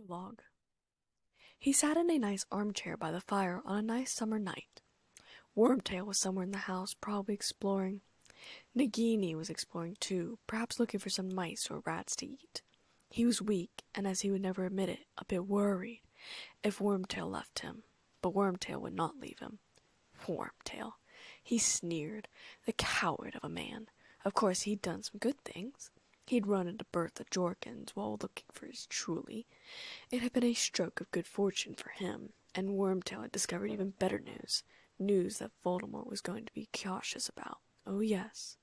Prologue. He sat in a nice armchair by the fire on a nice summer night. Wormtail was somewhere in the house, probably exploring. Nagini was exploring too, perhaps looking for some mice or rats to eat. He was weak, and as he would never admit it, a bit worried if Wormtail left him. But Wormtail would not leave him. Wormtail. He sneered. The coward of a man. Of course, he'd done some good things. He'd run into Bertha Jorkins while looking for his truly. It had been a stroke of good fortune for him, and Wormtail had discovered even better news. News that Voldemort was going to be cautious about. Oh yes.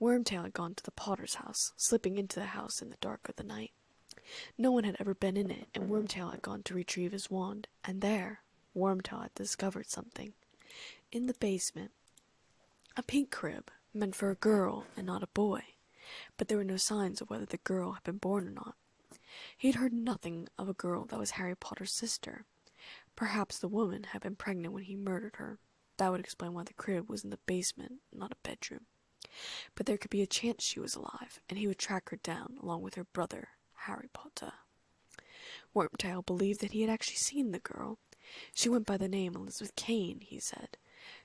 Wormtail had gone to the Potter's house, slipping into the house in the dark of the night. No one had ever been in it, and Wormtail had gone to retrieve his wand, and there, Wormtail had discovered something. In the basement, a pink crib, meant for a girl and not a boy. But there were no signs of whether the girl had been born or not. He had heard nothing of a girl that was Harry Potter's sister. Perhaps the woman had been pregnant when he murdered her. That would explain why the crib was in the basement, not a bedroom. But there could be a chance she was alive, and he would track her down along with her brother, Harry Potter. Wormtail believed that he had actually seen the girl. She went by the name Elizabeth Kane, he said.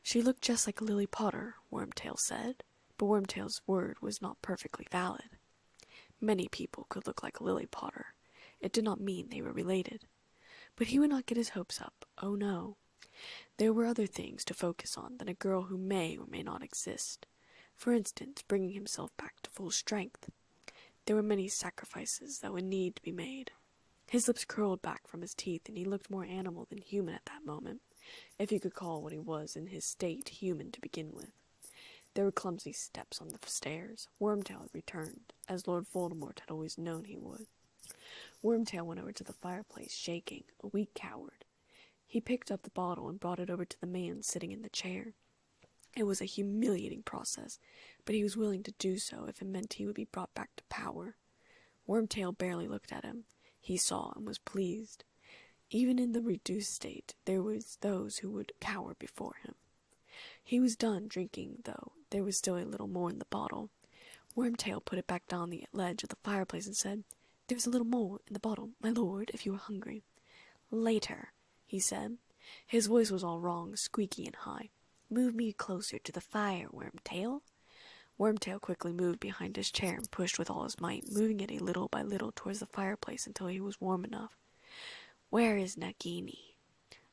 She looked just like Lily Potter, Wormtail said. But Wormtail's word was not perfectly valid. Many people could look like Lily Potter. It did not mean they were related. But he would not get his hopes up. Oh no. There were other things to focus on than a girl who may or may not exist. For instance, bringing himself back to full strength. There were many sacrifices that would need to be made. His lips curled back from his teeth, and he looked more animal than human at that moment, if you could call what he was in his state human to begin with. There were clumsy steps on the stairs. Wormtail had returned, as Lord Voldemort had always known he would. Wormtail went over to the fireplace, shaking, a weak coward. He picked up the bottle and brought it over to the man sitting in the chair. It was a humiliating process, but he was willing to do so if it meant he would be brought back to power. Wormtail barely looked at him. He saw and was pleased. Even in the reduced state, there was those who would cower before him. He was done drinking, though. There was still a little more in the bottle. Wormtail put it back down the ledge of the fireplace and said, "There is a little more in the bottle, my lord, if you are hungry." "Later," he said. His voice was all wrong, squeaky and high. "Move me closer to the fire, Wormtail." Wormtail quickly moved behind his chair and pushed with all his might, moving it a little by little towards the fireplace until he was warm enough. "Where is Nagini?"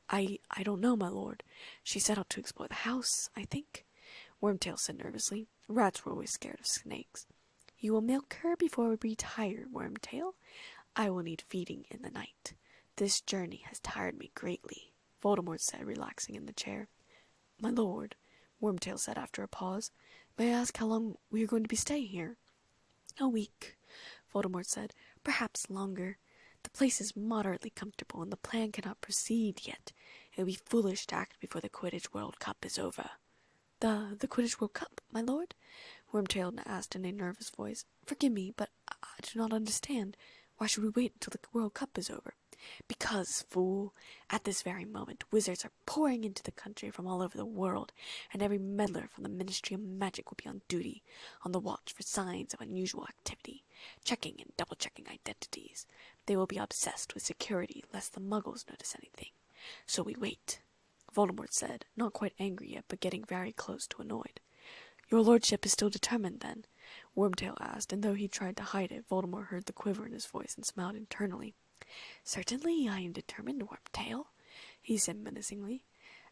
I don't know, my lord. She set out to explore the house, I think," Wormtail said nervously. Rats were always scared of snakes. "You will milk her before we retire, Wormtail. I will need feeding in the night. This journey has tired me greatly," Voldemort said, relaxing in the chair. "My lord," Wormtail said after a pause, "may I ask how long we are going to be staying here?" "A week," Voldemort said. "Perhaps longer. The place is moderately comfortable, and the plan cannot proceed yet. It would be foolish to act before the Quidditch World Cup is over." The Quidditch World Cup, my lord?" Wormtail asked in a nervous voice. "Forgive me, but I do not understand. Why should we wait until the World Cup is over?" "Because, fool, at this very moment, wizards are pouring into the country from all over the world, and every meddler from the Ministry of Magic will be on duty, on the watch for signs of unusual activity, checking and double-checking identities. They will be obsessed with security lest the Muggles notice anything. So we wait," Voldemort said, not quite angry yet, but getting very close to annoyed. "Your lordship is still determined, then?" Wormtail asked, and though he tried to hide it, Voldemort heard the quiver in his voice and smiled internally. "Certainly I am determined, Wormtail," he said menacingly.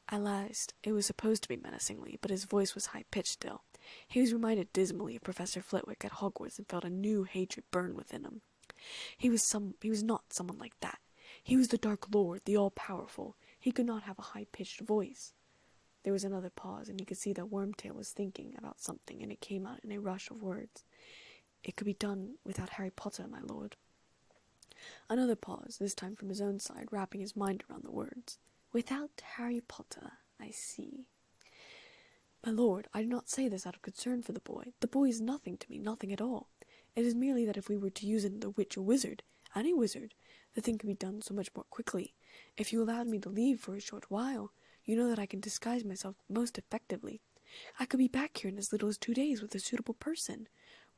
At last, it was supposed to be menacingly, but his voice was high-pitched still. He was reminded dismally of Professor Flitwick at Hogwarts and felt a new hatred burn within him. He was not someone like that. He was the Dark Lord, the all-powerful. He could not have a high-pitched voice. There was another pause, and he could see that Wormtail was thinking about something, and it came out in a rush of words. "It could be done without Harry Potter, my lord." Another pause, this time from his own side, wrapping his mind around the words. "Without Harry Potter, I see." "My lord, I do not say this out of concern for the boy. The boy is nothing to me, nothing at all. It is merely that if we were to use another witch or wizard, any wizard, the thing could be done so much more quickly. If you allowed me to leave for a short while, you know that I can disguise myself most effectively. I could be back here in as little as 2 days with a suitable person,"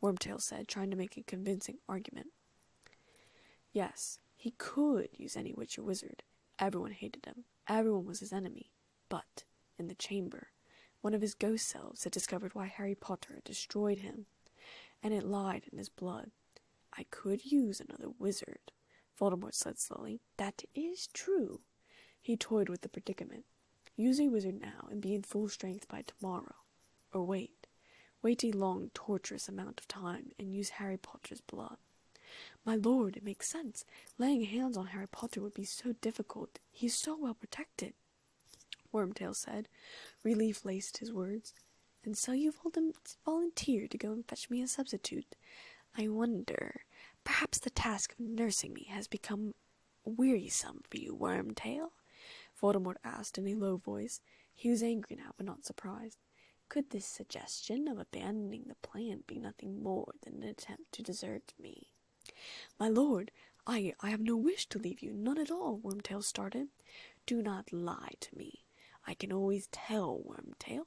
Wormtail said, trying to make a convincing argument. "Yes, He could use any witch or wizard. Everyone hated him. Everyone was his enemy. But, in the chamber, one of his ghost selves had discovered why Harry Potter had destroyed him, and it lied in his blood. I could use another wizard, Voldemort said slowly. That is true. He toyed with the predicament. Use a wizard now and be in full strength by tomorrow. Or wait. Wait a long, torturous amount of time and use Harry Potter's blood. My lord, it makes sense. Laying hands on Harry Potter would be so difficult. He is so well protected, Wormtail said. Relief laced his words. And so you volunteered to go and fetch me a substitute. I wonder, perhaps the task of nursing me has become wearisome for you, Wormtail? Voldemort asked in a low voice. He was angry now, but not surprised. Could this suggestion of abandoning the plan be nothing more than an attempt to desert me? My lord, I have no wish to leave you, none at all, Wormtail started. Do not lie to me. I can always tell, Wormtail.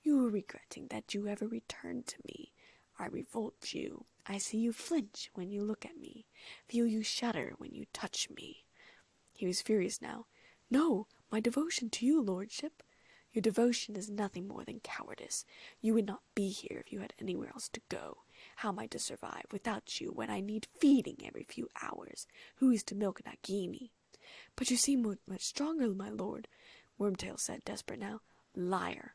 You are regretting that you ever returned to me. I revolt you. I see you flinch when you look at me, feel you shudder when you touch me. He was furious now. No, my devotion to you, lordship. Your devotion is nothing more than cowardice. You would not be here if you had anywhere else to go. How am I to survive without you when I need feeding every few hours? Who is to milk Nagini? But you seem much stronger, my lord, Wormtail said, desperate now. Liar.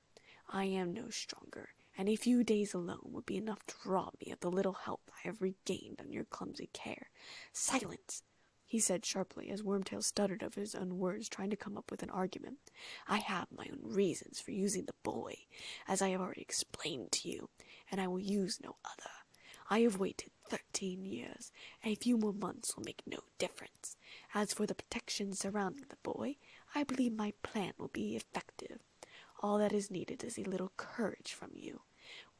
I am no stronger, and a few days alone would be enough to rob me of the little help I have regained on your clumsy care. Silence, he said sharply, as Wormtail stuttered over his own words, trying to come up with an argument. I have my own reasons for using the boy, as I have already explained to you, and I will use no other. I have waited 13 years, and a few more months will make no difference. As for the protection surrounding the boy, I believe my plan will be effective. All that is needed is a little courage from you,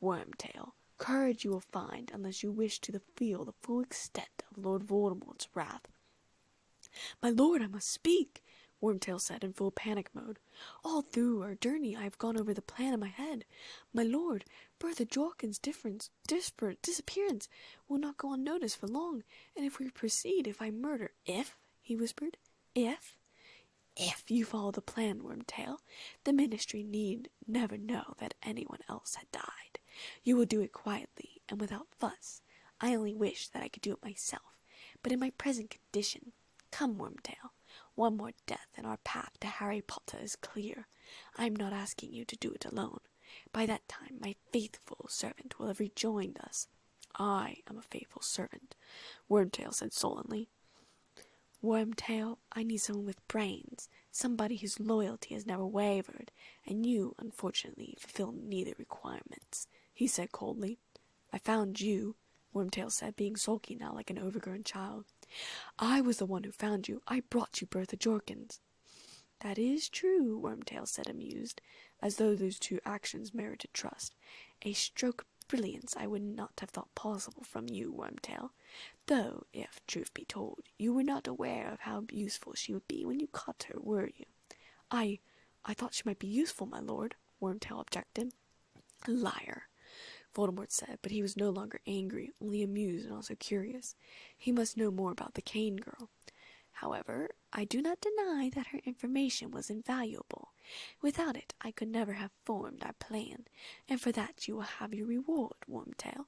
Wormtail. Courage you will find unless you wish to feel the full extent of Lord Voldemort's wrath. My lord, I must speak, Wormtail said in full panic mode. All through our journey I have gone over the plan in my head. My lord, Bertha Jorkins' disappearance will not go unnoticed for long, and if we proceed, if I murder— If? He whispered. If you follow the plan, Wormtail, the Ministry need never know that anyone else had died. You will do it quietly and without fuss. I only wish that I could do it myself, but in my present condition— Come, Wormtail. One more death and our path to Harry Potter is clear. I am not asking you to do it alone. By that time my faithful servant will have rejoined us. I am a faithful servant, Wormtail said sullenly. Wormtail, I need someone with brains, somebody whose loyalty has never wavered, and you, unfortunately, fulfill neither requirements, he said coldly. I found you, Wormtail said, being sulky now like an overgrown child. I was the one who found you. I brought you Bertha Jorkins. That is true, Wormtail said, amused, as though those two actions merited trust. A stroke of brilliance I would not have thought possible from you, Wormtail, though, if truth be told, you were not aware of how useful she would be when you caught her, were you? I thought she might be useful, my lord, Wormtail objected. Liar, Voldemort said, but he was no longer angry, only amused and also curious. He must know more about the Kane girl. However, I do not deny that her information was invaluable. Without it, I could never have formed our plan, and for that you will have your reward, Wormtail.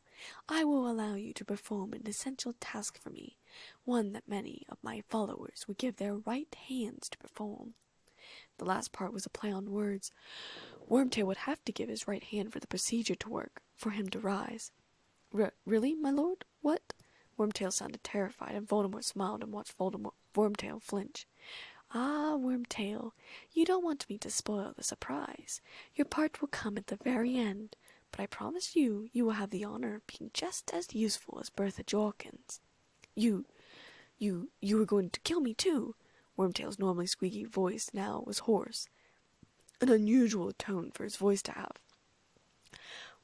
I will allow you to perform an essential task for me, one that many of my followers would give their right hands to perform. The last part was a play on words. Wormtail would have to give his right hand for the procedure to work, for him to rise. Really, my lord? What? Wormtail sounded terrified, and Voldemort smiled and watched Wormtail flinch. Ah, Wormtail, you don't want me to spoil the surprise. Your part will come at the very end, but I promise you will have the honor of being just as useful as Bertha Jorkins. You were going to kill me too? Wormtail's normally squeaky voice now was hoarse, an unusual tone for his voice to have.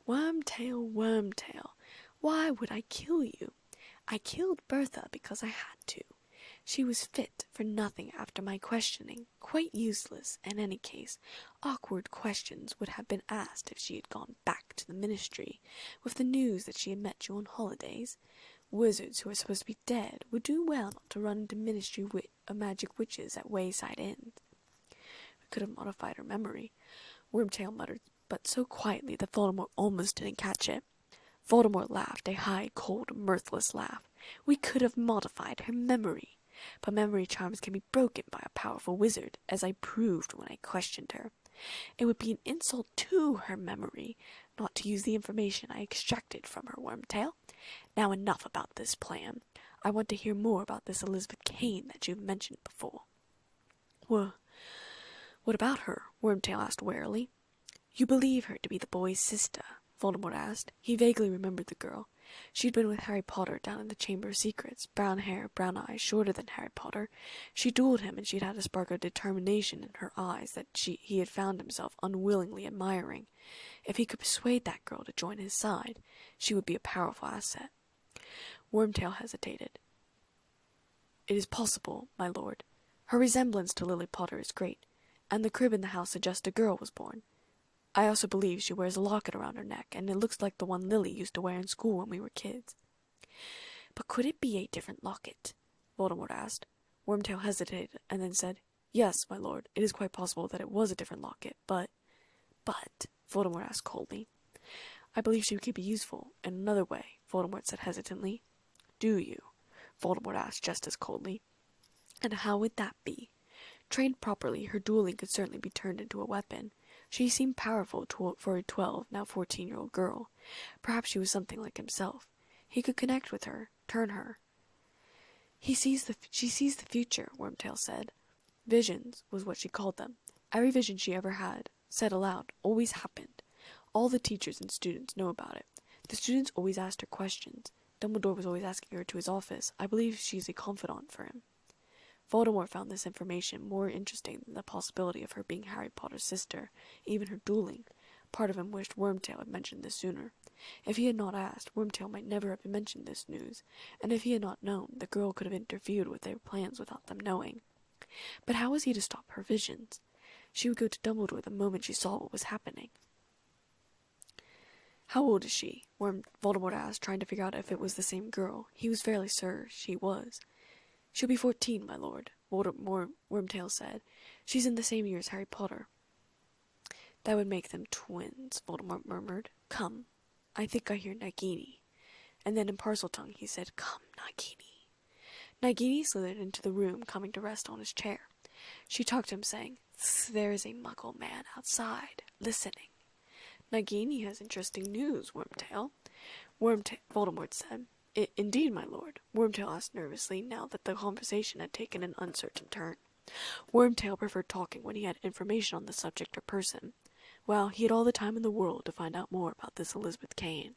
Wormtail, Wormtail, why would I kill you? I killed Bertha because I had to. She was fit for nothing after my questioning, quite useless in any case. Awkward questions would have been asked if she had gone back to the Ministry with the news that she had met you on holidays. Wizards who are supposed to be dead would do well not to run into ministry of magic witches at wayside inns. We could have modified her memory, Wormtail muttered, but so quietly that Voldemort almost didn't catch it. Voldemort laughed, a high, cold, mirthless laugh. We could have modified her memory. But memory charms can be broken by a powerful wizard, as I proved when I questioned her. It would be an insult to her memory not to use the information I extracted from her, Wormtail. Now enough about this plan. I want to hear more about this Elizabeth Kane that you've mentioned before. What about her? Wormtail asked warily. You believe her to be the boy's sister? Voldemort asked. He vaguely remembered the girl. She'd been with Harry Potter down in the Chamber of Secrets, brown hair, brown eyes, shorter than Harry Potter. She dueled him, and she'd had a spark of determination in her eyes that he had found himself unwillingly admiring. If he could persuade that girl to join his side, she would be a powerful asset. Wormtail hesitated. It is possible, my lord. Her resemblance to Lily Potter is great, and the crib in the house suggests a girl was born. I also believe she wears a locket around her neck, and it looks like the one Lily used to wear in school when we were kids. But could it be a different locket? Voldemort asked. Wormtail hesitated, and then said, Yes, my lord, it is quite possible that it was a different locket, but, Voldemort asked coldly. I believe she could be useful in another way, Voldemort said hesitantly. Do you? Voldemort asked just as coldly. And how would that be? Trained properly, her dueling could certainly be turned into a weapon. She seemed powerful for a 12, now 14-year-old girl. Perhaps she was something like himself. He could connect with her, turn her. She sees the future, Wormtail said. Visions was what she called them. Every vision she ever had, said aloud, always happened. All the teachers and students know about it. The students always asked her questions. Dumbledore was always asking her to his office. I believe she's a confidant for him. Voldemort found this information more interesting than the possibility of her being Harry Potter's sister, even her dueling. Part of him wished Wormtail had mentioned this sooner. If he had not asked, Wormtail might never have mentioned this news, and if he had not known, the girl could have interfered with their plans without them knowing. But how was he to stop her visions? She would go to Dumbledore the moment she saw what was happening. How old is she? Voldemort asked, trying to figure out if it was the same girl. He was fairly certain she was. She'll be 14, my lord, Wormtail said. She's in the same year as Harry Potter. That would make them twins, Voldemort murmured. Come. I think I hear Nagini. And then in Parseltongue he said, Come, Nagini. Nagini slithered into the room, coming to rest on his chair. She talked to him, saying, There is a Muggle man outside, listening. Nagini has interesting news, Wormtail. Voldemort said. Indeed, my lord, Wormtail asked nervously, now that the conversation had taken an uncertain turn. Wormtail preferred talking when he had information on the subject or person. Well, he had all the time in the world to find out more about this Elizabeth Kane.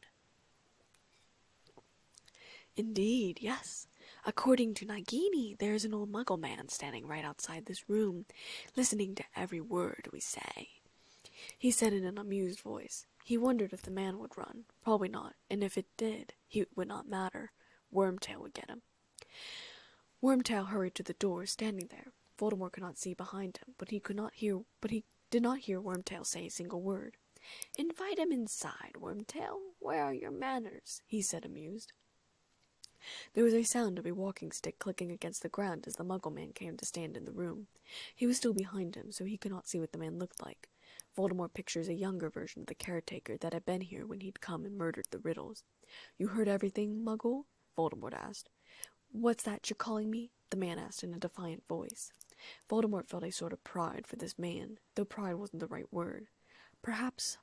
Indeed, yes. According to Nagini, there is an old Muggle man standing right outside this room, listening to every word we say. He said in an amused voice. He wondered if the man would run. Probably not, and if it did, it would not matter. Wormtail would get him. Wormtail hurried to the door, standing there. Voldemort could not see behind him, but he did not hear Wormtail say a single word. Invite him inside, Wormtail. Where are your manners? He said, amused. There was a sound of a walking stick clicking against the ground as the Muggle man came to stand in the room. He was still behind him, so he could not see what the man looked like. Voldemort pictures a younger version of the caretaker that had been here when he'd come and murdered the Riddles. You heard everything, Muggle? Voldemort asked. What's that you're calling me? The man asked in a defiant voice. Voldemort felt a sort of pride for this man, though pride wasn't the right word. Perhaps,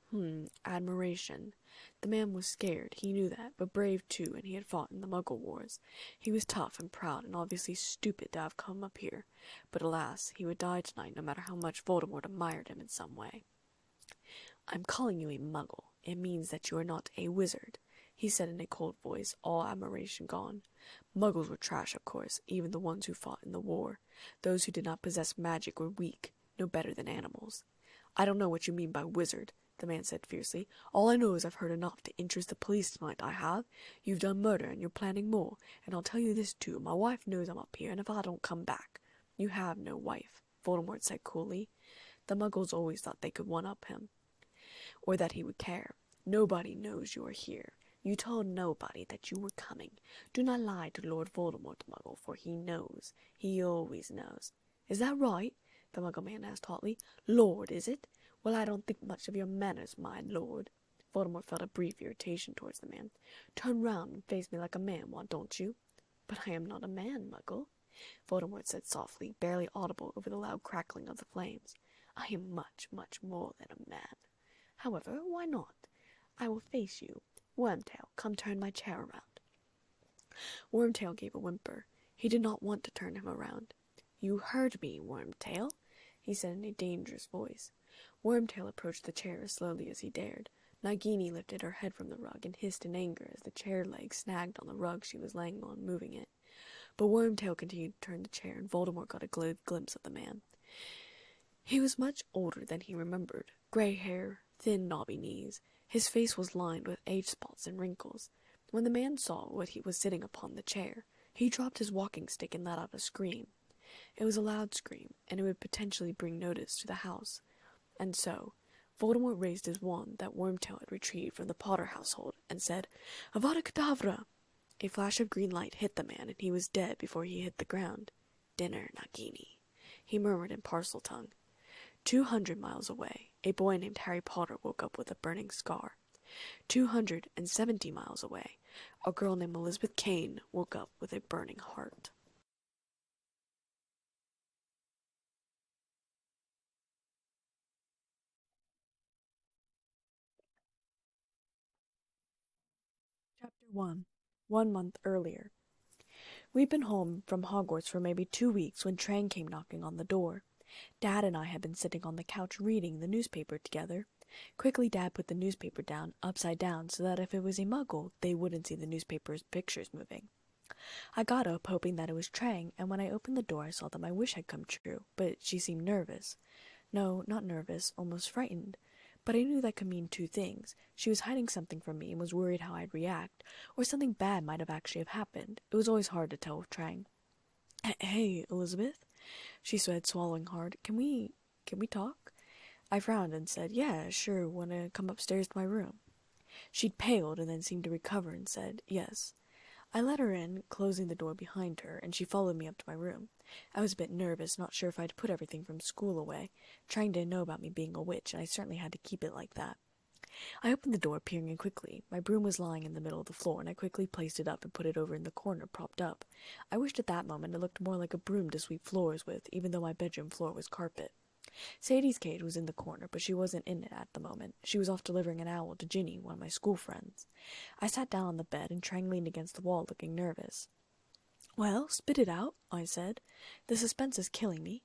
admiration. The man was scared, he knew that, but brave too, and he had fought in the Muggle Wars. He was tough and proud and obviously stupid to have come up here, but alas, he would die tonight no matter how much Voldemort admired him in some way. I'm calling you a Muggle. It means that you are not a wizard, he said in a cold voice, all admiration gone. Muggles were trash, of course, even the ones who fought in the war. Those who did not possess magic were weak, no better than animals. I don't know what you mean by wizard, the man said fiercely. All I know is I've heard enough to interest the police tonight, I have. You've done murder, and you're planning more. And I'll tell you this, too. My wife knows I'm up here, and if I don't come back... You have no wife, Voldemort said coolly. The Muggles always thought they could one-up him, or that he would care. Nobody knows you are here. You told nobody that you were coming. Do not lie to Lord Voldemort, Muggle, for he knows. He always knows. Is that right? The Muggle man asked hotly. Lord, is it? Well, I don't think much of your manners, my lord. Voldemort felt a brief irritation towards the man. Turn round and face me like a man, why don't you? But I am not a man, Muggle, Voldemort said softly, barely audible over the loud crackling of the flames. I am much, much more than a man. However, why not? I will face you. Wormtail, come turn my chair around. Wormtail gave a whimper. He did not want to turn him around. You heard me, Wormtail, he said in a dangerous voice. Wormtail approached the chair as slowly as he dared. Nagini lifted her head from the rug and hissed in anger as the chair leg snagged on the rug she was laying on, moving it. But Wormtail continued to turn the chair, and Voldemort got a glimpse of the man. He was much older than he remembered. Grey hair, thin, knobby knees. His face was lined with age spots and wrinkles. When the man saw what he was sitting upon the chair, he dropped his walking stick and let out a scream. It was a loud scream, and it would potentially bring notice to the house. And so, Voldemort raised his wand that Wormtail had retrieved from the Potter household, and said, Avada Kedavra! A flash of green light hit the man, and he was dead before he hit the ground. Dinner, Nagini, he murmured in parcel tongue. 200 miles away, a boy named Harry Potter woke up with a burning scar. 270 miles away, a girl named Elizabeth Kane woke up with a burning heart. Chapter 1. 1 month earlier. We'd been home from Hogwarts for maybe 2 weeks when Trang came knocking on the door. Dad and I had been sitting on the couch reading the newspaper together. Quickly, Dad put the newspaper down, upside down, so that if it was a Muggle, they wouldn't see the newspaper's pictures moving. I got up, hoping that it was Trang, and when I opened the door I saw that my wish had come true, but she seemed nervous. No, not nervous, almost frightened. But I knew that could mean two things. She was hiding something from me and was worried how I'd react, or something bad might have actually have happened. It was always hard to tell with Trang. Hey, Elizabeth, she said, swallowing hard. Can we talk? I frowned and said, yeah, sure, wanna come upstairs to my room? She'd paled and then seemed to recover and said, yes. I let her in, closing the door behind her, and she followed me up to my room. I was a bit nervous, not sure if I'd put everything from school away. Trang didn't know about me being a witch, and I certainly had to keep it like that. I opened the door, peering in quickly. My broom was lying in the middle of the floor, and I quickly placed it up and put it over in the corner, propped up. I wished at that moment it looked more like a broom to sweep floors with, even though my bedroom floor was carpet. Sadie's cage was in the corner, but she wasn't in it at the moment. She was off delivering an owl to Ginny, one of my school friends. I sat down on the bed, and Trang leaned against the wall, looking nervous. Well, spit it out, I said. The suspense is killing me.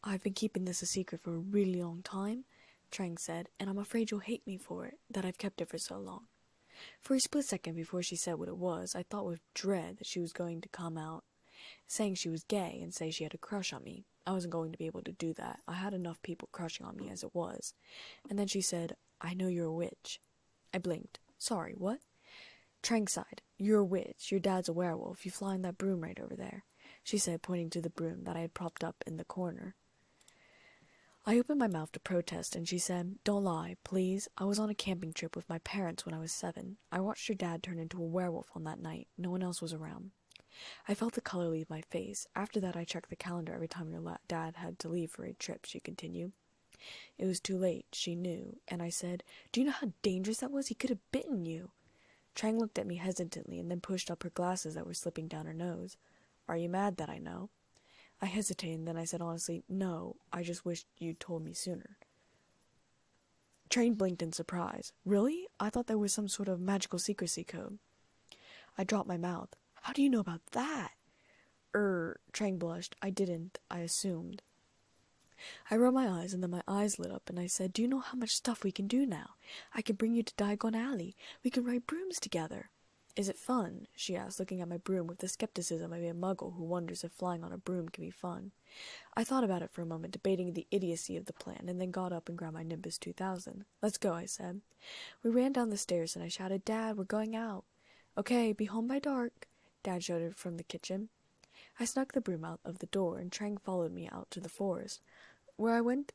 I've been keeping this a secret for a really long time, Trang said, and I'm afraid you'll hate me for it, that I've kept it for so long. For a split second before she said what it was, I thought with dread that she was going to come out saying she was gay and say she had a crush on me. I wasn't going to be able to do that. I had enough people crushing on me as it was. And then she said, I know you're a witch. I blinked. Sorry, what? Trang sighed. You're a witch. Your dad's a werewolf. You fly in that broom right over there, she said, pointing to the broom that I had propped up in the corner. I opened my mouth to protest, and she said, Don't lie, please. I was on a camping trip with my parents when I was 7. I watched your dad turn into a werewolf on that night. No one else was around. I felt the color leave my face. After that, I checked the calendar every time your dad had to leave for a trip, she continued. It was too late, she knew, and I said, Do you know how dangerous that was? He could have bitten you. Trang looked at me hesitantly and then pushed up her glasses that were slipping down her nose. Are you mad that I know? I hesitated, and then I said honestly, No, I just wished you'd told me sooner. Trang blinked in surprise. Really? I thought there was some sort of magical secrecy code. I dropped my mouth. How do you know about that? Trang blushed. I didn't. I assumed. I rolled my eyes, and then my eyes lit up, and I said, Do you know how much stuff we can do now? I can bring you to Diagon Alley. We can ride brooms together. Is it fun? She asked, looking at my broom with the skepticism of a muggle who wonders if flying on a broom can be fun. I thought about it for a moment, debating the idiocy of the plan, and then got up and grabbed my Nimbus 2000. Let's go, I said. We ran down the stairs, and I shouted, Dad, we're going out. Okay, be home by dark. Dad shouted from the kitchen. I snuck the broom out of the door, and Trang followed me out to the forest, where I went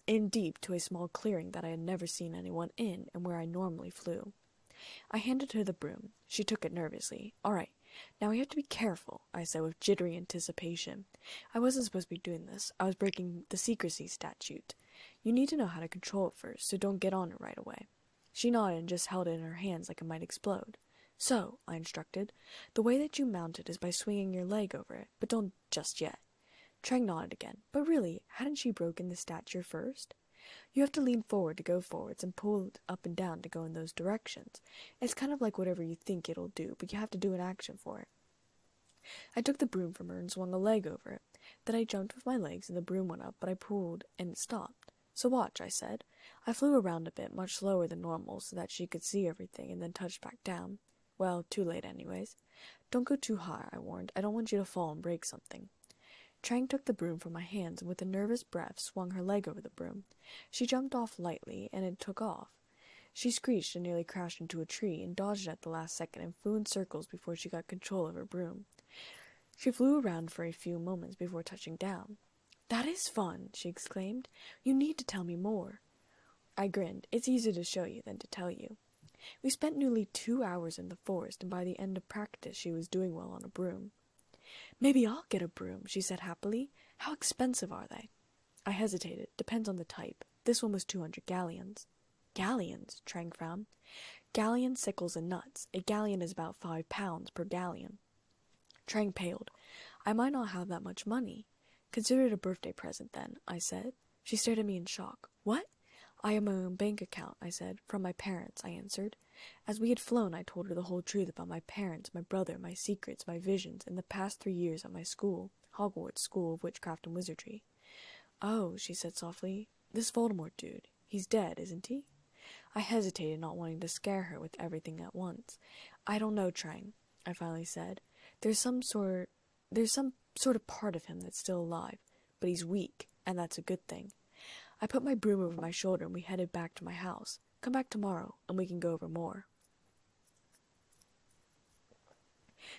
in deep to a small clearing that I had never seen anyone in, and where I normally flew. I handed her the broom. She took it nervously. "All right, now we have to be careful," I said with jittery anticipation. I wasn't supposed to be doing this. I was breaking the secrecy statute. You need to know how to control it first, so don't get on it right away. She nodded and just held it in her hands like it might explode. "So," I instructed, "the way that you mount it is by swinging your leg over it, but don't just yet." Trang nodded again. But really, hadn't she broken the stature first? You have to lean forward to go forwards and pull up and down to go in those directions. It's kind of like whatever you think it'll do, but you have to do an action for it. I took the broom from her and swung a leg over it. Then I jumped with my legs and the broom went up, but I pulled and it stopped. "So watch," I said. I flew around a bit, much slower than normal, so that she could see everything, and then touched back down. Well, too late anyways. "Don't go too high," I warned. "I don't want you to fall and break something." Trang took the broom from my hands and with a nervous breath swung her leg over the broom. She jumped off lightly, and it took off. She screeched and nearly crashed into a tree, and dodged at the last second and flew in circles before she got control of her broom. She flew around for a few moments before touching down. "That is fun," she exclaimed. "You need to tell me more." I grinned. It's easier to show you than to tell you. We spent nearly 2 hours in the forest, and by the end of practice she was doing well on a broom. "Maybe I'll get a broom," she said happily. "How expensive are they?" I hesitated. "Depends on the type. This one was 200 galleons. "Galleons?" Trang frowned. "Galleon, sickles, and nuts. A galleon is about 5 pounds per galleon." Trang paled. "I might not have that much money." "Consider it a birthday present, then," I said. She stared at me in shock. "What?" "I have my own bank account," I said. "From my parents," I answered. As we had flown, I told her the whole truth about my parents, my brother, my secrets, my visions, and the past 3 years at my school, Hogwarts School of Witchcraft and Wizardry. "Oh," she said softly, "this Voldemort dude, he's dead, isn't he?" I hesitated, not wanting to scare her with everything at once. "I don't know, Trang," I finally said. There's some sort of part of him that's still alive, but he's weak, and that's a good thing." I put my broom over my shoulder and we headed back to my house. "Come back tomorrow, and we can go over more."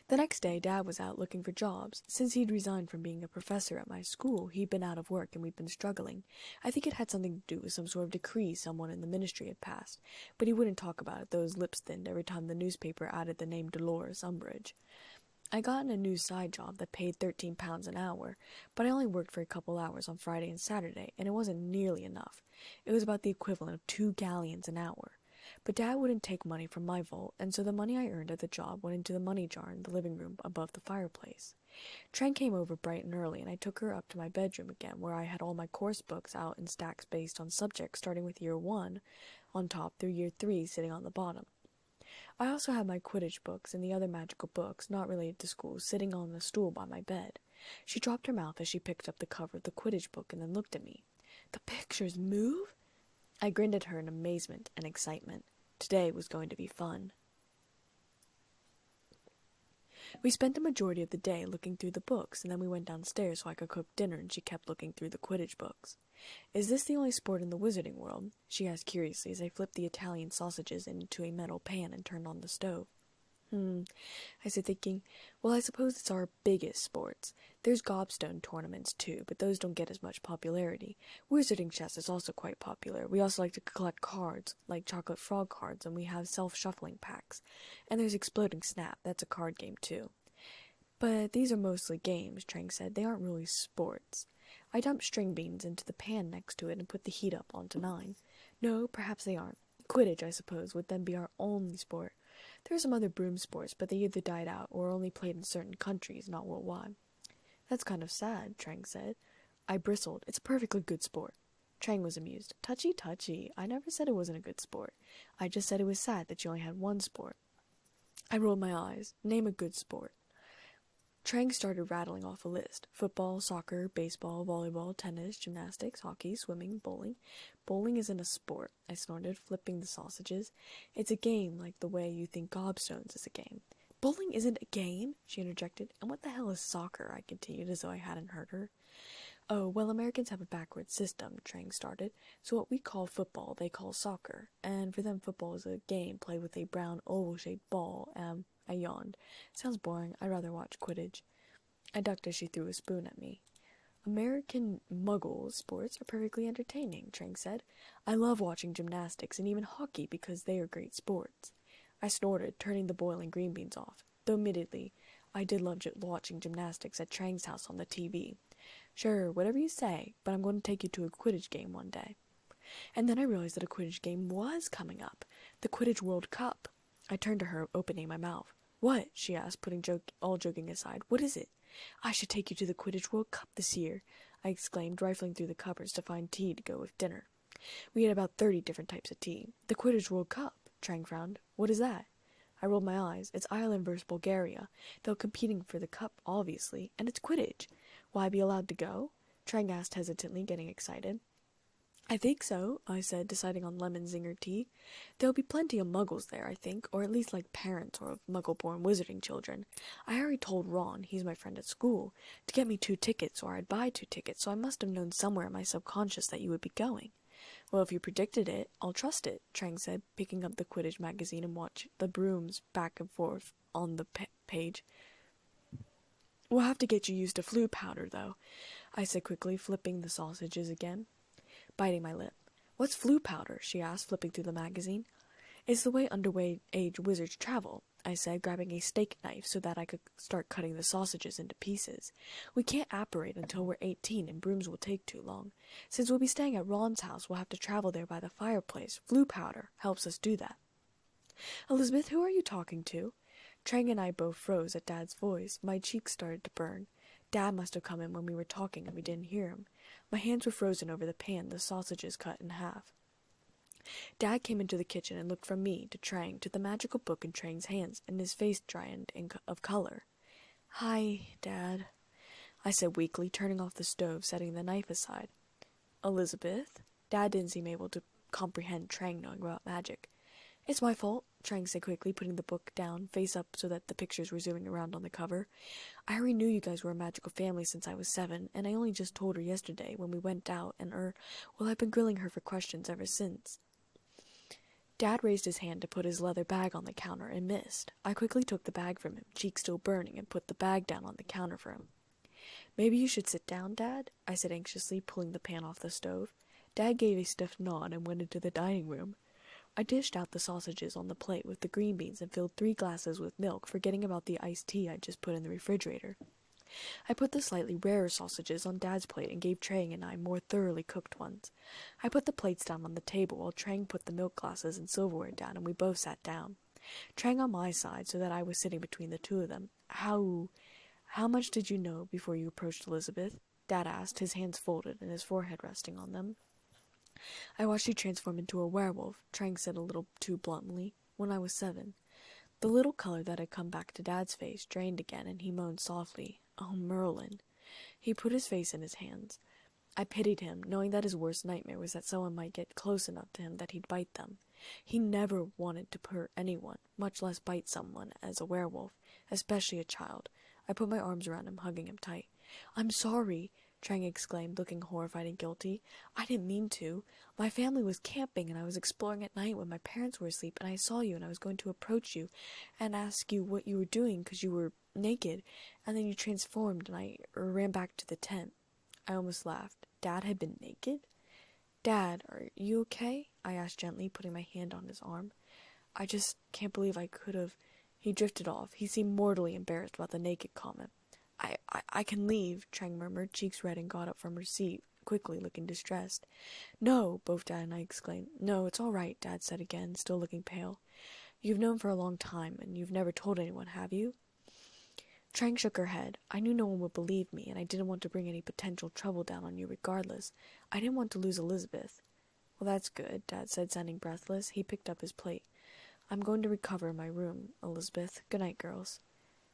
The next day, Dad was out looking for jobs. Since he'd resigned from being a professor at my school, he'd been out of work and we'd been struggling. I think it had something to do with some sort of decree someone in the ministry had passed, but he wouldn't talk about it, though his lips thinned every time the newspaper added the name Dolores Umbridge. I got in a new side job that paid £13 an hour, but I only worked for a couple hours on Friday and Saturday, and it wasn't nearly enough. It was about the equivalent of 2 galleons an hour. But Dad wouldn't take money from my vault, and so the money I earned at the job went into the money jar in the living room above the fireplace. Trang came over bright and early, and I took her up to my bedroom again, where I had all my course books out in stacks based on subjects, starting with Year 1 on top through Year 3 sitting on the bottom. I also had my Quidditch books and the other magical books, not related to school, sitting on a stool by my bed. She dropped her mouth as she picked up the cover of the Quidditch book and then looked at me. "The pictures move?" I grinned at her in amazement and excitement. Today was going to be fun. We spent the majority of the day looking through the books, and then we went downstairs so I could cook dinner, and she kept looking through the Quidditch books. "Is this the only sport in the wizarding world?" she asked curiously as I flipped the Italian sausages into a metal pan and turned on the stove. I said, thinking, "Well, I suppose it's our biggest sports. There's gobstone tournaments, too, but those don't get as much popularity. Wizarding chess is also quite popular. We also like to collect cards, like chocolate frog cards, and we have self-shuffling packs. And there's Exploding Snap, that's a card game, too." "But these are mostly games," Trang said. "They aren't really sports." I dumped string beans into the pan next to it and put the heat up onto 9. "No, perhaps they aren't. Quidditch, I suppose, would then be our only sport. There are some other broom sports, but they either died out or are only played in certain countries, not worldwide." "That's kind of sad," Trang said. I bristled. "It's a perfectly good sport." Trang was amused. "Touchy, touchy. I never said it wasn't a good sport. I just said it was sad that you only had one sport." I rolled my eyes. "Name a good sport." Trang started rattling off a list. Football, soccer, baseball, volleyball, tennis, gymnastics, hockey, swimming, bowling. "Bowling isn't a sport," I snorted, flipping the sausages. "It's a game like the way you think gobstones is a game." "Bowling isn't a game," she interjected. "And what the hell is soccer?" I continued as though I hadn't heard her. "Oh, well, Americans have a backward system," Trang started. "So what we call football, they call soccer. And for them, football is a game played with a brown oval-shaped ball, I yawned. "Sounds boring. I'd rather watch Quidditch." I ducked as she threw a spoon at me. "American Muggle sports are perfectly entertaining," Trang said. "I love watching gymnastics and even hockey because they are great sports." I snorted, turning the boiling green beans off, though admittedly, I did love watching gymnastics at Trang's house on the TV. Sure, whatever you say, but I'm going to take you to a Quidditch game one day. And then I realized that a Quidditch game was coming up. The Quidditch World Cup. I turned to her, opening my mouth. What? She asked, putting all joking aside. What is it? I should take you to the Quidditch World Cup this year, I exclaimed, rifling through the cupboards to find tea to go with dinner. We had about 30 different types of tea. The Quidditch World Cup, Trang frowned. What is that? I rolled my eyes. It's Ireland versus Bulgaria. They're competing for the cup, obviously, and it's Quidditch. Will I be allowed to go? Trang asked hesitantly, getting excited. I think so, I said, deciding on lemon zinger tea. There'll be plenty of muggles there, I think, or at least like parents or muggle-born wizarding children. I already told Ron, he's my friend at school, to get me 2 tickets, or I'd buy 2 tickets, so I must have known somewhere in my subconscious that you would be going. Well, if you predicted it, I'll trust it, Trang said, picking up the Quidditch magazine and watch the brooms back and forth on the page. We'll have to get you used to flu powder, though, I said quickly, flipping the sausages again. Biting my lip. What's flu powder? She asked, flipping through the magazine. It's the way underage wizards travel, I said, grabbing a steak knife so that I could start cutting the sausages into pieces. We can't apparate until we're 18, and brooms will take too long. Since we'll be staying at Ron's house, we'll have to travel there by the fireplace. Flu powder helps us do that. Elizabeth, who are you talking to? Trang and I both froze at Dad's voice. My cheeks started to burn. Dad must have come in when we were talking and we didn't hear him. My hands were frozen over the pan, the sausages cut in half. Dad came into the kitchen and looked from me to Trang to the magical book in Trang's hands, and his face dried of color. Hi, Dad, I said weakly, turning off the stove, setting the knife aside. Elizabeth? Dad didn't seem able to comprehend Trang knowing about magic. It's my fault, Trang said quickly, putting the book down, face up so that the pictures were zooming around on the cover. I already knew you guys were a magical family since I was 7, and I only just told her yesterday when we went out, and well, I've been grilling her for questions ever since. Dad raised his hand to put his leather bag on the counter and missed. I quickly took the bag from him, cheeks still burning, and put the bag down on the counter for him. Maybe you should sit down, Dad, I said anxiously, pulling the pan off the stove. Dad gave a stiff nod and went into the dining room. I dished out the sausages on the plate with the green beans and filled 3 glasses with milk, forgetting about the iced tea I'd just put in the refrigerator. I put the slightly rarer sausages on Dad's plate and gave Trang and I more thoroughly cooked ones. I put the plates down on the table while Trang put the milk glasses and silverware down, and we both sat down. Trang on my side so that I was sitting between the two of them. How much did you know before you approached Elizabeth? Dad asked, his hands folded and his forehead resting on them. I watched you transform into a werewolf, Trang said a little too bluntly, when I was 7. The little color that had come back to Dad's face drained again, and he moaned softly, Oh, Merlin. He put his face in his hands. I pitied him, knowing that his worst nightmare was that someone might get close enough to him that he'd bite them. He never wanted to hurt anyone, much less bite someone as a werewolf, especially a child. I put my arms around him, hugging him tight. I'm sorry, Trang exclaimed, looking horrified and guilty. I didn't mean to. My family was camping, and I was exploring at night when my parents were asleep, and I saw you, and I was going to approach you and ask you what you were doing because you were naked, and then you transformed, and I ran back to the tent. I almost laughed. Dad had been naked? Dad, are you okay? I asked gently, putting my hand on his arm. I just can't believe I could have. He drifted off. He seemed mortally embarrassed about the naked comment. I can leave, Trang murmured, cheeks red, and got up from her seat, quickly, looking distressed. No, both Dad and I exclaimed. No, it's all right, Dad said again, still looking pale. You've known for a long time, and you've never told anyone, have you? Trang shook her head. I knew no one would believe me, and I didn't want to bring any potential trouble down on you regardless. I didn't want to lose Elizabeth. Well, that's good, Dad said, sounding breathless. He picked up his plate. I'm going to recover in my room, Elizabeth. Good night, girls.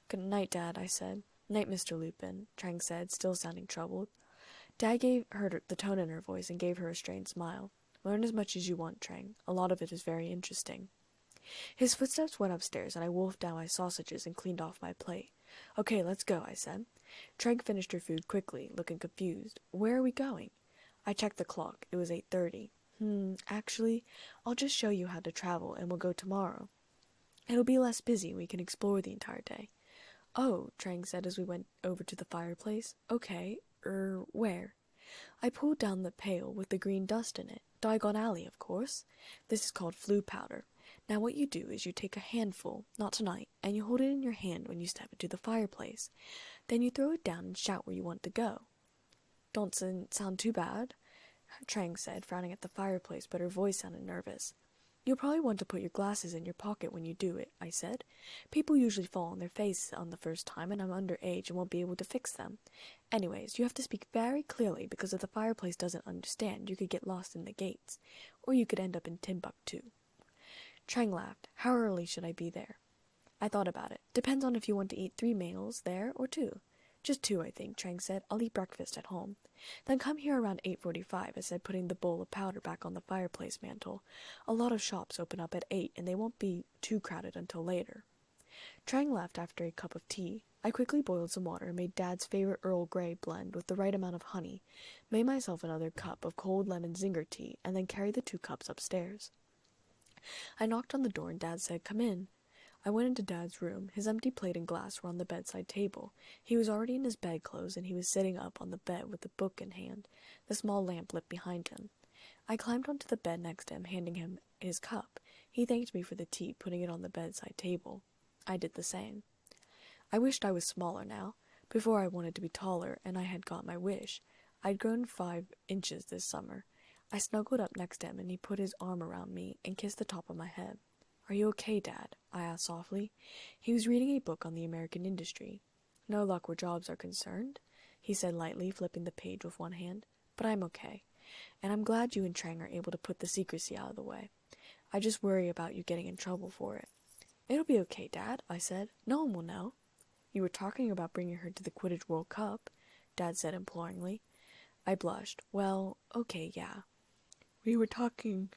Good night, Dad, I said. Night, Mr. Lupin, Trang said, still sounding troubled. Dad gave her the tone in her voice and gave her a strained smile. Learn as much as you want, Trang. A lot of it is very interesting. His footsteps went upstairs, and I wolfed down my sausages and cleaned off my plate. Okay, let's go, I said. Trang finished her food quickly, looking confused. Where are we going? I checked the clock. It was 8:30. Actually, I'll just show you how to travel, and we'll go tomorrow. It'll be less busy, and we can explore the entire day. Oh, Trang said as we went over to the fireplace. Okay, where? I pulled down the pail with the green dust in it. Diagon Alley, of course. This is called flu powder. Now what you do is you take a handful, not tonight, and you hold it in your hand when you step into the fireplace. Then you throw it down and shout where you want to go. Don't sound too bad, Trang said, frowning at the fireplace, but her voice sounded nervous. You'll probably want to put your glasses in your pocket when you do it, I said. People usually fall on their face on the first time, and I'm underage and won't be able to fix them. Anyways, you have to speak very clearly, because if the fireplace doesn't understand, you could get lost in the gates, or you could end up in Timbuktu. Trang laughed. How early should I be there? I thought about it. Depends on if you want to eat 3 meals there or 2. Just 2, I think, Trang said. I'll eat breakfast at home. Then come here around 8:45, I said, putting the bowl of powder back on the fireplace mantel. A lot of shops open up at 8, and they won't be too crowded until later. Trang left after a cup of tea. I quickly boiled some water and made Dad's favorite Earl Grey blend with the right amount of honey, made myself another cup of cold lemon zinger tea, and then carried the 2 cups upstairs. I knocked on the door and Dad said, "Come in." I went into Dad's room. His empty plate and glass were on the bedside table. He was already in his bedclothes, and he was sitting up on the bed with the book in hand, the small lamp lit behind him. I climbed onto the bed next to him, handing him his cup. He thanked me for the tea, putting it on the bedside table. I did the same. I wished I was smaller now. Before I wanted to be taller, and I had got my wish. I'd grown 5 inches this summer. I snuggled up next to him, and he put his arm around me and kissed the top of my head. "Are you okay, Dad?" I asked softly. He was reading a book on the American industry. "No luck where jobs are concerned," he said lightly, flipping the page with one hand. "But I'm okay. And I'm glad you and Trang are able to put the secrecy out of the way. I just worry about you getting in trouble for it." "It'll be okay, Dad," I said. "No one will know." "You were talking about bringing her to the Quidditch World Cup," Dad said imploringly. I blushed. "Well, okay, yeah. We were talking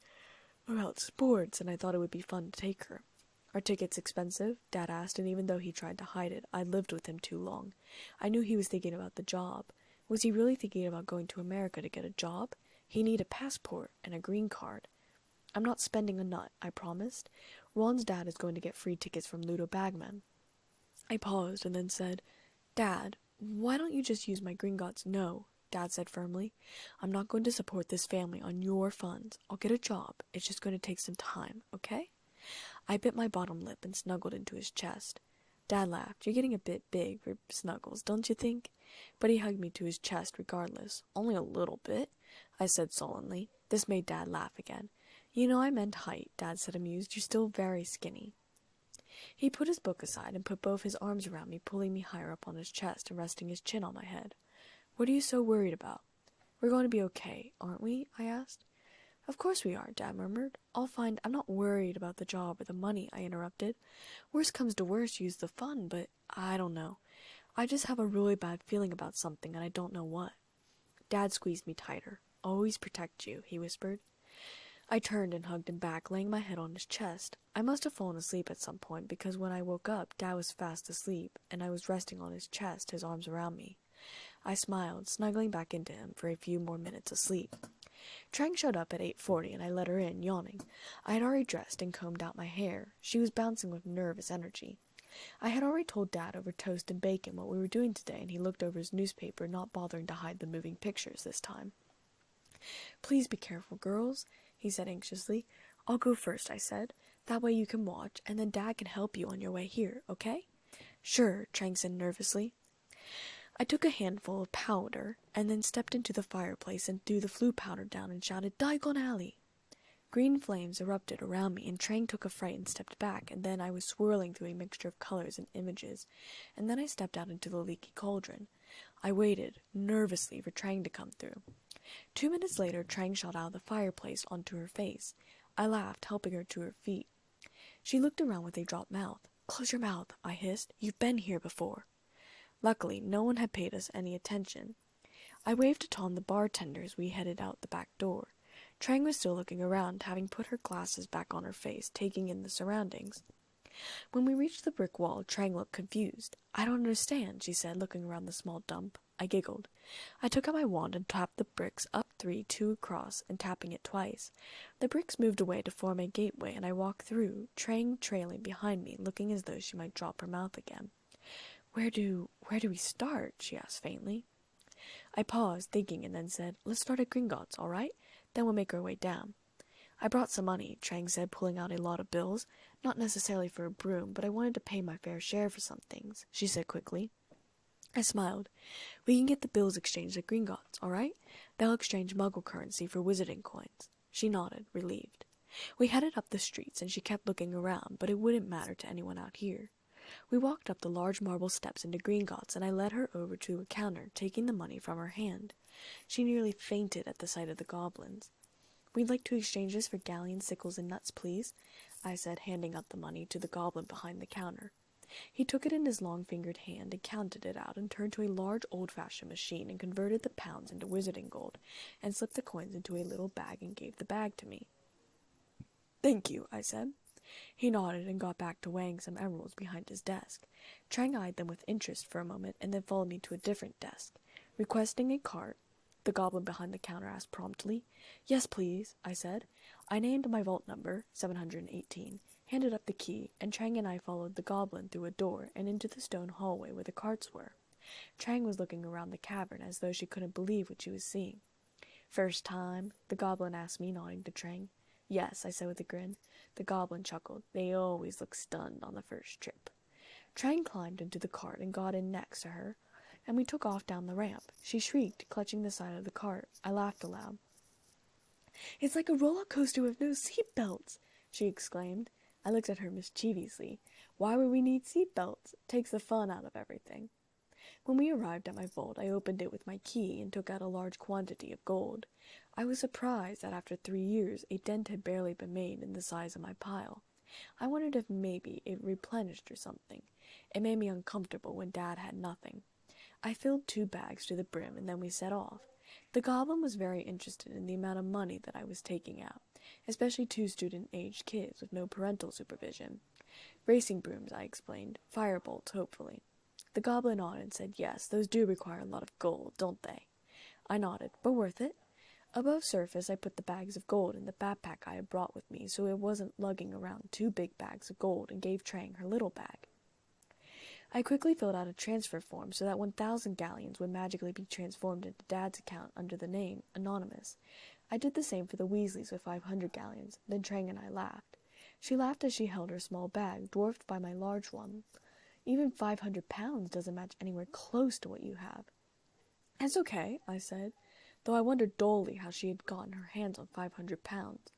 about sports, and I thought it would be fun to take her." "Are tickets expensive?" Dad asked, and even though he tried to hide it, I'd lived with him too long. I knew he was thinking about the job. Was he really thinking about going to America to get a job? He needed a passport and a green card. "I'm not spending a nut," I promised. "Ron's dad is going to get free tickets from Ludo Bagman." I paused and then said, "Dad, why don't you just use my Gringotts?" "No," Dad said firmly. "I'm not going to support this family on your funds. I'll get a job. It's just going to take some time, okay?" I bit my bottom lip and snuggled into his chest. Dad laughed. "You're getting a bit big for snuggles, don't you think?" But he hugged me to his chest regardless. "Only a little bit," I said sullenly. This made Dad laugh again. "You know I meant height," Dad said amused. "You're still very skinny." He put his book aside and put both his arms around me, pulling me higher up on his chest and resting his chin on my head. "What are you so worried about?" "We're going to be okay, aren't we?" I asked. "Of course we are," Dad murmured. "I'm not worried about the job or the money," I interrupted. "Worst comes to worst, use the fun, but I don't know. I just have a really bad feeling about something, and I don't know what." Dad squeezed me tighter. "Always protect you," he whispered. I turned and hugged him back, laying my head on his chest. I must have fallen asleep at some point, because when I woke up, Dad was fast asleep, and I was resting on his chest, his arms around me. I smiled, snuggling back into him for a few more minutes of sleep. Trang showed up at 8:40, and I let her in, yawning. I had already dressed and combed out my hair. She was bouncing with nervous energy. I had already told Dad over toast and bacon what we were doing today, and he looked over his newspaper, not bothering to hide the moving pictures this time. "Please be careful, girls," he said anxiously. "I'll go first," I said. "That way you can watch, and then Dad can help you on your way here, okay?" "Sure," Trang said nervously. I took a handful of powder, and then stepped into the fireplace and threw the flue powder down and shouted, "Diagon Alley!" Green flames erupted around me, and Trang took a fright and stepped back, and then I was swirling through a mixture of colors and images, and then I stepped out into the leaky cauldron. I waited, nervously, for Trang to come through. 2 minutes later, Trang shot out of the fireplace onto her face. I laughed, helping her to her feet. She looked around with a dropped mouth. "Close your mouth," I hissed. "You've been here before." Luckily, no one had paid us any attention. I waved to Tom, the bartender, as we headed out the back door. Trang was still looking around, having put her glasses back on her face, taking in the surroundings. When we reached the brick wall, Trang looked confused. "I don't understand," she said, looking around the small dump. I giggled. I took out my wand and tapped the bricks up 3, 2 across, and tapping it twice. The bricks moved away to form a gateway, and I walked through, Trang trailing behind me, looking as though she might drop her mouth again. Where do we start?" she asked faintly. I paused, thinking, and then said, "Let's start at Gringotts, all right? Then we'll make our way down." I brought some money, Trang said, pulling out a lot of bills. Not necessarily for a broom, but I wanted to pay my fair share for some things, she said quickly. I smiled. We can get the bills exchanged at Gringotts, all right? They'll exchange Muggle currency for wizarding coins. She nodded, relieved. We headed up the streets, and she kept looking around, but it wouldn't matter to anyone out here. We walked up the large marble steps into Gringotts, and I led her over to a counter, taking the money from her hand. She nearly fainted at the sight of the goblins. We'd like to exchange this for galleons, sickles, and nuts, please, I said, handing up the money to the goblin behind the counter. He took it in his long-fingered hand and counted it out and turned to a large old-fashioned machine and converted the pounds into wizarding gold and slipped the coins into a little bag and gave the bag to me. Thank you, I said. He nodded and got back to weighing some emeralds behind his desk. Trang eyed them with interest for a moment and then followed me to a different desk. Requesting a cart, the goblin behind the counter asked promptly. Yes, please, I said. I named my vault number, 718, handed up the key, and Trang and I followed the goblin through a door and into the stone hallway where the carts were. Trang was looking around the cavern as though she couldn't believe what she was seeing. First time? The goblin asked me, nodding to Trang. Yes, I said with a grin. The goblin chuckled. They always look stunned on the first trip. Trang climbed into the cart and got in next to her, and we took off down the ramp. She shrieked, clutching the side of the cart. I laughed aloud. It's like a roller coaster with no seat belts, she exclaimed. I looked at her mischievously. Why would we need seat belts? It takes the fun out of everything. When we arrived at my vault, I opened it with my key and took out a large quantity of gold. I was surprised that after 3 years, a dent had barely been made in the size of my pile. I wondered if maybe it replenished or something. It made me uncomfortable when Dad had nothing. I filled 2 bags to the brim, and then we set off. The goblin was very interested in the amount of money that I was taking out, especially 2 student-aged kids with no parental supervision. Racing brooms, I explained. Firebolts, hopefully. The goblin nodded and said, yes, those do require a lot of gold, don't they? I nodded, but worth it. Above surface, I put the bags of gold in the backpack I had brought with me, so it wasn't lugging around 2 big bags of gold, and gave Trang her little bag. I quickly filled out a transfer form so that 1,000 galleons would magically be transformed into Dad's account under the name Anonymous. I did the same for the Weasleys with 500 galleons. Then Trang and I laughed. She laughed as she held her small bag, dwarfed by my large one. Even 500 pounds doesn't match anywhere close to what you have. It's okay, I said, though I wondered dully how she had gotten her hands on 500 pounds.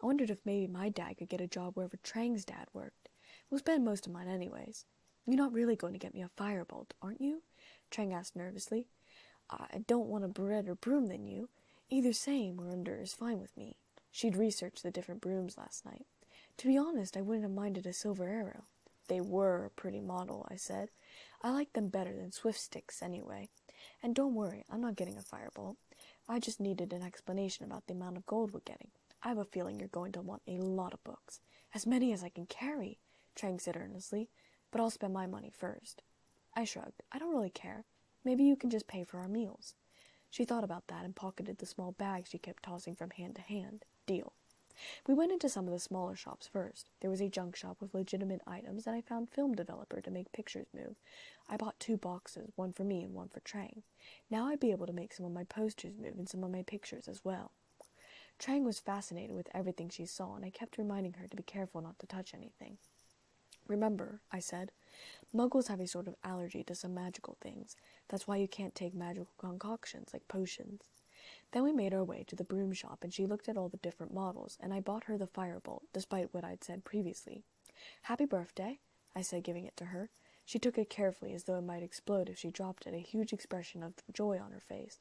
I wondered if maybe my dad could get a job wherever Trang's dad worked. We'll spend most of mine anyways. You're not really going to get me a firebolt, aren't you? Trang asked nervously. I don't want a better broom than you. Either same or under is fine with me. She'd researched the different brooms last night. To be honest, I wouldn't have minded a silver arrow. They were a pretty model, I said. I like them better than swift sticks anyway. And don't worry, I'm not getting a firebolt. I just needed an explanation about the amount of gold we're getting. I have a feeling you're going to want a lot of books. As many as I can carry, Trang said earnestly. But I'll spend my money first. I shrugged. I don't really care. Maybe you can just pay for our meals. She thought about that and pocketed the small bag she kept tossing from hand to hand. Deal. We went into some of the smaller shops first. There was a junk shop with legitimate items, and I found film developer to make pictures move. I bought 2 boxes, one for me and one for Trang. Now I'd be able to make some of my posters move and some of my pictures as well. Trang was fascinated with everything she saw, and I kept reminding her to be careful not to touch anything. Remember, I said, Muggles have a sort of allergy to some magical things. That's why you can't take magical concoctions like potions. Then we made our way to the broom shop, and she looked at all the different models, and I bought her the firebolt, despite what I'd said previously. Happy birthday, I said, giving it to her. She took it carefully, as though it might explode if she dropped it, a huge expression of joy on her face.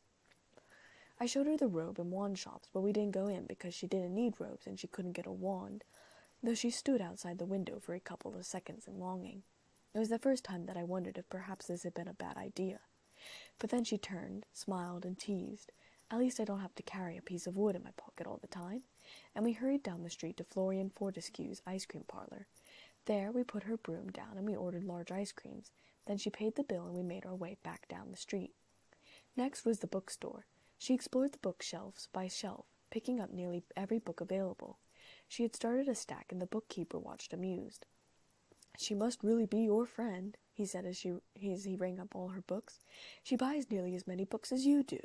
I showed her the robe and wand shops, but we didn't go in because she didn't need robes and she couldn't get a wand, though she stood outside the window for a couple of seconds in longing. It was the first time that I wondered if perhaps this had been a bad idea. But then she turned, smiled, and teased. At least I don't have to carry a piece of wood in my pocket all the time. And we hurried down the street to Florian Fortescue's ice cream parlor. There we put her broom down and we ordered large ice creams. Then she paid the bill and we made our way back down the street. Next was the bookstore. She explored the bookshelves by shelf, picking up nearly every book available. She had started a stack, and the bookkeeper watched amused. She must really be your friend, he said as he rang up all her books. She buys nearly as many books as you do.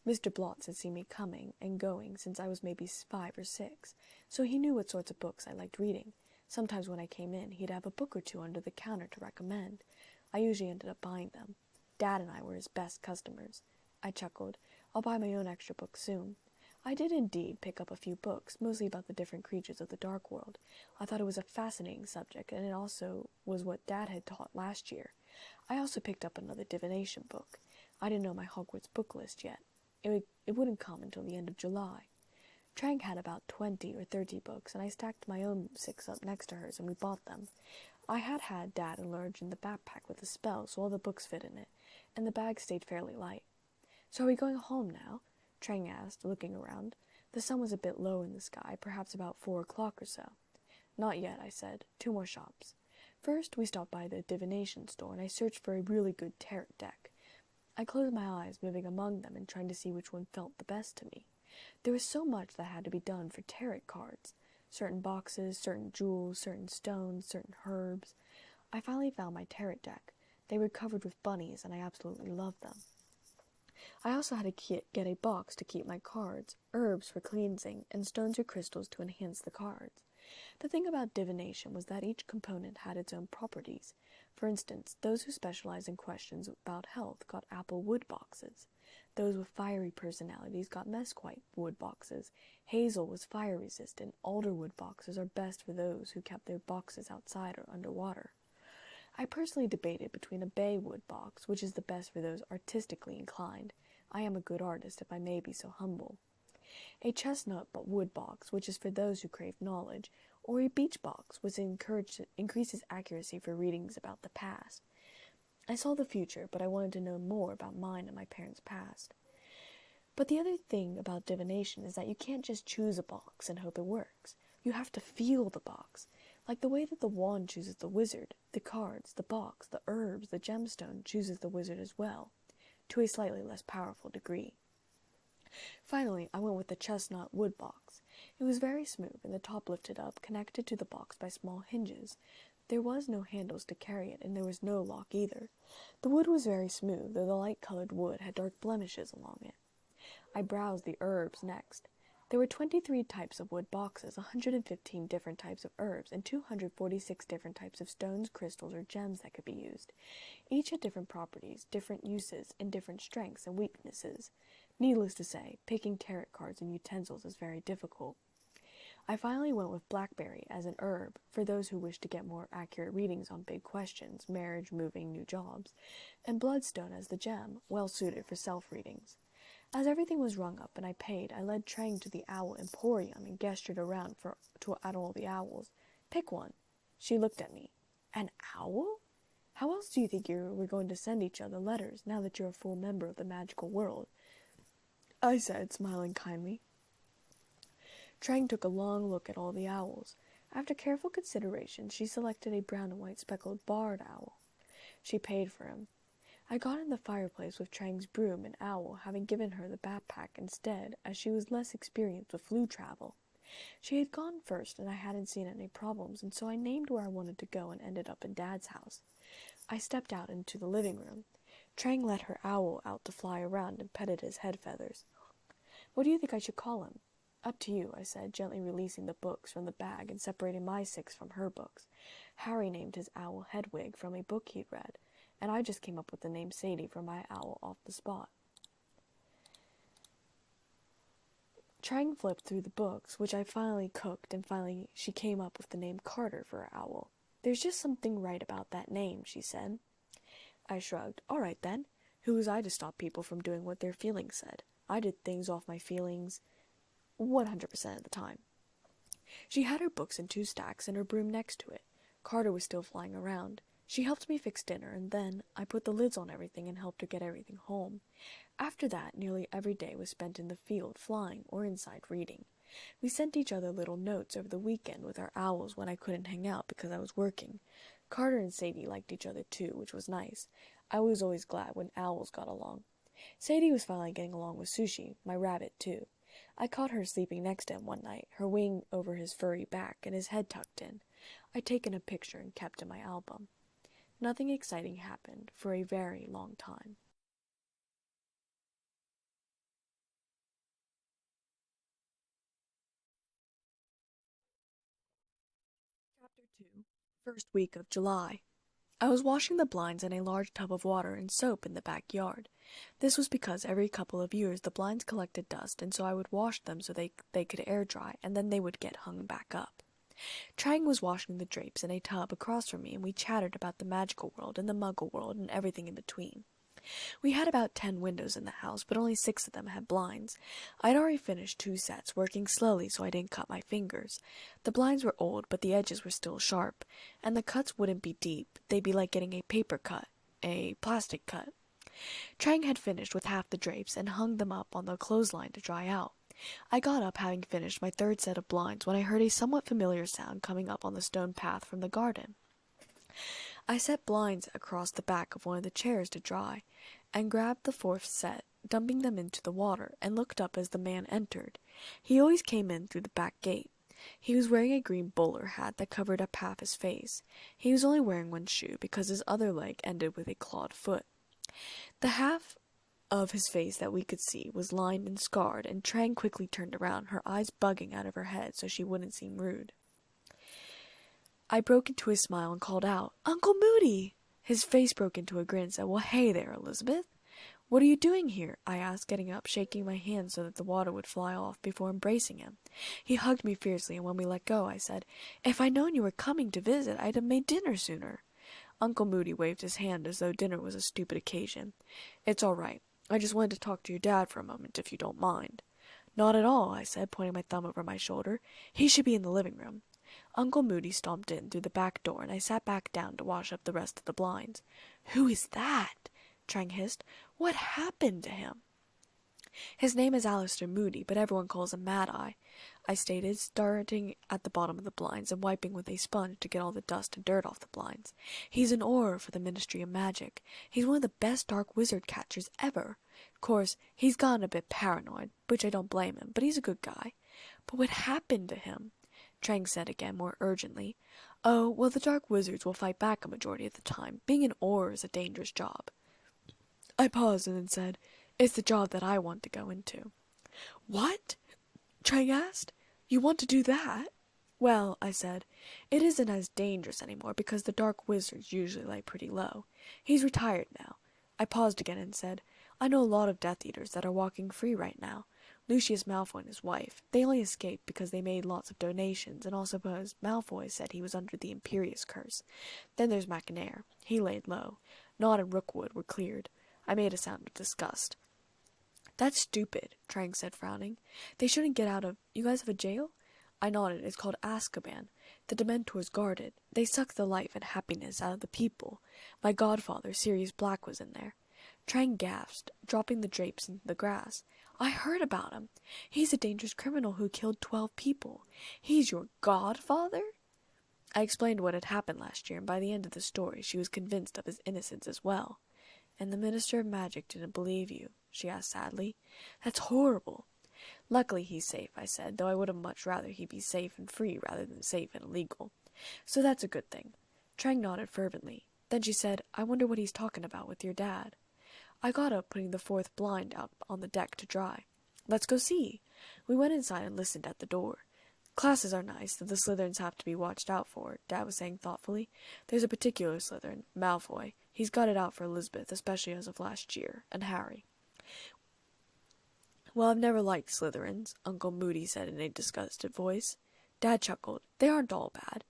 Mr. Blotz had seen me coming and going since I was maybe 5 or 6, so he knew what sorts of books I liked reading. Sometimes when I came in, he'd have a book or two under the counter to recommend. I usually ended up buying them. Dad and I were his best customers. I chuckled. I'll buy my own extra books soon. I did indeed pick up a few books, mostly about the different creatures of the dark world. I thought it was a fascinating subject, and it also was what Dad had taught last year. I also picked up another divination book. I didn't know my Hogwarts book list yet. It wouldn't come until the end of July. Trang had about 20 or 30 books, and I stacked my own 6 up next to hers, and we bought them. I had Dad enlarge in the backpack with a spell, so all the books fit in it, and the bag stayed fairly light. "So are we going home now?" Trang asked, looking around. The sun was a bit low in the sky, perhaps about 4 o'clock or so. "Not yet," I said. 2 more shops. First, we stopped by the divination store, and I searched for a really good tarot deck. I closed my eyes, moving among them and trying to see which one felt the best to me. There was so much that had to be done for tarot cards. Certain boxes, certain jewels, certain stones, certain herbs. I finally found my tarot deck. They were covered with bunnies, and I absolutely loved them. I also had to get a box to keep my cards, herbs for cleansing, and stones or crystals to enhance the cards. The thing about divination was that each component had its own properties. For instance, those who specialized in questions about health got apple wood boxes. Those with fiery personalities got mesquite wood boxes. Hazel was fire resistant. Alder wood boxes are best for those who kept their boxes outside or underwater. I personally debated between a bay wood box, which is the best for those artistically inclined. I am a good artist, if I may be so humble. A chestnut wood box, which is for those who crave knowledge, or a beech box, which increases accuracy for readings about the past. I saw the future, but I wanted to know more about mine and my parents' past. But the other thing about divination is that you can't just choose a box and hope it works. You have to feel the box. Like the way that the wand chooses the wizard, the cards, the box, the herbs, the gemstone chooses the wizard as well, to a slightly less powerful degree. Finally, I went with the chestnut wood box. It was very smooth, and the top lifted up, connected to the box by small hinges. There was no handles to carry it, and there was no lock either. The wood was very smooth, though the light-colored wood had dark blemishes along it. I browsed the herbs next. There were 23 types of wood boxes, 115 different types of herbs, and 246 different types of stones, crystals, or gems that could be used. Each had different properties, different uses, and different strengths and weaknesses. Needless to say, picking tarot cards and utensils is very difficult. I finally went with blackberry as an herb for those who wish to get more accurate readings on big questions, marriage, moving, new jobs, and bloodstone as the gem, well suited for self-readings. As everything was rung up and I paid, I led Trang to the owl emporium and gestured around at all the owls. "Pick one." She looked at me. "An owl? How else do you think we're going to send each other letters now that you're a full member of the magical world?" I said, smiling kindly. Trang took a long look at all the owls. After careful consideration, she selected a brown and white speckled barred owl. She paid for him. I got in the fireplace with Trang's broom and owl, having given her the backpack instead, as she was less experienced with flue travel. She had gone first, and I hadn't seen any problems, and so I named where I wanted to go and ended up in Dad's house. I stepped out into the living room. Trang let her owl out to fly around and petted his head feathers. "What do you think I should call him?" "Up to you," I said, gently releasing the books from the bag and separating my 6 from her books. Harry named his owl Hedwig from a book he'd read, and I just came up with the name Sadie for my owl off the spot. Trang flipped through the books, which I finally cooked, and finally she came up with the name Carter for her owl. "There's just something right about that name," she said. I shrugged. "All right, then. Who was I to stop people from doing what their feelings said? I did things off my feelings 100% of the time." She had her books in 2 stacks and her broom next to it. Carter was still flying around. She helped me fix dinner, and then I put the lids on everything and helped her get everything home. After that, nearly every day was spent in the field, flying, or inside reading. We sent each other little notes over the weekend with our owls when I couldn't hang out because I was working. Carter and Sadie liked each other too, which was nice. I was always glad when owls got along. Sadie was finally getting along with Sushi, my rabbit too. I caught her sleeping next to him one night, her wing over his furry back and his head tucked in. I'd taken a picture and kept in my album. Nothing exciting happened for a very long time. First week of July. I was washing the blinds in a large tub of water and soap in the backyard. This was because every couple of years the blinds collected dust, and so I would wash them so they could air dry, and then they would get hung back up. Trang was washing the drapes in a tub across from me, and we chattered about the magical world and the muggle world and everything in between. We had about 10 windows in the house, but only 6 of them had blinds. I'd already finished 2 sets, working slowly so I didn't cut my fingers. The blinds were old, but the edges were still sharp, and the cuts wouldn't be deep. They'd be like getting a paper cut, a plastic cut. Trang had finished with half the drapes and hung them up on the clothesline to dry out. I got up, having finished my 3rd set of blinds, when I heard a somewhat familiar sound coming up on the stone path from the garden. I set blinds across the back of one of the chairs to dry, and grabbed the 4th set, dumping them into the water, and looked up as the man entered. He always came in through the back gate. He was wearing a green bowler hat that covered up half his face. He was only wearing one shoe, because his other leg ended with a clawed foot. The half of his face that we could see was lined and scarred, and Trang quickly turned around, her eyes bugging out of her head so she wouldn't seem rude. I broke into a smile and called out, "Uncle Moody!" His face broke into a grin and said, "Well, hey there, Elizabeth." "What are you doing here?" I asked, getting up, shaking my hand so that the water would fly off before embracing him. He hugged me fiercely, and when we let go, I said, "If I'd known you were coming to visit, I'd have made dinner sooner." Uncle Moody waved his hand as though dinner was a stupid occasion. "It's all right. I just wanted to talk to your dad for a moment, if you don't mind." "Not at all," I said, pointing my thumb over my shoulder. "He should be in the living room." Uncle Moody stomped in through the back door, and I sat back down to wash up the rest of the blinds. "Who is that?" Trang hissed. "What happened to him?" "His name is Alistair Moody, but everyone calls him Mad-Eye," I stated, starting at the bottom of the blinds and wiping with a sponge to get all the dust and dirt off the blinds. "He's an Auror for the Ministry of Magic. He's one of the best dark wizard catchers ever. Of course, he's gotten a bit paranoid, which I don't blame him, but he's a good guy." "But what happened to him?" Trang said again, more urgently. "Oh, well, the dark wizards will fight back a majority of the time. Being an Auror is a dangerous job." I paused and then said, "It's the job that I want to go into." "What?" Trang asked. "You want to do that?" "Well," I said, "it isn't as dangerous anymore because the dark wizards usually lay pretty low. He's retired now." I paused again and said, "I know a lot of Death Eaters that are walking free right now. Lucius Malfoy and his wife. They only escaped because they made lots of donations, and also because Malfoy said he was under the Imperious curse. Then there's McNair. He laid low. Nod and Rookwood were cleared." I made a sound of disgust. "That's stupid," Trang said, frowning. "They shouldn't get out of— You guys have a jail?" I nodded. "It's called Azkaban. The Dementors guard it. They suck the life and happiness out of the people. My godfather, Sirius Black, was in there." Trang gasped, dropping the drapes into the grass. "I heard about him. He's a dangerous criminal who killed 12 people. He's your godfather?" I explained what had happened last year, and by the end of the story she was convinced of his innocence as well. "And the Minister of Magic didn't believe you?" she asked sadly. "That's horrible." "Luckily he's safe," I said, though I would have much rather he be safe and free rather than safe and illegal. "So that's a good thing." Trang nodded fervently. Then she said, "I wonder what he's talking about with your dad." I got up, putting the 4th blind out on the deck to dry. "Let's go see." We went inside and listened at the door. "Classes are nice, though the Slytherins have to be watched out for," Dad was saying thoughtfully. "There's a particular Slytherin, Malfoy. He's got it out for Elizabeth, especially as of last year, and Harry." "Well, I've never liked Slytherins," Uncle Moody said in a disgusted voice. Dad chuckled. "They aren't all bad.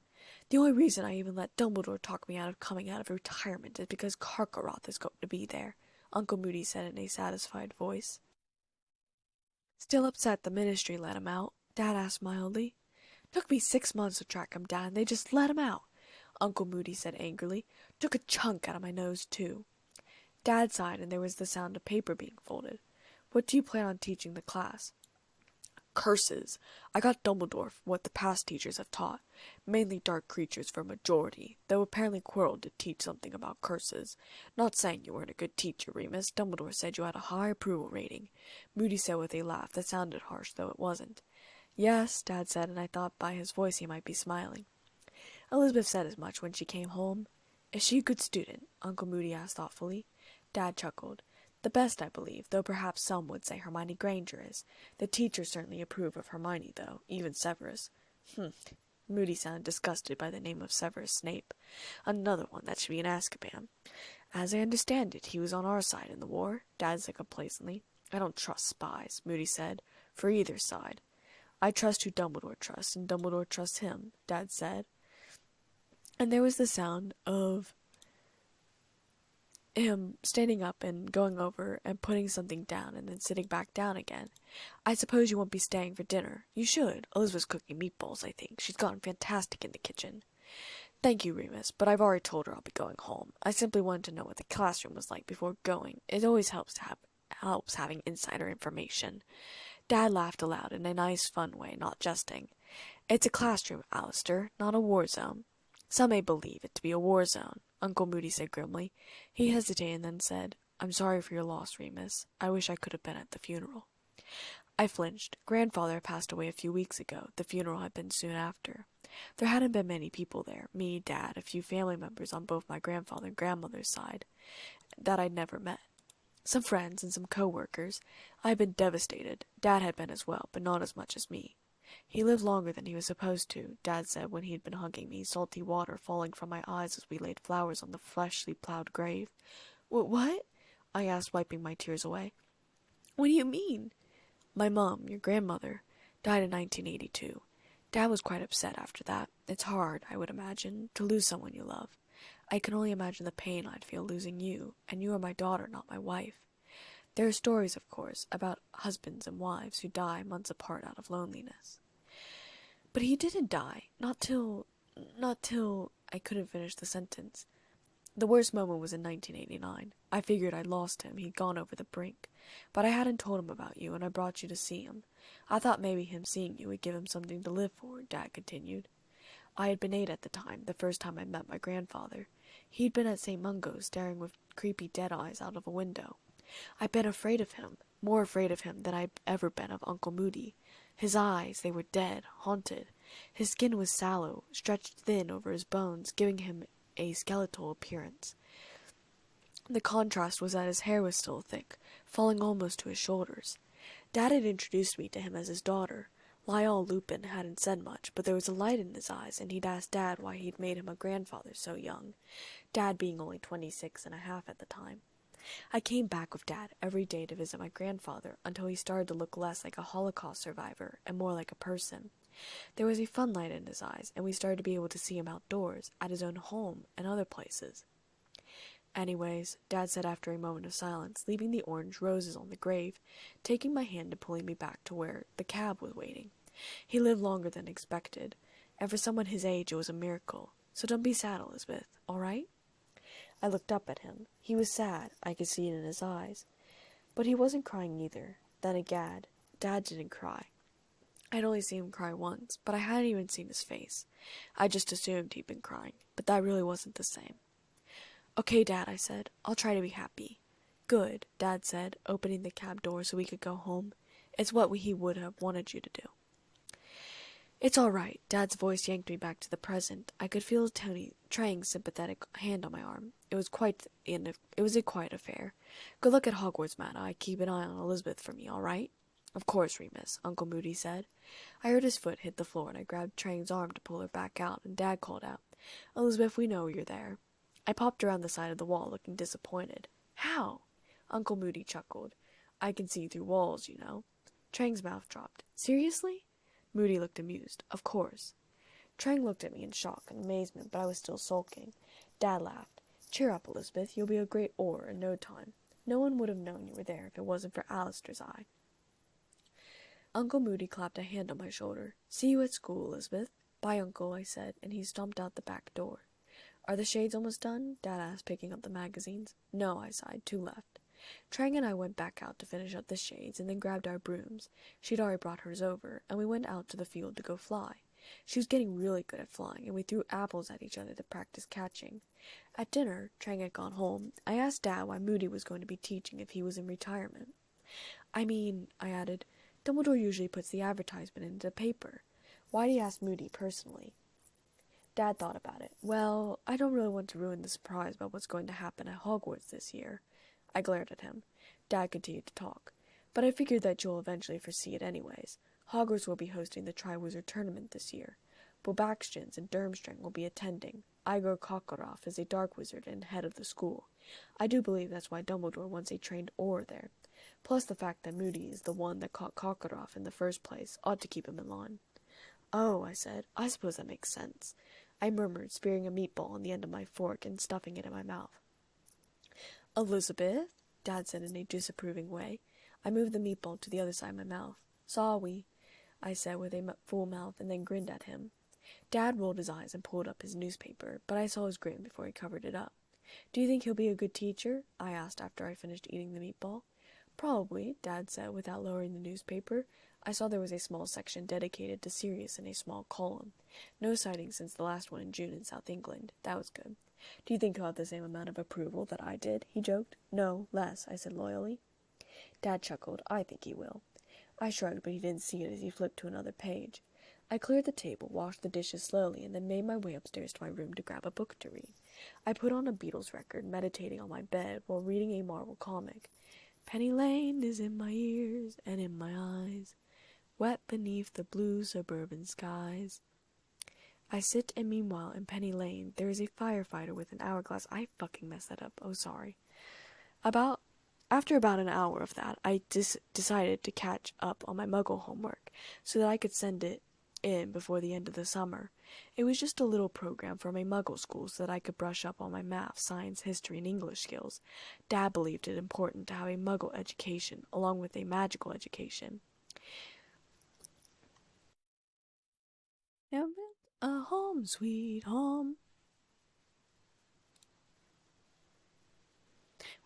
The only reason I even let Dumbledore talk me out of coming out of retirement is because Karkaroth is going to be there," Uncle Moody said in a satisfied voice. "Still upset the Ministry let him out?" Dad asked mildly. "Took me 6 months to track him down, and they just let him out," Uncle Moody said angrily. "Took a chunk out of my nose, too." Dad sighed, and there was the sound of paper being folded. "What do you plan on teaching the class?" "Curses. I got Dumbledore for what the past teachers have taught. Mainly dark creatures for a majority, though apparently Quirrell did teach something about curses. Not saying you weren't a good teacher, Remus. Dumbledore said you had a high approval rating," Moody said with a laugh that sounded harsh, though it wasn't. "Yes," Dad said, and I thought by his voice he might be smiling. "Elizabeth said as much when she came home." "Is she a good student?" Uncle Moody asked thoughtfully. Dad chuckled. "The best, I believe, though perhaps some would say Hermione Granger is. The teachers certainly approve of Hermione, though, even Severus." Moody sounded disgusted by the name of Severus Snape. Another one that should be in Azkaban. As I understand it, he was on our side in the war, Dad said complacently. I don't trust spies, Moody said, for either side. I trust who Dumbledore trusts, and Dumbledore trusts him, Dad said. And there was the sound of him standing up and going over and putting something down and then sitting back down again. I suppose you won't be staying for dinner. You should. Elizabeth's cooking meatballs, I think. She's gotten fantastic in the kitchen. Thank you, Remus, but I've already told her I'll be going home. I simply wanted to know what the classroom was like before going. It always helps having insider information. Dad laughed aloud in a nice, fun way, not jesting. It's a classroom, Alistair, not a war zone. Some may believe it to be a war zone, Uncle Moody said grimly. He hesitated and then said, I'm sorry for your loss, Remus. I wish I could have been at the funeral. I flinched. Grandfather passed away a few weeks ago. The funeral had been soon after. There hadn't been many people there, me, Dad, a few family members on both my grandfather and grandmother's side, that I'd never met. Some friends and some co-workers. I had been devastated. Dad had been as well, but not as much as me. He lived longer than he was supposed to, Dad said when he'd been hugging me, salty water falling from my eyes as we laid flowers on the freshly plowed grave. What? I asked, wiping my tears away. What do you mean? My mom, your grandmother, died in 1982. Dad was quite upset after that. It's hard, I would imagine, to lose someone you love. I can only imagine the pain I'd feel losing you, and you are my daughter, not my wife. There are stories, of course, about husbands and wives who die months apart out of loneliness. But he didn't die. Not till I couldn't finish the sentence. The worst moment was in 1989. I figured I'd lost him. He'd gone over the brink. But I hadn't told him about you, and I brought you to see him. I thought maybe him seeing you would give him something to live for, Dad continued. I had been 8 at the time, the first time I met my grandfather. He'd been at St. Mungo's, staring with creepy dead eyes out of a window. I'd been afraid of him, more afraid of him than I'd ever been of Uncle Moody. His eyes, they were dead, haunted. His skin was sallow, stretched thin over his bones, giving him a skeletal appearance. The contrast was that his hair was still thick, falling almost to his shoulders. Dad had introduced me to him as his daughter. Lyell Lupin hadn't said much, but there was a light in his eyes, and he'd asked Dad why he'd made him a grandfather so young, Dad being only 26.5 at the time. I came back with Dad every day to visit my grandfather until he started to look less like a Holocaust survivor and more like a person. There was a fun light in his eyes, and we started to be able to see him outdoors, at his own home, and other places. Anyways, Dad said after a moment of silence, leaving the orange roses on the grave, taking my hand and pulling me back to where the cab was waiting. He lived longer than expected, and for someone his age it was a miracle. So don't be sad, Elizabeth, all right? I looked up at him. He was sad, I could see it in his eyes. But he wasn't crying either. Then again, Dad didn't cry. I'd only seen him cry once, but I hadn't even seen his face. I just assumed he'd been crying, but that really wasn't the same. Okay, Dad, I said. I'll try to be happy. Good, Dad said, opening the cab door so we could go home. It's what he would have wanted you to do. It's all right. Dad's voice yanked me back to the present. I could feel Trang's sympathetic hand on my arm. It was a quiet affair. Good luck at Hogwarts, Matta. Keep an eye on Elizabeth for me, all right? Of course, Remus, Uncle Moody said. I heard his foot hit the floor, and I grabbed Trang's arm to pull her back out, and Dad called out, Elizabeth, we know you're there. I popped around the side of the wall, looking disappointed. How? Uncle Moody chuckled. I can see through walls, you know. Trang's mouth dropped. Seriously? Moody looked amused. Of course. Trang looked at me in shock and amazement, but I was still sulking. Dad laughed. Cheer up, Elizabeth. You'll be a great Auror in no time. No one would have known you were there if it wasn't for Alistair's eye. Uncle Moody clapped a hand on my shoulder. See you at school, Elizabeth. Bye, Uncle, I said, and he stomped out the back door. Are the shades almost done? Dad asked, picking up the magazines. No, I sighed. 2 left. Trang and I went back out to finish up the shades, and then grabbed our brooms. She'd already brought hers over, and we went out to the field to go fly. She was getting really good at flying, and we threw apples at each other to practice catching. At dinner, Trang had gone home. I asked Dad why Moody was going to be teaching if he was in retirement. I mean, I added, Dumbledore usually puts the advertisement into the paper. Why'd he ask Moody personally? Dad thought about it. Well, I don't really want to ruin the surprise about what's going to happen at Hogwarts this year. I glared at him. Dad continued to talk. But I figured that you'll eventually foresee it anyways. Hogwarts will be hosting the Triwizard Tournament this year. Bobaksjans and Durmstrang will be attending. Igor Kokorov is a dark wizard and head of the school. I do believe that's why Dumbledore wants a trained Auror there. Plus the fact that Moody is the one that caught Kokorov in the first place ought to keep him in line. Oh, I said, I suppose that makes sense. I murmured, spearing a meatball on the end of my fork and stuffing it in my mouth. Elizabeth? Dad said in a disapproving way. I moved the meatball to the other side of my mouth. Sorry, I said with a full mouth and then grinned at him. Dad rolled his eyes and pulled up his newspaper, but I saw his grin before he covered it up. Do you think he'll be a good teacher? I asked after I finished eating the meatball. Probably, Dad said without lowering the newspaper. I saw there was a small section dedicated to Sirius in a small column. No sightings since the last one in June in South England. That was good. Do you think he'll have the same amount of approval that I did? He joked. No, less, I said loyally. Dad chuckled. I think he will. I shrugged, but he didn't see it as he flipped to another page. I cleared the table, washed the dishes slowly, and then made my way upstairs to my room to grab a book to read. I put on a Beatles record, meditating on my bed while reading a Marvel comic. Penny Lane is in my ears and in my eyes, wet beneath the blue suburban skies. I sit, and meanwhile, in Penny Lane, there is a firefighter with an hourglass. I fucking messed that up. Oh, sorry. After about an hour of that, I decided to catch up on my Muggle homework so that I could send it in before the end of the summer. It was just a little program from a Muggle school so that I could brush up on my math, science, history, and English skills. Dad believed it important to have a Muggle education along with a magical education. A home, sweet home,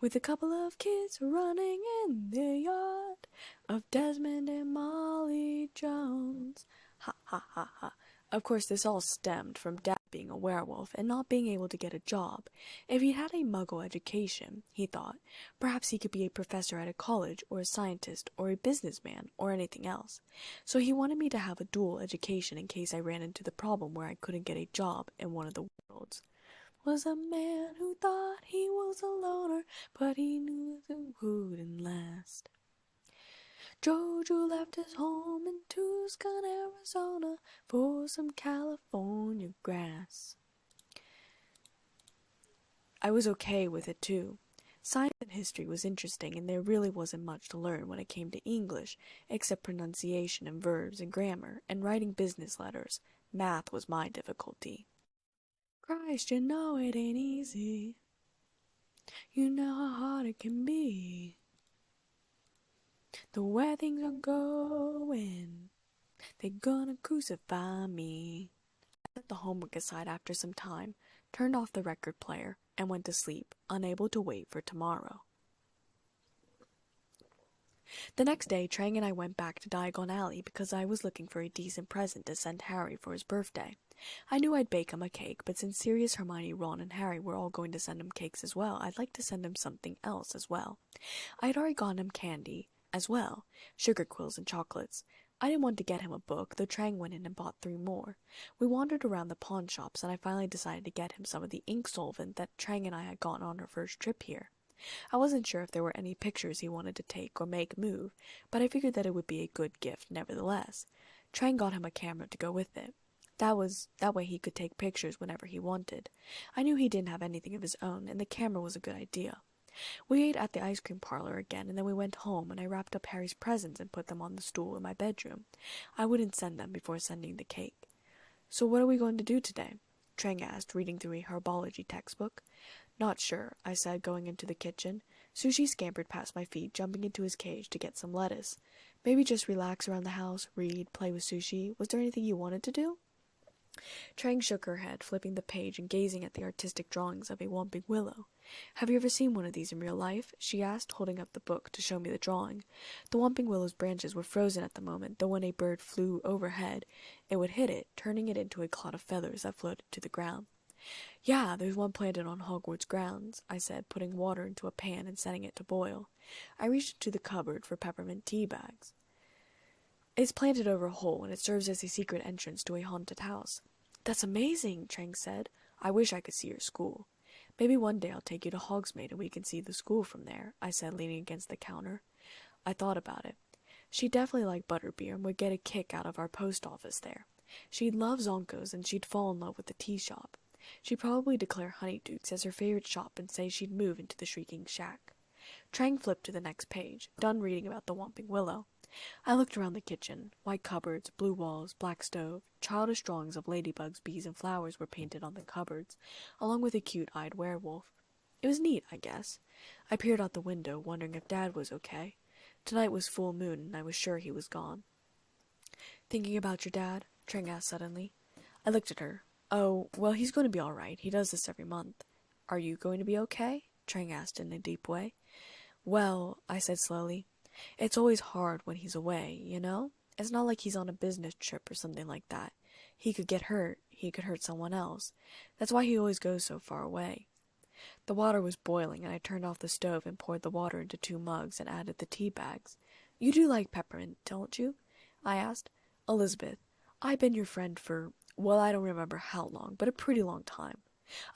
with a couple of kids running in the yard of Desmond and Molly Jones. Ha ha ha ha. Of course, this all stemmed from Dad being a werewolf and not being able to get a job. If he had a Muggle education, he thought, perhaps he could be a professor at a college, or a scientist, or a businessman, or anything else. So he wanted me to have a dual education in case I ran into the problem where I couldn't get a job in one of the worlds. Was a man who thought he was a loner, but he knew it wouldn't last. Jojo left his home in Tucson, Arizona, for some California grass. I was okay with it too. Science and history was interesting, and there really wasn't much to learn when it came to English, except pronunciation and verbs and grammar, and writing business letters. Math was my difficulty. Christ, you know it ain't easy. You know how hard it can be. The way things are going, they're gonna crucify me. I set the homework aside after some time, turned off the record player, and went to sleep, unable to wait for tomorrow. The next day, Trang and I went back to Diagon Alley because I was looking for a decent present to send Harry for his birthday. I knew I'd bake him a cake, but since Sirius, Hermione, Ron, and Harry were all going to send him cakes as well, I'd like to send him something else as well. I had already gotten him candy as well, sugar quills and chocolates. I didn't want to get him a book, though Trang went in and bought 3 more. We wandered around the pawn shops, and I finally decided to get him some of the ink solvent that Trang and I had gotten on our first trip here. I wasn't sure if there were any pictures he wanted to take or make move, but I figured that it would be a good gift nevertheless. Trang got him a camera to go with it. That way he could take pictures whenever he wanted. I knew he didn't have anything of his own, and the camera was a good idea. We ate at the ice cream parlor again, and then we went home, and I wrapped up Harry's presents and put them on the stool in my bedroom. I wouldn't send them before sending the cake. So what are we going to do today? Trang asked, reading through a herbology textbook. Not sure, I said, going into the kitchen. Sushi scampered past my feet, jumping into his cage to get some lettuce. Maybe just relax around the house, read, play with Sushi. Was there anything you wanted to do? Trang shook her head, flipping the page and gazing at the artistic drawings of a whomping willow. Have you ever seen one of these in real life? She asked, holding up the book to show me the drawing. The whomping willow's branches were frozen at the moment, though when a bird flew overhead, it would hit it, turning it into a cloud of feathers that floated to the ground. Yeah, there's one planted on Hogwarts grounds, I said, putting water into a pan and setting it to boil. I reached into the cupboard for peppermint tea bags. It's planted over a hole, and it serves as a secret entrance to a haunted house. That's amazing, Trang said. I wish I could see your school. Maybe one day I'll take you to Hogsmeade and we can see the school from there, I said, leaning against the counter. I thought about it. She definitely liked butterbeer and would get a kick out of our post office there. She'd love Zonkos and she'd fall in love with the tea shop. She'd probably declare Honeyduke's as her favorite shop and say she'd move into the Shrieking Shack. Trang flipped to the next page, done reading about the Whomping Willow. I looked around the kitchen. White cupboards, blue walls, black stove. Childish drawings of ladybugs, bees, and flowers were painted on the cupboards, along with a cute-eyed werewolf. It was neat, I guess. I peered out the window, wondering if Dad was okay. Tonight was full moon, and I was sure he was gone. "Thinking about your dad?" Trang asked suddenly. I looked at her. "Oh, well, he's going to be all right. He does this every month." "Are you going to be okay?" Trang asked in a deep way. "Well," I said slowly, "it's always hard when he's away, you know? It's not like he's on a business trip or something like that. He could get hurt. He could hurt someone else. That's why he always goes so far away." The water was boiling, and I turned off the stove and poured the water into 2 mugs and added the tea bags. "You do like peppermint, don't you?" I asked. "Elizabeth, I've been your friend for, well, I don't remember how long, but a pretty long time.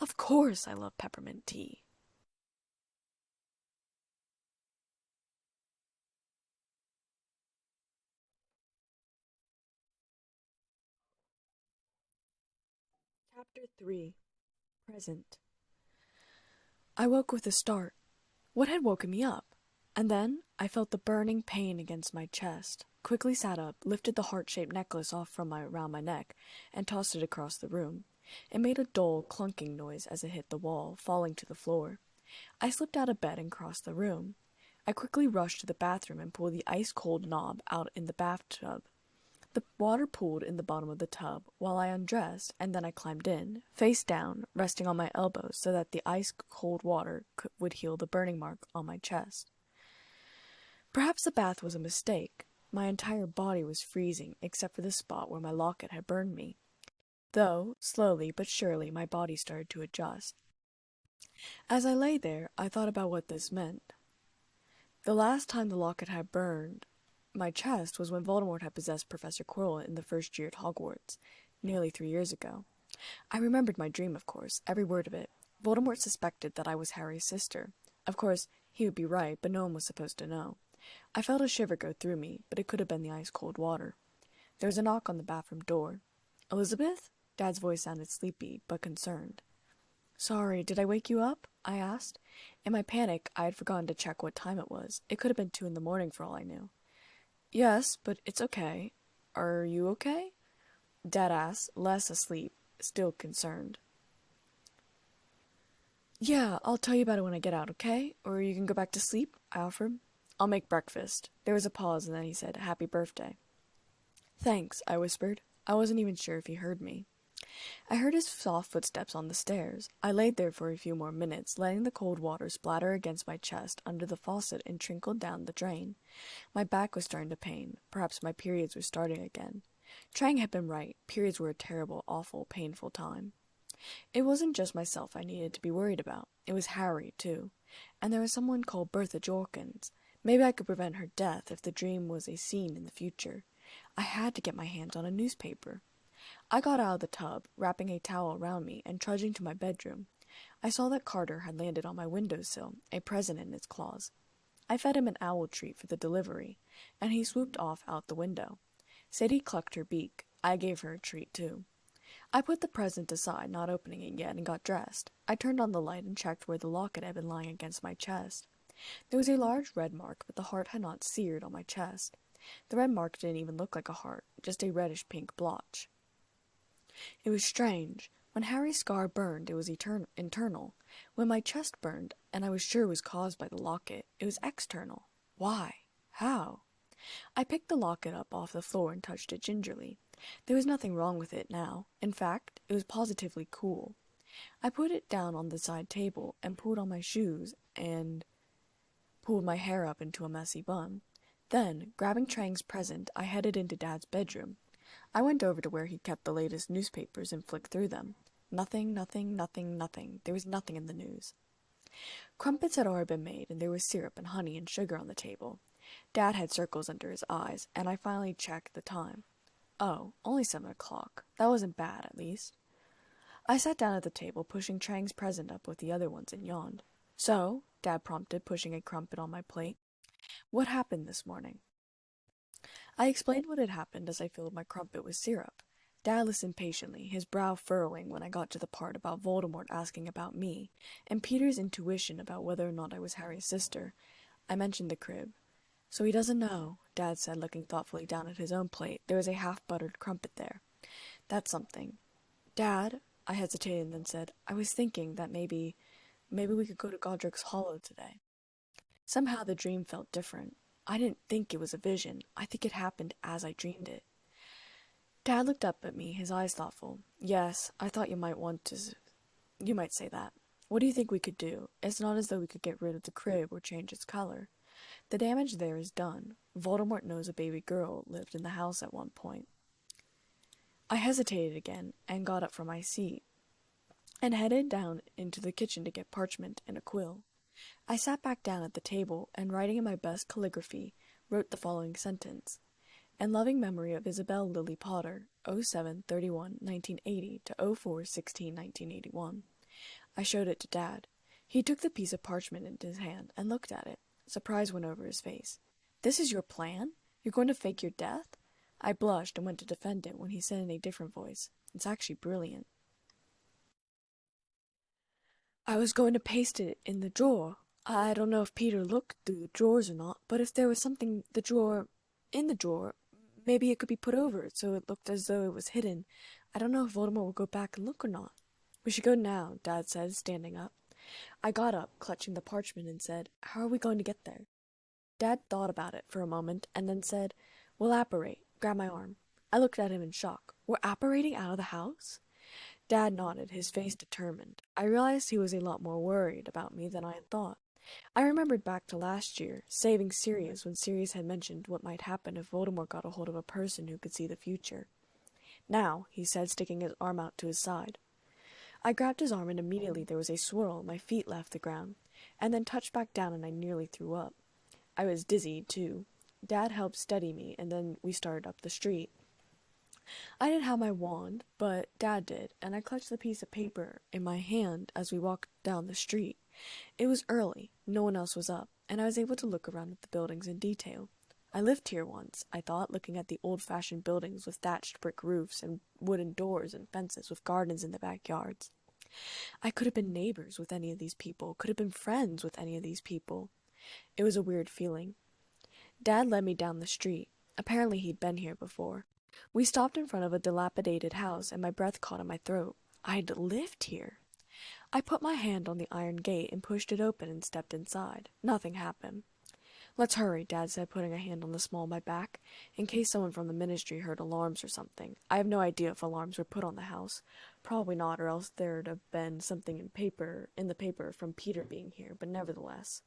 Of course I love peppermint tea." Chapter 3. Present. I woke with a start. What had woken me up? And then I felt the burning pain against my chest, quickly sat up, lifted the heart-shaped necklace off from around my neck, and tossed it across the room. It made a dull, clunking noise as it hit the wall, falling to the floor. I slipped out of bed and crossed the room. I quickly rushed to the bathroom and pulled the ice-cold knob out in the bathtub. The water pooled in the bottom of the tub while I undressed, and then I climbed in, face down, resting on my elbows so that the ice-cold water would heal the burning mark on my chest. Perhaps the bath was a mistake. My entire body was freezing, except for the spot where my locket had burned me. Though, slowly but surely, my body started to adjust. As I lay there, I thought about what this meant. The last time the locket had burned my chest was when Voldemort had possessed Professor Quirrell in the first year at Hogwarts, nearly 3 years ago. I remembered my dream, of course, every word of it. Voldemort suspected that I was Harry's sister. Of course, he would be right, but no one was supposed to know. I felt a shiver go through me, but it could have been the ice-cold water. There was a knock on the bathroom door. "Elizabeth?" Dad's voice sounded sleepy, but concerned. "Sorry, did I wake you up?" I asked. In my panic, I had forgotten to check what time it was. It could have been 2 in the morning for all I knew. "Yes, but it's okay. Are you okay?" Dad asked, less asleep, still concerned. "Yeah, I'll tell you about it when I get out, okay? Or you can go back to sleep," I offered. "I'll make breakfast." There was a pause, and then he said, "Happy birthday." "Thanks," I whispered. I wasn't even sure if he heard me. I heard his soft footsteps on the stairs. I laid there for a few more minutes, letting the cold water splatter against my chest under the faucet and trickle down the drain. My back was starting to pain. Perhaps my periods were starting again. Trang had been right. Periods were a terrible, awful, painful time. It wasn't just myself I needed to be worried about. It was Harry, too. And there was someone called Bertha Jorkins. Maybe I could prevent her death if the dream was a scene in the future. I had to get my hands on a newspaper. I got out of the tub, wrapping a towel around me, and trudging to my bedroom. I saw that Carter had landed on my windowsill, a present in his claws. I fed him an owl treat for the delivery, and he swooped off out the window. Sadie clucked her beak. I gave her a treat, too. I put the present aside, not opening it yet, and got dressed. I turned on the light and checked where the locket had been lying against my chest. There was a large red mark, but the heart had not seared on my chest. The red mark didn't even look like a heart, just a reddish-pink blotch. It was strange. When Harry's scar burned, it was internal. When my chest burned, and I was sure it was caused by the locket, it was external. Why? How? I picked the locket up off the floor and touched it gingerly. There was nothing wrong with it now. In fact, it was positively cool. I put it down on the side table and pulled on my shoes and pulled my hair up into a messy bun. Then, grabbing Trang's present, I headed into Dad's bedroom. I went over to where he kept the latest newspapers and flicked through them. Nothing, nothing, nothing, nothing. There was nothing in the news. Crumpets had already been made, and there was syrup and honey and sugar on the table. Dad had circles under his eyes, and I finally checked the time. Oh, only 7 o'clock. That wasn't bad, at least. I sat down at the table, pushing Trang's present up with the other ones, and yawned. "So," Dad prompted, pushing a crumpet on my plate, "what happened this morning?" I explained what had happened as I filled my crumpet with syrup. Dad listened patiently, his brow furrowing when I got to the part about Voldemort asking about me, and Peter's intuition about whether or not I was Harry's sister. I mentioned the crib. "So he doesn't know," Dad said, looking thoughtfully down at his own plate. There was a half-buttered crumpet there. "That's something." "Dad," I hesitated and then said, "I was thinking that maybe we could go to Godric's Hollow today." Somehow the dream felt different. I didn't think it was a vision. I think it happened as I dreamed it. Dad looked up at me, his eyes thoughtful. "Yes, I thought you might say that. What do you think we could do? It's not as though we could get rid of the crib or change its color. The damage there is done. Voldemort knows a baby girl lived in the house at one point." I hesitated again and got up from my seat and headed down into the kitchen to get parchment and a quill. I sat back down at the table and, writing in my best calligraphy, wrote the following sentence. "In loving memory of Isabel Lily Potter, 07/31/1980 to 04/16/1981. I showed it to Dad. He took the piece of parchment into his hand and looked at it. Surprise went over his face. "This is your plan? You're going to fake your death?" I blushed and went to defend it when he said in a different voice, "It's actually brilliant." "I was going to paste it in the drawer. I don't know if Peter looked through the drawers or not, but if there was something in the drawer, maybe it could be put over it so it looked as though it was hidden. I don't know if Voldemort will go back and look or not." "We should go now," Dad said, standing up. I got up, clutching the parchment, and said, "How are we going to get there?" Dad thought about it for a moment and then said, "We'll apparate." Grab my arm. I looked at him in shock. "We're apparating out of the house?" Dad nodded, his face determined. I realized he was a lot more worried about me than I had thought. I remembered back to last year, saving Sirius when Sirius had mentioned what might happen if Voldemort got a hold of a person who could see the future. "Now," he said, sticking his arm out to his side. I grabbed his arm and immediately there was a swirl, my feet left the ground, and then touched back down and I nearly threw up. I was dizzy, too. Dad helped steady me, and then we started up the street. I didn't have my wand, but Dad did, and I clutched the piece of paper in my hand as we walked down the street. It was early, no one else was up, and I was able to look around at the buildings in detail. I lived here once, I thought, looking at the old-fashioned buildings with thatched brick roofs and wooden doors and fences with gardens in the backyards. I could have been neighbors with any of these people, could have been friends with any of these people. It was a weird feeling. Dad led me down the street. Apparently he'd been here before. We stopped in front of a dilapidated house, and my breath caught in my throat. I'd lived here. I put my hand on the iron gate and pushed it open and stepped inside. Nothing happened. "Let's hurry," Dad said, putting a hand on the small of my back, "in case someone from the ministry heard alarms or something. I have no idea if alarms were put on the house. Probably not, or else there'd have been something in the paper from Peter being here, but nevertheless."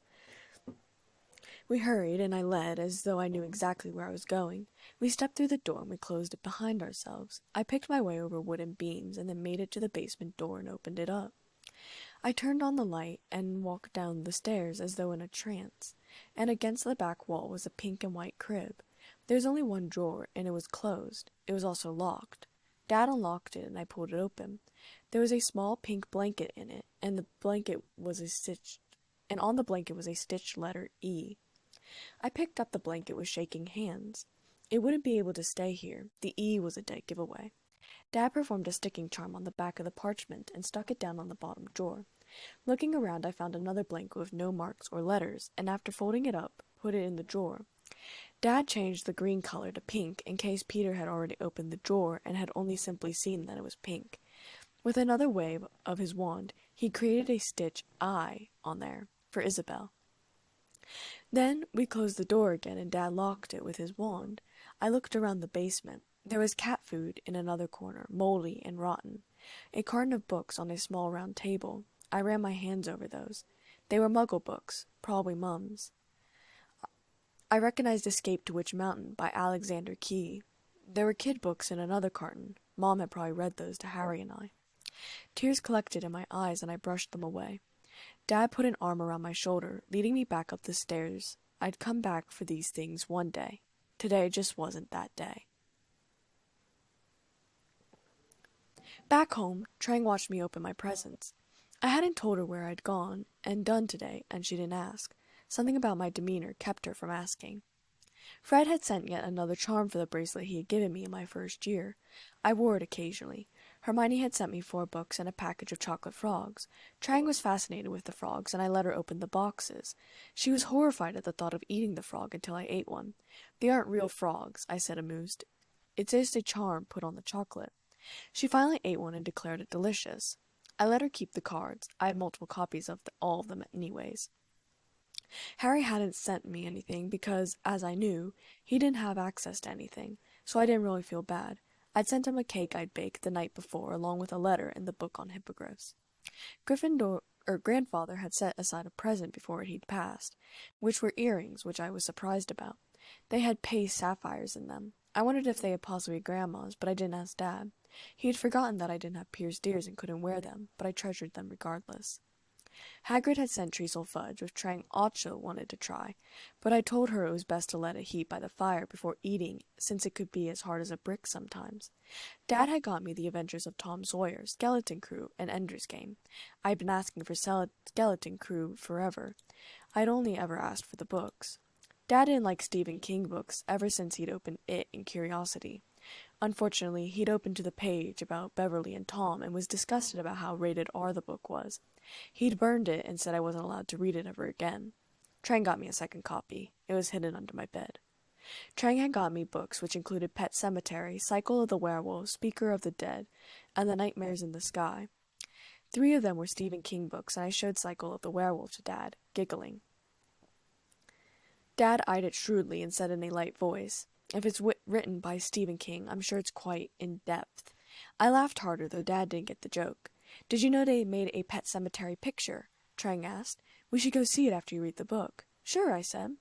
We hurried, and I led, as though I knew exactly where I was going. We stepped through the door, and we closed it behind ourselves. I picked my way over wooden beams, and then made it to the basement door and opened it up. I turned on the light and walked down the stairs as though in a trance, and against the back wall was a pink and white crib. There was only one drawer, and it was closed. It was also locked. Dad unlocked it, and I pulled it open. There was a small pink blanket in it, and on the blanket was a stitched letter E. I picked up the blanket with shaking hands. It wouldn't be able to stay here. The E was a dead giveaway. Dad performed a sticking charm on the back of the parchment and stuck it down on the bottom drawer. Looking around, I found another blanket with no marks or letters, and after folding it up, put it in the drawer. Dad changed the green color to pink in case Peter had already opened the drawer and had only simply seen that it was pink. With another wave of his wand, he created a stitch I on there for Isabel. Then we closed the door again and Dad locked it with his wand. I looked around the basement. There was cat food in another corner, moldy and rotten. A carton of books on a small round table. I ran my hands over those. They were Muggle books, probably Mum's. I recognized Escape to Witch Mountain by Alexander Key. There were kid books in another carton. Mom had probably read those to Harry and I. Tears collected in my eyes and I brushed them away. Dad put an arm around my shoulder, leading me back up the stairs. I'd come back for these things one day. Today just wasn't that day. Back home, Trang watched me open my presents. I hadn't told her where I'd gone and done today, and she didn't ask. Something about my demeanor kept her from asking. Fred had sent yet another charm for the bracelet he had given me in my first year. I wore it occasionally. Hermione had sent me 4 books and a package of chocolate frogs. Trang was fascinated with the frogs, and I let her open the boxes. She was horrified at the thought of eating the frog until I ate one. "They aren't real frogs," I said, amused. "It's just a charm put on the chocolate." She finally ate one and declared it delicious. I let her keep the cards. I had multiple copies of all of them anyways. Harry hadn't sent me anything because, as I knew, he didn't have access to anything, so I didn't really feel bad. I'd sent him a cake I'd baked the night before, along with a letter and the book on hippogriffs. Grandfather had set aside a present before he'd passed, which were earrings, which I was surprised about. They had paste sapphires in them. I wondered if they had possibly Grandma's, but I didn't ask Dad. He had forgotten that I didn't have pierced ears and couldn't wear them, but I treasured them regardless. Hagrid had sent treacle fudge, which Trang also wanted to try, but I told her it was best to let it heat by the fire before eating, since it could be as hard as a brick sometimes. Dad had got me The Adventures of Tom Sawyer, Skeleton Crew, and Ender's Game. I had been asking for Skeleton Crew forever. I'd only ever asked for the books. Dad didn't like Stephen King books ever since he'd opened It in Curiosity. Unfortunately, he'd opened to the page about Beverly and Tom and was disgusted about how rated R the book was. He'd burned it and said I wasn't allowed to read it ever again. Trang got me a second copy. It was hidden under my bed. Trang had got me books which included Pet Sematary, Cycle of the Werewolf, Speaker of the Dead, and The Nightmares in the Sky. 3 of them were Stephen King books, and I showed Cycle of the Werewolf to Dad, giggling. Dad eyed it shrewdly and said in a light voice, "If it's written by Stephen King, I'm sure it's quite in-depth." I laughed harder, though Dad didn't get the joke. "Did you know they made a Pet Sematary picture?" Trang asked. "We should go see it after you read the book." "Sure," I said.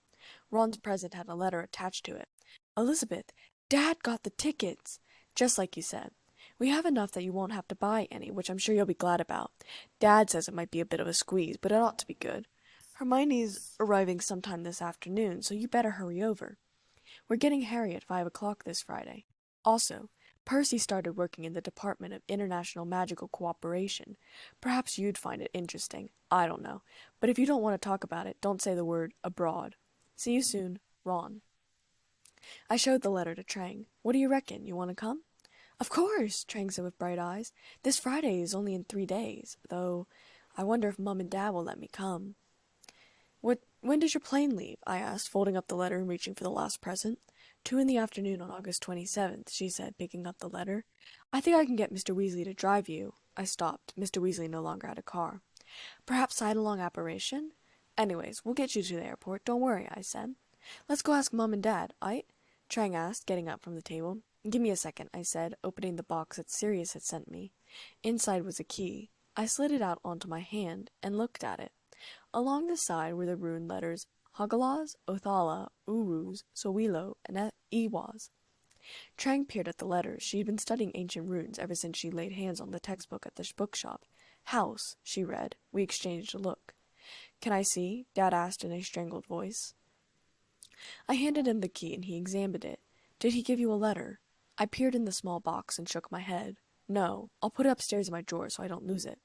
Ron's present had a letter attached to it. "Elizabeth, Dad got the tickets, just like you said. We have enough that you won't have to buy any, which I'm sure you'll be glad about. Dad says it might be a bit of a squeeze, but it ought to be good. Hermione's arriving sometime this afternoon, so you better hurry over. We're getting Harry at 5 o'clock this Friday. Also, Percy started working in the Department of International Magical Cooperation. Perhaps you'd find it interesting. I don't know. But if you don't want to talk about it, don't say the word abroad. See you soon, Ron." I showed the letter to Trang. "What do you reckon? You want to come?" "Of course," Trang said with bright eyes. "This Friday is only in 3 days, though I wonder if Mum and Dad will let me come." When does your plane leave?" I asked, folding up the letter and reaching for the last present. 2 in the afternoon on August 27th, she said, picking up the letter. "I think I can get Mr. Weasley to drive you." I stopped. Mr. Weasley no longer had a car. "Perhaps side-along apparition? Anyways, we'll get you to the airport. Don't worry," I said. "Let's go ask Mum and Dad, aight?" Trang asked, getting up from the table. "Give me a second," I said, opening the box that Sirius had sent me. Inside was a key. I slid it out onto my hand and looked at it. Along the side were the rune letters Hagalaz, Othala, Uruz, Sowilo, and Ewaz. Trang peered at the letters. She had been studying ancient runes ever since she laid hands on the textbook at the bookshop. "House," she read. We exchanged a look. "Can I see?" Dad asked in a strangled voice. I handed him the key and he examined it. "Did he give you a letter?" I peered in the small box and shook my head. "No. I'll put it upstairs in my drawer so I don't lose it."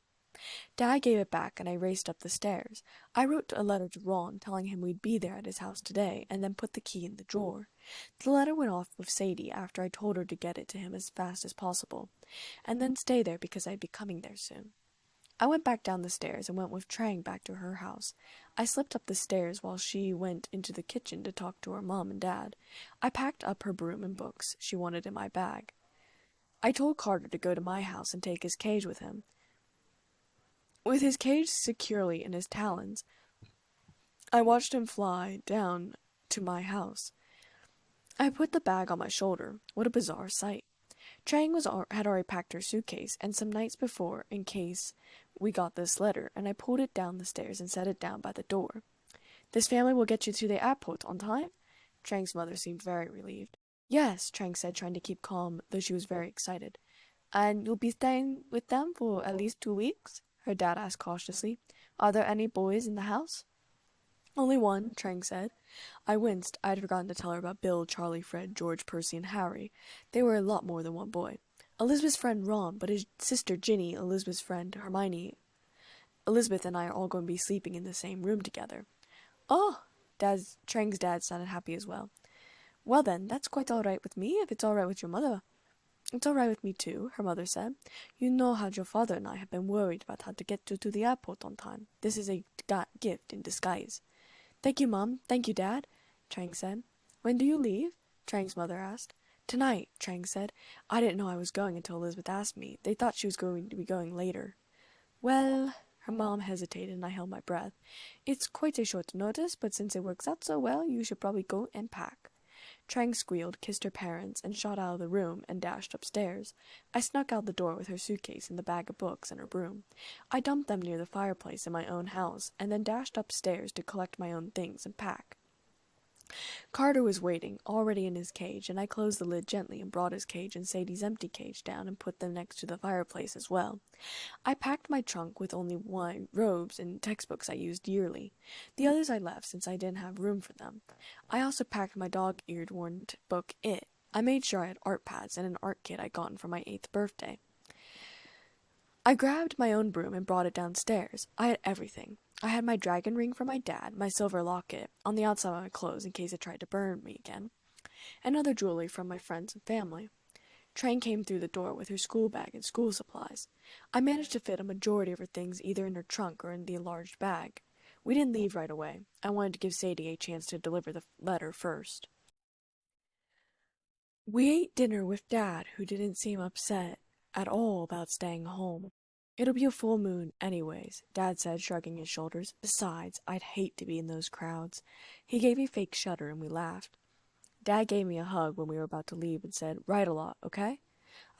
Dad gave it back and I raced up the stairs. I wrote a letter to Ron telling him we'd be there at his house today and then put the key in the drawer. The letter went off with Sadie after I told her to get it to him as fast as possible, and then stay there because I'd be coming there soon. I went back down the stairs and went with Trang back to her house. I slipped up the stairs while she went into the kitchen to talk to her mom and dad. I packed up her broom and books she wanted in my bag. I told Carter to go to my house and take his cage with him. With his cage securely in his talons, I watched him fly down to my house. I put the bag on my shoulder. What a bizarre sight. Trang had already packed her suitcase, and some nights before, in case we got this letter, and I pulled it down the stairs and set it down by the door. "This family will get you to the airport on time?" Trang's mother seemed very relieved. "Yes," Trang said, trying to keep calm, though she was very excited. "And you'll be staying with them for at least 2 weeks?" her dad asked cautiously. "Are there any boys in the house?" "Only one," Trang said. I winced. I had forgotten to tell her about Bill, Charlie, Fred, George, Percy, and Harry. They were a lot more than one boy. Elizabeth's friend Ron, but his sister Ginny, Elizabeth's friend Hermione. Elizabeth and I are all going to be sleeping in the same room together. "Oh!" Trang's dad sounded happy as well. Well then, that's quite all right with me, if it's all right with your mother. It's all right with me too, her mother said. You know how your father and I have been worried about how to get you to the airport on time. This is a gift in disguise. Thank you, Mom. Thank you, Dad, Chang said. When do you leave? Chang's mother asked. Tonight, Chang said. I didn't know I was going until Elizabeth asked me. They thought she was going to be going later. Well, her mom hesitated and I held my breath. It's quite a short notice, but since it works out so well, you should probably go and pack. Trang squealed, kissed her parents, and shot out of the room and dashed upstairs. I snuck out the door with her suitcase and the bag of books and her broom. I dumped them near the fireplace in my own house, and then dashed upstairs to collect my own things and pack. Carter was waiting, already in his cage, and I closed the lid gently and brought his cage and Sadie's empty cage down and put them next to the fireplace as well. I packed my trunk with only my robes and textbooks I used yearly. The others I left since I didn't have room for them. I also packed my dog-eared worn book, It. I made sure I had art pads and an art kit I'd gotten for my 8th birthday. I grabbed my own broom and brought it downstairs. I had everything. I had my dragon ring from my dad, my silver locket, on the outside of my clothes in case it tried to burn me again, and other jewelry from my friends and family. Trang came through the door with her school bag and school supplies. I managed to fit a majority of her things either in her trunk or in the enlarged bag. We didn't leave right away. I wanted to give Sadie a chance to deliver the letter first. We ate dinner with Dad, who didn't seem upset at all about staying home. It'll be a full moon anyways, Dad said, shrugging his shoulders. Besides, I'd hate to be in those crowds. He gave a fake shudder and we laughed. Dad gave me a hug when we were about to leave and said, "Write a lot, okay?"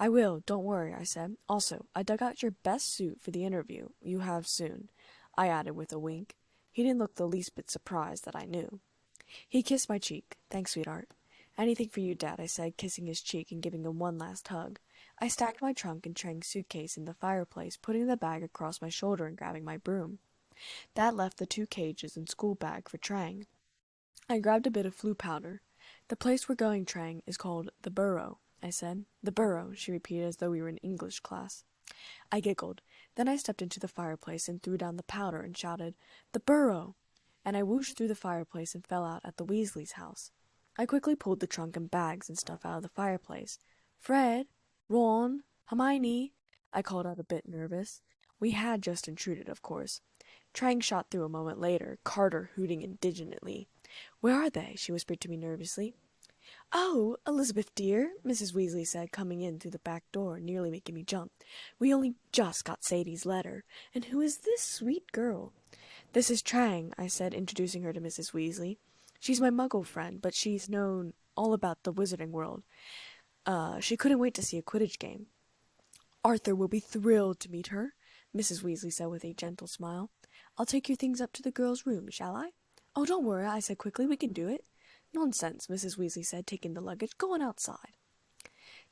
"I will, don't worry," I said. "Also, I dug out your best suit for the interview you have soon," I added with a wink. He didn't look the least bit surprised that I knew. He kissed my cheek. "Thanks, sweetheart." "Anything for you, Dad," I said, kissing his cheek and giving him one last hug. I stacked my trunk and Chang's suitcase in the fireplace, putting the bag across my shoulder and grabbing my broom. That left the 2 cages and school bag for Trang. I grabbed a bit of flu powder. "The place we're going, Trang, is called the Burrow," I said. "The Burrow," she repeated as though we were in English class. I giggled. Then I stepped into the fireplace and threw down the powder and shouted, "The Burrow!" And I whooshed through the fireplace and fell out at the Weasleys' house. I quickly pulled the trunk and bags and stuff out of the fireplace. "Fred! Ron! Hermione!" I called out a bit nervous. We had just intruded, of course. Trang shot through a moment later, Carter hooting indignantly. "Where are they?" she whispered to me nervously. "Oh, Elizabeth dear," Mrs. Weasley said, coming in through the back door, nearly making me jump. "We only just got Sadie's letter. And who is this sweet girl?" "This is Trang," I said, introducing her to Mrs. Weasley. "She's my Muggle friend, but she's known all about the wizarding world. She couldn't wait to see a Quidditch game." "Arthur will be thrilled to meet her," Mrs. Weasley said with a gentle smile. "I'll take your things up to the girls' room, shall I?" "Oh, don't worry," I said quickly. "We can do it." "Nonsense," Mrs. Weasley said, taking the luggage. "Go on outside."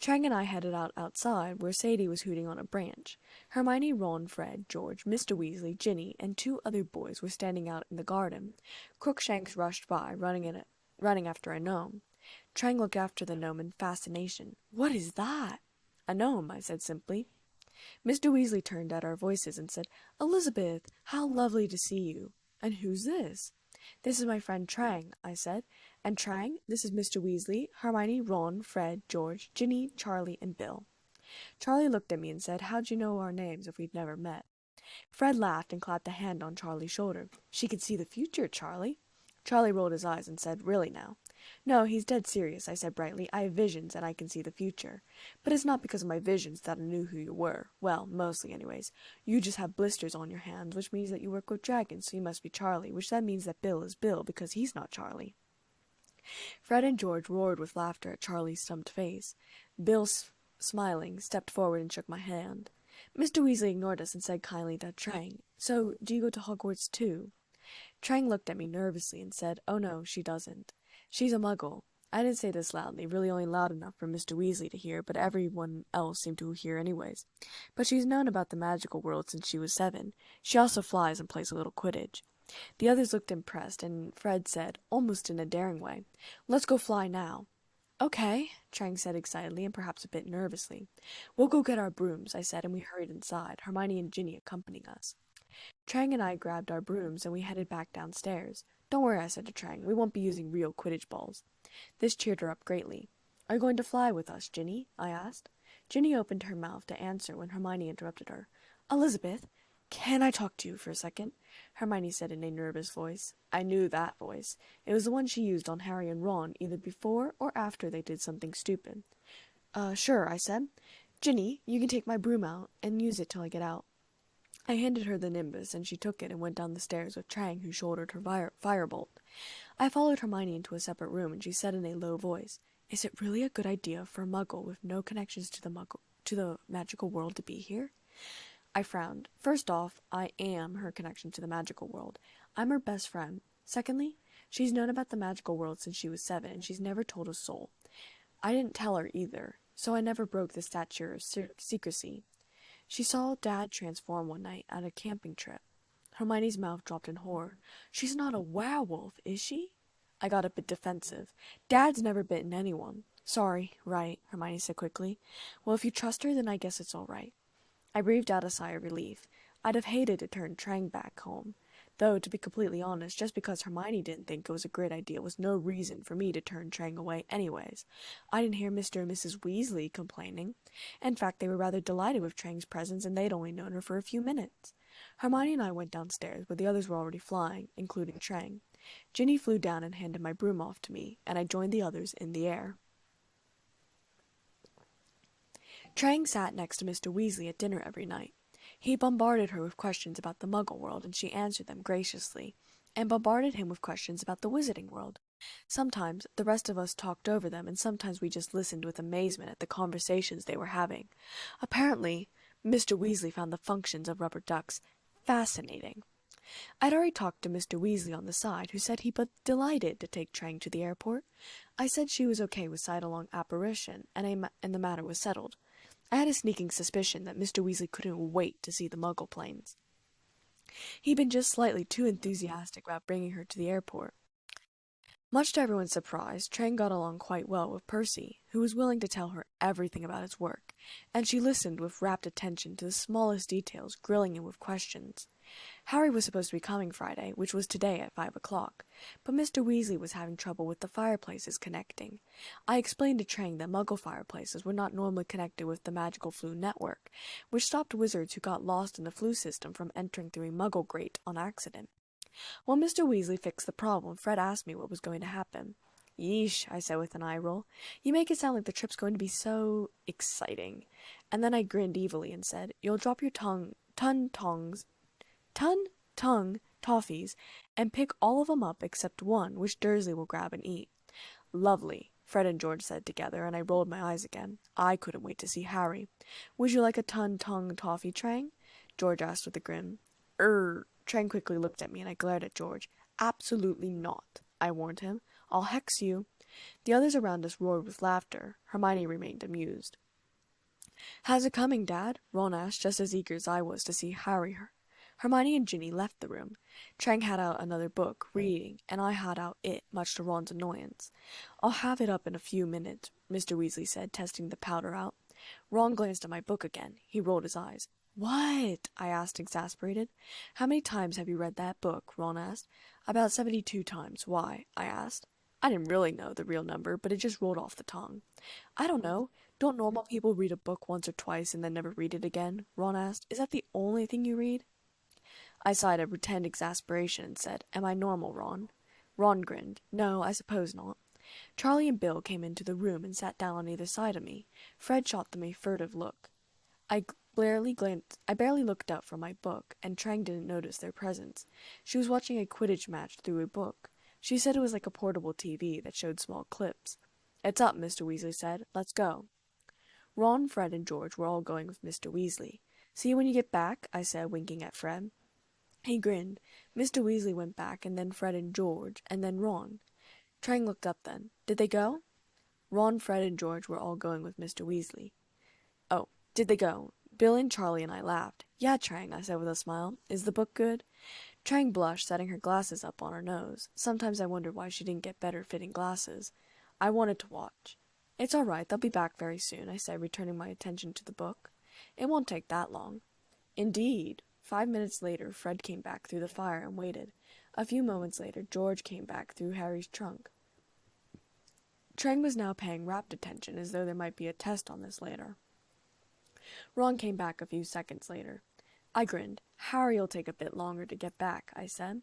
Trang and I headed outside, where Sadie was hooting on a branch. Hermione, Ron, Fred, George, Mr. Weasley, Ginny, and 2 other boys were standing out in the garden. Crookshanks rushed by, running after a gnome. Trang looked after the gnome in fascination. "What is that?" "A gnome," I said simply. Mr. Weasley turned at our voices and said, "Elizabeth, how lovely to see you." "And who's this?" "This is my friend Trang," I said. "And Trang, this is Mr. Weasley, Hermione, Ron, Fred, George, Ginny, Charlie, and Bill." Charlie looked at me and said, "How'd you know our names if we'd never met?" Fred laughed and clapped a hand on Charlie's shoulder. "She could see the future, Charlie." Charlie rolled his eyes and said, "Really now?" "No, he's dead serious," I said brightly. "I have visions and I can see the future. But it's not because of my visions that I knew who you were. Well, mostly anyways. You just have blisters on your hands, which means that you work with dragons, so you must be Charlie, which then means that Bill is Bill because he's not Charlie." Fred and George roared with laughter at Charlie's stumped face. Bill, smiling, stepped forward and shook my hand. Mr. Weasley ignored us and said kindly to Trang, "So, do you go to Hogwarts too?" Trang looked at me nervously and said, "Oh no, she doesn't. She's a Muggle." I didn't say this loudly, really only loud enough for Mr. Weasley to hear, but everyone else seemed to hear anyways. "But she's known about the magical world since she was 7. She also flies and plays a little Quidditch." The others looked impressed, and Fred said, almost in a daring way, "Let's go fly now." "Okay," Trang said excitedly and perhaps a bit nervously. "We'll go get our brooms," I said, and we hurried inside, Hermione and Ginny accompanying us. Trang and I grabbed our brooms, and we headed back downstairs. "Don't worry," I said to Trang. "We won't be using real Quidditch balls." This cheered her up greatly. "Are you going to fly with us, Ginny?" I asked. Ginny opened her mouth to answer when Hermione interrupted her. "Elizabeth, can I talk to you for a second?" Hermione said in a nervous voice. I knew that voice. It was the one she used on Harry and Ron either before or after they did something stupid. Sure," I said. "Ginny, you can take my broom out and use it till I get out." I handed her the nimbus, and she took it and went down the stairs with Trang, who shouldered her firebolt. I followed Hermione into a separate room, and she said in a low voice, "Is it really a good idea for a muggle with no connections to the magical world to be here?" I frowned. First off, I am her connection to the magical world. I'm her best friend. Secondly, she's known about the magical world since she was 7, and she's never told a soul. I didn't tell her either, so I never broke the stature of secrecy. She saw Dad transform one night at a camping trip. Hermione's mouth dropped in horror. "She's not a werewolf, is she?" I got a bit defensive. "Dad's never bitten anyone." "Sorry, right," Hermione said quickly. "Well, if you trust her, then I guess it's all right." I breathed out a sigh of relief. I'd have hated to turn Trang back home. Though, to be completely honest, just because Hermione didn't think it was a great idea was no reason for me to turn Trang away anyways. I didn't hear Mr. and Mrs. Weasley complaining. In fact, they were rather delighted with Trang's presence, and they'd only known her for a few minutes. Hermione and I went downstairs, where the others were already flying, including Trang. Ginny flew down and handed my broom off to me, and I joined the others in the air. Trang sat next to Mr. Weasley at dinner every night. He bombarded her with questions about the Muggle world, and she answered them graciously, and bombarded him with questions about the Wizarding world. Sometimes the rest of us talked over them, and sometimes we just listened with amazement at the conversations they were having. Apparently, Mr. Weasley found the functions of rubber ducks fascinating. I'd already talked to Mr. Weasley on the side, who said he'd be delighted to take Trang to the airport. I said she was okay with side-along apparition, and the matter was settled. I had a sneaking suspicion that Mr. Weasley couldn't wait to see the Muggle planes. He'd been just slightly too enthusiastic about bringing her to the airport. Much to everyone's surprise, Trang got along quite well with Percy, who was willing to tell her everything about his work, and she listened with rapt attention to the smallest details, grilling him with questions. Harry was supposed to be coming Friday, which was today at 5 o'clock, but Mr. Weasley was having trouble with the fireplaces connecting. I explained to Trang that Muggle fireplaces were not normally connected with the magical flue network, which stopped wizards who got lost in the flue system from entering through a Muggle grate on accident. While Mr. Weasley fixed the problem, Fred asked me what was going to happen. "Yeesh," I said with an eye roll. "You make it sound like the trip's going to be so exciting." And then I grinned evilly and said, "You'll drop your tongue toffees, and pick all of them up except one, which Dursley will grab and eat." "Lovely," Fred and George said together, and I rolled my eyes again. I couldn't wait to see Harry. "Would you like a toffee, Trang?" George asked with a grin. Trang quickly looked at me, and I glared at George. "Absolutely not," I warned him. "I'll hex you." The others around us roared with laughter. Hermione remained amused. "How's it coming, Dad?" Ron asked, just as eager as I was to see Harry. Hermione and Ginny left the room. Trang had out another book, reading, and I had out it, much to Ron's annoyance. "I'll have it up in a few minutes," Mr. Weasley said, testing the powder out. Ron glanced at my book again. He rolled his eyes. "What?" I asked, exasperated. "How many times have you read that book?" Ron asked. "About 72 times. Why?" I asked. I didn't really know the real number, but it just rolled off the tongue. "I don't know. Don't normal people read a book once or twice and then never read it again?" Ron asked. "Is that the only thing you read?" I sighed a pretend exasperation and said, "Am I normal, Ron?" Ron grinned. "No, I suppose not." Charlie and Bill came into the room and sat down on either side of me. Fred shot them a furtive look. I barely looked up from my book, and Trang didn't notice their presence. She was watching a Quidditch match through a book. She said it was like a portable TV that showed small clips. "It's up," Mr. Weasley said. "Let's go." Ron, Fred, and George were all going with Mr. Weasley. "See you when you get back," I said, winking at Fred. He grinned. Mr. Weasley went back, and then Fred and George, and then Ron. Trang looked up then. "Did they go?" Ron, Fred, and George were all going with Mr. Weasley. "Oh, did they go?" Bill and Charlie and I laughed. "Yeah, Trang," I said with a smile. "Is the book good?" Trang blushed, setting her glasses up on her nose. Sometimes I wondered why she didn't get better-fitting glasses. I wanted to watch. "It's all right, they'll be back very soon," I said, returning my attention to the book. "It won't take that long." Indeed. 5 minutes later, Fred came back through the fire and waited. A few moments later, George came back through Harry's trunk. Trang was now paying rapt attention, as though there might be a test on this later. Ron came back a few seconds later. I grinned. Harry'll take a bit longer to get back, I said.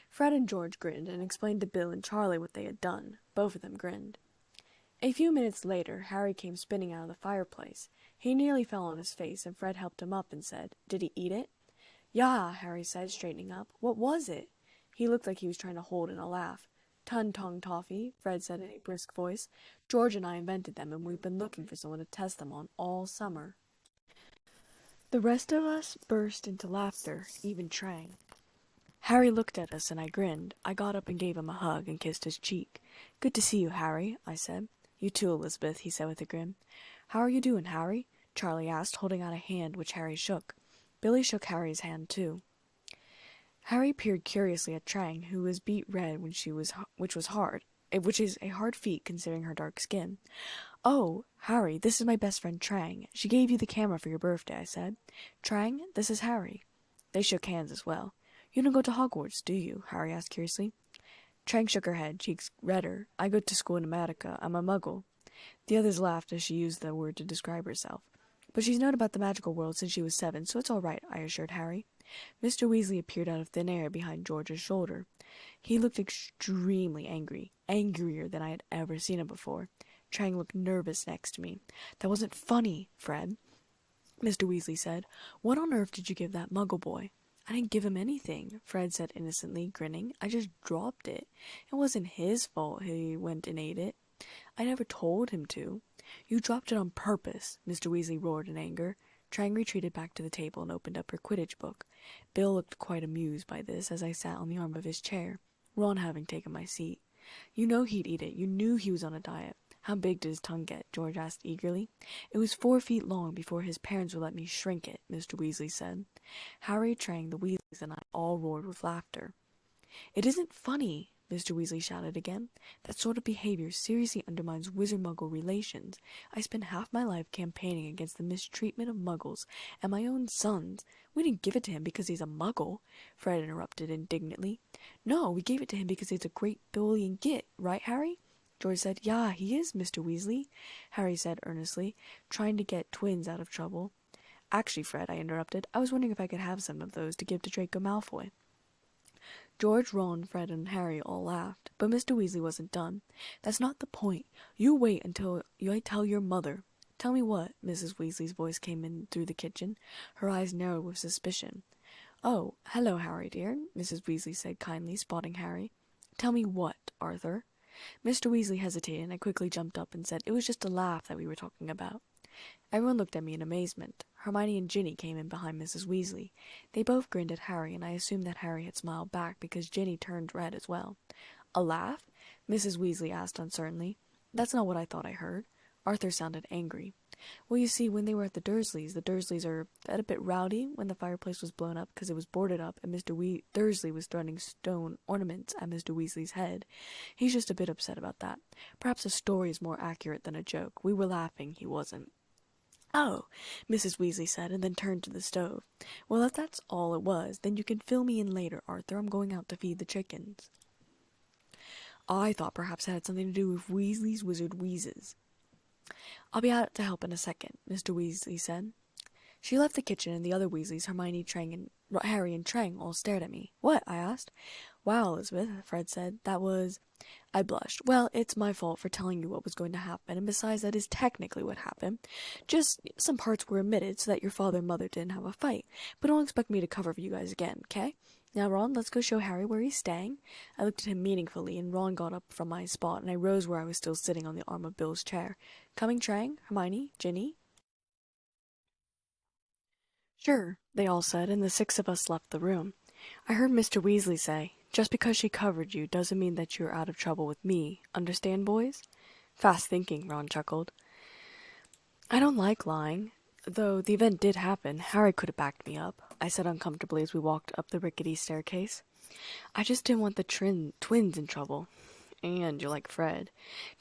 Fred and George grinned and explained to Bill and Charlie what they had done. Both of them grinned. A few minutes later, Harry came spinning out of the fireplace. He nearly fell on his face, and Fred helped him up and said, "Did he eat it?" "Yeah," Harry said, straightening up. "What was it?" He looked like he was trying to hold in a laugh. "Ton-tong toffee," Fred said in a brisk voice. "George and I invented them, and we've been looking for someone to test them on all summer." The rest of us burst into laughter, even Trang. Harry looked at us, and I grinned. I got up and gave him a hug and kissed his cheek. "Good to see you, Harry," I said. "You too, Elizabeth," he said with a grin. "How are you doing, Harry?" Charlie asked, holding out a hand which Harry shook. Billy shook Harry's hand too. Harry peered curiously at Trang, who was beet red which is a hard feat considering her dark skin. "Oh, Harry, this is my best friend Trang. She gave you the camera for your birthday," I said. "Trang, this is Harry." They shook hands as well. "You don't go to Hogwarts, do you?" Harry asked curiously. Trang shook her head, cheeks redder. "I go to school in America. I'm a muggle." The others laughed as she used the word to describe herself. "But she's known about the magical world since she was 7, so it's all right," I assured Harry. Mr. Weasley appeared out of thin air behind George's shoulder. He looked extremely angry, angrier than I had ever seen him before. Trang looked nervous next to me. "That wasn't funny, Fred," Mr. Weasley said. "What on earth did you give that muggle boy?" "I didn't give him anything," Fred said innocently, grinning. "I just dropped it. It wasn't his fault he went and ate it. I never told him to." "You dropped it on purpose," Mr. Weasley roared in anger. Trang retreated back to the table and opened up her Quidditch book. Bill looked quite amused by this as I sat on the arm of his chair, Ron having taken my seat. "You know he'd eat it. You knew he was on a diet." "How big did his tongue get?" George asked eagerly. "It was 4 feet long before his parents would let me shrink it," Mr. Weasley said. Harry, Trang, the Weasleys, and I all roared with laughter. "It isn't funny," Mr. Weasley shouted again. "That sort of behavior seriously undermines wizard-muggle relations. I spent half my life campaigning against the mistreatment of muggles, and my own sons. We didn't give it to him because he's a muggle," Fred interrupted indignantly. "No, we gave it to him because he's a great bully and git, right, Harry?" George said. "Yeah, he is, Mr. Weasley," Harry said earnestly, trying to get twins out of trouble. "Actually, Fred," I interrupted, "I was wondering if I could have some of those to give to Draco Malfoy." George, Ron, Fred, and Harry all laughed, but Mr. Weasley wasn't done. "That's not the point. You wait until I tell your mother." "Tell me what?" Mrs. Weasley's voice came in through the kitchen. Her eyes narrowed with suspicion. "Oh, hello, Harry, dear," Mrs. Weasley said kindly, spotting Harry. "Tell me what, Arthur?" Mr. Weasley hesitated, and I quickly jumped up and said it was just a laugh that we were talking about. Everyone looked at me in amazement. Hermione and Ginny came in behind Mrs. Weasley. They both grinned at Harry, and I assumed that Harry had smiled back because Ginny turned red as well. "A laugh?" Mrs. Weasley asked uncertainly. "That's not what I thought I heard." Arthur sounded angry. "Well, you see, when they were at the Dursleys are a bit rowdy when the fireplace was blown up because it was boarded up and Mr. Dursley was throwing stone ornaments at Mr. Weasley's head. He's just a bit upset about that. Perhaps a story is more accurate than a joke. We were laughing, he wasn't." "Oh," Mrs. Weasley said, and then turned to the stove. "Well, if that's all it was, then you can fill me in later, Arthur. I'm going out to feed the chickens." I thought perhaps it had something to do with Weasley's Wizard Wheezes. "I'll be out to help in a second," Mr. Weasley said. She left the kitchen, and the other Weasleys, Hermione, Harry, and Trang, all stared at me. "What?" I asked. "Wow, Elizabeth," Fred said. "That was—" I blushed. "Well, it's my fault for telling you what was going to happen, and besides, that is technically what happened. Just some parts were omitted so that your father and mother didn't have a fight. But don't expect me to cover for you guys again, okay? Now, Ron, let's go show Harry where he's staying." I looked at him meaningfully, and Ron got up from my spot, and I rose where I was still sitting on the arm of Bill's chair. "Coming, Trang, Hermione, Ginny?" "Sure," they all said, and the 6 of us left the room. I heard Mr. Weasley say, "Just because she covered you doesn't mean that you're out of trouble with me. Understand, boys?" "Fast thinking," Ron chuckled. "I don't like lying. Though the event did happen, Harry could have backed me up," I said uncomfortably as we walked up the rickety staircase. "I just didn't want the twins in trouble." "And you're like Fred,"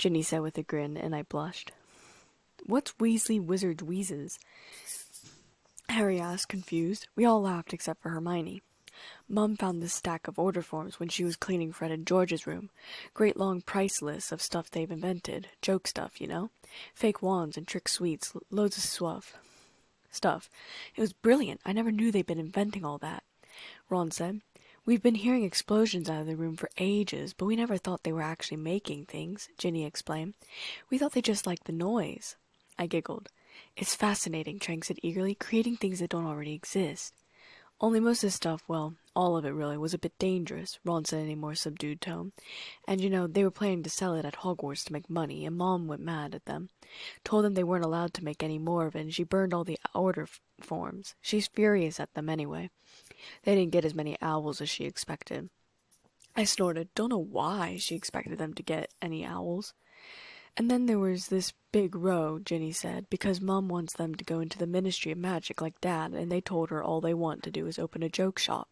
Ginny said with a grin, and I blushed. "What's Weasley Wizard Wheezes?" Harry asked, confused. We all laughed except for Hermione. Mum found this stack of order forms when she was cleaning Fred and George's room. Great long price lists of stuff they've invented. Joke stuff, you know? Fake wands and trick sweets, loads of stuff. It was brilliant. I never knew they'd been inventing all that, Ron said. We've been hearing explosions out of the room for ages, but we never thought they were actually making things, Ginny explained. We thought they just liked the noise. I giggled. It's fascinating, Trank said eagerly, creating things that don't already exist. Only most of the stuff, well, all of it really, was a bit dangerous, Ron said in a more subdued tone. And they were planning to sell it at Hogwarts to make money, and Mom went mad at them. Told them they weren't allowed to make any more of it, and she burned all the order forms. She's furious at them anyway. They didn't get as many owls as she expected. I snorted. Don't know why she expected them to get any owls. And then there was this big row, Ginny said, because Mum wants them to go into the Ministry of Magic like Dad, and they told her all they want to do is open a joke shop.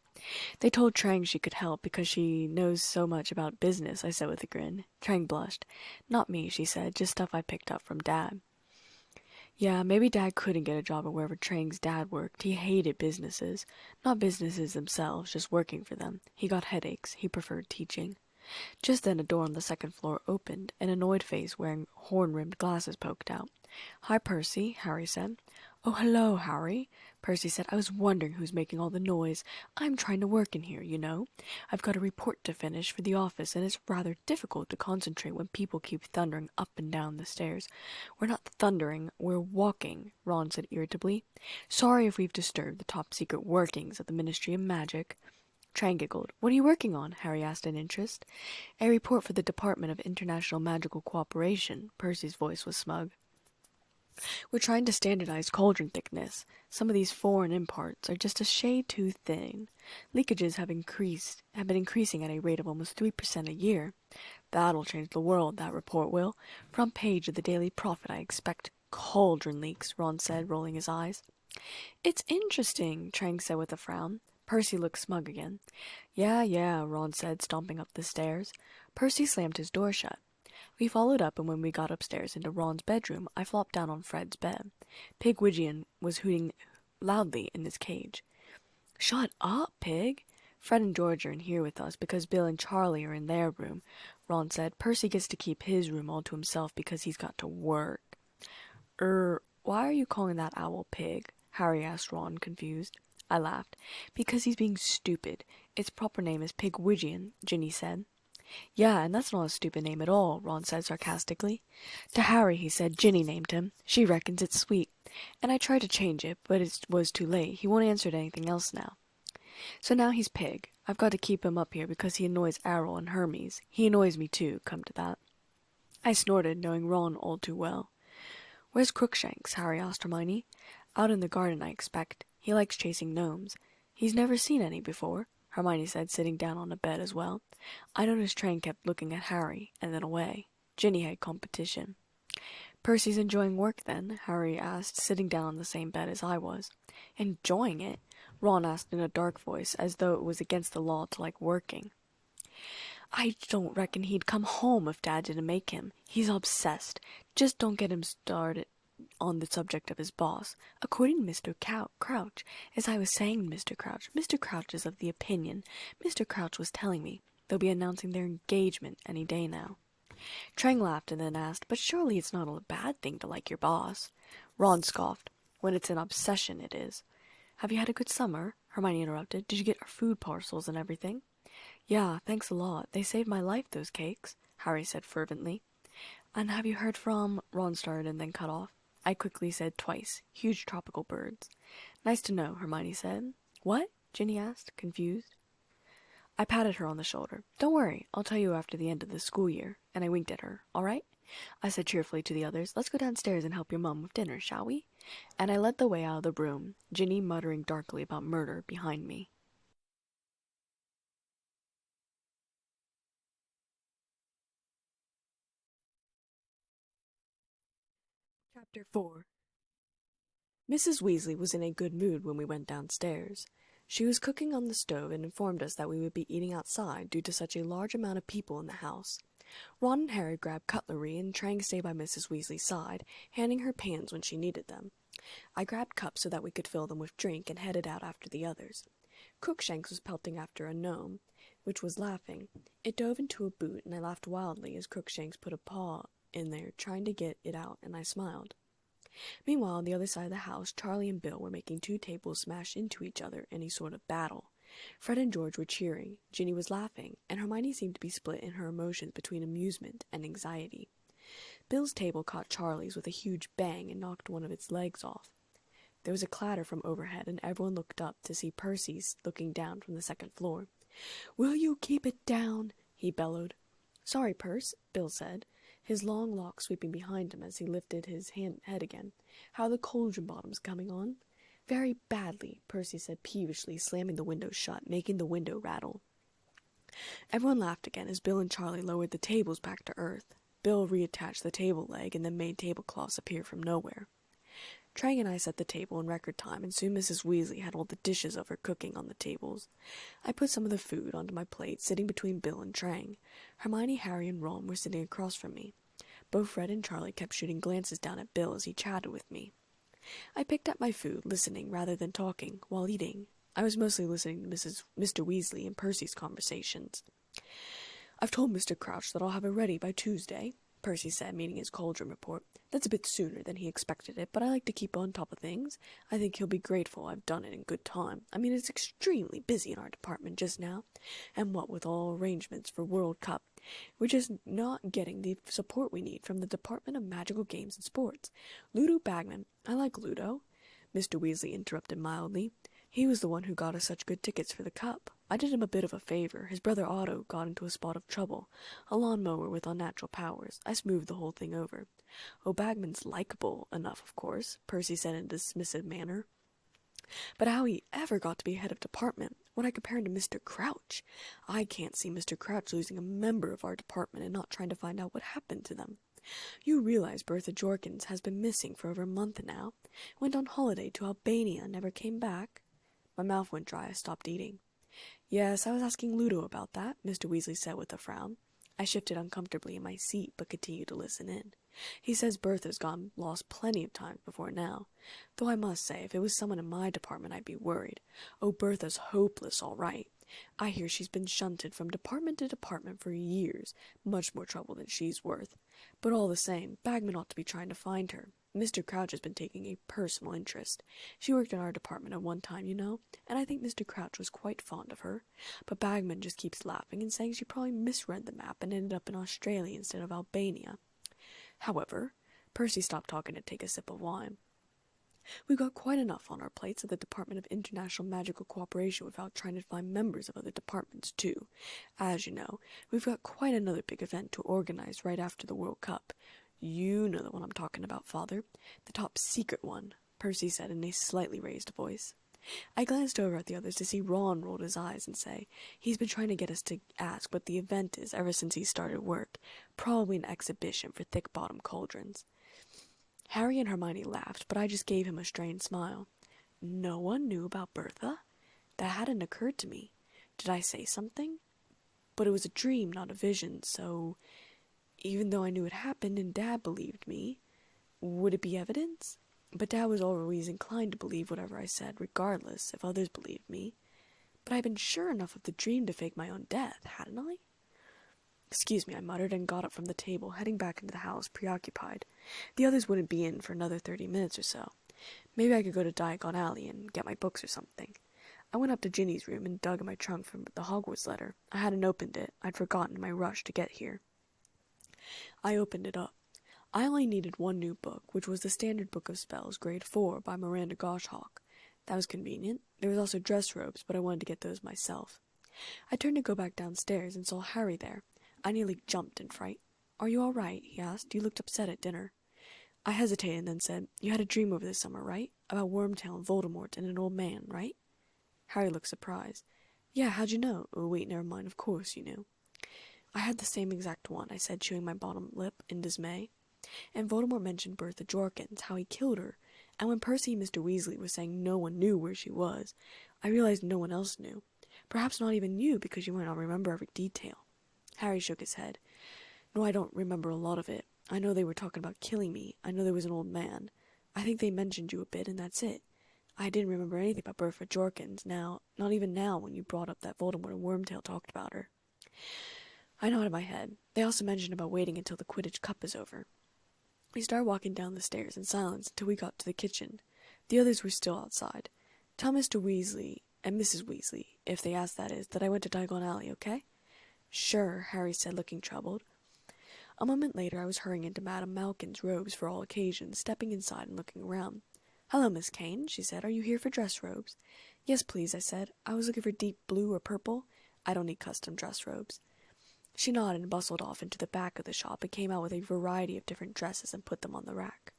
They told Trang she could help because she knows so much about business, I said with a grin. Trang blushed. Not me, she said, just stuff I picked up from Dad. Yeah, maybe Dad couldn't get a job at wherever Trang's dad worked. He hated businesses. Not businesses themselves, just working for them. He got headaches. He preferred teaching. Just then a door on the second floor opened. An annoyed face wearing horn-rimmed glasses poked out. Hi, Percy, Harry said. Oh, hello, Harry, Percy said. I was wondering who's making all the noise. I'm trying to work in here, you know. I've got a report to finish for the office, and it's rather difficult to concentrate when people keep thundering up and down the stairs. We're not thundering, we're walking, Ron said irritably. Sorry if we've disturbed the top-secret workings of the Ministry of Magic. Trang giggled. What are you working on? Harry asked in interest. A report for the Department of International Magical Cooperation. Percy's voice was smug. We're trying to standardize cauldron thickness. Some of these foreign imports are just a shade too thin. Leakages have been increasing at a rate of almost 3% a year. That'll change the world, that report will. Front page of the Daily Prophet, I expect. Cauldron leaks, Ron said, rolling his eyes. It's interesting, Trang said with a frown. Percy looked smug again. Yeah, Ron said, stomping up the stairs. Percy slammed his door shut. We followed up, and when we got upstairs into Ron's bedroom, I flopped down on Fred's bed. Pigwidgeon was hooting loudly in his cage. Shut up, Pig! Fred and George are in here with us because Bill and Charlie are in their room, Ron said. Percy gets to keep his room all to himself because he's got to work. Why are you calling that owl Pig? Harry asked Ron, confused. I laughed. Because he's being stupid. Its proper name is Pigwidgeon, Ginny said. Yeah, and that's not a stupid name at all, Ron said sarcastically. To Harry, he said, Ginny named him. She reckons it's sweet. And I tried to change it, but it was too late. He won't answer to anything else now. So now he's Pig. I've got to keep him up here because he annoys Errol and Hermes. He annoys me too, come to that. I snorted, knowing Ron all too well. Where's Crookshanks? Harry asked Hermione. Out in the garden, I expect. He likes chasing gnomes. He's never seen any before, Hermione said, sitting down on a bed as well. I noticed Trang kept looking at Harry, and then away. Ginny had competition. Percy's enjoying work, then? Harry asked, sitting down on the same bed as I was. Enjoying it? Ron asked in a dark voice, as though it was against the law to like working. I don't reckon he'd come home if Dad didn't make him. He's obsessed. Just don't get him started on the subject of his boss. According to Mr. Crouch, as I was saying, Mr. Crouch is of the opinion. Mr. Crouch was telling me they'll be announcing their engagement any day now. Trang laughed and then asked, but surely it's not a bad thing to like your boss. Ron scoffed. When it's an obsession, it is. Have you had a good summer? Hermione interrupted. Did you get our food parcels and everything? Yeah, thanks a lot. They saved my life, those cakes, Harry said fervently. And have you heard from... Ron started and then cut off. I quickly said twice. Huge tropical birds. Nice to know, Hermione said. What? Ginny asked, confused. I patted her on the shoulder. Don't worry, I'll tell you after the end of the school year. And I winked at her. All right? I said cheerfully to the others, let's go downstairs and help your mum with dinner, shall we? And I led the way out of the room, Ginny muttering darkly about murder behind me. Chapter 4. Mrs. Weasley was in a good mood when we went downstairs. She was cooking on the stove and informed us that we would be eating outside due to such a large amount of people in the house. Ron and Harry grabbed cutlery and Trang stayed by Mrs. Weasley's side, handing her pans when she needed them. I grabbed cups so that we could fill them with drink and headed out after the others. Crookshanks was pelting after a gnome, which was laughing. It dove into a boot, and I laughed wildly as Crookshanks put a paw in there, trying to get it out, and I smiled. Meanwhile, on the other side of the house, Charlie and Bill were making two tables smash into each other in a sort of battle. Fred and George were cheering, Ginny was laughing, and Hermione seemed to be split in her emotions between amusement and anxiety. Bill's table caught Charlie's with a huge bang and knocked one of its legs off. There was a clatter from overhead, and everyone looked up to see Percy looking down from the second floor. "Will you keep it down?" he bellowed. "Sorry, Perce," Bill said, his long locks sweeping behind him as he lifted his head again. "How are the cauldron bottoms coming on?" "Very badly," Percy said peevishly, slamming the window shut, making the window rattle. Everyone laughed again as Bill and Charlie lowered the tables back to earth. Bill reattached the table leg and then made tablecloths appear from nowhere. Trang and I set the table in record time, and soon Mrs. Weasley had all the dishes of her cooking on the tables. I put some of the food onto my plate, sitting between Bill and Trang. Hermione, Harry, and Ron were sitting across from me. Both Fred and Charlie kept shooting glances down at Bill as he chatted with me. I picked up my food, listening rather than talking, while eating. I was mostly listening to Mr. Weasley and Percy's conversations. "I've told Mr. Crouch that I'll have it ready by Tuesday," Percy said, meeting his cauldron report. "That's a bit sooner than he expected it, but I like to keep on top of things. I think he'll be grateful I've done it in good time. I mean, it's extremely busy in our department just now, and what with all arrangements for World Cup, we're just not getting the support we need from the Department of Magical Games and Sports. Ludo Bagman—" "I like Ludo," Mr. Weasley interrupted mildly. "He was the one who got us such good tickets for the Cup. I did him a bit of a favor. His brother Otto got into a spot of trouble. A lawn-mower with unnatural powers. I smoothed the whole thing over." "Oh, Bagman's likable enough, of course," Percy said in a dismissive manner. "But how he ever got to be head of department, when I compare him to Mr. Crouch, I can't see Mr. Crouch losing a member of our department and not trying to find out what happened to them. You realize Bertha Jorkins has been missing for over a month now. Went on holiday to Albania, never came back." My mouth went dry. I stopped eating. "Yes, I was asking Ludo about that," Mr. Weasley said with a frown. I shifted uncomfortably in my seat, but continued to listen in. "He says Bertha's gone lost plenty of times before now. Though I must say, if it was someone in my department, I'd be worried. Oh, Bertha's hopeless, all right. I hear she's been shunted from department to department for years, much more trouble than she's worth. But all the same, Bagman ought to be trying to find her. Mr. Crouch has been taking a personal interest. She worked in our department at one time, you know, and I think Mr. Crouch was quite fond of her. But Bagman just keeps laughing and saying she probably misread the map and ended up in Australia instead of Albania. However," Percy stopped talking to take a sip of wine, "we've got quite enough on our plates at the Department of International Magical Cooperation without trying to find members of other departments, too. As you know, we've got quite another big event to organize right after the World Cup. You know the one I'm talking about, Father. The top secret one," Percy said in a slightly raised voice. I glanced over at the others to see Ron roll his eyes and say, "He's been trying to get us to ask what the event is ever since he started work. Probably an exhibition for thick-bottom cauldrons." Harry and Hermione laughed, but I just gave him a strained smile. No one knew about Bertha? That hadn't occurred to me. Did I say something? But it was a dream, not a vision, so even though I knew it happened and Dad believed me, would it be evidence? But Dad was always inclined to believe whatever I said, regardless if others believed me. But I'd been sure enough of the dream to fake my own death, hadn't I? "Excuse me," I muttered and got up from the table, heading back into the house, preoccupied. The others wouldn't be in for another 30 minutes or so. Maybe I could go to Diagon Alley and get my books or something. I went up to Ginny's room and dug in my trunk for the Hogwarts letter. I hadn't opened it. I'd forgotten in my rush to get here. I opened it up. I only needed one new book, which was the Standard Book of Spells, Grade 4, by Miranda Goshawk. That was convenient. There was also dress robes, but I wanted to get those myself. I turned to go back downstairs and saw Harry there. I nearly jumped in fright. "Are you all right?" he asked. "You looked upset at dinner." I hesitated and then said, "You had a dream over the summer, right? About Wormtail and Voldemort and an old man, right?" Harry looked surprised. "Yeah, how'd you know?" "Oh, wait, never mind. Of course you knew." "I had the same exact one," I said, chewing my bottom lip in dismay. "And Voldemort mentioned Bertha Jorkins, how he killed her. And when Percy and Mr. Weasley were saying no one knew where she was, I realized no one else knew. Perhaps not even you, because you might not remember every detail." Harry shook his head. "No, I don't remember a lot of it. I know they were talking about killing me. I know there was an old man. I think they mentioned you a bit, and that's it. I didn't remember anything about Bertha Jorkins, not even now when you brought up that Voldemort and Wormtail talked about her. I nodded my head. They also mentioned about waiting until the Quidditch Cup is over. We started walking down the stairs in silence until we got to the kitchen. The others were still outside. Tell Mr. Weasley and Mrs. Weasley, if they ask that is, that I went to Diagon Alley, okay? Sure, Harry said, looking troubled. A moment later I was hurrying into Madame Malkin's robes for all occasions, stepping inside and looking around. Hello, Miss Kane, she said. Are you here for dress robes? Yes, please, I said. I was looking for deep blue or purple. I don't need custom dress robes. She nodded and bustled off into the back of the shop and came out with a variety of different dresses and put them on the rack.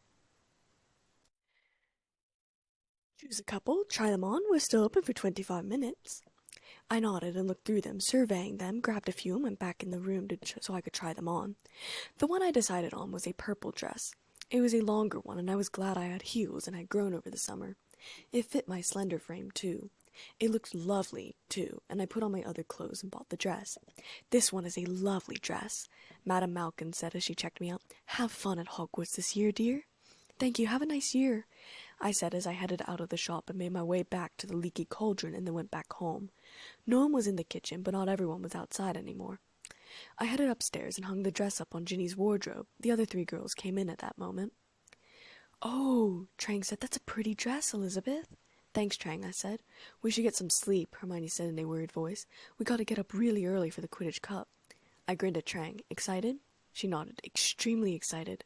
Choose a couple, try them on, we're still open for 25 minutes. I nodded and looked through them, surveying them, grabbed a few and went back in the room so I could try them on. The one I decided on was a purple dress. It was a longer one, and I was glad I had heels and had grown over the summer. It fit my slender frame, too. It looked lovely, too, and I put on my other clothes and bought the dress. This one is a lovely dress, Madame Malkin said as she checked me out. Have fun at Hogwarts this year, dear. Thank you, have a nice year, I said as I headed out of the shop and made my way back to the leaky cauldron and then went back home. No one was in the kitchen, but not everyone was outside anymore. I headed upstairs and hung the dress up on Ginny's wardrobe. The other 3 girls came in at that moment. Oh, Trang said, that's a pretty dress, Elizabeth. Thanks, Trang, I said. We should get some sleep, Hermione said in a worried voice. We got to get up really early for the Quidditch Cup. I grinned at Trang. Excited? She nodded. Extremely excited.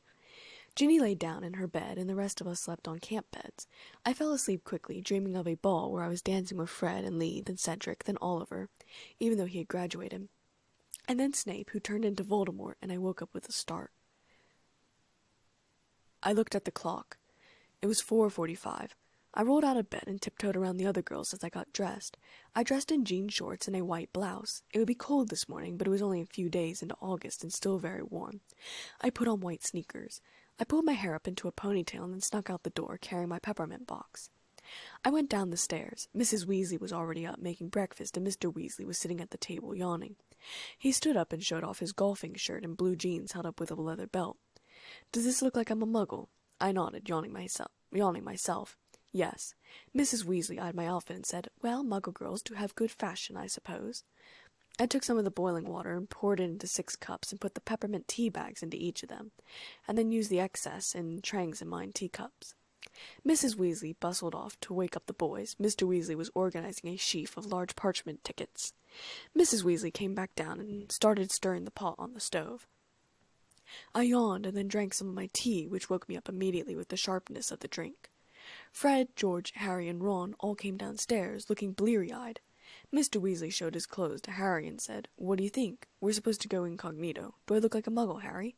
Ginny lay down in her bed, and the rest of us slept on camp beds. I fell asleep quickly, dreaming of a ball where I was dancing with Fred and Lee, then Cedric, then Oliver, even though he had graduated. And then Snape, who turned into Voldemort, and I woke up with a start. I looked at the clock. It was 4:45. I rolled out of bed and tiptoed around the other girls as I got dressed. I dressed in jean shorts and a white blouse. It would be cold this morning, but it was only a few days into August and still very warm. I put on white sneakers. I pulled my hair up into a ponytail and then snuck out the door, carrying my peppermint box. I went down the stairs. Mrs. Weasley was already up making breakfast, and Mr. Weasley was sitting at the table yawning. He stood up and showed off his golfing shirt and blue jeans held up with a leather belt. Does this look like I'm a muggle? I nodded, yawning myself. Yes. Mrs. Weasley eyed my outfit and said, Well, muggle girls do have good fashion, I suppose. I took some of the boiling water and poured it into 6 cups and put the peppermint tea bags into each of them, and then used the excess in Trang's and mine teacups. Mrs. Weasley bustled off to wake up the boys. Mr. Weasley was organizing a sheaf of large parchment tickets. Mrs. Weasley came back down and started stirring the pot on the stove. I yawned and then drank some of my tea, which woke me up immediately with the sharpness of the drink. Fred, George, Harry, and Ron all came downstairs, looking bleary-eyed. Mr. Weasley showed his clothes to Harry and said, What do you think? We're supposed to go incognito. Do I look like a muggle, Harry?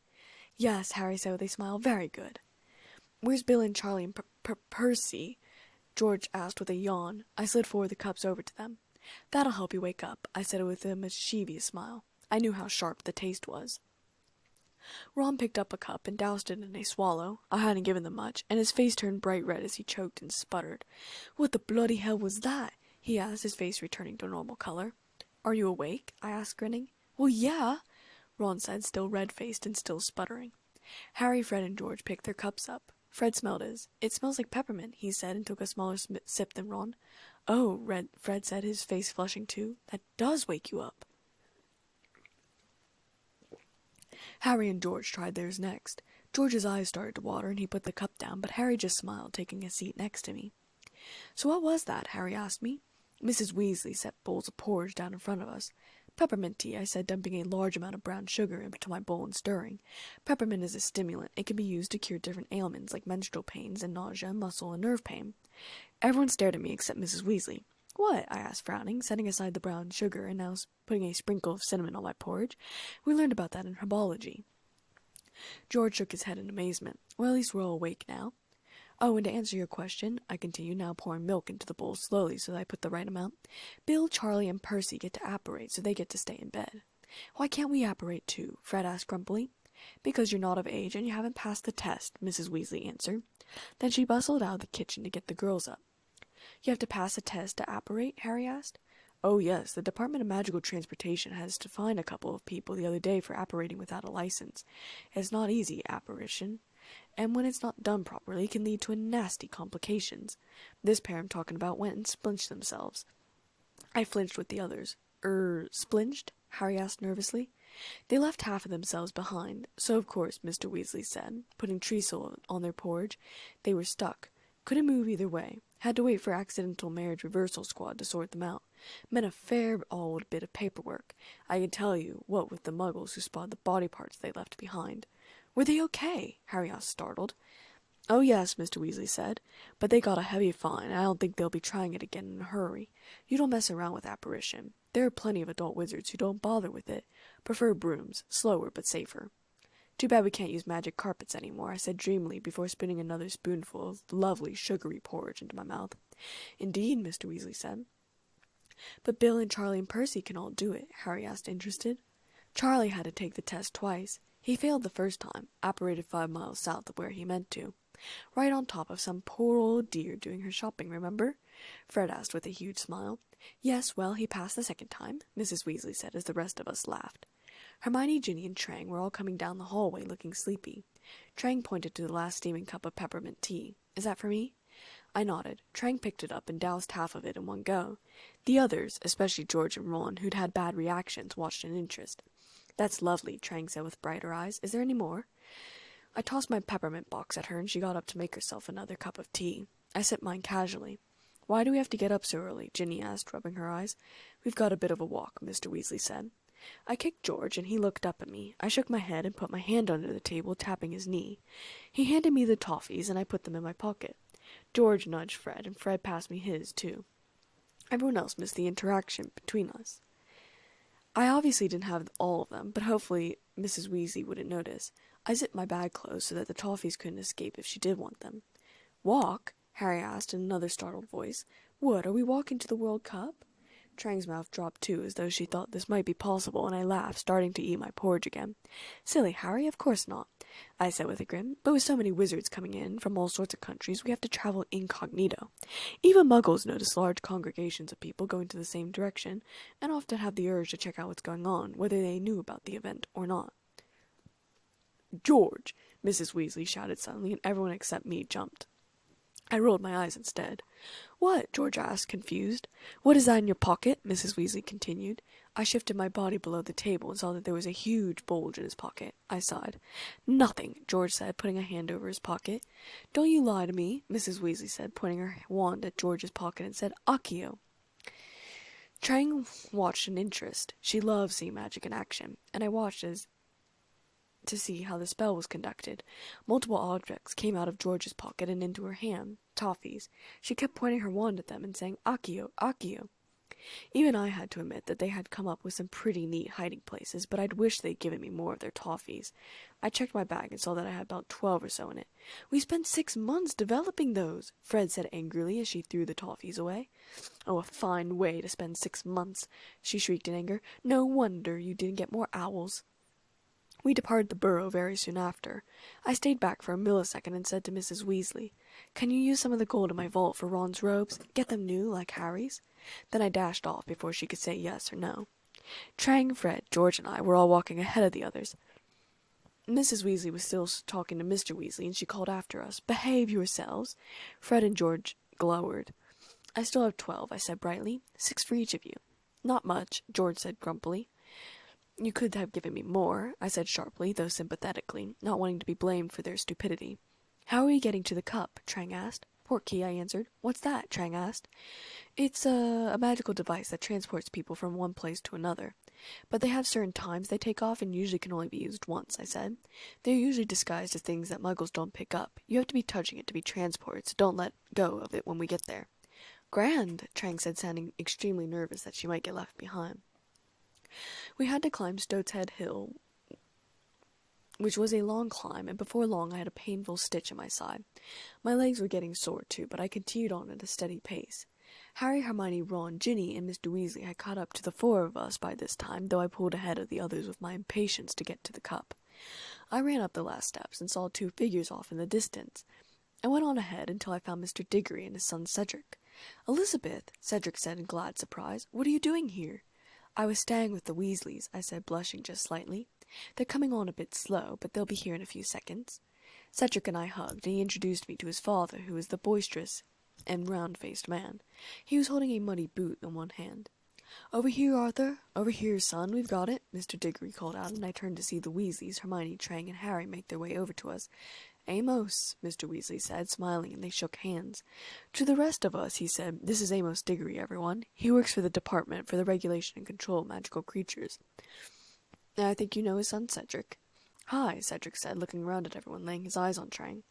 Yes, Harry said with a smile. Very good. Where's Bill and Charlie and Percy? George asked with a yawn. I slid 4 of the cups over to them. That'll help you wake up, I said with a mischievous smile. I knew how sharp the taste was. Ron picked up a cup and doused it in a swallow. I hadn't given them much, and his face turned bright red as he choked and sputtered. What the bloody hell was that? He asked, his face returning to normal color. Are you awake? I asked, grinning. Well, yeah, Ron said, still red-faced and still sputtering. Harry, Fred, and George picked their cups up. Fred smelled his. It smells like peppermint, he said, and took a smaller sip than Ron. Oh, Fred said, his face flushing too. That does wake you up. Harry and George tried theirs next. George's eyes started to water, and he put the cup down, but Harry just smiled, taking a seat next to me. So what was that? Harry asked me. Mrs. Weasley set bowls of porridge down in front of us. Peppermint tea, I said, dumping a large amount of brown sugar into my bowl and stirring. Peppermint is a stimulant. It can be used to cure different ailments like menstrual pains and nausea, muscle and nerve pain. Everyone stared at me except Mrs. Weasley. What? I asked, frowning, setting aside the brown sugar and now putting a sprinkle of cinnamon on my porridge. We learned about that in herbology. George shook his head in amazement. Well, at least we're all awake now. Oh, and to answer your question, I continued, now pouring milk into the bowl slowly so that I put the right amount, Bill, Charlie, and Percy get to apparate, so they get to stay in bed. Why can't we apparate too? Fred asked grumpily. Because you're not of age and you haven't passed the test, Mrs. Weasley answered. Then she bustled out of the kitchen to get the girls up. You have to pass a test to apparate? Harry asked. Oh, yes, the Department of Magical Transportation has to fine a couple of people the other day for apparating without a license. It's not easy, apparition. and when it's not done properly, it can lead to nasty complications. This pair I'm talking about went and splinched themselves. I flinched with the others. Splinched? Harry asked nervously. They left half of themselves behind, so of course, Mr. Weasley said, putting treacle on their porridge. They were stuck. Couldn't move either way. Had to wait for accidental marriage reversal squad to sort them out. Meant a fair old bit of paperwork. I can tell you, what with the muggles who spotted the body parts they left behind. Were they okay? Harry asked, startled. Oh yes, Mr. Weasley said, but they got a heavy fine, and I don't think they'll be trying it again in a hurry. You don't mess around with apparition. There are plenty of adult wizards who don't bother with it. Prefer brooms, slower but safer. Too bad we can't use magic carpets anymore, I said dreamily before spitting another spoonful of lovely sugary porridge into my mouth. Indeed, Mr. Weasley said. But Bill and Charlie and Percy can all do it, Harry asked, interested. Charlie had to take the test twice. He failed the first time, apparated 5 miles south of where he meant to. Right on top of some poor old dear doing her shopping, remember? Fred asked with a huge smile. Yes, well, he passed the second time, Mrs. Weasley said as the rest of us laughed. Hermione, Ginny, and Trang were all coming down the hallway looking sleepy. Trang pointed to the last steaming cup of peppermint tea. Is that for me? I nodded. Trang picked it up and doused half of it in one go. The others, especially George and Ron, who'd had bad reactions, watched in interest. That's lovely, Trang said with brighter eyes. Is there any more? I tossed my peppermint box at her, and she got up to make herself another cup of tea. I sipped mine casually. Why do we have to get up so early? Ginny asked, rubbing her eyes. We've got a bit of a walk, Mr. Weasley said. I kicked George, and he looked up at me. I shook my head and put my hand under the table, tapping his knee. He handed me the toffees, and I put them in my pocket. George nudged Fred, and Fred passed me his, too. Everyone else missed the interaction between us. I obviously didn't have all of them, but hopefully Mrs. Weasley wouldn't notice. I zipped my bag closed so that the toffees couldn't escape if she did want them. Walk? Harry asked in another startled voice. What, are we walking to the World Cup? Trang's mouth dropped too, as though she thought this might be possible, and I laughed, starting to eat my porridge again. Silly, Harry, of course not, I said with a grin. But with so many wizards coming in from all sorts of countries, we have to travel incognito. Even muggles notice large congregations of people going to the same direction, and often have the urge to check out what's going on, whether they knew about the event or not. George! Mrs. Weasley shouted suddenly, and everyone except me jumped. I rolled my eyes instead. What? George asked, confused. What is that in your pocket? Mrs. Weasley continued. I shifted my body below the table and saw that there was a huge bulge in his pocket. I sighed. Nothing, George said, putting a hand over his pocket. Don't you lie to me, Mrs. Weasley said, pointing her wand at George's pocket and said, Accio. Trang watched in interest. She loved seeing magic in action, and I watched to see how the spell was conducted. Multiple objects came out of George's pocket and into her hand, toffees. She kept pointing her wand at them and saying, Accio, Accio. Even I had to admit that they had come up with some pretty neat hiding places, but I'd wished they'd given me more of their toffees. I checked my bag and saw that I had about 12 or so in it. We spent 6 months developing those, Fred said angrily as she threw the toffees away. Oh, a fine way to spend 6 months, she shrieked in anger. No wonder you didn't get more owls. We departed the burrow very soon after. I stayed back for a millisecond and said to Mrs. Weasley, Can you use some of the gold in my vault for Ron's robes? Get them new, like Harry's? Then I dashed off before she could say yes or no. Trang, Fred, George, and I were all walking ahead of the others. Mrs. Weasley was still talking to Mr. Weasley, and she called after us, Behave yourselves. Fred and George glowered. I still have 12, I said brightly. 6 for each of you. Not much, George said grumpily. You could have given me more, I said sharply, though sympathetically, not wanting to be blamed for their stupidity. How are we getting to the cup? Trang asked. Portkey, I answered. What's that? Trang asked. It's a magical device that transports people from one place to another. But they have certain times they take off and usually can only be used once, I said. They're usually disguised as things that muggles don't pick up. You have to be touching it to be transported, so don't let go of it when we get there. Grand, Trang said, sounding extremely nervous that she might get left behind. We had to climb Stoat's Head Hill, which was a long climb, and before long I had a painful stitch in my side. My legs were getting sore, too, but I continued on at a steady pace. Harry, Hermione, Ron, Ginny, and Mr. Weasley had caught up to the 4 of us by this time, though I pulled ahead of the others with my impatience to get to the cup. I ran up the last steps and saw 2 figures off in the distance. I went on ahead until I found Mr. Diggory and his son Cedric. Elizabeth, Cedric said in glad surprise, what are you doing here? I was staying with the Weasleys, I said, blushing just slightly. They're coming on a bit slow, but they'll be here in a few seconds. Cedric and I hugged, and he introduced me to his father, who was the boisterous and round-faced man. He was holding a muddy boot in one hand. "Over here, Arthur. Over here, son. We've got it," Mr. Diggory called out, and I turned to see the Weasleys, Hermione, Trang, and Harry make their way over to us. "Amos," Mr. Weasley said, smiling, and they shook hands. "To the rest of us," he said, "this is Amos Diggory, everyone. He works for the Department for the Regulation and Control of Magical Creatures. I think you know his son, Cedric." "Hi," Cedric said, looking around at everyone, laying his eyes on Trang.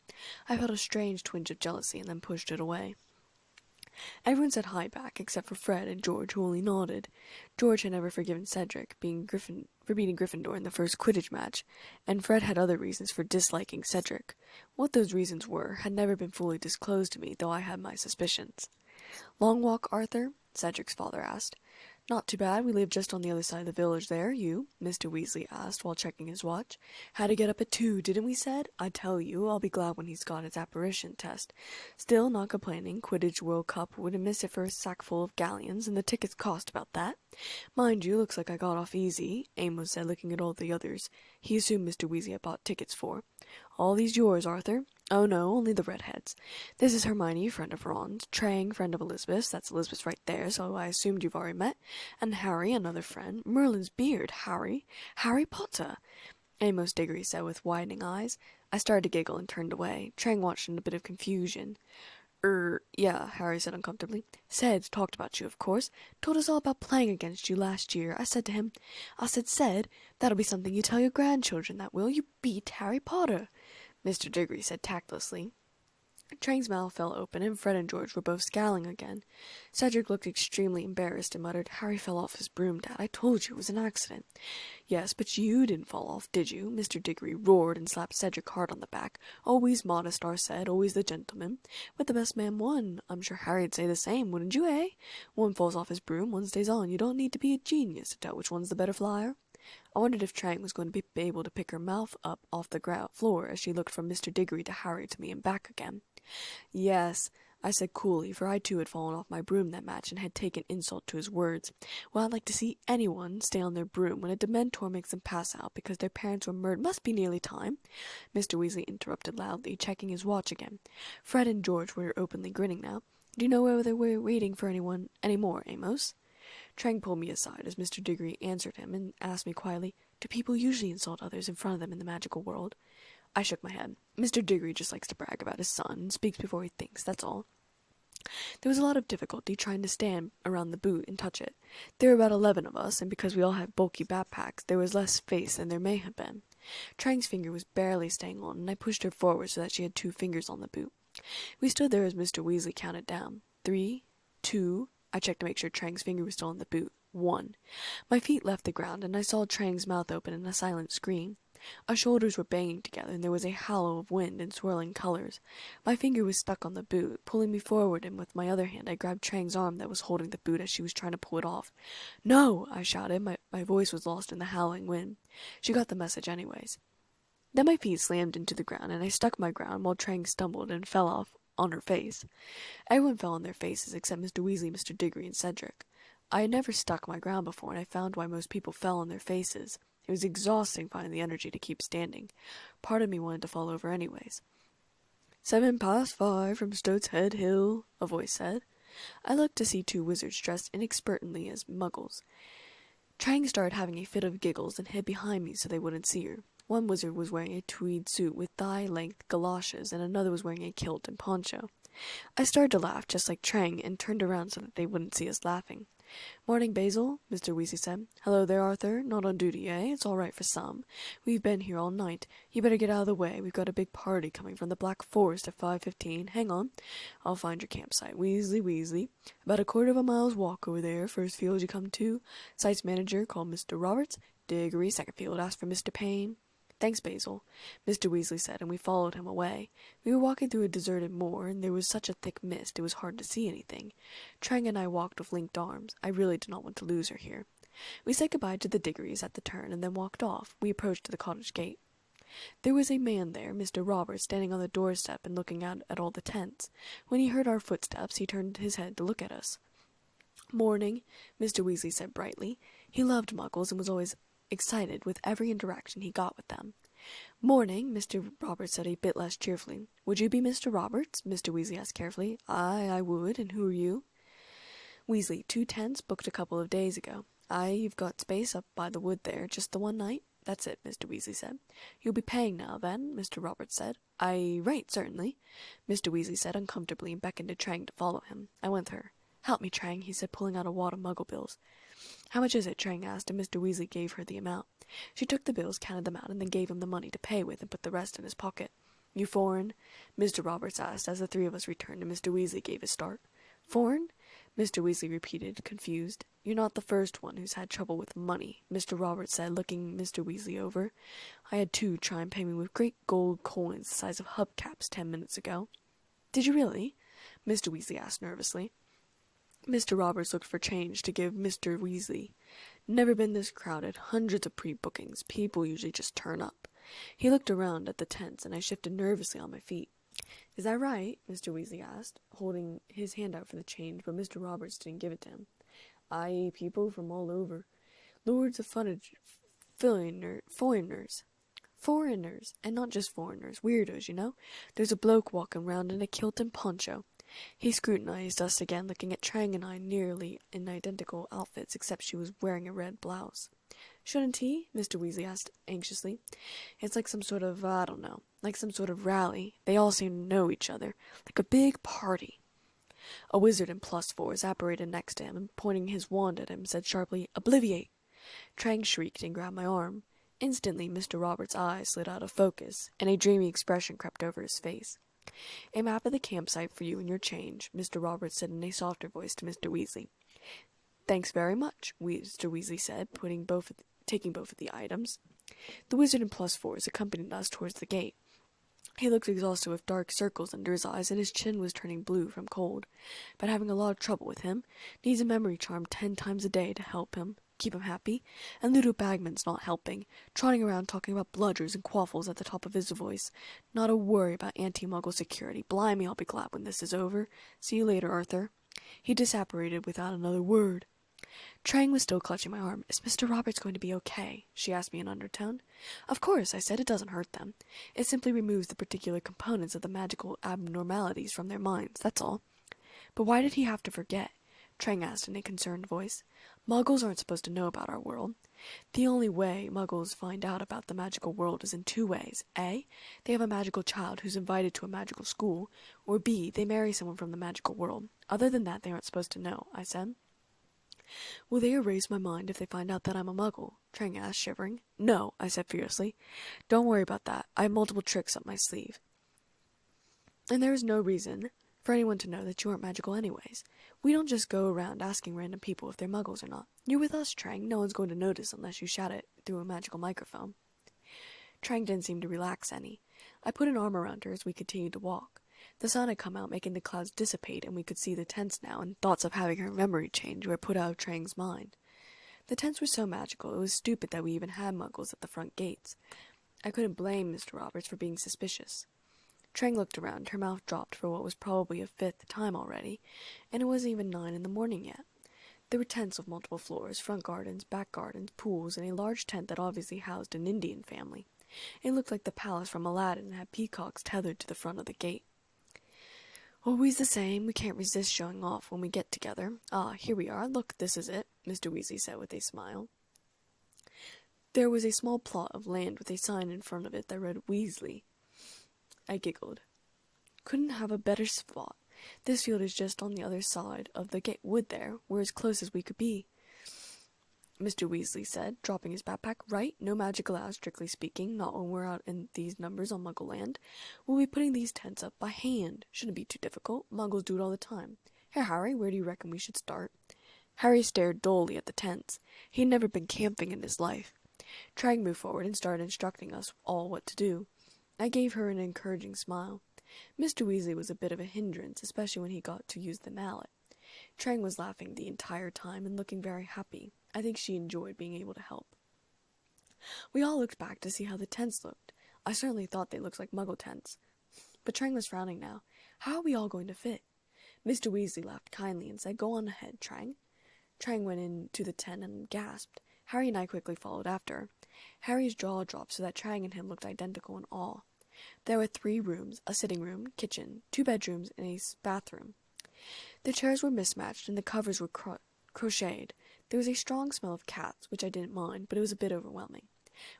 I felt a strange twinge of jealousy and then pushed it away. Everyone said hi back, except for Fred and George, who only nodded. George had never forgiven Cedric for beating Gryffindor in the first Quidditch match, and Fred had other reasons for disliking Cedric. What those reasons were had never been fully disclosed to me, though I had my suspicions. "Long walk, Arthur?" Cedric's father asked. "Not too bad. We live just on the other side of the village there. You?" Mr. Weasley asked while checking his watch. "Had to get up at 2, didn't we, Ced? I tell you, I'll be glad when he's got his apparition test. Still, not complaining. Quidditch World Cup wouldn't miss it for a sackful of galleons, and the tickets cost about that. Mind you, looks like I got off easy," Amos said, looking at all the others. He assumed Mr. Weasley had bought tickets for. "All these yours, Arthur?" "Oh no, only the redheads. This is Hermione, friend of Ron's, Trang, friend of Elizabeth's, that's Elizabeth's right there, so I assumed you've already met, and Harry, another friend. Merlin's beard, Harry Potter," Amos Diggory said with widening eyes. I started to giggle and turned away. Trang watched in a bit of confusion. Yeah," Harry said uncomfortably. "Ced's talked about you, of course. Told us all about playing against you last year. I said to him, Ced, that'll be something you tell your grandchildren, that will. You beat Harry Potter," Mr. Diggory said tactlessly. Trang's mouth fell open, and Fred and George were both scowling again. Cedric looked extremely embarrassed and muttered, "Harry fell off his broom, Dad. I told you it was an accident." "Yes, but you didn't fall off, did you?" Mr. Diggory roared and slapped Cedric hard on the back. "Always modest, our Ced, always the gentleman. But the best man won. I'm sure Harry'd say the same, wouldn't you, eh? One falls off his broom, one stays on. You don't need to be a genius to tell which one's the better flyer." I wondered if Trang was going to be able to pick her mouth up off the ground floor as she looked from Mr. Diggory to Harry to me and back again. "Yes," I said coolly, for I too had fallen off my broom that match and had taken insult to his words. "Well, I'd like to see anyone stay on their broom when a Dementor makes them pass out because their parents were murdered. Must be nearly time," Mr. Weasley interrupted loudly, checking his watch again. Fred and George were openly grinning now. "Do you know whether we're waiting for any more, Amos?" Trang pulled me aside as Mr. Diggory answered him and asked me quietly, "Do people usually insult others in front of them in the magical world?" I shook my head. Mr. Diggory just likes to brag about his son and speaks before he thinks, that's all. There was a lot of difficulty trying to stand around the boot and touch it. There were about 11 of us, and because we all had bulky backpacks, there was less space than there may have been. Trang's finger was barely staying on, and I pushed her forward so that she had 2 fingers on the boot. We stood there as Mr. Weasley counted down. 3, 2... I checked to make sure Trang's finger was still on the boot. 1. My feet left the ground, and I saw Trang's mouth open in a silent scream. Our shoulders were banging together, and there was a howl of wind and swirling colors. My finger was stuck on the boot, pulling me forward, and with my other hand I grabbed Trang's arm that was holding the boot as she was trying to pull it off. "No!" I shouted. My voice was lost in the howling wind. She got the message anyways. Then my feet slammed into the ground, and I stuck my ground while Trang stumbled and fell off on her face. Everyone fell on their faces except Mr. Weasley, Mr. Diggory, and Cedric. I had never stuck my ground before, and I found why most people fell on their faces. It was exhausting finding the energy to keep standing. Part of me wanted to fall over anyways. 7 past 5 from Stoat's Head Hill, a voice said. I looked to see 2 wizards dressed inexpertly as muggles. Trang started having a fit of giggles and hid behind me so they wouldn't see her. One wizard was wearing a tweed suit with thigh-length galoshes, and another was wearing a kilt and poncho. I started to laugh, just like Trang, and turned around so that they wouldn't see us laughing. "Morning, Basil," Mr. Weasley said. "Hello there, Arthur. Not on duty, eh? It's all right for some. We've been here all night. You better get out of the way. We've got a big party coming from the Black Forest at 5:15. Hang on. I'll find your campsite. Weasley, Weasley. About a quarter of a mile's walk over there. First field you come to. Site's manager called Mr. Roberts. Diggory, second field. Ask for Mr. Payne." "Thanks, Basil," Mr. Weasley said, and we followed him away. We were walking through a deserted moor, and there was such a thick mist it was hard to see anything. Trang and I walked with linked arms. I really did not want to lose her here. We said goodbye to the Diggorys at the turn, and then walked off. We approached the cottage gate. There was a man there, Mr. Roberts, standing on the doorstep and looking out at all the tents. When he heard our footsteps, he turned his head to look at us. "Morning," Mr. Weasley said brightly. He loved muggles and was always excited with every interaction he got with them. "Morning," Mr. Roberts said a bit less cheerfully. "Would you be Mr. Roberts?" Mr. Weasley asked carefully. I would. And who are you?" "Weasley, 2 tents, booked a couple of days ago. You've got space up by the wood there, just the one night?" "That's it," Mr. Weasley said. "You'll be paying now, then?" Mr. Roberts said. Right, certainly," Mr. Weasley said uncomfortably and beckoned to Trang to follow him. I went with her. "Help me, Trang," he said, pulling out a wad of Muggle bills. "How much is it?" Trang asked, and Mr. Weasley gave her the amount. She took the bills, counted them out, and then gave him the money to pay with and put the rest in his pocket. "You foreign?" Mr. Roberts asked, as the 3 of us returned and Mr. Weasley gave a start. "Foreign?" Mr. Weasley repeated, confused. "You're not the first one who's had trouble with money," Mr. Roberts said, looking Mr. Weasley over. "I had 2 try and pay me with great gold coins the size of hubcaps 10 minutes ago." "Did you really?" Mr. Weasley asked nervously. Mr. Roberts looked for change to give Mr. Weasley. "Never been this crowded. Hundreds of pre-bookings. People usually just turn up." He looked around at the tents, and I shifted nervously on my feet. "Is that right?" Mr. Weasley asked, holding his hand out for the change, but Mr. Roberts didn't give it to him. "Aye, people from all over. Lords of foreigners. Foreigners, and not just foreigners. Weirdos, you know? There's a bloke walking round in a kilt and poncho." He scrutinized us again, looking at Trang and I nearly in identical outfits, except she was wearing a red blouse. "Shouldn't he?" Mr. Weasley asked anxiously. "It's like some sort of, I don't know, like some sort of rally. They all seem to know each other. Like a big party." A wizard in +4 apparated next to him, and pointing his wand at him, said sharply, "Obliviate!" Trang shrieked and grabbed my arm. Instantly, Mr. Roberts' eyes slid out of focus, and a dreamy expression crept over his face. "A map of the campsite for you and your change," Mr. Roberts said in a softer voice to Mr. Weasley. "Thanks very much," Mr. Weasley said, taking both of the items. The wizard in +4 accompanied us towards the gate. He looked exhausted with dark circles under his eyes, and his chin was turning blue from cold. But having a lot of trouble with him. Needs a memory charm 10 times a day to help him, keep him happy. And Ludo Bagman's not helping, trotting around talking about bludgers and quaffles at the top of his voice. Not a worry about anti-muggle security. Blimey, I'll be glad when this is over. See you later, Arthur. He disapparated without another word. Trang was still clutching my arm. "Is Mr. Roberts going to be okay?" she asked me in undertone. "Of course," I said. "It doesn't hurt them. It simply removes the particular components of the magical abnormalities from their minds, that's all." "But why did he have to forget?" Trang asked in a concerned voice. "Muggles aren't supposed to know about our world. The only way Muggles find out about the magical world is in 2 ways. A, they have a magical child who's invited to a magical school, or B, they marry someone from the magical world. Other than that, they aren't supposed to know," I said. "Will they erase my mind if they find out that I'm a Muggle?" Trang asked, shivering. "No," I said fiercely. "Don't worry about that. I have multiple tricks up my sleeve. And there is no reason for anyone to know that you aren't magical anyways. We don't just go around asking random people if they're Muggles or not. You're with us, Trang. No one's going to notice unless you shout it through a magical microphone." Trang didn't seem to relax any. I put an arm around her as we continued to walk. The sun had come out, making the clouds dissipate, and we could see the tents now, and thoughts of having her memory change were put out of Trang's mind. The tents were so magical, it was stupid that we even had Muggles at the front gates. I couldn't blame Mr. Roberts for being suspicious. Trang looked around, her mouth dropped for what was probably a 5th time already, and it wasn't even 9 in the morning yet. There were tents with multiple floors, front gardens, back gardens, pools, and a large tent that obviously housed an Indian family. It looked like the palace from Aladdin and had peacocks tethered to the front of the gate. "Always the same. We can't resist showing off when we get together. Ah, here we are. Look, this is it," Mr. Weasley said with a smile. There was a small plot of land with a sign in front of it that read Weasley. I giggled. "Couldn't have a better spot. This field is just on the other side of the wood there. We're as close as we could be," Mr. Weasley said, dropping his backpack. "Right? No magic allowed, strictly speaking, not when we're out in these numbers on Muggle land. We'll be putting these tents up by hand. Shouldn't be too difficult. Muggles do it all the time. Here, Harry, where do you reckon we should start?" Harry stared dully at the tents. He had never been camping in his life. Trang moved forward and started instructing us all what to do. I gave her an encouraging smile. Mr. Weasley was a bit of a hindrance, especially when he got to use the mallet. Trang was laughing the entire time and looking very happy. I think she enjoyed being able to help. We all looked back to see how the tents looked. I certainly thought they looked like Muggle tents. But Trang was frowning now. "How are we all going to fit?" Mr. Weasley laughed kindly and said, "Go on ahead, Trang." Trang went into the tent and gasped. Harry and I quickly followed after. Harry's jaw dropped so that Trang and him looked identical in awe. There were 3 rooms, a sitting room, kitchen, 2 bedrooms, and a bathroom. The chairs were mismatched and the covers were crocheted. There was a strong smell of cats, which I didn't mind, but it was a bit overwhelming.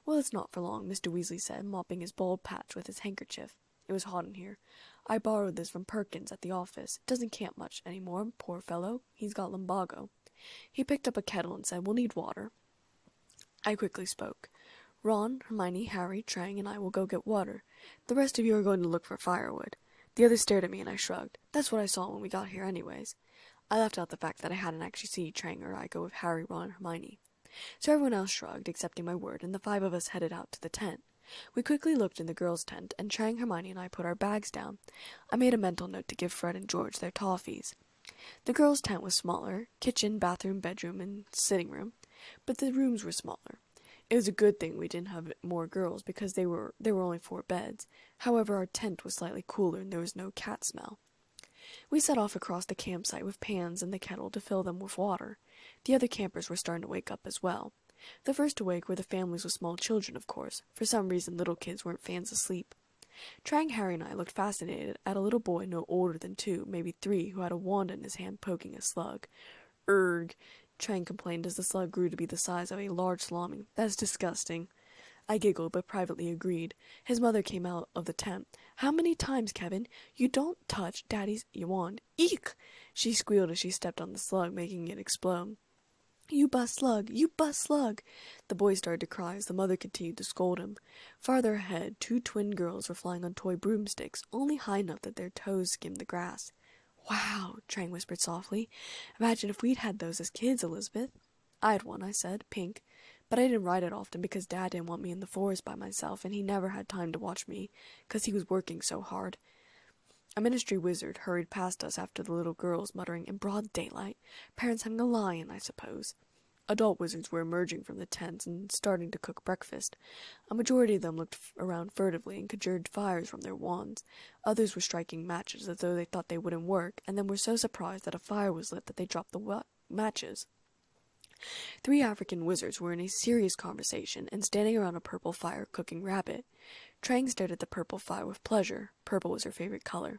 "Well, it's not for long," Mr. Weasley said, mopping his bald patch with his handkerchief. It was hot in here. "I borrowed this from Perkins at the office. Doesn't camp much any more, poor fellow. He's got lumbago." He picked up a kettle and said, "We'll need water." I quickly spoke. "Ron, Hermione, Harry, Trang, and I will go get water. The rest of you are going to look for firewood." The others stared at me and I shrugged. That's what I saw when we got here anyways. I left out the fact that I hadn't actually seen Trang or I go with Harry, Ron, and Hermione. So everyone else shrugged, accepting my word, and the 5 of us headed out to the tent. We quickly looked in the girls' tent, and Trang, Hermione, and I put our bags down. I made a mental note to give Fred and George their toffees. The girls' tent was smaller, kitchen, bathroom, bedroom, and sitting room, but the rooms were smaller. It was a good thing we didn't have more girls, because there were only 4 beds. However, our tent was slightly cooler, and there was no cat smell. We set off across the campsite with pans and the kettle to fill them with water. The other campers were starting to wake up as well. The first to wake were the families with small children, of course. For some reason, little kids weren't fans of sleep. Trang, Harry, and I looked fascinated at a little boy no older than 2, maybe 3, who had a wand in his hand poking a slug. "Erg," Trang complained as the slug grew to be the size of a large salami. "That's disgusting." I giggled, but privately agreed. His mother came out of the tent. "How many times, Kevin? You don't touch Daddy's wand. Eek!" She squealed as she stepped on the slug, making it explode. "You bust slug! You bust slug!" The boy started to cry as the mother continued to scold him. Farther ahead, 2 twin girls were flying on toy broomsticks, only high enough that their toes skimmed the grass. "Wow," Trang whispered softly. "Imagine if we'd had those as kids, Elizabeth." "I had one," I said, pink. But I didn't ride it often because Dad didn't want me in the forest by myself, and he never had time to watch me, because he was working so hard. A ministry wizard hurried past us after the little girls, muttering, "In broad daylight. Parents having a lion, I suppose." Adult wizards were emerging from the tents and starting to cook breakfast. A majority of them looked around furtively and conjured fires from their wands. Others were striking matches as though they thought they wouldn't work, and then were so surprised that a fire was lit that they dropped the matches. 3 African wizards were in a serious conversation and standing around a purple fire cooking rabbit. Trang stared at the purple fire with pleasure. Purple was her favorite color.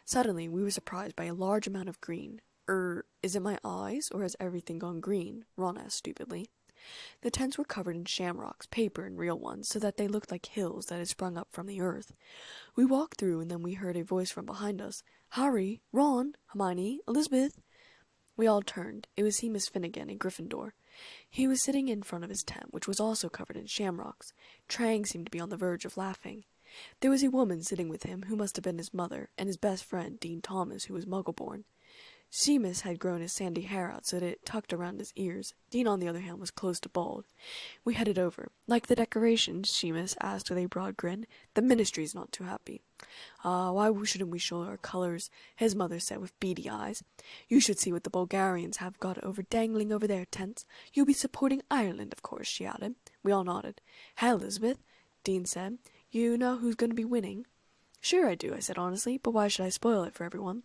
Suddenly, we were surprised by a large amount of green. Is it my eyes, or has everything gone green?" Ron asked stupidly. The tents were covered in shamrocks, paper and real ones, so that they looked like hills that had sprung up from the earth. We walked through, and then we heard a voice from behind us. "Harry, Ron, Hermione, Elizabeth." We all turned. It was Seamus Finnegan, a Gryffindor. He was sitting in front of his tent, which was also covered in shamrocks. Trang seemed to be on the verge of laughing. There was a woman sitting with him, who must have been his mother, and his best friend, Dean Thomas, who was Muggle-born. Seamus had grown his sandy hair out so that it tucked around his ears. Dean, on the other hand, was close to bald. We headed over. "Like the decorations?" Seamus asked with a broad grin. "The ministry's not too happy." Why shouldn't we show our colors?" his mother said with beady eyes. "You should see what the Bulgarians have got dangling over their tents. You'll be supporting Ireland, of course," she added. We all nodded. "Hey, Elizabeth," Dean said. "You know who's going to be winning?" "Sure I do," I said honestly, "but why should I spoil it for everyone?"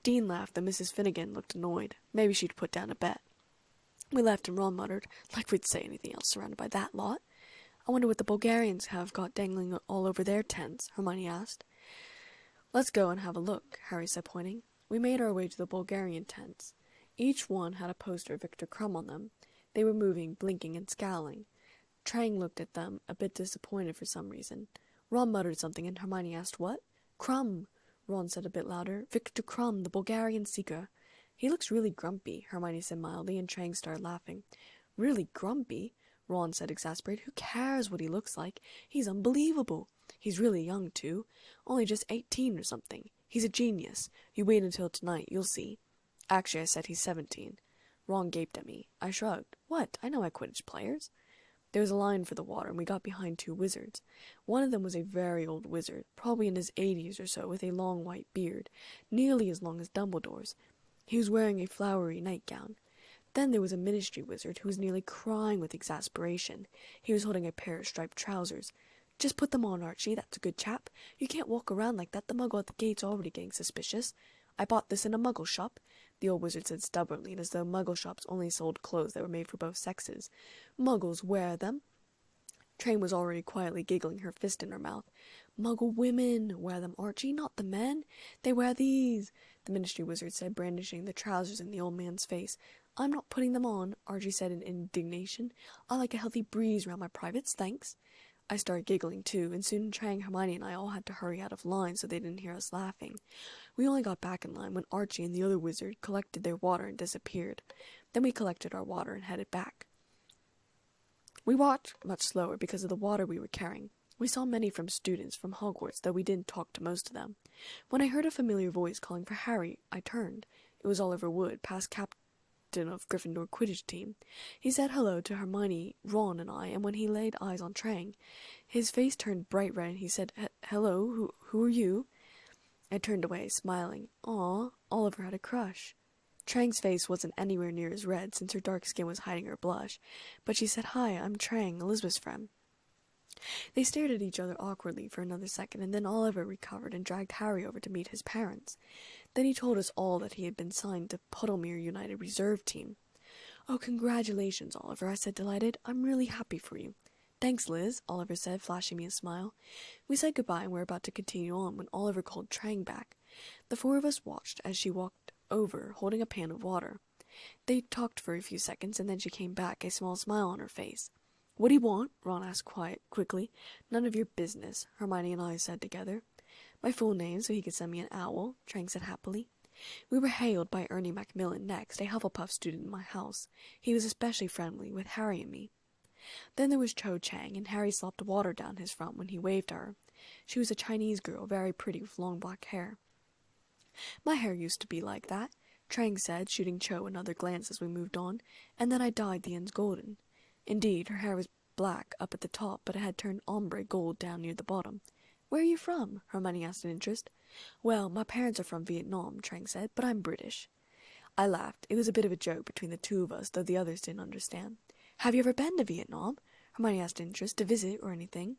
Dean laughed, and Mrs. Finnegan looked annoyed. Maybe she'd put down a bet. We left, and Ron muttered, "Like we'd say anything else surrounded by that lot." "I wonder what the Bulgarians have got dangling all over their tents," Hermione asked. "Let's go and have a look," Harry said, pointing. We made our way to the Bulgarian tents. Each one had a poster of Victor Crumb on them. They were moving, blinking, and scowling. Trang looked at them, a bit disappointed for some reason. Ron muttered something, and Hermione asked, "What?" "Crumb," Ron said a bit louder. "Victor Crumb, the Bulgarian seeker." "He looks really grumpy," Hermione said mildly, and Trang started laughing. "Really grumpy?" Ron said, exasperated. "Who cares what he looks like? He's unbelievable. He's really young, too. Only just 18 or something. He's a genius. You wait until tonight, you'll see." "Actually, I said he's 17. Ron gaped at me. I shrugged. "What? I know my Quidditch players." There was a line for the water, and we got behind 2 wizards. One of them was a very old wizard, probably in his 80s or so, with a long white beard, nearly as long as Dumbledore's. He was wearing a flowery nightgown. Then there was a ministry wizard who was nearly crying with exasperation. He was holding a pair of striped trousers. "Just put them on, Archie, that's a good chap. You can't walk around like that, the muggle at the gate's already getting suspicious." "I bought this in a muggle shop," the old wizard said stubbornly, and as though muggle shops only sold clothes that were made for both sexes. "Muggles wear them." Train was already quietly giggling, her fist in her mouth. "Muggle women wear them, Archie, not the men. They wear these," the ministry wizard said, brandishing the trousers in the old man's face. "I'm not putting them on," Archie said in indignation. "I like a healthy breeze round my privates, thanks." I started giggling too, and soon Trang, Hermione, and I all had to hurry out of line so they didn't hear us laughing. We only got back in line when Archie and the other wizard collected their water and disappeared. Then we collected our water and headed back. We walked much slower because of the water we were carrying. We saw many from students from Hogwarts, though we didn't talk to most of them. When I heard a familiar voice calling for Harry, I turned. It was Oliver Wood, past captain of Gryffindor Quidditch team. He said hello to Hermione, Ron, and I, and when he laid eyes on Trang, his face turned bright red, and he said, "Hello, who are you?" I turned away, smiling. Aw, Oliver had a crush. Trang's face wasn't anywhere near as red, since her dark skin was hiding her blush, but she said, "Hi, I'm Trang, Elizabeth's friend." They stared at each other awkwardly for another second, and then Oliver recovered and dragged Harry over to meet his parents. Then he told us all that he had been signed to Puddlemere United Reserve Team. "Oh, congratulations, Oliver," I said, delighted. "I'm really happy for you." "Thanks, Liz," Oliver said, flashing me a smile. We said goodbye and were about to continue on when Oliver called Trang back. The four of us watched as she walked over, holding a pan of water. They talked for a few seconds, and then she came back, a small smile on her face. "What do you want?" Ron asked quickly. "None of your business," Hermione and I said together. "My full name, so he could send me an owl," Trang said happily. We were hailed by Ernie Macmillan next, a Hufflepuff student in my house. He was especially friendly with Harry and me. Then there was Cho Chang, and Harry slopped water down his front when he waved to her. She was a Chinese girl, very pretty, with long black hair. "My hair used to be like that," Trang said, shooting Cho another glance as we moved on, "and then I dyed the ends golden." Indeed, her hair was black up at the top, but it had turned ombre gold down near the bottom. "Where are you from?" Hermione asked in interest. "Well, my parents are from Vietnam," Trang said, "but I'm British." I laughed. It was a bit of a joke between the two of us, though the others didn't understand. "Have you ever been to Vietnam?" Hermione asked in interest. "To visit or anything?"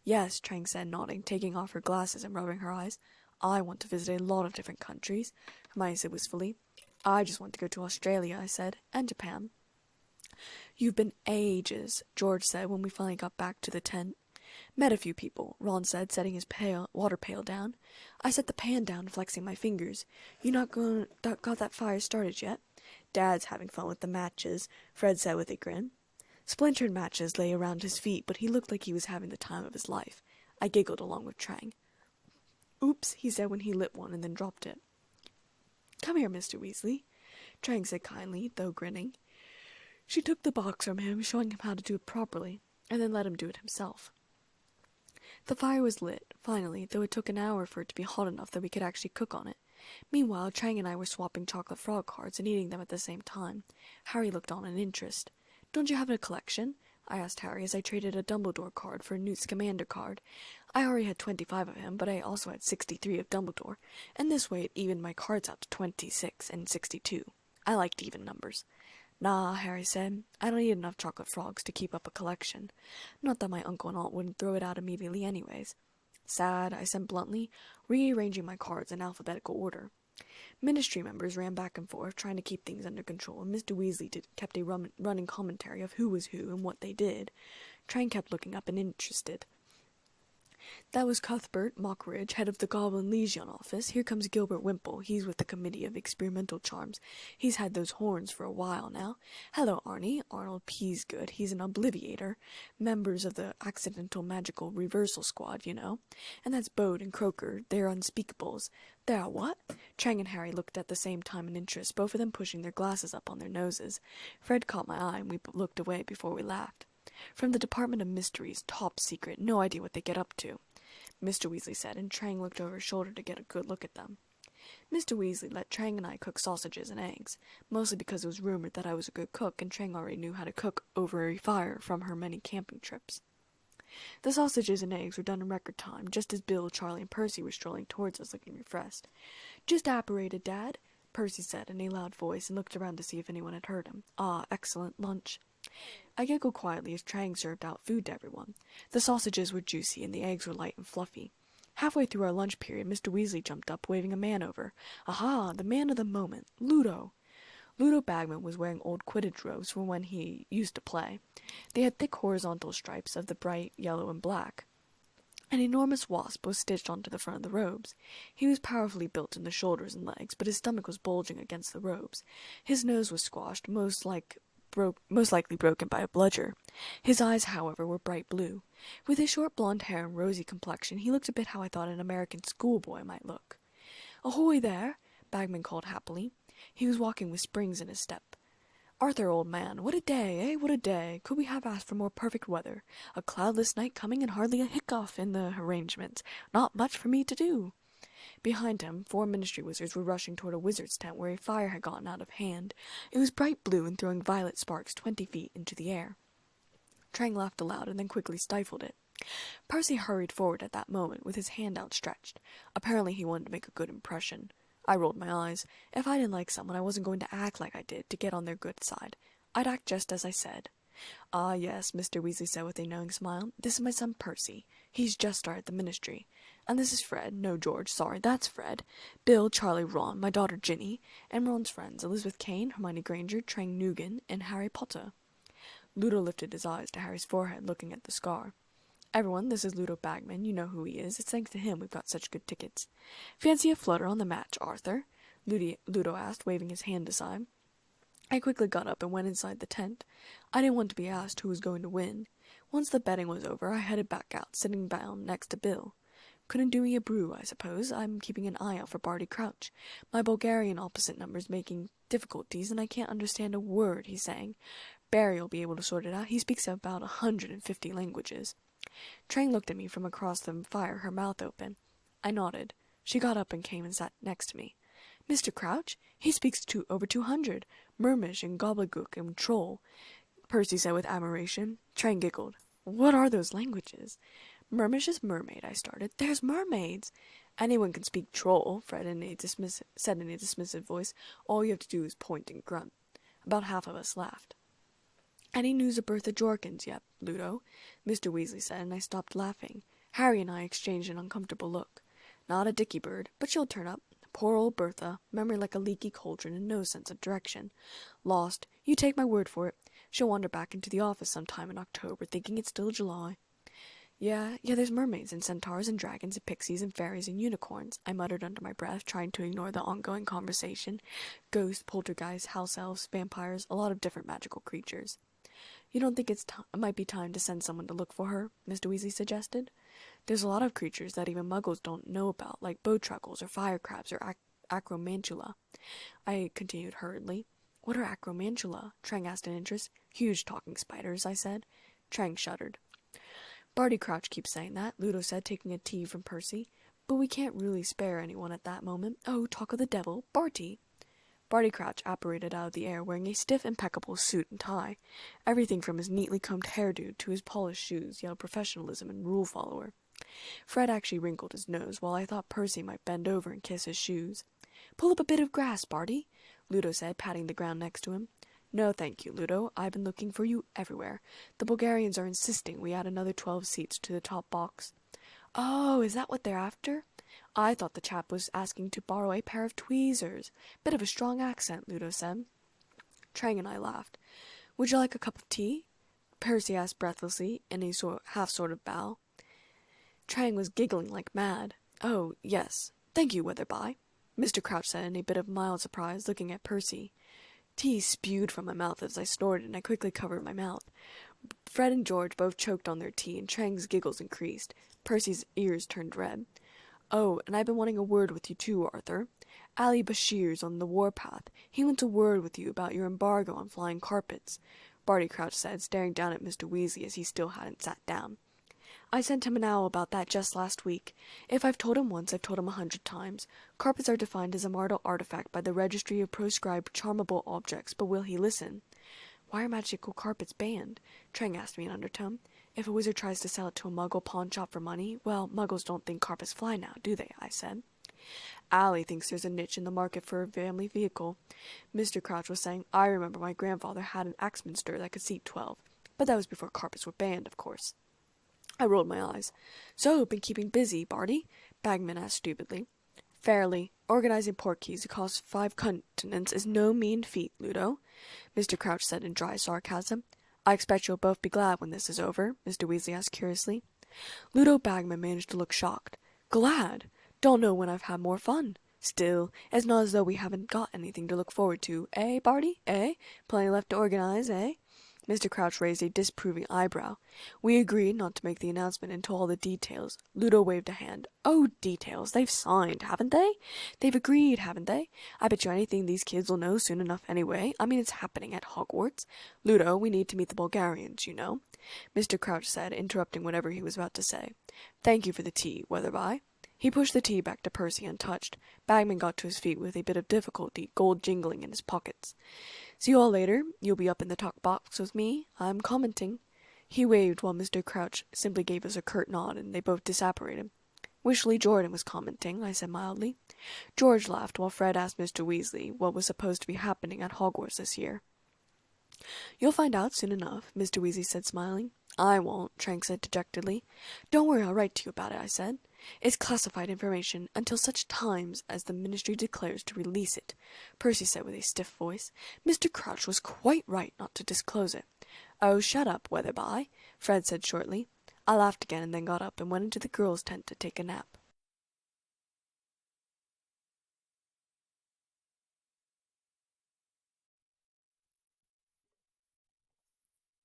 "Yes," Trang said, nodding, taking off her glasses and rubbing her eyes. "I want to visit a lot of different countries," Hermione said wistfully. "I just want to go to Australia," I said, "and Japan." "You've been ages," George said when we finally got back to the tent. "Met a few people," Ron said, setting his water pail down. I set the pan down, flexing my fingers. "You got that fire started yet?" "Dad's having fun with the matches," Fred said with a grin. Splintered matches lay around his feet, but he looked like he was having the time of his life. I giggled along with Trang. "Oops," he said when he lit one and then dropped it. "Come here, Mr. Weasley," Trang said kindly, though grinning. She took the box from him, showing him how to do it properly, and then let him do it himself. The fire was lit, finally, though it took an hour for it to be hot enough that we could actually cook on it. Meanwhile, Trang and I were swapping chocolate frog cards and eating them at the same time. Harry looked on in interest. "Don't you have a collection?" I asked Harry as I traded a Dumbledore card for a Newt Scamander card. I already had 25 of him, but I also had 63 of Dumbledore, and this way it evened my cards out to 26 and 62. I liked even numbers. "Nah," Harry said. "I don't eat enough chocolate frogs to keep up a collection. Not that my uncle and aunt wouldn't throw it out immediately anyways." "Sad," I said bluntly, rearranging my cards in alphabetical order. Ministry members ran back and forth, trying to keep things under control, and Mr. Weasley kept a running commentary of who was who and what they did. Trang kept looking up and interested. "That was Cuthbert Mockridge, head of the Goblin Legion office. Here comes Gilbert Wimple. He's with the Committee of Experimental Charms. He's had those horns for a while now. Hello, Arnie. Arnold Peasgood. He's an Obliviator. Members of the Accidental Magical Reversal Squad, you know. And that's Bode and Croaker. They're unspeakables. They're what?" Trang and Harry looked at the same time in interest, both of them pushing their glasses up on their noses. Fred caught my eye, and we looked away before we laughed. "From the Department of Mysteries, top secret, no idea what they get up to," Mr. Weasley said, and Trang looked over his shoulder to get a good look at them. Mr. Weasley let Trang and I cook sausages and eggs, mostly because it was rumored that I was a good cook, and Trang already knew how to cook over a fire from her many camping trips. The sausages and eggs were done in record time, just as Bill, Charlie, and Percy were strolling towards us looking refreshed. "Just apparated, Dad," Percy said in a loud voice, and looked around to see if anyone had heard him. "Ah, excellent lunch." I giggled quietly as Trang served out food to everyone. The sausages were juicy, and the eggs were light and fluffy. Halfway through our lunch period, Mr. Weasley jumped up, waving a man over. "Aha! The man of the moment! Ludo!" Ludo Bagman was wearing old Quidditch robes from when he used to play. They had thick horizontal stripes of the bright yellow and black. An enormous wasp was stitched onto the front of the robes. He was powerfully built in the shoulders and legs, but his stomach was bulging against the robes. His nose was squashed, most likely broken by a bludger. His eyes, however, were bright blue. With his short blonde hair and rosy complexion, he looked a bit how I thought an American schoolboy might look. "Ahoy there!" Bagman called happily. He was walking with springs in his step. "Arthur, old man, what a day, eh? What a day! Could we have asked for more perfect weather? A cloudless night coming and hardly a hiccough in the arrangements. Not much for me to do." Behind him, 4 ministry wizards were rushing toward a wizard's tent where a fire had gotten out of hand. It was bright blue and throwing violet sparks 20 feet into the air. Trang laughed aloud and then quickly stifled it. Percy hurried forward at that moment with his hand outstretched. Apparently he wanted to make a good impression. I rolled my eyes. If I didn't like someone, I wasn't going to act like I did to get on their good side. I'd act just as I said. "Ah, yes," Mr. Weasley said with a knowing smile. "This is my son Percy. He's just started the ministry. And this is Fred. No, George, sorry, that's Fred. Bill, Charlie, Ron, my daughter Ginny, and Ron's friends, Elizabeth Kane, Hermione Granger, Trang Nugent, and Harry Potter." Ludo lifted his eyes to Harry's forehead, looking at the scar. "Everyone, this is Ludo Bagman. You know who he is. It's thanks to him we've got such good tickets. Fancy a flutter on the match, Arthur?" Ludo asked, waving his hand aside. I quickly got up and went inside the tent. I didn't want to be asked who was going to win. Once the betting was over, I headed back out, sitting down next to Bill. Couldn't do me a brew, I suppose. I'm keeping an eye out for Barty Crouch. My Bulgarian opposite number's making difficulties, and I can't understand a word he's saying. Barry'll be able to sort it out. He speaks about 150 languages. Trang looked at me from across the fire, her mouth open. I nodded. She got up and came and sat next to me. "Mr. Crouch? He speaks over 200. Mermish and Gobblegook and Troll," Percy said with admiration. Trang giggled. "What are those languages?" "Mermish is mermaid," I started. "There's mermaids." "Anyone can speak Troll," Fred said in a dismissive voice. "All you have to do is point and grunt." About half of us laughed. "Any news of Bertha Jorkins yet, Ludo?" Mr. Weasley said, and I stopped laughing. Harry and I exchanged an uncomfortable look. "Not a dicky bird, but she'll turn up. Poor old Bertha, memory like a leaky cauldron and no sense of direction. Lost, you take my word for it. She'll wander back into the office sometime in October, thinking it's still July." Yeah, there's mermaids and centaurs and dragons and pixies and fairies and unicorns," I muttered under my breath, trying to ignore the ongoing conversation. "Ghosts, poltergeists, house elves, vampires, a lot of different magical creatures." "You don't think it might be time to send someone to look for her?" Mr. Weasley suggested. "There's a lot of creatures that even muggles don't know about, like bowtruckles or fire crabs or acromantula," I continued hurriedly. "What are acromantula?" Trang asked in interest. "Huge talking spiders," I said. Trang shuddered. "Barty Crouch keeps saying that," Ludo said, taking a tea from Percy. "But we can't really spare anyone at that moment. Oh, talk of the devil, Barty!" Barty Crouch apparated out of the air, wearing a stiff, impeccable suit and tie. Everything from his neatly combed hairdo to his polished shoes yelled professionalism and rule follower. Fred actually wrinkled his nose, while I thought Percy might bend over and kiss his shoes. "Pull up a bit of grass, Barty," Ludo said, patting the ground next to him. "No, thank you, Ludo. I've been looking for you everywhere. The Bulgarians are insisting we add another 12 seats to the top box." "Oh, is that what they're after? I thought the chap was asking to borrow a pair of tweezers. Bit of a strong accent," Ludo said. Trang and I laughed. "Would you like a cup of tea?" Percy asked breathlessly, in a half sort of bow. Trang was giggling like mad. "Oh, yes. Thank you, Witherby," Mr. Crouch said in a bit of mild surprise, looking at Percy. Tea spewed from my mouth as I snorted, and I quickly covered my mouth. Fred and George both choked on their tea, and Trang's giggles increased. Percy's ears turned red. "Oh, and I've been wanting a word with you too, Arthur. Ali Bashir's on the warpath. He wants a word with you about your embargo on flying carpets," Barty Crouch said, staring down at Mr. Weasley as he still hadn't sat down. "I sent him an owl about that just last week. If I've told him once, I've told him 100 times. Carpets are defined as a mortal artifact by the Registry of Proscribed Charmable Objects, but will he listen?" "Why are magical carpets banned?" Trang asked me in undertone. "If a wizard tries to sell it to a muggle pawn shop for money, well, muggles don't think carpets fly now, do they?" I said. "Ali thinks there's a niche in the market for a family vehicle," Mr. Crouch was saying. "I remember my grandfather had an Axminster that could seat 12, but that was before carpets were banned, of course." I rolled my eyes. "So, been keeping busy, Barty?" Bagman asked stupidly. "Fairly," Organizing portkeys across 5 continents is no mean feat, Ludo, Mr. Crouch said in dry sarcasm. I expect you'll both be glad when this is over, Mr. Weasley asked curiously. Ludo Bagman managed to look shocked. Glad? Don't know when I've had more fun. Still, it's not as though we haven't got anything to look forward to, eh, Barty? Eh? Plenty left to organize, eh? Mr. Crouch raised a disapproving eyebrow. We agreed not to make the announcement until all the details. Ludo waved a hand. Oh, details. They've signed, haven't they? They've agreed, haven't they? I bet you anything these kids will know soon enough anyway. I mean, it's happening at Hogwarts. Ludo, we need to meet the Bulgarians, you know, Mr. Crouch said, interrupting whatever he was about to say. Thank you for the tea, Weatherby. He pushed the tea back to Percy untouched. Bagman got to his feet with a bit of difficulty, gold jingling in his pockets. See you all later. You'll be up in the talk box with me. I'm commenting. He waved while Mr. Crouch simply gave us a curt nod, and they both disapparated. Wish Lee Jordan was commenting, I said mildly. George laughed while Fred asked Mr. Weasley what was supposed to be happening at Hogwarts this year. You'll find out soon enough, Mr. Weasley said, smiling. I won't, Trank said dejectedly. Don't worry, I'll write to you about it, I said. It's classified information until such times as the Ministry declares to release it, Percy said with a stiff voice. Mr. Crouch was quite right not to disclose it. Oh, shut up, Weatherby, Fred said shortly. I laughed again and then got up and went into the girls' tent to take a nap.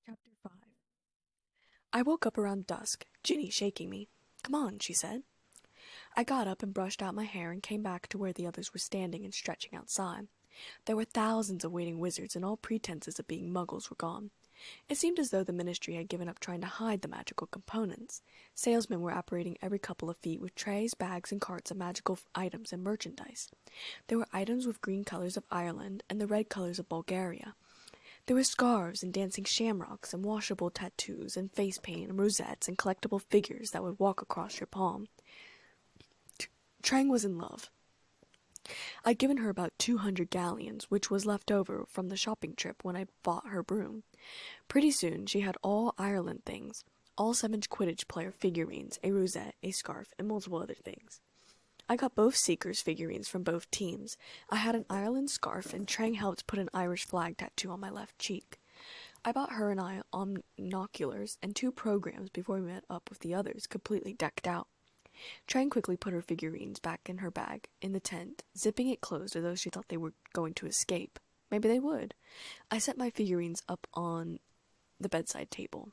Chapter 5. I woke up around dusk, Ginny shaking me. Come on, she said. I got up and brushed out my hair and came back to where the others were standing and stretching outside. There were thousands of waiting wizards, and all pretenses of being muggles were gone. It seemed as though the Ministry had given up trying to hide the magical components. Salesmen were operating every couple of feet with trays, bags, and carts of magical items and merchandise. There were items with green colors of Ireland and the red colors of Bulgaria. There were scarves and dancing shamrocks and washable tattoos and face paint and rosettes and collectible figures that would walk across your palm. Trang was in love. I'd given her about 200 galleons, which was left over from the shopping trip when I bought her broom. Pretty soon she had all Ireland things, all 7 Quidditch player figurines, a rosette, a scarf, and multiple other things. I got both Seekers figurines from both teams. I had an Ireland scarf, and Trang helped put an Irish flag tattoo on my left cheek. I bought her and I binoculars and 2 programs before we met up with the others, completely decked out. Trang quickly put her figurines back in her bag, in the tent, zipping it closed as though she thought they were going to escape. Maybe they would. I set my figurines up on the bedside table.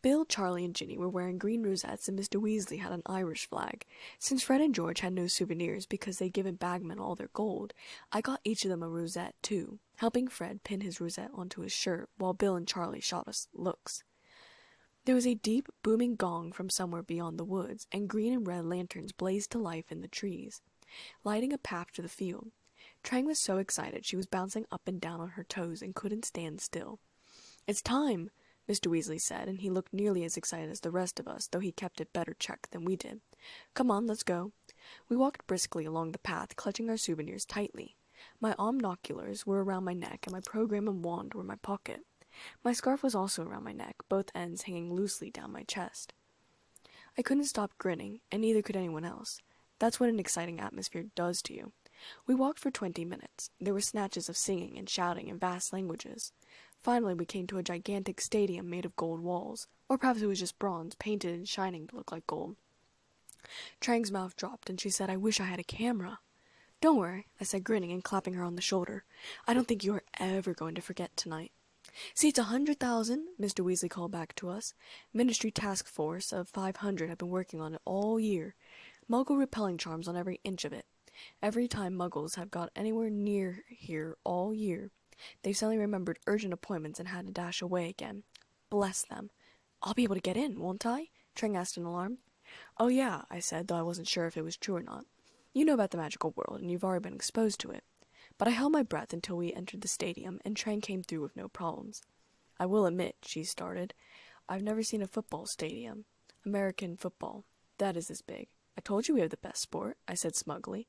Bill, Charlie, and Ginny were wearing green rosettes, and Mr. Weasley had an Irish flag. Since Fred and George had no souvenirs because they'd given Bagman all their gold, I got each of them a rosette, too, helping Fred pin his rosette onto his shirt, while Bill and Charlie shot us looks. There was a deep, booming gong from somewhere beyond the woods, and green and red lanterns blazed to life in the trees, lighting a path to the field. Trang was so excited she was bouncing up and down on her toes and couldn't stand still. It's time, Mr. Weasley said, and he looked nearly as excited as the rest of us, though he kept it better checked than we did. Come on, let's go. We walked briskly along the path, clutching our souvenirs tightly. My binoculars were around my neck, and my program and wand were in my pocket. My scarf was also around my neck, both ends hanging loosely down my chest. I couldn't stop grinning, and neither could anyone else. That's what an exciting atmosphere does to you. We walked for 20 minutes. There were snatches of singing and shouting in vast languages. Finally, we came to a gigantic stadium made of gold walls, or perhaps it was just bronze, painted and shining to look like gold. Trang's mouth dropped, and she said, I wish I had a camera. Don't worry, I said, grinning and clapping her on the shoulder. I don't think you are ever going to forget tonight. See, it's 100,000, Mr. Weasley called back to us. Ministry task force of 500 have been working on it all year. Muggle repelling charms on every inch of it. Every time Muggles have got anywhere near here all year, they've suddenly remembered urgent appointments and had to dash away again. Bless them. I'll be able to get in, won't I? Trang asked in alarm. Oh yeah, I said, though I wasn't sure if it was true or not. You know about the magical world, and you've already been exposed to it. But I held my breath until we entered the stadium, and Trang came through with no problems. I will admit, she started, I've never seen a football stadium. American football. That is this big. I told you we have the best sport, I said smugly.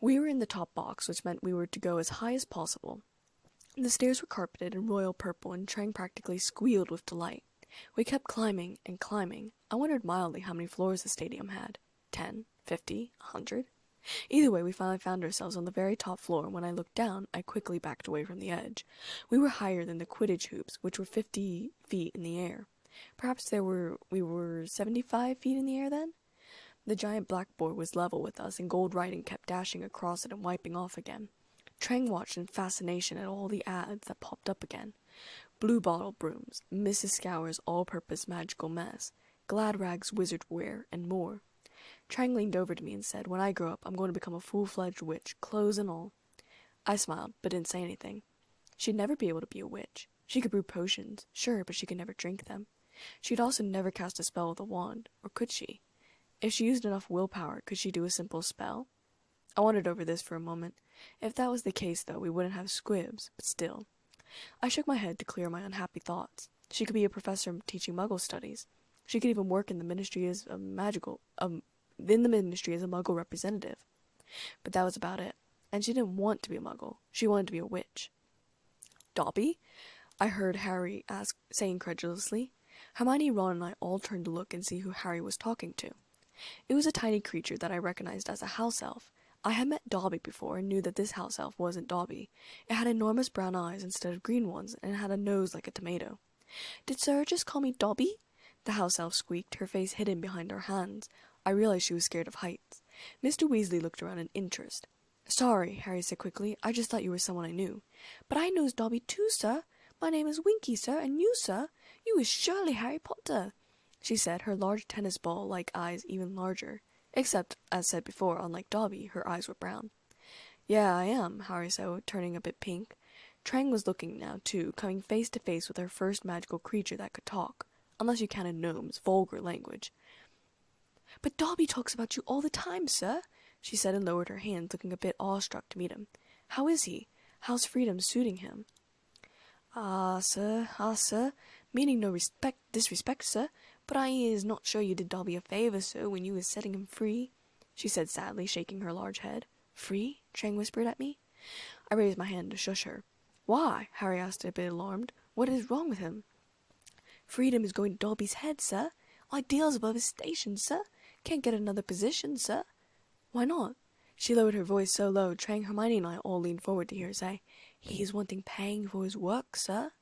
We were in the top box, which meant we were to go as high as possible. The stairs were carpeted in royal purple, and Trang practically squealed with delight. We kept climbing and climbing. I wondered mildly how many floors the stadium had. 10, 50, 100? Either way, we finally found ourselves on the very top floor, and when I looked down, I quickly backed away from the edge. We were higher than the Quidditch hoops, which were 50 feet in the air. Perhaps we were 75 feet in the air then? The giant blackboard was level with us, and gold writing kept dashing across it and wiping off again. Trang watched in fascination at all the ads that popped up again. Blue Bottle Brooms, Mrs. Scour's all-purpose magical mess, Gladrag's wizard wear, and more. Trang leaned over to me and said, "When I grow up, I'm going to become a full-fledged witch, clothes and all." I smiled, but didn't say anything. She'd never be able to be a witch. She could brew potions, sure, but she could never drink them. She'd also never cast a spell with a wand, or could she? If she used enough willpower, could she do a simple spell? I wondered over this for a moment. If that was the case, though, we wouldn't have squibs, but still. I shook my head to clear my unhappy thoughts. She could be a professor teaching Muggle studies. She could even work in the ministry as a Muggle representative. But that was about it. And she didn't want to be a Muggle. She wanted to be a witch. "Dobby?" I heard Harry say incredulously. Hermione, Ron, and I all turned to look and see who Harry was talking to. It was a tiny creature that I recognized as a house elf. I had met Dobby before and knew that this house elf wasn't Dobby. It had enormous brown eyes instead of green ones, and it had a nose like a tomato. "Did Sir just call me Dobby?" the house elf squeaked, her face hidden behind her hands. I realized she was scared of heights. Mr. Weasley looked around in interest. "Sorry," Harry said quickly. "I just thought you were someone I knew." "But I knows Dobby too, sir. My name is Winky, sir, and you, sir? You is surely Harry Potter," she said, her large tennis ball-like eyes even larger. Except, as said before, unlike Dobby, her eyes were brown. "Yeah, I am," Harry said, turning a bit pink. Trang was looking now, too, coming face to face with her first magical creature that could talk, unless you counted gnomes' vulgar language. "But Dobby talks about you all the time, sir," she said, and lowered her hands, looking a bit awestruck to meet him. "How is he? How's freedom suiting him?" Ah, sir, meaning no disrespect, sir, but I is not sure you did Dobby a favour, sir, when you was setting him free," she said sadly, shaking her large head. "Free?" Trang whispered at me. I raised my hand to shush her. "Why?" Harry asked, a bit alarmed. "What is wrong with him?" "Freedom is going to Dobby's head, sir. Ideals above his station, sir. Can't get another position, sir." "Why not?" She lowered her voice so low, Trang, Hermione, and I all leaned forward to hear her say, "He is wanting paying for his work, sir."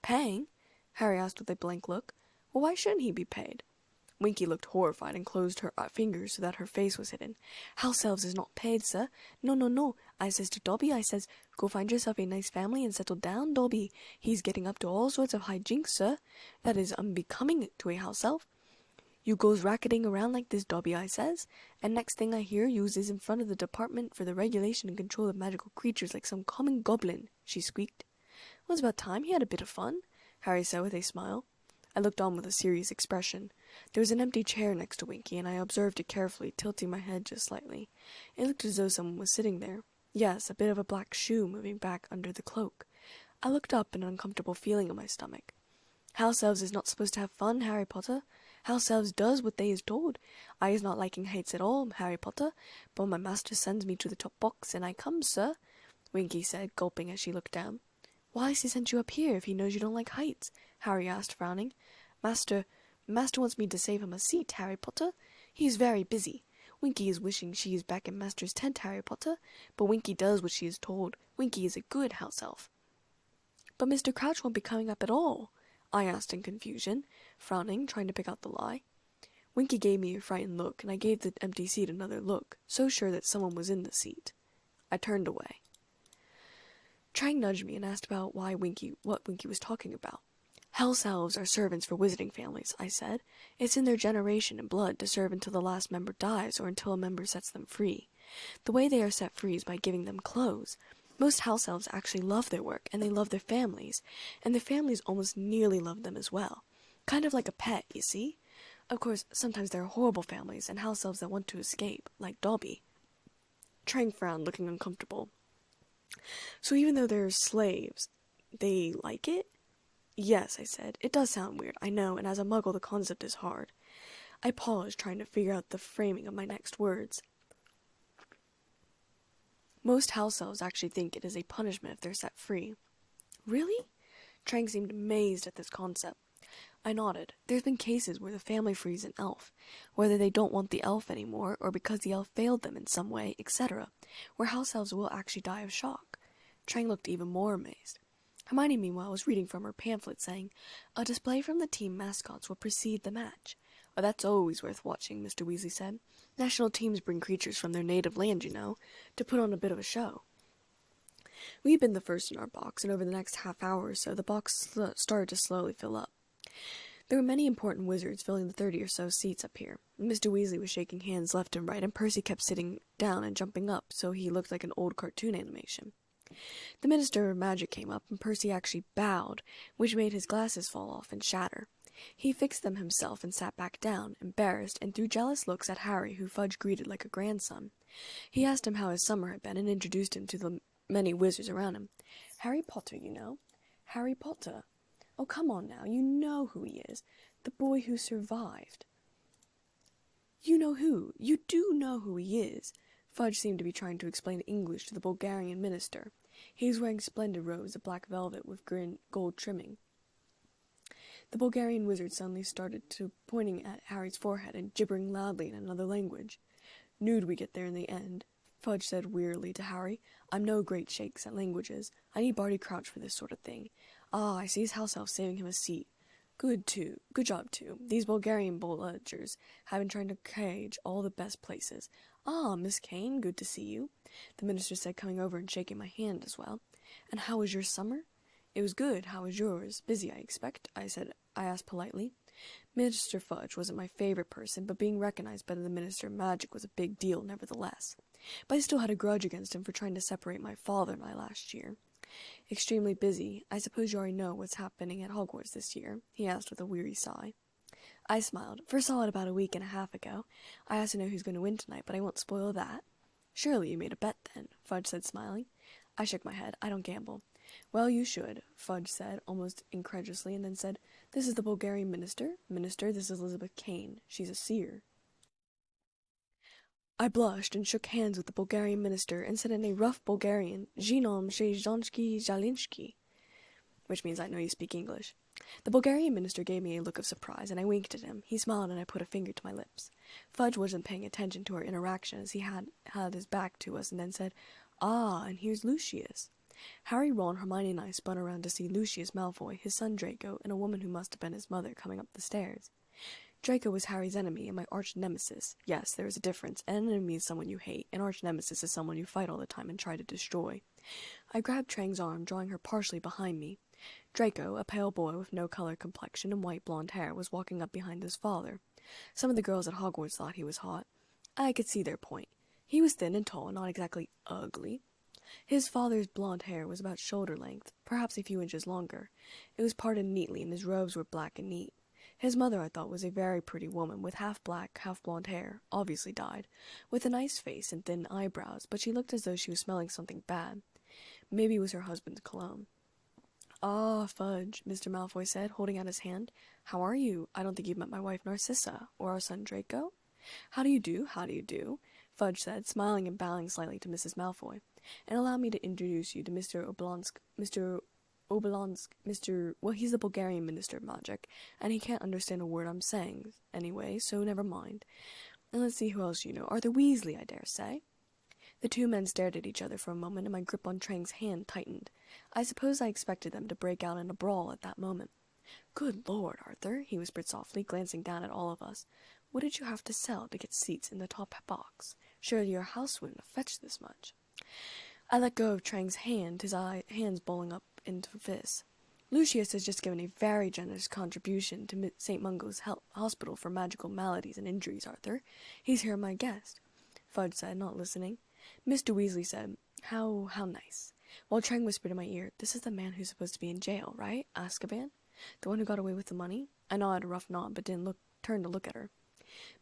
"Paying?" Harry asked with a blank look. "Well, why shouldn't he be paid?" Winky looked horrified and closed her fingers so that her face was hidden. "House elves is not paid, sir. No. I says to Dobby, I says, go find yourself a nice family and settle down, Dobby. He's getting up to all sorts of high jinks, sir. That is unbecoming to a house elf. You goes racketing around like this, Dobby, I says, and next thing I hear, yous is in front of the Department for the Regulation and Control of Magical Creatures like some common goblin," she squeaked. "It was about time he had a bit of fun," Harry said with a smile. I looked on with a serious expression. There was an empty chair next to Winky, and I observed it carefully, tilting my head just slightly. It looked as though someone was sitting there. Yes, a bit of a black shoe moving back under the cloak. I looked up, an uncomfortable feeling in my stomach. "House elves is not supposed to have fun, Harry Potter. House elves does what they is told. I is not liking heights at all, Harry Potter, but my master sends me to the top box, and I comes, sir," Winky said, gulping as she looked down. "Why has he sent you up here if he knows you don't like heights?" Harry asked, frowning. Master wants me to save him a seat, Harry Potter. He is very busy. Winky is wishing she is back in Master's tent, Harry Potter, but Winky does what she is told. Winky is a good house elf." "But Mr. Crouch won't be coming up at all," I asked in confusion, frowning, trying to pick out the lie. Winky gave me a frightened look, and I gave the empty seat another look, so sure that someone was in the seat. I turned away. Trang nudged me and asked about what Winky was talking about. "House elves are servants for wizarding families," I said. "It's in their generation and blood to serve until the last member dies or until a member sets them free. The way they are set free is by giving them clothes. Most house elves actually love their work, and they love their families, and their families almost nearly love them as well. Kind of like a pet, you see? Of course, sometimes there are horrible families and house elves that want to escape, like Dobby." Trang frowned, looking uncomfortable. "So even though they're slaves, they like it?" "Yes," I said. "It does sound weird, I know, and as a Muggle the concept is hard." I paused, trying to figure out the framing of my next words. "Most house elves actually think it is a punishment if they're set free." "Really?" Trang seemed amazed at this concept. I nodded. There's been cases where the family frees an elf, whether they don't want the elf anymore, or because the elf failed them in some way, etc., where house elves will actually die of shock. Trang looked even more amazed. Hermione, meanwhile, was reading from her pamphlet saying, "A display from the team mascots will precede the match." "Oh, that's always worth watching," Mr. Weasley said. "National teams bring creatures from their native land, you know, to put on a bit of a show." We had been the first in our box, and over the next half hour or so, the box started to slowly fill up. There were many important wizards filling the 30 or so seats up here. Mr. Weasley was shaking hands left and right, and Percy kept sitting down and jumping up, so he looked like an old cartoon animation. The Minister of Magic came up, and Percy actually bowed, which made his glasses fall off and shatter. He fixed them himself and sat back down, embarrassed, and threw jealous looks at Harry, who Fudge greeted like a grandson. He asked him how his summer had been, and introduced him to the many wizards around him. "Harry Potter, you know. Harry Potter. Oh, come on now, you know who he is. The boy who survived." "You know who? You do know who he is." Fudge seemed to be trying to explain English to the Bulgarian minister. He was wearing splendid robes of black velvet with gold trimming. The Bulgarian wizard suddenly started to pointing at Harry's forehead and gibbering loudly in another language. "Knew we get there in the end," Fudge said wearily to Harry. "I'm no great shakes at languages. I need Barty Crouch for this sort of thing. Ah, I see his house elf saving him a seat. Good job, too. These Bulgarian bulgers have been trying to cage all the best places. Ah, Miss Kane, good to see you," the minister said, coming over and shaking my hand as well. "And how was your summer?" "It was good. How was yours? Busy, I expect," I asked politely. Minister Fudge wasn't my favorite person, but being recognized by the Minister of Magic was a big deal nevertheless. But I still had a grudge against him for trying to separate my father and I last year. "Extremely busy. I suppose you already know what's happening at Hogwarts this year?" he asked with a weary sigh. I smiled. "First saw it about a week and a half ago. I asked to know who's going to win tonight, but I won't spoil that." "Surely you made a bet then," Fudge said, smiling. I shook my head. "I don't gamble." "Well, you should," Fudge said, almost incredulously, and then said, "This is the Bulgarian minister. Minister, this is Elizabeth Kane. She's a seer." I blushed and shook hands with the Bulgarian minister and said in a rough Bulgarian, "Zinom Shezhonsky Zalinsky," which means I know you speak English. The Bulgarian minister gave me a look of surprise, and I winked at him. He smiled, and I put a finger to my lips. Fudge wasn't paying attention to our interaction, as he had his back to us, and then said, "Ah, and here's Lucius." Harry, Ron, Hermione, and I spun around to see Lucius Malfoy, his son Draco, and a woman who must have been his mother coming up the stairs. Draco was Harry's enemy and my arch-nemesis. Yes, there is a difference. An enemy is someone you hate. An arch-nemesis is someone you fight all the time and try to destroy. I grabbed Trang's arm, drawing her partially behind me. Draco, a pale boy with no-color complexion and white blonde hair, was walking up behind his father. Some of the girls at Hogwarts thought he was hot. I could see their point. He was thin and tall and not exactly ugly. His father's blonde hair was about shoulder length, perhaps a few inches longer. It was parted neatly, and his robes were black and neat. His mother, I thought, was a very pretty woman, with half-black, half-blonde hair, obviously dyed, with a nice face and thin eyebrows, but she looked as though she was smelling something bad. Maybe it was her husband's cologne. "Ah, Fudge," Mr. Malfoy said, holding out his hand. "How are you? I don't think you've met my wife Narcissa, or our son Draco?" How do you do?" Fudge said, smiling and bowing slightly to Mrs. Malfoy. "And allow me to introduce you to Mr. Oblonsk, well, he's the Bulgarian Minister of Magic, and he can't understand a word I'm saying, anyway, so never mind. And let's see who else you know. Arthur Weasley, I dare say." The two men stared at each other for a moment, and my grip on Trang's hand tightened. I suppose I expected them to break out in a brawl at that moment. "Good Lord, Arthur," he whispered softly, glancing down at all of us. "What did you have to sell to get seats in the top box? Surely your house wouldn't have fetched this much." I let go of Trang's hand, his hands bowling up into fists. "Lucius has just given a very generous contribution to St. Mungo's Hospital for Magical Maladies and Injuries, Arthur. He's here my guest," Fudge said, not listening. Mr. Weasley said, How nice," while Trang whispered in my ear, "This is the man who's supposed to be in jail, right? Azkaban? The one who got away with the money?" I nodded a rough nod, but didn't turn to look at her.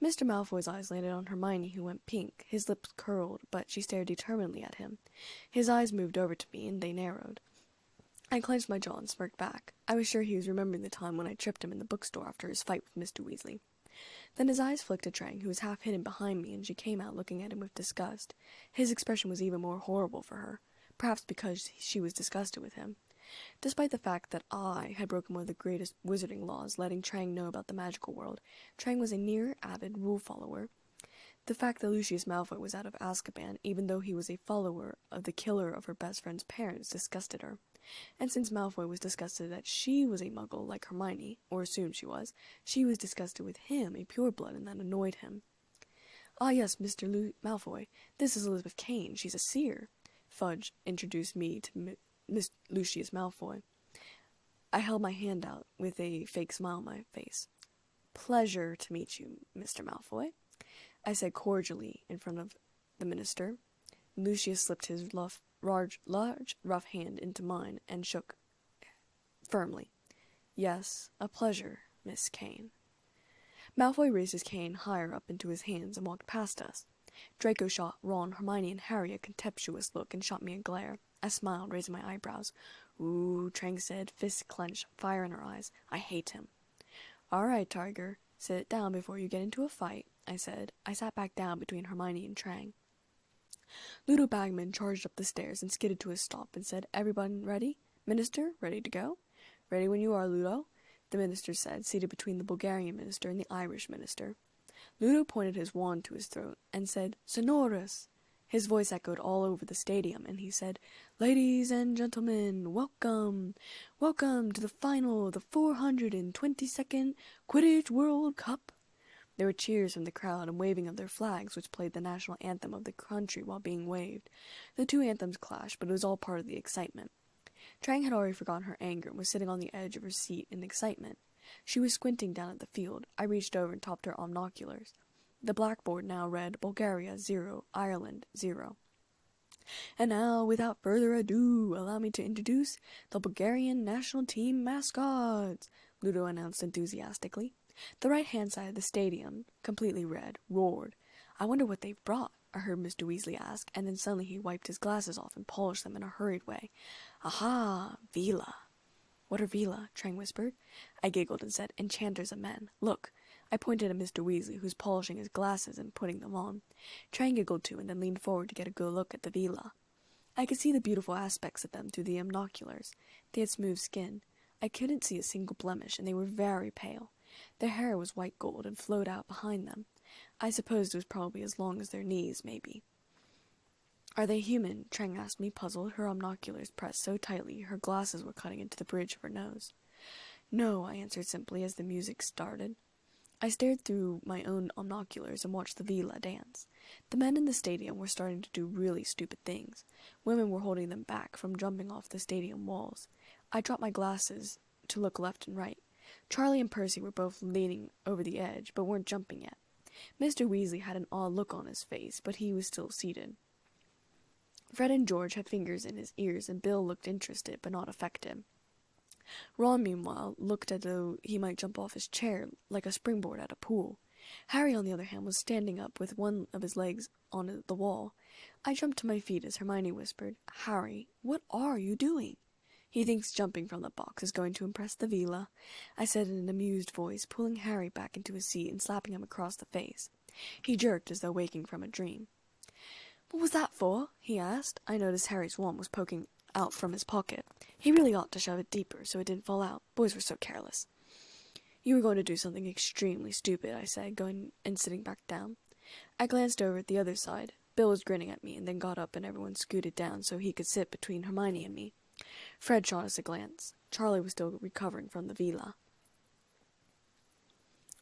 Mr. Malfoy's eyes landed on Hermione, who went pink. His lips curled, but she stared determinedly at him. His eyes moved over to me, and they narrowed. I clenched my jaw and smirked back. I was sure he was remembering the time when I tripped him in the bookstore after his fight with Mr. Weasley. Then his eyes flicked to Trang, who was half hidden behind me, and she came out looking at him with disgust. His expression was even more horrible for her, perhaps because she was disgusted with him. Despite the fact that I had broken one of the greatest wizarding laws, letting Trang know about the magical world, Trang was a near avid rule follower. The fact that Lucius Malfoy was out of Azkaban, even though he was a follower of the killer of her best friend's parents, disgusted her. And since Malfoy was disgusted that she was a muggle like Hermione, or assumed she was disgusted with him, a pureblood, and that annoyed him. "Ah yes, Mr. Malfoy, this is Elizabeth Kane, she's a seer." Fudge introduced me to Miss Lucius Malfoy. I held my hand out with a fake smile on my face. "Pleasure to meet you, Mr. Malfoy," I said cordially in front of the minister. Lucius slipped his large, rough hand into mine and shook firmly. "Yes, a pleasure, Miss Kane." Malfoy raised his cane higher up into his hands and walked past us. Draco shot Ron, Hermione, and Harry a contemptuous look and shot me a glare. I smiled, raising my eyebrows. "Ooh," Trang said, fists clenched, fire in her eyes. "I hate him." "All right, Tiger, sit down before you get into a fight," I said. I sat back down between Hermione and Trang. Ludo Bagman charged up the stairs and skidded to a stop and said, "Everyone ready? Minister, ready to go?" "Ready when you are, Ludo," the minister said, seated between the Bulgarian minister and the Irish minister. Ludo pointed his wand to his throat and said, "Sonorous!" His voice echoed all over the stadium, and he said, "Ladies and gentlemen, welcome! Welcome to the final of the 422nd Quidditch World Cup!" There were cheers from the crowd and waving of their flags, which played the national anthem of the country while being waved. The two anthems clashed, but it was all part of the excitement. Trang had already forgotten her anger and was sitting on the edge of her seat in excitement. She was squinting down at the field. I reached over and topped her omnoculars. The blackboard now read Bulgaria 0, Ireland 0. "And now, without further ado, allow me to introduce the Bulgarian national team mascots," Ludo announced enthusiastically. The right-hand side of the stadium, completely red, roared. "I wonder what they've brought," I heard Mr. Weasley ask, and then suddenly he wiped his glasses off and polished them in a hurried way. "Aha! Vila!" "What are Vila?" Trang whispered. I giggled and said, "Enchanters of men. Look." I pointed at Mr. Weasley, who was polishing his glasses and putting them on. Trang giggled too and then leaned forward to get a good look at the Vila. I could see the beautiful aspects of them through the omnoculars. They had smooth skin. I couldn't see a single blemish, and they were very pale. Their hair was white gold and flowed out behind them. I supposed it was probably as long as their knees, maybe. "Are they human?" Trang asked me, puzzled, her omnoculars pressed so tightly her glasses were cutting into the bridge of her nose. "No," I answered simply as the music started. I stared through my own omnoculars and watched the Vila dance. The men in the stadium were starting to do really stupid things. Women were holding them back from jumping off the stadium walls. I dropped my glasses to look left and right. Charlie and Percy were both leaning over the edge, but weren't jumping yet. Mr. Weasley had an odd look on his face, but he was still seated. Fred and George had fingers in his ears, and Bill looked interested, but not affected. Ron, meanwhile, looked as though he might jump off his chair like a springboard at a pool. Harry, on the other hand, was standing up with one of his legs on the wall. I jumped to my feet as Hermione whispered, "Harry, what are you doing?" "He thinks jumping from the box is going to impress the Vila," I said in an amused voice, pulling Harry back into his seat and slapping him across the face. He jerked as though waking from a dream. "What was that for?" he asked. I noticed Harry's wand was poking out from his pocket. He really ought to shove it deeper so it didn't fall out. Boys were so careless. "You were going to do something extremely stupid," I said, going and sitting back down. I glanced over at the other side. Bill was grinning at me and then got up and everyone scooted down so he could sit between Hermione and me. Fred shot us a glance. Charlie was still recovering from the Vila.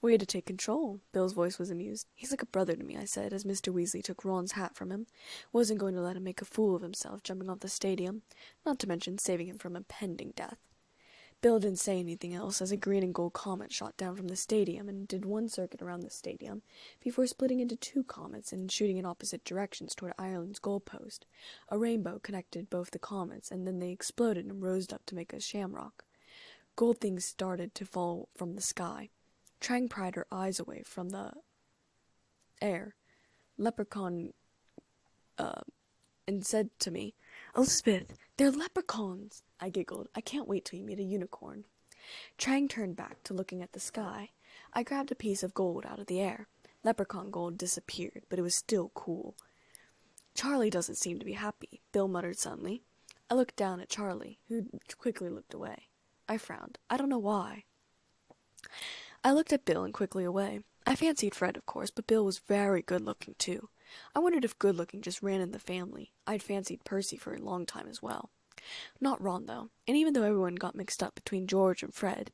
"We had to take control." Bill's voice was amused. "He's like a brother to me," I said, as Mr. Weasley took Ron's hat from him. Wasn't going to let him make a fool of himself jumping off the stadium, not to mention saving him from impending death. Bill didn't say anything else as a green and gold comet shot down from the stadium and did one circuit around the stadium before splitting into two comets and shooting in opposite directions toward Ireland's goalpost. A rainbow connected both the comets, and then they exploded and rose up to make a shamrock. Gold things started to fall from the sky. Trang pried her eyes away from the air. Leprechaun, and said to me, "Elizabeth, they're leprechauns!" I giggled. "I can't wait till you meet a unicorn." Trang turned back to looking at the sky. I grabbed a piece of gold out of the air. Leprechaun gold disappeared, but it was still cool. "Charlie doesn't seem to be happy," Bill muttered suddenly. I looked down at Charlie, who quickly looked away. I frowned. I don't know why. I looked at Bill and quickly away. I fancied Fred, of course, but Bill was very good-looking, too. I wondered if good-looking just ran in the family. I'd fancied Percy for a long time as well. Not Ron, though, and even though everyone got mixed up between George and Fred,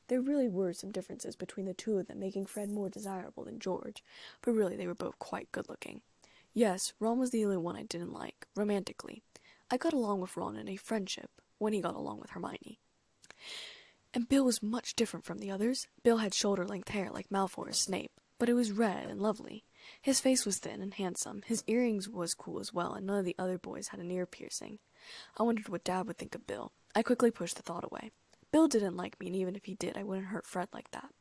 there really were some differences between the two of them, making Fred more desirable than George, but really they were both quite good-looking. Yes, Ron was the only one I didn't like, romantically. I got along with Ron in a friendship, when he got along with Hermione. And Bill was much different from the others. Bill had shoulder-length hair like Malfoy or Snape, but it was red and lovely. His face was thin and handsome. His earrings was cool as well, and none of the other boys had an ear piercing. I wondered what Dad would think of Bill. I quickly pushed the thought away. Bill didn't like me, and even if he did, I wouldn't hurt Fred like that.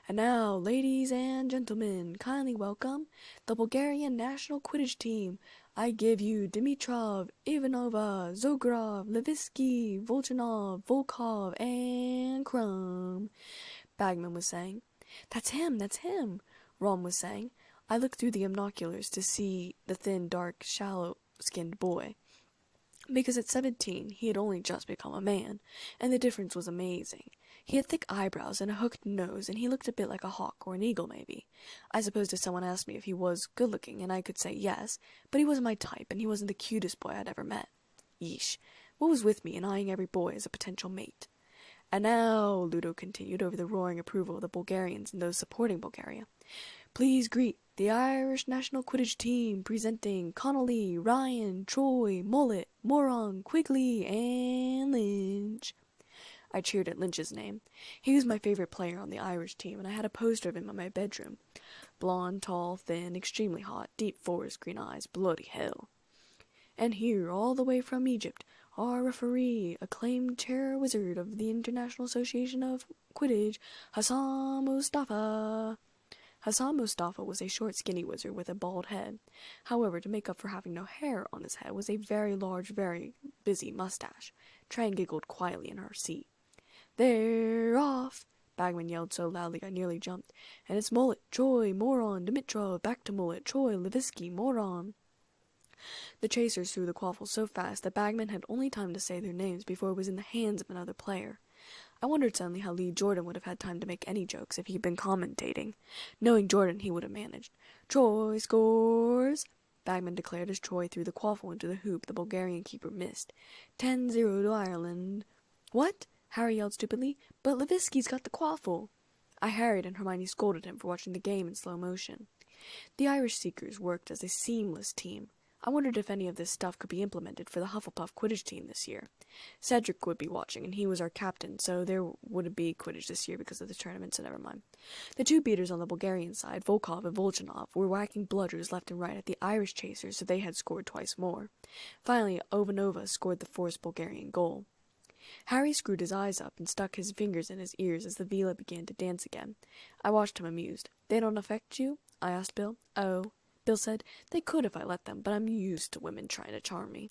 And now, ladies and gentlemen, kindly welcome the Bulgarian national Quidditch team. I give you Dimitrov, Ivanova, Zogrov, Levitsky, Volchanov, Volkov, and Crumb, Bagman was saying. That's him, Ron was saying. I looked through the binoculars to see the thin, dark, shallow-skinned boy. Because at 17, he had only just become a man, and the difference was amazing. He had thick eyebrows and a hooked nose, and he looked a bit like a hawk or an eagle, maybe. I suppose if someone asked me if he was good-looking, and I could say yes, but he wasn't my type, and he wasn't the cutest boy I'd ever met. Yeesh. What was with me in eyeing every boy as a potential mate? And now, Ludo continued over the roaring approval of the Bulgarians and those supporting Bulgaria, please greet the Irish national Quidditch team presenting Connolly, Ryan, Troy, Mullet, Moron, Quigley, and Lynch. I cheered at Lynch's name. He was my favorite player on the Irish team, and I had a poster of him in my bedroom. Blonde, tall, thin, extremely hot, deep forest green eyes, bloody hell. And here, all the way from Egypt, our referee, acclaimed chair wizard of the International Association of Quidditch, Hassan Mustafa. Hassan Mustafa was a short, skinny wizard with a bald head. However, to make up for having no hair on his head was a very large, very busy mustache. Tran giggled quietly in her seat. They're off! Bagman yelled so loudly I nearly jumped. And it's Mullet, Troy, Moron, Dimitrov, back to Mullet, Troy, Levitsky, Moron. The chasers threw the quaffle so fast that Bagman had only time to say their names before it was in the hands of another player. I wondered suddenly how Lee Jordan would have had time to make any jokes if he'd been commentating. Knowing Jordan, he would have managed. Troy scores! Bagman declared as Troy threw the quaffle into the hoop the Bulgarian keeper missed. 10-0 to Ireland. What? Harry yelled stupidly. But Levitsky's got the quaffle. I harried and Hermione scolded him for watching the game in slow motion. The Irish Seekers worked as a seamless team. I wondered if any of this stuff could be implemented for the Hufflepuff Quidditch team this year. Cedric would be watching, and he was our captain, so there wouldn't be Quidditch this year because of the tournament, so never mind. The two beaters on the Bulgarian side, Volkov and Volchanov, were whacking bludgers left and right at the Irish chasers, so they had scored twice more. Finally, Ovanova scored the forced Bulgarian goal. Harry screwed his eyes up and stuck his fingers in his ears as the Vila began to dance again. I watched him amused. They don't affect you? I asked Bill. Oh. Bill said, they could if I let them, but I'm used to women trying to charm me.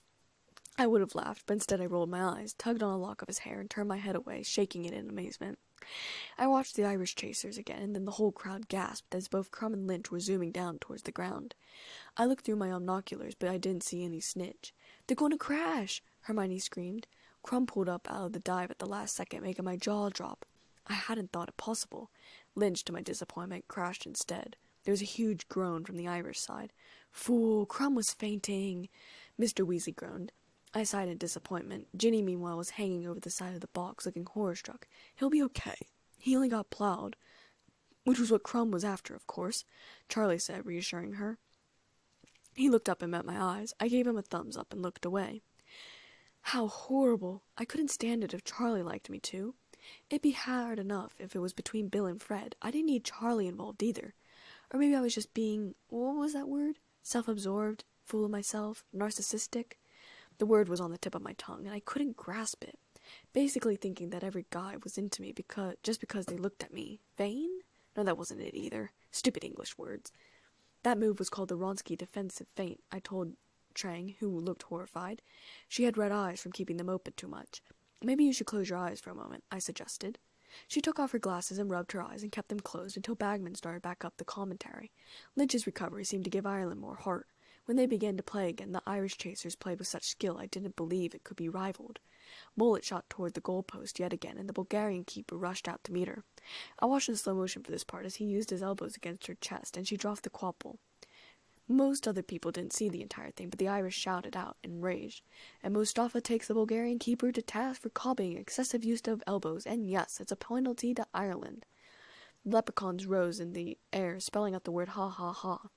I would have laughed, but instead I rolled my eyes, tugged on a lock of his hair, and turned my head away, shaking it in amazement. I watched the Irish chasers again, and then the whole crowd gasped as both Crumb and Lynch were zooming down towards the ground. I looked through my binoculars, but I didn't see any snitch. They're going to crash! Hermione screamed. Crumb pulled up out of the dive at the last second, making my jaw drop. I hadn't thought it possible. Lynch, to my disappointment, crashed instead. There was a huge groan from the Irish side. Fool, Crumb was fainting. Mr. Weasley groaned. I sighed in disappointment. Ginny, meanwhile, was hanging over the side of the box, looking horror-struck. He'll be okay. He only got plowed. Which was what Crumb was after, of course, Charlie said, reassuring her. He looked up and met my eyes. I gave him a thumbs up and looked away. How horrible. I couldn't stand it if Charlie liked me, too. It'd be hard enough if it was between Bill and Fred. I didn't need Charlie involved, either. Or maybe I was just being, what was that word? Self-absorbed, full of myself, narcissistic? The word was on the tip of my tongue, and I couldn't grasp it. Basically thinking that every guy was into me just because they looked at me. Vain? No, that wasn't it either. Stupid English words. That move was called the Wronski defensive feint, I told Trang, who looked horrified. She had red eyes from keeping them open too much. Maybe you should close your eyes for a moment, I suggested. She took off her glasses and rubbed her eyes and kept them closed until Bagman started back up the commentary. Lynch's recovery seemed to give Ireland more heart. When they began to play again, the Irish chasers played with such skill I didn't believe it could be rivaled. Mullet shot toward the goalpost yet again, and the Bulgarian keeper rushed out to meet her. I watched in slow motion for this part as he used his elbows against her chest, and she dropped the quapple. Most other people didn't see the entire thing, but the Irish shouted out, enraged. And Mustafa takes the Bulgarian keeper to task for copying excessive use of elbows, and yes, it's a penalty to Ireland. The leprechauns rose in the air, spelling out the word ha ha ha.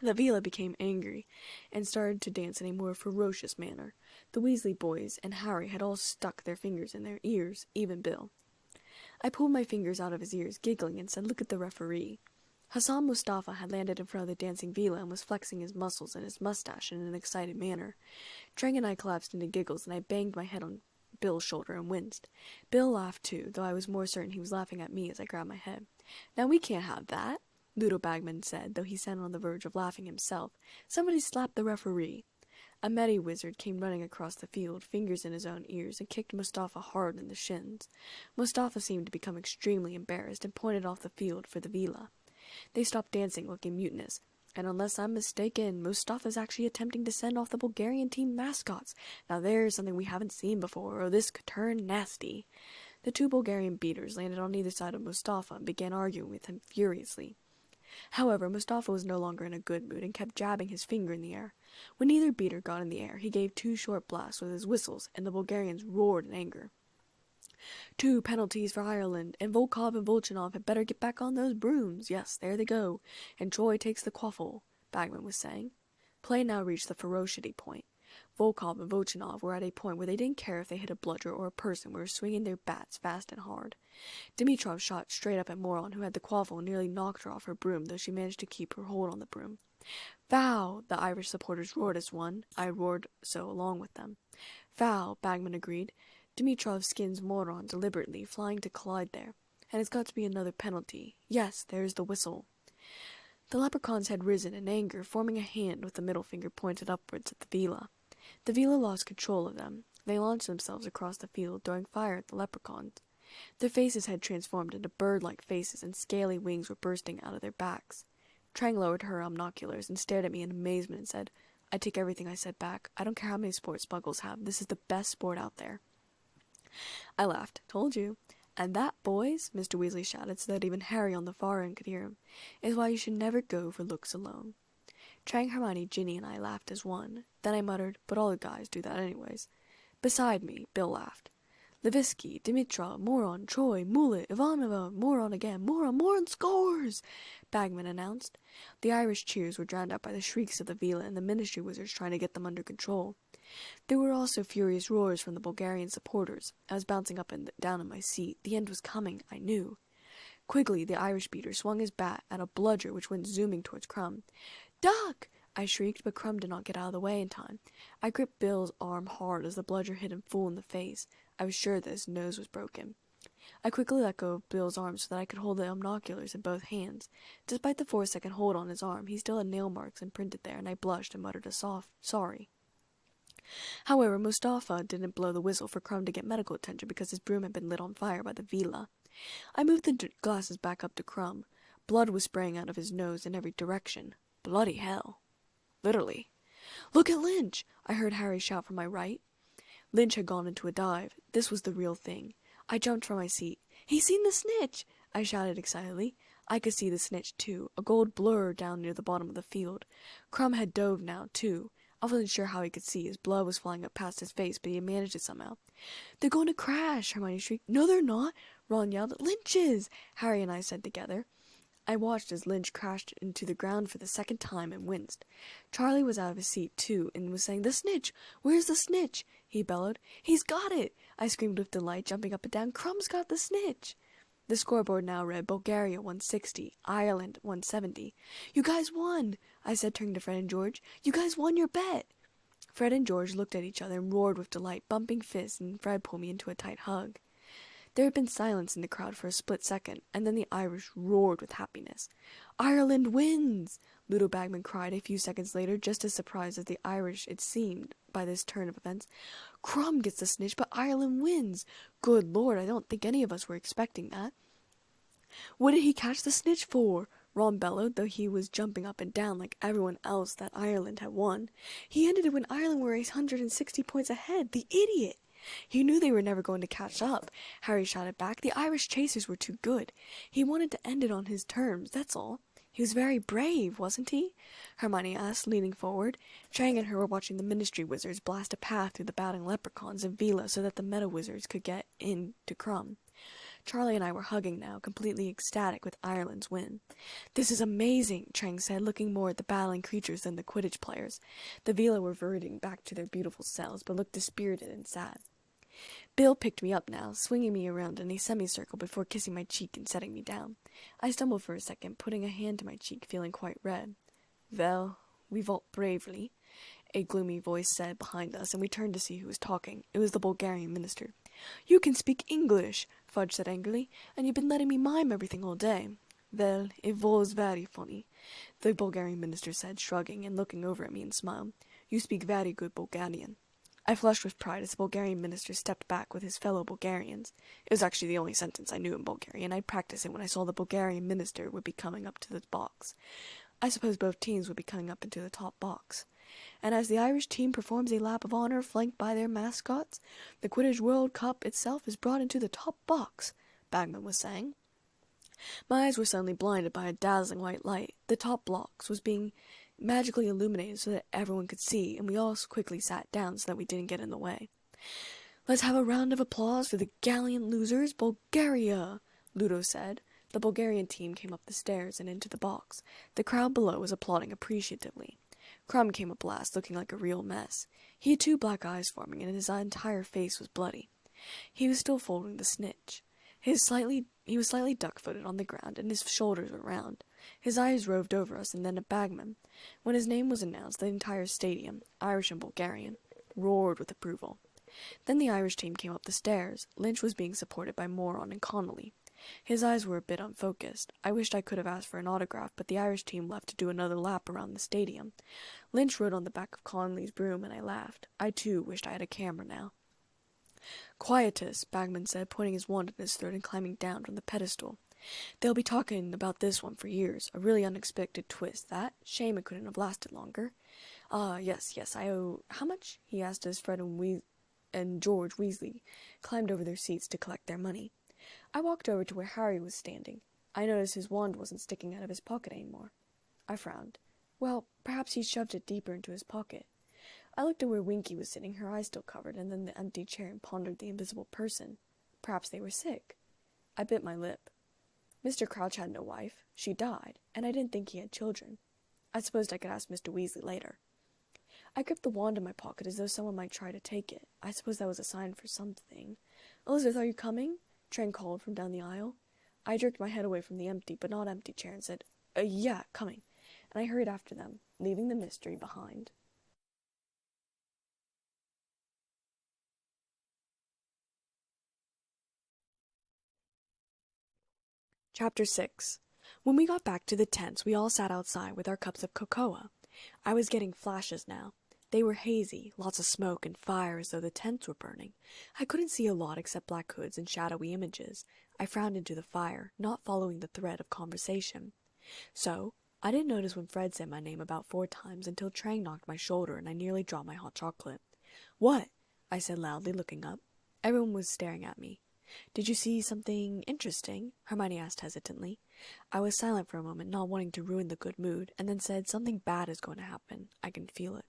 The Vila became angry, and started to dance in a more ferocious manner. The Weasley boys and Harry had all stuck their fingers in their ears, even Bill. I pulled my fingers out of his ears, giggling, and said, "Look at the referee." Hassan Mustafa had landed in front of the dancing Vila and was flexing his muscles and his mustache in an excited manner. Trang and I collapsed into giggles, and I banged my head on Bill's shoulder and winced. Bill laughed too, though I was more certain he was laughing at me as I grabbed my head. "Now we can't have that," Ludo Bagman said, though he sounded on the verge of laughing himself. "Somebody slapped the referee." A Medi wizard came running across the field, fingers in his own ears, and kicked Mustafa hard in the shins. Mustafa seemed to become extremely embarrassed and pointed off the field for the Vila. They stopped dancing, looking mutinous, and unless I'm mistaken, Mustafa's actually attempting to send off the Bulgarian team mascots. Now there's something we haven't seen before, or this could turn nasty. The two Bulgarian beaters landed on either side of Mustafa and began arguing with him furiously. However, Mustafa was no longer in a good mood and kept jabbing his finger in the air. When either beater got in the air, he gave 2 short blasts with his whistles, and the Bulgarians roared in anger. "2 penalties for Ireland, and Volkov and Volchanov had better get back on those brooms. Yes, there they go. And Troy takes the quaffle," Bagman was saying. Play now reached the ferocity point. Volkov and Volchanov were at a point where they didn't care if they hit a bludger or a person who were swinging their bats fast and hard. Dimitrov shot straight up at Moron, who had the quaffle, and nearly knocked her off her broom, though she managed to keep her hold on the broom. "Foul!" the Irish supporters roared as one. I roared so along with them. "Foul," Bagman agreed. Dimitrov skins Moron deliberately, flying to collide there. "And it's got to be another penalty. Yes, there's the whistle." The leprechauns had risen in anger, forming a hand with the middle finger pointed upwards at the Vila. The Vila lost control of them. They launched themselves across the field, throwing fire at the leprechauns. Their faces had transformed into bird-like faces, and scaly wings were bursting out of their backs. Trang lowered her omnoculars and stared at me in amazement and said, "I take everything I said back. I don't care how many sports Smuggles have. This is the best sport out there." I laughed. "Told you." "And that, boys," Mr. Weasley shouted so that even Harry on the far end could hear him, "is why you should never go for looks alone." Trang, Hermione, Ginny, and I laughed as one. Then I muttered, "But all the guys do that anyways." Beside me, Bill laughed. "Levisky, Dimitrov, Moron, Troy, Mullet, Ivanova, Moron again, Moron scores!" Bagman announced. The Irish cheers were drowned out by the shrieks of the Vila and the Ministry wizards trying to get them under control. There were also furious roars from the Bulgarian supporters. I was bouncing up and down in my seat. The end was coming, I knew. Quigley, the Irish beater, swung his bat at a bludger which went zooming towards Crumb. "Duck!" I shrieked, but Crumb did not get out of the way in time. I gripped Bill's arm hard as the bludger hit him full in the face. I was sure that his nose was broken. I quickly let go of Bill's arm so that I could hold the omnoculars in both hands. Despite the 4-second hold on his arm, he still had nail marks imprinted there, and I blushed and muttered a soft sorry. However, Mustafa didn't blow the whistle for Crumb to get medical attention because his broom had been lit on fire by the Vila. I moved the glasses back up to Crumb. Blood was spraying out of his nose in every direction. Bloody hell. Literally. "Look at Lynch!" I heard Harry shout from my right. Lynch had gone into a dive. This was the real thing. I jumped from my seat. "He's seen the snitch!" I shouted excitedly. I could see the snitch, too, a gold blur down near the bottom of the field. Crumb had dove now, too. I wasn't sure how he could see. His blood was flying up past his face, but he had managed it somehow. "They're going to crash!" Hermione shrieked. "No, they're not!" Ron yelled. "Lynches!" Harry and I said together. I watched as Lynch crashed into the ground for the second time and winced. Charlie was out of his seat, too, and was saying, "The snitch! Where's the snitch?" he bellowed. "He's got it!" I screamed with delight, jumping up and down. "Crumb's got the snitch!" The scoreboard now read Bulgaria 160, Ireland 170. "You guys won!" I said, turning to Fred and George. "You guys won your bet!" Fred and George looked at each other and roared with delight, bumping fists, and Fred pulled me into a tight hug. There had been silence in the crowd for a split second, and then the Irish roared with happiness. "Ireland wins!" Ludo Bagman cried a few seconds later, just as surprised as the Irish, it seemed, by this turn of events. "Crumb gets the snitch, but Ireland wins! Good Lord, I don't think any of us were expecting that." "What did he catch the snitch for?" Ron bellowed, though he was jumping up and down like everyone else that Ireland had won. He ended it when Ireland were 160 points ahead. The idiot! He knew they were never going to catch up. Harry shouted back. The Irish chasers were too good. He wanted to end it on his terms, that's all. He was very brave, wasn't he? Hermione asked, leaning forward. Chang and her were watching the Ministry wizards blast a path through the batting leprechauns of Vila so that the Meta wizards could get in to Crumb. Charlie and I were hugging now, completely ecstatic with Ireland's win. "This is amazing," Chang said, looking more at the battling creatures than the Quidditch players. The Vila were reverting back to their beautiful selves, but looked dispirited and sad. Bill picked me up now, swinging me around in a semicircle before kissing my cheek and setting me down. I stumbled for a second, putting a hand to my cheek, feeling quite red. "Well, we fought bravely," a gloomy voice said behind us, and we turned to see who was talking. It was the Bulgarian minister. "You can speak English," Fudge said angrily, "and you've been letting me mime everything all day." "Well, it was very funny," the Bulgarian minister said, shrugging and looking over at me and smiled. "You speak very good Bulgarian." I flushed with pride as the Bulgarian minister stepped back with his fellow Bulgarians. It was actually the only sentence I knew in Bulgarian. I'd practice it when I saw the Bulgarian minister would be coming up to the box. I suppose both teams would be coming up into the top box. And as the Irish team performs a lap of honor flanked by their mascots, the Quidditch World Cup itself is brought into the top box, Bagman was saying. My eyes were suddenly blinded by a dazzling white light. The top box was being magically illuminated so that everyone could see, and we all quickly sat down so that we didn't get in the way. "Let's have a round of applause for the gallant losers, Bulgaria," Ludo said. The Bulgarian team came up the stairs and into the box. The crowd below was applauding appreciatively. Crumb came up last, looking like a real mess. He had 2 black eyes forming, and his entire face was bloody. He was still folding the snitch. He was slightly duck-footed on the ground, and his shoulders were round. His eyes roved over us and then at Bagman. When his name was announced, the entire stadium, Irish and Bulgarian, roared with approval. Then the Irish team came up the stairs. Lynch was being supported by Moron and Connolly. His eyes were a bit unfocused. I wished I could have asked for an autograph, but the Irish team left to do another lap around the stadium. Lynch rode on the back of Connolly's broom, and I laughed. I, too, wished I had a camera now. "Quietus," Bagman said, pointing his wand at his throat and climbing down from the pedestal. "They'll be talking about this one for years. A really unexpected twist, that. Shame it couldn't have lasted longer." Yes, I owe—" "How much?" he asked as Fred and George Weasley climbed over their seats to collect their money. I walked over to where Harry was standing. I noticed his wand wasn't sticking out of his pocket anymore. I frowned. Well, perhaps he shoved it deeper into his pocket. I looked at where Winky was sitting, her eyes still covered, and then the empty chair, and pondered the invisible person. Perhaps they were sick. I bit my lip. Mr. Crouch had no wife. She died, and I didn't think he had children. I supposed I could ask Mr. Weasley later. I gripped the wand in my pocket as though someone might try to take it. I suppose that was a sign for something. "Elizabeth, are you coming?" Trang called from down the aisle. I jerked my head away from the empty but not empty chair and said, "Yeah, coming," and I hurried after them, leaving the mystery behind. Chapter 6. When we got back to the tents, we all sat outside with our cups of cocoa. I was getting flashes now. They were hazy, lots of smoke and fire as though the tents were burning. I couldn't see a lot except black hoods and shadowy images. I frowned into the fire, not following the thread of conversation. So, I didn't notice when Fred said my name about 4 times until Trang knocked my shoulder and I nearly dropped my hot chocolate. "What?" I said loudly, looking up. Everyone was staring at me. "Did you see something interesting?" Hermione asked hesitantly. I was silent for a moment, not wanting to ruin the good mood, and then said, "Something bad is going to happen. I can feel it."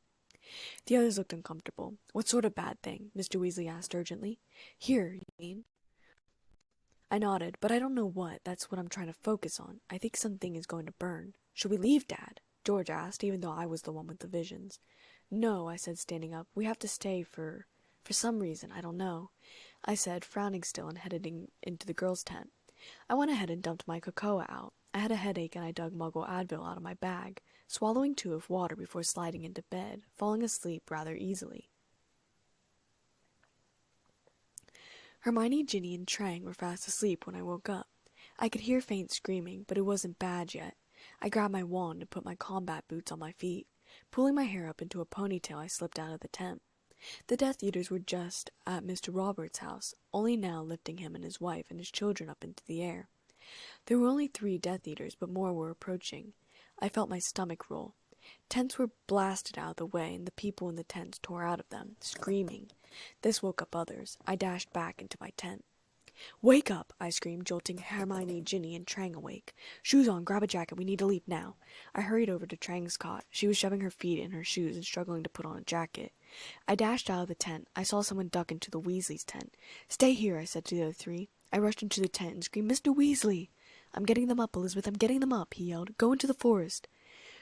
The others looked uncomfortable. "What sort of bad thing?" Mr. Weasley asked urgently. "Here, you mean?" I nodded, "But I don't know what. That's what I'm trying to focus on. I think something is going to burn." "Should we leave, Dad?" George asked, even though I was the one with the visions. "No," I said, standing up. "We have to stay for some reason. I don't know," I said, frowning still and heading into the girls' tent. I went ahead and dumped my cocoa out. I had a headache and I dug Muggle Advil out of my bag, swallowing 2 of water before sliding into bed, falling asleep rather easily. Hermione, Ginny, and Trang were fast asleep when I woke up. I could hear faint screaming, but it wasn't bad yet. I grabbed my wand and put my combat boots on my feet. Pulling my hair up into a ponytail, I slipped out of the tent. The Death Eaters were just at Mr. Roberts' house, only now lifting him and his wife and his children up into the air. There were only 3 Death Eaters, but more were approaching. I felt my stomach roll. Tents were blasted out of the way, and the people in the tents tore out of them, screaming. This woke up others. I dashed back into my tent. "Wake up!" I screamed, jolting Hermione, Ginny, and Trang awake. "Shoes on, grab a jacket, we need to leave now." I hurried over to Trang's cot. She was shoving her feet in her shoes and struggling to put on a jacket. I dashed out of the tent. I saw someone duck into the Weasleys' tent. "Stay here," I said to the other 3. I rushed into the tent and screamed, "Mr. Weasley!" "I'm getting them up, Elizabeth, I'm getting them up," he yelled. "Go into the forest."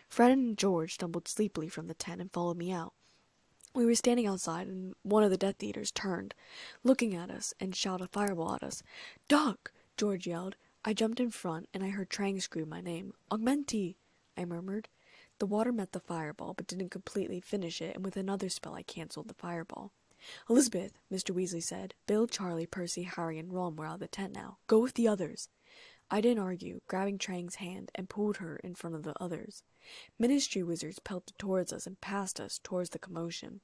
Fred and George stumbled sleepily from the tent and followed me out. We were standing outside, and one of the Death Eaters turned, looking at us, and shouted a fireball at us. "Duck!" George yelled. I jumped in front, and I heard Trang scream my name. "Augmenti!" I murmured. The water met the fireball, but didn't completely finish it, and with another spell I cancelled the fireball. "Elizabeth," Mr. Weasley said. "Bill, Charlie, Percy, Harry, and Ron were out of the tent now. Go with the others." I didn't argue, grabbing Trang's hand, and pulled her in front of the others. Ministry wizards pelted towards us and past us towards the commotion.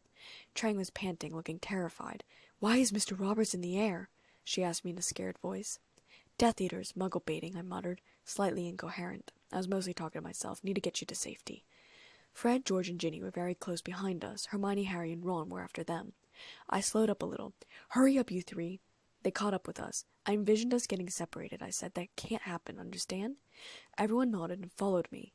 Trang was panting, looking terrified. "Why is Mr. Roberts in the air?" she asked me in a scared voice. "Death Eaters, muggle baiting," I muttered, slightly incoherent. I was mostly talking to myself. "Need to get you to safety." Fred, George, and Ginny were very close behind us. Hermione, Harry, and Ron were after them. I slowed up a little. "Hurry up, you 3. They caught up with us. I envisioned us getting separated. I said, "That can't happen, understand?" Everyone nodded and followed me.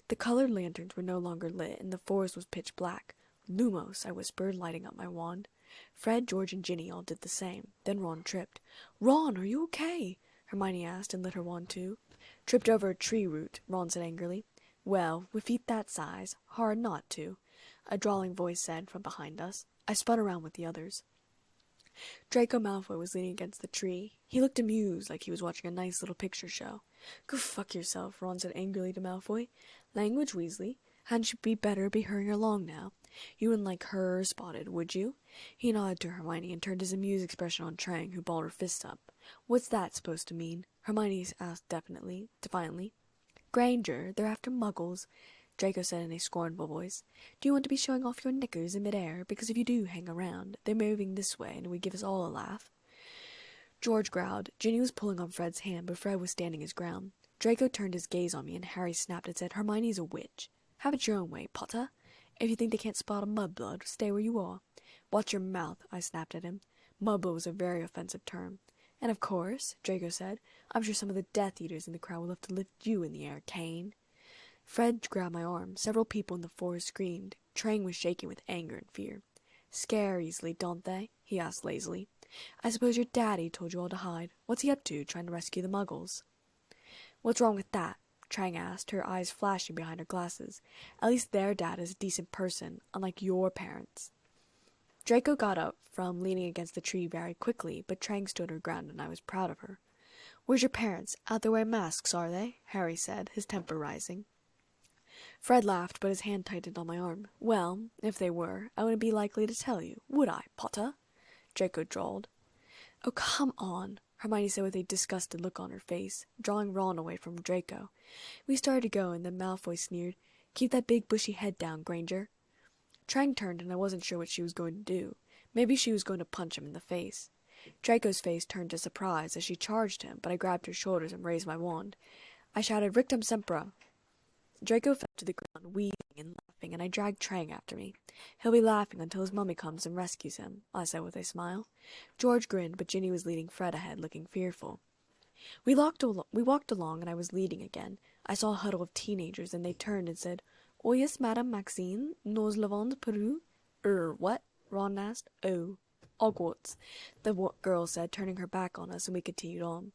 The colored lanterns were no longer lit, and the forest was pitch black. "Lumos," I whispered, lighting up my wand. Fred, George, and Ginny all did the same. Then Ron tripped. "Ron, are you okay?" Hermione asked, and lit her wand too. "Tripped over a tree root," Ron said angrily. "Well, with feet that size, hard not to," a drawling voice said from behind us. I spun around with the others. Draco Malfoy was leaning against the tree. He looked amused, like he was watching a nice little picture show. "Go fuck yourself," Ron said angrily to Malfoy. "Language, Weasley. Hadn't you be hurrying along now? You wouldn't like her spotted, would you?" He nodded to Hermione and turned his amused expression on Trang, who balled her fists up. "What's that supposed to mean?" Hermione asked defiantly. "Granger, they're after muggles," Draco said in a scornful voice. "Do you want to be showing off your knickers in midair? Because if you do hang around, they're moving this way, and it would give us all a laugh." George growled. Ginny was pulling on Fred's hand, but Fred was standing his ground. Draco turned his gaze on me, and Harry snapped and said, "Hermione's a witch. Have it your own way, Potter. If you think they can't spot a mudblood, stay where you are." "Watch your mouth," I snapped at him. Mudblood was a very offensive term. "And of course," Draco said, "I'm sure some of the Death Eaters in the crowd will love to lift you in the air, Kane." Fred grabbed my arm. Several people in the forest screamed. Trang was shaking with anger and fear. "Scare easily, don't they?" he asked lazily. "I suppose your daddy told you all to hide. What's he up to, trying to rescue the muggles?" "What's wrong with that?" Trang asked, her eyes flashing behind her glasses. "At least their dad is a decent person, unlike your parents." Draco got up from leaning against the tree very quickly, but Trang stood her ground, and I was proud of her. "Where's your parents? Out there wearing masks, are they?" Harry said, his temper rising. Fred laughed, but his hand tightened on my arm. "Well, if they were, I wouldn't be likely to tell you, would I, Potter?" Draco drawled. "Oh, come on," Hermione said with a disgusted look on her face, drawing Ron away from Draco. We started to go, and then Malfoy sneered, "Keep that big bushy head down, Granger." Trang turned, and I wasn't sure what she was going to do. Maybe she was going to punch him in the face. Draco's face turned to surprise as she charged him, but I grabbed her shoulders and raised my wand. I shouted, "Rictum Sempra!" Draco fell to the ground, weeping and laughing, and I dragged Trang after me. "He'll be laughing until his mummy comes and rescues him," I said with a smile. George grinned, but Ginny was leading Fred ahead, looking fearful. We walked along, and I was leading again. I saw a huddle of teenagers, and they turned and said, "Oyez, Madame Maxine, nous l'avons perdu." What?" Ron asked. "Oh, Hogwarts," the girl said, turning her back on us, and we continued on.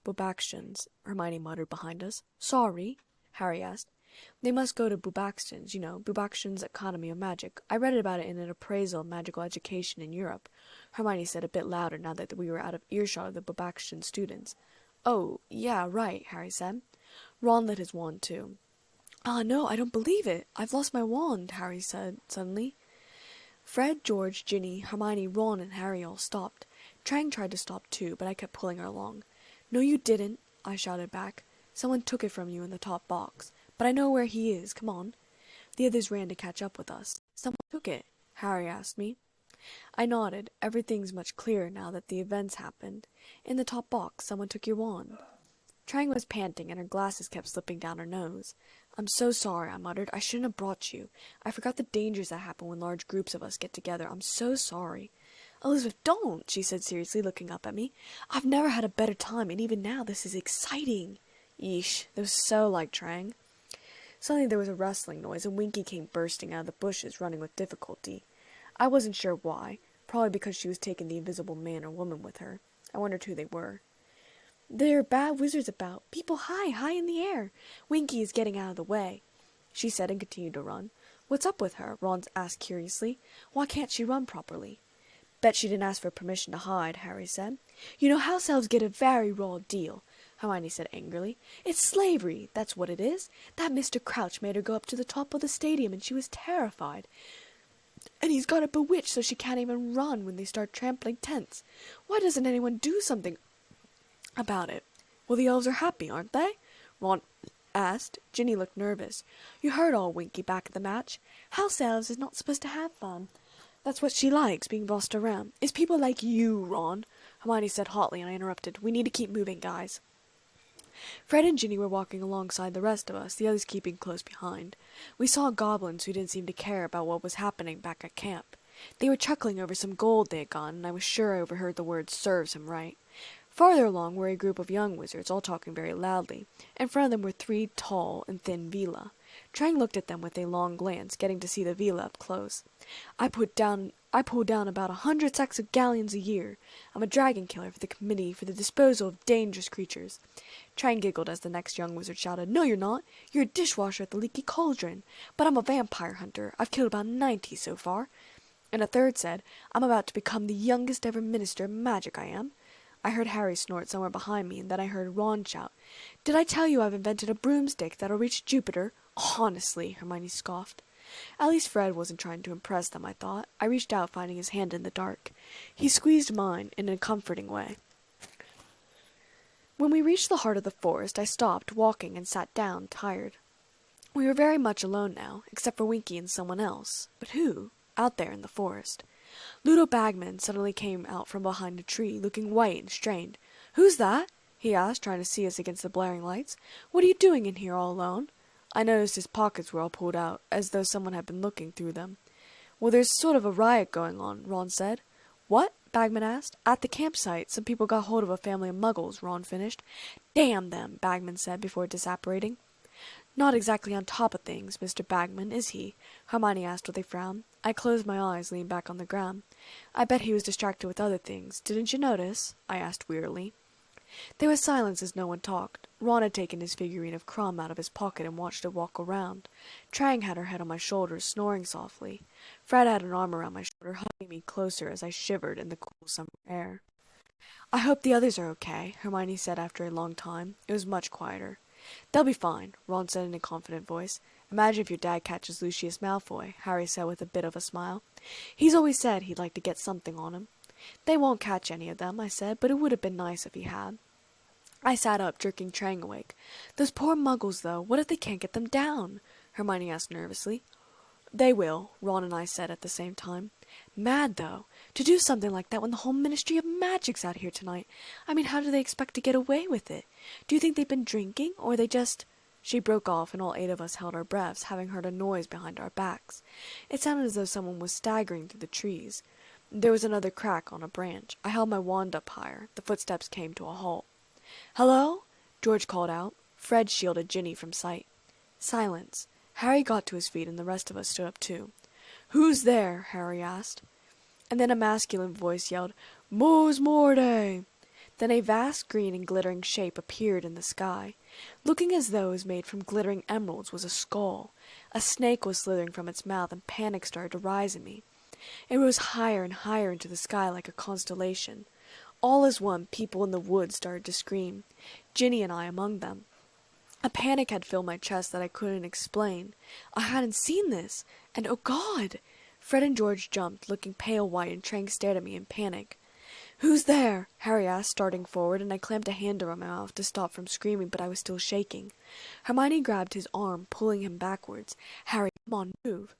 "Bubaxtions," Hermione muttered behind us. "Sorry?" Harry asked. "They must go to Bubaxton's, Bubaxton's Economy of Magic. I read about it in an appraisal of magical education in Europe," Hermione said a bit louder now that we were out of earshot of the Bubaxton students. "Oh, yeah, right," Harry said. Ron lit his wand too. "Ah, no, I don't believe it. I've lost my wand," Harry said suddenly. Fred, George, Ginny, Hermione, Ron, and Harry all stopped. Trang tried to stop too, but I kept pulling her along. "No, you didn't," I shouted back. "Someone took it from you in the top box. But I know where he is. Come on." The others ran to catch up with us. "Someone took it?" Harry asked me. I nodded. Everything's much clearer now that the events happened. "In the top box, someone took your wand." Trang was panting, and her glasses kept slipping down her nose. "I'm so sorry," I muttered. "I shouldn't have brought you. I forgot the dangers that happen when large groups of us get together. I'm so sorry." "Elizabeth, don't," she said seriously, looking up at me. "I've never had a better time, and even now this is exciting." Yeesh, that was so like Trang. Suddenly there was a rustling noise, and Winky came bursting out of the bushes, running with difficulty. I wasn't sure why, probably because she was taking the invisible man or woman with her. I wondered who they were. "There are bad wizards about. People high in the air. Winky is getting out of the way," she said, and continued to run. "What's up with her?" Ron asked curiously. "Why can't she run properly?" "Bet she didn't ask for permission to hide," Harry said. "You know, house elves get a very raw deal," Hermione said angrily. "It's slavery, that's what it is. That Mr. Crouch made her go up to the top of the stadium, and she was terrified. And he's got her bewitched so she can't even run when they start trampling tents. Why doesn't anyone do something about it?" "Well, the elves are happy, aren't they?" Ron asked. Ginny looked nervous. "You heard all Winky back at the match. House elves is not supposed to have fun. That's what she likes, being bossed around. It's people like you, Ron," Hermione said hotly, and I interrupted. "We need to keep moving, guys." Fred and Ginny were walking alongside the rest of us, the others keeping close behind. We saw goblins who didn't seem to care about what was happening back at camp. They were chuckling over some gold they had gotten, and I was sure I overheard the words "serves him right." Farther along were a group of young wizards, all talking very loudly. In front of them were 3 tall and thin Vila. Trang looked at them with a long glance, getting to see the Vila up close. I pull down about 100 sacks of galleons a year. I'm a dragon killer for the Committee for the Disposal of Dangerous Creatures." Trang giggled as the next young wizard shouted, "No, you're not. You're a dishwasher at the Leaky Cauldron. But I'm a vampire hunter. I've killed about 90 so far." And a third said, "I'm about to become the youngest ever minister of magic, I am." I heard Harry snort somewhere behind me, and then I heard Ron shout, "Did I tell you I've invented a broomstick that'll reach Jupiter?" "Honestly," Hermione scoffed. At least Fred wasn't trying to impress them, I thought. I reached out, finding his hand in the dark. He squeezed mine in a comforting way. When we reached the heart of the forest, I stopped walking and sat down, tired. We were very much alone now, except for Winky and someone else. But who? Out there in the forest. Ludo Bagman suddenly came out from behind a tree, looking white and strained. "Who's that?" he asked, trying to see us against the blaring lights. "What are you doing in here all alone?" I noticed his pockets were all pulled out, as though someone had been looking through them. "Well, there's sort of a riot going on," Ron said. "What?" Bagman asked. "At the campsite, some people got hold of a family of muggles," Ron finished. "Damn them," Bagman said before disapparating. "Not exactly on top of things, Mr. Bagman, is he?" Hermione asked with a frown. I closed my eyes, leaned back on the ground. "I bet he was distracted with other things. Didn't you notice?" I asked wearily. There was silence as no one talked. Ron had taken his figurine of Crumb out of his pocket and watched it walk around. Trang had her head on my shoulder, snoring softly. Fred had an arm around my shoulder, hugging me closer as I shivered in the cool summer air. "I hope the others are okay," Hermione said after a long time. It was much quieter. "They'll be fine," Ron said in a confident voice. "Imagine if your dad catches Lucius Malfoy," Harry said with a bit of a smile. "He's always said he'd like to get something on him." "They won't catch any of them," I said, "but it would have been nice if he had." I sat up, jerking Trang awake. "Those poor muggles, though. What if they can't get them down?" Hermione asked nervously. "They will," Ron and I said at the same time. "Mad, though, to do something like that when the whole Ministry of Magic's out here tonight. I mean, how do they expect to get away with it? Do you think they've been drinking, or they just—" She broke off, and all 8 of us held our breaths, having heard a noise behind our backs. It sounded as though someone was staggering through the trees. There was another crack on a branch. I held my wand up higher. The footsteps came to a halt. "Hello?" George called out. Fred shielded Ginny from sight. Silence. Harry got to his feet, and the rest of us stood up too. "Who's there?" Harry asked. And then a masculine voice yelled, "Mos Morte!" Then a vast green and glittering shape appeared in the sky. Looking as though it was made from glittering emeralds was a skull. A snake was slithering from its mouth, and panic started to rise in me. It rose higher and higher into the sky like a constellation. All as one, people in the woods started to scream, Ginny and I among them. A panic had filled my chest that I couldn't explain. I hadn't seen this, and oh God! Fred and George jumped, looking pale white, and Trang stared at me in panic. "Who's there?" Harry asked, starting forward, and I clamped a hand over my mouth to stop from screaming, but I was still shaking. Hermione grabbed his arm, pulling him backwards. "Harry, come on, move."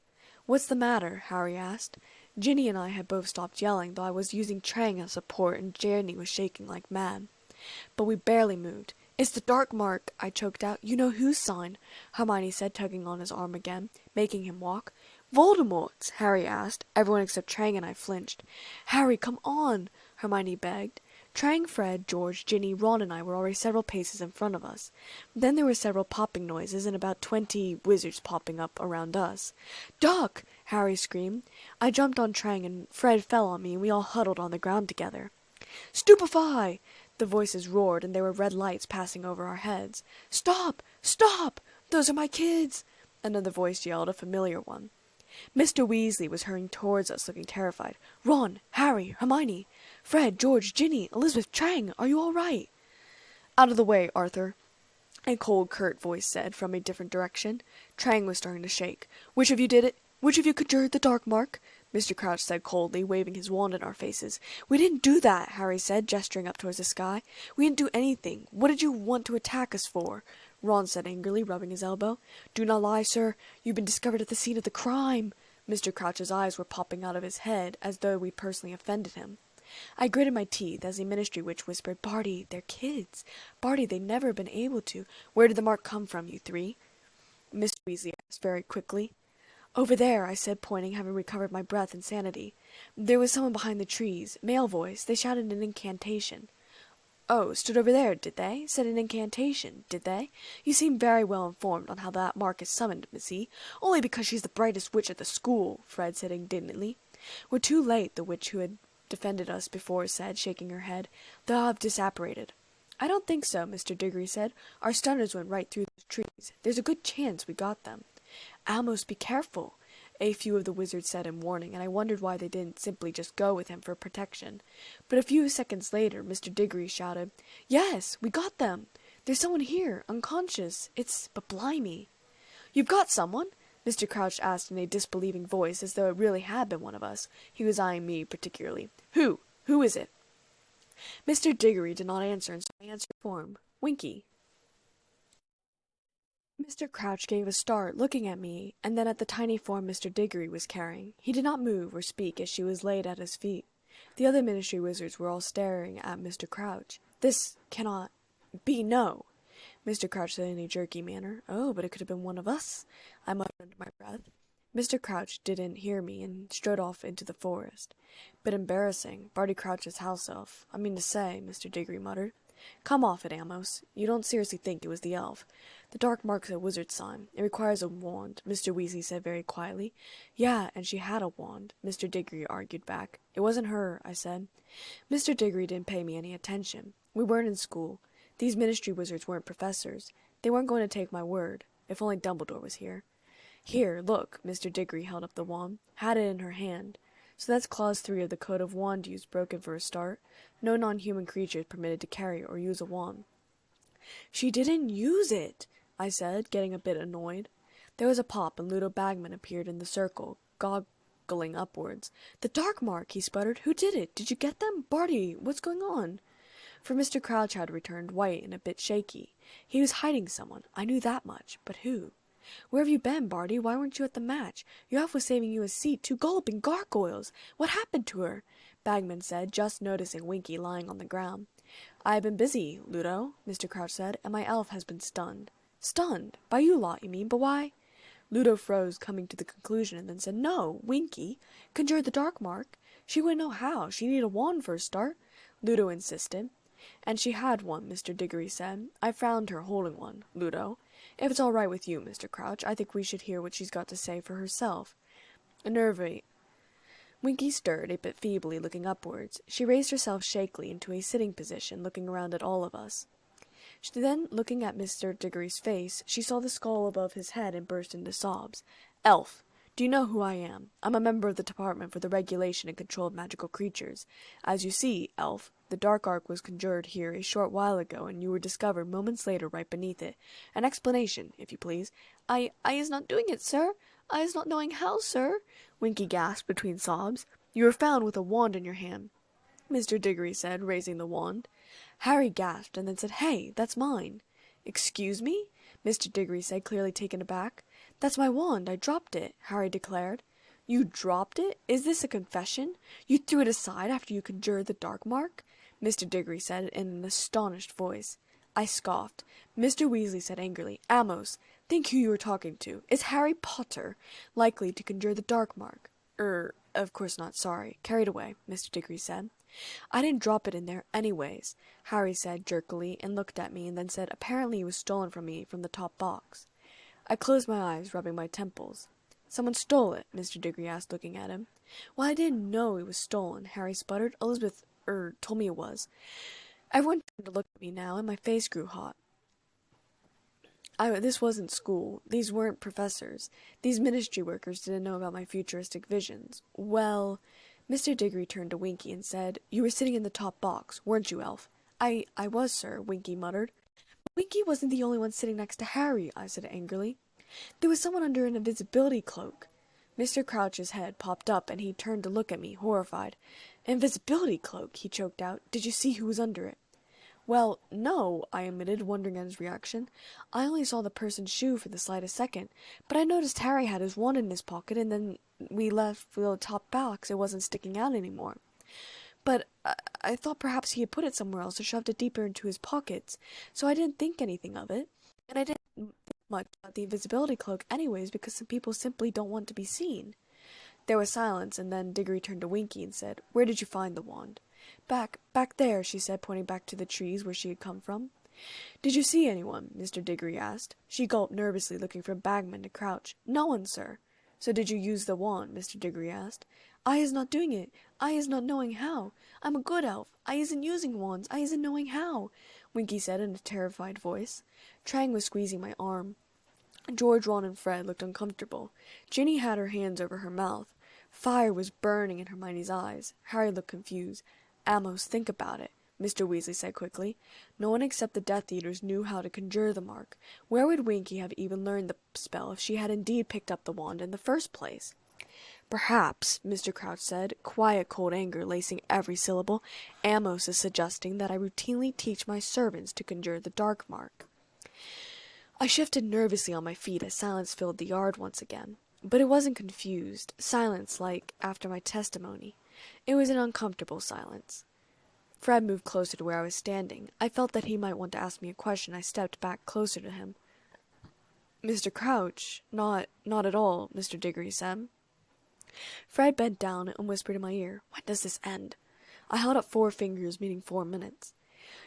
"What's the matter?" Harry asked. Ginny and I had both stopped yelling, though I was using Trang as support and Ginny was shaking like mad. But we barely moved. "It's the dark mark," I choked out. "You know whose sign?" Hermione said, tugging on his arm again, making him walk. "Voldemort's," Harry asked. Everyone except Trang and I flinched. "Harry, come on," Hermione begged. Trang, Fred, George, Ginny, Ron, and I were already several paces in front of us. Then there were several popping noises and about 20 wizards popping up around us. "Duck!" Harry screamed. I jumped on Trang and Fred fell on me and we all huddled on the ground together. "Stupefy!" The voices roared and there were red lights passing over our heads. "Stop! Stop! Those are my kids!" Another voice yelled, a familiar one. Mr. Weasley was hurrying towards us, looking terrified. "Ron, Harry, Hermione, Fred, George, Ginny, Elizabeth, Trang, are you all right?" "Out of the way, Arthur," a cold, curt voice said from a different direction. Trang was starting to shake. "Which of you did it? Which of you conjured the dark mark?" Mr. Crouch said coldly, waving his wand in our faces. "We didn't do that," Harry said, gesturing up towards the sky. "We didn't do anything. What did you want to attack us for?" Ron said angrily, rubbing his elbow. "Do not lie, sir. You've been discovered at the scene of the crime." Mr. Crouch's eyes were popping out of his head, as though we personally offended him. I gritted my teeth as the Ministry Witch whispered, "Barty, they're kids. Barty, they've never been able to. Where did the mark come from, you three?" Mr. Weasley asked very quickly. "Over there," I said, pointing, having recovered my breath and sanity. "There was someone behind the trees. Male voice. They shouted an incantation." "Oh, stood over there, did they? Said an incantation, did they? You seem very well informed on how that mark is summoned, Missy. Only because she's the brightest witch at the school," Fred said indignantly. "We're too late," the witch who had defended us before said, shaking her head. "They'll have disapparated." "I don't think so," Mr. Diggory said. "Our stunners went right through those trees. There's a good chance we got them." "Amos, be careful," a few of the wizards said in warning, and I wondered why they didn't simply just go with him for protection. But a few seconds later, Mr. Diggory shouted, "Yes, we got them! There's someone here, unconscious. But blimey." "You've got someone?" Mr. Crouch asked in a disbelieving voice, as though it really had been one of us. He was eyeing me particularly. "Who? Who is it?" Mr. Diggory did not answer, and so I answered for him. "Winky." Mr. Crouch gave a start, looking at me, and then at the tiny form Mr. Diggory was carrying. He did not move or speak as she was laid at his feet. The other Ministry wizards were all staring at Mr. Crouch. "This cannot be, no," Mr. Crouch said in a jerky manner. "Oh, but it could have been one of us," I muttered under my breath. Mr. Crouch didn't hear me and strode off into the forest. "Bit embarrassing. Barty Crouch's house elf. I mean to say," Mr. Diggory muttered. "Come off it, Amos. You don't seriously think it was the elf?" "The dark mark's a wizard's sign. It requires a wand," Mr. Weasley said very quietly. "Yeah, and she had a wand," Mr. Diggory argued back. "It wasn't her," I said. Mr. Diggory didn't pay me any attention. We weren't in school. These Ministry wizards weren't professors. They weren't going to take my word. If only Dumbledore was here. "Here, look," Mr. Diggory held up the wand. Had it in her hand. "So that's Clause 3 of the Code of Wand Use broken for a start. No non-human creature is permitted to carry or use a wand." "She didn't use it," I said, getting a bit annoyed. There was a pop, and Ludo Bagman appeared in the circle, goggling upwards. "The dark mark," he sputtered. "Who did it? Did you get them? Barty, what's going on?" For Mr. Crouch had returned, white and a bit shaky. He was hiding someone. I knew that much. But who? "Where have you been, Barty? Why weren't you at the match? Your elf was saving you a seat. 2 galloping gargoyles! What happened to her?" Bagman said, just noticing Winky lying on the ground. "I have been busy, Ludo," Mr. Crouch said, "and my elf has been stunned." "Stunned? By you lot, you mean? But why?" Ludo froze, coming to the conclusion, and then said, "No, Winky conjured the dark mark. She wouldn't know how. She'd need a wand for a start," Ludo insisted. "And she had one," Mr. Diggory said. "I found her holding one, Ludo. If it's all right with you, Mr. Crouch, I think we should hear what she's got to say for herself." Nervy. Winky stirred, a bit feebly, looking upwards. She raised herself shakily into a sitting position, looking around at all of us. Then, looking at Mr. Diggory's face, she saw the skull above his head and burst into sobs. "Elf, do you know who I am? I'm a member of the Department for the Regulation and Control of Magical Creatures. As you see, Elf, the Dark Ark was conjured here a short while ago, and you were discovered moments later right beneath it. An explanation, if you please." I is not doing it, sir. I is not knowing how, sir," Winky gasped between sobs. "You were found with a wand in your hand," Mr. Diggory said, raising the wand. Harry gasped, and then said, "Hey, that's mine." "Excuse me?" Mr. Diggory said, clearly taken aback. "That's my wand. I dropped it," Harry declared. "You dropped it? Is this a confession? You threw it aside after you conjured the dark mark?" Mr. Diggory said in an astonished voice. I scoffed. Mr. Weasley said angrily, Amos, think who you are talking to. Is Harry Potter likely to conjure the dark mark? Of course not, sorry. Carried away, Mr. Diggory said. I didn't drop it in there anyways, Harry said jerkily, and looked at me, and then said apparently it was stolen from me from the top box. I closed my eyes, rubbing my temples. Someone stole it, Mr. Diggory asked, looking at him. Well, I didn't know it was stolen, Harry sputtered. Elizabeth, told me it was. Everyone turned to look at me now, and my face grew hot. This wasn't school. These weren't professors. These ministry workers didn't know about my futuristic visions. Well, Mr. Diggory turned to Winky and said, You were sitting in the top box, weren't you, Elf? I was, sir, Winky muttered. But Winky wasn't the only one sitting next to Harry, I said angrily. There was someone under an invisibility cloak. Mr. Crouch's head popped up, and he turned to look at me, horrified. Invisibility cloak, he choked out. Did you see who was under it? Well, no, I admitted, wondering at his reaction. I only saw the person's shoe for the slightest second, but I noticed Harry had his wand in his pocket, and then we left the top box. It wasn't sticking out anymore. But I thought perhaps he had put it somewhere else or shoved it deeper into his pockets, so I didn't think anything of it. And I didn't think much about the invisibility cloak anyways, because some people simply don't want to be seen. There was silence, and then Diggory turned to Winky and said, Where did you find the wand? Back there, she said, pointing back to the trees where she had come from. Did you see anyone? Mr. Diggory asked. She gulped nervously, looking for Bagman to Crouch. No one, sir. So did you use the wand? Mr. Diggory asked. I is not doing it. I is not knowing how. I'm a good elf. I isn't using wands. I isn't knowing how, Winky said in a terrified voice. Trang was squeezing my arm. George, Ron, and Fred looked uncomfortable. Ginny had her hands over her mouth. Fire was burning in Hermione's eyes. Harry looked confused. Amos, think about it, Mr. Weasley said quickly. No one except the Death Eaters knew how to conjure the mark. Where would Winky have even learned the spell if she had indeed picked up the wand in the first place? Perhaps, Mr. Crouch said, quiet cold anger lacing every syllable, Amos is suggesting that I routinely teach my servants to conjure the dark mark. I shifted nervously on my feet as silence filled the yard once again. But it wasn't confused, silence like after my testimony. It was an uncomfortable silence. Fred moved closer to where I was standing. I felt that he might want to ask me a question. I stepped back closer to him. Mr. Crouch, not at all, Mr. Diggory said. Fred bent down and whispered in my ear, When does this end? I held up 4 fingers, meaning 4 minutes.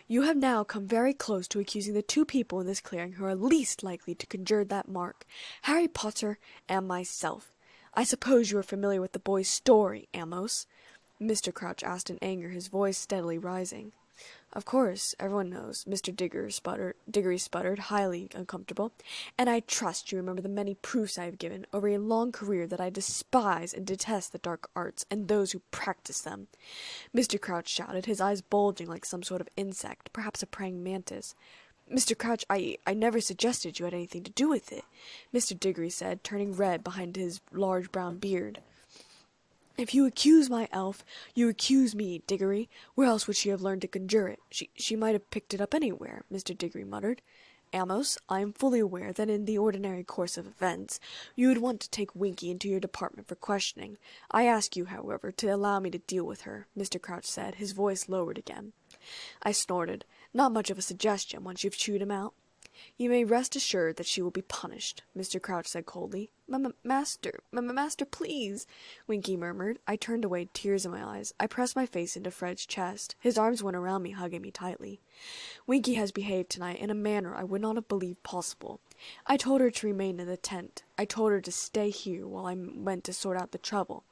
You have now come very close to accusing the 2 people in this clearing who are least likely to conjure that mark, Harry Potter and myself. I suppose you are familiar with the boy's story, Amos? Mr. Crouch asked in anger, his voice steadily rising. Of course, everyone knows, Mr. Diggory sputtered, highly uncomfortable, and I trust you remember the many proofs I have given over a long career that I despise and detest the dark arts and those who practice them. Mr. Crouch shouted, his eyes bulging like some sort of insect, perhaps a praying mantis. Mr. Crouch, I never suggested you had anything to do with it, Mr. Diggory said, turning red behind his large brown beard. If you accuse my elf, you accuse me, Diggory. Where else would she have learned to conjure it? She might have picked it up anywhere, Mr. Diggory muttered. Amos, I am fully aware that in the ordinary course of events, you would want to take Winky into your department for questioning. I ask you, however, to allow me to deal with her, Mr. Crouch said, his voice lowered again. I snorted. Not much of a suggestion once you've chewed him out. You may rest assured that she will be punished, Mr. Crouch said coldly. Master, please, Winky murmured. I turned away, tears in my eyes. I pressed my face into Fred's chest. His arms went around me, hugging me tightly. Winky has behaved tonight in a manner I would not have believed possible. I told her to remain in the tent. I told her to stay here while I went to sort out the trouble.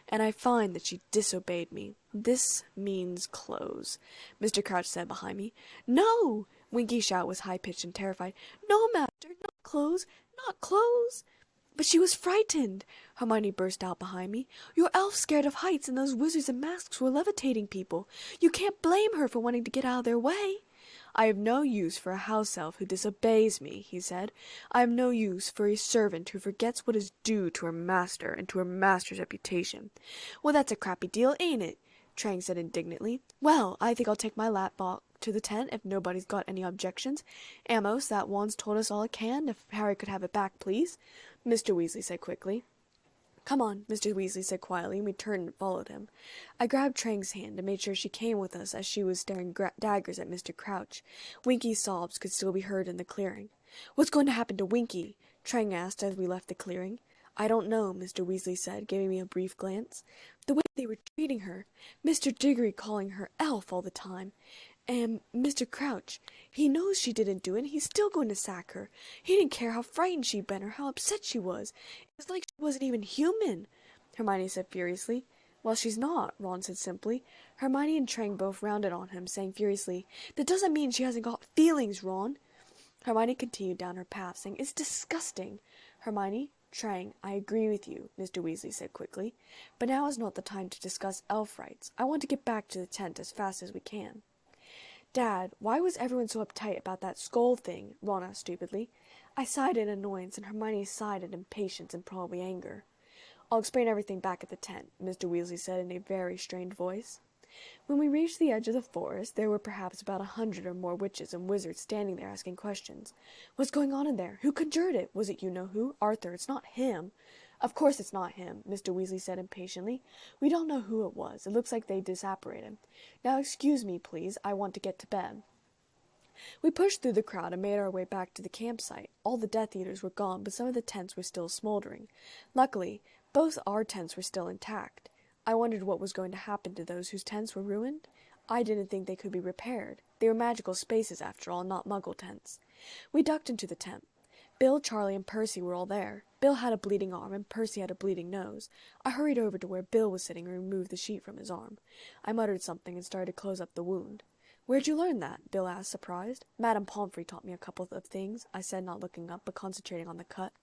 And I find that she disobeyed me. This means clothes, Mr. Crouch said behind me. No! Winky's shout was high-pitched and terrified. No, master, not clothes, not clothes. But she was frightened, Hermione burst out behind me. Your elf's scared of heights, and those wizards in masks were levitating people. You can't blame her for wanting to get out of their way. I have no use for a house elf who disobeys me, he said. I have no use for a servant who forgets what is due to her master and to her master's reputation. Well, that's a crappy deal, ain't it? Trang said indignantly. Well, I think I'll take my lap back to the tent if nobody's got any objections. Amos, that wand's told us all it can. If Harry could have it back, please, Mr. Weasley said quickly. "Come on," Mr. Weasley said quietly, and we turned and followed him. I grabbed Trang's hand and made sure she came with us as she was staring daggers at Mr. Crouch. Winky's sobs could still be heard in the clearing. "What's going to happen to Winky?" Trang asked as we left the clearing. "I don't know," Mr. Weasley said, giving me a brief glance. "The way they were treating her, Mr. Diggory calling her elf all the time, and Mr. Crouch, he knows she didn't do it, and he's still going to sack her. He didn't care how frightened she'd been or how upset she was. It was like she wasn't even human," Hermione said furiously. "Well, she's not," Ron said simply. Hermione and Trang both rounded on him, saying furiously, "That doesn't mean she hasn't got feelings, Ron." Hermione continued down her path, saying, "It's disgusting." "Hermione, Trang, I agree with you," Mr. Weasley said quickly. "But now is not the time to discuss elf rights. I want to get back to the tent as fast as we can." "Dad, why was everyone so uptight about that skull thing?" Ron asked stupidly. I sighed in annoyance, and Hermione sighed in impatience and probably anger. "I'll explain everything back at the tent," Mr. Weasley said in a very strained voice. When we reached the edge of the forest, there were perhaps about 100 or more witches and wizards standing there asking questions. "What's going on in there? Who conjured it? Was it you-know-who? Arthur, it's not him." "Of course it's not him," Mr. Weasley said impatiently. "We don't know who it was. It looks like they disapparated. Now excuse me, please. I want to get to bed." We pushed through the crowd and made our way back to the campsite. All the Death Eaters were gone, but some of the tents were still smoldering. Luckily, both our tents were still intact. I wondered what was going to happen to those whose tents were ruined. I didn't think they could be repaired. They were magical spaces, after all, not Muggle tents. We ducked into the tent. Bill, Charlie, and Percy were all there. Bill had a bleeding arm, and Percy had a bleeding nose. I hurried over to where Bill was sitting and removed the sheet from his arm. I muttered something and started to close up the wound. "Where'd you learn that?" Bill asked, surprised. "Madame Pomfrey taught me a couple of things," I said, not looking up, but concentrating on the cut.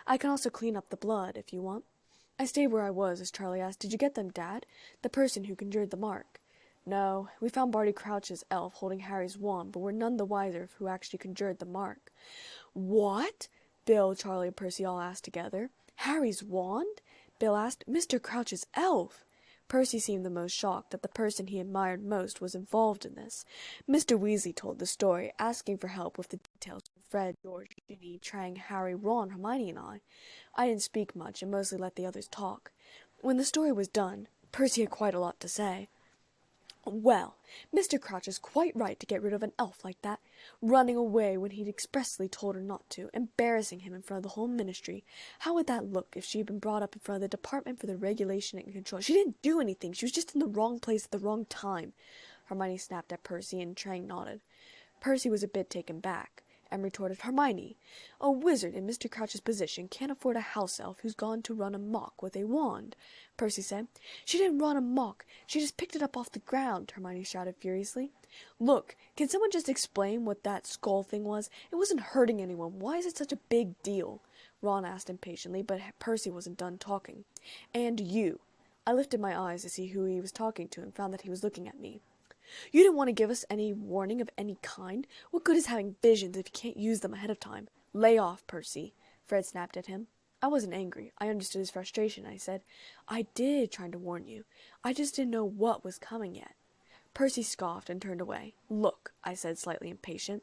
"I can also clean up the blood, if you want." I stayed where I was as Charlie asked, "Did you get them, Dad? The person who conjured the mark?" "No. We found Barty Crouch's elf holding Harry's wand, but we're none the wiser of who actually conjured the mark." "What?" Bill, Charlie, and Percy all asked together. "Harry's wand?" Bill asked. "Mr. Crouch's elf?" Percy seemed the most shocked that the person he admired most was involved in this. Mr. Weasley told the story, asking for help with the details from Fred, George, Ginny, Trang, Harry, Ron, Hermione, and I. I didn't speak much and mostly let the others talk. When the story was done, Percy had quite a lot to say. "Well, Mr. Crouch is quite right to get rid of an elf like that, running away when he'd expressly told her not to, embarrassing him in front of the whole ministry. How would that look if she'd been brought up in front of the Department for the Regulation and Control? She didn't do anything. She was just in the wrong place at the wrong time." Hermione snapped at Percy, and Trang nodded. Percy was a bit taken back, and retorted, "Hermione, a wizard in Mr. Crouch's position can't afford a house elf who's gone to run amok with a wand." Percy said. "She didn't run amok. She just picked it up off the ground," Hermione shouted furiously. "Look, can someone just explain what that skull thing was? It wasn't hurting anyone. Why is it such a big deal?" Ron asked impatiently, but Percy wasn't done talking. "And you." I lifted my eyes to see who he was talking to and found that he was looking at me. "You didn't want to give us any warning of any kind? What good is having visions if you can't use them ahead of time? Lay off, Percy," Fred snapped at him. I wasn't angry. I understood his frustration. I said, "I did try to warn you. I just didn't know what was coming yet." Percy scoffed and turned away. "Look," I said, slightly impatient.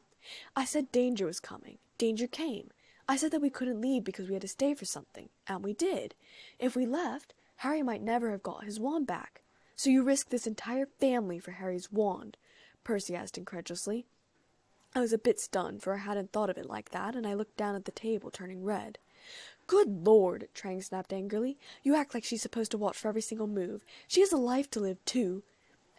"I said danger was coming. Danger came. I said that we couldn't leave because we had to stay for something. And we did. If we left, Harry might never have got his wand back. So you risked this entire family for Harry's wand?" Percy asked incredulously. I was a bit stunned, for I hadn't thought of it like that, and I looked down at the table, turning red. "Good Lord," Trang snapped angrily. "You act like she's supposed to watch for every single move. She has a life to live, too."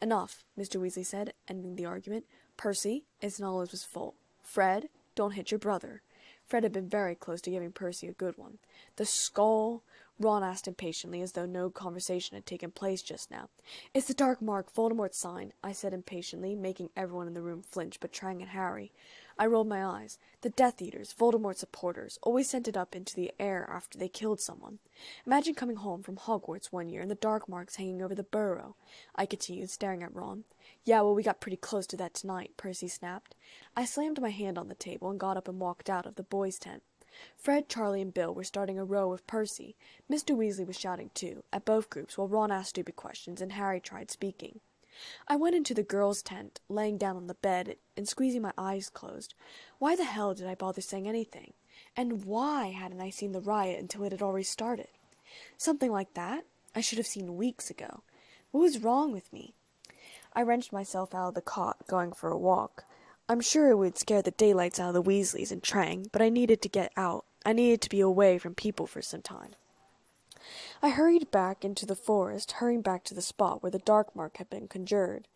"Enough," Mr. Weasley said, ending the argument. "Percy, it's not Oliver's fault. Fred, don't hit your brother." Fred had been very close to giving Percy a good one. "The skull?" Ron asked impatiently, as though no conversation had taken place just now. "It's the dark mark, Voldemort's sign," I said impatiently, making everyone in the room flinch but Trang and Harry. I rolled my eyes. "The Death Eaters, Voldemort's supporters, always sent it up into the air after they killed someone. Imagine coming home from Hogwarts one year and the dark marks hanging over the burrow," I continued, staring at Ron. "Yeah, well, we got pretty close to that tonight," Percy snapped. I slammed my hand on the table and got up and walked out of the boys' tent. Fred, Charlie, and Bill were starting a row with Percy. Mr. Weasley was shouting too, at both groups, while Ron asked stupid questions and Harry tried speaking. I went into the girls' tent, laying down on the bed and squeezing my eyes closed. Why the hell did I bother saying anything? And why hadn't I seen the riot until it had already started? Something like that? I should have seen weeks ago. What was wrong with me? I wrenched myself out of the cot, going for a walk. I'm sure it would scare the daylights out of the Weasleys and Trang, but I needed to get out. I needed to be away from people for some time. I hurried back into the forest, hurrying back to the spot where the dark mark had been conjured.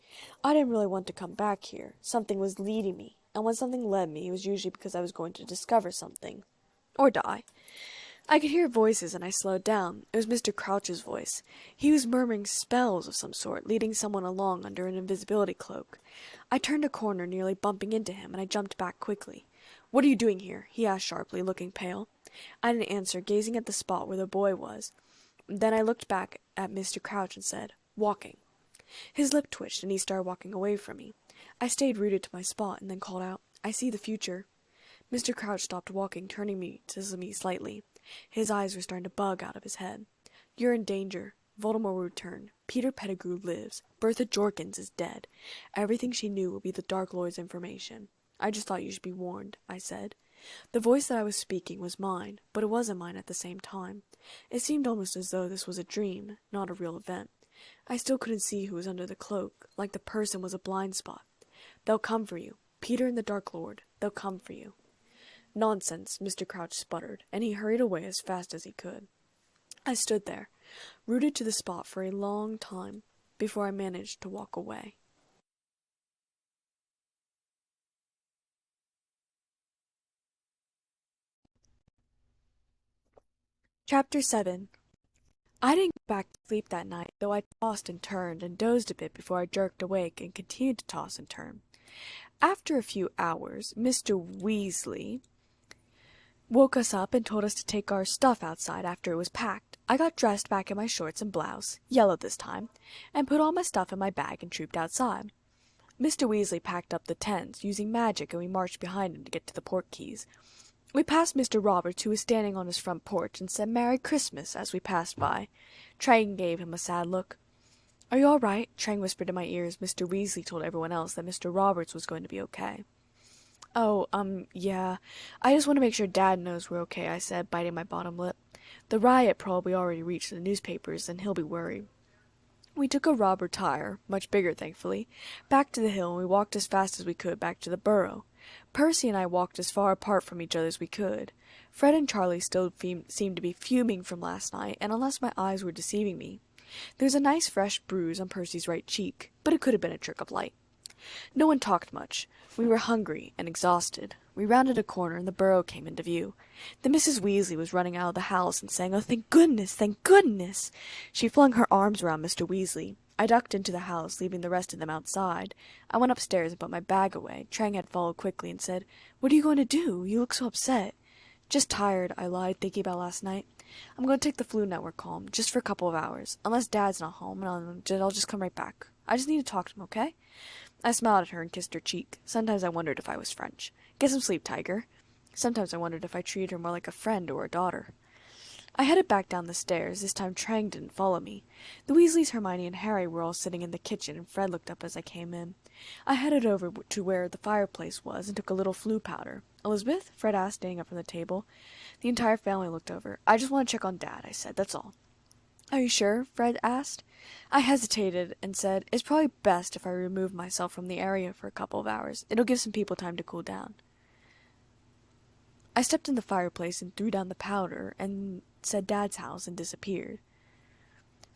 I didn't really want to come back here. Something was leading me, and when something led me, it was usually because I was going to discover something. Or die. I could hear voices, and I slowed down. It was Mr. Crouch's voice. He was murmuring spells of some sort, leading someone along under an invisibility cloak. I turned a corner, nearly bumping into him, and I jumped back quickly. "What are you doing here?" he asked sharply, looking pale. I didn't answer, gazing at the spot where the boy was. Then I looked back at Mr. Crouch and said, "Walking." His lip twitched, and he started walking away from me. I stayed rooted to my spot, and then called out, "I see the future." Mr. Crouch stopped walking, turning to me slightly. His eyes were starting to bug out of his head. "You're in danger. Voldemort will return. Peter Pettigrew lives. Bertha Jorkins is dead. Everything she knew will be the Dark Lord's information. I just thought you should be warned," I said. The voice that I was speaking was mine, but it wasn't mine at the same time. It seemed almost as though this was a dream, not a real event. I still couldn't see who was under the cloak, like the person was a blind spot. "They'll come for you. Peter and the Dark Lord. They'll come for you." "Nonsense," Mr. Crouch sputtered, and he hurried away as fast as he could. I stood there, rooted to the spot for a long time, before I managed to walk away. Chapter 7. I didn't get back to sleep that night, though I tossed and turned and dozed a bit before I jerked awake and continued to toss and turn. After a few hours, Mr. Weasley woke us up and told us to take our stuff outside after it was packed. I got dressed back in my shorts and blouse, yellow this time, and put all my stuff in my bag and trooped outside. Mr. Weasley packed up the tents, using magic, and we marched behind him to get to the port keys. We passed Mr. Roberts, who was standing on his front porch, and said "Merry Christmas" as we passed by. Trang gave him a sad look. "Are you all right?" Trang whispered in my ear as Mr. Weasley told everyone else that Mr. Roberts was going to be okay. "Oh, yeah. I just want to make sure Dad knows we're okay," I said, biting my bottom lip. "The riot probably already reached the newspapers, and he'll be worried." We took a robber tire, much bigger thankfully, back to the hill, and we walked as fast as we could back to the burrow. Percy and I walked as far apart from each other as we could. Fred and Charlie still seemed to be fuming from last night, and unless my eyes were deceiving me, there was a nice fresh bruise on Percy's right cheek, but it could have been a trick of light. No one talked much. We were hungry and exhausted. We rounded a corner, and the burrow came into view. Then Mrs. Weasley was running out of the house and saying, "Oh, thank goodness, thank goodness!" She flung her arms around Mr. Weasley. I ducked into the house, leaving the rest of them outside. I went upstairs and put my bag away. Trang had followed quickly and said, "What are you going to do? You look so upset." "Just tired," I lied, thinking about last night. "I'm going to take the flu network home, just for a couple of hours. Unless Dad's not home, and I'll just come right back. I just need to talk to him, okay?" I smiled at her and kissed her cheek. Sometimes I wondered if I was French. "Get some sleep, Tiger." Sometimes I wondered if I treated her more like a friend or a daughter. I headed back down the stairs. This time Trang didn't follow me. The Weasleys, Hermione, and Harry were all sitting in the kitchen, and Fred looked up as I came in. I headed over to where the fireplace was and took a little flu powder. "Elizabeth?" Fred asked, standing up from the table. The entire family looked over. "I just want to check on Dad," I said. "That's all." "Are you sure?" Fred asked. I hesitated and said, "It's probably best if I remove myself from the area for a couple of hours. It'll give some people time to cool down." I stepped in the fireplace and threw down the powder and said "Dad's house" and disappeared,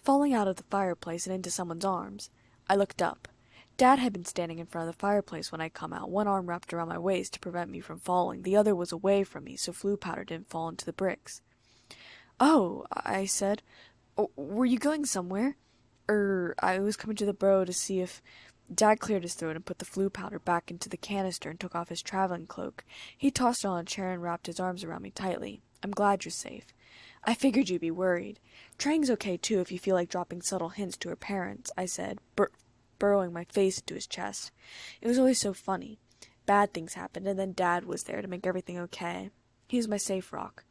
falling out of the fireplace and into someone's arms. I looked up. Dad had been standing in front of the fireplace when I come out, one arm wrapped around my waist to prevent me from falling. The other was away from me, so flu powder didn't fall into the bricks. "Oh," I said. "Were you going somewhere?" I was coming to the burrow to see if—" Dad cleared his throat and put the flu powder back into the canister and took off his traveling cloak. He tossed it on a chair and wrapped his arms around me tightly. "I'm glad you're safe. I figured you'd be worried. Trang's okay, too, if you feel like dropping subtle hints to her parents," I said, burrowing my face into his chest. It was always so funny. Bad things happened, and then Dad was there to make everything okay. He was my safe rock.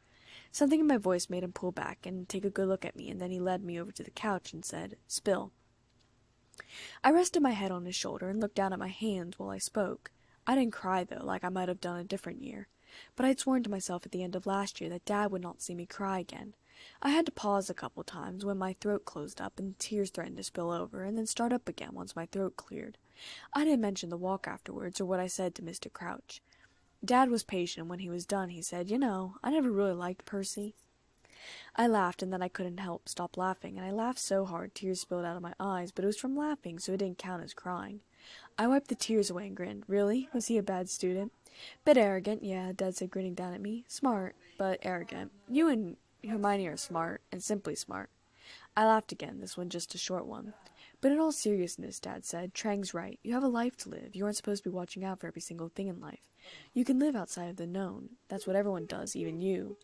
Something in my voice made him pull back and take a good look at me, and then he led me over to the couch and said, "Spill." I rested my head on his shoulder and looked down at my hands while I spoke. I didn't cry, though, like I might have done a different year. But I'd sworn to myself at the end of last year that Dad would not see me cry again. I had to pause a couple times when my throat closed up and tears threatened to spill over, and then start up again once my throat cleared. I didn't mention the walk afterwards or what I said to Mr. Crouch. Dad was patient, and when he was done he said, I never really liked Percy. I laughed, and then I couldn't help stop laughing, and I laughed so hard tears spilled out of my eyes, but it was from laughing, so it didn't count as crying. I wiped the tears away and grinned. Really? Was he a bad student? Bit arrogant, yeah, Dad said, grinning down at me. Smart, but arrogant. You and Hermione are smart, and simply smart. I laughed again, this one just a short one. But in all seriousness, Dad said, Trang's right. You have a life to live. You aren't supposed to be watching out for every single thing in life. You can live outside of the known. That's what everyone does, even you.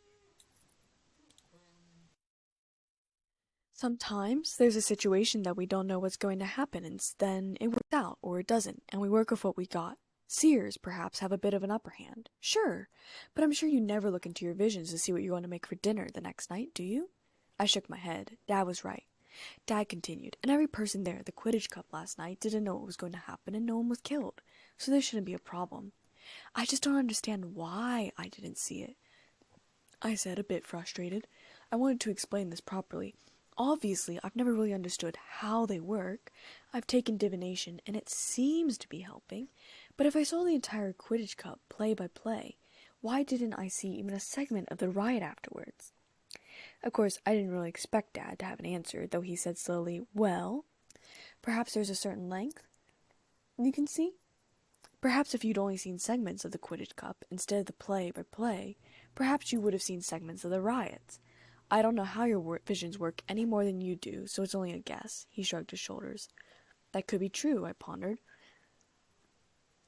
Sometimes there's a situation that we don't know what's going to happen, and then it works out, or it doesn't, and we work with what we got. Seers, perhaps, have a bit of an upper hand. Sure, but I'm sure you never look into your visions to see what you're going to make for dinner the next night, do you? I shook my head. Dad was right. Dad continued, and every person there at the Quidditch Cup last night didn't know what was going to happen, and no one was killed, so there shouldn't be a problem. I just don't understand why I didn't see it, I said, a bit frustrated. I wanted to explain this properly. Obviously, I've never really understood how they work. I've taken divination, and it seems to be helping. But if I saw the entire Quidditch Cup play by play, why didn't I see even a segment of the riot afterwards? Of course, I didn't really expect Dad to have an answer, though he said slowly, well, perhaps there's a certain length you can see. Perhaps if you'd only seen segments of the Quidditch Cup instead of the play-by-play, perhaps you would have seen segments of the riots. I don't know how your visions work any more than you do, so it's only a guess. He shrugged his shoulders. That could be true, I pondered.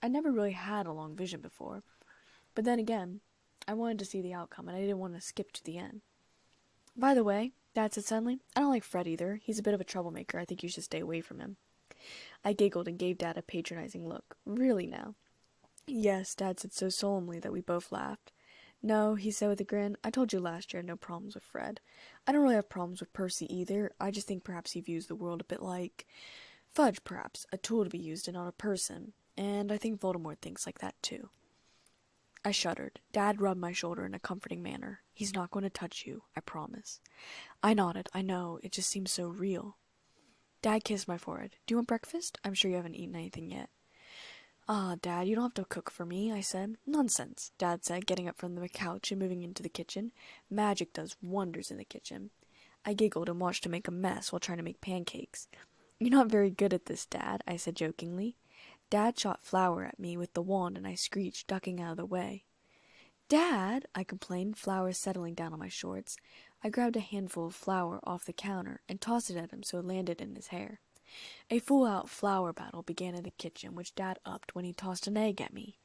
I never really had a long vision before. But then again, I wanted to see the outcome, and I didn't want to skip to the end. By the way, Dad said suddenly, I don't like Fred either. He's a bit of a troublemaker. I think you should stay away from him. I giggled and gave Dad a patronizing look. Really now? Yes, Dad said so solemnly that we both laughed. No, he said with a grin, I told you last year I had no problems with Fred. I don't really have problems with Percy either. I just think perhaps he views the world a bit like fudge, perhaps, a tool to be used and not a person. And I think Voldemort thinks like that too. I shuddered. Dad rubbed my shoulder in a comforting manner. He's not going to touch you, I promise. I nodded. I know, it just seems so real. Dad kissed my forehead. Do you want breakfast? I'm sure you haven't eaten anything yet. Ah, Dad, you don't have to cook for me, I said. Nonsense, Dad said, getting up from the couch and moving into the kitchen. Magic does wonders in the kitchen. I giggled and watched him make a mess while trying to make pancakes. You're not very good at this, Dad, I said jokingly. Dad shot flour at me with the wand, and I screeched, ducking out of the way. Dad, I complained, flour settling down on my shorts. I grabbed a handful of flour off the counter and tossed it at him so it landed in his hair. A full-out flour battle began in the kitchen, which Dad upped when he tossed an egg at me.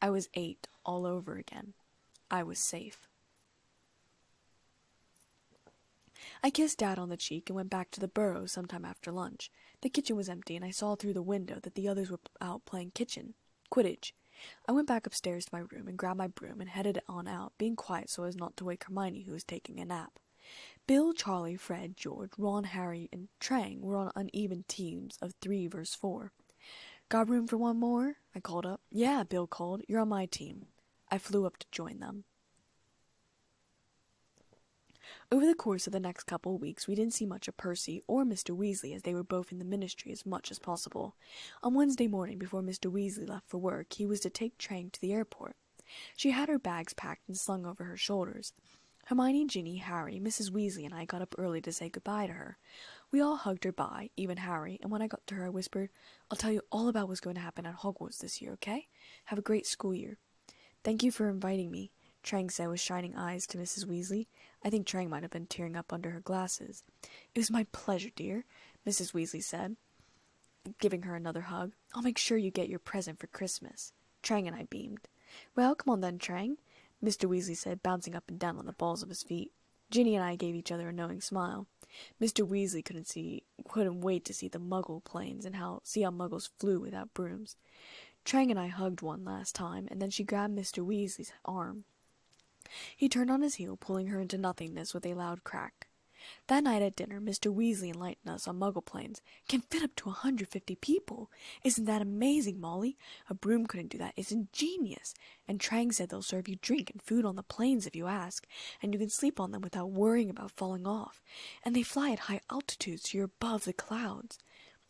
I was 8 all over again. I was safe. I kissed Dad on the cheek and went back to the burrow sometime after lunch. The kitchen was empty, and I saw through the window that the others were out playing Quidditch. I went back upstairs to my room and grabbed my broom and headed on out, being quiet so as not to wake Hermione, who was taking a nap. Bill, Charlie, Fred, George, Ron, Harry, and Trang were on uneven teams of 3 versus 4. Got room for one more? I called up. Yeah, Bill called. You're on my team. I flew up to join them. Over the course of the next couple of weeks, we didn't see much of Percy or Mr. Weasley, as they were both in the ministry as much as possible. On Wednesday morning, before Mr. Weasley left for work, he was to take Trang to the airport. She had her bags packed and slung over her shoulders. Hermione, Ginny, Harry, Mrs. Weasley, and I got up early to say goodbye to her. We all hugged her bye, even Harry, and when I got to her I whispered, I'll tell you all about what's going to happen at Hogwarts this year, okay? Have a great school year. Thank you for inviting me, Trang said with shining eyes to Mrs. Weasley. I think Trang might have been tearing up under her glasses. It was my pleasure, dear, Mrs. Weasley said, giving her another hug. I'll make sure you get your present for Christmas. Trang and I beamed. Well, come on then, Trang, Mr. Weasley said, bouncing up and down on the balls of his feet. Ginny and I gave each other a knowing smile. Mr. Weasley couldn't wait to see the Muggle planes and see how Muggles flew without brooms. Trang and I hugged one last time, and then she grabbed Mr. Weasley's arm. He turned on his heel, pulling her into nothingness with a loud crack. That night at dinner, Mr. Weasley enlightened us on Muggle planes. Can fit up to 150 people. Isn't that amazing, Molly? A broom couldn't do that. It's ingenious. And Trang said they'll serve you drink and food on the planes if you ask, and you can sleep on them without worrying about falling off. And they fly at high altitudes, so you're above the clouds.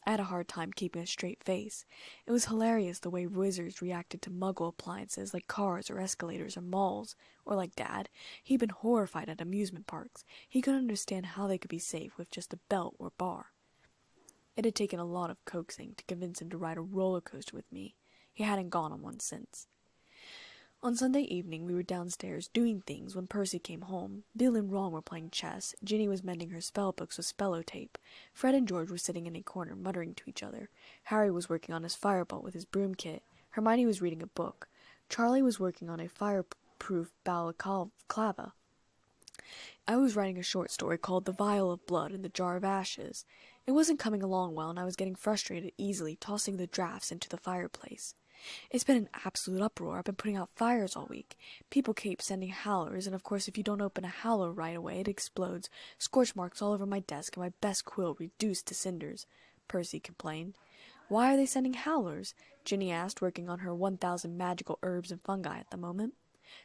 I had a hard time keeping a straight face. It was hilarious the way wizards reacted to Muggle appliances like cars or escalators or malls, or like Dad. He'd been horrified at amusement parks. He couldn't understand how they could be safe with just a belt or bar. It had taken a lot of coaxing to convince him to ride a roller coaster with me. He hadn't gone on one since. On Sunday evening, we were downstairs doing things when Percy came home. Bill and Ron were playing chess. Ginny was mending her spellbooks with spellotape. Fred and George were sitting in a corner, muttering to each other. Harry was working on his firebolt with his broom kit. Hermione was reading a book. Charlie was working on a fireproof balaclava. I was writing a short story called The Vial of Blood and the Jar of Ashes. It wasn't coming along well, and I was getting frustrated easily, tossing the drafts into the fireplace. It's been an absolute uproar. I've been putting out fires all week. People keep sending howlers, and of course if you don't open a howler right away, it explodes. Scorch marks all over my desk, and my best quill reduced to cinders, Percy complained. Why are they sending howlers? Ginny asked, working on her 1,000 magical herbs and fungi at the moment.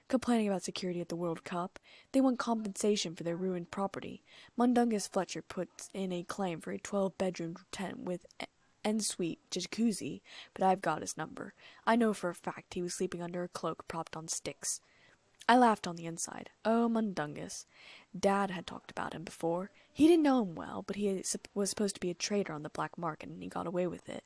Complaining about security at the World Cup. They want compensation for their ruined property. Mundungus Fletcher puts in a claim for a 12-bedroom tent with ensuite jacuzzi, but I've got his number. I know for a fact he was sleeping under a cloak propped on sticks. I laughed on the inside. Oh, Mundungus. Dad had talked about him before. He didn't know him well, but he was supposed to be a trader on the black market, and he got away with it.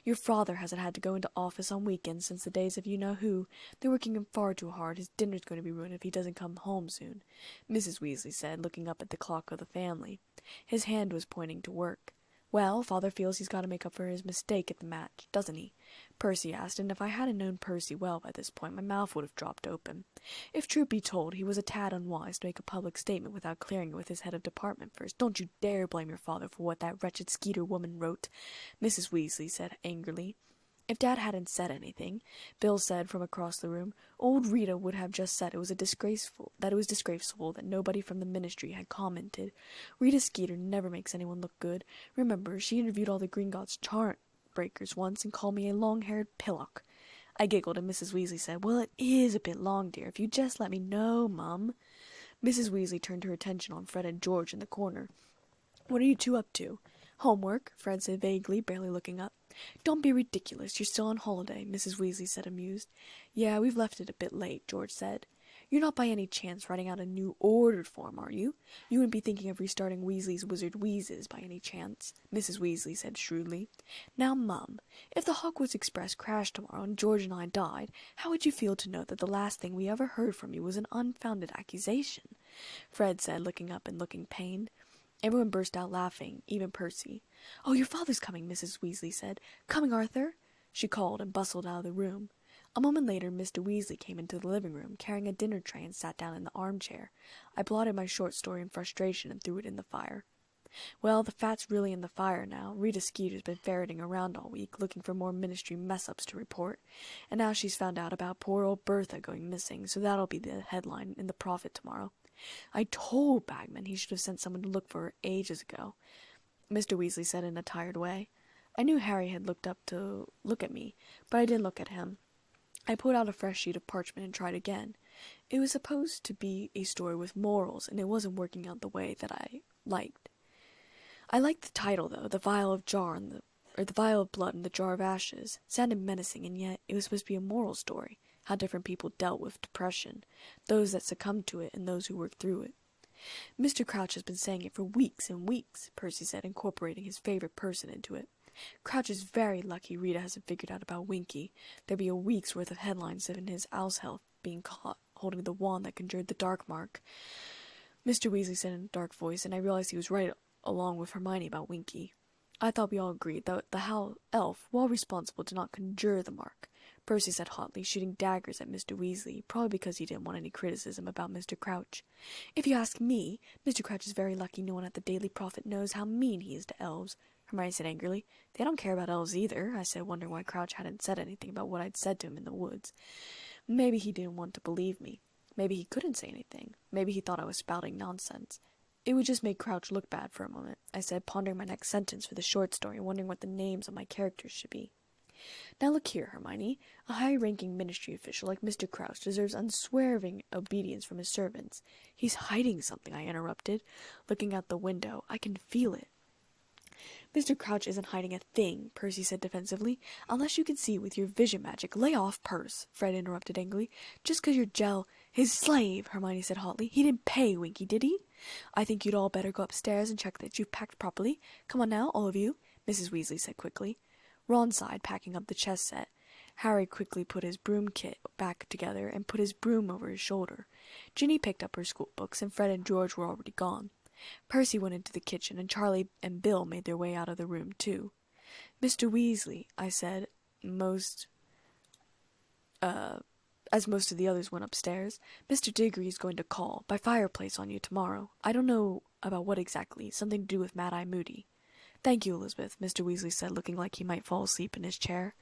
Your father hasn't had to go into office on weekends since the days of you-know-who. They're working him far too hard. His dinner's going to be ruined if he doesn't come home soon, Mrs. Weasley said, looking up at the clock of the family. His hand was pointing to work. Well, Father feels he's got to make up for his mistake at the match, doesn't he? Percy asked, and if I hadn't known Percy well by this point, my mouth would have dropped open. If truth be told, he was a tad unwise to make a public statement without clearing it with his head of department first. Don't you dare blame your father for what that wretched Skeeter woman wrote, Mrs. Weasley said angrily. If Dad hadn't said anything, Bill said from across the room, old Rita would have just said it was disgraceful that nobody from the ministry had commented. Rita Skeeter never makes anyone look good. Remember, she interviewed all the Gringotts chart breakers once and called me a long-haired pillock. I giggled, and Mrs. Weasley said, Well, it is a bit long, dear. If you just let me know, Mum. Mrs. Weasley turned her attention on Fred and George in the corner. What are you two up to? Homework, Fred said vaguely, barely looking up. Don't be ridiculous. You're still on holiday, Mrs. Weasley said, amused. Yeah, we've left it a bit late, George said. You're not by any chance writing out a new ordered form, are you? You wouldn't be thinking of restarting Weasley's Wizard Wheezes by any chance, Mrs. Weasley said shrewdly. Now, Mum, if the Hogwarts Express crashed tomorrow and George and I died, how would you feel to know that the last thing we ever heard from you was an unfounded accusation? Fred said, looking up and looking pained. Everyone burst out laughing, even Percy. Oh, your father's coming, Mrs. Weasley said. Coming, Arthur? She called and bustled out of the room. A moment later, Mr. Weasley came into the living room, carrying a dinner tray, and sat down in the armchair. I blotted my short story in frustration and threw it in the fire. Well, the fat's really in the fire now. Rita Skeeter's been ferreting around all week, looking for more ministry mess-ups to report. And now she's found out about poor old Bertha going missing, so that'll be the headline in the Prophet tomorrow. I told Bagman he should have sent someone to look for her ages ago, Mr. Weasley said in a tired way. I knew Harry had looked up to look at me, but I didn't look at him. I pulled out a fresh sheet of parchment and tried again. It was supposed to be a story with morals, and it wasn't working out the way that I liked. I liked the title, though, The Vial of Blood and the Jar of Ashes. Sounded menacing, and yet it was supposed to be a moral story. How different people dealt with depression, those that succumbed to it and those who worked through it. Mr. Crouch has been saying it for weeks and weeks, Percy said, incorporating his favorite person into it. Crouch is very lucky Rita hasn't figured out about Winky. There'd be a week's worth of headlines of his owl's health being caught holding the wand that conjured the dark mark, Mr. Weasley said in a dark voice, and I realized he was right along with Hermione about Winky. I thought we all agreed that the Howl Elf, while responsible, did not conjure the mark, Percy said hotly, shooting daggers at Mr. Weasley, probably because he didn't want any criticism about Mr. Crouch. If you ask me, Mr. Crouch is very lucky no one at the Daily Prophet knows how mean he is to elves, Hermione said angrily. They don't care about elves either, I said, wondering why Crouch hadn't said anything about what I'd said to him in the woods. Maybe he didn't want to believe me. Maybe he couldn't say anything. Maybe he thought I was spouting nonsense. It would just make Crouch look bad for a moment, I said, pondering my next sentence for the short story, wondering what the names of my characters should be. Now look here, Hermione. A high-ranking ministry official like Mr. Crouch deserves unswerving obedience from his servants. He's hiding something, I interrupted. Looking out the window, I can feel it. Mr. Crouch isn't hiding a thing, Percy said defensively. Unless you can see with your vision magic. Lay off, Perce, Fred interrupted angrily. Just 'cause you're his slave, Hermione said hotly. He didn't pay Winky, did he? I think you'd all better go upstairs and check that you've packed properly. Come on now, all of you, Mrs. Weasley said quickly. Ron sighed, packing up the chess set. Harry quickly put his broom kit back together and put his broom over his shoulder. Ginny picked up her school books, and Fred and George were already gone. Percy went into the kitchen, and Charlie and Bill made their way out of the room, too. Mr. Weasley, I said, as most of the others went upstairs, Mr. Diggory is going to call, by fireplace, on you tomorrow. I don't know about what exactly, something to do with Mad-Eye Moody. Thank you, Elizabeth, Mr. Weasley said, looking like he might fall asleep in his chair.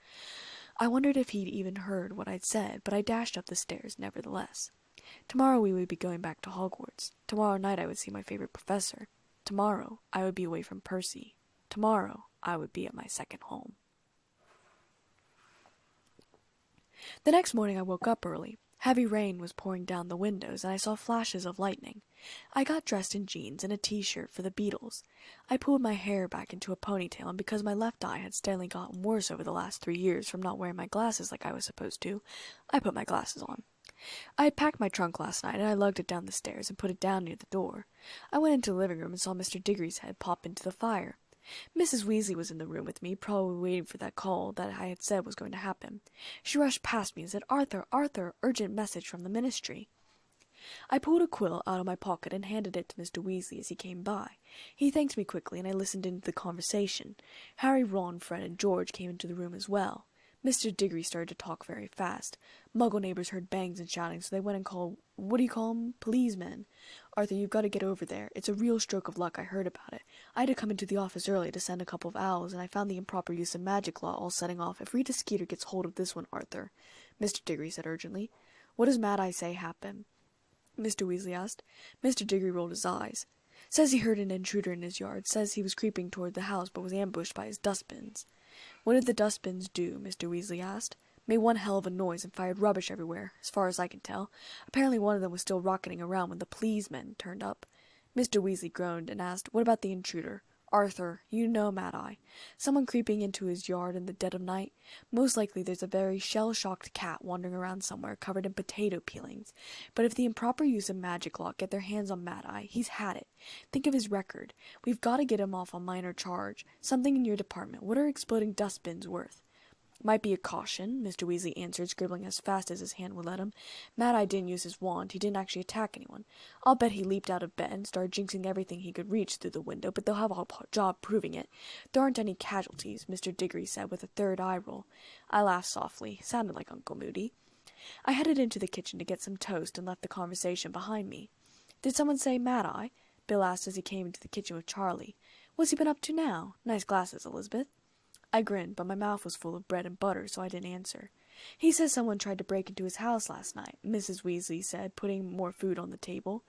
I wondered if he'd even heard what I'd said, but I dashed up the stairs nevertheless. Tomorrow we would be going back to Hogwarts. Tomorrow night I would see my favorite professor. Tomorrow I would be away from Percy. Tomorrow I would be at my second home. The next morning I woke up early. Heavy rain was pouring down the windows, and I saw flashes of lightning. I got dressed in jeans and a t-shirt for the Beatles. I pulled my hair back into a ponytail, and because my left eye had steadily gotten worse over the last 3 years from not wearing my glasses like I was supposed to, I put my glasses on. I had packed my trunk last night, and I lugged it down the stairs and put it down near the door. I went into the living room and saw Mr. Diggory's head pop into the fire. Mrs. Weasley was in the room with me, probably waiting for that call that I had said was going to happen. She rushed past me and said, Arthur, Arthur, urgent message from the ministry. I pulled a quill out of my pocket and handed it to Mr. Weasley as he came by. He thanked me quickly, and I listened into the conversation. Harry, Ron, Fred, and George came into the room as well. Mr. Diggory started to talk very fast. Muggle neighbors heard bangs and shouting, so they went and called, policemen. Arthur, you've got to get over there. It's a real stroke of luck. I heard about it. I had to come into the office early to send a couple of owls, and I found the improper use of magic law all setting off. If Rita Skeeter gets hold of this one, Arthur, Mr. Diggory said urgently. What does Mad-Eye say happened? Mr. Weasley asked. Mr. Diggory rolled his eyes. Says he heard an intruder in his yard. Says he was creeping toward the house, but was ambushed by his dustbins. What did the dustbins do? Mr. Weasley asked. Made one hell of a noise and fired rubbish everywhere, as far as I can tell. Apparently one of them was still rocketing around when the policemen turned up. Mr. Weasley groaned and asked, What about the intruder? Arthur, you know Mad-Eye. Someone creeping into his yard in the dead of night. Most likely there's a very shell-shocked cat wandering around somewhere covered in potato peelings. But if the improper use of magic law get their hands on Mad-Eye, he's had it. Think of his record. We've got to get him off on minor charge. Something in your department. What are exploding dustbins worth? Might be a caution, Mr. Weasley answered, scribbling as fast as his hand would let him. Mad-Eye didn't use his wand. He didn't actually attack anyone. I'll bet he leaped out of bed and started jinxing everything he could reach through the window, but they'll have a job proving it. There aren't any casualties, Mr. Diggory said with a third eye roll. I laughed softly. Sounded like Uncle Moody. I headed into the kitchen to get some toast and left the conversation behind me. Did someone say Mad-Eye? Bill asked as he came into the kitchen with Charlie. What's he been up to now? Nice glasses, Elizabeth. I grinned, but my mouth was full of bread and butter, so I didn't answer. He says someone tried to break into his house last night, Mrs. Weasley said, putting more food on the table.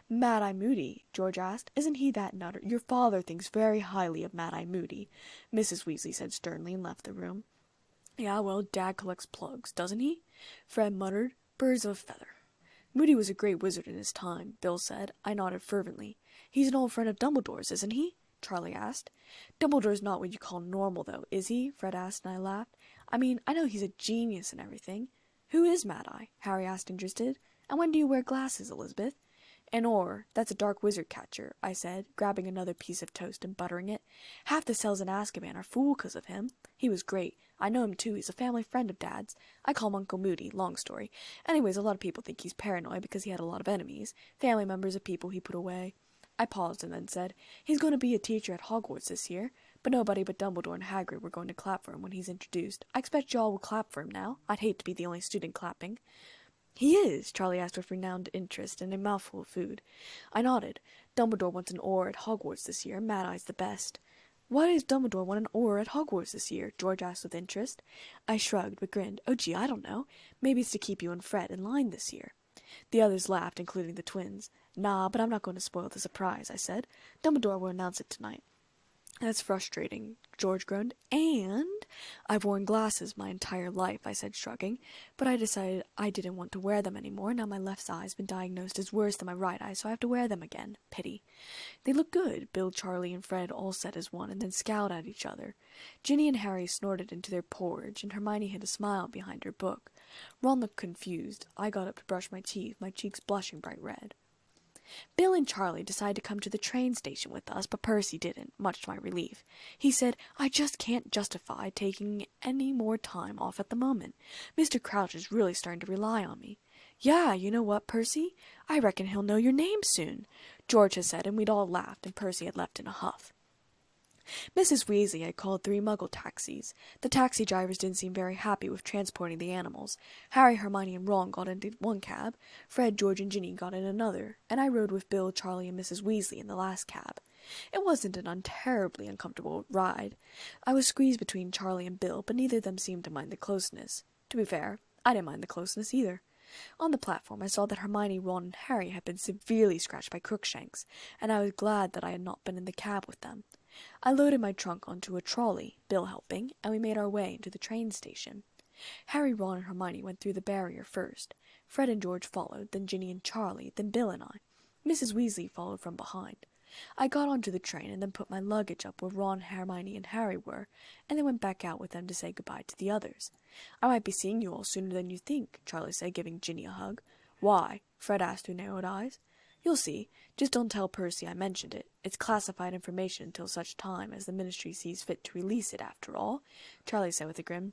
Mad-Eye Moody, George asked. Isn't he that nutter? Your father thinks very highly of Mad-Eye Moody, Mrs. Weasley said sternly and left the room. Yeah, well, Dad collects plugs, doesn't he? Fred muttered. Birds of a feather. Moody was a great wizard in his time, Bill said. I nodded fervently. He's an old friend of Dumbledore's, isn't he? Charlie asked. Dumbledore's not what you call normal, though, is he? Fred asked, and I laughed. I mean, I know he's a genius and everything. Who is Mad-Eye? Harry asked, interested. And when do you wear glasses, Elizabeth? An oar. That's a dark wizard catcher, I said, grabbing another piece of toast and buttering it. Half the cells in Azkaban are full 'cause of him. He was great. I know him, too. He's a family friend of Dad's. I call him Uncle Moody. Long story. Anyways, a lot of people think he's paranoid because he had a lot of enemies. Family members of people he put away. I paused and then said, He's going to be a teacher at Hogwarts this year, but nobody but Dumbledore and Hagrid were going to clap for him when he's introduced. I expect y'all will clap for him now. I'd hate to be the only student clapping. He is, Charlie asked with renowned interest and a mouthful of food. I nodded. Dumbledore wants an oar at Hogwarts this year. Mad-Eye's the best. Why does Dumbledore want an oar at Hogwarts this year? George asked with interest. I shrugged, but grinned. Oh, gee, I don't know. Maybe it's to keep you and Fred in line this year. The others laughed, including the twins. Nah, but I'm not going to spoil the surprise, I said. Dumbledore will announce it tonight. That's frustrating, George groaned. And I've worn glasses my entire life, I said, shrugging. But I decided I didn't want to wear them anymore. Now my left eye's been diagnosed as worse than my right eye, so I have to wear them again. Pity. They look good, Bill, Charlie, and Fred all said as one, and then scowled at each other. Ginny and Harry snorted into their porridge, and Hermione hid a smile behind her book. Ron looked confused. I got up to brush my teeth, my cheeks blushing bright red. Bill and Charlie decided to come to the train station with us, but Percy didn't, much to my relief. He said, I just can't justify taking any more time off at the moment. Mr. Crouch is really starting to rely on me. Yeah, you know what, Percy? I reckon he'll know your name soon, George had said, and we'd all laughed, and Percy had left in a huff. Mrs. Weasley had called 3 Muggle taxis. The taxi drivers didn't seem very happy with transporting the animals. Harry, Hermione, and Ron got into one cab. Fred, George, and Ginny got in another, and I rode with Bill, Charlie, and Mrs. Weasley in the last cab. It wasn't an terribly uncomfortable ride. I was squeezed between Charlie and Bill, but neither of them seemed to mind the closeness. To be fair, I didn't mind the closeness either. On the platform, I saw that Hermione, Ron, and Harry had been severely scratched by Crookshanks, and I was glad that I had not been in the cab with them. I loaded my trunk onto a trolley, Bill helping, and we made our way into the train station. Harry, Ron, and Hermione went through the barrier first. Fred and George followed, then Ginny and Charlie, then Bill and I. Mrs. Weasley followed from behind. I got onto the train and then put my luggage up where Ron, Hermione, and Harry were, and then went back out with them to say goodbye to the others. I might be seeing you all sooner than you think, Charlie said, giving Ginny a hug. Why? Fred asked through narrowed eyes. You'll see. Just don't tell Percy I mentioned it. It's classified information until such time as the Ministry sees fit to release it, after all, Charlie said with a grin.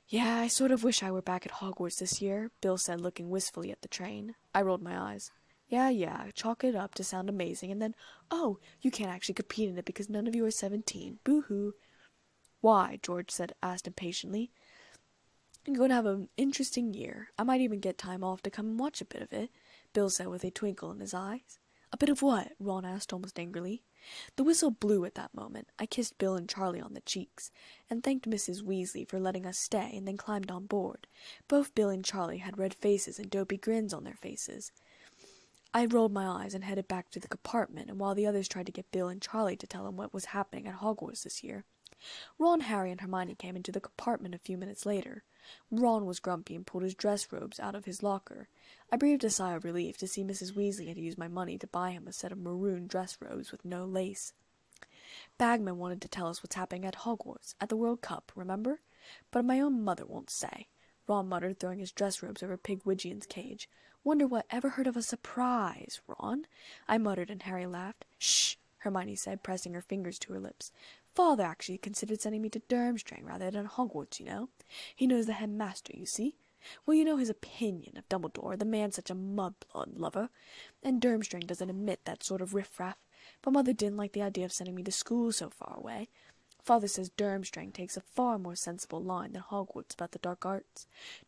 Yeah, I sort of wish I were back at Hogwarts this year, Bill said, looking wistfully at the train. I rolled my eyes. Yeah, chalk it up to sound amazing, and then, oh, you can't actually compete in it because none of you are 17. Boo-hoo. Why? George asked impatiently. You're going to have an interesting year. I might even get time off to come and watch a bit of it, Bill said with a twinkle in his eyes. A bit of what? Ron asked almost angrily. The whistle blew at that moment. I kissed Bill and Charlie on the cheeks, and thanked Mrs. Weasley for letting us stay, and then climbed on board. Both Bill and Charlie had red faces and dopey grins on their faces. I rolled my eyes and headed back to the compartment, and while the others tried to get Bill and Charlie to tell them what was happening at Hogwarts this year, Ron, Harry, and Hermione came into the compartment a few minutes later. Ron was grumpy and pulled his dress robes out of his locker. I breathed a sigh of relief to see Mrs. Weasley had used my money to buy him a set of maroon dress robes with no lace. Bagman wanted to tell us what's happening at Hogwarts, at the World Cup, remember? But my own mother won't say, Ron muttered, throwing his dress robes over Pigwidgeon's cage. Wonder what ever heard of a surprise, Ron? I muttered, and Harry laughed. Shh, Hermione said, pressing her fingers to her lips. Father actually considered sending me to Durmstrang rather than Hogwarts, you know. He knows the headmaster, you see. Well, you know his opinion of Dumbledore, the man's such a mudblood lover, and Durmstrang doesn't admit that sort of riffraff. But Mother didn't like the idea of sending me to school so far away. Father says Durmstrang takes a far more sensible line than Hogwarts about the dark arts.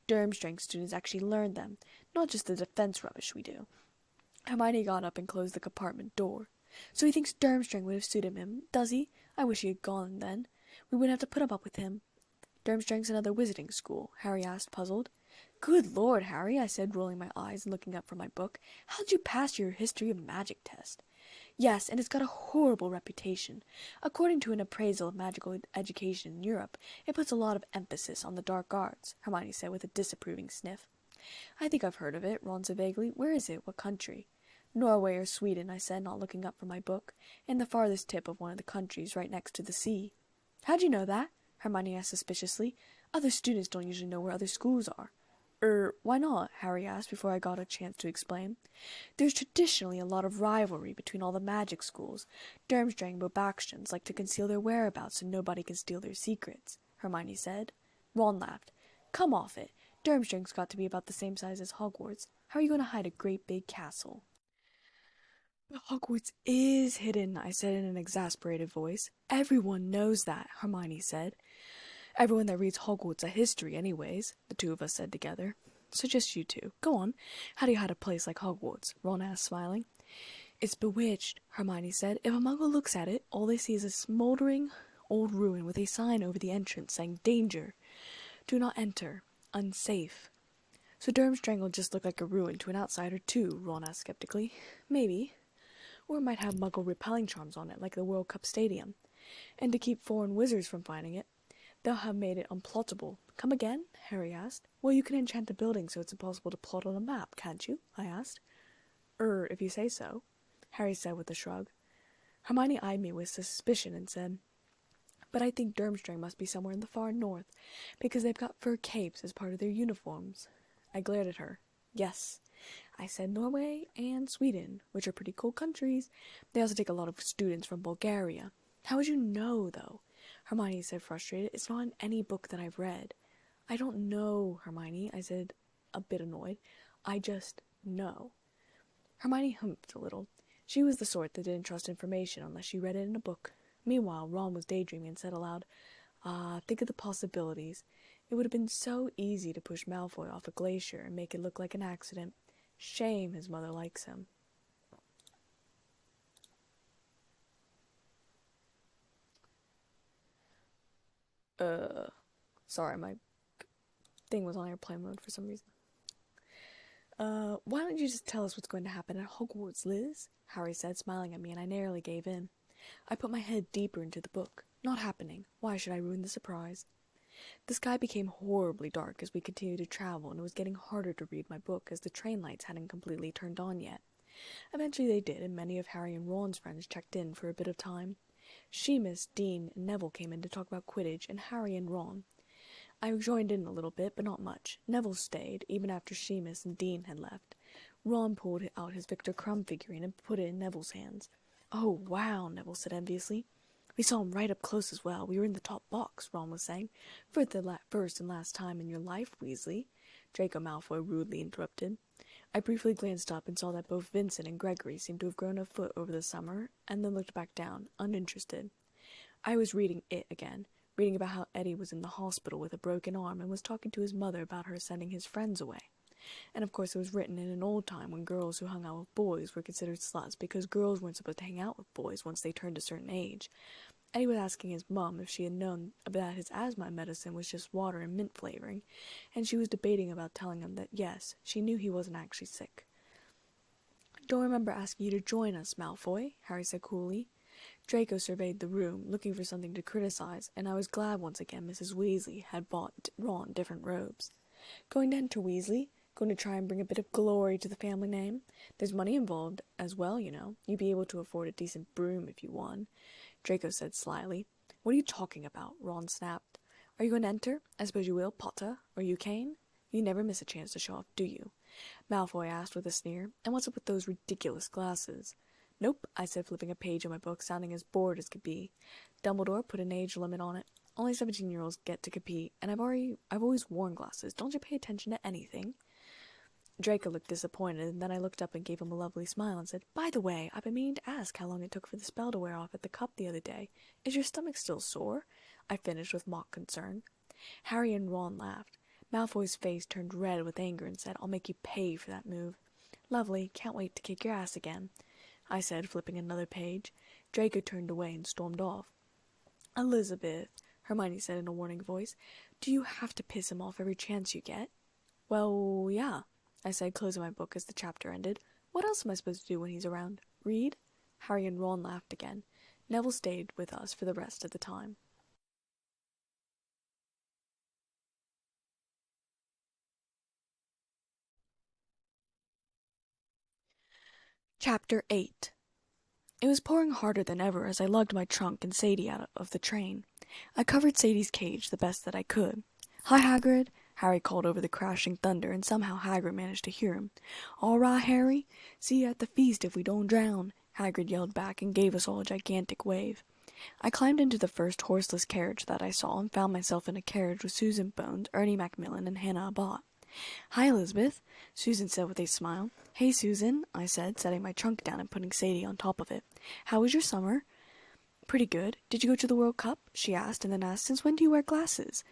Durmstrang students actually learn them, not just the defense rubbish we do. Hermione got up and closed the compartment door. So he thinks Durmstrang would have suited him, does he? I wish he had gone then. We wouldn't have to put up with him. Durmstrang's another wizarding school, Harry asked, puzzled. Good Lord, Harry, I said, rolling my eyes and looking up from my book. How'd you pass your history of magic test? Yes, and it's got a horrible reputation. According to an appraisal of magical education in Europe, it puts a lot of emphasis on the dark arts, Hermione said with a disapproving sniff. I think I've heard of it, Ron said vaguely. Where is it? What country? Norway or Sweden, I said, not looking up from my book, in the farthest tip of one of the countries right next to the sea. How'd you know that? Hermione asked suspiciously. Other students don't usually know where other schools are. Why not? Harry asked before I got a chance to explain. There's traditionally a lot of rivalry between all the magic schools. Durmstrang and Beauxbatons like to conceal their whereabouts so nobody can steal their secrets, Hermione said. Ron laughed. Come off it. Durmstrang's got to be about the same size as Hogwarts. How are you going to hide a great big castle? Hogwarts is hidden, I said in an exasperated voice. Everyone knows that, Hermione said. Everyone that reads Hogwarts a history, anyways, the two of us said together. So just you two. Go on. How do you hide a place like Hogwarts? Ron asked, smiling. It's bewitched, Hermione said. If a muggle looks at it, all they see is a smouldering old ruin with a sign over the entrance saying, Danger! Do not enter. Unsafe. So Durmstrang will just look like a ruin to an outsider too, Ron asked skeptically. Maybe. Or it might have Muggle repelling charms on it, like the World Cup Stadium. And to keep foreign wizards from finding it, they'll have made it unplottable. Come again? Harry asked. Well, you can enchant a building so it's impossible to plot on a map, can't you? I asked. If you say so, Harry said with a shrug. Hermione eyed me with suspicion and said, but I think Durmstrang must be somewhere in the far north, because they've got fur capes as part of their uniforms. I glared at her. Yes, I said Norway and Sweden, which are pretty cool countries. They also take a lot of students from Bulgaria. How would you know, though? Hermione said, frustrated. It's not in any book that I've read. I don't know, Hermione, I said, a bit annoyed. I just know. Hermione humphed a little. She was the sort that didn't trust information unless she read it in a book. Meanwhile, Ron was daydreaming and said aloud, think of the possibilities. It would have been so easy to push Malfoy off a glacier and make it look like an accident. Shame his mother likes him. Sorry, my thing was on airplane mode for some reason. Why don't you just tell us what's going to happen at Hogwarts, Liz? Harry said, smiling at me, and I narrowly gave in. I put my head deeper into the book. Not happening. Why should I ruin the surprise? The sky became horribly dark as we continued to travel, and it was getting harder to read my book as the train lights hadn't completely turned on yet. Eventually they did, and many of Harry and Ron's friends checked in for a bit of time. Seamus, Dean, and Neville came in to talk about Quidditch, and Harry and Ron. I joined in a little bit, but not much. Neville stayed, even after Seamus and Dean had left. Ron pulled out his Victor Crumb figurine and put it in Neville's hands. Oh, wow, Neville said enviously. We saw him right up close as well. We were in the top box, Ron was saying. For the first and last time in your life, Weasley, Draco Malfoy rudely interrupted. I briefly glanced up and saw that both Vincent and Gregory seemed to have grown a foot over the summer, and then looked back down, uninterested. I was reading it again, reading about how Eddie was in the hospital with a broken arm and was talking to his mother about her sending his friends away. And of course it was written in an old time when girls who hung out with boys were considered sluts because girls weren't supposed to hang out with boys once they turned a certain age. Eddie was asking his mum if she had known that his asthma medicine was just water and mint flavoring, and she was debating about telling him that yes, she knew he wasn't actually sick. Don't remember asking you to join us, Malfoy, Harry said coolly. Draco surveyed the room, looking for something to criticize, and I was glad once again Mrs. Weasley had bought Ron different robes. Going to enter Weasley? Going to try and bring a bit of glory to the family name? There's money involved as well, you know. You'd be able to afford a decent broom if you won, Draco said slyly. What are you talking about? Ron snapped. Are you going to enter? I suppose you will, Potter. Or you, Kane? You never miss a chance to show off, do you? Malfoy asked with a sneer. And what's up with those ridiculous glasses? Nope, I said, flipping a page of my book, sounding as bored as could be. Dumbledore put an age limit on it. Only 17-year-olds get to compete, and I've always worn glasses. Don't you pay attention to anything? Draco looked disappointed, and then I looked up and gave him a lovely smile and said, By the way, I've been meaning to ask how long it took for the spell to wear off at the cup the other day. Is your stomach still sore? I finished with mock concern. Harry and Ron laughed. Malfoy's face turned red with anger and said, I'll make you pay for that move. Lovely, can't wait to kick your ass again, I said, flipping another page. Draco turned away and stormed off. Elizabeth, Hermione said in a warning voice, do you have to piss him off every chance you get? Well, yeah, I said, closing my book as the chapter ended. What else am I supposed to do when he's around? Read? Harry and Ron laughed again. Neville stayed with us for the rest of the time. Chapter 8. It was pouring harder than ever as I lugged my trunk and Sadie out of the train. I covered Sadie's cage the best that I could. Hi, Hagrid, Harry called over the crashing thunder, and somehow Hagrid managed to hear him. All right, Harry, see you at the feast if we don't drown, Hagrid yelled back and gave us all a gigantic wave. I climbed into the first horseless carriage that I saw and found myself in a carriage with Susan Bones, Ernie Macmillan, and Hannah Abbott. Hi, Elizabeth, Susan said with a smile. Hey, Susan, I said, setting my trunk down and putting Sadie on top of it. How was your summer? Pretty good. Did you go to the World Cup? She asked, and then asked, Since when do you wear glasses?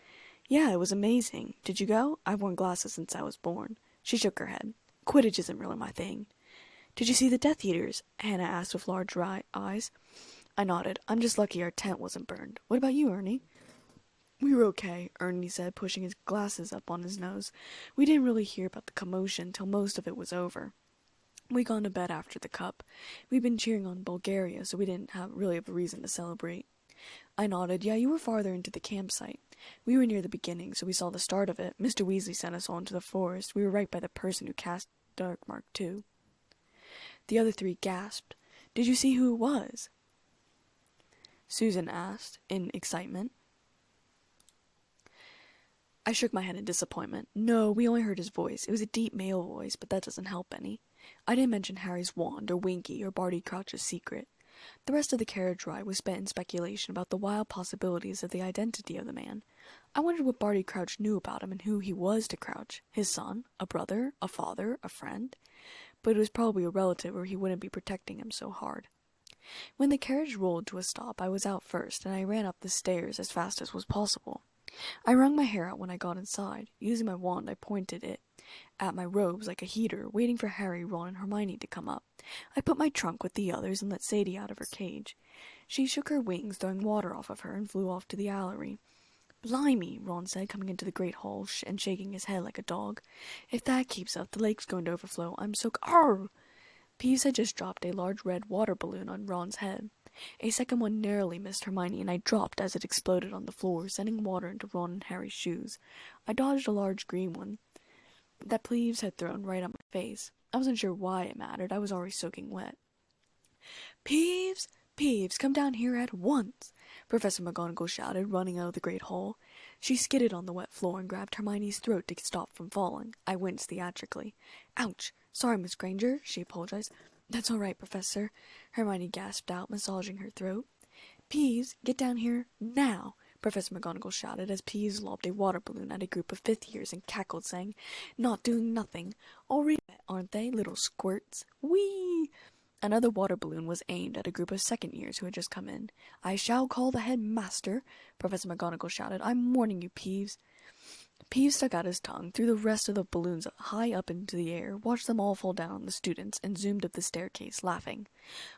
Yeah, it was amazing. Did you go? I've worn glasses since I was born. She shook her head. Quidditch isn't really my thing. Did you see the Death Eaters? Hannah asked with large eyes. I nodded. I'm just lucky our tent wasn't burned. What about you, Ernie? "We were okay," Ernie said, pushing his glasses up on his nose. "We didn't really hear about the commotion till most of it was over. We gone to bed after the cup. We'd been cheering on Bulgaria, so we didn't really have a reason to celebrate." I nodded. "Yeah, you were farther into the campsite. We were near the beginning, so we saw the start of it. Mr. Weasley sent us all into the forest. We were right by the person who cast Dark Mark, too." The other three gasped. "Did you see who it was?" Susan asked, in excitement. I shook my head in disappointment. "No, we only heard his voice. It was a deep male voice, but that doesn't help any. I didn't mention Harry's wand, or Winky, or Barty Crouch's secret." The rest of the carriage ride was spent in speculation about the wild possibilities of the identity of the man. I wondered what Barty Crouch knew about him and who he was to Crouch. His son? A brother? A father? A friend? But it was probably a relative, or he wouldn't be protecting him so hard. When the carriage rolled to a stop, I was out first, and I ran up the stairs as fast as was possible. I wrung my hair out when I got inside. Using my wand, I pointed it at my robes like a heater, waiting for Harry, Ron, and Hermione to come up. I put my trunk with the others and let Sadie out of her cage. She shook her wings, throwing water off of her, and flew off to the gallery. "Blimey," Ron said, coming into the great hall and shaking his head like a dog. "If that keeps up, the lake's going to overflow. I'm so Arr!" Peeves had just dropped a large red water balloon on Ron's head. A second one narrowly missed Hermione, and I dropped as it exploded on the floor, sending water into Ron and Harry's shoes. I dodged a large green one that Peeves had thrown right on my face. I wasn't sure why it mattered. I was already soaking wet. "Peeves! Peeves, come down here at once!" Professor McGonagall shouted, running out of the great hall. She skidded on the wet floor and grabbed Hermione's throat to stop from falling. I winced theatrically. "Ouch! Sorry, Miss Granger," she apologized. "That's all right, Professor," Hermione gasped out, massaging her throat. "Peeves, get down here now!" Professor McGonagall shouted as Peeves lobbed a water balloon at a group of fifth years and cackled, saying, "Not doing nothing. Already wet, aren't they, little squirts? Whee!" Another water balloon was aimed at a group of second years who had just come in. "I shall call the head master," Professor McGonagall shouted. "I'm warning you, Peeves." Peeves stuck out his tongue, threw the rest of the balloons high up into the air, watched them all fall down on the students, and zoomed up the staircase, laughing.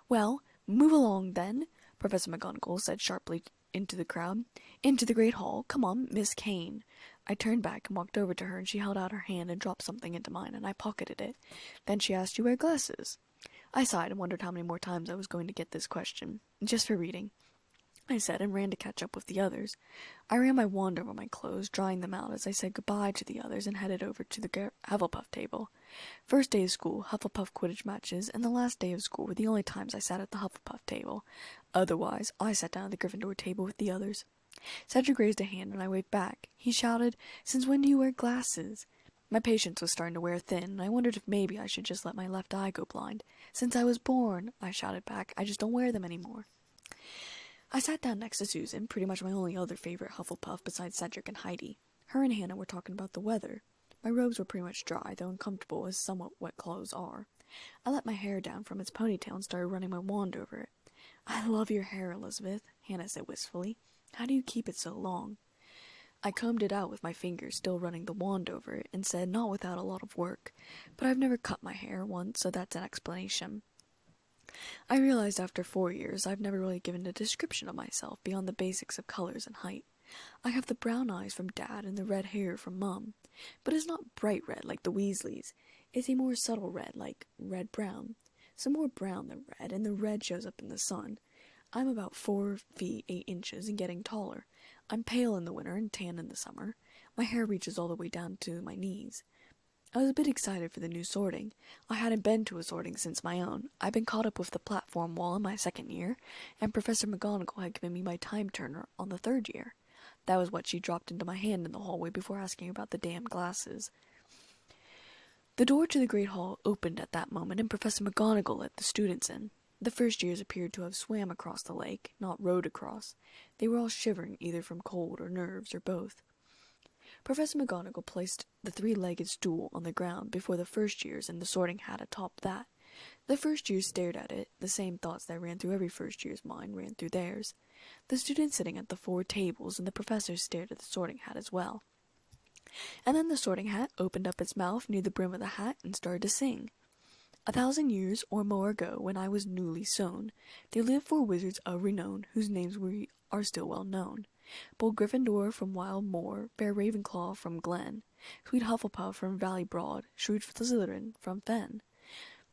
"Well, move along, then," Professor McGonagall said sharply into the crowd. "Into the great hall. Come on, Miss Kane." I turned back and walked over to her, and she held out her hand and dropped something into mine, and I pocketed it. Then she asked, "You wear glasses?" I sighed and wondered how many more times I was going to get this question. "Just for reading," I said, and ran to catch up with the others. I ran my wand over my clothes, drying them out as I said goodbye to the others and headed over to the Hufflepuff table. First day of school, Hufflepuff Quidditch matches, and the last day of school were the only times I sat at the Hufflepuff table. Otherwise, I sat down at the Gryffindor table with the others. Cedric raised a hand, and I waved back. He shouted, "Since when do you wear glasses?" My patience was starting to wear thin, and I wondered if maybe I should just let my left eye go blind. "Since I was born," I shouted back. "I just don't wear them anymore." I sat down next to Susan, pretty much my only other favorite Hufflepuff besides Cedric and Heidi. Her and Hannah were talking about the weather. My robes were pretty much dry, though uncomfortable as somewhat wet clothes are. I let my hair down from its ponytail and started running my wand over it. "I love your hair, Elizabeth," Hannah said wistfully. "How do you keep it so long?" I combed it out with my fingers, still running the wand over it, and said, "Not without a lot of work. But I've never cut my hair once, so that's an explanation." I realized after 4 years I've never really given a description of myself beyond the basics of colors and height. I have the brown eyes from Dad and the red hair from Mum, but it's not bright red like the Weasleys. It's a more subtle red, like red-brown. Some more brown than red, and the red shows up in the sun. I'm about 4 feet 8 inches and getting taller. I'm pale in the winter and tan in the summer. My hair reaches all the way down to my knees. I was a bit excited for the new sorting. I hadn't been to a sorting since my own. I'd been caught up with the platform wall in my second year, and Professor McGonagall had given me my time turner on the third year. That was what she dropped into my hand in the hallway before asking about the damn glasses. The door to the great hall opened at that moment, and Professor McGonagall let the students in. The first years appeared to have swam across the lake, not rowed across. They were all shivering, either from cold or nerves, or both. Professor McGonagall placed the 3-legged stool on the ground before the first years, and the sorting hat atop that. The first years stared at it. The same thoughts that ran through every first year's mind ran through theirs. The students sitting at the 4 tables, and the professors stared at the sorting hat as well. And then the sorting hat opened up its mouth near the brim of the hat and started to sing. "1,000 years or more ago, when I was newly sown, there lived 4 wizards of renown, whose names are still well known. Bold Gryffindor from Wild Moor, fair Ravenclaw from Glen, sweet Hufflepuff from Valley Broad, shrewd Slytherin from Fen.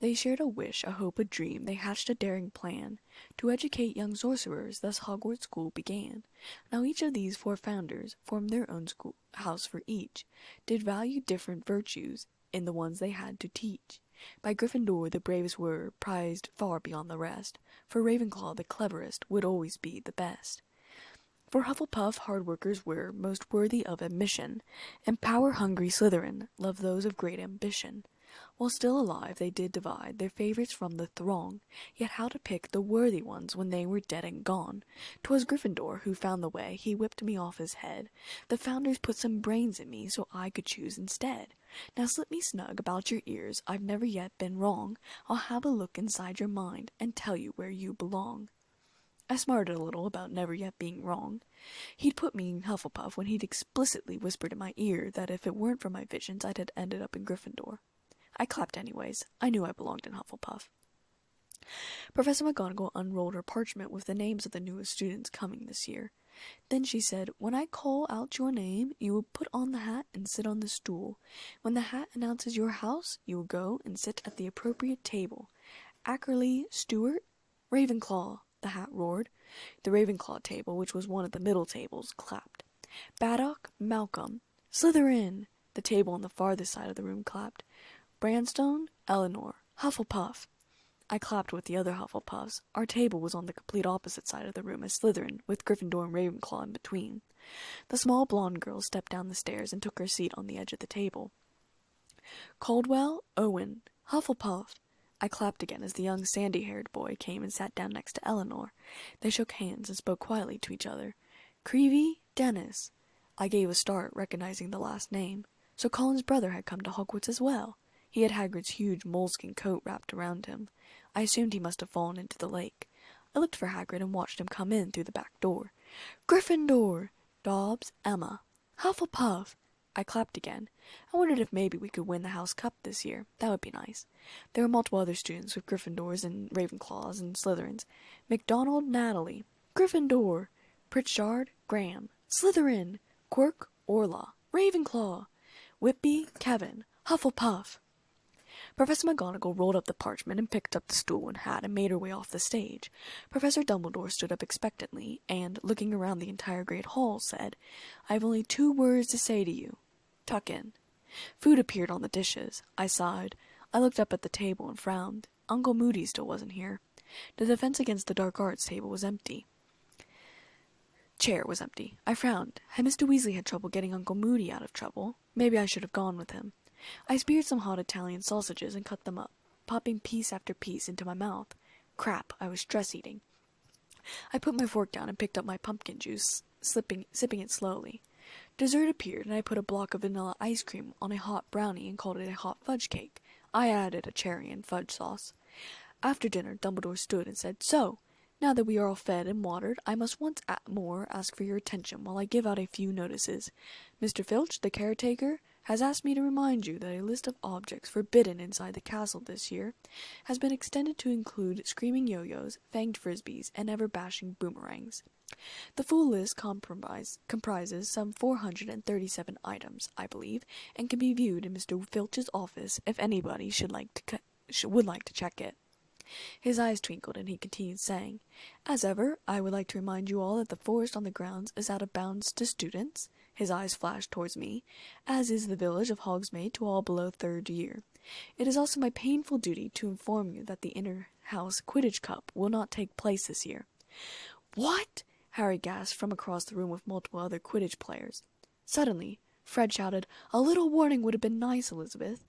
They shared a wish, a hope, a dream, they hatched a daring plan, to educate young sorcerers, thus Hogwarts School began. Now each of these 4 founders formed their own schoolhouse for each, did value different virtues in the ones they had to teach. By Gryffindor the bravest were, prized far beyond the rest, for Ravenclaw the cleverest would always be the best. For Hufflepuff hard workers were, most worthy of admission, and power-hungry Slytherin loved those of great ambition. While still alive they did divide their favourites from the throng, yet how to pick the worthy ones when they were dead and gone? 'Twas Gryffindor who found the way, he whipped me off his head. The founders put some brains in me so I could choose instead. Now slip me snug about your ears, I've never yet been wrong. I'll have a look inside your mind and tell you where you belong. I smarted a little about never yet being wrong. He'd put me in Hufflepuff when he'd explicitly whispered in my ear that if it weren't for my visions I'd have ended up in Gryffindor. I clapped anyways. I knew I belonged in Hufflepuff. Professor McGonagall unrolled her parchment with the names of the newest students coming this year. Then she said, "When I call out your name, you will put on the hat and sit on the stool. When the hat announces your house, you will go and sit at the appropriate table. Ackerley Stewart, Ravenclaw," the hat roared. The Ravenclaw table, which was one of the middle tables, clapped. Baddock, Malcolm, Slytherin. The table on the farthest side of the room clapped. Branstone, Eleanor, Hufflepuff. I clapped with the other Hufflepuffs. Our table was on the complete opposite side of the room as Slytherin, with Gryffindor and Ravenclaw in between. The small blonde girl stepped down the stairs and took her seat on the edge of the table. Caldwell, Owen, Hufflepuff. I clapped again as the young sandy-haired boy came and sat down next to Eleanor. They shook hands and spoke quietly to each other. Creevey, Dennis. I gave a start, recognizing the last name. So Colin's brother had come to Hogwarts as well. He had Hagrid's huge moleskin coat wrapped around him. I assumed he must have fallen into the lake. I looked for Hagrid and watched him come in through the back door. Gryffindor! Dobbs, Emma. Hufflepuff! I clapped again. I wondered if maybe we could win the House Cup this year. That would be nice. There were multiple other students with Gryffindors and Ravenclaws and Slytherins. MacDonald, Natalie. Gryffindor. Pritchard, Graham. Slytherin. Quirk, Orla. Ravenclaw. Whitby, Kevin. Hufflepuff. Professor McGonagall rolled up the parchment and picked up the stool and hat and made her way off the stage. Professor Dumbledore stood up expectantly and, looking around the entire great hall, said, "I have only 2 words to say to you. Tuck in." Food appeared on the dishes. I sighed. I looked up at the table and frowned. Uncle Moody still wasn't here. The Defense Against the Dark Arts table was empty. Chair was empty. I frowned. Had Mr. Weasley had trouble getting Uncle Moody out of trouble? Maybe I should have gone with him. I speared some hot Italian sausages and cut them up, popping piece after piece into my mouth. Crap, I was stress-eating. I put my fork down and picked up my pumpkin juice, sipping it slowly. Dessert appeared, and I put a block of vanilla ice cream on a hot brownie and called it a hot fudge cake. I added a cherry and fudge sauce. After dinner, Dumbledore stood and said, "So, now that we are all fed and watered, I must once more ask for your attention while I give out a few notices. Mr. Filch, the caretaker, has asked me to remind you that a list of objects forbidden inside the castle this year has been extended to include screaming yo-yos, fanged frisbees, and ever-bashing boomerangs. The full list comprises some 437 items, I believe, and can be viewed in Mr. Filch's office if anybody would like to check it." His eyes twinkled, and he continued saying, "As ever, I would like to remind you all that the forest on the grounds is out of bounds to students," his eyes flashed towards me, "as is the village of Hogsmeade to all below 3rd year. It is also my painful duty to inform you that the inter-house Quidditch Cup will not take place this year." "What?" Harry gasped from across the room with multiple other Quidditch players. Suddenly, Fred shouted, "A little warning would have been nice, Elizabeth."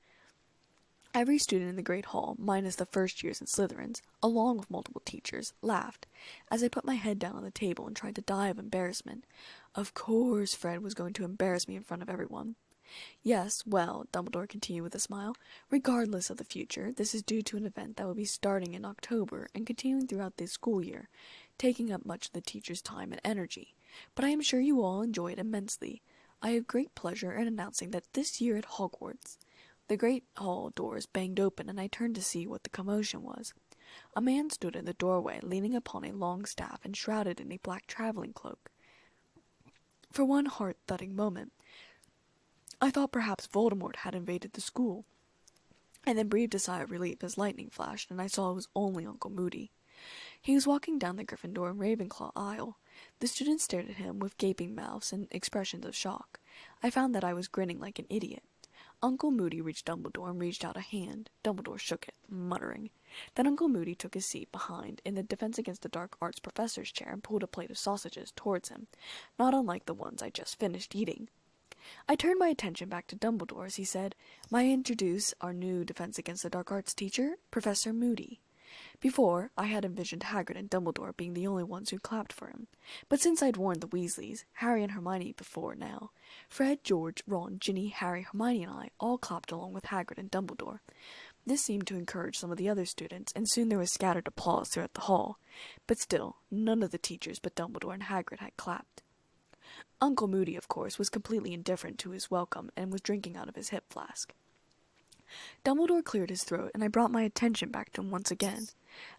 Every student in the Great Hall, minus the first years and Slytherins, along with multiple teachers, laughed, as I put my head down on the table and tried to die of embarrassment. Of course Fred was going to embarrass me in front of everyone. "Yes, well," Dumbledore continued with a smile, "regardless of the future, this is due to an event that will be starting in October and continuing throughout the school year, taking up much of the teachers' time and energy. But I am sure you all enjoy it immensely. I have great pleasure in announcing that this year at Hogwarts—" The great hall doors banged open, and I turned to see what the commotion was. A man stood in the doorway, leaning upon a long staff and shrouded in a black traveling cloak. For one heart-thudding moment, I thought perhaps Voldemort had invaded the school, and then breathed a sigh of relief as lightning flashed, and I saw it was only Uncle Moody. He was walking down the Gryffindor and Ravenclaw aisle. The students stared at him with gaping mouths and expressions of shock. I found that I was grinning like an idiot. Uncle Moody reached Dumbledore and reached out a hand. Dumbledore shook it, muttering. Then Uncle Moody took his seat behind in the Defense Against the Dark Arts professor's chair and pulled a plate of sausages towards him, not unlike the ones I just finished eating. I turned my attention back to Dumbledore as he said, "May I introduce our new Defense Against the Dark Arts teacher, Professor Moody." Before, I had envisioned Hagrid and Dumbledore being the only ones who clapped for him. But since I'd warned the Weasleys, Harry and Hermione before now, Fred, George, Ron, Ginny, Harry, Hermione, and I all clapped along with Hagrid and Dumbledore. This seemed to encourage some of the other students, and soon there was scattered applause throughout the hall. But still, none of the teachers but Dumbledore and Hagrid had clapped. Uncle Moody, of course, was completely indifferent to his welcome and was drinking out of his hip flask. Dumbledore cleared his throat, and I brought my attention back to him once again.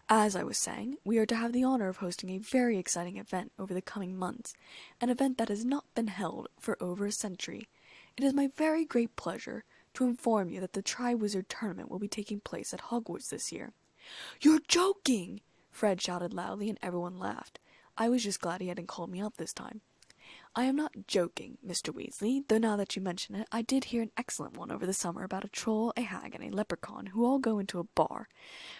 As I was saying, we are to have the honor of hosting a very exciting event over the coming months, an event that has not been held for over a century. It is my very great pleasure to inform you that the Triwizard Tournament will be taking place at Hogwarts this year. "You're joking!" Fred shouted loudly, and everyone laughed. I was just glad he hadn't called me up this time. "I am not joking, Mr. Weasley, though now that you mention it, I did hear an excellent one over the summer about a troll, a hag, and a leprechaun who all go into a bar."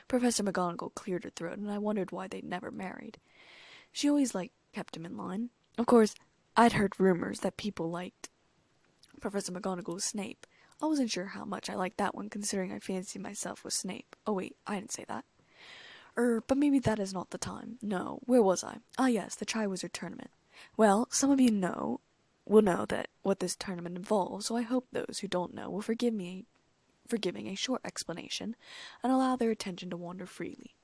Professor McGonagall cleared her throat, and I wondered why they'd never married. She always, kept him in line. Of course, I'd heard rumors that people liked Professor McGonagall's Snape. I wasn't sure how much I liked that one, considering I fancied myself with Snape. Oh wait, I didn't say that. But maybe that is not the time. No, where was I? Ah yes, the Triwizard Tournament. Well, some of you will know that what this tournament involves, so I hope those who don't know will forgive me for giving a short explanation and allow their attention to wander freely.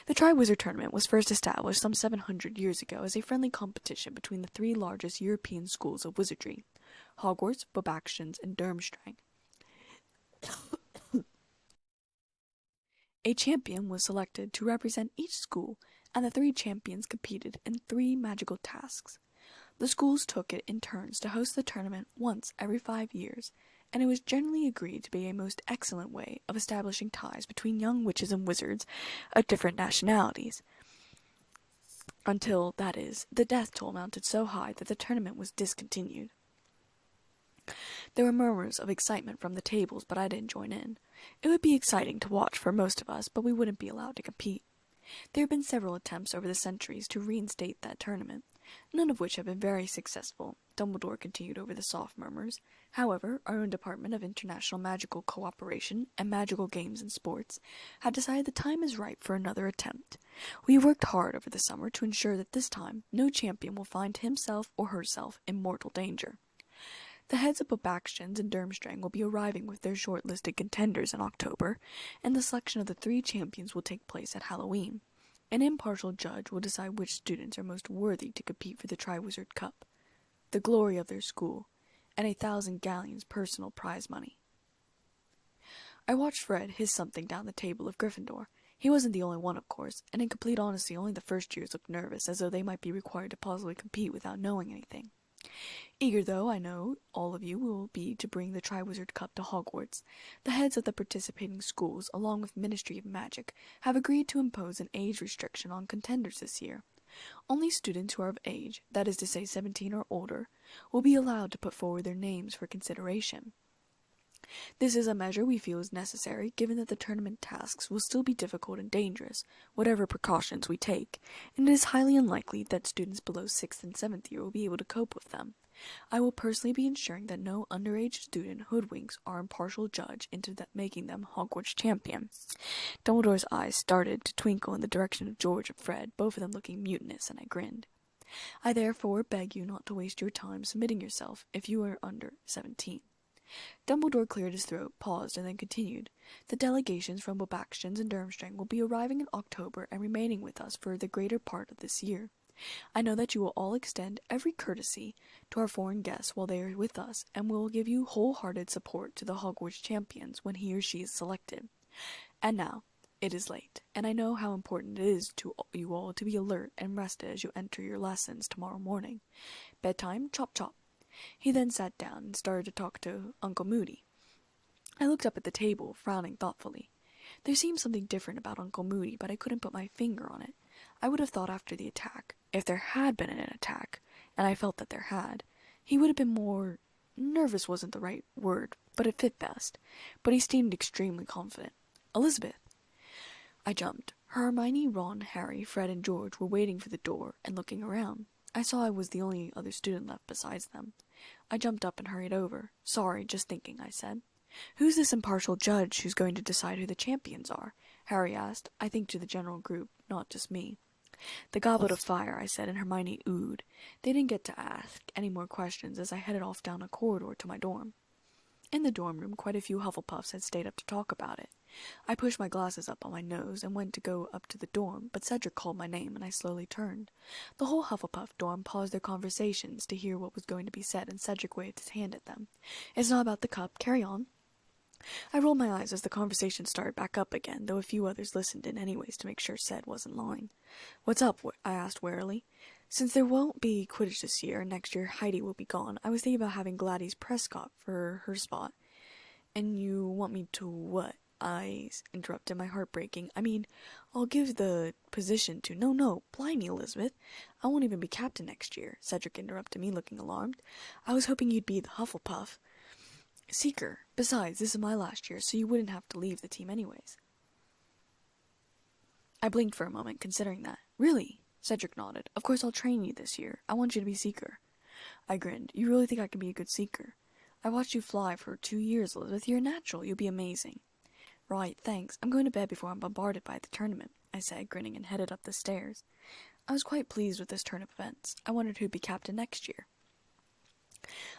The Triwizard Tournament was first established some 700 years ago as a friendly competition between the three largest European schools of wizardry, Hogwarts, Beauxbatons, and Durmstrang. A champion was selected to represent each school, and the three champions competed in 3 magical tasks. The schools took it in turns to host the tournament once every 5 years, and it was generally agreed to be a most excellent way of establishing ties between young witches and wizards of different nationalities, until, that is, the death toll mounted so high that the tournament was discontinued. There were murmurs of excitement from the tables, but I didn't join in. It would be exciting to watch for most of us, but we wouldn't be allowed to compete. There have been several attempts over the centuries to reinstate that tournament, none of which have been very successful. Dumbledore continued over the soft murmurs. However, our own Department of International Magical Cooperation and Magical Games and Sports have decided the time is ripe for another attempt. We worked hard over the summer to ensure that this time no champion will find himself or herself in mortal danger. The heads of Beauxbatons and Durmstrang will be arriving with their shortlisted contenders in October, and the selection of the 3 champions will take place at Halloween. An impartial judge will decide which students are most worthy to compete for the Triwizard Cup, the glory of their school, and 1,000 galleons personal prize money. I watched Fred hiss something down the table of Gryffindor. He wasn't the only one, of course, and in complete honesty only the first years looked nervous, as though they might be required to possibly compete without knowing anything. Eager though I know all of you will be to bring the Triwizard Cup to Hogwarts, the heads of the participating schools, along with Ministry of Magic, have agreed to impose an age restriction on contenders this year. Only students who are of age, that is to say 17 or older, will be allowed to put forward their names for consideration. This is a measure we feel is necessary, given that the tournament tasks will still be difficult and dangerous, whatever precautions we take, and it is highly unlikely that students below 6th and 7th year will be able to cope with them. I will personally be ensuring that no underage student hoodwinks our impartial judge into making them Hogwarts champion. Dumbledore's eyes started to twinkle in the direction of George and Fred, both of them looking mutinous, and I grinned. I therefore beg you not to waste your time submitting yourself if you are under 17. Dumbledore cleared his throat, paused, and then continued. The delegations from Beauxbatons and Durmstrang will be arriving in October and remaining with us for the greater part of this year. I know that you will all extend every courtesy to our foreign guest while they are with us, and will give you wholehearted support to the Hogwarts champions when he or she is selected. And now, It is late, and I know how important it is to you all to be alert and rested as you enter your lessons tomorrow morning. Bedtime, chop chop." He then sat down and started to talk to Uncle Moody. I looked up at the table, frowning thoughtfully. There seemed something different about Uncle Moody, but I couldn't put my finger on it. I would have thought after the attack, if there had been an attack, and I felt that there had, he would have been more... nervous wasn't the right word, but it fit best. But he seemed extremely confident. "Elizabeth." I jumped. Hermione, Ron, Harry, Fred, and George were waiting for the door and looking around. I saw I was the only other student left besides them. I jumped up and hurried over. "Sorry, just thinking," I said. "Who's this impartial judge who's going to decide who the champions are?" Harry asked, I think to the general group, not just me. "The Goblet of Fire," I said, and Hermione oohed. They didn't get to ask any more questions as I headed off down a corridor to my dorm. In the dorm room, quite a few Hufflepuffs had stayed up to talk about it. I pushed my glasses up on my nose and went to go up to the dorm, but Cedric called my name and I slowly turned. The whole Hufflepuff dorm paused their conversations to hear what was going to be said, and Cedric waved his hand at them. "It's not about the cup. Carry on." I rolled my eyes as the conversation started back up again, though a few others listened in anyways to make sure Ced wasn't lying. "What's up?" I asked warily. "Since there won't be Quidditch this year, and next year Heidi will be gone, I was thinking about having Gladys Prescott for her spot." "And you want me to what?" I interrupted, my heart breaking. "I mean, I'll give the position to—" No, blimey, Elizabeth. I won't even be captain next year," Cedric interrupted me, looking alarmed. "I was hoping you'd be the Hufflepuff Seeker. Besides, this is my last year, so you wouldn't have to leave the team anyways." I blinked for a moment, considering that. "Really?" Cedric nodded. "Of course I'll train you this year. I want you to be Seeker." I grinned. "You really think I can be a good Seeker?" "I watched you fly for 2 years, Elizabeth. You're a natural. You'll be amazing." "Right, thanks. I'm going to bed before I'm bombarded by the tournament," I said, grinning, and headed up the stairs. I was quite pleased with this turn of events. I wondered who'd be captain next year.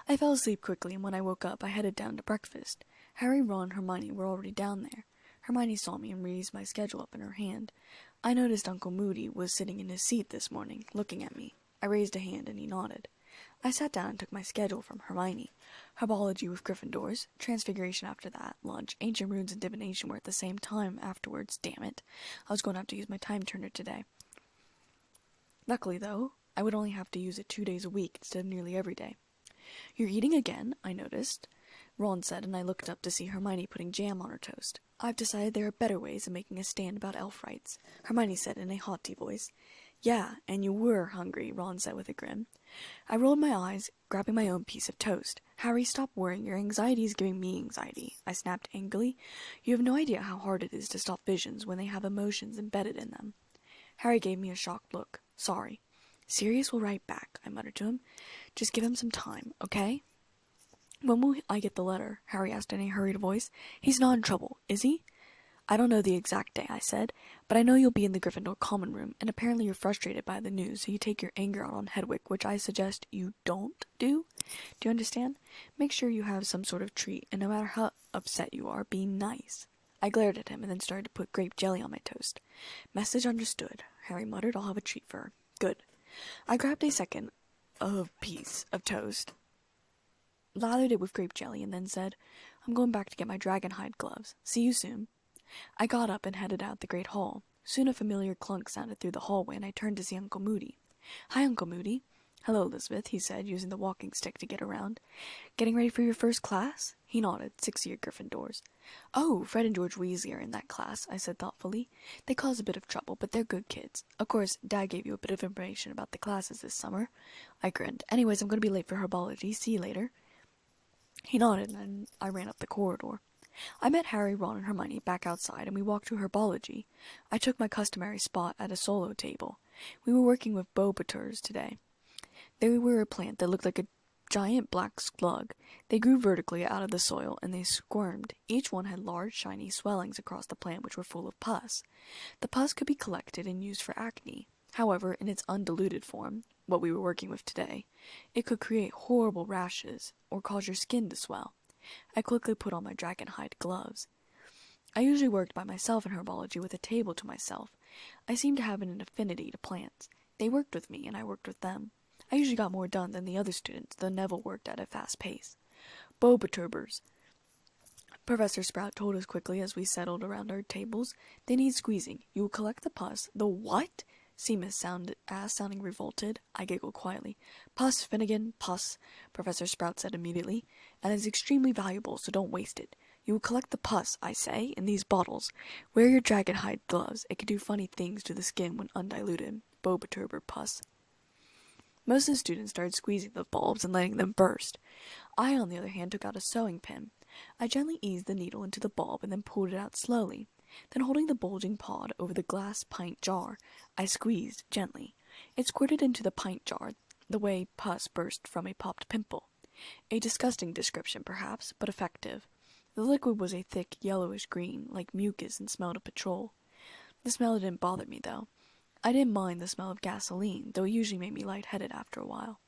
I fell asleep quickly, and when I woke up, I headed down to breakfast. Harry, Ron, and Hermione were already down there. Hermione saw me and raised my schedule up in her hand. I noticed Uncle Moody was sitting in his seat this morning, looking at me. I raised a hand, and he nodded. I sat down and took my schedule from Hermione. Herbology with Gryffindors, Transfiguration after that, lunch, Ancient Runes and Divination were at the same time afterwards. Damn it. I was going to have to use my time turner today. Luckily, though, I would only have to use it 2 days a week instead of nearly every day. "You're eating again," I noticed, Ron said, and I looked up to see Hermione putting jam on her toast. "I've decided there are better ways of making a stand about elf rights," Hermione said in a haughty voice. "Yeah, and you were hungry," Ron said with a grin. I rolled my eyes, grabbing my own piece of toast. "Harry, stop worrying. Your anxiety is giving me anxiety," I snapped angrily. "You have no idea how hard it is to stop visions when they have emotions embedded in them." Harry gave me a shocked look. "Sorry." "Sirius will write back," I muttered to him. "Just give him some time, okay?" "When will I get the letter?" Harry asked in a hurried voice. "He's not in trouble, is he?" "I don't know the exact day," I said, "but I know you'll be in the Gryffindor common room, and apparently you're frustrated by the news, so you take your anger out on Hedwig, which I suggest you don't do. Do you understand? Make sure you have some sort of treat, and no matter how upset you are, be nice." I glared at him and then started to put grape jelly on my toast. "Message understood," Harry muttered. "I'll have a treat for her." "Good." I grabbed a second piece of toast, lathered it with grape jelly, and then said, "I'm going back to get my dragonhide gloves. See you soon." I got up and headed out the great hall. Soon a familiar clunk sounded through the hallway, and I turned to see Uncle Moody. "Hi, Uncle Moody." "Hello, Elizabeth," he said, using the walking stick to get around. "Getting ready for your first class?" He nodded. 6-year Gryffindors. "Oh, Fred and George Weasley are in that class," I said thoughtfully. "They cause a bit of trouble, but they're good kids. Of course, Dad gave you a bit of information about the classes this summer." I grinned. "Anyways, I'm going to be late for herbology. See you later." He nodded, and I ran up the corridor. I met Harry, Ron, and Hermione back outside, and we walked to herbology. I took my customary spot at a solo table. We were working with boboturs today. They were a plant that looked like a giant black slug. They grew vertically out of the soil, and they squirmed. Each one had large, shiny swellings across the plant which were full of pus. The pus could be collected and used for acne. However, in its undiluted form, what we were working with today, it could create horrible rashes or cause your skin to swell. I quickly put on my dragonhide gloves. I usually worked by myself in herbology with a table to myself. I seemed to have an affinity to plants. They worked with me, and I worked with them. I usually got more done than the other students, though Neville worked at a fast pace. Boboturbers. Professor Sprout told us quickly as we settled around our tables. They need squeezing. You will collect the pus. The what? Seamus asked, sounding revolted. I giggled quietly. Pus, Finnegan, pus, Professor Sprout said immediately, and it's extremely valuable, so don't waste it. You will collect the pus, I say, in these bottles. Wear your dragon hide gloves. It can do funny things to the skin when undiluted. Bobaturber pus. Most of the students started squeezing the bulbs and letting them burst. I, on the other hand, took out a sewing pin. I gently eased the needle into the bulb and then pulled it out slowly. Then, holding the bulging pod over the glass pint jar, I squeezed gently. It squirted into the pint jar, the way pus burst from a popped pimple. A disgusting description, perhaps, but effective. The liquid was a thick, yellowish green, like mucus, and smelled of petrol. The smell didn't bother me, though. I didn't mind the smell of gasoline, though it usually made me lightheaded after a while.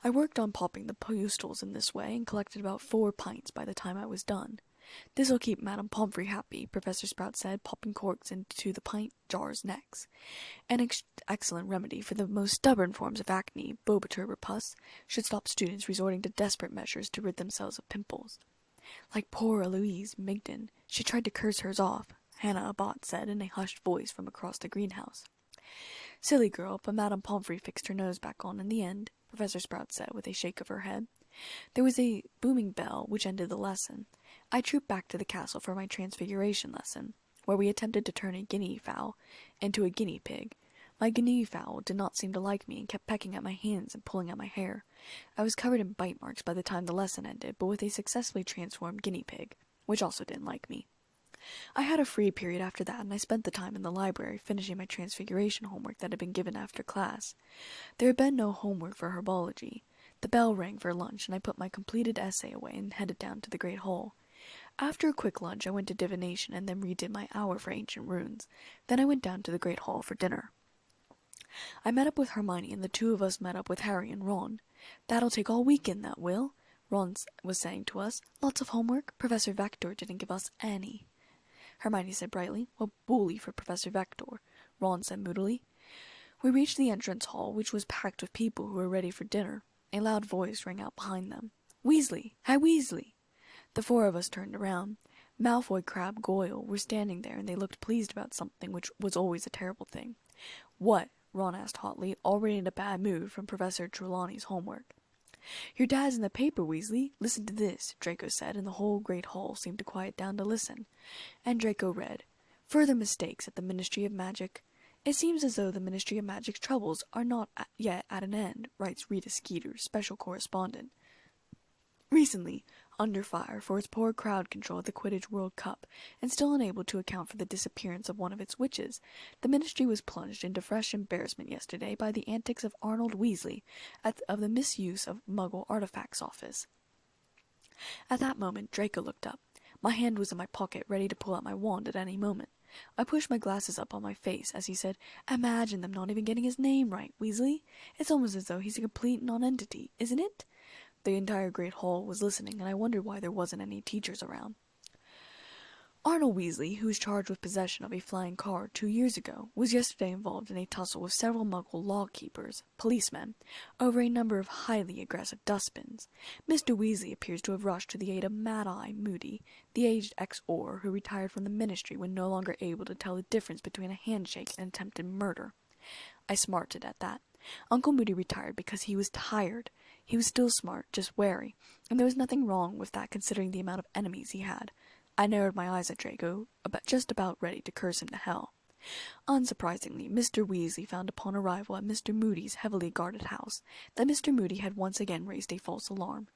I worked on popping the pustules in this way and collected about 4 pints by the time I was done. This'll keep Madame Pomfrey happy, Professor Sprout said, popping corks into the pint jars' necks. An excellent remedy for the most stubborn forms of acne, Bobaturber pus, should stop students resorting to desperate measures to rid themselves of pimples. Like poor Eloise Migden, she tried to curse hers off, Hannah Abbott said in a hushed voice from across the greenhouse. Silly girl, but Madame Pomfrey fixed her nose back on in the end, Professor Sprout said with a shake of her head. There was a booming bell which ended the lesson. I trooped back to the castle for my transfiguration lesson, where we attempted to turn a guinea fowl into a guinea pig. My guinea fowl did not seem to like me and kept pecking at my hands and pulling at my hair. I was covered in bite marks by the time the lesson ended, but with a successfully transformed guinea pig, which also didn't like me. I had a free period after that, and I spent the time in the library finishing my transfiguration homework that had been given after class. There had been no homework for herbology. The bell rang for lunch, and I put my completed essay away and headed down to the Great Hall. After a quick lunch, I went to divination and then redid my hour for ancient runes. Then I went down to the Great Hall for dinner. I met up with Hermione, and the two of us met up with Harry and Ron. That'll take all weekend, that will, Ron was saying to us. Lots of homework. Professor Vector didn't give us any. Hermione said brightly. Well, bully for Professor Vector, Ron said moodily. We reached the entrance hall, which was packed with people who were ready for dinner. A loud voice rang out behind them. Weasley! Hi, Weasley! The 4 of us turned around. Malfoy, Crabbe, Goyle were standing there, and they looked pleased about something, which was always a terrible thing. What? Ron asked hotly, already in a bad mood from Professor Trelawney's homework. Your dad's in the paper, Weasley. Listen to this, Draco said, and the whole great hall seemed to quiet down to listen. And Draco read, Further mistakes at the Ministry of Magic. It seems as though the Ministry of Magic's troubles are not yet at an end, writes Rita Skeeter, special correspondent. Recently, under fire for its poor crowd control at the Quidditch World Cup, and still unable to account for the disappearance of one of its witches, the Ministry was plunged into fresh embarrassment yesterday by the antics of Arnold Weasley of the misuse of Muggle Artifacts Office. At that moment, Draco looked up. My hand was in my pocket, ready to pull out my wand at any moment. I pushed my glasses up on my face as he said, Imagine them not even getting his name right, Weasley. It's almost as though he's a complete nonentity, isn't it? The entire Great Hall was listening, and I wondered why there wasn't any teachers around. Arnold Weasley, who was charged with possession of a flying car 2 years ago, was yesterday involved in a tussle with several Muggle law-keepers, policemen, over a number of highly aggressive dustbins. Mr. Weasley appears to have rushed to the aid of Mad-Eye Moody, the aged ex-Auror who retired from the Ministry when no longer able to tell the difference between a handshake and attempted murder. I smarted at that. Uncle Moody retired because he was tired. He was still smart, just wary, and there was nothing wrong with that considering the amount of enemies he had. I narrowed my eyes at Draco, just about ready to curse him to hell. Unsurprisingly, Mr. Weasley found upon arrival at Mr. Moody's heavily guarded house that Mr. Moody had once again raised a false alarm.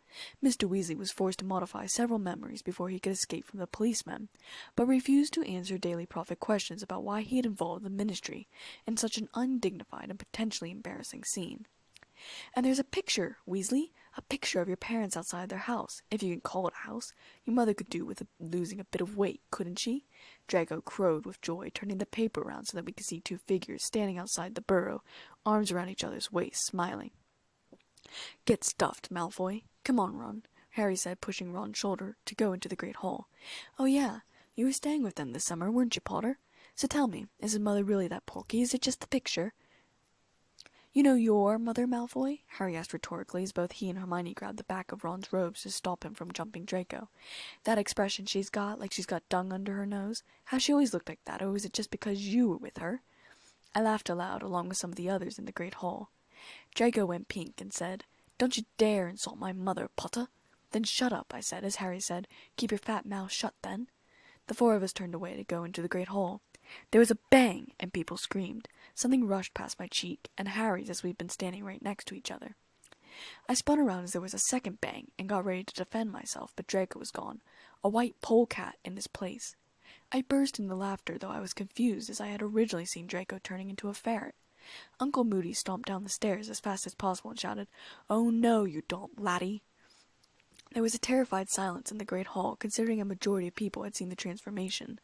Mr. Weasley was forced to modify several memories before he could escape from the policemen, but refused to answer Daily Prophet questions about why he had involved the Ministry in such an undignified and potentially embarrassing scene. And there's a picture, Weasley, a picture of your parents outside their house, if you can call it a house. Your mother could do with losing a bit of weight, couldn't she? Draco crowed with joy, turning the paper around so that we could see 2 figures standing outside the burrow, arms around each other's waists, smiling. Get stuffed, Malfoy. Come on, Ron, Harry said, pushing Ron's shoulder to go into the Great Hall. Oh yeah, you were staying with them this summer, weren't you, Potter? So tell me, is his mother really that porky? Is it just the picture? You know your Mother Malfoy? Harry asked rhetorically as both he and Hermione grabbed the back of Ron's robes to stop him from jumping Draco. That expression she's got, like she's got dung under her nose. Has she always looked like that, or was it just because you were with her? I laughed aloud, along with some of the others in the great hall. Draco went pink and said, "Don't you dare insult my mother, Potter." "Then shut up," I said, as Harry said, "Keep your fat mouth shut, then." The four of us turned away to go into the great hall. There was a bang, and people screamed. Something rushed past my cheek, and Harry's as we'd been standing right next to each other. I spun around as there was a second bang, and got ready to defend myself, but Draco was gone, a white polecat in his place. I burst into laughter, though I was confused, as I had originally seen Draco turning into a ferret. Uncle Moody stomped down the stairs as fast as possible and shouted, "Oh no, you don't, laddie!" There was a terrified silence in the great hall, considering a majority of people had seen the transformation.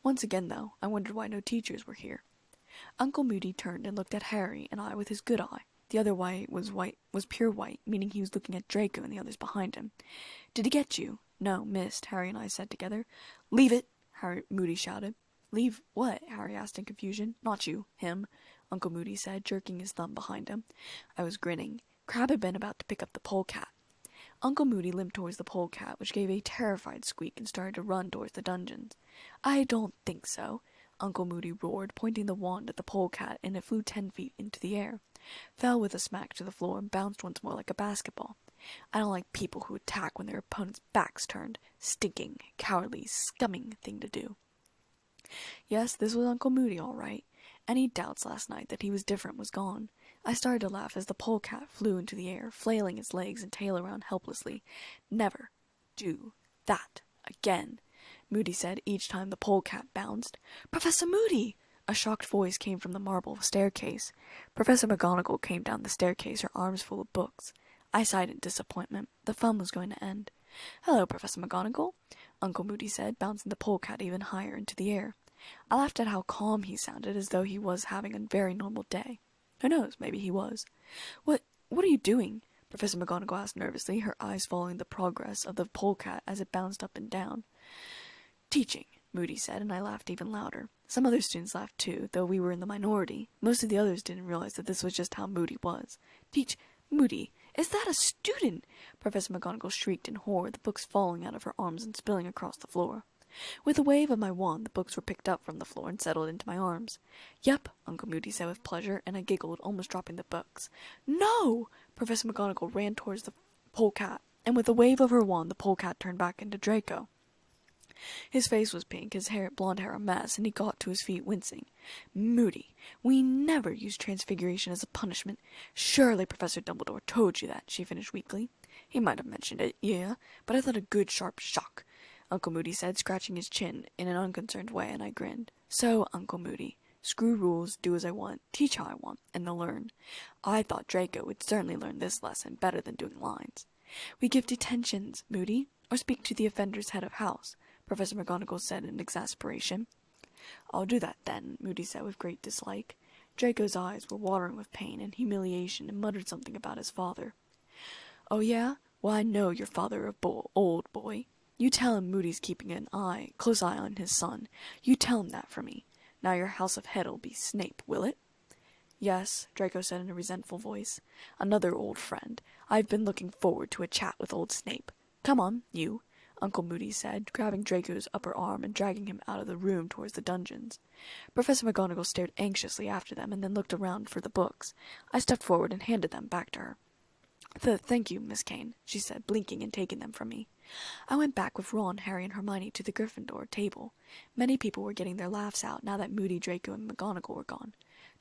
Once again, though, I wondered why no teachers were here. Uncle Moody turned and looked at Harry and I with his good eye. The other eye was pure white, meaning he was looking at Draco and the others behind him. "Did he get you?" "No, missed," Harry and I said together. "Leave it!" Moody shouted. "Leave what?" Harry asked in confusion. "Not you, him," Uncle Moody said, jerking his thumb behind him. I was grinning. Crabbe had been about to pick up the polecat. Uncle Moody limped towards the polecat, which gave a terrified squeak and started to run towards the dungeons. "I don't think so," Uncle Moody roared, pointing the wand at the polecat, and it flew 10 feet into the air, fell with a smack to the floor, and bounced once more like a basketball. I don't like people who attack when their opponent's back's turned. Stinking, cowardly, scumming thing to do. Yes, this was Uncle Moody, all right. Any doubts last night that he was different was gone. I started to laugh as the polecat flew into the air, flailing its legs and tail around helplessly. "Never do that again," Moody said each time the polecat bounced. "Professor Moody!" A shocked voice came from the marble staircase. Professor McGonagall came down the staircase, her arms full of books. I sighed in disappointment. The fun was going to end. "Hello, Professor McGonagall," Uncle Moody said, bouncing the polecat even higher into the air. I laughed at how calm he sounded, as though he was having a very normal day. Who knows, maybe he was. What are you doing?" Professor McGonagall asked nervously, her eyes following the progress of the polecat as it bounced up and down. "Teaching," Moody said, and I laughed even louder. Some other students laughed too, though we were in the minority. Most of the others didn't realize that this was just how Moody was. Moody, is that a student?" Professor McGonagall shrieked in horror, the books falling out of her arms and spilling across the floor. With a wave of my wand, the books were picked up from the floor and settled into my arms. "Yep," Uncle Moody said with pleasure, and I giggled, almost dropping the books. "No!" Professor McGonagall ran towards the polecat, and with a wave of her wand, the polecat turned back into Draco. His face was pink, his blonde hair a mess, and he got to his feet wincing. "Moody, we never use transfiguration as a punishment. Surely Professor Dumbledore told you that," she finished weakly. "He might have mentioned it, yeah, but I thought a good sharp shock," Uncle Moody said, scratching his chin in an unconcerned way, and I grinned. "So, Uncle Moody, screw rules, do as I want, teach how I want, and they'll learn. I thought Draco would certainly learn this lesson better than doing lines. We give detentions, Moody, or speak to the offender's head of house," Professor McGonagall said in exasperation. "I'll do that, then," Moody said with great dislike. Draco's eyes were watering with pain and humiliation, and muttered something about his father. "Oh, yeah? Well, I know your father a old boy. You tell him Moody's keeping an close eye on his son. You tell him that for me. Now your house of head'll be Snape, will it?" "Yes," Draco said in a resentful voice. "Another old friend. I've been looking forward to a chat with old Snape. Come on, you," Uncle Moody said, grabbing Draco's upper arm and dragging him out of the room towards the dungeons. Professor McGonagall stared anxiously after them and then looked around for the books. I stepped forward and handed them back to her. Thank you, Miss Kane," she said, blinking and taking them from me. I went back with Ron, Harry, and Hermione to the Gryffindor table. Many people were getting their laughs out now that Moody, Draco, and McGonagall were gone.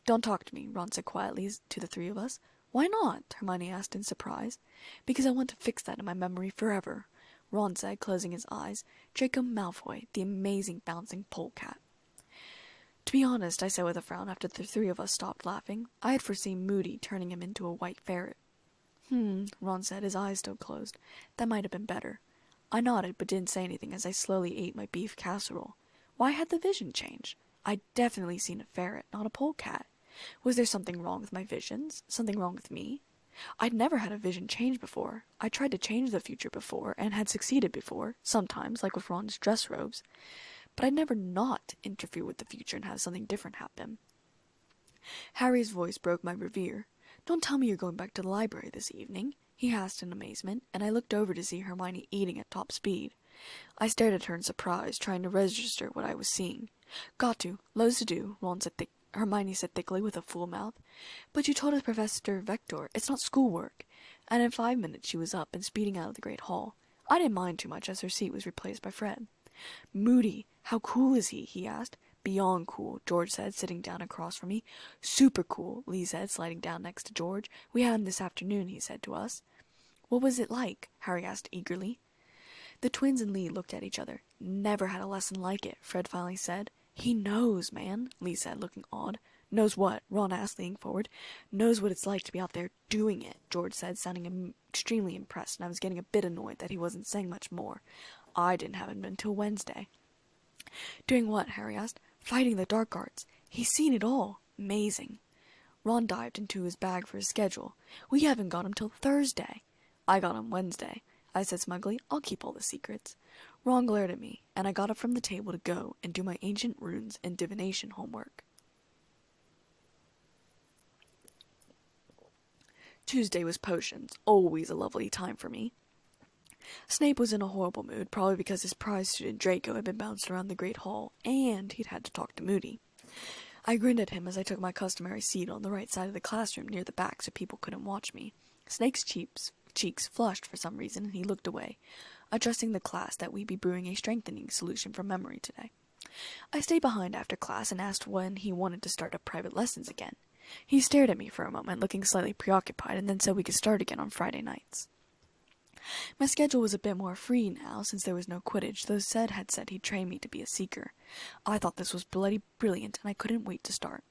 "Don't talk to me," Ron said quietly to the three of us. "Why not?" Hermione asked in surprise. "Because I want to fix that in my memory forever," Ron said, closing his eyes. "Draco Malfoy, the amazing bouncing polecat." "To be honest," I said with a frown after the three of us stopped laughing, "I had foreseen Moody turning him into a white ferret." Ron said, his eyes still closed. "That might have been better." I nodded, but didn't say anything as I slowly ate my beef casserole. Why had the vision changed? I'd definitely seen a ferret, not a polecat. Was there something wrong with my visions? Something wrong with me? I'd never had a vision change before. I tried to change the future before, and had succeeded before, sometimes, like with Ron's dress robes. But I'd never not interfere with the future and have something different happen. Harry's voice broke my reverie. "Don't tell me you're going back to the library this evening," he asked in amazement, and I looked over to see Hermione eating at top speed. I stared at her in surprise, trying to register what I was seeing. "Got to. Loads to do," Hermione said thickly with a full mouth. "But you told us, Professor Vector, it's not schoolwork." And in 5 minutes she was up and speeding out of the great hall. I didn't mind too much as her seat was replaced by Fred. "Moody, how cool is he?" he asked. "Beyond cool," George said, sitting down across from me. "Super cool," Lee said, sliding down next to George. "We had him this afternoon," he said to us. "What was it like?" Harry asked eagerly. The twins and Lee looked at each other. "Never had a lesson like it," Fred finally said. "He knows, man," Lee said, looking odd. "Knows what?" Ron asked, leaning forward. "Knows what it's like to be out there doing it," George said, sounding extremely impressed, and I was getting a bit annoyed that he wasn't saying much more. I didn't have him until Wednesday. "Doing what?" Harry asked. "Fighting the dark arts. He's seen it all. Amazing." Ron dived into his bag for his schedule. "We haven't got him till Thursday." "I got him Wednesday," I said smugly. "I'll keep all the secrets." Ron glared at me, and I got up from the table to go and do my ancient runes and divination homework. Tuesday was potions, always a lovely time for me. Snape was in a horrible mood, probably because his prize student Draco had been bounced around the Great Hall, and he'd had to talk to Moody. I grinned at him as I took my customary seat on the right side of the classroom near the back so people couldn't watch me. Snape's cheeks flushed for some reason, and he looked away, addressing the class that we'd be brewing a strengthening solution from memory today. I stayed behind after class and asked when he wanted to start up private lessons again. He stared at me for a moment, looking slightly preoccupied, and then said we could start again on Friday nights. My schedule was a bit more free now, since there was no Quidditch, though Zed had said he'd train me to be a seeker. I thought this was bloody brilliant, and I couldn't wait to start.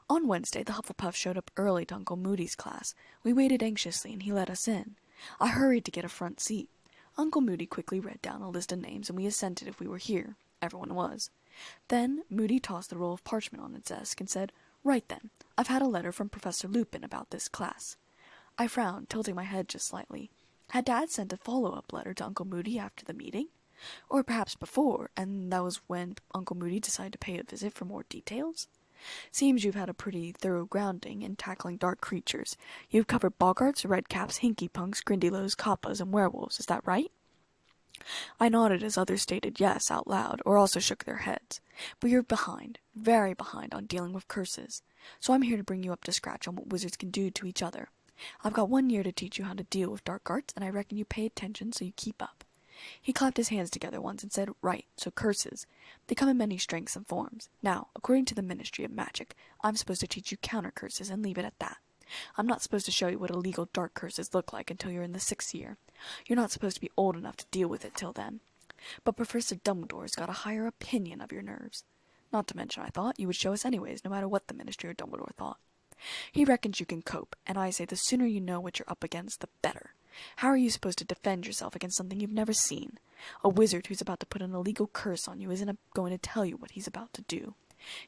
On Wednesday, the Hufflepuff showed up early to Uncle Moody's class. We waited anxiously, and he let us in. I hurried to get a front seat. Uncle Moody quickly read down a list of names, and we assented if we were here. Everyone was. Then Moody tossed the roll of parchment on his desk and said, "Right then, I've had a letter from Professor Lupin about this class." I frowned, tilting my head just slightly. Had Dad sent a follow-up letter to Uncle Moody after the meeting? Or perhaps before, and that was when Uncle Moody decided to pay a visit for more details? "Seems you've had a pretty thorough grounding in tackling dark creatures. You've covered boggarts, redcaps, hinky-punks, grindylows, kappas, and werewolves, is that right?" I nodded as others stated yes out loud, or also shook their heads. "But you're behind, very behind on dealing with curses. So I'm here to bring you up to scratch on what wizards can do to each other. I've got 1 year to teach you how to deal with dark arts, and I reckon you pay attention so you keep up." He clapped his hands together once and said, "Right, so curses. They come in many strengths and forms. Now, according to the Ministry of Magic, I'm supposed to teach you counter curses and leave it at that. I'm not supposed to show you what illegal dark curses look like until you're in the 6th year. You're not supposed to be old enough to deal with it till then. But Professor Dumbledore's got a higher opinion of your nerves. Not to mention, I thought, you would show us anyways, no matter what the Ministry or Dumbledore thought. He reckons you can cope, and I say the sooner you know what you're up against, the better. How are you supposed to defend yourself against something you've never seen? A wizard who's about to put an illegal curse on you isn't going to tell you what he's about to do.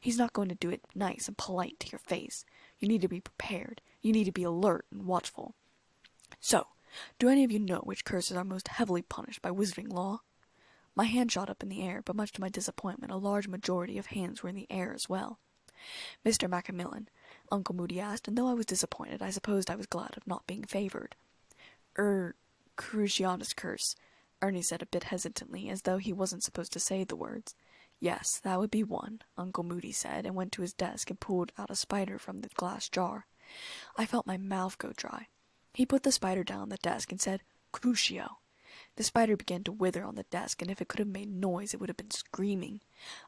He's not going to do it nice and polite to your face. You need to be prepared. You need to be alert and watchful. So, do any of you know which curses are most heavily punished by wizarding law?" My hand shot up in the air, but much to my disappointment, a large majority of hands were in the air as well. "Mr. Macmillan," Uncle Moody asked, and though I was disappointed, I supposed I was glad of not being favored. Cruciatus curse," Ernie said a bit hesitantly, as though he wasn't supposed to say the words. "Yes, that would be one," Uncle Moody said, and went to his desk and pulled out a spider from the glass jar. I felt my mouth go dry. He put the spider down on the desk and said, "Crucio." The spider began to wither on the desk, and if it could have made noise, it would have been screaming.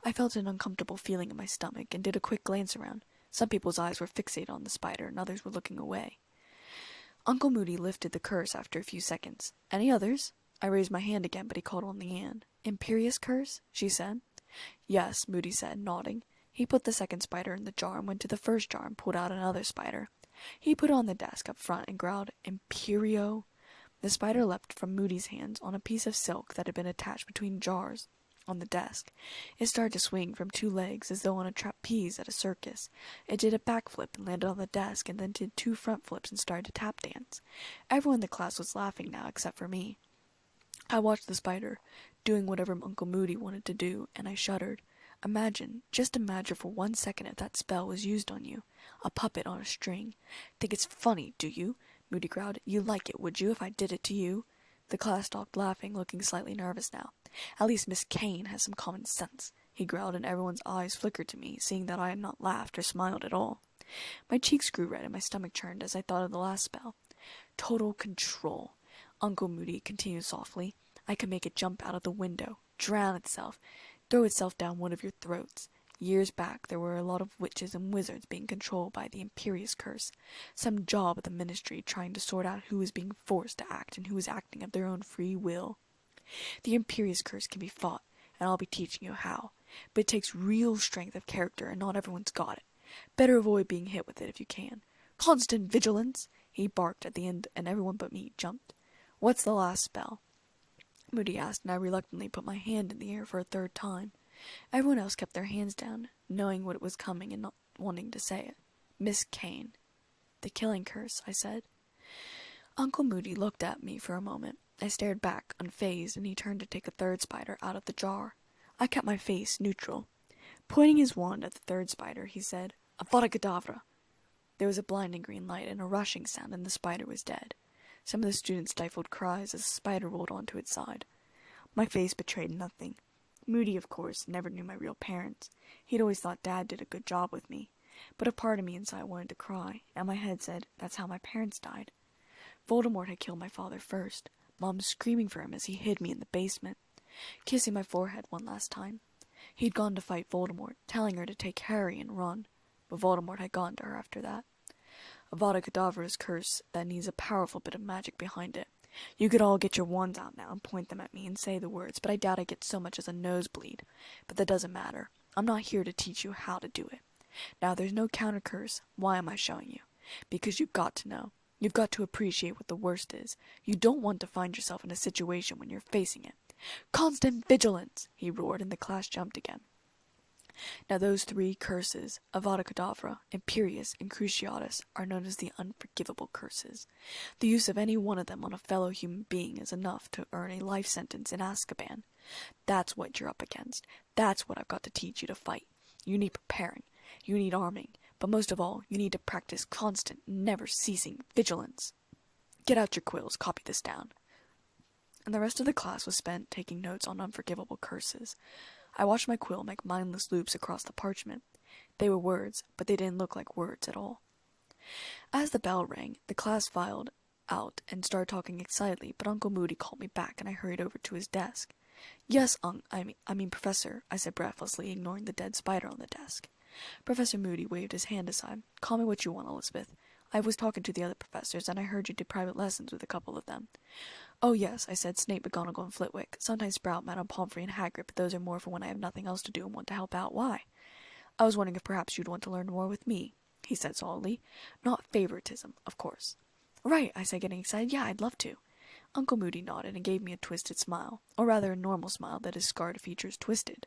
I felt an uncomfortable feeling in my stomach, and did a quick glance around. Some people's eyes were fixated on the spider, and others were looking away. Uncle Moody lifted the curse after a few seconds. "Any others?" I raised my hand again, but he called on Leanne. "Imperious curse?" she said. "Yes," Moody said, nodding. He put the second spider in the jar and went to the first jar and pulled out another spider. He put it on the desk up front and growled, "Imperio." The spider leapt from Moody's hands on a piece of silk that had been attached between jars on the desk. It started to swing from 2 legs as though on a trapeze at a circus. It did a backflip and landed on the desk, and then did 2 front flips and started to tap dance. Everyone in the class was laughing now except for me. I watched the spider, doing whatever Uncle Moody wanted to do, and I shuddered. Just imagine for 1 second if that spell was used on you. A puppet on a string. Think it's funny, do you? Moody growled. You'd like it, would you, if I did it to you? The class stopped laughing, looking slightly nervous now. At least Miss Kane has some common sense, he growled, and everyone's eyes flickered to me, seeing that I had not laughed or smiled at all. My cheeks grew red and my stomach churned as I thought of the last spell. Total control. Uncle Moody continued softly. I could make it jump out of the window, drown itself, throw itself down one of your throats. Years back, there were a lot of witches and wizards being controlled by the Imperious Curse, some job of the ministry trying to sort out who was being forced to act and who was acting of their own free will. The Imperious Curse can be fought, and I'll be teaching you how, but it takes real strength of character, and not everyone's got it. Better avoid being hit with it if you can. Constant vigilance! He barked at the end, and everyone but me jumped. What's the last spell? Moody asked, and I reluctantly put my hand in the air for a third time. Everyone else kept their hands down, knowing what was coming and not wanting to say it. Miss Kane. The killing curse, I said. Uncle Moody looked at me for a moment. I stared back, unfazed, and he turned to take a third spider out of the jar. I kept my face neutral. Pointing his wand at the third spider, he said, Avada Kedavra. There was a blinding green light and a rushing sound, and the spider was dead. Some of the students stifled cries as the spider rolled onto its side. My face betrayed nothing. Moody, of course, never knew my real parents. He'd always thought Dad did a good job with me. But a part of me inside wanted to cry, and my head said, that's how my parents died. Voldemort had killed my father first, Mom screaming for him as he hid me in the basement, kissing my forehead one last time. He'd gone to fight Voldemort, telling her to take Harry and run, but Voldemort had gone to her after that. Avada Kedavra's curse that needs a powerful bit of magic behind it. You could all get your wands out now and point them at me and say the words, but I doubt I get so much as a nosebleed. But that doesn't matter. I'm not here to teach you how to do it. Now, there's no counter curse. Why am I showing you? Because you've got to know. You've got to appreciate what the worst is. You don't want to find yourself in a situation when you're facing it. Constant vigilance, he roared, and the class jumped again. Now those three curses, Avada Kedavra, Imperious, and Cruciatus, are known as the unforgivable curses. The use of any one of them on a fellow human being is enough to earn a life sentence in Azkaban. That's what you're up against. That's what I've got to teach you to fight. You need preparing. You need arming. But most of all, you need to practice constant, never-ceasing vigilance. Get out your quills, copy this down. And the rest of the class was spent taking notes on unforgivable curses. I watched my quill make mindless loops across the parchment. They were words, but they didn't look like words at all. As the bell rang, the class filed out and started talking excitedly, but Uncle Moody called me back, and I hurried over to his desk. Yes, I mean, Professor, I said breathlessly, ignoring the dead spider on the desk. Professor Moody waved his hand aside. Call me what you want, Elizabeth. I was talking to the other professors, and I heard you did private lessons with a couple of them. Oh, yes, I said, Snape, McGonagall, and Flitwick. Sometimes Sprout, Madame Pomfrey, and Hagrid, but those are more for when I have nothing else to do and want to help out. Why? I was wondering if perhaps you'd want to learn more with me, he said solidly. Not favoritism, of course. Right, I said, getting excited. Yeah, I'd love to. Uncle Moody nodded and gave me a twisted smile, or rather a normal smile that his scarred features twisted.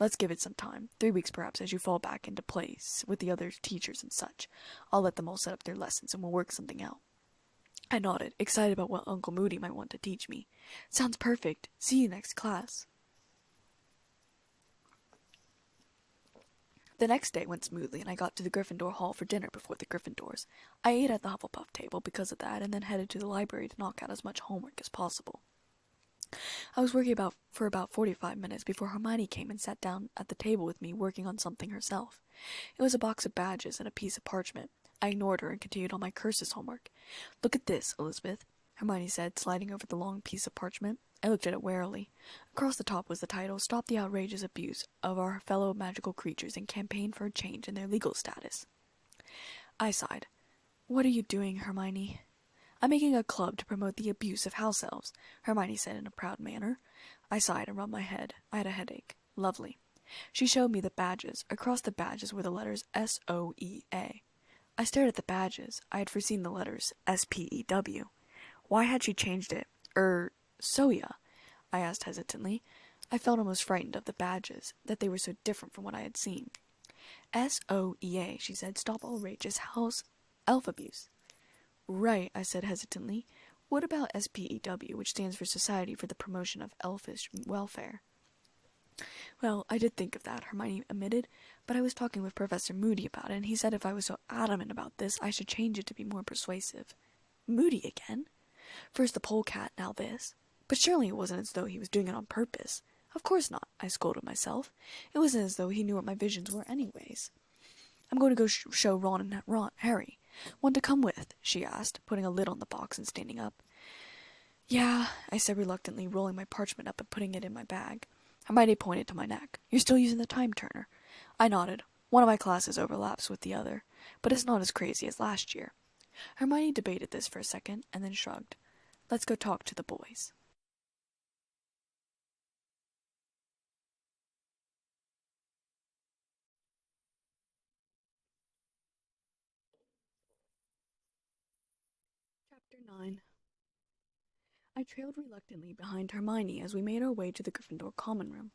Let's give it some time, 3 weeks perhaps, as you fall back into place with the other teachers and such. I'll let them all set up their lessons and we'll work something out. I nodded, excited about what Uncle Moody might want to teach me. Sounds perfect. See you next class. The next day went smoothly, and I got to the Gryffindor Hall for dinner before the Gryffindors. I ate at the Hufflepuff table because of that, and then headed to the library to knock out as much homework as possible. I was working for about 45 minutes before Hermione came and sat down at the table with me, working on something herself. It was a box of badges and a piece of parchment. I ignored her and continued on my curses homework. Look at this, Elizabeth, Hermione said, sliding over the long piece of parchment. I looked at it warily. Across the top was the title, Stop the Outrageous Abuse of Our Fellow Magical Creatures and Campaign for a Change in Their Legal Status. I sighed. What are you doing, Hermione? I'm making a club to promote the abuse of house elves, Hermione said in a proud manner. I sighed and rubbed my head. I had a headache. Lovely. She showed me the badges. Across the badges were the letters S-O-E-A. I stared at the badges. I had foreseen the letters S-P-E-W. Why had she changed it? Soya? I asked hesitantly. I felt almost frightened of the badges, that they were so different from what I had seen. S-O-E-A, she said, Stop Outrageous House Elf Abuse. Right, I said hesitantly. What about S-P-E-W, which stands for Society for the Promotion of Elfish Welfare? Well, I did think of that, Hermione admitted, but I was talking with Professor Moody about it, and he said if I was so adamant about this, I should change it to be more persuasive. Moody again? First the polecat, now this. But surely it wasn't as though he was doing it on purpose. Of course not, I scolded myself. It wasn't as though he knew what my visions were anyways. I'm going to go show Ron and Harry. Want to come with? She asked, putting a lid on the box and standing up. Yeah, I said reluctantly, rolling my parchment up and putting it in my bag. Hermione pointed to my neck. You're still using the time turner? I nodded. One of my classes overlaps with the other, but it's not as crazy as last year. Hermione debated this for a second, and then shrugged. Let's go talk to the boys. Chapter 9. I trailed reluctantly behind Hermione as we made our way to the Gryffindor common room.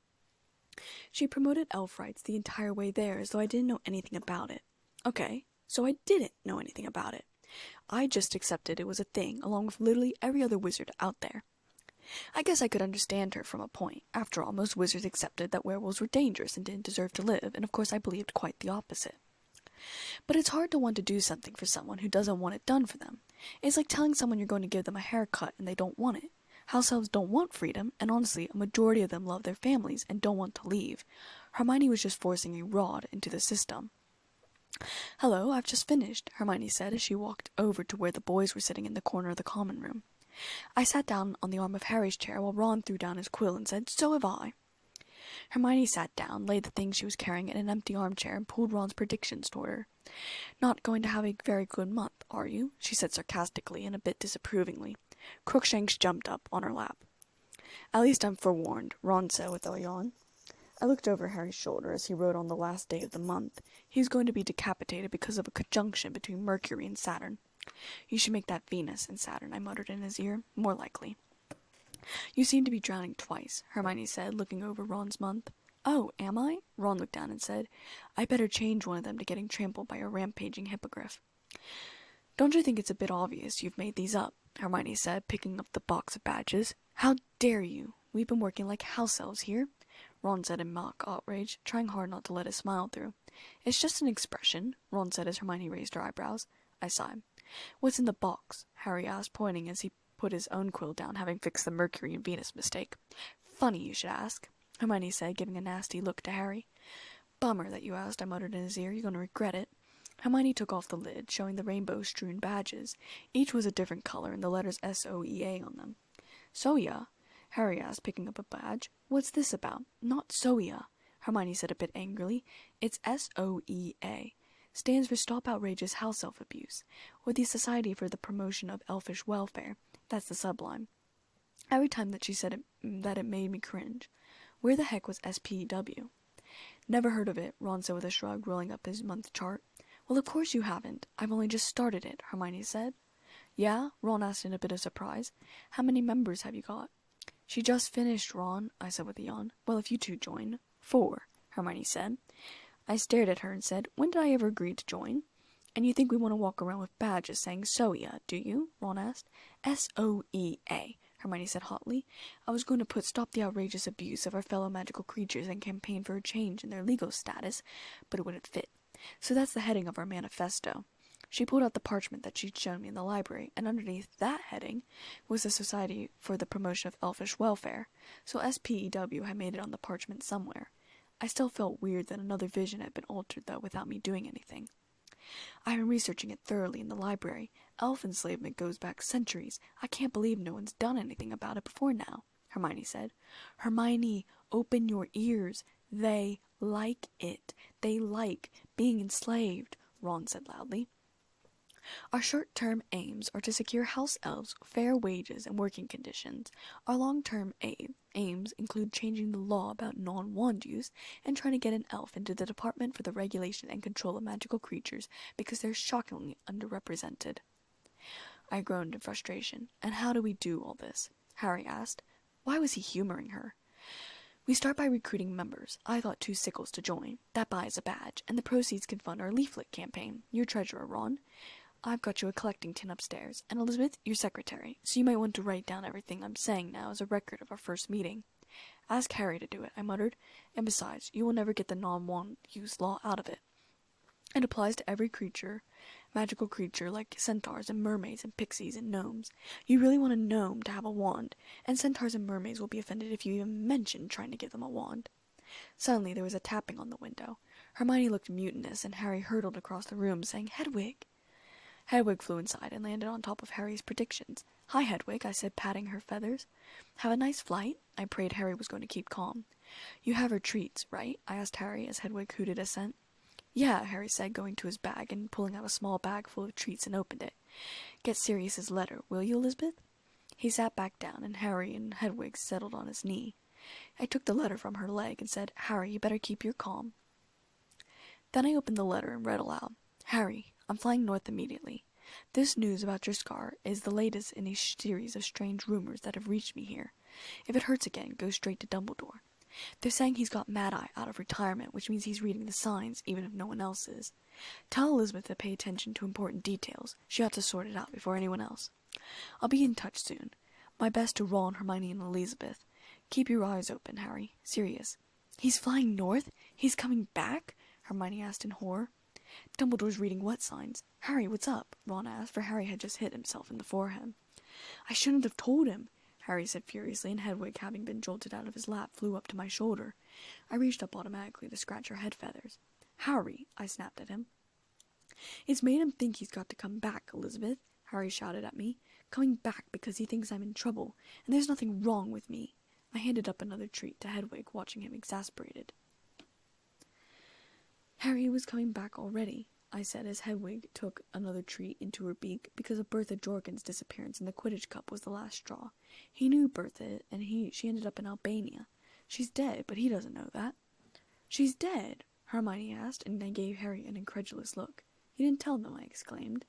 She promoted elf rights the entire way there as though I didn't know anything about it. Okay, so I didn't know anything about it. I just accepted it was a thing along with literally every other wizard out there. I guess I could understand her from a point. After all, most wizards accepted that werewolves were dangerous and didn't deserve to live, and of course I believed quite the opposite. But it's hard to want to do something for someone who doesn't want it done for them. It's like telling someone you're going to give them a haircut and they don't want it. House elves don't want freedom, and honestly, a majority of them love their families and don't want to leave. Hermione was just forcing a rod into the system. Hello, I've just finished, Hermione said as she walked over to where the boys were sitting in the corner of the common room. I sat down on the arm of Harry's chair while Ron threw down his quill and said, So have I. Hermione sat down, laid the things she was carrying in an empty armchair, and pulled Ron's predictions toward her. Not going to have a very good month, are you? She said sarcastically and a bit disapprovingly. Crookshanks jumped up on her lap. At least I'm forewarned, Ron said with a yawn. I looked over Harry's shoulder as he wrote on the last day of the month. He was going to be decapitated because of a conjunction between Mercury and Saturn. You should make that Venus and Saturn, I muttered in his ear. More likely. You seem to be drowning twice, Hermione said, looking over Ron's month. Oh, am I? Ron looked down and said, I better change one of them to getting trampled by a rampaging hippogriff. Don't you think it's a bit obvious you've made these up? Hermione said, picking up the box of badges. How dare you? We've been working like house elves here, Ron said in mock outrage, trying hard not to let a smile through. It's just an expression, Ron said as Hermione raised her eyebrows. I sighed. What's in the box? Harry asked, pointing as he put his own quill down, having fixed the Mercury and Venus mistake. Funny you should ask, Hermione said, giving a nasty look to Harry. Bummer that you asked, I muttered in his ear. You're going to regret it. Hermione took off the lid, showing the rainbow-strewn badges. Each was a different color, and the letters S-O-E-A on them. Soya? Harry asked, picking up a badge. What's this about? Not Soya, Hermione said a bit angrily. It's S-O-E-A. Stands for Stop Outrageous House Elf Abuse, or the Society for the Promotion of Elfish Welfare. That's the subline. Every time that she said it, it made me cringe. Where the heck was SPEW? Never heard of it, Ron said with a shrug, rolling up his month chart. Well, of course you haven't. I've only just started it, Hermione said. Yeah? Ron asked in a bit of surprise. How many members have you got? She just finished, Ron, I said with a yawn. Well, if you two join. 4, Hermione said. I stared at her and said, When did I ever agree to join? And you think we want to walk around with badges saying Soya, do you? Ron asked. S-O-E-A, Hermione said hotly. I was going to put Stop the Outrageous Abuse of Our Fellow Magical Creatures and campaign for a change in their legal status, but it wouldn't fit. So that's the heading of our manifesto. She pulled out the parchment that she'd shown me in the library, and underneath that heading was the Society for the Promotion of Elfish Welfare, so SPEW had made it on the parchment somewhere. I still felt weird that another vision had been altered, though, without me doing anything. I've been researching it thoroughly in the library. Elf enslavement goes back centuries. I can't believe no one's done anything about it before now, Hermione said. Hermione, open your ears. They like it. They like being enslaved, Ron said loudly. Our short-term aims are to secure house elves fair wages and working conditions. Our long-term aims include changing the law about non-wand use and trying to get an elf into the Department for the Regulation and Control of Magical Creatures because they're shockingly underrepresented. I groaned in frustration. And how do we do all this? Harry asked. Why was he humoring her? We start by recruiting members. I thought 2 sickles to join. That buys a badge, and the proceeds can fund our leaflet campaign. You're treasurer, Ron. I've got you a collecting tin upstairs, and Elizabeth, your secretary, so you might want to write down everything I'm saying now as a record of our first meeting. Ask Harry to do it, I muttered. And besides, you will never get the non-wand use law out of it. It applies to every creature, magical creature like centaurs and mermaids and pixies and gnomes. You really want a gnome to have a wand, and centaurs and mermaids will be offended if you even mention trying to give them a wand. Suddenly there was a tapping on the window. Hermione looked mutinous, and Harry hurtled across the room, saying, "Hedwig!" Hedwig flew inside and landed on top of Harry's predictions. "Hi, Hedwig," I said, patting her feathers. "Have a nice flight?" I prayed Harry was going to keep calm. "You have her treats, right?" I asked Harry as Hedwig hooted assent. "Yeah," Harry said, going to his bag and pulling out a small bag full of treats and opened it. "Get Sirius's letter, will you, Elizabeth?" He sat back down, and Harry and Hedwig settled on his knee. I took the letter from her leg and said, "Harry, you better keep your calm." Then I opened the letter and read aloud. "Harry, I'm flying north immediately. This news about your scar is the latest in a series of strange rumors that have reached me here. If it hurts again, go straight to Dumbledore. They're saying he's got Mad-Eye out of retirement, which means he's reading the signs, even if no one else is. Tell Elizabeth to pay attention to important details. She ought to sort it out before anyone else. I'll be in touch soon. My best to Ron, Hermione, and Elizabeth. Keep your eyes open, Harry. Sirius." "He's flying north? He's coming back?" Hermione asked in horror. "Dumbledore's reading what signs? Harry, what's up?" Ron asked, for Harry had just hit himself in the forehead. "I shouldn't have told him," Harry said furiously, and Hedwig, having been jolted out of his lap, flew up to my shoulder. I reached up automatically to scratch her head feathers. "Harry," I snapped at him. "It's made him think he's got to come back, Elizabeth," Harry shouted at me. "Coming back because he thinks I'm in trouble, and there's nothing wrong with me." I handed up another treat to Hedwig, watching him exasperated. "Harry was coming back already," I said as Hedwig took another treat into her beak, because of Bertha Jorkin's disappearance and the Quidditch Cup was the last straw. He knew Bertha, and she ended up in Albania. She's dead, but he doesn't know that. "She's dead?" Hermione asked, and I gave Harry an incredulous look. "You didn't tell them," I exclaimed.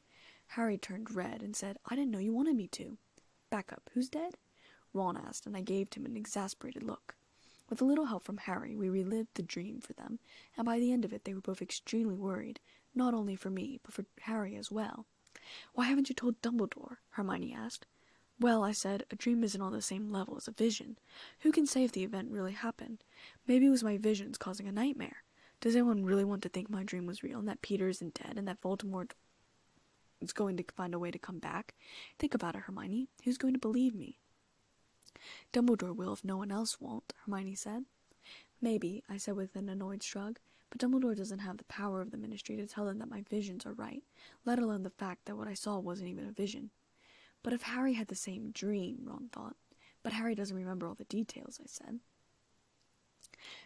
Harry turned red and said, "I didn't know you wanted me to." "Back up, who's dead?" Ron asked, and I gave him an exasperated look. With a little help from Harry, we relived the dream for them, and by the end of it they were both extremely worried, not only for me, but for Harry as well. "Why haven't you told Dumbledore?" Hermione asked. "Well," I said, "a dream isn't on the same level as a vision. Who can say if the event really happened? Maybe it was my visions causing a nightmare. Does anyone really want to think my dream was real, and that Peter isn't dead, and that Voldemort is going to find a way to come back? Think about it, Hermione. Who's going to believe me?" "Dumbledore will if no one else won't," Hermione said. "Maybe," I said with an annoyed shrug, "but Dumbledore doesn't have the power of the Ministry to tell them that my visions are right, let alone the fact that what I saw wasn't even a vision." "But if Harry had the same dream," Ron thought. "But Harry doesn't remember all the details," I said.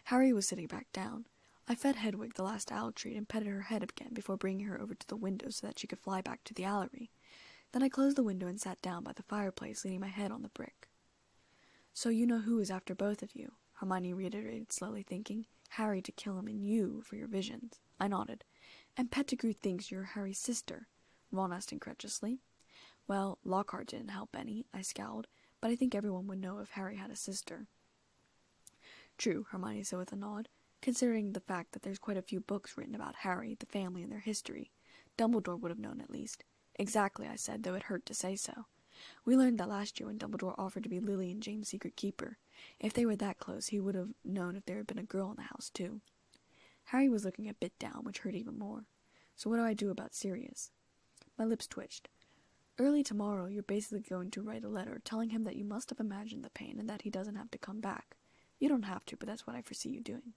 Harry was sitting back down. I fed Hedwig the last owl treat and petted her head again before bringing her over to the window so that she could fly back to the gallery. Then I closed the window and sat down by the fireplace, leaning my head on the brick. "So you know who is after both of you," Hermione reiterated, slowly thinking. "Harry to kill him and you for your visions." I nodded. "And Pettigrew thinks you're Harry's sister?" Ron asked incredulously. "Well, Lockhart didn't help any," I scowled, "but I think everyone would know if Harry had a sister." "True," Hermione said with a nod, "considering the fact that there's quite a few books written about Harry, the family, and their history. Dumbledore would have known at least." "Exactly," I said, though it hurt to say so. "We learned that last year when Dumbledore offered to be Lily and Jane's secret keeper. If they were that close, he would have known if there had been a girl in the house, too." Harry was looking a bit down, which hurt even more. "So what do I do about Sirius?" My lips twitched. "Early tomorrow, you're basically going to write a letter telling him that you must have imagined the pain and that he doesn't have to come back. You don't have to, but that's what I foresee you doing."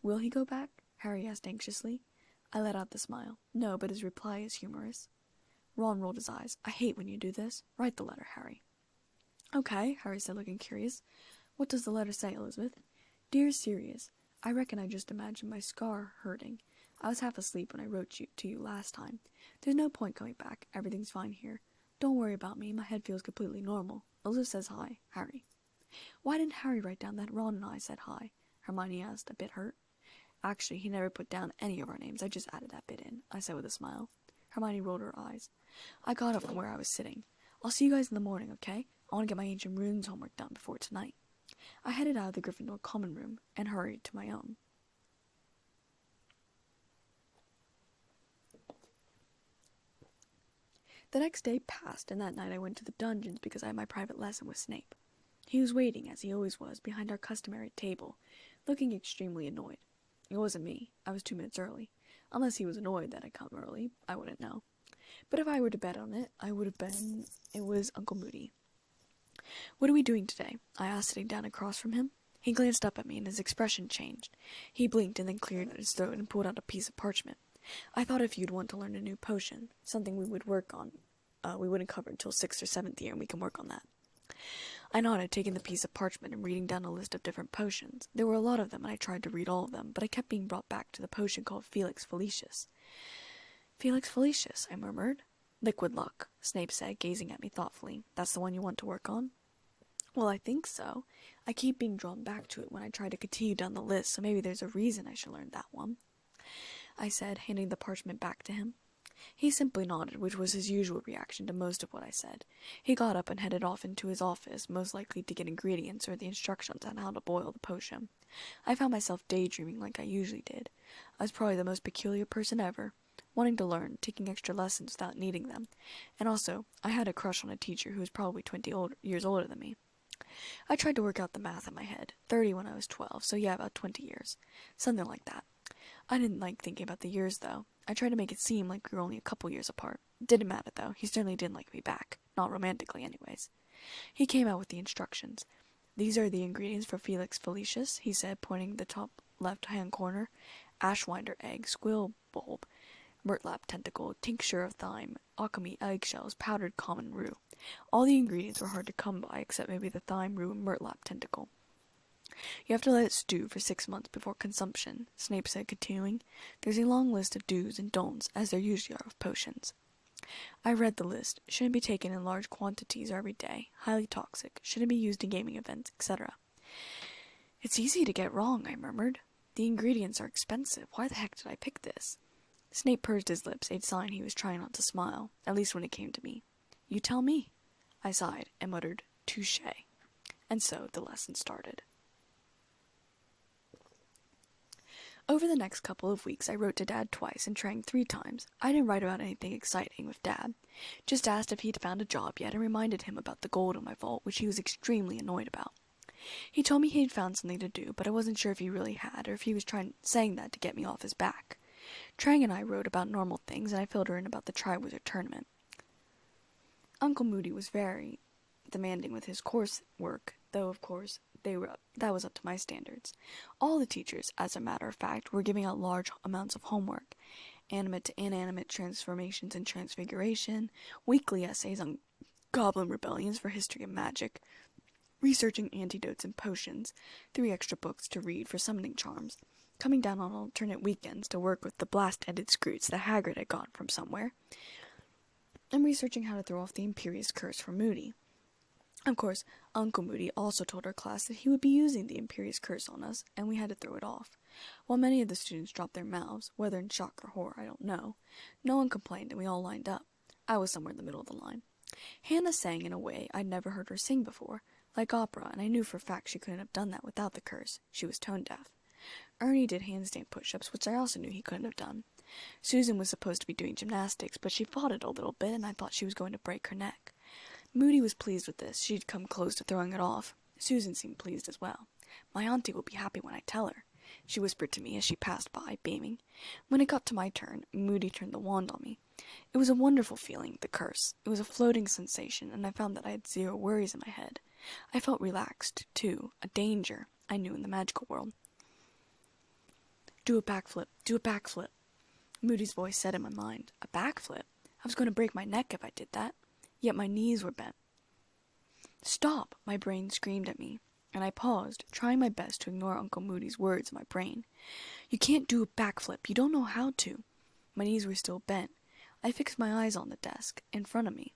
"Will he go back?" Harry asked anxiously. I let out the smile. "No, but his reply is humorous." Ron rolled his eyes. "I hate when you do this. Write the letter, Harry." "Okay," Harry said, looking curious. "What does the letter say, Elizabeth?" "Dear Sirius, I reckon I just imagined my scar hurting. I was half asleep when I wrote to you last time. There's no point coming back. Everything's fine here. Don't worry about me. My head feels completely normal. Elizabeth says hi, Harry." "Why didn't Harry write down that Ron and I said hi?" Hermione asked, a bit hurt. "Actually, he never put down any of our names. I just added that bit in," I said with a smile. Hermione rolled her eyes. I got up from where I was sitting. "I'll see you guys in the morning, okay? I want to get my ancient runes homework done before tonight." I headed out of the Gryffindor common room and hurried to my own. The next day passed, and that night I went to the dungeons because I had my private lesson with Snape. He was waiting, as he always was, behind our customary table, looking extremely annoyed. It wasn't me. I was 2 minutes early. Unless he was annoyed that I come early, I wouldn't know. But if I were to bet on it, I would have been it was Uncle Moody. "What are we doing today?" I asked, sitting down across from him. He glanced up at me, and his expression changed. He blinked and then cleared his throat and pulled out a piece of parchment. "I thought if you'd want to learn a new potion, something we would work on, we wouldn't cover until 6th or 7th year, and we can work on that." I nodded, taking the piece of parchment and reading down a list of different potions. There were a lot of them, and I tried to read all of them, but I kept being brought back to the potion called Felix Felicis. "Felix Felicis," I murmured. "Liquid luck," Snape said, gazing at me thoughtfully. "That's the one you want to work on?" "Well, I think so. I keep being drawn back to it when I try to continue down the list, so maybe there's a reason I should learn that one," I said, handing the parchment back to him. He simply nodded, which was his usual reaction to most of what I said. He got up and headed off into his office, most likely to get ingredients or the instructions on how to boil the potion. I found myself daydreaming like I usually did. I was probably the most peculiar person ever, wanting to learn, taking extra lessons without needing them, and also, I had a crush on a teacher who was probably 20 years older than me. I tried to work out the math in my head. 30 when I was 12, so yeah, about 20 years. Something like that. I didn't like thinking about the years, though. I tried to make it seem like we were only a couple years apart. Didn't matter, though. He certainly didn't like me back. Not romantically, anyways. He came out with the instructions. "These are the ingredients for Felix Felicis," he said, pointing the top left-hand corner. "Ashwinder egg, squill bulb, murtlap tentacle, tincture of thyme, alchemy eggshells, powdered common rue." All the ingredients were hard to come by, except maybe the thyme, rue, and murtlap tentacle. "You have to let it stew for 6 months before consumption," Snape said, continuing. "There's a long list of do's and don'ts, as there usually are of potions." I read the list. Shouldn't be taken in large quantities or every day. Highly toxic. Shouldn't be used in gaming events, etc. "It's easy to get wrong," I murmured. "The ingredients are expensive. Why the heck did I pick this?" Snape pursed his lips, a sign he was trying not to smile, at least when it came to me. "You tell me." I sighed and muttered, "Touché." And so the lesson started. Over the next couple of weeks, I wrote to Dad twice and Trang 3 times. I didn't write about anything exciting with Dad. Just asked if he'd found a job yet and reminded him about the gold in my vault, which he was extremely annoyed about. He told me he'd found something to do, but I wasn't sure if he really had, or if he was saying that to get me off his back. Trang and I wrote about normal things, and I filled her in about the Triwizard Tournament. Uncle Moody was very demanding with his coursework, though, of course, that was up to my standards. All the teachers, as a matter of fact, were giving out large amounts of homework. Animate to inanimate transformations and transfiguration, weekly essays on goblin rebellions for history and magic, researching antidotes and potions, 3 extra books to read for summoning charms, coming down on alternate weekends to work with the blast-headed Scroots that Hagrid had gotten from somewhere, and researching how to throw off the Imperious Curse for Moody. Of course, Uncle Moody also told our class that he would be using the Imperious Curse on us, and we had to throw it off. While many of the students dropped their mouths, whether in shock or horror, I don't know, no one complained and we all lined up. I was somewhere in the middle of the line. Hannah sang in a way I'd never heard her sing before, like opera, and I knew for a fact she couldn't have done that without the curse. She was tone-deaf. Ernie did handstand push-ups, which I also knew he couldn't have done. Susan was supposed to be doing gymnastics, but she fought it a little bit, and I thought she was going to break her neck. Moody was pleased with this. She'd come close to throwing it off. Susan seemed pleased as well. "My auntie will be happy when I tell her," she whispered to me as she passed by, beaming. When it got to my turn, Moody turned the wand on me. It was a wonderful feeling, the curse. It was a floating sensation, and I found that I had 0 worries in my head. I felt relaxed, too, a danger I knew in the magical world. "Do a backflip, do a backflip," Moody's voice said in my mind. A backflip? I was going to break my neck if I did that. Yet my knees were bent. "Stop!" my brain screamed at me, and I paused, trying my best to ignore Uncle Moody's words in my brain. "You can't do a backflip. You don't know how to." My knees were still bent. I fixed my eyes on the desk in front of me.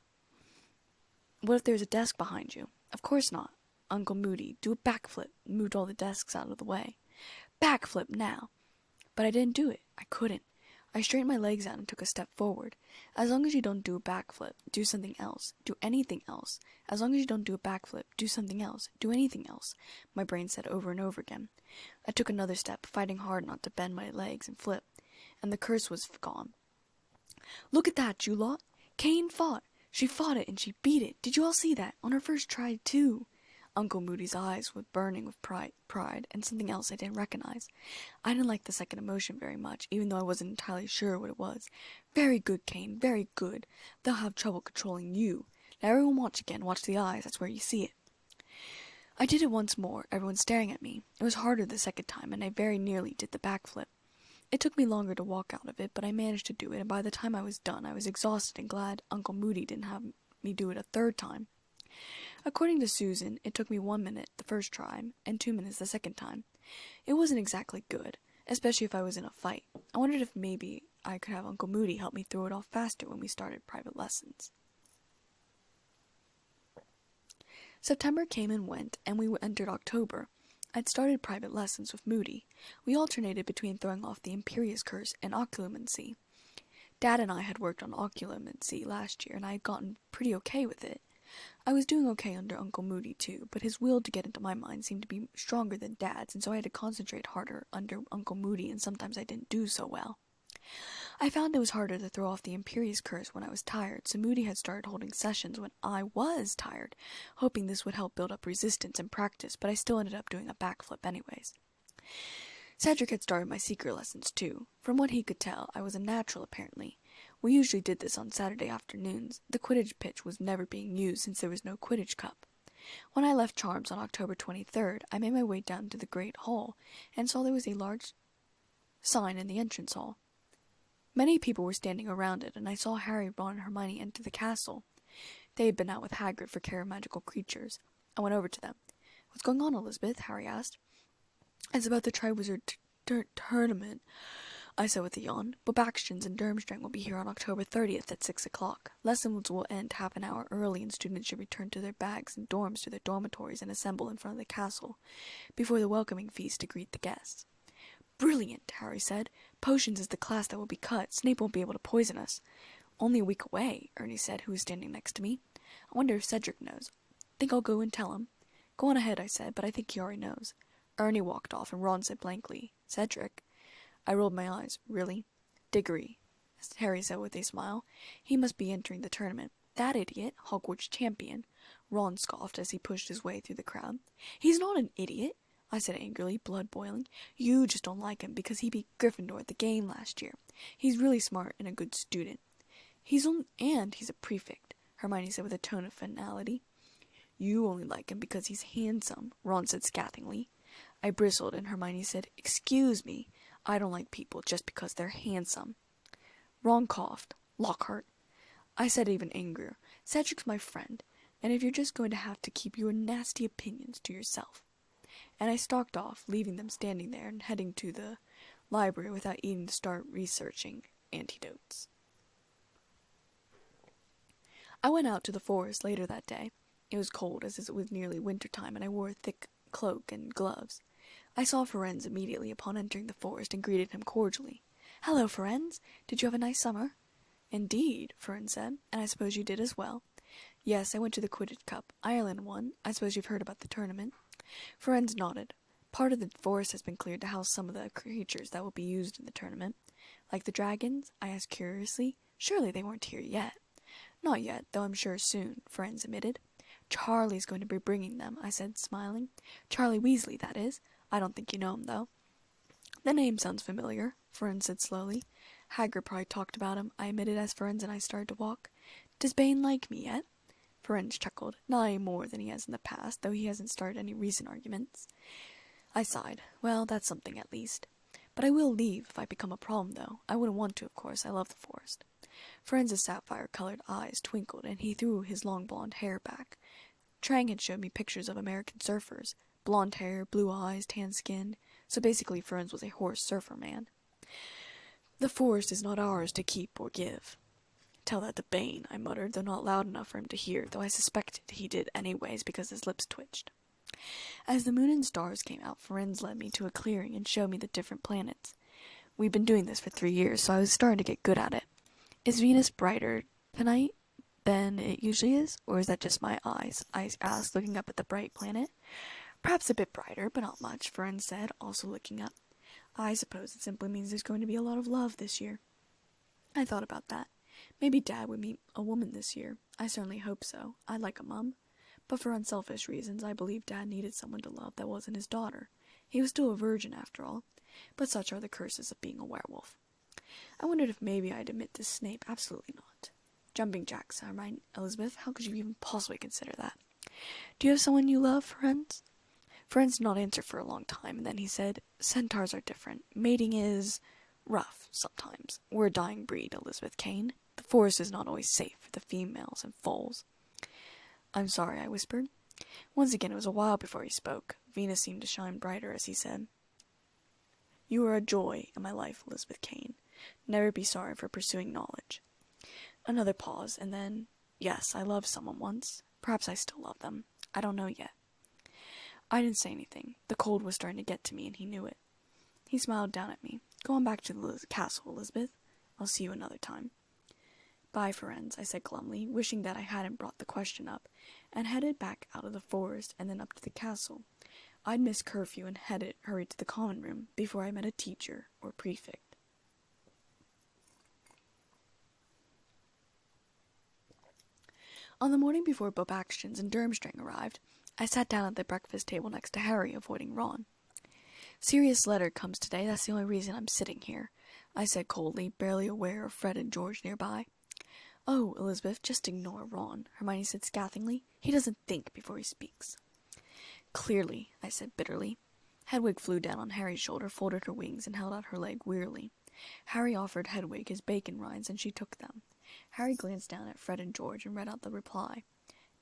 "What if there's a desk behind you?" "Of course not." "Uncle Moody, do a backflip," moved all the desks out of the way. "Backflip now." But I didn't do it. I couldn't. I straightened my legs out and took a step forward. As long as you don't do a backflip, do something else. Do anything else. As long as you don't do a backflip, do something else. Do anything else, my brain said over and over again. I took another step, fighting hard not to bend my legs and flip, and the curse was gone. "Look at that, you lot! Kane fought! She fought it and she beat it! Did you all see that? On her first try, too!" Uncle Moody's eyes were burning with pride, and something else I didn't recognize. I didn't like the second emotion very much, even though I wasn't entirely sure what it was. Very good, Kane, very good. They'll have trouble controlling you. Now everyone watch again, watch the eyes, that's where you see it. I did it once more, everyone staring at me. It was harder the second time, and I very nearly did the backflip. It took me longer to walk out of it, but I managed to do it, and by the time I was done, I was exhausted and glad Uncle Moody didn't have me do it a third time. According to Susan, it took me 1 minute the first time, and 2 minutes the second time. It wasn't exactly good, especially if I was in a fight. I wondered if maybe I could have Uncle Moody help me throw it off faster when we started private lessons. September came and went, and we entered October. I'd started private lessons with Moody. We alternated between throwing off the Imperious Curse and occlumency. Dad and I had worked on occlumency last year, and I had gotten pretty okay with it. I was doing okay under Uncle Moody, too, but his will to get into my mind seemed to be stronger than Dad's, and so I had to concentrate harder under Uncle Moody, and sometimes I didn't do so well. I found it was harder to throw off the Imperious Curse when I was tired, so Moody had started holding sessions when I was tired, hoping this would help build up resistance and practice, but I still ended up doing a backflip anyways. Cedric had started my secret lessons, too. From what he could tell, I was a natural, apparently. We usually did this on Saturday afternoons. The Quidditch pitch was never being used since there was no Quidditch Cup. When I left Charms on October 23rd, I made my way down to the Great Hall and saw there was a large sign in the entrance hall. Many people were standing around it, and I saw Harry, Ron, and Hermione enter the castle. They had been out with Hagrid for care of magical creatures. I went over to them. "What's going on, Elizabeth?" Harry asked. "It's about the Triwizard Tournament," I said with a yawn. "But Baxtons and Durmstrang will be here on October 30th at 6 o'clock. Lessons will end half an hour early, and students should return to their bags and dorms to their dormitories and assemble in front of the castle before the welcoming feast to greet the guests." "Brilliant," Harry said. "Potions is the class that will be cut. Snape won't be able to poison us." "Only a week away," Ernie said, who was standing next to me. "I wonder if Cedric knows." "Think I'll go and tell him." "Go on ahead," I said, but I think he already knows. Ernie walked off, and Ron said blankly, "Cedric?" I rolled my eyes. "Really?" "Diggory," Harry said with a smile. "He must be entering the tournament." "That idiot, Hogwarts champion," Ron scoffed as he pushed his way through the crowd. "He's not an idiot," I said angrily, blood boiling. "You just don't like him because he beat Gryffindor at the game last year. He's really smart and a good student." He's a prefect," Hermione said with a tone of finality. "You only like him because he's handsome," Ron said scathingly. I bristled, and Hermione said, "Excuse me, I don't like people just because they're handsome." Ron coughed. "Lockhart," I said even angrier, "Cedric's my friend, and if you're just going to have to keep your nasty opinions to yourself." And I stalked off, leaving them standing there and heading to the library without even to start researching antidotes. I went out to the forest later that day. It was cold, as it was nearly winter time, and I wore a thick cloak and gloves. I saw Ferenz immediately upon entering the forest and greeted him cordially. "Hello, Ferenz. Did you have a nice summer?" "Indeed," Ferenz said, "and I suppose you did as well." "Yes, I went to the Quidditch Cup. Ireland won. I suppose you've heard about the tournament." Ferenz nodded. "Part of the forest has been cleared to house some of the creatures that will be used in the tournament." "Like the dragons?" I asked curiously. "Surely they weren't here yet." "Not yet, though I'm sure soon," Ferenz admitted. "Charlie's going to be bringing them," I said, smiling. "Charlie Weasley, that is. I don't think you know him, though." "The name sounds familiar," Ferenz said slowly. "Hagrid probably talked about him," I admitted as Ferenz and I started to walk. "Does Bane like me yet?" Ferenz chuckled. "Not any more than he has in the past, though he hasn't started any recent arguments." I sighed. "Well, that's something at least. But I will leave if I become a problem, though. I wouldn't want to, of course. I love the forest." Ferenz's sapphire-colored eyes twinkled, and he threw his long blonde hair back. Trang had showed me pictures of American surfers. Blonde hair, blue eyes, tan skin. So basically Ferenz was a horse surfer man. "The forest is not ours to keep or give." "Tell that to Bane," I muttered, though not loud enough for him to hear, though I suspected he did anyways because his lips twitched. As the moon and stars came out, Ferenz led me to a clearing and showed me the different planets. We'd been doing this for 3 years, so I was starting to get good at it. "Is Venus brighter tonight than it usually is, or is that just my eyes?" I asked, looking up at the bright planet. "Perhaps a bit brighter, but not much," Ferenz said, also looking up. "I suppose it simply means there's going to be a lot of love this year." I thought about that. Maybe Dad would meet a woman this year. I certainly hope so. I'd like a mum. But for unselfish reasons, I believed Dad needed someone to love that wasn't his daughter. He was still a virgin, after all, but such are the curses of being a werewolf. I wondered if maybe I'd admit to Snape. Absolutely not. Jumping jacks, Hermione, Elizabeth, how could you even possibly consider that? Do you have someone you love, friends? Friends did not answer for a long time, and then he said, Centaurs are different. Mating is rough, sometimes. We're a dying breed, Elizabeth Kane. The forest is not always safe for the females and foals. I'm sorry, I whispered. Once again, it was a while before he spoke. Venus seemed to shine brighter as he said, You are a joy in my life, Elizabeth Kane. Never be sorry for pursuing knowledge. Another pause, and then, yes, I loved someone once. Perhaps I still love them. I don't know yet. I didn't say anything. The cold was starting to get to me, and he knew it. He smiled down at me. Go on back to the castle, Elizabeth. I'll see you another time. Bye, friends, I said glumly, wishing that I hadn't brought the question up, and headed back out of the forest and then up to the castle. I'd missed curfew and hurried to the common room before I met a teacher or prefect. On the morning before Bob Actions and Durmstrang arrived, I sat down at the breakfast table next to Harry, avoiding Ron. Sirius' letter comes today, that's the only reason I'm sitting here, I said coldly, barely aware of Fred and George nearby. Oh, Elizabeth, just ignore Ron, Hermione said scathingly. He doesn't think before he speaks. Clearly, I said bitterly. Hedwig flew down on Harry's shoulder, folded her wings, and held out her leg wearily. Harry offered Hedwig his bacon rinds, and she took them. Harry glanced down at Fred and George and read out the reply.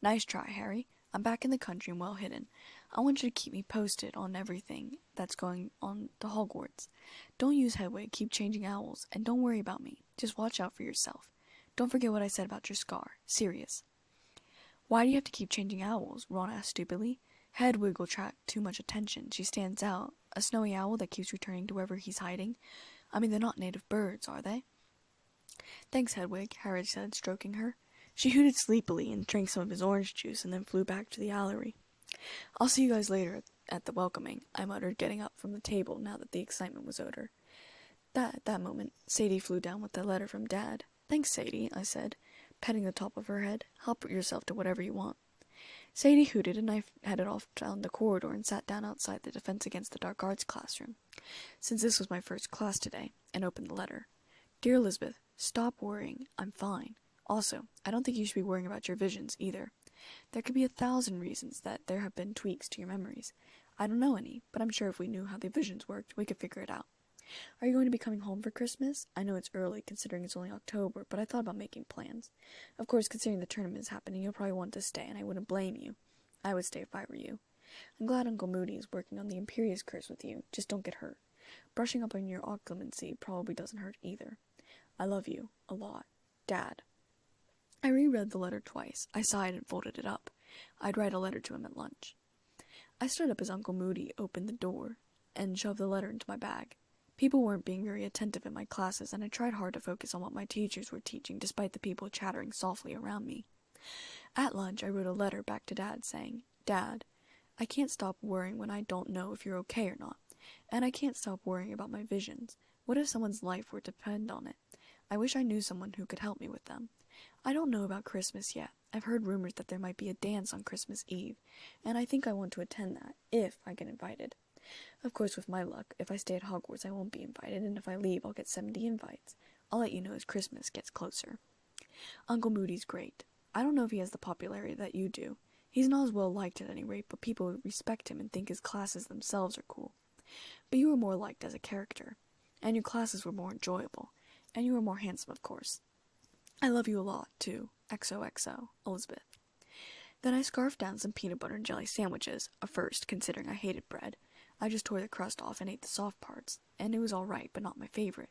Nice try, Harry. I'm back in the country and well hidden. I want you to keep me posted on everything that's going on to Hogwarts. Don't use Hedwig, keep changing owls, and don't worry about me. Just watch out for yourself. Don't forget what I said about your scar. Serious. Why do you have to keep changing owls? Ron asked stupidly. Hedwig will attract too much attention. She stands out. A snowy owl that keeps returning to wherever he's hiding. I mean, they're not native birds, are they? Thanks, Hedwig, Harry said, stroking her. She hooted sleepily and drank some of his orange juice and then flew back to the gallery. I'll see you guys later at the welcoming, I muttered, getting up from the table now that the excitement was over. At that moment, Sadie flew down with the letter from Dad. Thanks, Sadie, I said, petting the top of her head. Help yourself to whatever you want. Sadie hooted, and I headed off down the corridor and sat down outside the Defense Against the Dark Arts classroom, since this was my first class today, and opened the letter. Dear Elizabeth, stop worrying. I'm fine. Also, I don't think you should be worrying about your visions, either. There could be 1,000 reasons that there have been tweaks to your memories. I don't know any, but I'm sure if we knew how the visions worked, we could figure it out. Are you going to be coming home for Christmas? I know it's early, considering it's only October, but I thought about making plans. Of course, considering the tournament is happening, you'll probably want to stay, and I wouldn't blame you. I would stay if I were you. I'm glad Uncle Moody is working on the Imperious Curse with you. Just don't get hurt. Brushing up on your occlumency probably doesn't hurt either. I love you. A lot. Dad. I reread the letter twice. I sighed and folded it up. I'd write a letter to him at lunch. I stood up as Uncle Moody opened the door and shoved the letter into my bag. People weren't being very attentive in my classes, and I tried hard to focus on what my teachers were teaching, despite the people chattering softly around me. At lunch, I wrote a letter back to Dad saying, Dad, I can't stop worrying when I don't know if you're okay or not, and I can't stop worrying about my visions. What if someone's life were to depend on it? I wish I knew someone who could help me with them. I don't know about Christmas yet. I've heard rumors that there might be a dance on Christmas Eve, and I think I want to attend that, if I get invited. Of course, with my luck, if I stay at Hogwarts, I won't be invited, and if I leave, I'll get 70 invites. I'll let you know as Christmas gets closer. Uncle Moody's great. I don't know if he has the popularity that you do. He's not as well liked at any rate, but people respect him and think his classes themselves are cool. But you were more liked as a character, and your classes were more enjoyable, and you were more handsome, of course. I love you a lot, too. XOXO, Elizabeth. Then I scarfed down some peanut butter and jelly sandwiches, a first, considering I hated bread. I just tore the crust off and ate the soft parts, and it was all right, but not my favorite.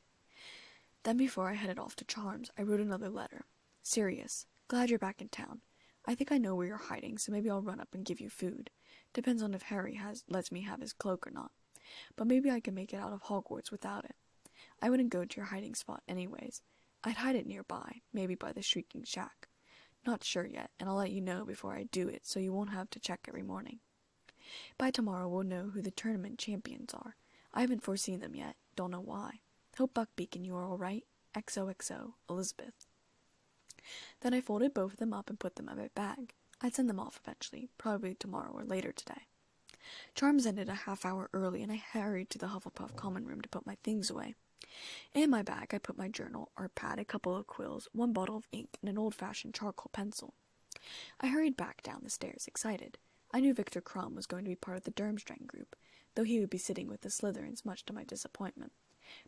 Then before I headed off to Charms, I wrote another letter. Sirius, glad you're back in town. I think I know where you're hiding, so maybe I'll run up and give you food. Depends on if Harry lets me have his cloak or not. But maybe I can make it out of Hogwarts without it. I wouldn't go to your hiding spot anyways. I'd hide it nearby, maybe by the Shrieking Shack. Not sure yet, and I'll let you know before I do it, so you won't have to check every morning. By tomorrow we'll know who the tournament champions are. I haven't foreseen them yet, don't know why. Hope Buckbeak and you are all right. XOXO, Elizabeth. Then I folded both of them up and put them in my bag. I'd send them off eventually, probably tomorrow or later today. Charms ended a half-hour early, and I hurried to the Hufflepuff common room to put my things away. In my bag, I put my journal, art pad, a couple of quills, one bottle of ink, and an old-fashioned charcoal pencil. I hurried back down the stairs, excited. I knew Victor Crumb was going to be part of the Durmstrang group, though he would be sitting with the Slytherins, much to my disappointment.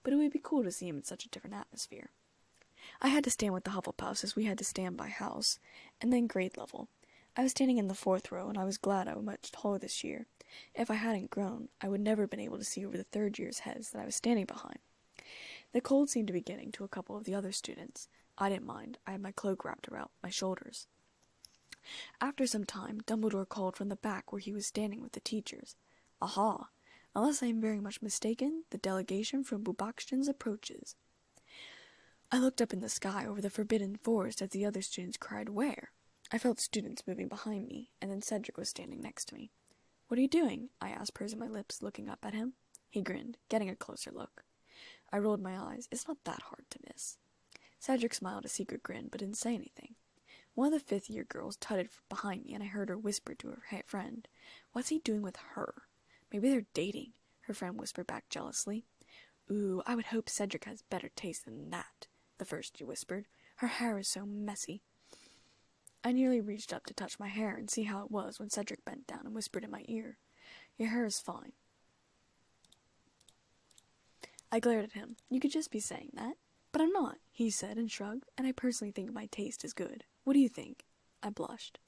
But it would be cool to see him in such a different atmosphere. I had to stand with the Hufflepuffs, as we had to stand by house, and then grade level. I was standing in the 4th row, and I was glad I was much taller this year. If I hadn't grown, I would never have been able to see over the 3rd year's heads that I was standing behind. The cold seemed to be getting to a couple of the other students. I didn't mind. I had my cloak wrapped around my shoulders. After some time, Dumbledore called from the back where he was standing with the teachers. Aha! Unless I am very much mistaken, the delegation from Boobaxton's approaches. I looked up in the sky over the forbidden forest as the other students cried, "Where?" I felt students moving behind me, and then Cedric was standing next to me. "What are you doing?" I asked, pursing my lips, looking up at him. He grinned, getting a closer look. I rolled my eyes. It's not that hard to miss. Cedric smiled a secret grin, but didn't say anything. One of the 5th-year girls tutted behind me, and I heard her whisper to her friend, "What's he doing with her?" "Maybe they're dating," her friend whispered back jealously. "Ooh, I would hope Cedric has better taste than that," the first whispered. "Her hair is so messy." I nearly reached up to touch my hair and see how it was when Cedric bent down and whispered in my ear, "Your hair is fine." I glared at him. "You could just be saying that." "But I'm not," he said and shrugged, "and I personally think my taste is good. What do you think?" I blushed.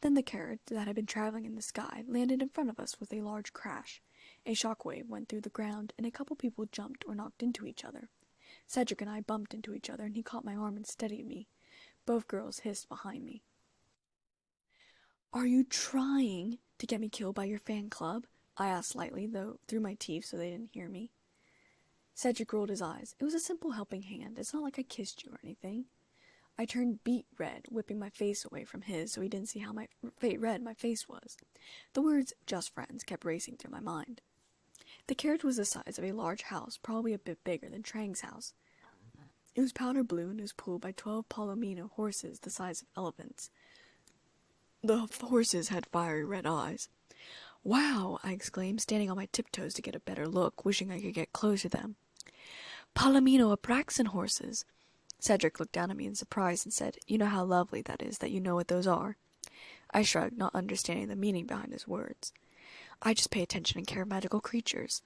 Then the carriage that had been traveling in the sky landed in front of us with a large crash. A shock wave went through the ground, and a couple people jumped or knocked into each other. Cedric and I bumped into each other, and he caught my arm and steadied me. Both girls hissed behind me. "Are you trying to get me killed by your fan club?" I asked slightly, though through my teeth so they didn't hear me. Cedric rolled his eyes. "It was a simple helping hand. It's not like I kissed you or anything." I turned beet red, whipping my face away from his so he didn't see how red my face was. The words, "just friends," kept racing through my mind. The carriage was the size of a large house, probably a bit bigger than Trang's house. It was powder blue and was pulled by 12 Palomino horses the size of elephants. The horses had fiery red eyes. "Wow!" I exclaimed, standing on my tiptoes to get a better look, wishing I could get closer to them. "Palomino Abraxan horses." Cedric looked down at me in surprise and said, "You know how lovely that is that you know what those are." I shrugged, not understanding the meaning behind his words. "I just pay attention and care of magical creatures."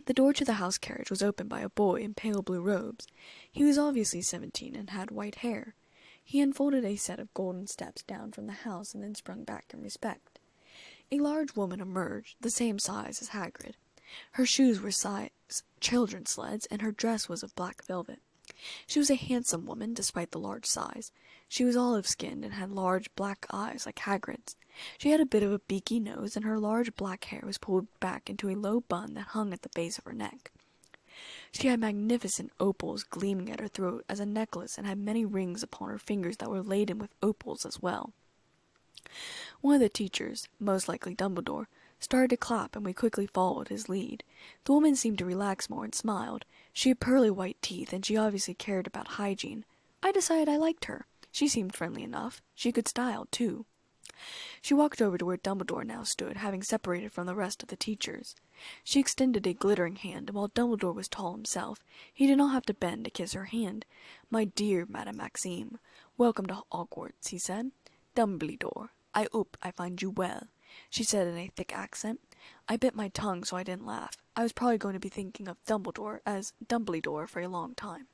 The door to the house carriage was opened by a boy in pale blue robes. He was obviously 17 and had white hair. He unfolded a set of golden steps down from the house and then sprung back in respect. A large woman emerged, the same size as Hagrid. Her shoes were size children's sleds, and her dress was of black velvet. She was a handsome woman, despite the large size. She was olive-skinned and had large black eyes like Hagrid's. She had a bit of a beaky nose, and her large black hair was pulled back into a low bun that hung at the base of her neck. She had magnificent opals gleaming at her throat as a necklace and had many rings upon her fingers that were laden with opals as well. One of the teachers, most likely Dumbledore, started to clap, and we quickly followed his lead. The woman seemed to relax more and smiled. She had pearly white teeth, and she obviously cared about hygiene. I decided I liked her. She seemed friendly enough. She could style, too. She walked over to where Dumbledore now stood, having separated from the rest of the teachers. She extended a glittering hand, and while Dumbledore was tall himself, he did not have to bend to kiss her hand. "My dear Madame Maxime, welcome to Hogwarts," he said. "Dumbledore, I hope I find you well," she said in a thick accent. I bit my tongue so I didn't laugh. I was probably going to be thinking of Dumbledore as Dumbledore for a long time.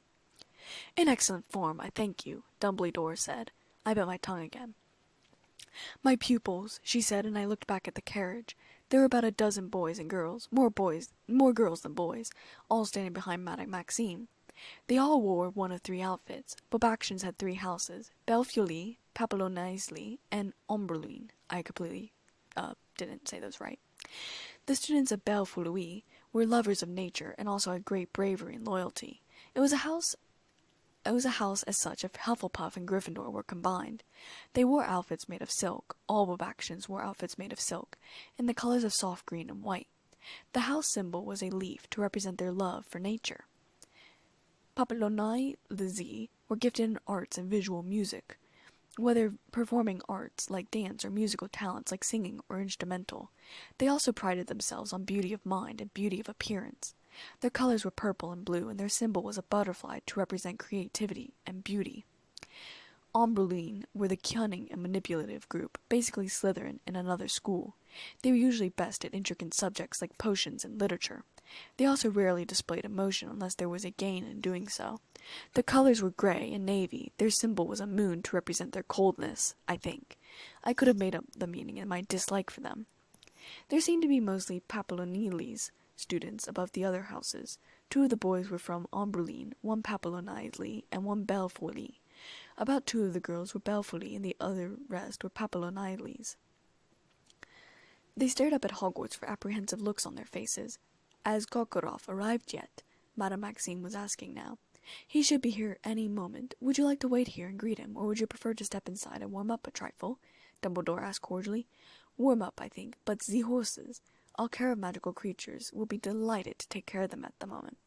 "In excellent form, I thank you," Dumbledore said. I bit my tongue again. "My pupils," she said, and I looked back at the carriage. There were about a dozen boys and girls, more girls than boys, all standing behind Madame Maxime. They all wore one of 3 outfits. Boobaxton's had 3 houses: Belfioli, Papillonaisley, and Omberline. I completely didn't say those right. The students of Belfioli were lovers of nature and also had great bravery and loyalty. It was a house as such if Hufflepuff and Gryffindor were combined. They wore outfits made of silk. All Boobaxtons wore outfits made of silk, in the colors of soft green and white. The house symbol was a leaf to represent their love for nature. Papillonai Lizzie were gifted in arts and visual music. whether performing arts like dance or musical talents like singing or instrumental. They also prided themselves on beauty of mind and beauty of appearance. Their colors were purple and blue, and their symbol was a butterfly to represent creativity and beauty. Ombreline were the cunning and manipulative group, basically Slytherin in another school. They were usually best at intricate subjects like potions and literature. They also rarely displayed emotion unless there was a gain in doing so. The colors were gray and navy. Their symbol was a moon to represent their coldness, I think. I could have made up the meaning in my dislike for them. There seemed to be mostly Papillonides students above the other houses. 2 of the boys were from Ombreline, 1 Papillonidely, and 1 Belfourly. About 2 of the girls were Belfourly, and the other rest were Papillonidles. They stared up at Hogwarts for apprehensive looks on their faces. "Has Karkaroff arrived yet?" Madame Maxime was asking now. "He should be here any moment. Would you like to wait here and greet him, or would you prefer to step inside and warm up a trifle?" Dumbledore asked cordially. "Warm up, I think, but the horses. All care of magical creatures will be delighted to take care of them at the moment.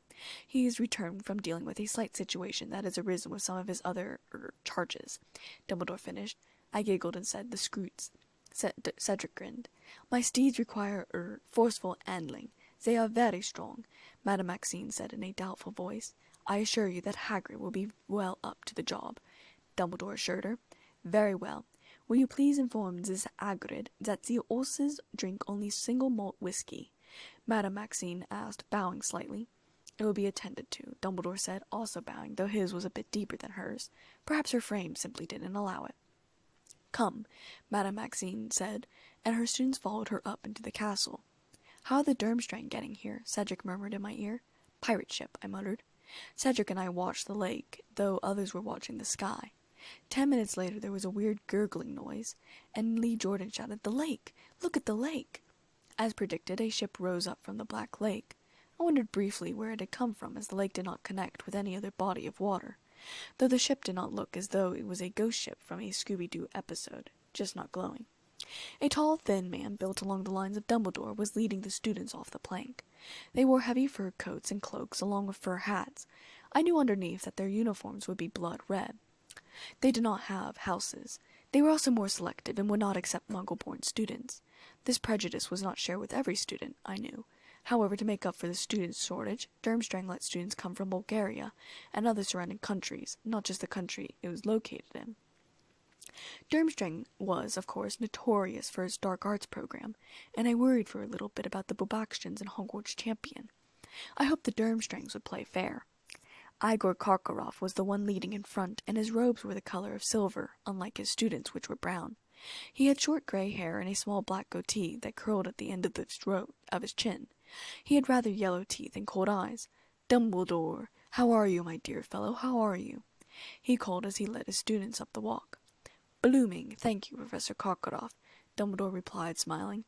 He is returned from dealing with a slight situation that has arisen with some of his other charges," Dumbledore finished. I giggled and said, "The Scroots." Cedric grinned. "My steeds require forceful handling. They are very strong," Madame Maxime said in a doubtful voice. "I assure you that Hagrid will be well up to the job," Dumbledore assured her. "Very well. Will you please inform this Hagrid that the horses drink only single malt whiskey?" Madame Maxime asked, bowing slightly. "It will be attended to," Dumbledore said, also bowing, though his was a bit deeper than hers. Perhaps her frame simply didn't allow it. "Come," Madame Maxime said, and her students followed her up into the castle. "How are the Durmstrang getting here?" Cedric murmured in my ear. "Pirate ship," I muttered. Cedric and I watched the lake, though others were watching the sky. 10 minutes later there was a weird gurgling noise, and Lee Jordan shouted, "The lake! Look at the lake!" As predicted, a ship rose up from the Black Lake. I wondered briefly where it had come from, as the lake did not connect with any other body of water, though the ship did not look as though it was a ghost ship from a Scooby-Doo episode, just not glowing. A tall, thin man, built along the lines of Dumbledore, was leading the students off the plank. They wore heavy fur coats and cloaks, along with fur hats. I knew underneath that their uniforms would be blood red. They did not have houses. They were also more selective and would not accept Muggle-born students. This prejudice was not shared with every student, I knew. However, to make up for the student shortage, Durmstrang let students come from Bulgaria and other surrounding countries, not just the country it was located in. Durmstrang was, of course, notorious for its dark arts program, and I worried for a little bit about the Bobactions and Hogwarts champion. I hoped the Durmstrangs would play fair. Igor Karkaroff was the one leading in front, and his robes were the color of silver, unlike his students, which were brown. He had short gray hair and a small black goatee that curled at the end of his chin. He had rather yellow teeth and cold eyes. "Dumbledore, how are you, my dear fellow, how are you?" he called as he led his students up the walk. "Blooming, thank you, Professor Karkaroff," Dumbledore replied, smiling.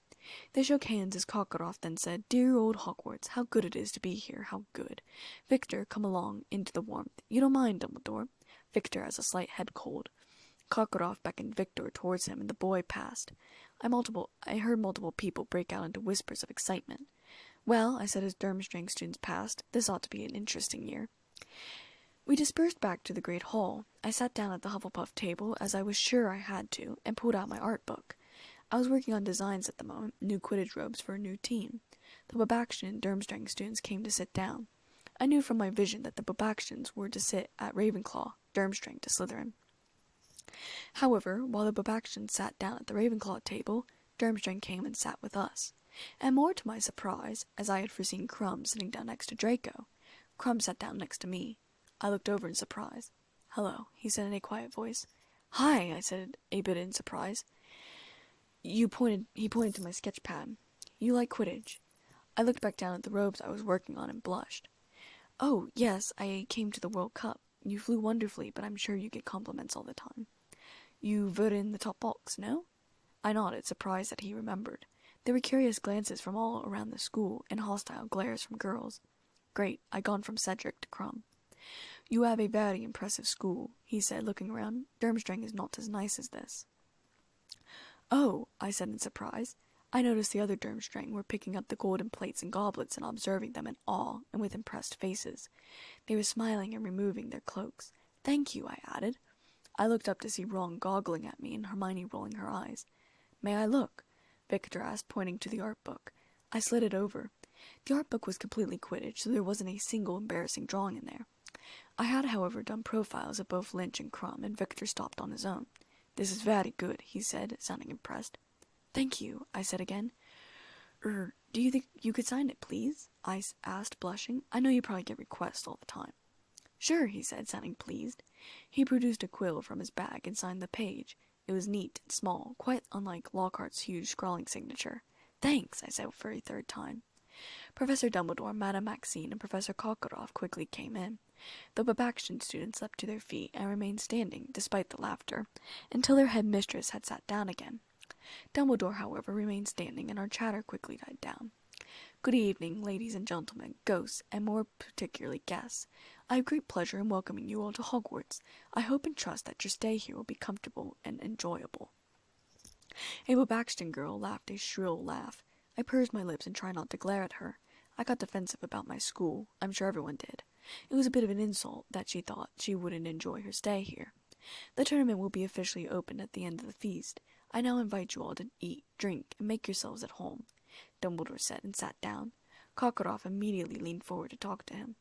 They shook hands as Karkaroff then said, "Dear old Hogwarts, how good it is to be here, how good. Victor, come along into the warmth. You don't mind, Dumbledore?" Victor has a slight head cold. Karkaroff beckoned Victor towards him, and the boy passed. I heard multiple people break out into whispers of excitement. "Well," I said as Durmstrang students passed, "this ought to be an interesting year." We dispersed back to the great hall. I sat down at the Hufflepuff table, as I was sure I had to, and pulled out my art book. I was working on designs at the moment, new Quidditch robes for a new team. The Bobaction and Durmstrang students came to sit down. I knew from my vision that the Bobactions were to sit at Ravenclaw, Durmstrang to Slytherin. However, while the Bobactions sat down at the Ravenclaw table, Durmstrang came and sat with us. And more to my surprise, as I had foreseen Crumb sitting down next to Draco, Crumb sat down next to me. I looked over in surprise. "Hello," he said in a quiet voice. "Hi," I said, a bit in surprise. He pointed to my sketch pad. "You like Quidditch?" I looked back down at the robes I was working on and blushed. "Oh, yes, I came to the World Cup. You flew wonderfully, but I'm sure you get compliments all the time. You were in the top box, no?" I nodded, surprised that he remembered. There were curious glances from all around the school, and hostile glares from girls. "Great," I gone from Cedric to Crumb. "You have a very impressive school," he said, looking around. "Durmstrang is not as nice as this." "Oh," I said in surprise. I noticed the other Durmstrang were picking up the golden plates and goblets and observing them in awe and with impressed faces. They were smiling and removing their cloaks. "Thank you," I added. I looked up to see Ron goggling at me and Hermione rolling her eyes. "May I look?" Victor asked, pointing to the art book. I slid it over. The art book was completely Quidditch, so there wasn't a single embarrassing drawing in there. I had, however, done profiles of both Lynch and Crumb, and Victor stopped on his own. "This is very good," he said, sounding impressed. "Thank you," I said again. Do you think you could sign it, please?" I asked, blushing. "I know you probably get requests all the time." "Sure," he said, sounding pleased. He produced a quill from his bag and signed the page. It was neat and small, quite unlike Lockhart's huge scrawling signature. "Thanks," I said for a third time. Professor Dumbledore, Madame Maxine, and Professor Karkaroff quickly came in. The Babaxian students leapt to their feet and remained standing, despite the laughter, until their head mistress had sat down again. Dumbledore, however, remained standing, and our chatter quickly died down. "Good evening, ladies and gentlemen, ghosts, and more particularly guests. I have great pleasure in welcoming you all to Hogwarts. I hope and trust that your stay here will be comfortable and enjoyable." A Babaxian girl laughed a shrill laugh. I pursed my lips and tried not to glare at her. I got defensive about my school. I'm sure everyone did. It was a bit of an insult that she thought she wouldn't enjoy her stay here. "The tournament will be officially opened at the end of the feast. I now invite you all to eat, drink, and make yourselves at home," Dumbledore said, and sat down. Karkaroff immediately leaned forward to talk to him.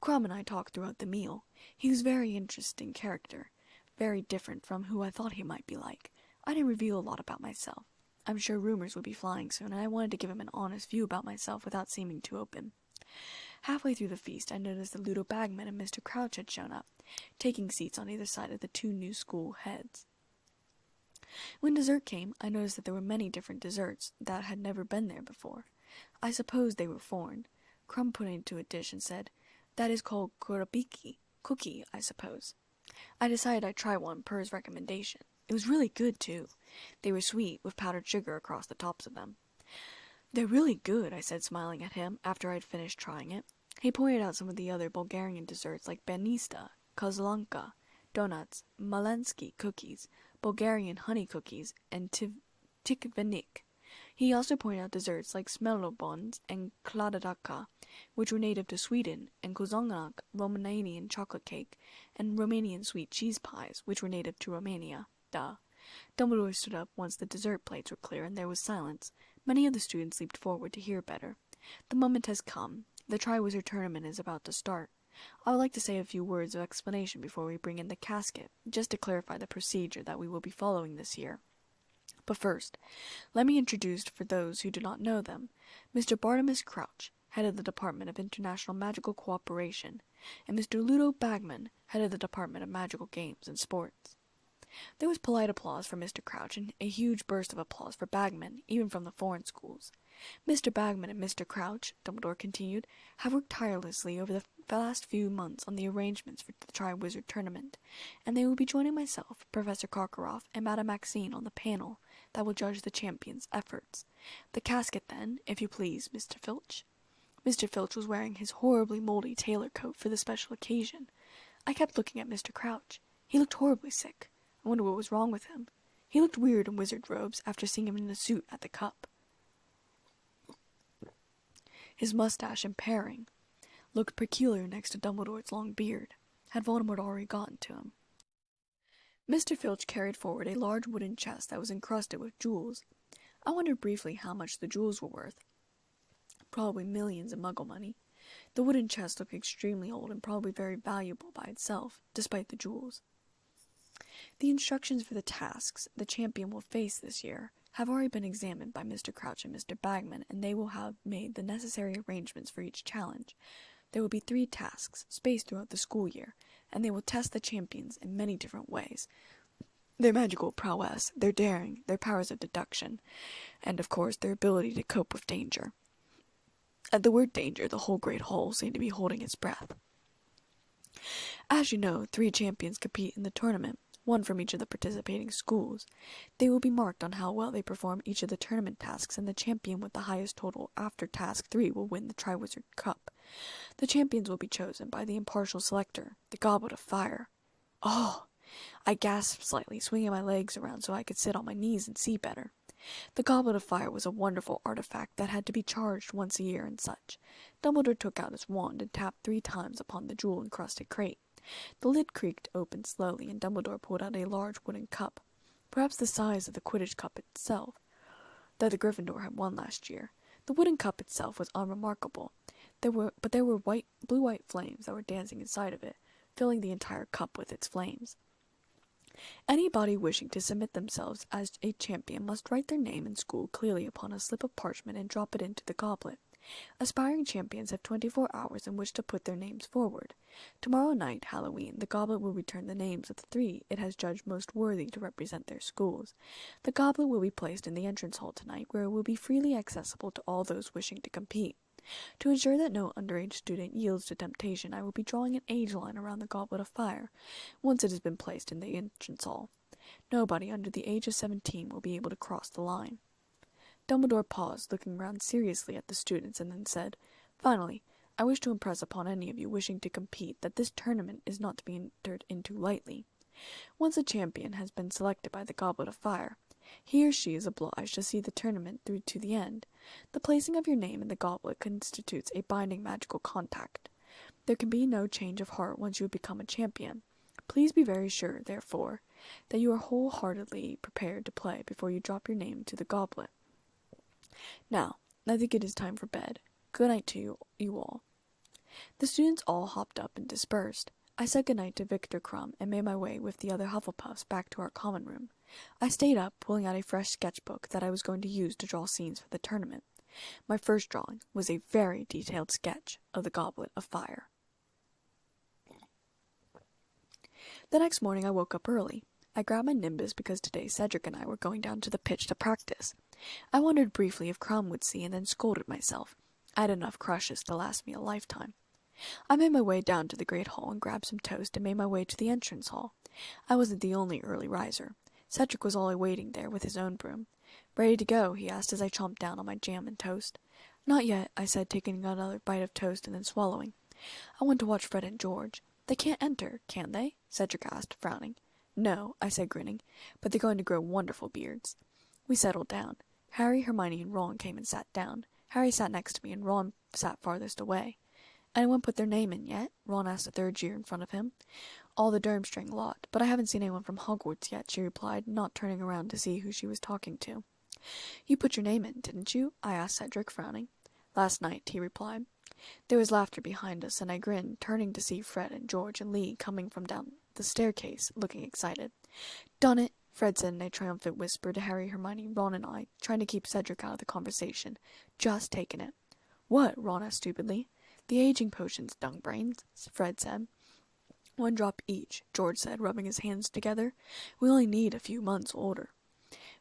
Crumb and I talked throughout the meal. He was a very interesting character, very different from who I thought he might be like. I didn't reveal a lot about myself. I'm sure rumors would be flying soon, and I wanted to give him an honest view about myself without seeming too open. Halfway through the feast, I noticed that Ludo Bagman and Mr. Crouch had shown up, taking seats on either side of the two new school heads. When dessert came, I noticed that there were many different desserts that had never been there before. I supposed they were foreign. Crumb put it into a dish and said, "That is called kurabiki, cookie, I suppose." I decided I'd try one per his recommendation. It was really good, too. They were sweet, with powdered sugar across the tops of them. "They're really good," I said, smiling at him, after I'd finished trying it. He pointed out some of the other Bulgarian desserts like banista, kozlanka, donuts, malansky cookies, Bulgarian honey cookies, and tikvenik. He also pointed out desserts like smelobons and kladadaka, which were native to Sweden, and kozongnak, Romanian chocolate cake, and Romanian sweet cheese pies, which were native to Romania. Dumbledore stood up once the dessert plates were clear, and there was silence. Many of the students leaped forward to hear better. "The moment has come. The Triwizard Tournament is about to start. I would like to say a few words of explanation before we bring in the casket, just to clarify the procedure that we will be following this year. But first, let me introduce, for those who do not know them, Mr. Bartimus Crouch, head of the Department of International Magical Cooperation, and Mr. Ludo Bagman, head of the Department of Magical Games and Sports." There was polite applause for Mr. Crouch, and a huge burst of applause for Bagman, even from the foreign schools. "Mr. Bagman and Mr. Crouch," Dumbledore continued, "have worked tirelessly over the last few months on the arrangements for the Triwizard Tournament, and they will be joining myself, Professor Karkaroff, and Madame Maxine on the panel that will judge the champions' efforts. The casket, then, if you please, Mr. Filch." Mr. Filch was wearing his horribly moldy tailor coat for the special occasion. I kept looking at Mr. Crouch. He looked horribly sick. I wonder what was wrong with him. He looked weird in wizard robes after seeing him in a suit at the Cup. His mustache, impairing, looked peculiar next to Dumbledore's long beard. Had Voldemort already gotten to him? Mr. Filch carried forward a large wooden chest that was encrusted with jewels. I wondered briefly how much the jewels were worth. Probably millions of Muggle money. The wooden chest looked extremely old and probably very valuable by itself, despite the jewels. The instructions for the tasks the champion will face this year have already been examined by Mr. Crouch and Mr. Bagman, and they will have made the necessary arrangements for each challenge. There will be 3 tasks, spaced throughout the school year, and they will test the champions in many different ways. Their magical prowess, their daring, their powers of deduction, and, of course, their ability to cope with danger. At the word danger, the whole great hall seemed to be holding its breath. As you know, 3 champions compete in the tournament, 1 from each of the participating schools. They will be marked on how well they perform each of the tournament tasks, and the champion with the highest total after Task 3 will win the Triwizard Cup. The champions will be chosen by the impartial selector, the Goblet of Fire. "Oh!" I gasped slightly, swinging my legs around so I could sit on my knees and see better. The Goblet of Fire was a wonderful artifact that had to be charged once a year and such. Dumbledore took out his wand and tapped 3 times upon the jewel-encrusted crate. The lid creaked open slowly, and Dumbledore pulled out a large wooden cup, perhaps the size of the Quidditch cup itself, that the Gryffindor had won last year. The wooden cup itself was unremarkable. There were blue-white flames that were dancing inside of it, filling the entire cup with its flames. Anybody wishing to submit themselves as a champion must write their name and school clearly upon a slip of parchment and drop it into the goblet. Aspiring champions have 24 hours in which to put their names forward. Tomorrow night, Halloween, the goblet will return the names of the 3 it has judged most worthy to represent their schools. The goblet will be placed in the entrance hall tonight, where it will be freely accessible to all those wishing to compete. To ensure that no underage student yields to temptation, I will be drawing an age line around the Goblet of Fire, once it has been placed in the entrance hall. Nobody under the age of 17 will be able to cross the line. Dumbledore paused, looking round seriously at the students, and then said, "Finally, I wish to impress upon any of you wishing to compete that this tournament is not to be entered into lightly. Once a champion has been selected by the Goblet of Fire, he or she is obliged to see the tournament through to the end. The placing of your name in the goblet constitutes a binding magical contact. There can be no change of heart once you have become a champion. Please be very sure, therefore, that you are wholeheartedly prepared to play before you drop your name into the goblet. Now, I think it is time for bed. Good night to you all." The students all hopped up and dispersed. I said good night to Victor Crumb and made my way with the other Hufflepuffs back to our common room. I stayed up, pulling out a fresh sketchbook that I was going to use to draw scenes for the tournament. My first drawing was a very detailed sketch of the Goblet of Fire. The next morning I woke up early. I grabbed my nimbus because today Cedric and I were going down to the pitch to practice. I wondered briefly if Crumb would see and then scolded myself. I had enough crushes to last me a lifetime. I made my way down to the great hall and grabbed some toast and made my way to the entrance hall. I wasn't the only early riser. Cedric was already waiting there with his own broom. "Ready to go?" he asked as I chomped down on my jam and toast. "Not yet," I said, taking another bite of toast and then swallowing. "I want to watch Fred and George." "They can't enter, can they?" Cedric asked, frowning. "No," I said, grinning, "but they're going to grow wonderful beards." We settled down. Harry, Hermione, and Ron came and sat down. Harry sat next to me, and Ron sat farthest away. "Anyone put their name in yet?" Ron asked the third year in front of him. "All the Durmstrang lot, but I haven't seen anyone from Hogwarts yet," she replied, not turning around to see who she was talking to. "You put your name in, didn't you?" I asked Cedric, frowning. "Last night," he replied. There was laughter behind us, and I grinned, turning to see Fred and George and Lee coming from down the staircase, looking excited. "Done it!" Fred said in a triumphant whisper to Harry, Hermione, Ron, and I, trying to keep Cedric out of the conversation. "Just taken it." "What?" Ron asked stupidly. "The aging potions, dung brains," Fred said. "1 drop each," George said, rubbing his hands together. "We only need a few months older."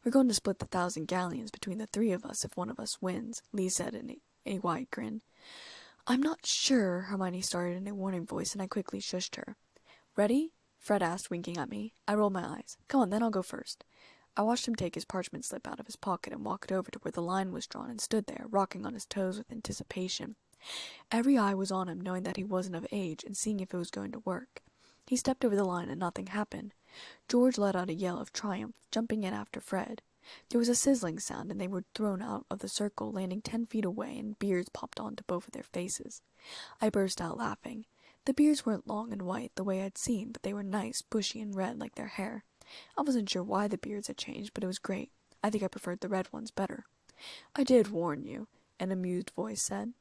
"We're going to split the 1,000 galleons between the 3 of us if one of us wins," Lee said in a wide grin. "I'm not sure," Hermione started in a warning voice, and I quickly shushed her. "Ready?" Fred asked, winking at me. I rolled my eyes. "Come on, then I'll go first." I watched him take his parchment slip out of his pocket and walk it over to where the line was drawn and stood there, rocking on his toes with anticipation. Every eye was on him, knowing that he wasn't of age and seeing if it was going to work. He stepped over the line and nothing happened. George let out a yell of triumph, jumping in after Fred. There was a sizzling sound, and they were thrown out of the circle, landing 10 feet away, and beards popped onto both of their faces. I burst out laughing. The beards weren't long and white, the way I'd seen, but they were nice, bushy, and red like their hair. I wasn't sure why the beards had changed, but it was great. I think I preferred the red ones better. "I did warn you," an amused voice said.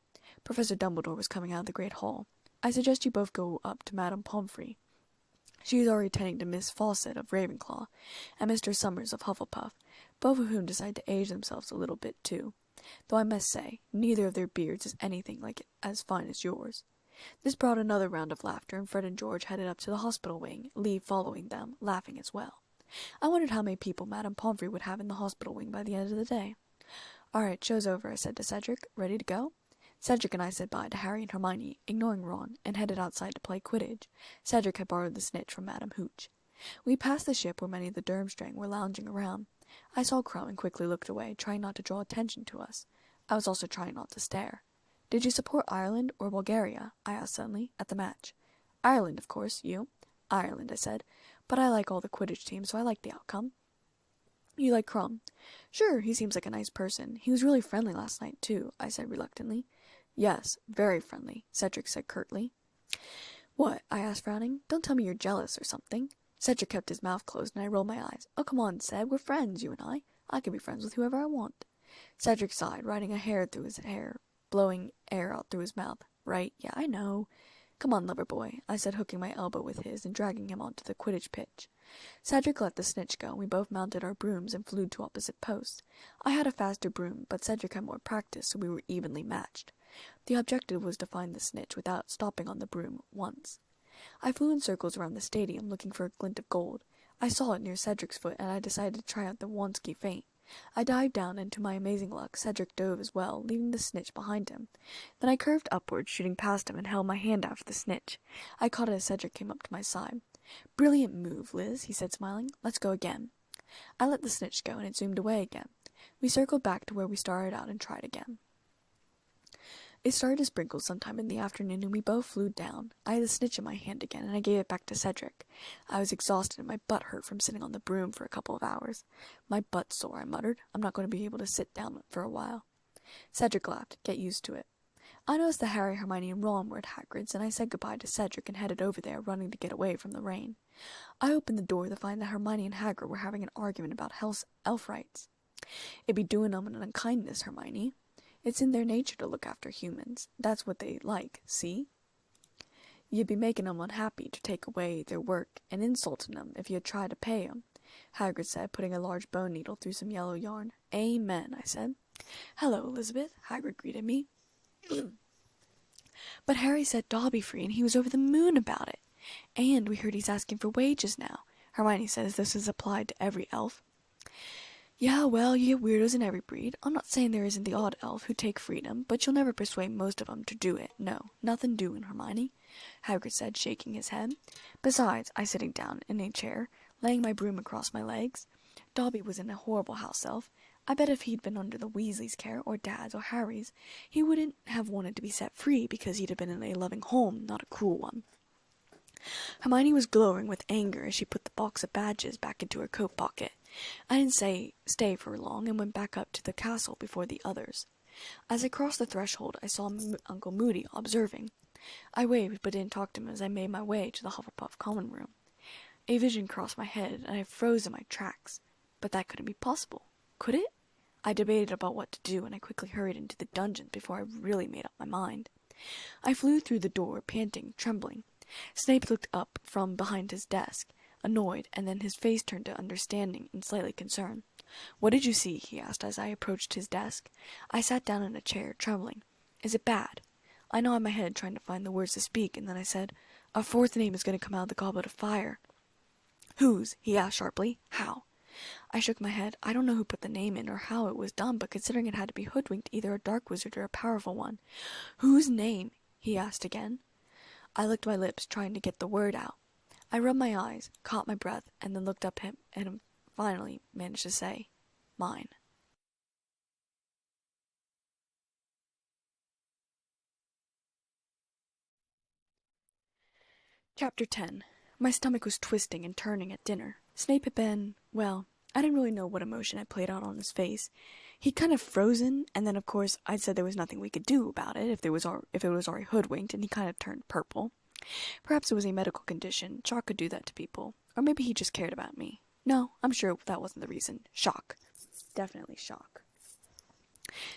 Professor Dumbledore was coming out of the great hall. "I suggest you both go up to Madame Pomfrey. She is already tending to Miss Fawcett of Ravenclaw, and Mr. Summers of Hufflepuff, both of whom decide to age themselves a little bit, too. Though I must say, neither of their beards is anything like as fine as yours." This brought another round of laughter, and Fred and George headed up to the hospital wing, Lee following them, laughing as well. I wondered how many people Madame Pomfrey would have in the hospital wing by the end of the day. "All right, show's over," I said to Cedric. "Ready to go?" Cedric and I said bye to Harry and Hermione, ignoring Ron, and headed outside to play Quidditch. Cedric had borrowed the snitch from Madame Hooch. We passed the ship where many of the Durmstrang were lounging around. I saw Crumb and quickly looked away, trying not to draw attention to us. I was also trying not to stare. "Did you support Ireland or Bulgaria?" I asked suddenly, at the match. "Ireland, of course. You?" "Ireland," I said. "But I like all the Quidditch teams, so I like the outcome." "You like Crumb?" "Sure, he seems like a nice person. He was really friendly last night, too," I said reluctantly. "Yes, very friendly," Cedric said curtly. What? I asked, frowning. Don't tell me you're jealous or something. Cedric kept his mouth closed, and I rolled my eyes. Oh, come on, Ced, we're friends, you and I. I can be friends with whoever I want. Cedric sighed, riding a hair through his hair, blowing air out through his mouth. Right, yeah, I know. Come on, lover boy, I said, hooking my elbow with his and dragging him onto the Quidditch pitch. Cedric let the snitch go, and we both mounted our brooms and flew to opposite posts. I had a faster broom, but Cedric had more practice, so we were evenly matched. The objective was to find the snitch without stopping on the broom once. I flew in circles around the stadium, looking for a glint of gold. I saw it near Cedric's foot, and I decided to try out the Wonski feint. I dived down, and to my amazing luck, Cedric dove as well, leaving the snitch behind him. Then I curved upward, shooting past him, and held my hand out for the snitch. I caught it as Cedric came up to my side. Brilliant move, Liz, he said, smiling. Let's go again. I let the snitch go, and it zoomed away again. We circled back to where we started out and tried again. It started to sprinkle sometime in the afternoon, and we both flew down. I had the snitch in my hand again, and I gave it back to Cedric. I was exhausted, and my butt hurt from sitting on the broom for a couple of hours. My butt's sore, I muttered. I'm not going to be able to sit down for a while. Cedric laughed. Get used to it. I noticed that Harry, Hermione, and Ron were at Hagrid's, and I said goodbye to Cedric and headed over there, running to get away from the rain. I opened the door to find that Hermione and Hagrid were having an argument about elf rights. It'd be doing them an unkindness, Hermione. It's in their nature to look after humans. That's what they like, see? You'd be making them unhappy to take away their work and insulting them if you'd try to pay them, Hagrid said, putting a large bone needle through some yellow yarn. Amen, I said. Hello, Elizabeth, Hagrid greeted me. But Harry set Dobby free, and he was over the moon about it. And we heard he's asking for wages now. Hermione says this is applied to every elf. Yeah, well, you get weirdos in every breed. I'm not saying there isn't the odd elf who take freedom, but you'll never persuade most of them to do it. No, nothing doing, Hermione, Hagrid said, shaking his head. Besides, I sitting down in a chair, laying my broom across my legs. Dobby was in a horrible house elf. I bet if he'd been under the Weasleys' care, or Dad's, or Harry's, he wouldn't have wanted to be set free because he'd have been in a loving home, not a cruel one. Hermione was glowing with anger as she put the box of badges back into her coat pocket. I didn't stay for long and went back up to the castle before the others. As I crossed the threshold, I saw Uncle Moody observing. I waved but didn't talk to him as I made my way to the Hufflepuff common room. A vision crossed my head, and I froze in my tracks. But that couldn't be possible. Could it? I debated about what to do, and I quickly hurried into the dungeon before I really made up my mind. I flew through the door, panting, trembling. Snape looked up from behind his desk, annoyed, and then his face turned to understanding and slightly concerned. What did you see? He asked as I approached his desk. I sat down in a chair, trembling. Is it bad? I nodded my head, trying to find the words to speak, and then I said, A fourth name is going to come out of the Goblet of Fire. Whose? He asked sharply. How? I shook my head. I don't know who put the name in or how it was done, but considering it had to be hoodwinked, either a dark wizard or a powerful one. Whose name? He asked again. I licked my lips, trying to get the word out. I rubbed my eyes, caught my breath, and then looked up at him and finally managed to say, Mine. Chapter 10. My stomach was twisting and turning at dinner. Snape had been, well, I didn't really know what emotion had played out on his face. He'd kind of frozen, and then of course I'd said there was nothing we could do about it if it was already hoodwinked, and he kind of turned purple. Perhaps it was a medical condition. Shock could do that to people. Or maybe he just cared about me. No, I'm sure that wasn't the reason. Shock. Definitely shock.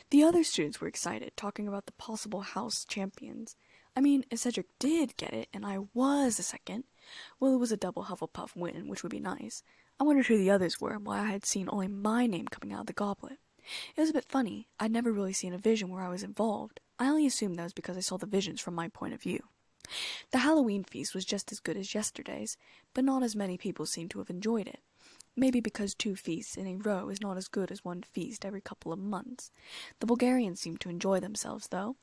The other students were excited, talking about the possible house champions. I mean, if Cedric did get it, and I was the second, well, it was a double Hufflepuff win, which would be nice. I wondered who the others were, and why I had seen only my name coming out of the goblet. It was a bit funny. I'd never really seen a vision where I was involved. I only assumed that was because I saw the visions from my point of view. The Halloween feast was just as good as yesterday's, but not as many people seemed to have enjoyed it. Maybe because 2 feasts in a row is not as good as 1 feast every couple of months. The Bulgarians seemed to enjoy themselves, though.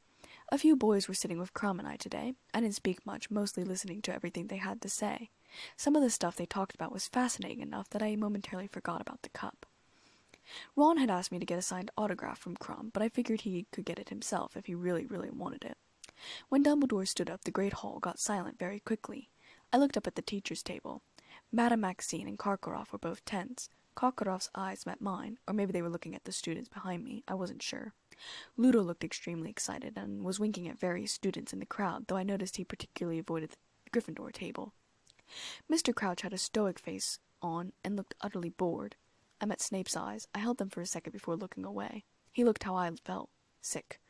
A few boys were sitting with Crumb and I today. I didn't speak much, mostly listening to everything they had to say. Some of the stuff they talked about was fascinating enough that I momentarily forgot about the cup. Ron had asked me to get a signed autograph from Crumb, but I figured he could get it himself if he really, really wanted it. When Dumbledore stood up, the great hall got silent very quickly. I looked up at the teacher's table. Madame Maxine and Karkaroff were both tense. Karkaroff's eyes met mine, or maybe they were looking at the students behind me. I wasn't sure. Ludo looked extremely excited and was winking at various students in the crowd, though I noticed he particularly avoided the Gryffindor table. Mr. Crouch had a stoic face on and looked utterly bored. I met Snape's eyes. I held them for a second before looking away. He looked how I felt. Sick.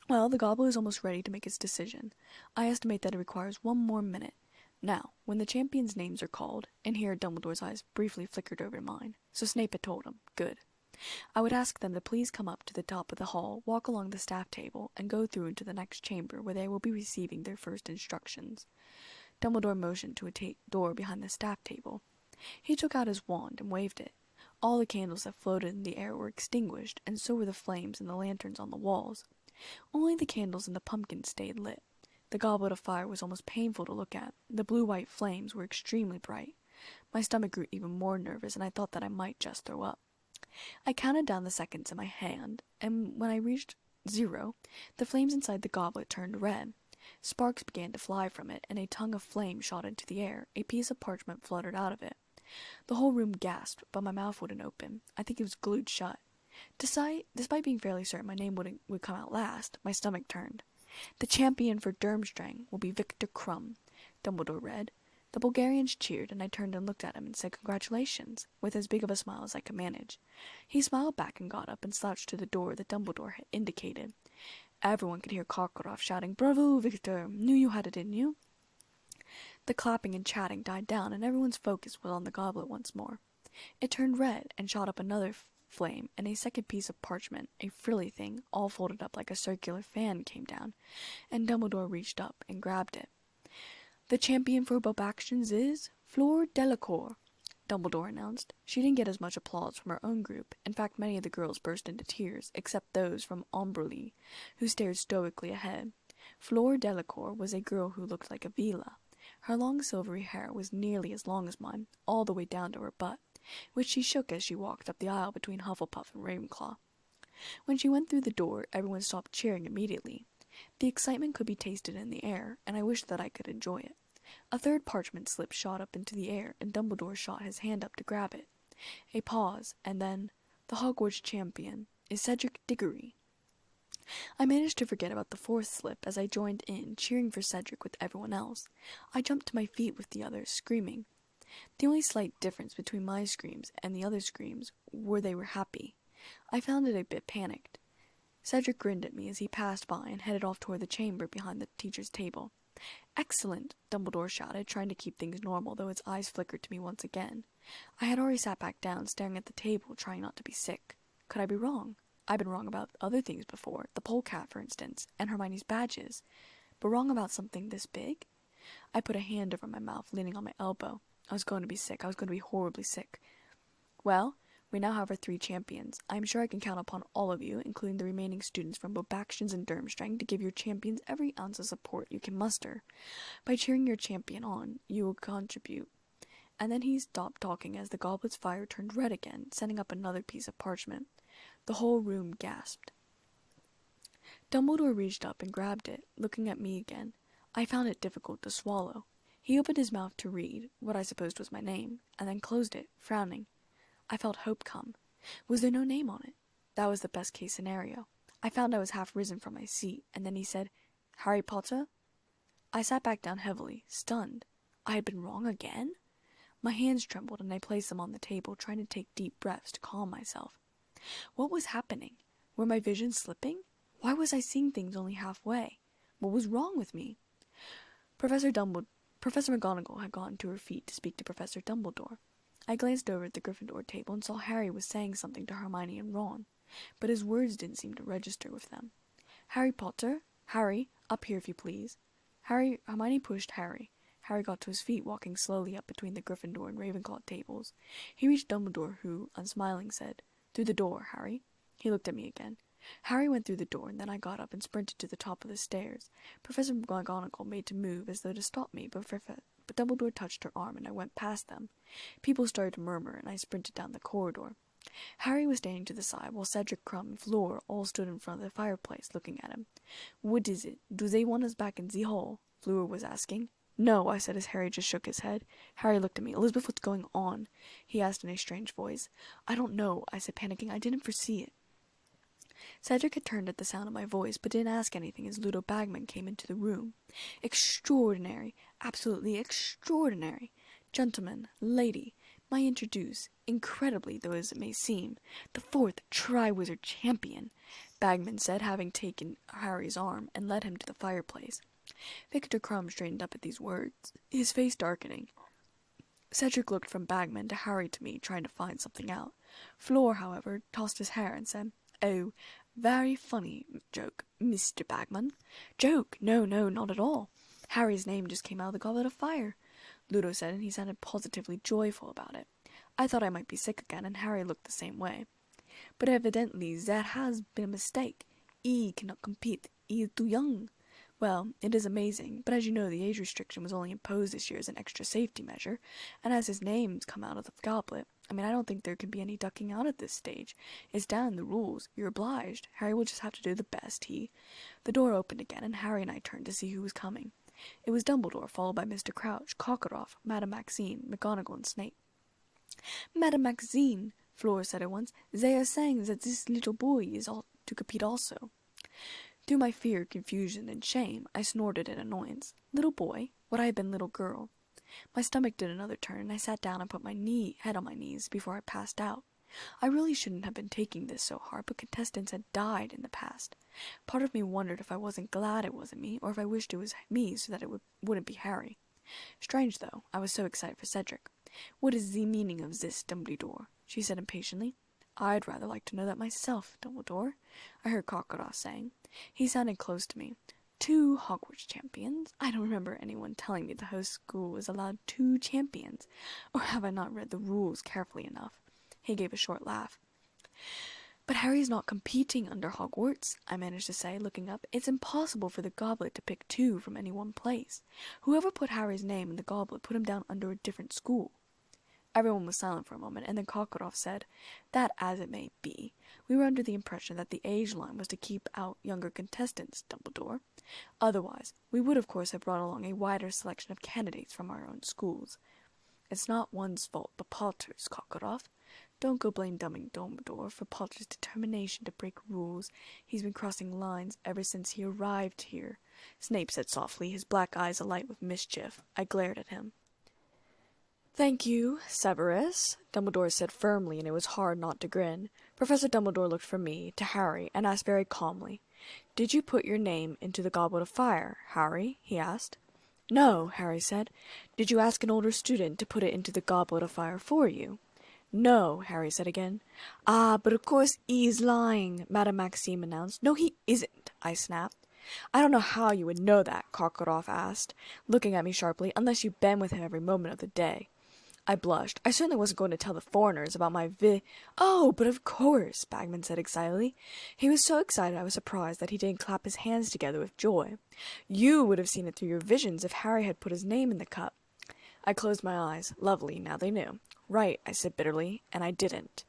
Well, the goblet is almost ready to make its decision. I estimate that it requires 1 more minute. Now, when the champions' names are called, and here Dumbledore's eyes briefly flickered over mine, so Snape had told him, good. I would ask them to please come up to the top of the hall, walk along the staff table, and go through into the next chamber where they will be receiving their first instructions. Dumbledore motioned to a door behind the staff table. He took out his wand and waved it. All the candles that floated in the air were extinguished, and so were the flames and the lanterns on the walls. Only the candles in the pumpkin stayed lit. The goblet of fire was almost painful to look at. The blue-white flames were extremely bright. My stomach grew even more nervous, and I thought that I might just throw up. I counted down the seconds in my hand, and when I reached 0, the flames inside the goblet turned red. Sparks began to fly from it, and a tongue of flame shot into the air. A piece of parchment fluttered out of it. The whole room gasped, but my mouth wouldn't open. I think it was glued shut. Despite being fairly certain my name would come out last, my stomach turned. The champion for Durmstrang will be Victor Krum, Dumbledore read. The Bulgarians cheered, and I turned and looked at him and said congratulations, with as big of a smile as I could manage. He smiled back and got up and slouched to the door that Dumbledore had indicated. Everyone could hear Karkaroff shouting, "Bravo, Victor! Knew you had it in you!" The clapping and chatting died down, and everyone's focus was on the goblet once more. It turned red and shot up another flame, and a second piece of parchment, a frilly thing, all folded up like a circular fan, came down, and Dumbledore reached up and grabbed it. "The champion for both actions is Fleur Delacour," Dumbledore announced. She didn't get as much applause from her own group. In fact, many of the girls burst into tears, except those from Ombrely, who stared stoically ahead. Fleur Delacour was a girl who looked like a Vila. Her long silvery hair was nearly as long as mine, all the way down to her butt, which she shook as she walked up the aisle between Hufflepuff and Ravenclaw. When she went through the door, everyone stopped cheering immediately. The excitement could be tasted in the air, and I wished that I could enjoy it. A third parchment slip shot up into the air, and Dumbledore shot his hand up to grab it. A pause, and then, "The Hogwarts champion is Cedric Diggory." I managed to forget about the fourth slip as I joined in, cheering for Cedric with everyone else. I jumped to my feet with the others, screaming. The only slight difference between my screams and the other screams were they were happy. I found it a bit panicked. Cedric grinned at me as he passed by and headed off toward the chamber behind the teacher's table. "Excellent!" Dumbledore shouted, trying to keep things normal, though his eyes flickered to me once again. I had already sat back down, staring at the table, trying not to be sick. Could I be wrong? I'd been wrong about other things before, the polecat, for instance, and Hermione's badges. But wrong about something this big? I put a hand over my mouth, leaning on my elbow. I was going to be sick. I was going to be horribly sick. "Well, we now have our 3 champions. I am sure I can count upon all of you, including the remaining students from Beauxbatons and Durmstrang, to give your champions every ounce of support you can muster. By cheering your champion on, you will contribute." And then he stopped talking as the goblet's fire turned red again, sending up another piece of parchment. The whole room gasped. Dumbledore reached up and grabbed it, looking at me again. I found it difficult to swallow. He opened his mouth to read, what I supposed was my name, and then closed it, frowning. I felt hope come. Was there no name on it? That was the best-case scenario. I found I was half risen from my seat, and then he said, "Harry Potter?" I sat back down heavily, stunned. I had been wrong again? My hands trembled, and I placed them on the table, trying to take deep breaths to calm myself. What was happening? Were my visions slipping? Why was I seeing things only halfway? What was wrong with me? Professor McGonagall had gotten to her feet to speak to Professor Dumbledore. I glanced over at the Gryffindor table and saw Harry was saying something to Hermione and Ron, but his words didn't seem to register with them. "Harry Potter? Harry, up here if you please." Hermione pushed Harry. Harry got to his feet, walking slowly up between the Gryffindor and Ravenclaw tables. He reached Dumbledore, who, unsmiling, said, "Through the door, Harry." He looked at me again. Harry went through the door, and then I got up and sprinted to the top of the stairs. Professor McGonagall made to move as though to stop me, but Dumbledore touched her arm, and I went past them. People started to murmur, and I sprinted down the corridor. Harry was standing to the side, while Cedric, Krum, and Fleur all stood in front of the fireplace, looking at him. "What is it? Do they want us back in the hall?" Fleur was asking. "No," I said as Harry just shook his head. Harry looked at me. "Elizabeth, what's going on?" he asked in a strange voice. "I don't know," I said, panicking. "I didn't foresee it." Cedric had turned at the sound of my voice, but didn't ask anything as Ludo Bagman came into the room. Extraordinary, absolutely extraordinary. Gentlemen, lady, may I introduce, incredibly though as it may seem, the fourth Triwizard Champion, Bagman said, having taken Harry's arm and led him to the fireplace. Victor Crumb straightened up at these words, his face darkening. Cedric looked from Bagman to Harry to me, trying to find something out. Fleur, however, tossed his hair and said, "Oh, very funny joke, Mr. Bagman." "Joke? No, not at all. Harry's name just came out of the Goblet of Fire," Ludo said, and he sounded positively joyful about it. I thought I might be sick again, and Harry looked the same way. "But evidently there has been a mistake. He cannot compete. He is too young." "Well, it is amazing, but as you know, the age restriction was only imposed this year as an extra safety measure, and as his name's come out of the goblet, I don't think there can be any ducking out at this stage. It's down in the rules. You're obliged. Harry will just have to do the best The door opened again, and Harry and I turned to see who was coming. It was Dumbledore, followed by Mr. Crouch, Cockcroft, Madame Maxime, McGonagall, and Snape. "Madame Maxime," Fleur said at once, "they are saying that this little boy is all to compete also." Through my fear, confusion, and shame, I snorted in annoyance. Little boy? Would I have been little girl? My stomach did another turn, and I sat down and put my head on my knees before I passed out. I really shouldn't have been taking this so hard, but contestants had died in the past. Part of me wondered if I wasn't glad it wasn't me, or if I wished it was me so that it wouldn't be Harry. Strange, though, I was so excited for Cedric. "What is the meaning of this, Dumbledore?" she said impatiently. "I'd rather like to know that myself, Dumbledore," I heard Cockcroft saying. He sounded close to me. "Two Hogwarts champions? I don't remember anyone telling me the host school was allowed 2 champions. Or have I not read the rules carefully enough?" He gave a short laugh. "But Harry's not competing under Hogwarts," I managed to say, looking up. "It's impossible for the goblet to pick 2 from any one place. Whoever put Harry's name in the goblet put him down under a different school." Everyone was silent for a moment, and then Cockcroft said, "That as it may be, we were under the impression that the age line was to keep out younger contestants, Dumbledore. Otherwise, we would of course have brought along a wider selection of candidates from our own schools. It's not one's fault, but Potter's, Cockcroft. Don't go blame Dumbledore for Potter's determination to break rules. He's been crossing lines ever since he arrived here," Snape said softly, his black eyes alight with mischief. I glared at him. "Thank you, Severus," Dumbledore said firmly, and it was hard not to grin. Professor Dumbledore looked from me to Harry and asked very calmly, "Did you put your name into the Goblet of Fire, Harry?" he asked. "No," Harry said. "Did you ask an older student to put it into the Goblet of Fire for you?" "No," Harry said again. "Ah, but of course he's lying," Madame Maxime announced. "No, he isn't," I snapped. "I don't know how you would know that," Cockcroft asked, looking at me sharply, "unless you've been with him every moment of the day." I blushed. I certainly wasn't going to tell the foreigners about my "Oh, but of course," Bagman said excitedly. He was so excited I was surprised that he didn't clap his hands together with joy. "You would have seen it through your visions if Harry had put his name in the cup." I closed my eyes. Lovely, now they knew. "Right," I said bitterly, and I didn't.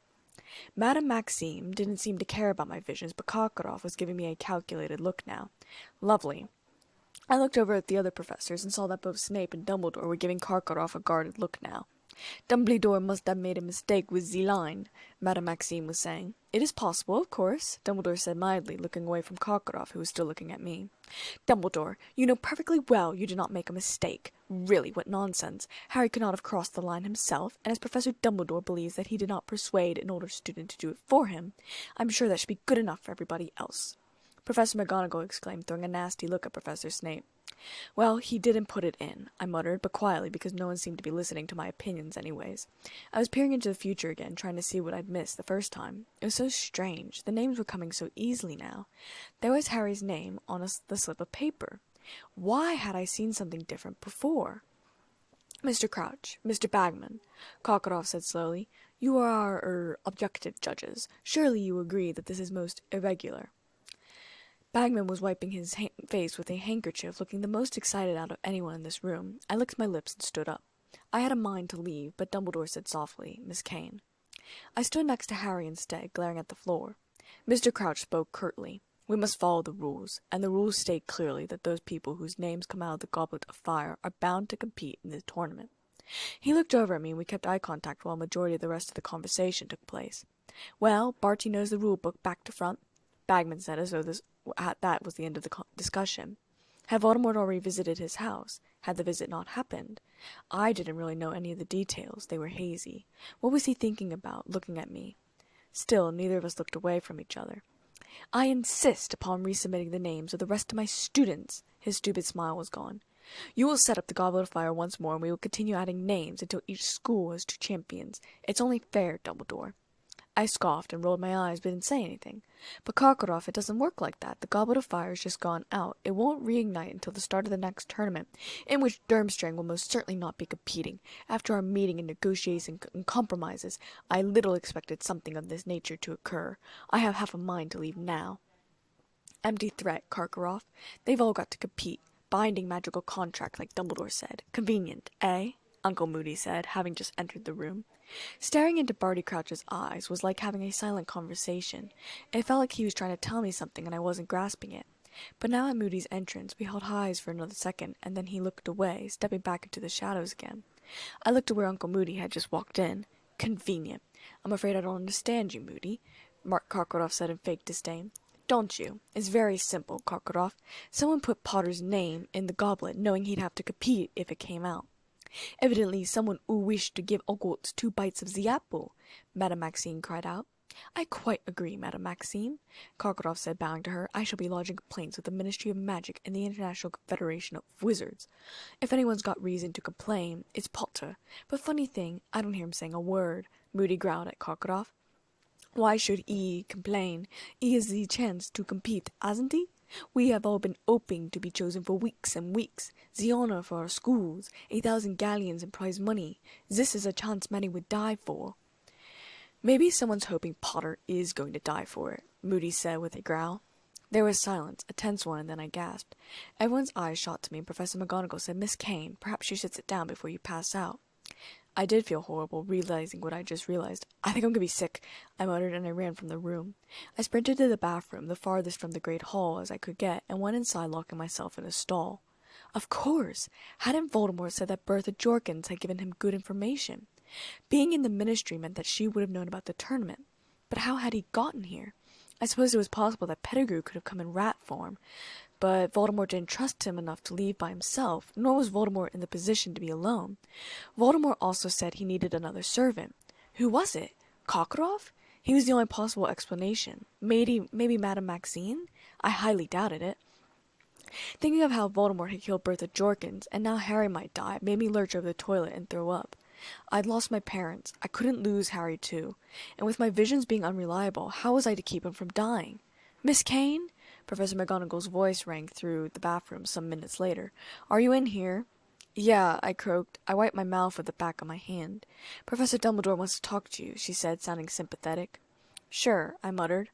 Madame Maxime didn't seem to care about my visions, but Cockcroft was giving me a calculated look now. Lovely. I looked over at the other professors and saw that both Snape and Dumbledore were giving Cockcroft a guarded look now. "Dumbledore must have made a mistake with the line," Madame Maxime was saying. "It is possible, of course," Dumbledore said mildly, looking away from Cockcroft, who was still looking at me. "Dumbledore, you know perfectly well you did not make a mistake. Really, what nonsense. Harry could not have crossed the line himself, and as Professor Dumbledore believes that he did not persuade an older student to do it for him, I'm sure that should be good enough for everybody else." Professor McGonagall exclaimed, throwing a nasty look at Professor Snape. "Well, he didn't put it in," I muttered, but quietly because no one seemed to be listening to my opinions anyways. I was peering into the future again, trying to see what I'd missed the first time. It was so strange. The names were coming so easily now. There was Harry's name on the slip of paper. Why had I seen something different before? "Mr. Crouch, Mr. Bagman," Cockcroft said slowly, "you are our objective judges. Surely you agree that this is most irregular." Bagman was wiping his face with a handkerchief, looking the most excited out of anyone in this room. I licked my lips and stood up. I had a mind to leave, but Dumbledore said softly, "Miss Kane." I stood next to Harry instead, glaring at the floor. Mr. Crouch spoke curtly. "We must follow the rules, and the rules state clearly that those people whose names come out of the Goblet of Fire are bound to compete in the tournament." He looked over at me, and we kept eye contact while a majority of the rest of the conversation took place. "Well, Barty knows the rule book back to front." Bagman said, as though that was the end of the discussion. Had Voldemort already visited his house? Had the visit not happened? I didn't really know any of the details. They were hazy. What was he thinking about, looking at me? Still, neither of us looked away from each other. I insist upon resubmitting the names of the rest of my students. His stupid smile was gone. You will set up the Goblet of Fire once more, and we will continue adding names until each school has 2 champions. It's only fair, Dumbledore. I scoffed and rolled my eyes, but didn't say anything. But Karkaroff, it doesn't work like that. The Goblet of Fire has just gone out. It won't reignite until the start of the next tournament, in which Durmstrang will most certainly not be competing. After our meeting and negotiations and compromises, I little expected something of this nature to occur. I have half a mind to leave now. Empty threat, Karkaroff. They've all got to compete. Binding magical contract, like Dumbledore said. Convenient, eh? Uncle Moody said, having just entered the room. Staring into Barty Crouch's eyes was like having a silent conversation. It felt like he was trying to tell me something and I wasn't grasping it. But now at Moody's entrance we held eyes for another second, and then he looked away, stepping back into the shadows again. I looked to where Uncle Moody had just walked in. Convenient. I'm afraid I don't understand you, Moody, Mark Karkaroff said in fake disdain. Don't you? It's very simple, Karkaroff. Someone put Potter's name in the goblet, knowing he'd have to compete if it came out. Evidently someone who wished to give Hogwarts 2 bites of the apple, Madame Maxime cried out. I quite agree, Madame Maxime, Karkaroff said, bowing to her. I shall be lodging complaints with the Ministry of Magic and the International Confederation of Wizards. If anyone's got reason to complain, it's Potter. But funny thing, I don't hear him saying a word, Moody growled at Karkaroff. Why should he complain? He has the chance to compete, hasn't he? We have all been hoping to be chosen for weeks and weeks. The honor for our schools, 1,000 galleons in prize money. This is a chance many would die for. Maybe someone's hoping Potter is going to die for it, Moody said with a growl. There was silence, a tense one, and then I gasped. Everyone's eyes shot to me, and Professor McGonagall said, Miss Kane, perhaps you should sit down before you pass out. I did feel horrible, realizing what I just realized. I think I'm going to be sick, I muttered, and I ran from the room. I sprinted to the bathroom, the farthest from the great hall as I could get, and went inside, locking myself in a stall. Of course! Hadn't Voldemort said that Bertha Jorkins had given him good information? Being in the Ministry meant that she would have known about the tournament. But how had he gotten here? I suppose it was possible that Pettigrew could have come in rat form, but Voldemort didn't trust him enough to leave by himself, nor was Voldemort in the position to be alone. Voldemort also said he needed another servant. Who was it? Karkaroff? He was the only possible explanation. Maybe Madame Maxime? I highly doubted it. Thinking of how Voldemort had killed Bertha Jorkins, and now Harry might die, made me lurch over the toilet and throw up. I'd lost my parents. I couldn't lose Harry too. And with my visions being unreliable, how was I to keep him from dying? Miss Kane? Professor McGonagall's voice rang through the bathroom some minutes later. Are you in here? Yeah, I croaked. I wiped my mouth with the back of my hand. Professor Dumbledore wants to talk to you, she said, sounding sympathetic. Sure, I muttered.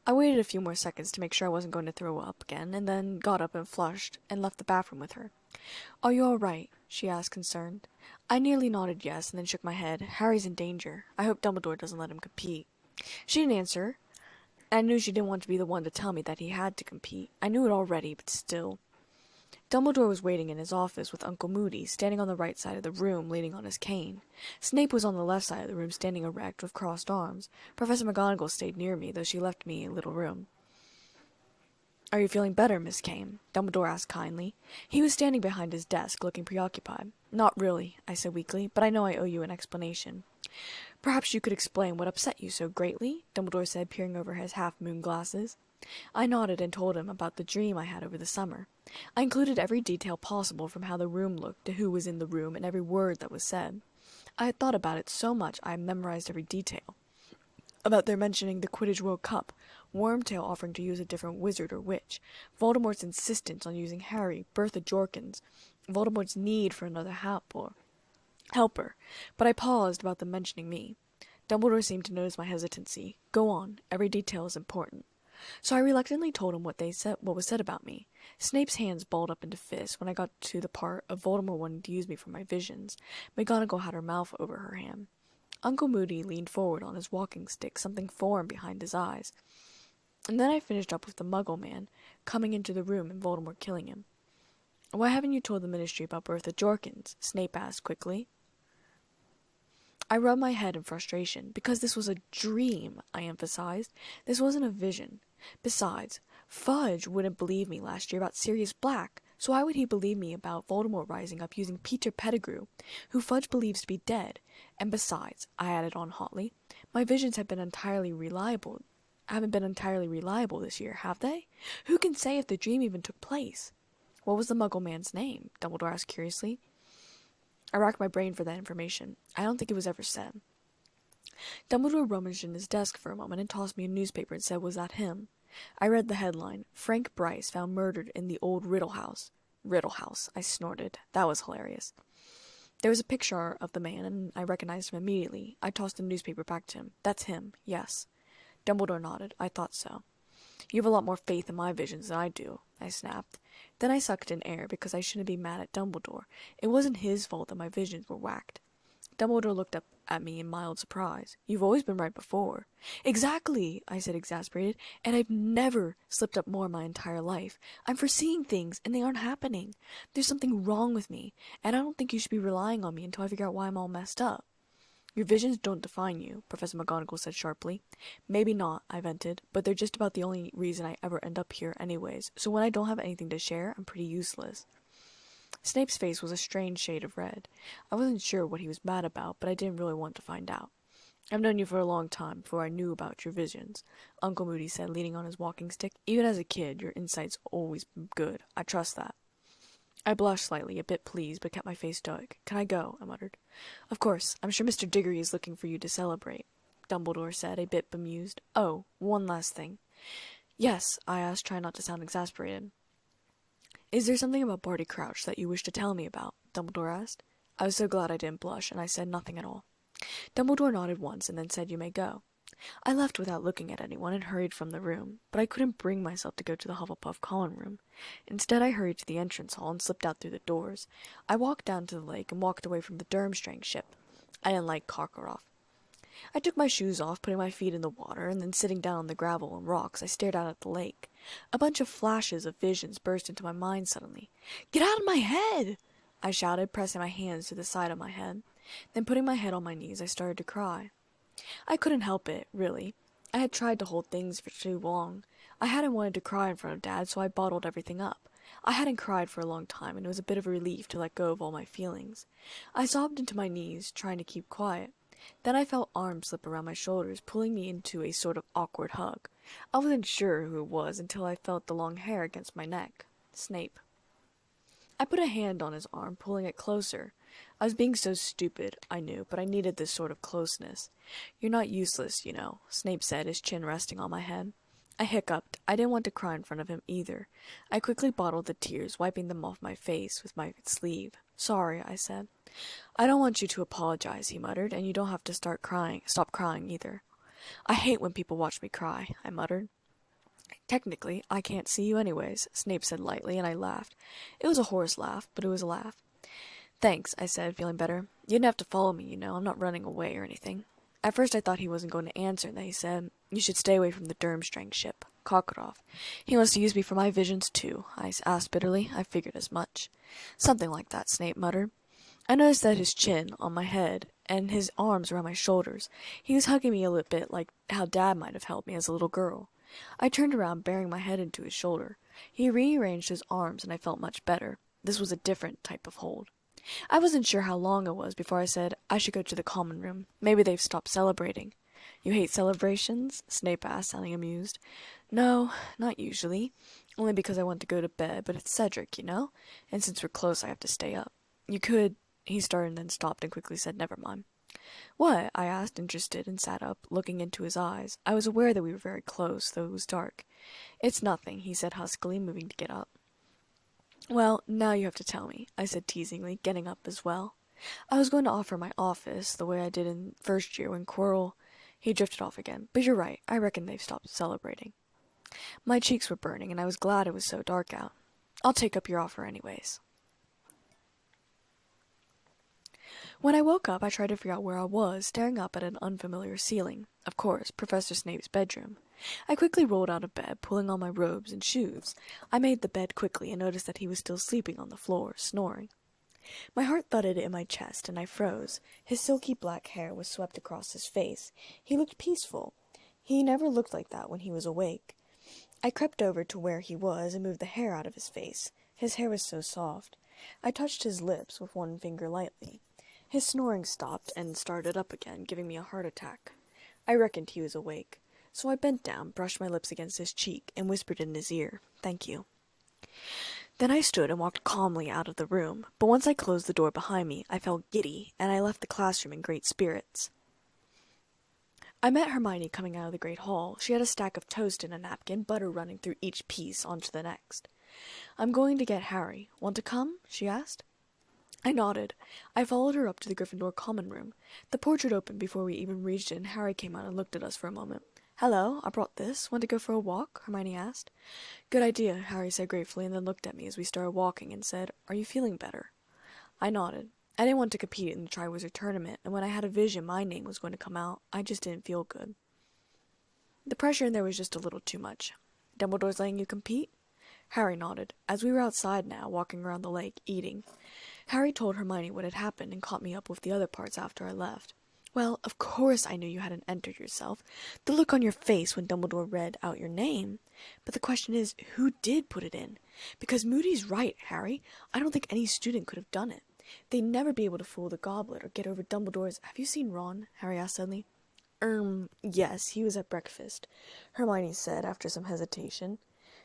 I waited a few more seconds to make sure I wasn't going to throw up again, and then got up and flushed, and left the bathroom with her. Are you all right? She asked, concerned. I nearly nodded yes, and then shook my head. Harry's in danger. I hope Dumbledore doesn't let him compete. She didn't answer. I knew she didn't want to be the one to tell me that he had to compete. I knew it already, but still. Dumbledore was waiting in his office with Uncle Moody, standing on the right side of the room, leaning on his cane. Snape was on the left side of the room, standing erect, with crossed arms. Professor McGonagall stayed near me, though she left me a little room. Are you feeling better, Miss Kane? Dumbledore asked kindly. He was standing behind his desk, looking preoccupied. Not really, I said weakly, but I know I owe you an explanation. Perhaps you could explain what upset you so greatly, Dumbledore said, peering over his half-moon glasses. I nodded and told him about the dream I had over the summer. I included every detail possible, from how the room looked to who was in the room and every word that was said. I had thought about it so much I had memorized every detail. About their mentioning the Quidditch World Cup, Wormtail offering to use a different wizard or witch, Voldemort's insistence on using Harry, Bertha Jorkins, Voldemort's need for another helper, but I paused about them mentioning me. Dumbledore seemed to notice my hesitancy. Go on, every detail is important. So I reluctantly told him what was said about me. Snape's hands balled up into fists when I got to the part of Voldemort wanting to use me for my visions. McGonagall had her mouth over her hand. Uncle Moody leaned forward on his walking stick, something foreign behind his eyes. And then I finished up with the Muggle man coming into the room and Voldemort killing him. Why haven't you told the Ministry about Bertha Jorkins? Snape asked quickly. I rubbed my head in frustration, because this was a dream, I emphasized. This wasn't a vision. Besides, Fudge wouldn't believe me last year about Sirius Black, so why would he believe me about Voldemort rising up using Peter Pettigrew, who Fudge believes to be dead? And besides, I added on hotly, my visions haven't been entirely reliable this year, have they? Who can say if the dream even took place? What was the Muggle man's name? Dumbledore asked curiously. I racked my brain for that information. I don't think it was ever said. Dumbledore rummaged in his desk for a moment and tossed me a newspaper and said, "Was that him?" I read the headline, "Frank Bryce found murdered in the old Riddle House." Riddle House, I snorted. That was hilarious. There was a picture of the man, and I recognized him immediately. I tossed the newspaper back to him. "That's him, yes." Dumbledore nodded. I thought so. "You have a lot more faith in my visions than I do," I snapped. Then I sucked in air because I shouldn't be mad at Dumbledore. It wasn't his fault that my visions were whacked. Dumbledore looked up at me in mild surprise. "You've always been right before." "Exactly," I said, exasperated, "and I've never slipped up more in my entire life. I'm foreseeing things, and they aren't happening. There's something wrong with me, and I don't think you should be relying on me until I figure out why I'm all messed up." "Your visions don't define you," Professor McGonagall said sharply. "Maybe not," I vented, "but they're just about the only reason I ever end up here anyways, so when I don't have anything to share, I'm pretty useless." Snape's face was a strange shade of red. I wasn't sure what he was mad about, but I didn't really want to find out. "I've known you for a long time before I knew about your visions," Uncle Moody said, leaning on his walking stick. "Even as a kid, your insight's always been good. I trust that." I blushed slightly, a bit pleased, but kept my face stoic. "Can I go?" I muttered. "Of course. I'm sure Mr. Diggory is looking for you to celebrate," Dumbledore said, a bit bemused. "Oh, one last thing." "Yes," I asked, trying not to sound exasperated. "Is there something about Barty Crouch that you wish to tell me about?" Dumbledore asked. I was so glad I didn't blush, and I said nothing at all. Dumbledore nodded once and then said, "You may go." I left without looking at anyone and hurried from the room, but I couldn't bring myself to go to the Hufflepuff common room. Instead, I hurried to the entrance hall and slipped out through the doors. I walked down to the lake and walked away from the Durmstrang ship. I didn't like Karkaroff. I took my shoes off, putting my feet in the water, and then sitting down on the gravel and rocks, I stared out at the lake. A bunch of flashes of visions burst into my mind suddenly. "Get out of my head!" I shouted, pressing my hands to the side of my head. Then putting my head on my knees, I started to cry. I couldn't help it, really. I had tried to hold things for too long. I hadn't wanted to cry in front of Dad, so I bottled everything up. I hadn't cried for a long time, and it was a bit of a relief to let go of all my feelings. I sobbed into my knees, trying to keep quiet. Then I felt arms slip around my shoulders, pulling me into a sort of awkward hug. I wasn't sure who it was until I felt the long hair against my neck. Snape. I put a hand on his arm, pulling it closer. I was being so stupid, I knew, but I needed this sort of closeness. "You're not useless, you know," Snape said, his chin resting on my head. I hiccuped. I didn't want to cry in front of him either. I quickly bottled the tears, wiping them off my face with my sleeve. "Sorry," I said. "I don't want you to apologize," he muttered, "and you don't have to stop crying either." "I hate when people watch me cry," I muttered. "Technically, I can't see you anyways," Snape said lightly, and I laughed. It was a hoarse laugh, but it was a laugh. "Thanks," I said, feeling better. "You didn't have to follow me, you know. I'm not running away or anything." At first I thought he wasn't going to answer, and then he said, "You should stay away from the Durmstrang ship. Karkaroff. He wants to use me for my visions, too," I asked bitterly. "I figured as much." "Something like that," Snape muttered. I noticed that his chin on my head and his arms around my shoulders. He was hugging me a little bit like how Dad might have held me as a little girl. I turned around, bearing my head into his shoulder. He rearranged his arms, and I felt much better. This was a different type of hold. I wasn't sure how long it was before I said, "I should go to the common room. Maybe they've stopped celebrating." "You hate celebrations?" Snape asked, sounding amused. "No, not usually. Only because I want to go to bed, but it's Cedric, you know? And since we're close, I have to stay up. You could—" He started and then stopped and quickly said, "Never mind." "What?" I asked, interested, and sat up, looking into his eyes. I was aware that we were very close, though it was dark. "It's nothing," he said huskily, moving to get up. "Well, now you have to tell me," I said teasingly, getting up as well. I was going to offer my office, the way I did in first year when Quirrell— He drifted off again. "But you're right. I reckon they've stopped celebrating." My cheeks were burning, and I was glad it was so dark out. "I'll take up your offer anyways." When I woke up, I tried to figure out where I was, staring up at an unfamiliar ceiling. Of course, Professor Snape's bedroom. I quickly rolled out of bed, pulling on my robes and shoes. I made the bed quickly and noticed that he was still sleeping on the floor, snoring. My heart thudded in my chest, and I froze. His silky black hair was swept across his face. He looked peaceful. He never looked like that when he was awake. I crept over to where he was and moved the hair out of his face. His hair was so soft. I touched his lips with one finger lightly. His snoring stopped and started up again, giving me a heart attack. I reckoned he was awake, so I bent down, brushed my lips against his cheek, and whispered in his ear, "Thank you." Then I stood and walked calmly out of the room, but once I closed the door behind me, I felt giddy, and I left the classroom in great spirits. I met Hermione coming out of the great hall. She had a stack of toast in a napkin, butter running through each piece onto the next. "I'm going to get Harry. Want to come?" she asked. I nodded. I followed her up to the Gryffindor common room. The portrait opened before we even reached it, and Harry came out and looked at us for a moment. "Hello, I brought this. Want to go for a walk?" Hermione asked. "Good idea," Harry said gratefully, and then looked at me as we started walking and said, "Are you feeling better?" I nodded. I didn't want to compete in the Triwizard Tournament, and when I had a vision my name was going to come out, I just didn't feel good. The pressure in there was just a little too much. "Dumbledore's letting you compete?" Harry nodded. As we were outside now, walking around the lake, eating, Harry told Hermione what had happened and caught me up with the other parts after I left. "Well, of course I knew you hadn't entered yourself. The look on your face when Dumbledore read out your name. But the question is, who did put it in? Because Moody's right, Harry. I don't think any student could have done it. They'd never be able to fool the Goblet or get over Dumbledore's—" "Have you seen Ron?" Harry asked suddenly. Yes, he was at breakfast," Hermione said after some hesitation.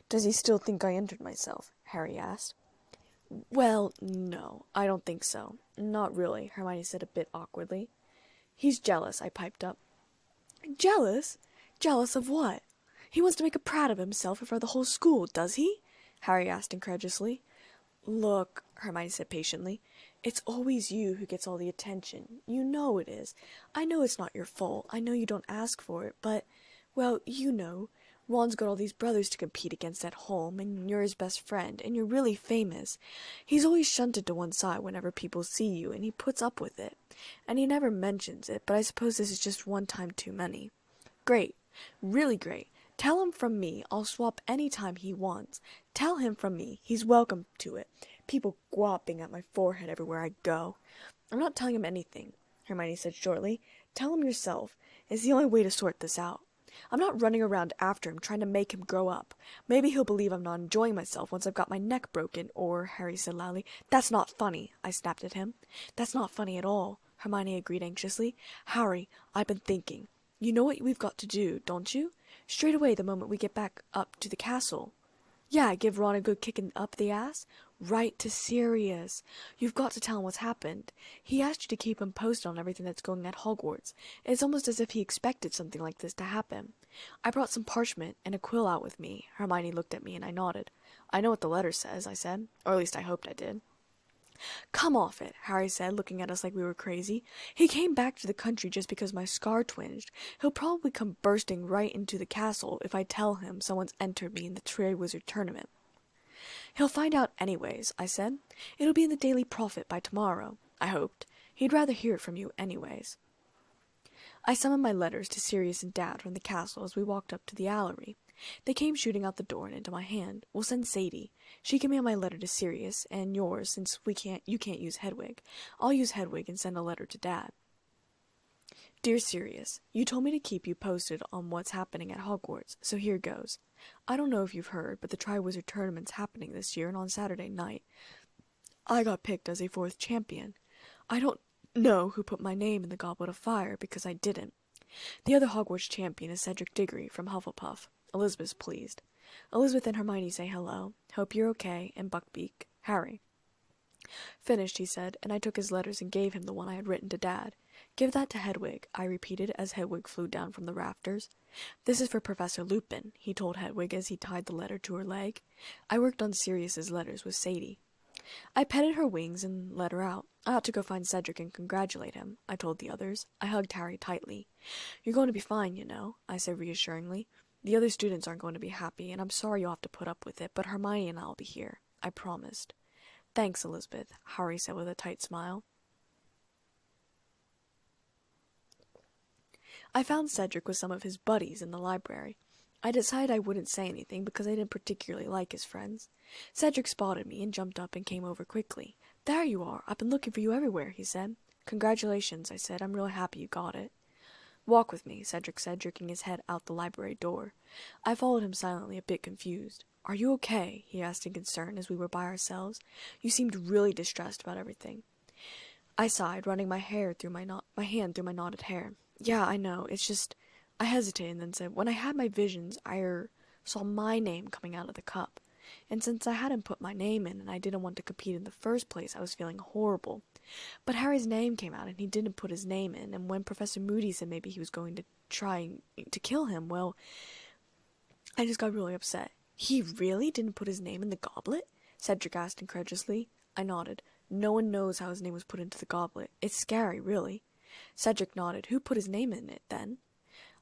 "Does he still think I entered myself?" Harry asked. "Well, no, I don't think so. Not really," Hermione said a bit awkwardly. "He's jealous," I piped up. "Jealous? Jealous of what? He wants to make a prat of himself in front of the whole school, does he?" Harry asked incredulously. "Look," Hermione said patiently, "it's always you who gets all the attention. You know it is. I know it's not your fault. I know you don't ask for it, but, well, you know, Ron's got all these brothers to compete against at home, and you're his best friend, and you're really famous. He's always shunted to one side whenever people see you, and he puts up with it. And he never mentions it, but I suppose this is just one time too many. Great. Really great. Tell him from me I'll swap any time he wants. Tell him from me he's welcome to it. People gawping at my forehead everywhere I go. I'm not telling him anything," Hermione said shortly. "Tell him yourself. It's the only way to sort this out. I'm not running around after him trying to make him grow up. Maybe he'll believe I'm not enjoying myself once I've got my neck broken, or," Harry said loudly. "That's not funny," I snapped at him. "That's not funny at all," Hermione agreed anxiously. "Harry, I've been thinking. You know what we've got to do, don't you? Straight away the moment we get back up to the castle." "Yeah, give Ron a good kicking up the ass?" "Write to Sirius. You've got to tell him what's happened. He asked you to keep him posted on everything that's going at Hogwarts. It's almost as if he expected something like this to happen. I brought some parchment and a quill out with me." Hermione looked at me and I nodded. "I know what the letter says," I said. Or at least I hoped I did. "Come off it," Harry said, looking at us like we were crazy. "He came back to the country just because my scar twinged. He'll probably come bursting right into the castle if I tell him someone's entered me in the Triwizard Tournament." "He'll find out anyways," I said. "It'll be in the Daily Prophet by tomorrow," I hoped. "He'd rather hear it from you anyways." I summoned my letters to Sirius and Dad from the castle as we walked up to the Allery. They came shooting out the door and into my hand. "We'll send Sadie. She can mail my letter to Sirius, and yours, since you can't use Hedwig. I'll use Hedwig and send a letter to Dad. Dear Sirius, you told me to keep you posted on what's happening at Hogwarts, so here goes. I don't know if you've heard, but the Triwizard Tournament's happening this year, and on Saturday night I got picked as a 4th champion. I don't know who put my name in the Goblet of Fire, because I didn't. The other Hogwarts champion is Cedric Diggory from Hufflepuff. Elizabeth's pleased. Elizabeth and Hermione say hello. Hope you're okay, and Buckbeak. Harry." "Finished," he said, and I took his letters and gave him the one I had written to Dad. "Give that to Hedwig," I repeated as Hedwig flew down from the rafters. "This is for Professor Lupin," he told Hedwig as he tied the letter to her leg. I worked on Sirius's letters with Sadie. I petted her wings and let her out. I ought to go find Cedric and congratulate him, I told the others. I hugged Harry tightly. "You're going to be fine, you know," I said reassuringly. "The other students aren't going to be happy, and I'm sorry you'll have to put up with it, but Hermione and I'll be here. I promised." "Thanks, Elizabeth," Harry said with a tight smile. I found Cedric with some of his buddies in the library. I decided I wouldn't say anything because I didn't particularly like his friends. Cedric spotted me and jumped up and came over quickly. There you are. I've been looking for you everywhere, he said. Congratulations, I said. I'm really happy you got it. Walk with me, Cedric said, jerking his head out the library door. I followed him silently, a bit confused. Are you okay? He asked in concern as we were by ourselves. You seemed really distressed about everything. I sighed, running my hand through my knotted hair. Yeah, I know. It's just... I hesitated and then said, when I had my visions, I saw my name coming out of the cup. And since I hadn't put my name in and I didn't want to compete in the first place, I was feeling horrible. But Harry's name came out and he didn't put his name in, and when Professor Moody said maybe he was going to try to kill him, well, I just got really upset. He really didn't put his name in the goblet? Cedric asked incredulously. I nodded. No one knows how his name was put into the goblet. It's scary, really. Cedric nodded. Who put his name in it, then?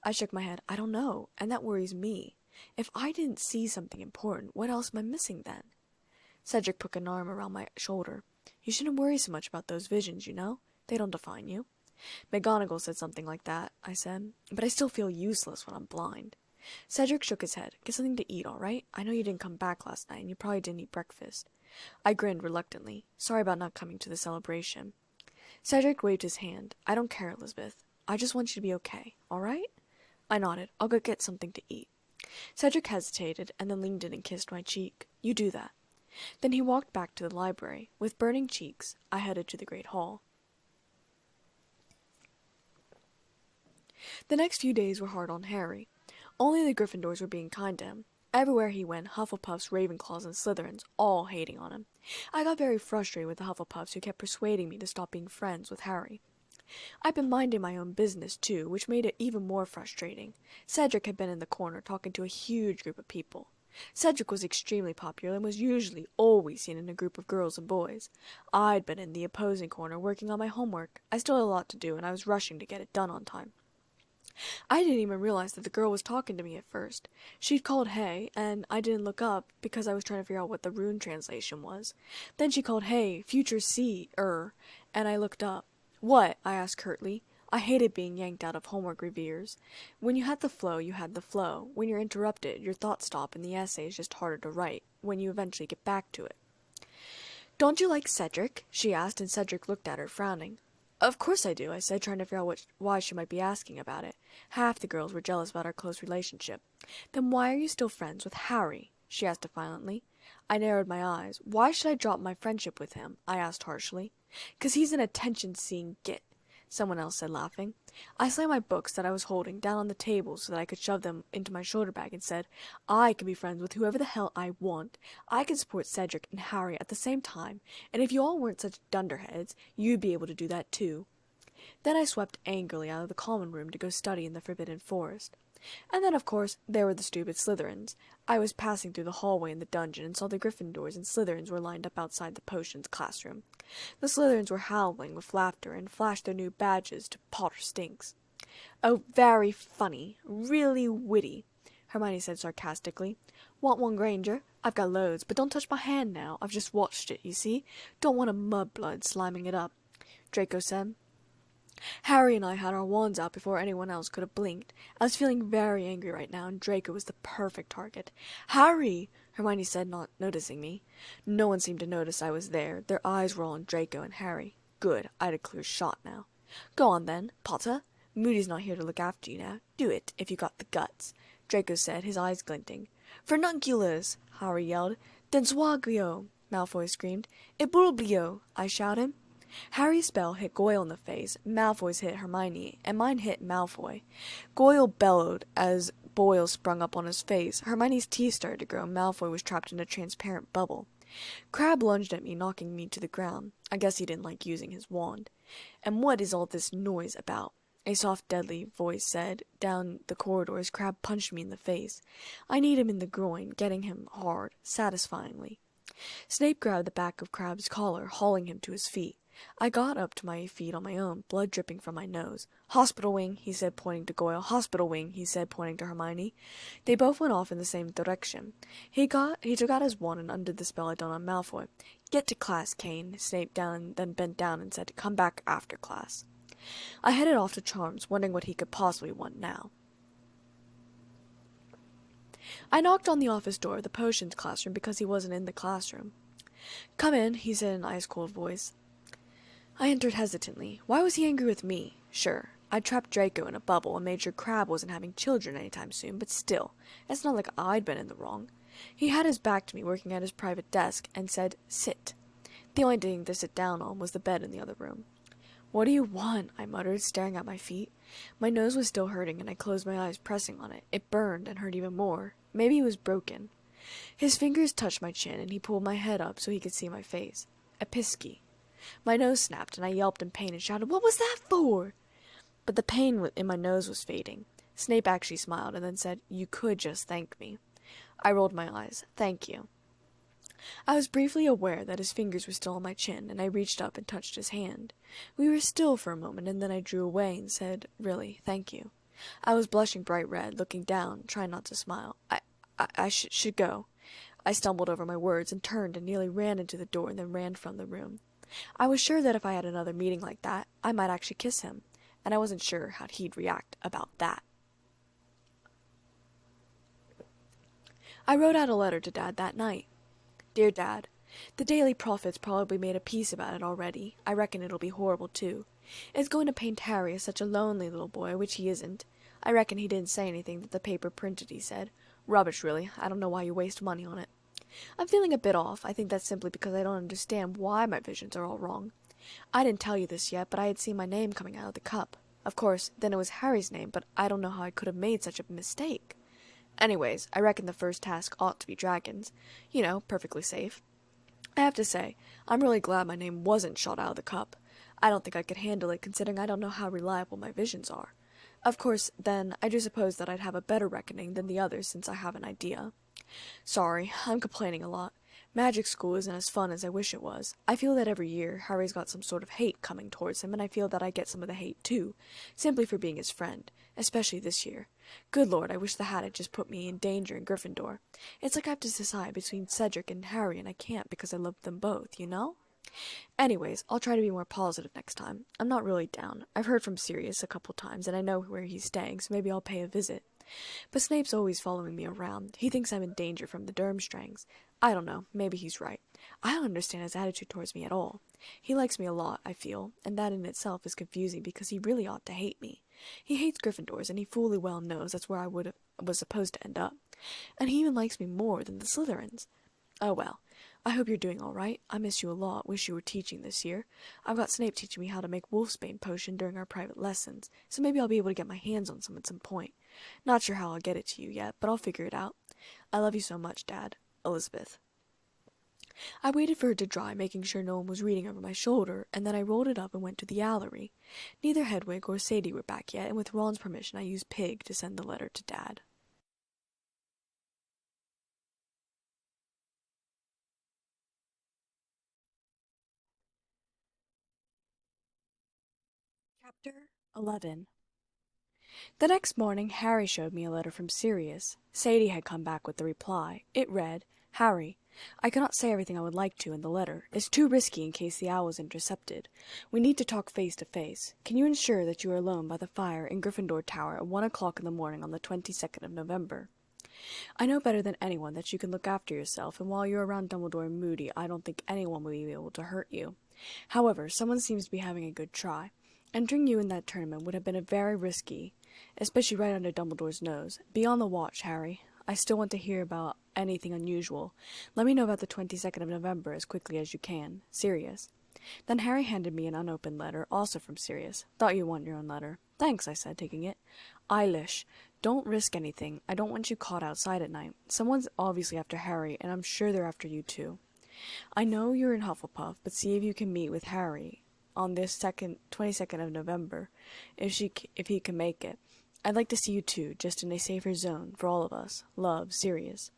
I shook my head. I don't know, and that worries me. If I didn't see something important, what else am I missing then? Cedric put an arm around my shoulder. You shouldn't worry so much about those visions, you know? They don't define you. McGonagall said something like that, I said, but I still feel useless when I'm blind. Cedric shook his head. Get something to eat, all right? I know you didn't come back last night, and you probably didn't eat breakfast. I grinned reluctantly. Sorry about not coming to the celebration. Cedric waved his hand. I don't care, Elizabeth. I just want you to be okay, all right? I nodded. I'll go get something to eat. Cedric hesitated, and then leaned in and kissed my cheek. You do that. Then he walked back to the library. With burning cheeks, I headed to the Great Hall. The next few days were hard on Harry. Only the Gryffindors were being kind to him. Everywhere he went, Hufflepuffs, Ravenclaws, and Slytherins, all hating on him. I got very frustrated with the Hufflepuffs who kept persuading me to stop being friends with Harry. I'd been minding my own business, too, which made it even more frustrating. Cedric had been in the corner talking to a huge group of people. Cedric was extremely popular and was usually always seen in a group of girls and boys. I'd been in the opposing corner working on my homework. I still had a lot to do, and I was rushing to get it done on time. I didn't even realize that the girl was talking to me at first. She'd called hey, and I didn't look up because I was trying to figure out what the rune translation was. Then she called hey, future C, and I looked up. What? I asked curtly. I hated being yanked out of homework reviewers. When you had the flow, you had the flow. When you're interrupted, your thoughts stop and the essay is just harder to write when you eventually get back to it. Don't you like Cedric? She asked, and Cedric looked at her, frowning. Of course I do, I said, trying to figure out why she might be asking about it. Half the girls were jealous about our close relationship. Then why are you still friends with Harry? She asked defiantly. I narrowed my eyes. Why should I drop my friendship with him? I asked harshly. 'Cause he's an attention-seeking git, someone else said, laughing. I slammed my books that I was holding down on the table so that I could shove them into my shoulder bag and said, I can be friends with whoever the hell I want. I can support Cedric and Harry at the same time, and if you all weren't such dunderheads, you'd be able to do that too. Then I swept angrily out of the common room to go study in the Forbidden Forest. And then, of course, there were the stupid Slytherins. I was passing through the hallway in the dungeon and saw the Gryffindors and Slytherins were lined up outside the potions classroom. The Slytherins were howling with laughter and flashed their new badges to Potter Stinks. Oh, very funny. Really witty, Hermione said sarcastically. Want one, Granger? I've got loads, but don't touch my hand now. I've just watched it, you see? Don't want a mudblood sliming it up, Draco said. Harry and I had our wands out before anyone else could have blinked. I was feeling very angry right now, and Draco was the perfect target. Harry! Hermione said, not noticing me. No one seemed to notice I was there. Their eyes were all on Draco and Harry. Good, I had a clear shot now. Go on, then, Potter. Moody's not here to look after you now. Do it, if you got the guts, Draco said, his eyes glinting. Furnunculus! Harry yelled. Densuaglio! Malfoy screamed. Ebulbio! I shouted. Harry's spell hit Goyle in the face, Malfoy's hit Hermione, and mine hit Malfoy. Goyle bellowed as boils sprung up on his face. Hermione's teeth started to grow, and Malfoy was trapped in a transparent bubble. Crabbe lunged at me, knocking me to the ground. I guess he didn't like using his wand. And what is all this noise about? A soft, deadly voice said. Down the corridors, Crabbe punched me in the face. I kneed him in the groin, getting him hard, satisfyingly. Snape grabbed the back of Crabbe's collar, hauling him to his feet. I got up to my feet on my own, blood dripping from my nose. Hospital wing, he said, pointing to Goyle. Hospital wing, he said, pointing to Hermione. They both went off in the same direction. He took out his wand and undid the spell I'd done on Malfoy. Get to class, Kane, Snape then bent down and said, come back after class. I headed off to Charms, wondering what he could possibly want now. I knocked on the office door of the potions classroom because he wasn't in the classroom. "Come in," he said in an ice-cold voice. I entered hesitantly. Why was he angry with me? Sure, I trapped Draco in a bubble and made sure Crab wasn't having children anytime soon, but still, it's not like I'd been in the wrong. He had his back to me working at his private desk and said, "Sit." The only thing to sit down on was the bed in the other room. "What do you want?" I muttered, staring at my feet. My nose was still hurting, and I closed my eyes, pressing on it. It burned and hurt even more. Maybe it was broken. His fingers touched my chin, and he pulled my head up so he could see my face. A pisky. My nose snapped, and I yelped in pain and shouted, "What was that for?" But the pain in my nose was fading. Snape actually smiled, and then said, "You could just thank me." I rolled my eyes. "Thank you." I was briefly aware that his fingers were still on my chin, and I reached up and touched his hand. We were still for a moment, and then I drew away and said, "Really, thank you." I was blushing bright red, looking down, trying not to smile. I should go. I stumbled over my words and turned and nearly ran into the door and then ran from the room. I was sure that if I had another meeting like that, I might actually kiss him, and I wasn't sure how he'd react about that. I wrote out a letter to Dad that night. "Dear Dad, the Daily Prophet's probably made a piece about it already. I reckon it'll be horrible, too. It's going to paint Harry as such a lonely little boy, which he isn't. I reckon he didn't say anything that the paper printed, he said. Rubbish, really. I don't know why you waste money on it. I'm feeling a bit off. I think that's simply because I don't understand why my visions are all wrong. I didn't tell you this yet, but I had seen my name coming out of the cup. Of course, then it was Harry's name, but I don't know how I could have made such a mistake. Anyways, I reckon the first task ought to be dragons. You know, perfectly safe. I have to say, I'm really glad my name wasn't shot out of the cup. I don't think I could handle it, considering I don't know how reliable my visions are. Of course, then, I do suppose that I'd have a better reckoning than the others since I have an idea. Sorry, I'm complaining a lot. Magic school isn't as fun as I wish it was. I feel that every year Harry's got some sort of hate coming towards him, and I feel that I get some of the hate too, simply for being his friend, especially this year. Good Lord, I wish the hat had just put me in danger in Gryffindor. It's like I have to decide between Cedric and Harry, and I can't because I love them both, you know? Anyways, I'll try to be more positive next time. I'm not really down. I've heard from Sirius a couple times, and I know where he's staying, so maybe I'll pay a visit. But Snape's always following me around. He thinks I'm in danger from the Durmstrangs. I don't know, maybe he's right. I don't understand his attitude towards me at all. He likes me a lot, I feel, and that in itself is confusing because he really ought to hate me. He hates Gryffindors, and he fully well knows that's where I was supposed to end up. And he even likes me more than the Slytherins. Oh well, I hope you're doing all right. I miss you a lot. Wish you were teaching this year. I've got Snape teaching me how to make wolfsbane potion during our private lessons, so maybe I'll be able to get my hands on some at some point. Not sure how I'll get it to you yet, but I'll figure it out. I love you so much, Dad. Elizabeth. I waited for it to dry, making sure no one was reading over my shoulder, and then I rolled it up and went to the Allery. Neither Hedwig or Sadie were back yet, and with Ron's permission I used Pig to send the letter to Dad. Chapter 11. The next morning Harry showed me a letter from Sirius. Sadie had come back with the reply. It read, "Harry, I cannot say everything I would like to in the letter. It's too risky in case the owl is intercepted. We need to talk face to face. Can you ensure that you are alone by the fire in Gryffindor Tower at 1 o'clock in the morning on the 22nd of November? I know better than anyone that you can look after yourself, and while you're around Dumbledore and Moody, I don't think anyone will be able to hurt you. However, someone seems to be having a good try. Entering you in that tournament would have been a very risky, especially right under Dumbledore's nose. Be on the watch, Harry. I still want to hear about anything unusual. Let me know about the 22nd of November as quickly as you can. Sirius." Then Harry handed me an unopened letter, also from Sirius. "Thought you'd want your own letter." "Thanks," I said, taking it. "Eilish, don't risk anything. I don't want you caught outside at night. Someone's obviously after Harry, and I'm sure they're after you too. I know you're in Hufflepuff, but see if you can meet with Harry on this 22nd of November, if he can make it. I'd like to see you too, just in a safer zone, for all of us. Love, Sirius."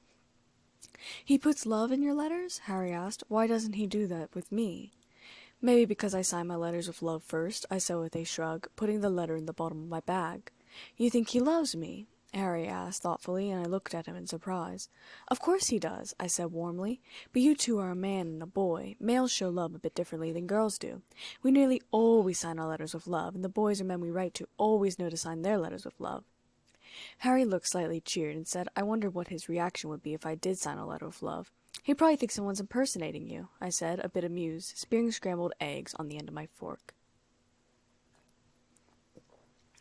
"He puts love in your letters?" Harry asked. "Why doesn't he do that with me?" "Maybe because I sign my letters with love first," I said with a shrug, putting the letter in the bottom of my bag. "You think he loves me?" Harry asked thoughtfully, and I looked at him in surprise. "Of course he does," I said warmly. "But you two are a man and a boy. Males show love a bit differently than girls do. We nearly always sign our letters with love, and the boys or men we write to always know to sign their letters with love." Harry looked slightly cheered and said, I wondered what his reaction would be if I did sign a letter of love. He'd probably think someone's impersonating you, I said, a bit amused, spearing scrambled eggs on the end of my fork.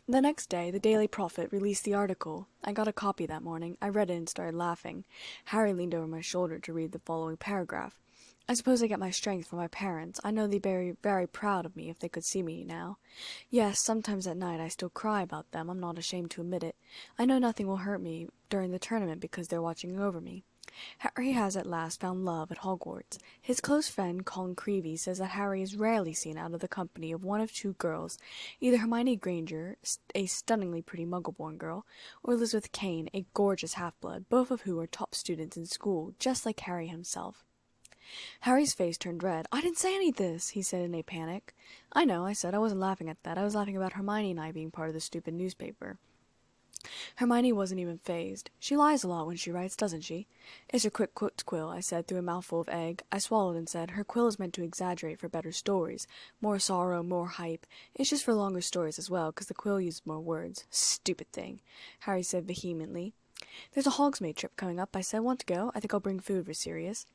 The next day, the Daily Prophet released the article. I got a copy that morning. I read it and started laughing. Harry leaned over my shoulder to read the following paragraph. I suppose I get my strength from my parents. I know they'd be very, very proud of me if they could see me now. Yes, sometimes at night I still cry about them. I'm not ashamed to admit it. I know nothing will hurt me during the tournament because they're watching over me. Harry has at last found love at Hogwarts. His close friend Colin Creevey says that Harry is rarely seen out of the company of one of two girls, either Hermione Granger, a stunningly pretty Muggle-born girl, or Elizabeth Kane, a gorgeous half-blood, both of who are top students in school, just like Harry himself. Harry's face turned red. I didn't say any of this, he said in a panic. I know, I said. I wasn't laughing at that. I was laughing about Hermione and I being part of the stupid newspaper. Hermione wasn't even fazed. She lies a lot when she writes, doesn't she? It's her quick-cooked quill, I said through a mouthful of egg. I swallowed and said, her quill is meant to exaggerate for better stories. More sorrow, more hype. It's just for longer stories as well, because the quill uses more words. Stupid thing, Harry said vehemently. There's a Hogsmeade trip coming up, I said. Want to go? I think I'll bring food for Sirius.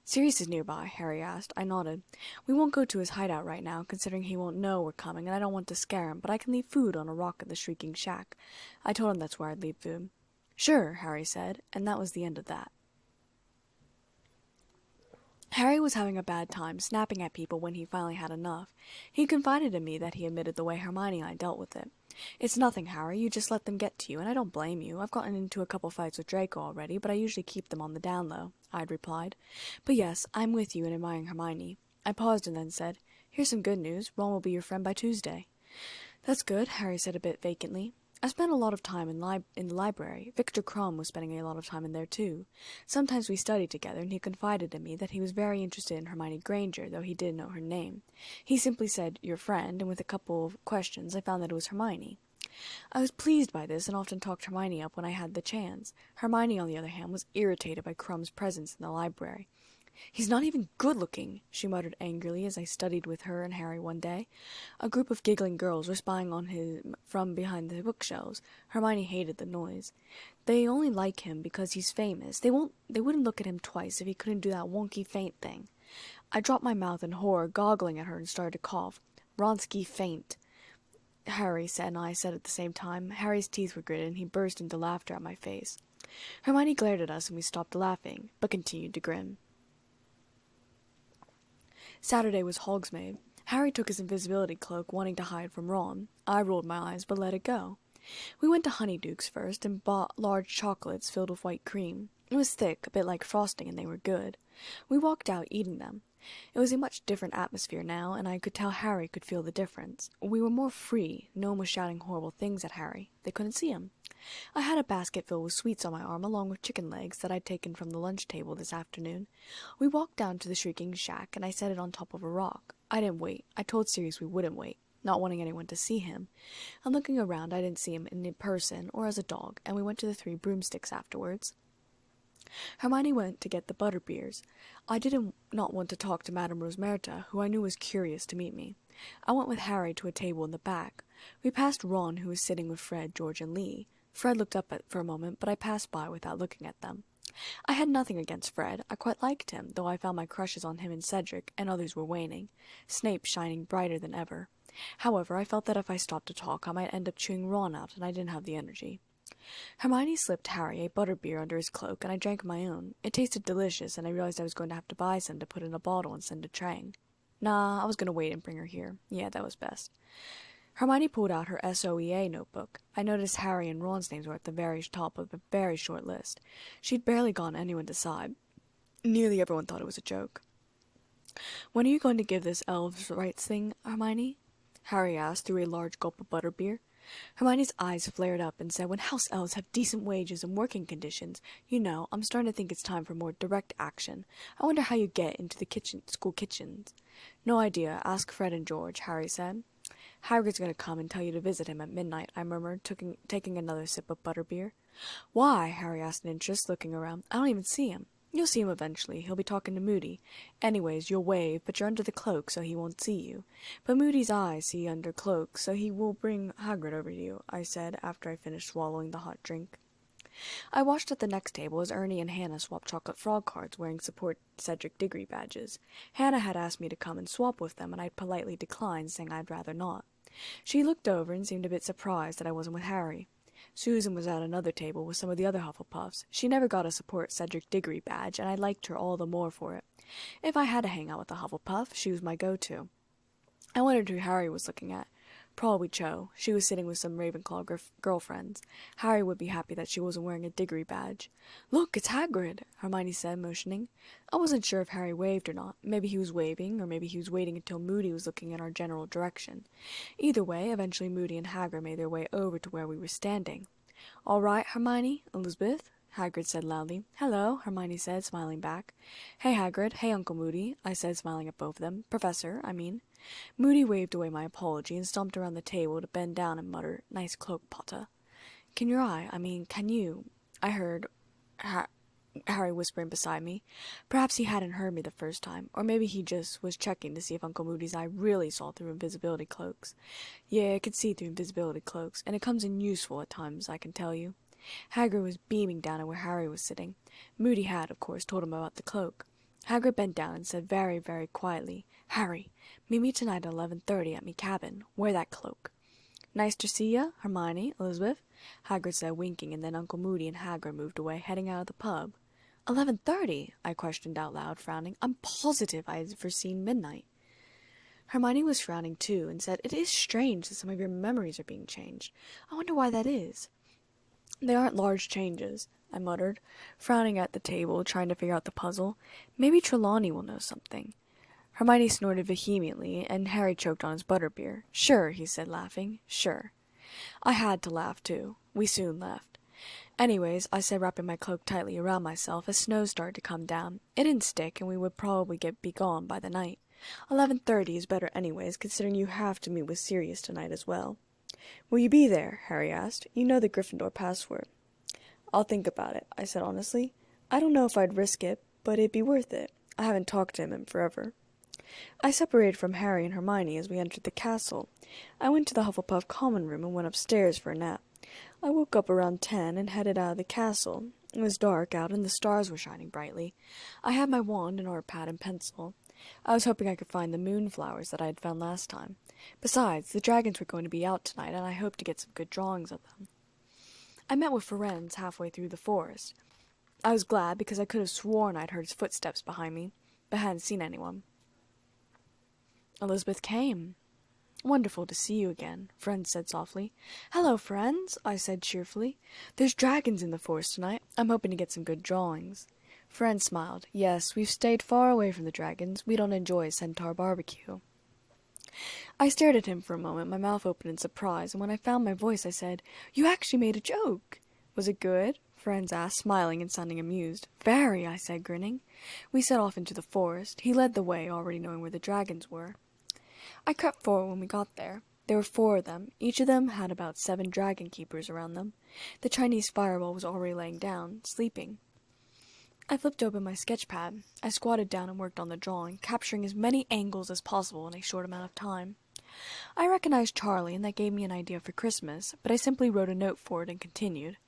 Sirius is nearby, Harry asked. I nodded. We won't go to his hideout right now, considering he won't know we're coming, and I don't want to scare him, but I can leave food on a rock at the Shrieking Shack. I told him that's where I'd leave food. Sure, Harry said, and that was the end of that. Harry was having a bad time, snapping at people when he finally had enough. He confided in me that he admitted the way Hermione and I dealt with it. It's nothing, Harry. You just let them get to you, and I don't blame you. I've gotten into a couple fights with Draco already, but I usually keep them on the down low, I'd replied. But yes, I'm with you in admiring Hermione. I paused and then said, Here's some good news. Ron will be your friend by Tuesday. That's good, Harry said a bit vacantly. I spent a lot of time in the library. Victor Crumb was spending a lot of time in there, too. Sometimes we studied together, and he confided in me that he was very interested in Hermione Granger, though he didn't know her name. He simply said, your friend, and with a couple of questions, I found that it was Hermione. I was pleased by this, and often talked Hermione up when I had the chance. Hermione, on the other hand, was irritated by Crumb's presence in the library. He's not even good-looking, she muttered angrily as I studied with her and Harry one day. A group of giggling girls were spying on him from behind the bookshelves. Hermione hated the noise. They only like him because he's famous. They wouldn't look at him twice if he couldn't do that wonky faint thing. I dropped my mouth in horror, goggling at her, and started to cough. Wronski faint, Harry said, and I said at the same time. Harry's teeth were gritted, and he burst into laughter at my face. Hermione glared at us, and we stopped laughing, but continued to grin. Saturday was Hogsmeade. Harry took his invisibility cloak, wanting to hide from Ron. I rolled my eyes, but let it go. We went to Honeyduke's first, and bought large chocolates filled with white cream. It was thick, a bit like frosting, and they were good. We walked out, eating them. It was a much different atmosphere now, and I could tell Harry could feel the difference. We were more free. No one was shouting horrible things at Harry. They couldn't see him. I had a basket filled with sweets on my arm, along with chicken legs that I'd taken from the lunch table this afternoon. We walked down to the Shrieking Shack, and I set it on top of a rock. I didn't wait. I told Sirius we wouldn't wait, not wanting anyone to see him. And looking around, I didn't see him in person or as a dog, and we went to the Three Broomsticks afterwards. Hermione went to get the butterbeers. I did not want to talk to Madame Rosmerta, who I knew was curious to meet me. I went with Harry to a table in the back. We passed Ron, who was sitting with Fred, George, and Lee. Fred looked up for a moment, but I passed by without looking at them. I had nothing against Fred. I quite liked him, though I found my crushes on him and Cedric, and others were waning. Snape shining brighter than ever. However, I felt that if I stopped to talk, I might end up chewing Ron out, and I didn't have the energy. Hermione slipped Harry a butterbeer under his cloak, and I drank my own. It tasted delicious, and I realized I was going to have to buy some to put in a bottle and send to Trang. Nah, I was going to wait and bring her here. Yeah, that was best. Hermione pulled out her SOEA notebook. I noticed Harry and Ron's names were at the very top of a very short list. She'd barely gotten anyone to sigh. Nearly everyone thought it was a joke. When are you going to give this elves' rights thing, Hermione? Harry asked through a large gulp of butterbeer. Hermione's eyes flared up and said, when house elves have decent wages and working conditions, I'm starting to think it's time for more direct action. I wonder how you get into the school kitchens. No idea. Ask Fred and George, Harry said. Hagrid's going to come and tell you to visit him at midnight, I murmured, taking another sip of butterbeer. Why? Harry asked in interest, looking around. I don't even see him. You'll see him eventually. He'll be talking to Moody. Anyways, you'll wave, but you're under the cloak, so he won't see you. But Moody's eyes see under cloaks, so he will bring Hagrid over to you, I said, after I finished swallowing the hot drink. I watched at the next table as Ernie and Hannah swapped chocolate frog cards wearing support Cedric Diggory badges. Hannah had asked me to come and swap with them, and I politely declined, saying I'd rather not. She looked over and seemed a bit surprised that I wasn't with Harry. Susan was at another table with some of the other Hufflepuffs. She never got a support Cedric Diggory badge, and I liked her all the more for it. If I had to hang out with a Hufflepuff, she was my go-to. I wondered who Harry was looking at. Probably Cho. She was sitting with some Ravenclaw girlfriends. Harry would be happy that she wasn't wearing a Diggory badge. "Look, it's Hagrid," Hermione said, motioning. I wasn't sure if Harry waved or not. Maybe he was waving, or maybe he was waiting until Moody was looking in our general direction. Either way, eventually Moody and Hagrid made their way over to where we were standing. "All right, Hermione, Elizabeth," Hagrid said loudly. "Hello," Hermione said, smiling back. "Hey, Hagrid. Hey, Uncle Moody," I said, smiling at both of them. "Professor, I mean." Moody waved away my apology and stomped around the table to bend down and mutter, "Nice cloak, Potter." Can you?" I heard Harry whispering beside me. Perhaps he hadn't heard me the first time, or maybe he just was checking to see if Uncle Moody's eye really saw through invisibility cloaks. Yeah, it could see through invisibility cloaks, and it comes in useful at times, I can tell you. Hagrid was beaming down at where Harry was sitting. Moody had, of course, told him about the cloak. Hagrid bent down and said very, very quietly, "Harry, meet me tonight at 11:30 at me cabin. Wear that cloak." "Nice to see ya, Hermione, Elizabeth," Hagrid said, winking, and then Uncle Moody and Hagrid moved away, heading out of the pub. 11:30? I questioned out loud, frowning. I'm positive I had foreseen midnight. Hermione was frowning too, and said, "It is strange that some of your memories are being changed. I wonder why that is." "They aren't large changes," I muttered, frowning at the table, trying to figure out the puzzle. "Maybe Trelawney will know something." Hermione snorted vehemently, and Harry choked on his butterbeer. "Sure," he said, laughing. "Sure." I had to laugh, too. We soon left. "Anyways," I said, wrapping my cloak tightly around myself as snow started to come down. It didn't stick, and we would probably be gone by the night. 11:30 is better anyways, considering you have to meet with Sirius tonight as well. "Will you be there?" Harry asked. "You know the Gryffindor password." "I'll think about it," I said honestly. "I don't know if I'd risk it, but it'd be worth it. I haven't talked to him in forever." I separated from Harry and Hermione as we entered the castle. I went to the Hufflepuff common room and went upstairs for a nap. I woke up around 10 and headed out of the castle. It was dark out and the stars were shining brightly. I had my wand and art pad and pencil. I was hoping I could find the moonflowers that I had found last time. Besides, the dragons were going to be out tonight, and I hoped to get some good drawings of them. I met with Ferenz halfway through the forest. I was glad because I could have sworn I'd heard his footsteps behind me, but hadn't seen anyone. "Elizabeth came." "Wonderful to see you again," Ferenz said softly. "Hello, friends," I said cheerfully. "There's dragons in the forest tonight. I'm hoping to get some good drawings." Ferenz smiled. "Yes, we've stayed far away from the dragons. We don't enjoy a centaur barbecue." I stared at him for a moment, my mouth open in surprise, and when I found my voice I said, "You actually made a joke." "Was it good?" Ferenz asked, smiling and sounding amused. "Very," I said, grinning. We set off into the forest. He led the way, already knowing where the dragons were. I crept forward when we got there. There were 4 of them. Each of them had about 7 dragon keepers around them. The Chinese fireball was already laying down, sleeping. I flipped open my sketch pad. I squatted down and worked on the drawing, capturing as many angles as possible in a short amount of time. I recognized Charlie, and that gave me an idea for Christmas, but I simply wrote a note for it and continued.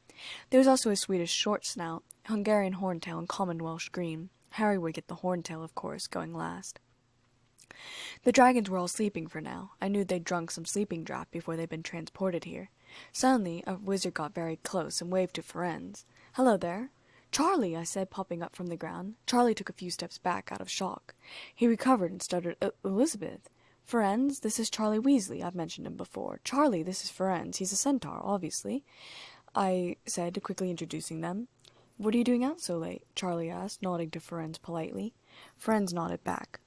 There was also a Swedish short snout, Hungarian horntail, and common Welsh green. Harry would get the horntail, of course, going last. The dragons were all sleeping for now. I knew they'd drunk some sleeping draught before they'd been transported here. Suddenly, a wizard got very close and waved to Ferenz. "Hello there." "Charlie," I said, popping up from the ground. Charlie took a few steps back out of shock. He recovered and stuttered, "Elizabeth." "Ferenz, this is Charlie Weasley. I've mentioned him before. Charlie, this is Ferenz. He's a centaur, obviously," I said, quickly introducing them. "What are you doing out so late?" Charlie asked, nodding to Ferenz politely. Ferenz nodded back.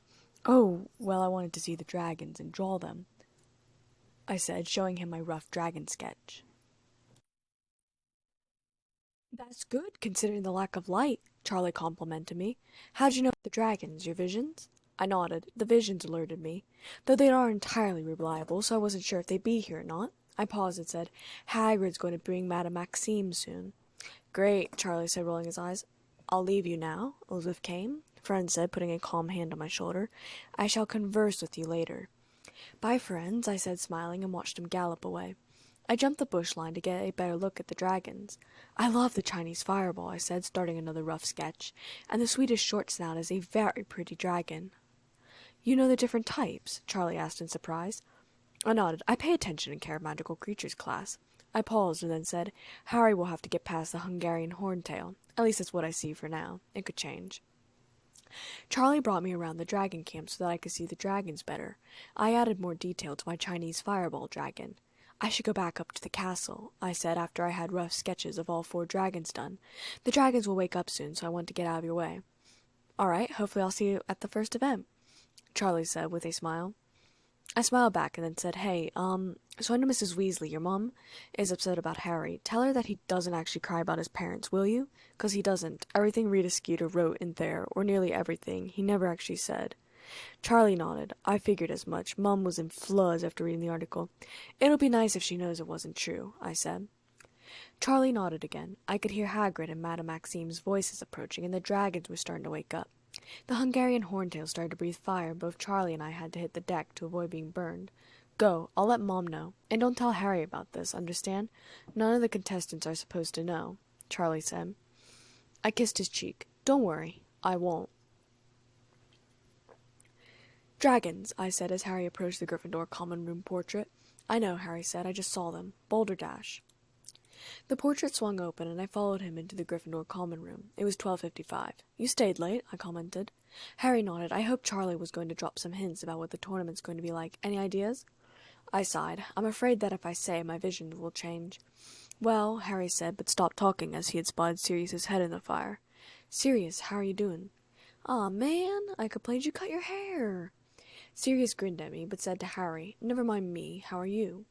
"Oh, well, I wanted to see the dragons and draw them," I said, showing him my rough dragon sketch. "That's good, considering the lack of light," Charlie complimented me. "How'd you know the dragons, your visions?" I nodded. The visions alerted me, though they aren't entirely reliable, so I wasn't sure if they'd be here or not. I paused and said, "Hagrid's going to bring Madame Maxime soon." "Great," Charlie said, rolling his eyes. I'll leave you now, Elizabeth Kane, Friend said, putting a calm hand on my shoulder. I shall converse with you later. Bye, friends, I said, smiling, and watched him gallop away. I jumped the bush line to get a better look at the dragons. I love the Chinese fireball, I said, starting another rough sketch, and the Swedish short snout is a very pretty dragon. You know the different types? Charlie asked in surprise. I nodded. I pay attention in Care of Magical Creatures class. I paused and then said, Harry will have to get past the Hungarian horntail. At least that's what I see for now. It could change. Charlie brought me around the dragon camp so that I could see the dragons better. I added more detail to my Chinese fireball dragon. I should go back up to the castle, I said after I had rough sketches of all 4 dragons done. The dragons will wake up soon, so I want to get out of your way. All right, hopefully I'll see you at the first event, Charlie said with a smile. I smiled back and then said, Hey, so I know Mrs. Weasley, your mum, is upset about Harry. Tell her that he doesn't actually cry about his parents, will you? 'Cause he doesn't. Everything Rita Skeeter wrote in there, or nearly everything, he never actually said. Charlie nodded. I figured as much. Mum was in floods after reading the article. It'll be nice if she knows it wasn't true, I said. Charlie nodded again. I could hear Hagrid and Madame Maxime's voices approaching, and the dragons were starting to wake up. The Hungarian horntail started to breathe fire, and both Charlie and I had to hit the deck to avoid being burned. Go, I'll let Mom know. And don't tell Harry about this, understand? None of the contestants are supposed to know, Charlie said. I kissed his cheek. Don't worry, I won't. Dragons, I said as Harry approached the Gryffindor common room portrait. I know, Harry said. I just saw them. Boulder Dash. The portrait swung open, and I followed him into the Gryffindor common room. It was 12:55. You stayed late, I commented. Harry nodded. I hoped Charlie was going to drop some hints about what the tournament's going to be like. Any ideas? I sighed. I'm afraid that if I say, my visions will change. Well, Harry said, but stopped talking as he had spotted Sirius's head in the fire. Sirius, how are you doing? Aw, man, I complained you cut your hair. Sirius grinned at me, but said to Harry, Never mind me, how are you?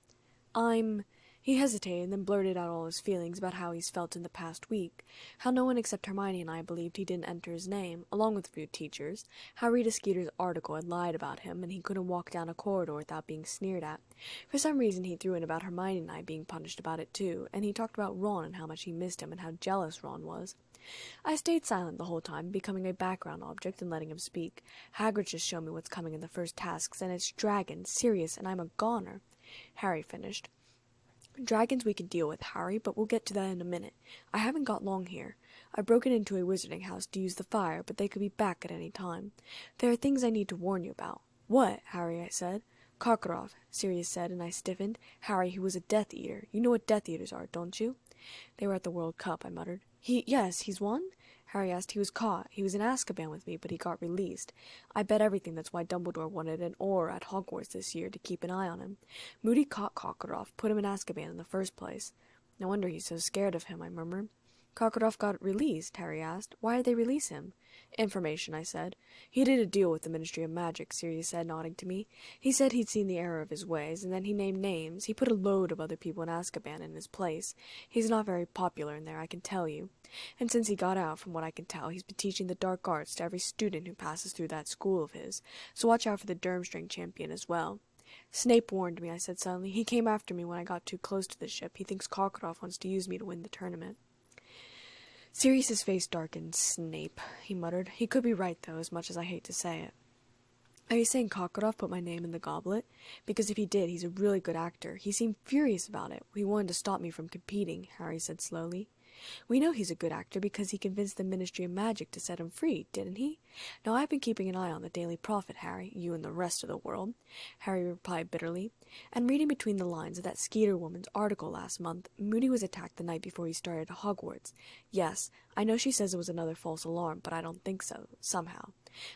He hesitated and then blurted out all his feelings about how he's felt in the past week, how no one except Hermione and I believed he didn't enter his name, along with a few teachers, how Rita Skeeter's article had lied about him and he couldn't walk down a corridor without being sneered at. For some reason he threw in about Hermione and I being punished about it too, and he talked about Ron and how much he missed him and how jealous Ron was. I stayed silent the whole time, becoming a background object and letting him speak. Hagrid just showed me what's coming in the first tasks, and it's dragons, Sirius, and I'm a goner. Harry finished. Dragons we can deal with, Harry, but we'll get to that in a minute. I haven't got long here. I've broken into a wizarding house to use the fire, but they could be back at any time. There are things I need to warn you about. What, Harry, I said. Karkaroff, Sirius said, and I stiffened. Harry, he was a Death Eater. You know what Death Eaters are, don't you? They were at the World Cup, I muttered. Yes, he's won? Harry asked. He was caught. He was in Azkaban with me, but he got released. I bet everything that's why Dumbledore wanted an Auror at Hogwarts this year, to keep an eye on him. Moody caught Karkaroff, put him in Azkaban in the first place. No wonder he's so scared of him, I murmured. Karkaroff got released, Harry asked. Why did they release him? Information, I said. He did a deal with the Ministry of Magic, Sirius said, nodding to me. He said he'd seen the error of his ways, and then he named names. He put a load of other people in Azkaban in his place. He's not very popular in there, I can tell you. And since he got out, from what I can tell, he's been teaching the dark arts to every student who passes through that school of his. So watch out for the Durmstrang champion as well. Snape warned me, I said suddenly. He came after me when I got too close to the ship. He thinks Karkaroff wants to use me to win the tournament. Sirius's face darkened. Snape, he muttered. He could be right, though, as much as I hate to say it. Are you saying Karkaroff put my name in the goblet? Because if he did, he's a really good actor. He seemed furious about it. He wanted to stop me from competing, Harry said slowly. We know he's a good actor because he convinced the Ministry of Magic to set him free, didn't he? Now I've been keeping an eye on the Daily Prophet, Harry, you and the rest of the world, Harry replied bitterly, and reading between the lines of that Skeeter woman's article last month, Moody was attacked the night before he started at Hogwarts. Yes, I know she says it was another false alarm, but I don't think so, somehow.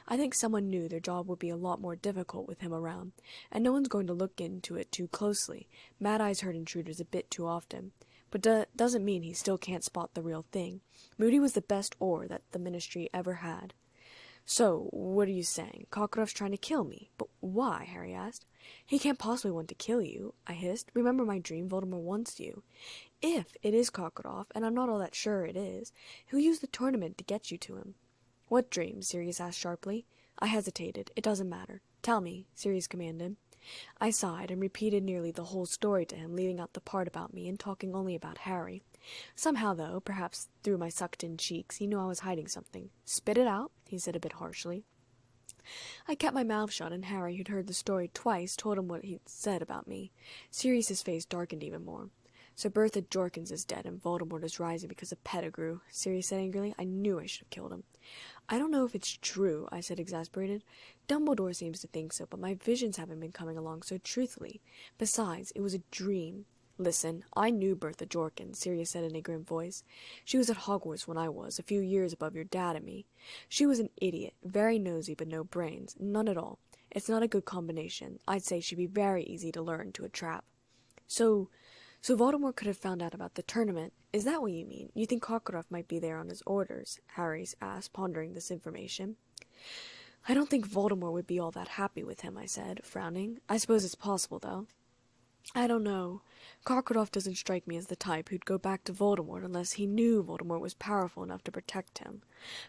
I think someone knew their job would be a lot more difficult with him around, and no one's going to look into it too closely. Mad Eye's heard intruders a bit too often. But doesn't mean he still can't spot the real thing. Moody was the best Auror that the Ministry ever had. So, what are you saying? Karkaroff's trying to kill me. But why? Harry asked. He can't possibly want to kill you, I hissed. Remember my dream, Voldemort wants you. If it is Karkaroff, and I'm not all that sure it is, he'll use the tournament to get you to him. What dream? Sirius asked sharply. I hesitated. It doesn't matter. Tell me, Sirius commanded. I sighed and repeated nearly the whole story to him, leaving out the part about me and talking only about Harry. Somehow, though, perhaps through my sucked-in cheeks, he knew I was hiding something. "Spit it out," he said a bit harshly. I kept my mouth shut, and Harry, who'd heard the story twice, told him what he'd said about me. Sirius's face darkened even more. "So Bertha Jorkins is dead, and Voldemort is rising because of Pettigrew," Sirius said angrily. "I knew I should have killed him." "I don't know if it's true," I said, exasperated. "Dumbledore seems to think so, but my visions haven't been coming along so truthfully. Besides, it was a dream." "Listen, I knew Bertha Jorkins," Sirius said in a grim voice. "She was at Hogwarts when I was, a few years above your dad and me. She was an idiot, very nosy but no brains, none at all. It's not a good combination. I'd say she'd be very easy to lure into a trap." So Voldemort could have found out about the tournament. Is that what you mean? You think Karkaroff might be there on his orders?" Harry asked, pondering this information. "I don't think Voldemort would be all that happy with him," I said, frowning. "I suppose it's possible, though." "I don't know. Karkaroff doesn't strike me as the type who'd go back to Voldemort unless he knew Voldemort was powerful enough to protect him.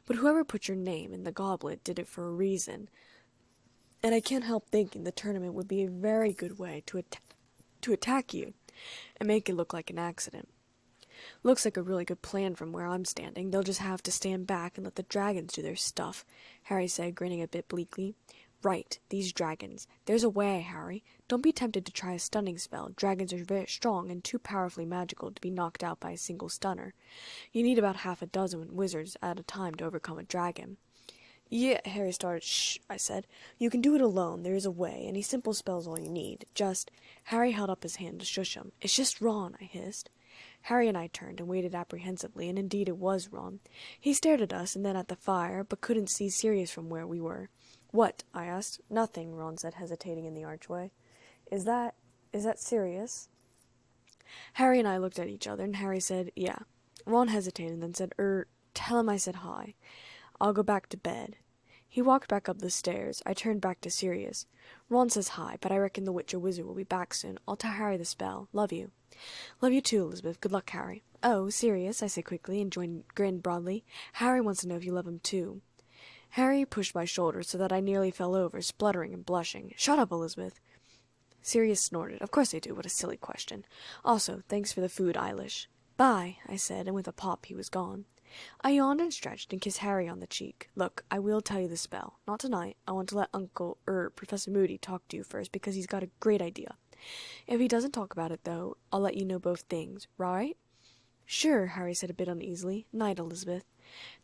But whoever put your name in the goblet did it for a reason, and I can't help thinking the tournament would be a very good way to attack you and make it look like an accident. Looks like a really good plan from where I'm standing. They'll just have to stand back and let the dragons do their stuff," Harry said, grinning a bit bleakly. "Right, these dragons. There's a way, Harry. Don't be tempted to try a stunning spell. Dragons are very strong and too powerfully magical to be knocked out by a single stunner. You need about half a dozen wizards at a time to overcome a dragon." "Yeah," Harry started. "Shh," I said. "You can do it alone. There is a way. Any simple spell's all you need. Just—" Harry held up his hand to shush him. "It's just Ron," I hissed. Harry and I turned and waited apprehensively, and indeed it was Ron. He stared at us and then at the fire, but couldn't see Sirius from where we were. "What?" I asked. "Nothing," Ron said, hesitating in the archway. Is that Sirius?" Harry and I looked at each other, and Harry said, "Yeah." Ron hesitated and then said, "Tell him I said hi. I'll go back to bed." He walked back up the stairs. I turned back to Sirius. "Ron says hi, but I reckon the Witcher Wizard will be back soon. I'll tell Harry the spell. Love you." "Love you too, Elizabeth. Good luck, Harry." "Oh, Sirius," I said quickly, and grinned broadly. "Harry wants to know if you love him too." Harry pushed my shoulder so that I nearly fell over, spluttering and blushing. "Shut up, Elizabeth." Sirius snorted. "Of course I do. What a silly question. Also, thanks for the food, Eilish." "Bye," I said, and with a pop he was gone. I yawned and stretched and kissed Harry on the cheek. "Look, I will tell you the spell. Not tonight. I want to let Professor Moody talk to you first because he's got a great idea. If he doesn't talk about it, though, I'll let you know both things. Right?" "Sure," Harry said a bit uneasily. "Night, Elizabeth."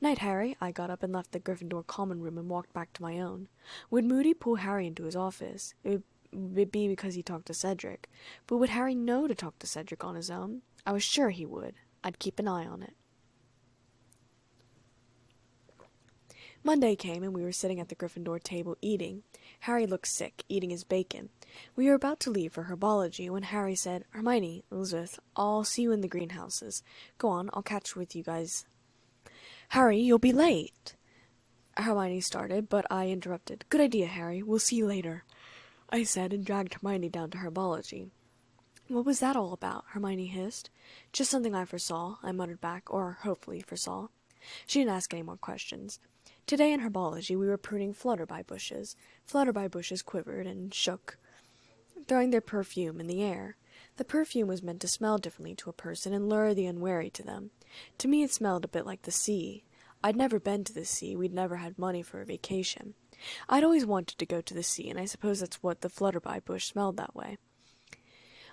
"Night, Harry." I got up and left the Gryffindor common room and walked back to my own. Would Moody pull Harry into his office? It would be because he talked to Cedric. But would Harry know to talk to Cedric on his own? I was sure he would. I'd keep an eye on it. Monday came, and we were sitting at the Gryffindor table eating. Harry looked sick, eating his bacon. We were about to leave for herbology when Harry said, "Hermione, Elizabeth, I'll see you in the greenhouses. Go on, I'll catch with you guys." "Harry, you'll be late." Hermione started, but I interrupted. "Good idea, Harry. We'll see you later," I said, and dragged Hermione down to herbology. "What was that all about?" Hermione hissed. "Just something I foresaw," I muttered back, or hopefully foresaw. She didn't ask any more questions. Today in herbology we were pruning flutterby bushes. Flutterby bushes quivered and shook, throwing their perfume in the air. The perfume was meant to smell differently to a person and lure the unwary to them. To me it smelled a bit like the sea. I'd never been to the sea. We'd never had money for a vacation. I'd always wanted to go to the sea, and I suppose that's what the flutterby bush smelled that way.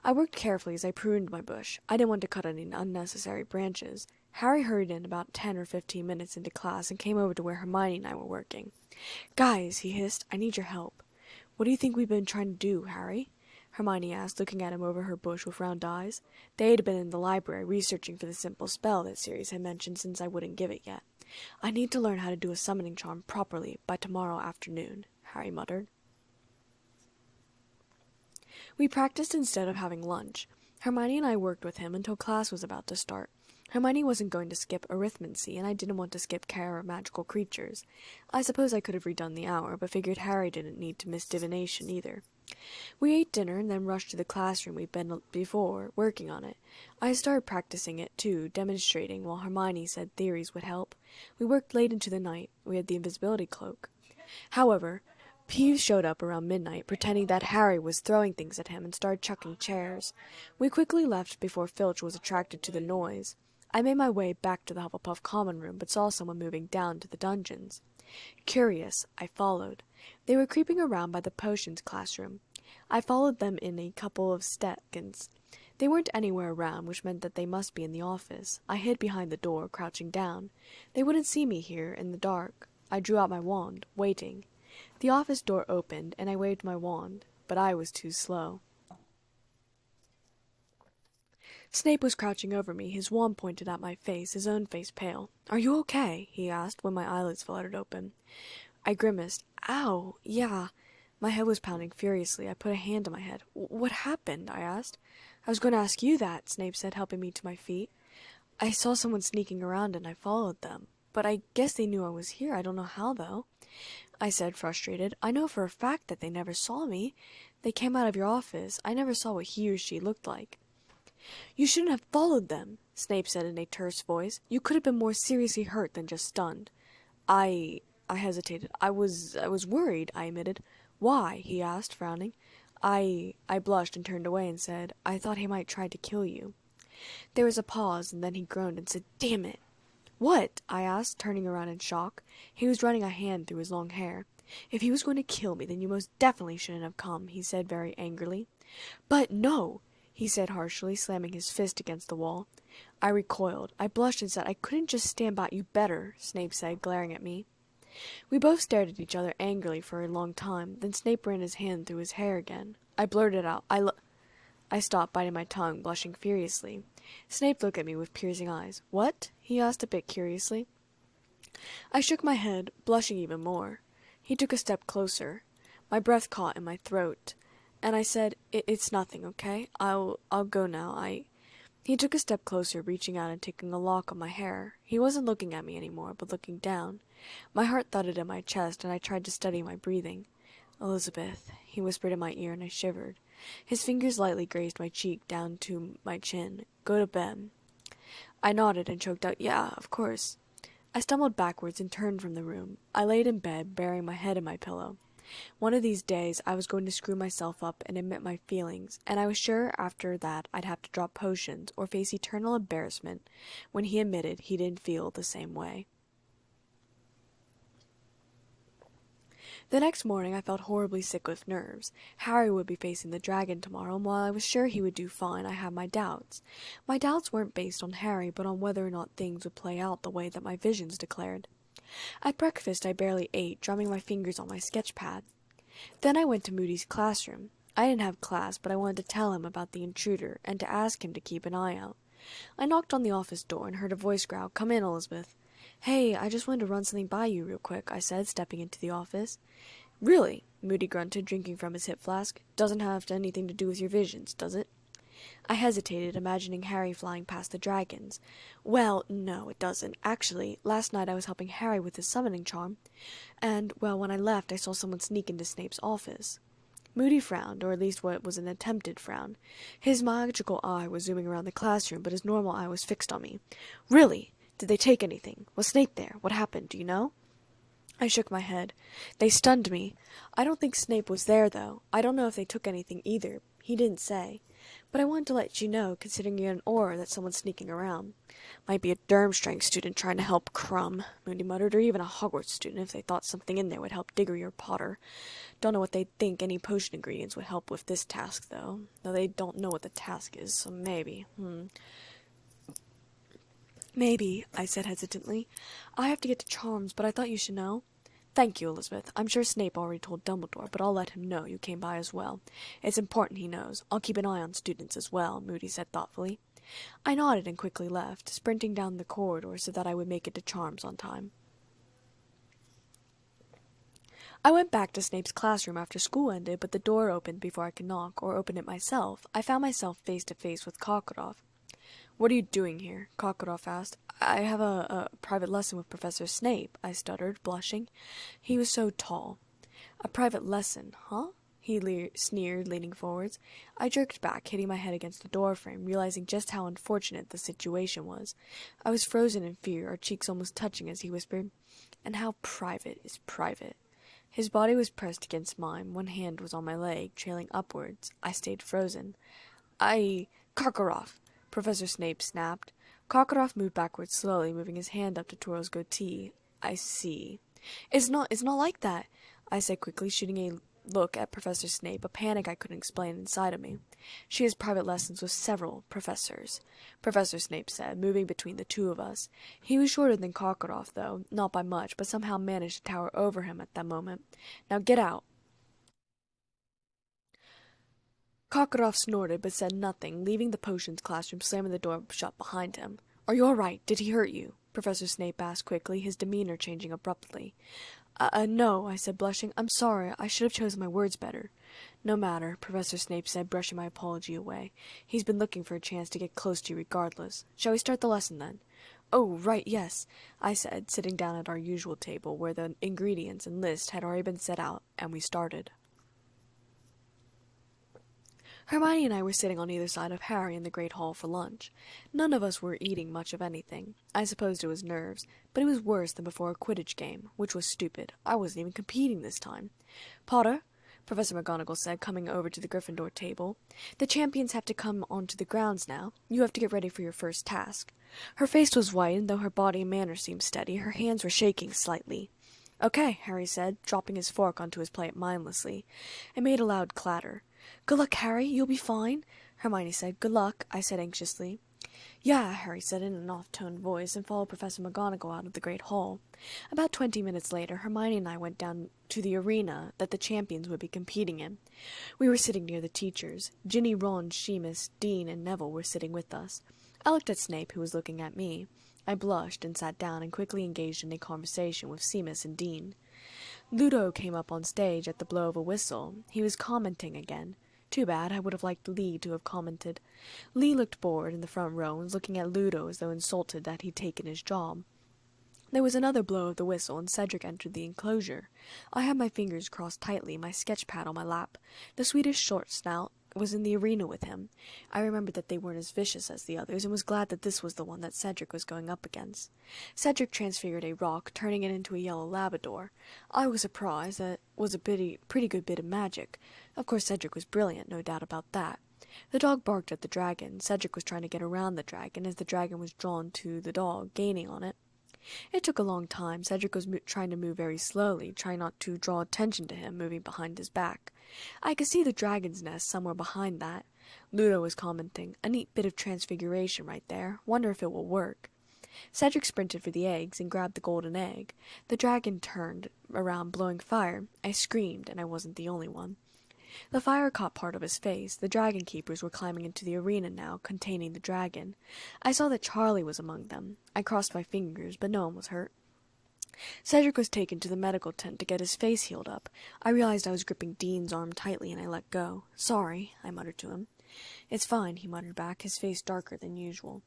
I worked carefully as I pruned my bush. I didn't want to cut any unnecessary branches. Harry hurried in about 10 or 15 minutes into class and came over to where Hermione and I were working. "Guys," he hissed, "I need your help." "What do you think we've been trying to do, Harry?" Hermione asked, looking at him over her bush with round eyes. They had been in the library researching for the simple spell that Sirius had mentioned since I wouldn't give it yet. "I need to learn how to do a summoning charm properly by tomorrow afternoon," Harry muttered. We practiced instead of having lunch. Hermione and I worked with him until class was about to start. Hermione wasn't going to skip arithmancy, and I didn't want to skip care of magical creatures. I suppose I could have redone the hour, but figured Harry didn't need to miss divination either. We ate dinner and then rushed to the classroom we'd been before, working on it. I started practicing it, too, demonstrating, while Hermione said theories would help. We worked late into the night. We had the invisibility cloak. However, Peeves showed up around midnight, pretending that Harry was throwing things at him and started chucking chairs. We quickly left before Filch was attracted to the noise. I made my way back to the Hufflepuff common room, but saw someone moving down to the dungeons. Curious, I followed. They were creeping around by the potions classroom. I followed them in a couple of seconds. They weren't anywhere around, which meant that they must be in the office. I hid behind the door, crouching down. They wouldn't see me here, in the dark. I drew out my wand, waiting. The office door opened, and I waved my wand, but I was too slow. Snape was crouching over me, his wand pointed at my face, his own face pale. "Are you okay?" he asked when my eyelids fluttered open. I grimaced. "Ow, yeah." My head was pounding furiously. I put a hand on my head. "What happened?" I asked. "I was going to ask you that," Snape said, helping me to my feet. "I saw someone sneaking around and I followed them. But I guess they knew I was here. I don't know how, though," I said, frustrated. "I know for a fact that they never saw me. They came out of your office. I never saw what he or she looked like." "You shouldn't have followed them," Snape said in a terse voice. "You could have been more seriously hurt than just stunned." I hesitated. I was worried," I admitted. "Why?" he asked, frowning. I blushed and turned away and said, "I thought he might try to kill you." There was a pause, and then he groaned and said, "Damn it!" "What?" I asked, turning around in shock. He was running a hand through his long hair. "If he was going to kill me, then you most definitely shouldn't have come," he said very angrily. "But no!" he said harshly, slamming his fist against the wall. I recoiled. I blushed and said, "I couldn't just stand by you better," Snape said, glaring at me. We both stared at each other angrily for a long time. Then Snape ran his hand through his hair again. I blurted out, I stopped, biting my tongue, blushing furiously. Snape looked at me with piercing eyes. "What?" he asked a bit curiously. I shook my head, blushing even more. He took a step closer. My breath caught in my throat, and I said, "It's nothing, okay? I'll go now. He took a step closer, reaching out and taking a lock of my hair. He wasn't looking at me anymore, but looking down. My heart thudded in my chest, and I tried to steady my breathing. "Elizabeth," he whispered in my ear, and I shivered. His fingers lightly grazed my cheek down to my chin. "Go to bed." I nodded and choked out, "Yeah, of course." I stumbled backwards and turned from the room. I laid in bed, burying my head in my pillow. One of these days I was going to screw myself up and admit my feelings, and I was sure after that I'd have to drop potions or face eternal embarrassment when he admitted he didn't feel the same way. The next morning I felt horribly sick with nerves. Harry would be facing the dragon tomorrow, and while I was sure he would do fine, I had my doubts. My doubts weren't based on Harry, but on whether or not things would play out the way that my visions declared. At breakfast I barely ate, drumming my fingers on my sketch pad. Then I went to Moody's classroom. I didn't have class, but I wanted to tell him about the intruder and to ask him to keep an eye out. I knocked on the office door and heard a voice growl, "Come in, Elizabeth." "Hey, I just wanted to run something by you real quick," I said, stepping into the office. "Really?" Moody grunted, drinking from his hip flask. "Doesn't have anything to do with your visions, does it?" I hesitated, imagining Harry flying past the dragons. "Well, no, it doesn't. Actually, last night I was helping Harry with his summoning charm, and, well, when I left I saw someone sneak into Snape's office." Moody frowned, or at least what was an attempted frown. His magical eye was zooming around the classroom, but his normal eye was fixed on me. "Really? Did they take anything? Was Snape there? What happened? Do you know?" I shook my head. "They stunned me. I don't think Snape was there, though. I don't know if they took anything either. He didn't say. But I wanted to let you know, considering you're an aura, that someone's sneaking around. Might be a Durmstrang student trying to help Crumb," Moody muttered, "or even a Hogwarts student if they thought something in there would help Diggory or Potter. Don't know what they'd think any potion ingredients would help with this task, though. Though they don't know what the task is, so maybe. "Maybe," I said hesitantly. "I have to get to Charms, but I thought you should know." "Thank you, Elizabeth. I'm sure Snape already told Dumbledore, but I'll let him know you came by as well. It's important he knows. I'll keep an eye on students as well," Moody said thoughtfully. I nodded and quickly left, sprinting down the corridor so that I would make it to Charms on time. I went back to Snape's classroom after school ended, but the door opened before I could knock or open it myself. I found myself face to face with Karkaroff. "What are you doing here?" Karkaroff asked. "I have a private lesson with Professor Snape," I stuttered, blushing. He was so tall. "A private lesson, huh?" he sneered, leaning forwards. I jerked back, hitting my head against the doorframe, realizing just how unfortunate the situation was. I was frozen in fear, our cheeks almost touching as he whispered, "And how private is private?" His body was pressed against mine. One hand was on my leg, trailing upwards. I stayed frozen. Karkaroff!" Professor Snape snapped. Karkaroff moved backwards slowly, moving his hand up to twirl his goatee. I see. It's not like that, I said quickly, shooting a look at Professor Snape, a panic I couldn't explain inside of me. She has private lessons with several professors, Professor Snape said, moving between the two of us. He was shorter than Karkaroff, though, not by much, but somehow managed to tower over him at that moment. Now get out. Karkaroff snorted, but said nothing, leaving the potions classroom, slamming the door shut behind him. Are you all right? Did he hurt you? Professor Snape asked quickly, his demeanor changing abruptly. No, I said, blushing. I'm sorry. I should have chosen my words better. No matter, Professor Snape said, brushing my apology away. He's been looking for a chance to get close to you regardless. Shall we start the lesson, then? Oh, right, yes, I said, sitting down at our usual table, where the ingredients and list had already been set out, and we started. Hermione and I were sitting on either side of Harry in the great hall for lunch. None of us were eating much of anything. I supposed it was nerves, but it was worse than before a Quidditch game, which was stupid. I wasn't even competing this time. Potter, Professor McGonagall said, coming over to the Gryffindor table, the champions have to come onto the grounds now. You have to get ready for your first task. Her face was white, and though her body and manner seemed steady, her hands were shaking slightly. Okay, Harry said, dropping his fork onto his plate mindlessly. It made a loud clatter. Good luck, Harry. You'll be fine, Hermione said. Good luck, I said anxiously. Yeah, Harry said in an off-toned voice, and followed Professor McGonagall out of the great hall. About 20 minutes later, Hermione and I went down to the arena that the champions would be competing in. We were sitting near the teachers. Ginny, Ron, Seamus, Dean, and Neville were sitting with us. I looked at Snape, who was looking at me. I blushed and sat down and quickly engaged in a conversation with Seamus and Dean. Ludo came up on stage at the blow of a whistle. He was commenting again. Too bad, I would have liked Lee to have commented. Lee looked bored in the front row and was looking at Ludo as though insulted that he'd taken his job. There was another blow of the whistle, and Cedric entered the enclosure. I had my fingers crossed tightly, my sketch pad on my lap. The Swedish short snout was in the arena with him. I remembered that they weren't as vicious as the others, and was glad that this was the one that Cedric was going up against. Cedric transfigured a rock, turning it into a yellow Labrador. I was surprised. That was a pretty good bit of magic. Of course Cedric was brilliant, no doubt about that. The dog barked at the dragon. Cedric was trying to get around the dragon, as the dragon was drawn to the dog, gaining on it. It took a long time. Cedric was trying to move very slowly, trying not to draw attention to him, moving behind his back. I could see the dragon's nest somewhere behind that. Ludo was commenting, a neat bit of transfiguration right there. Wonder if it will work. Cedric sprinted for the eggs and grabbed the golden egg. The dragon turned around, blowing fire. I screamed, and I wasn't the only one. The fire caught part of his face. The dragon keepers were climbing into the arena now, containing the dragon. I saw that Charlie was among them. I crossed my fingers, but no one was hurt. Cedric was taken to the medical tent to get his face healed up. I realized I was gripping Dean's arm tightly, and I let go. Sorry, I muttered to him. It's fine, he muttered back, his face darker than usual.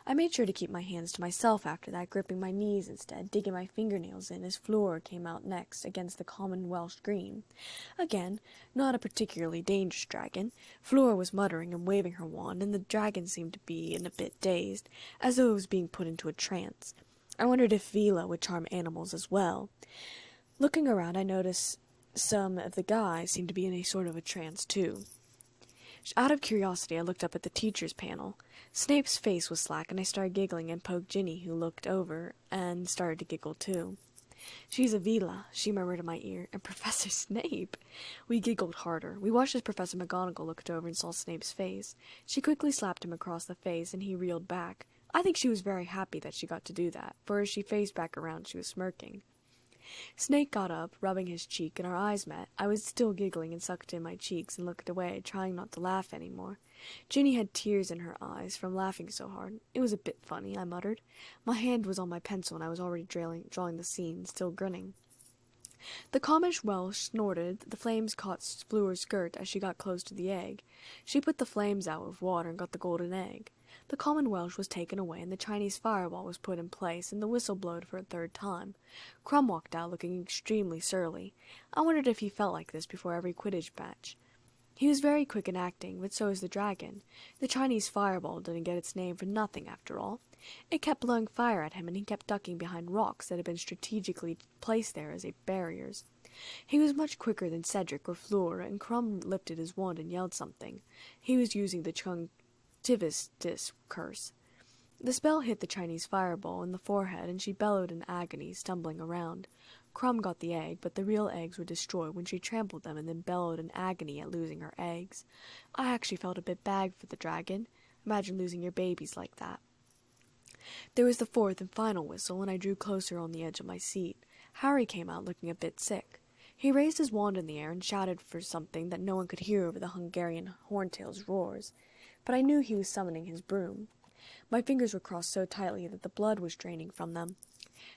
I made sure to keep my hands to myself after that, gripping my knees instead, digging my fingernails in as Fleur came out next against the common Welsh green. Again, not a particularly dangerous dragon. Fleur was muttering and waving her wand, and the dragon seemed to be a bit dazed, as though it was being put into a trance. I wondered if Vila would charm animals as well. Looking around, I noticed some of the guys seemed to be in a sort of a trance, too. Out of curiosity, I looked up at the teacher's panel. Snape's face was slack, and I started giggling and poked Ginny, who looked over and started to giggle too. She's a Vila, she murmured in my ear, and Professor Snape! We giggled harder. We watched as Professor McGonagall looked over and saw Snape's face. She quickly slapped him across the face, and he reeled back. I think she was very happy that she got to do that, for as she faced back around, she was smirking. Snape got up, rubbing his cheek, and our eyes met. I was still giggling and sucked in my cheeks and looked away, trying not to laugh any more. Ginny had tears in her eyes from laughing so hard. It was a bit funny, I muttered. My hand was on my pencil, and I was already drawing the scene, still grinning. The comish Welsh snorted. The flames caught Fleur's skirt as she got close to the egg. She put the flames out with water and got the golden egg. The common Welsh was taken away, and the Chinese fireball was put in place, and the whistle blowed for a third time. Crumb walked out, looking extremely surly. I wondered if he felt like this before every Quidditch match. He was very quick in acting, but so is the dragon. The Chinese fireball didn't get its name for nothing, after all. It kept blowing fire at him, and he kept ducking behind rocks that had been strategically placed there as barriers. He was much quicker than Cedric or Fleur, and Crumb lifted his wand and yelled something. He was using the Chungtivistis curse. The spell hit the Chinese fireball in the forehead, and she bellowed in agony, stumbling around. Crumb got the egg, but the real eggs were destroyed when she trampled them and then bellowed in agony at losing her eggs. I actually felt a bit bad for the dragon. Imagine losing your babies like that. There was the fourth and final whistle, and I drew closer on the edge of my seat. Harry came out looking a bit sick. He raised his wand in the air and shouted for something that no one could hear over the Hungarian horntail's roars, but I knew he was summoning his broom. My fingers were crossed so tightly that the blood was draining from them.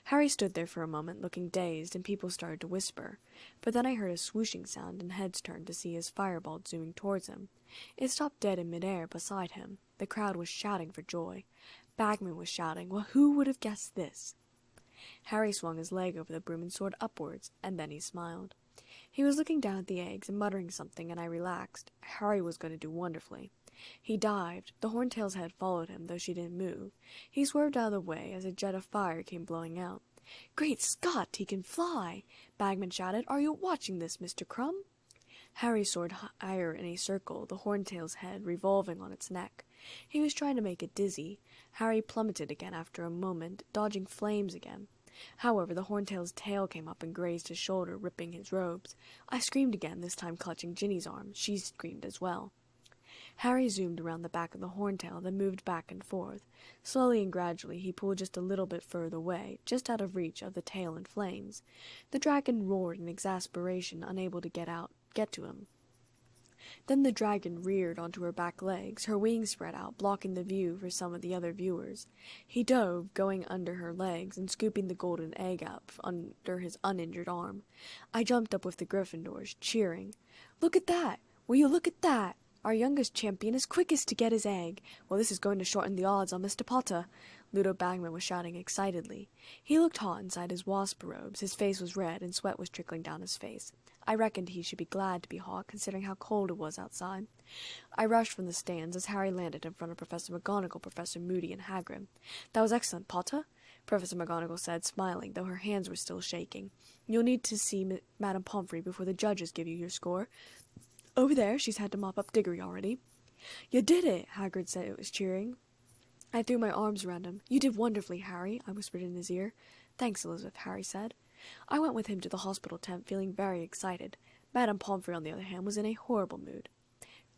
Harry stood there for a moment, looking dazed, and people started to whisper. But then I heard a swooshing sound, and heads turned to see his fireball zooming towards him. It stopped dead in midair beside him. The crowd was shouting for joy. Bagman was shouting, "Well, who would have guessed this?" Harry swung his leg over the broom and soared upwards, and then he smiled. He was looking down at the eggs and muttering something, and I relaxed. Harry was going to do wonderfully. He dived. The horntail's head followed him, though she didn't move. He swerved out of the way as a jet of fire came blowing out. "Great Scott, he can fly!" Bagman shouted. "Are you watching this, Mr. Crumb?" Harry soared higher in a circle, the horntail's head revolving on its neck. He was trying to make it dizzy. Harry plummeted again after a moment, dodging flames again. However, the horntail's tail came up and grazed his shoulder, ripping his robes. I screamed again, this time clutching Ginny's arm. She screamed as well. Harry zoomed around the back of the horntail, then moved back and forth. Slowly and gradually he pulled just a little bit further away, just out of reach of the tail and flames. The dragon roared in exasperation, unable to get to him. Then the dragon reared onto her back legs, her wings spread out, blocking the view for some of the other viewers. He dove, going under her legs and scooping the golden egg up under his uninjured arm. I jumped up with the Gryffindors, cheering. "Look at that! Will you look at that? Our youngest champion is quickest to get his egg. Well, this is going to shorten the odds on Mr. Potter." Ludo Bagman was shouting excitedly. He looked hot inside his wasp robes. His face was red, and sweat was trickling down his face. I reckoned he should be glad to be hot, considering how cold it was outside. I rushed from the stands as Harry landed in front of Professor McGonagall, Professor Moody, and Hagrid. "That was excellent, Potter," Professor McGonagall said, smiling, though her hands were still shaking. "You'll need to see Madame Pomfrey before the judges give you your score. Over there, she's had to mop up Diggory already." "You did it!" Hagrid said. It was cheering. I threw my arms around him. "You did wonderfully, Harry," I whispered in his ear. "Thanks, Elizabeth," Harry said. I went with him to the hospital tent, feeling very excited. Madame Pomfrey, on the other hand, was in a horrible mood.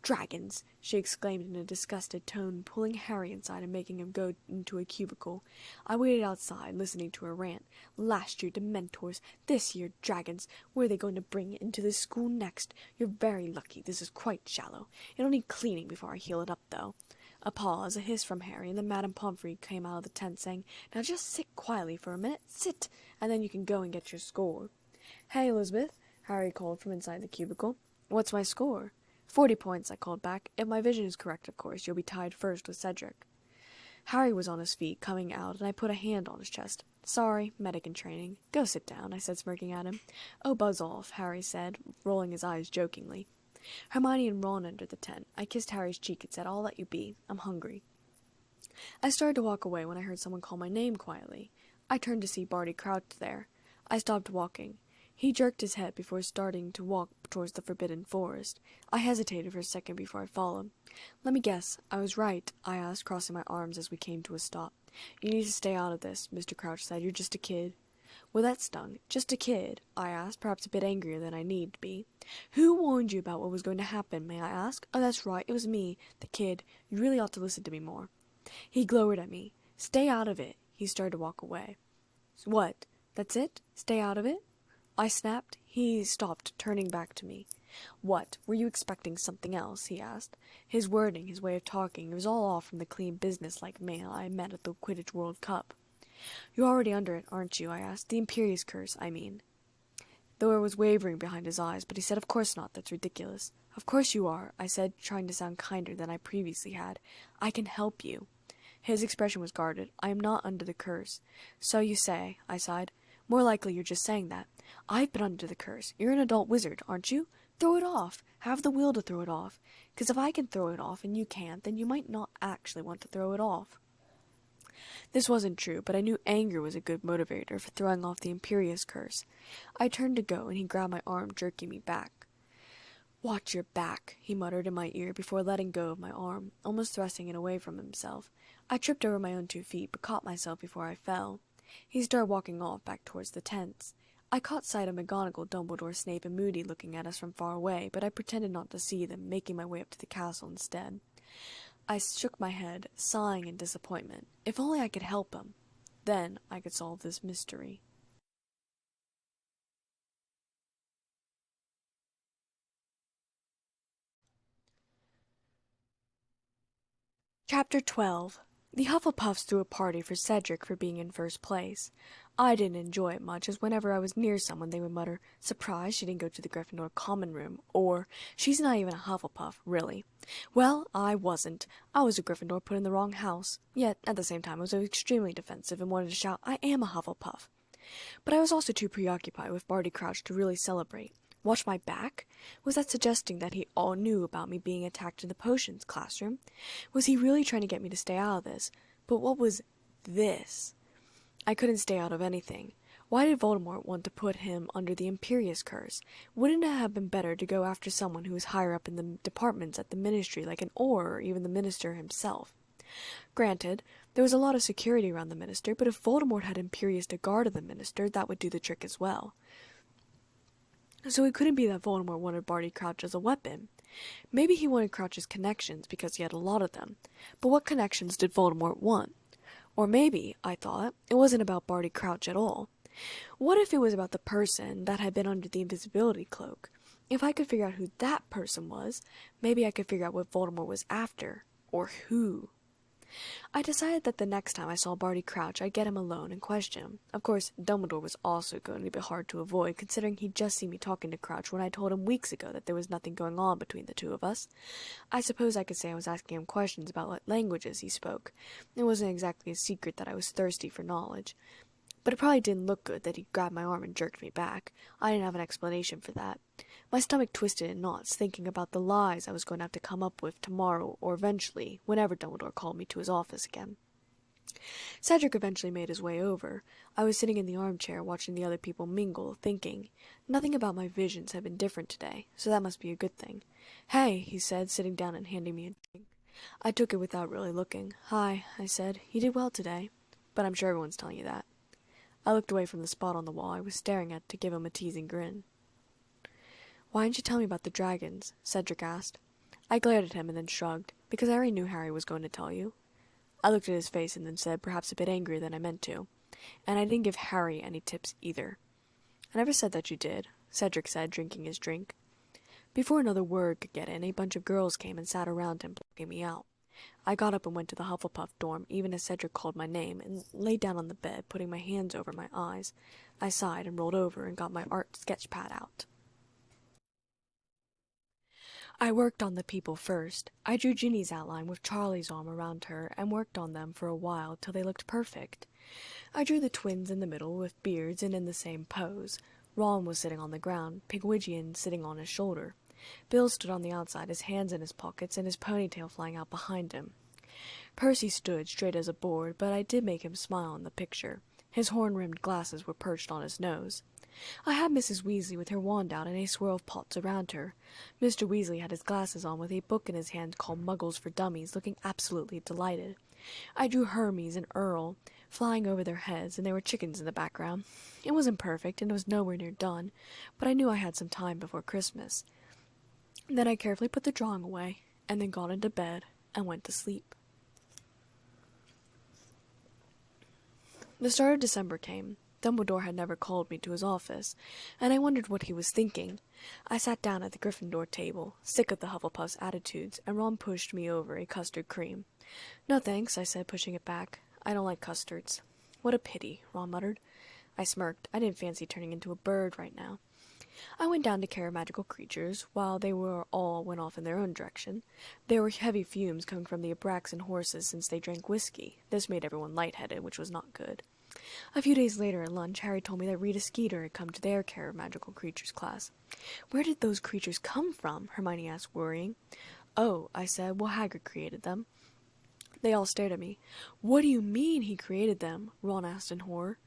"Dragons!" she exclaimed in a disgusted tone, pulling Harry inside and making him go into a cubicle. I waited outside, listening to her rant. "Last year, Dementors. This year, dragons. Where are they going to bring it into this school next? You're very lucky. This is quite shallow. It'll need cleaning before I heal it up, though." A pause, a hiss from Harry, and then Madame Pomfrey came out of the tent, saying, "Now just sit quietly for a minute. Sit, and then you can go and get your score." "Hey, Elizabeth," Harry called from inside the cubicle. "What's my score?" 40 points, I called back. "If my vision is correct, of course, you'll be tied first with Cedric." Harry was on his feet, coming out, and I put a hand on his chest. "Sorry, medic in training. Go sit down," I said, smirking at him. "Oh, buzz off," Harry said, rolling his eyes jokingly. Hermione and Ron entered the tent. I kissed Harry's cheek and said, "I'll let you be. I'm hungry." I started to walk away when I heard someone call my name quietly. I turned to see Barty crouched there. I stopped walking. He jerked his head before starting to walk towards the forbidden forest. I hesitated for a second before I followed. "Let me guess. I was right," I asked, crossing my arms as we came to a stop. "You need to stay out of this," Mr. Crouch said. "You're just a kid." Well, that stung. "Just a kid?" I asked, perhaps a bit angrier than I need to be. "Who warned you about what was going to happen, may I ask?" "Oh, that's right, it was me, the kid. You really ought to listen to me more." He glowered at me. "Stay out of it." He started to walk away. "What? That's it? Stay out of it?" I snapped. He stopped, turning back to me. "What? Were you expecting something else?" he asked. His wording, his way of talking, it was all off from the clean business-like man I met at the Quidditch World Cup. "You're already under it, aren't you?" I asked. "The Imperius Curse, I mean." There was wavering behind his eyes, but he said, "Of course not. That's ridiculous." "Of course you are," I said, trying to sound kinder than I previously had. "I can help you." His expression was guarded. "I am not under the curse." "So you say," I sighed. "More likely you're just saying that. I've been under the curse. You're an adult wizard, aren't you? Throw it off. Have the will to throw it off. 'Cause if I can throw it off and you can't, then you might not actually want to throw it off." This wasn't true, but I knew anger was a good motivator for throwing off the Imperius Curse. I turned to go, and he grabbed my arm, jerking me back. "Watch your back," he muttered in my ear before letting go of my arm, almost thrusting it away from himself. I tripped over my own 2 feet, but caught myself before I fell. He started walking off back towards the tents. I caught sight of McGonagall, Dumbledore, Snape, and Moody looking at us from far away, but I pretended not to see them, making my way up to the castle instead. I shook my head, sighing in disappointment. If only I could help him. Then I could solve this mystery. Chapter 12. The Hufflepuffs threw a party for Cedric for being in first place. I didn't enjoy it much, as whenever I was near someone they would mutter, "Surprised she didn't go to the Gryffindor common room," or, "She's not even a Hufflepuff, really." Well, I wasn't. I was a Gryffindor put in the wrong house. Yet, at the same time, I was extremely defensive and wanted to shout, "I am a Hufflepuff." But I was also too preoccupied with Barty Crouch to really celebrate. Watch my back? Was that suggesting that he all knew about me being attacked in the potions classroom? Was he really trying to get me to stay out of this? But what was this? I couldn't stay out of anything. Why did Voldemort want to put him under the Imperious Curse? Wouldn't it have been better to go after someone who was higher up in the departments at the Ministry, like an Auror or even the Minister himself? Granted, there was a lot of security around the Minister, but if Voldemort had Imperious to guard the Minister, that would do the trick as well. So it couldn't be that Voldemort wanted Barty Crouch as a weapon. Maybe he wanted Crouch's connections because he had a lot of them. But what connections did Voldemort want? Or maybe, I thought, it wasn't about Barty Crouch at all. What if it was about the person that had been under the invisibility cloak? If I could figure out who that person was, maybe I could figure out what Voldemort was after. Or who. I decided that the next time I saw Barty Crouch, I'd get him alone and question him. Of course, Dumbledore was also going to be hard to avoid, considering he'd just seen me talking to Crouch when I told him weeks ago that there was nothing going on between the two of us. I suppose I could say I was asking him questions about what languages he spoke. It wasn't exactly a secret that I was thirsty for knowledge. But it probably didn't look good that he grabbed my arm and jerked me back. I didn't have an explanation for that. My stomach twisted in knots, thinking about the lies I was going to have to come up with tomorrow, or eventually, whenever Dumbledore called me to his office again. Cedric eventually made his way over. I was sitting in the armchair watching the other people mingle, thinking. Nothing about my visions had been different today, so that must be a good thing. "Hey," he said, sitting down and handing me a drink. I took it without really looking. "Hi," I said. "You did well today. But I'm sure everyone's telling you that." I looked away from the spot on the wall I was staring at to give him a teasing grin. "Why didn't you tell me about the dragons?" Cedric asked. I glared at him and then shrugged, because I already knew Harry was going to tell you. I looked at his face and then said, perhaps a bit angrier than I meant to, "And I didn't give Harry any tips either." "I never said that you did," Cedric said, drinking his drink. Before another word could get in, a bunch of girls came and sat around him, blocking me out. I got up and went to the Hufflepuff dorm, even as Cedric called my name, and lay down on the bed, putting my hands over my eyes. I sighed and rolled over and got my art sketch pad out. I worked on the people first. I drew Ginny's outline with Charlie's arm around her and worked on them for a while till they looked perfect. I drew the twins in the middle with beards and in the same pose. Ron was sitting on the ground, Pigwidgeon sitting on his shoulder. Bill stood on the outside, his hands in his pockets and his ponytail flying out behind him. Percy stood straight as a board, but I did make him smile in the picture. His horn-rimmed glasses were perched on his nose. I had Mrs. Weasley with her wand out and a swirl of pots around her. Mr. Weasley had his glasses on with a book in his hand called Muggles for Dummies, looking absolutely delighted. I drew Hermes and Earl flying over their heads, and there were chickens in the background. It wasn't perfect, and it was nowhere near done, but I knew I had some time before Christmas. Then I carefully put the drawing away, and then got into bed and went to sleep. The start of December came. Dumbledore had never called me to his office, and I wondered what he was thinking. I sat down at the Gryffindor table, sick of the Hufflepuff's attitudes, and Ron pushed me over a custard cream. "No thanks," I said, pushing it back. "I don't like custards." "What a pity," Ron muttered. I smirked. I didn't fancy turning into a bird right now. I went down to care of magical creatures, while they all went off in their own direction. There were heavy fumes coming from the Abraxan horses since they drank whiskey. This made everyone lightheaded, which was not good. A few days later at lunch, Harry told me that Rita Skeeter had come to their care of magical creatures class. "Where did those creatures come from?" Hermione asked, worrying. "Oh," I said, "well, Hagrid created them." They all stared at me. "What do you mean he created them?" Ron asked in horror.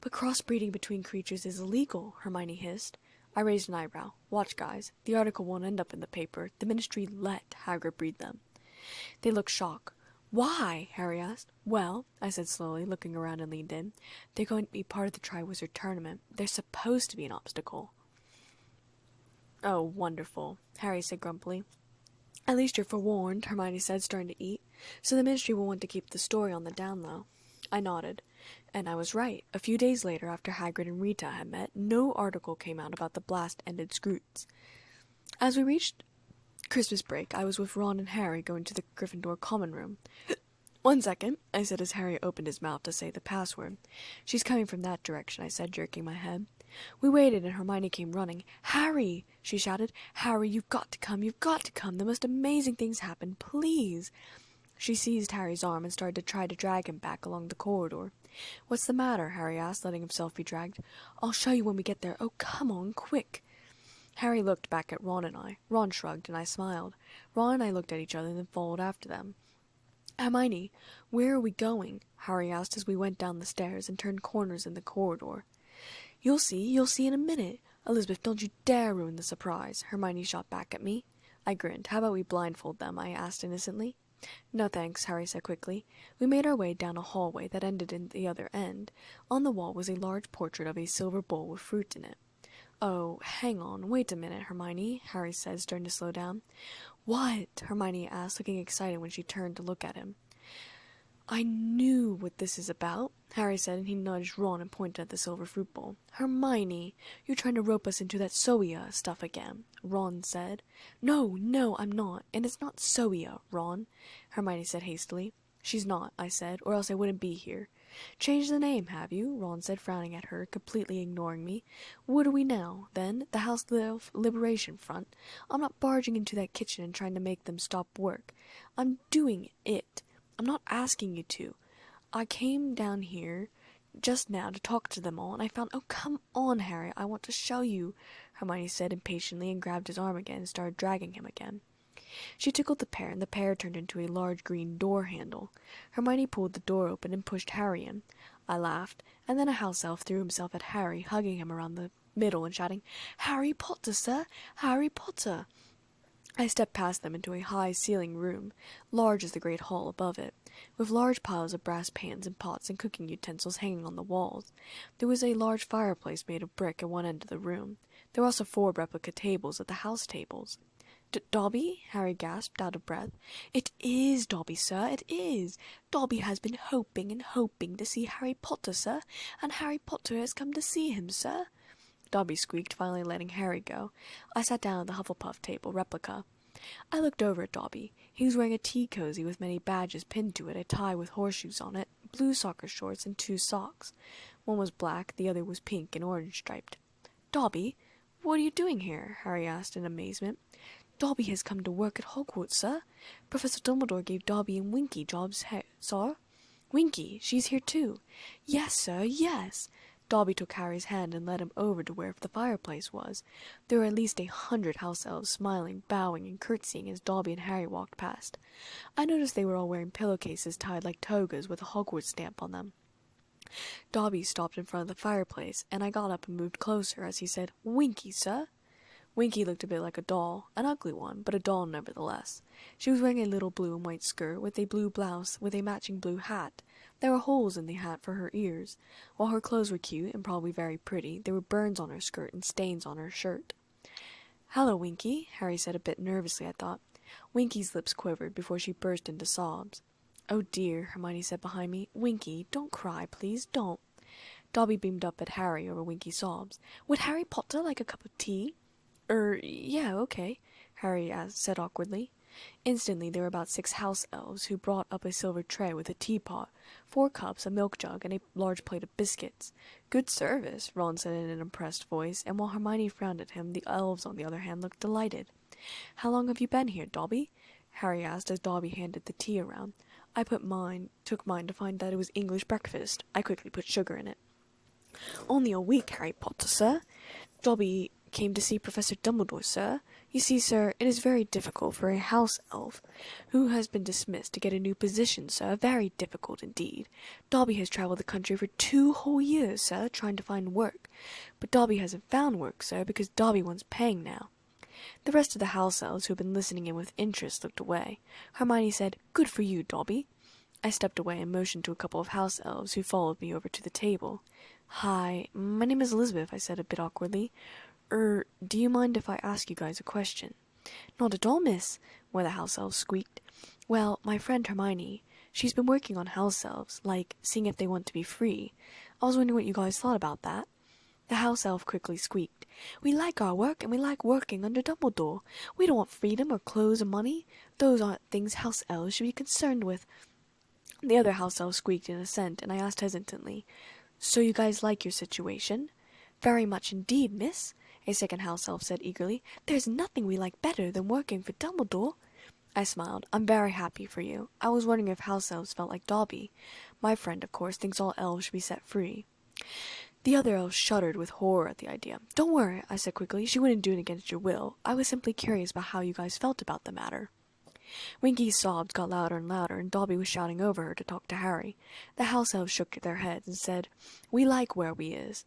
"But crossbreeding between creatures is illegal," Hermione hissed. I raised an eyebrow. "Watch, guys. The article won't end up in the paper. The Ministry let Hagrid breed them." They looked shocked. Why? Harry asked. Well, I said slowly, looking around and leaned in. They're going to be part of the Triwizard Tournament. There's supposed to be an obstacle. Oh, wonderful, Harry said grumpily. At least you're forewarned, Hermione said, starting to eat. So the Ministry will want to keep the story on the down low. I nodded. And I was right. A few days later, after Hagrid and Rita had met, no article came out about the blast-ended Scroots. As we reached Christmas break, I was with Ron and Harry going to the Gryffindor common room. 1 second, I said as Harry opened his mouth to say the password. She's coming from that direction, I said, jerking my head. We waited and Hermione came running. Harry, she shouted. Harry, you've got to come, you've got to come. The most amazing things happen, please. She seized Harry's arm and started to try to drag him back along the corridor. What's the matter? Harry asked, letting himself be dragged. I'll show you when we get there. Oh, come on, quick. Harry looked back at Ron and I. Ron shrugged and I smiled. Ron and I looked at each other and then followed after them. Hermione, where are we going? Harry asked as we went down the stairs and turned corners in the corridor. You'll see in a minute. Elizabeth, don't you dare ruin the surprise, Hermione shot back at me. I grinned. How about we blindfold them? I asked innocently. No thanks, Harry said quickly. We made our way down a hallway that ended in the other end. On the wall was a large portrait of a silver bowl with fruit in it. Oh, hang on, wait a minute, Hermione, Harry said, starting to slow down. What? Hermione asked, looking excited when she turned to look at him. I knew what this is about, Harry said, and he nudged Ron and pointed at the silver fruit bowl. Hermione, you're trying to rope us into that Soia stuff again, Ron said. No, I'm not, and it's not Soia, Ron, Hermione said hastily. She's not, I said, or else I wouldn't be here. Changed the name, have you? Ron said, frowning at her, completely ignoring me. What are we now, then? The House of Liberation Front? I'm not barging into that kitchen and trying to make them stop work. I'm doing it. I'm not asking you to. I came down here just now to talk to them all, and I found— Oh, come on, Harry, I want to show you, Hermione said impatiently, and grabbed his arm again and started dragging him again. She tickled the pear, and the pear turned into a large green door handle. Hermione pulled the door open and pushed Harry in. I laughed, and then a house elf threw himself at Harry, hugging him around the middle and shouting, Harry Potter, sir! Harry Potter! I stepped past them into a high-ceiling room, large as the great hall above it, with large piles of brass pans and pots and cooking utensils hanging on the walls. There was a large fireplace made of brick at one end of the room. There were also 4 replica tables at the house tables. Dobby? Harry gasped, out of breath. It is Dobby, sir, it is. Dobby has been hoping and hoping to see Harry Potter, sir, and Harry Potter has come to see him, sir. Dobby squeaked, finally letting Harry go. I sat down at the Hufflepuff table replica. I looked over at Dobby. He was wearing a tea cozy with many badges pinned to it, a tie with horseshoes on it, blue soccer shorts, and 2 socks. One was black, the other was pink and orange-striped. Dobby, what are you doing here? Harry asked in amazement. Dobby has come to work at Hogwarts, sir. Professor Dumbledore gave Dobby and Winky jobs, sir. Winky, she's here too. Yes, sir, yes. Dobby took Harry's hand and led him over to where the fireplace was. There were at least 100 house elves smiling, bowing, and curtsying as Dobby and Harry walked past. I noticed they were all wearing pillowcases tied like togas with a Hogwarts stamp on them. Dobby stopped in front of the fireplace, and I got up and moved closer as he said, Winky, sir. Winky looked a bit like a doll, an ugly one, but a doll nevertheless. She was wearing a little blue and white skirt with a blue blouse with a matching blue hat. There were holes in the hat for her ears. While her clothes were cute and probably very pretty, there were burns on her skirt and stains on her shirt. Hello, Winky, Harry said a bit nervously, I thought. Winky's lips quivered before she burst into sobs. Oh dear, Hermione said behind me. Winky, don't cry, please, don't. Dobby beamed up at Harry over Winky's sobs. Would Harry Potter like a cup of tea? Yeah, okay, Harry said awkwardly. Instantly there were about 6 house elves who brought up a silver tray with a teapot, 4 cups, a milk jug, and a large plate of biscuits. Good service, Ron said in an impressed voice, and while Hermione frowned at him, the elves, on the other hand, looked delighted. How long have you been here, Dobby? Harry asked as Dobby handed the tea around. I took mine to find that it was English breakfast. I quickly put sugar in it. Only a week, Harry Potter, sir. Dobby came to see Professor Dumbledore, sir. You see, sir, it is very difficult for a house elf who has been dismissed to get a new position, sir. Very difficult indeed. Dobby has travelled the country for 2 whole years, sir, trying to find work. But Dobby hasn't found work, sir, because Dobby wants paying now. The rest of the house elves who had been listening in with interest looked away. Hermione said, Good for you, Dobby. I stepped away and motioned to a couple of house elves who followed me over to the table. "Hi, my name is Elizabeth," I said a bit awkwardly. Do you mind if I ask you guys a question?" "Not at all, miss," one of the house elves squeaked. "Well, my friend Hermione, she's been working on house elves, like, seeing if they want to be free. I was wondering what you guys thought about that." The house elf quickly squeaked. "We like our work, and we like working under Dumbledore. We don't want freedom or clothes or money. Those aren't things house elves should be concerned with." The other house elf squeaked in assent, and I asked hesitantly, "So you guys like your situation?" "Very much indeed, miss," a second house elf said eagerly. "There's nothing we like better than working for Dumbledore." I smiled. "I'm very happy for you. I was wondering if house elves felt like Dobby. My friend, of course, thinks all elves should be set free." The other elves shuddered with horror at the idea. "Don't worry," I said quickly. "She wouldn't do it against your will. I was simply curious about how you guys felt about the matter." Winky's sobs got louder and louder, and Dobby was shouting over her to talk to Harry. The house elves shook their heads and said, "We like where we is."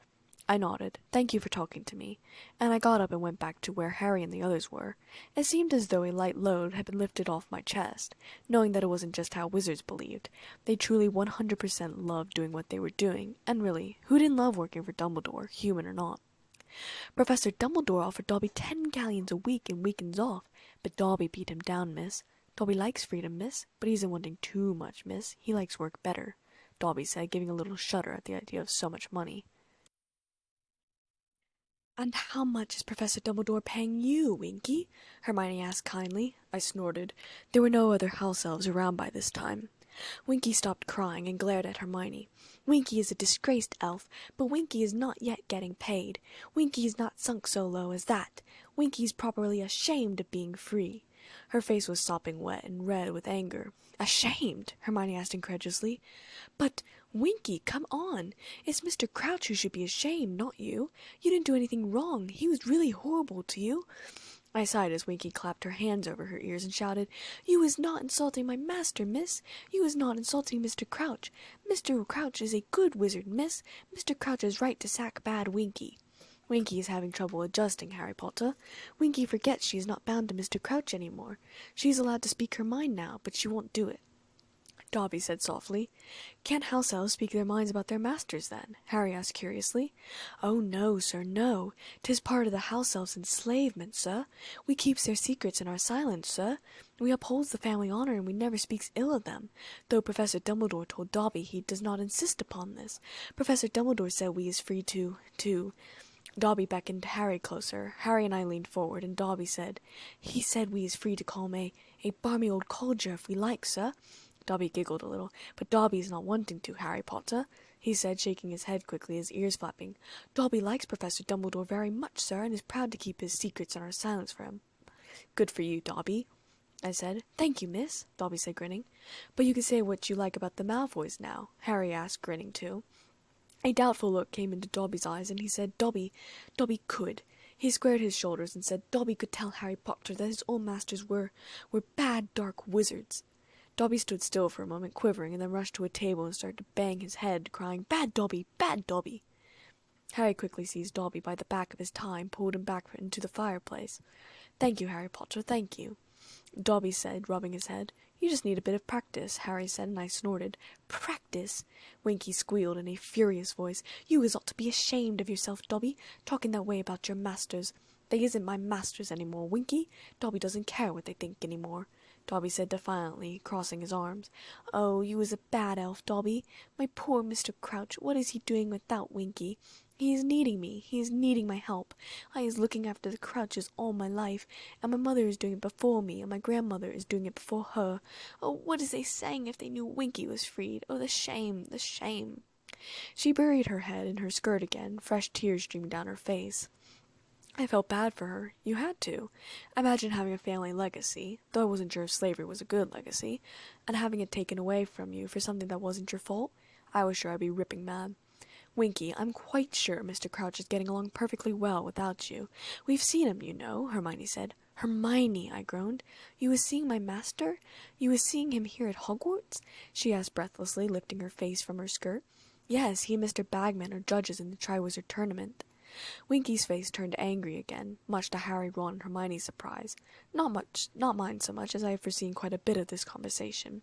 I nodded. "Thank you for talking to me," and I got up and went back to where Harry and the others were. It seemed as though a light load had been lifted off my chest, knowing that it wasn't just how wizards believed. They truly 100% loved doing what they were doing, and really, who didn't love working for Dumbledore, human or not? Professor Dumbledore offered Dobby 10 galleons a week and weekends off, but Dobby beat him down, miss. "Dobby likes freedom, miss, but he isn't wanting too much, miss. He likes work better," Dobby said, giving a little shudder at the idea of so much money. "And how much is Professor Dumbledore paying you, Winky?" Hermione asked kindly. I snorted. There were no other house elves around by this time. Winky stopped crying and glared at Hermione. "Winky is a disgraced elf, but Winky is not yet getting paid. Winky is not sunk so low as that. Winky is properly ashamed of being free." Her face was sopping wet and red with anger. "Ashamed?" Hermione asked incredulously. "But, Winky, come on. It's Mr. Crouch who should be ashamed, not you. You didn't do anything wrong. He was really horrible to you." I sighed as Winky clapped her hands over her ears and shouted, "You is not insulting my master, miss. You is not insulting Mr. Crouch. Mr. Crouch is a good wizard, miss. Mr. Crouch is right to sack bad Winky." Winky is having trouble adjusting, Harry Potter. Winky forgets she is not bound to Mr. Crouch any more. She is allowed to speak her mind now, but she won't do it. Dobby said softly. "Can't house elves speak their minds about their masters, then?" Harry asked curiously. "Oh, no, sir, no. 'Tis part of the house elves' enslavement, sir. We keeps their secrets in our silence, sir. We upholds the family honour, and we never speaks ill of them, though Professor Dumbledore told Dobby he does not insist upon this. Professor Dumbledore said we is free to... Dobby beckoned Harry closer. Harry and I leaned forward, and Dobby said, "He said we is free to call him a barmy old codger if we like, sir." Dobby giggled a little. "But Dobby is not wanting to, Harry Potter," he said, shaking his head quickly, his ears flapping. "Dobby likes Professor Dumbledore very much, sir, and is proud to keep his secrets in our silence for him." "Good for you, Dobby," I said. "Thank you, miss," Dobby said, grinning. "But you can say what you like about the Malfoys now," Harry asked, grinning too. A doubtful look came into Dobby's eyes, and he said Dobby could. He squared his shoulders and said Dobby could tell Harry Potter that his old masters were bad, dark wizards. Dobby stood still for a moment, quivering, and then rushed to a table and started to bang his head, crying, "Bad Dobby! Bad Dobby!" Harry quickly seized Dobby by the back of his tie and pulled him back into the fireplace. "Thank you, Harry Potter, thank you," Dobby said, rubbing his head. "You just need a bit of practice," Harry said, and I snorted. "Practice?" Winky squealed in a furious voice. "You is ought to be ashamed of yourself, Dobby, talking that way about your masters. They isn't my masters any more, Winky. Dobby doesn't care what they think any more," Dobby said defiantly, crossing his arms. "Oh, you is a bad elf, Dobby. My poor Mr. Crouch, what is he doing without Winky? He is needing me. He is needing my help. I is looking after the Crouches all my life, and my mother is doing it before me, and my grandmother is doing it before her. Oh, what is they saying if they knew Winky was freed? Oh, the shame, the shame." She buried her head in her skirt again, fresh tears streaming down her face. I felt bad for her. You had to. Imagine having a family legacy, though I wasn't sure if slavery was a good legacy, and having it taken away from you for something that wasn't your fault. I was sure I'd be ripping mad. "Winky, I'm quite sure Mr. Crouch is getting along perfectly well without you. We've seen him, you know," Hermione said. "Hermione," I groaned. "You is seeing my master? You is seeing him here at Hogwarts?" she asked breathlessly, lifting her face from her skirt. "Yes, he and Mr. Bagman are judges in the Triwizard Tournament." Winky's face turned angry again, much to Harry, Ron, and Hermione's surprise. Not mine so much, as I had foreseen quite a bit of this conversation.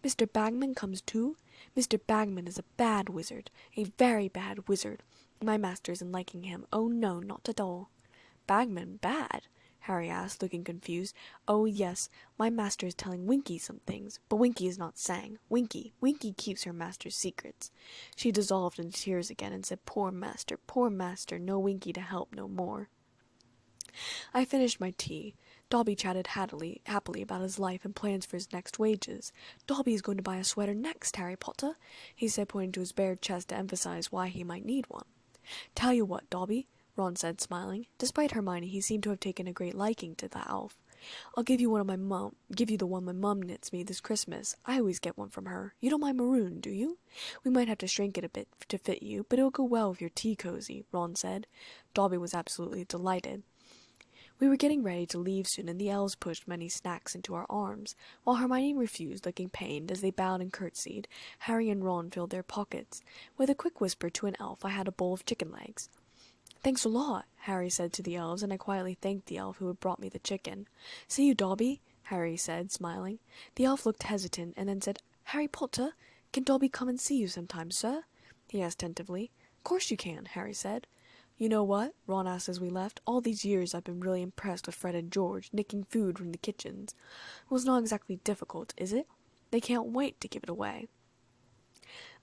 Mr. Bagman comes too? Mr. Bagman is a bad wizard, a very bad wizard. My master isn't liking him. Oh no, not at all. Bagman bad? Harry asked, looking confused. Oh yes, my master is telling Winky some things, but Winky is not saying. Winky keeps her master's secrets. She dissolved into tears again and said, poor master, no Winky to help no more. I finished my tea. Dobby chatted happily about his life and plans for his next wages. Dobby is going to buy a sweater next, Harry Potter, he said, pointing to his bare chest to emphasize why he might need one. Tell you what, Dobby, Ron said, smiling. Despite Hermione, he seemed to have taken a great liking to the elf. I'll give you the one my mum knits me this Christmas. I always get one from her. You don't mind maroon, do you? We might have to shrink it a bit to fit you, but it'll go well with your tea cozy, Ron said. Dobby was absolutely delighted. We were getting ready to leave soon, and the elves pushed many snacks into our arms. While Hermione refused, looking pained, as they bowed and curtsied, Harry and Ron filled their pockets. With a quick whisper to an elf, I had a bowl of chicken legs. Thanks a lot, Harry said to the elves, and I quietly thanked the elf who had brought me the chicken. See you, Dobby, Harry said, smiling. The elf looked hesitant, and then said, Harry Potter, can Dobby come and see you sometime, sir? He asked tentatively. Of course you can, Harry said. You know what? Ron asked as we left. All these years I've been really impressed with Fred and George, nicking food from the kitchens. Well, it's not exactly difficult, is it? They can't wait to give it away.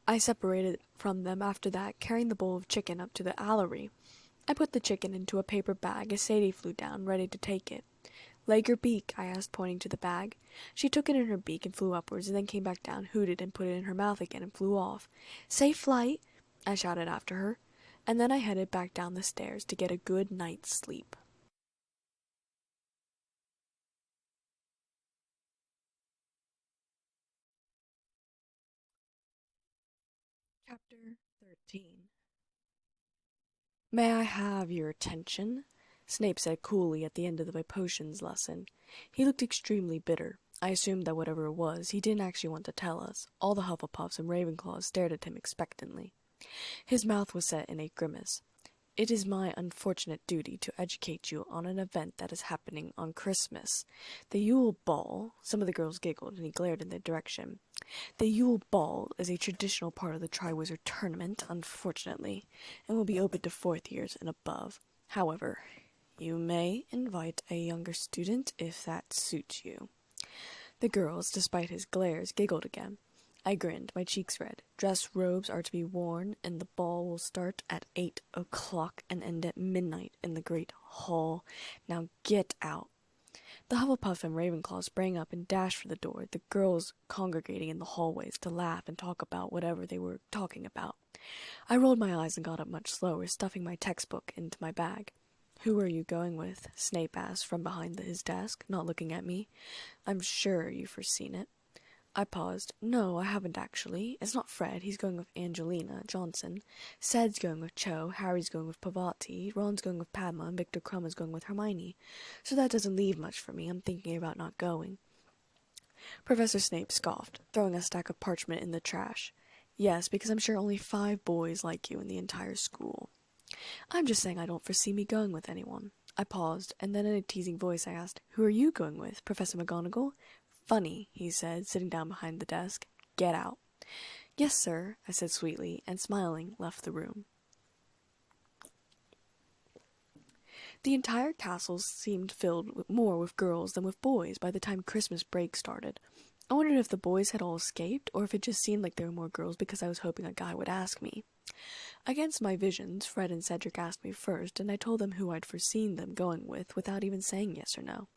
I separated from them after that, carrying the bowl of chicken up to the allery. I put the chicken into a paper bag as Sadie flew down, ready to take it. Leg or beak? I asked, pointing to the bag. She took it in her beak and flew upwards, and then came back down, hooted, and put it in her mouth again and flew off. Safe flight! I shouted after her, and then I headed back down the stairs to get a good night's sleep. Chapter 13. May I have your attention? Snape said coolly at the end of my potions lesson. He looked extremely bitter. I assumed that whatever it was, he didn't actually want to tell us. All the Hufflepuffs and Ravenclaws stared at him expectantly. His mouth was set in a grimace. It is my unfortunate duty to educate you on an event that is happening on Christmas. The Yule Ball, some of the girls giggled, and he glared in their direction. The Yule Ball is a traditional part of the Triwizard Tournament, unfortunately, and will be open to 4th years and above. However, you may invite a younger student if that suits you. The girls, despite his glares, giggled again. I grinned, my cheeks red. Dress robes are to be worn, and the ball will start at 8 o'clock and end at midnight in the Great Hall. Now get out. The Hufflepuff and Ravenclaw sprang up and dashed for the door, the girls congregating in the hallways to laugh and talk about whatever they were talking about. I rolled my eyes and got up much slower, stuffing my textbook into my bag. Who are you going with? Snape asked from behind his desk, not looking at me. I'm sure you've foreseen it. I paused. No, I haven't actually. It's not Fred. He's going with Angelina Johnson. Ced's going with Cho. Harry's going with Pavati. Ron's going with Padma. And Victor Crumb is going with Hermione. So that doesn't leave much for me. I'm thinking about not going. Professor Snape scoffed, throwing a stack of parchment in the trash. Yes, because I'm sure only 5 boys like you in the entire school. I'm just saying I don't foresee me going with anyone. I paused, and then in a teasing voice I asked, Who are you going with, Professor McGonagall? Funny, he said, sitting down behind the desk. Get out. Yes, sir, I said sweetly, and smiling, left the room. The entire castle seemed filled more with girls than with boys by the time Christmas break started. I wondered if the boys had all escaped, or if it just seemed like there were more girls because I was hoping a guy would ask me. Against my visions, Fred and Cedric asked me first, and I told them who I'd foreseen them going with without even saying yes or no.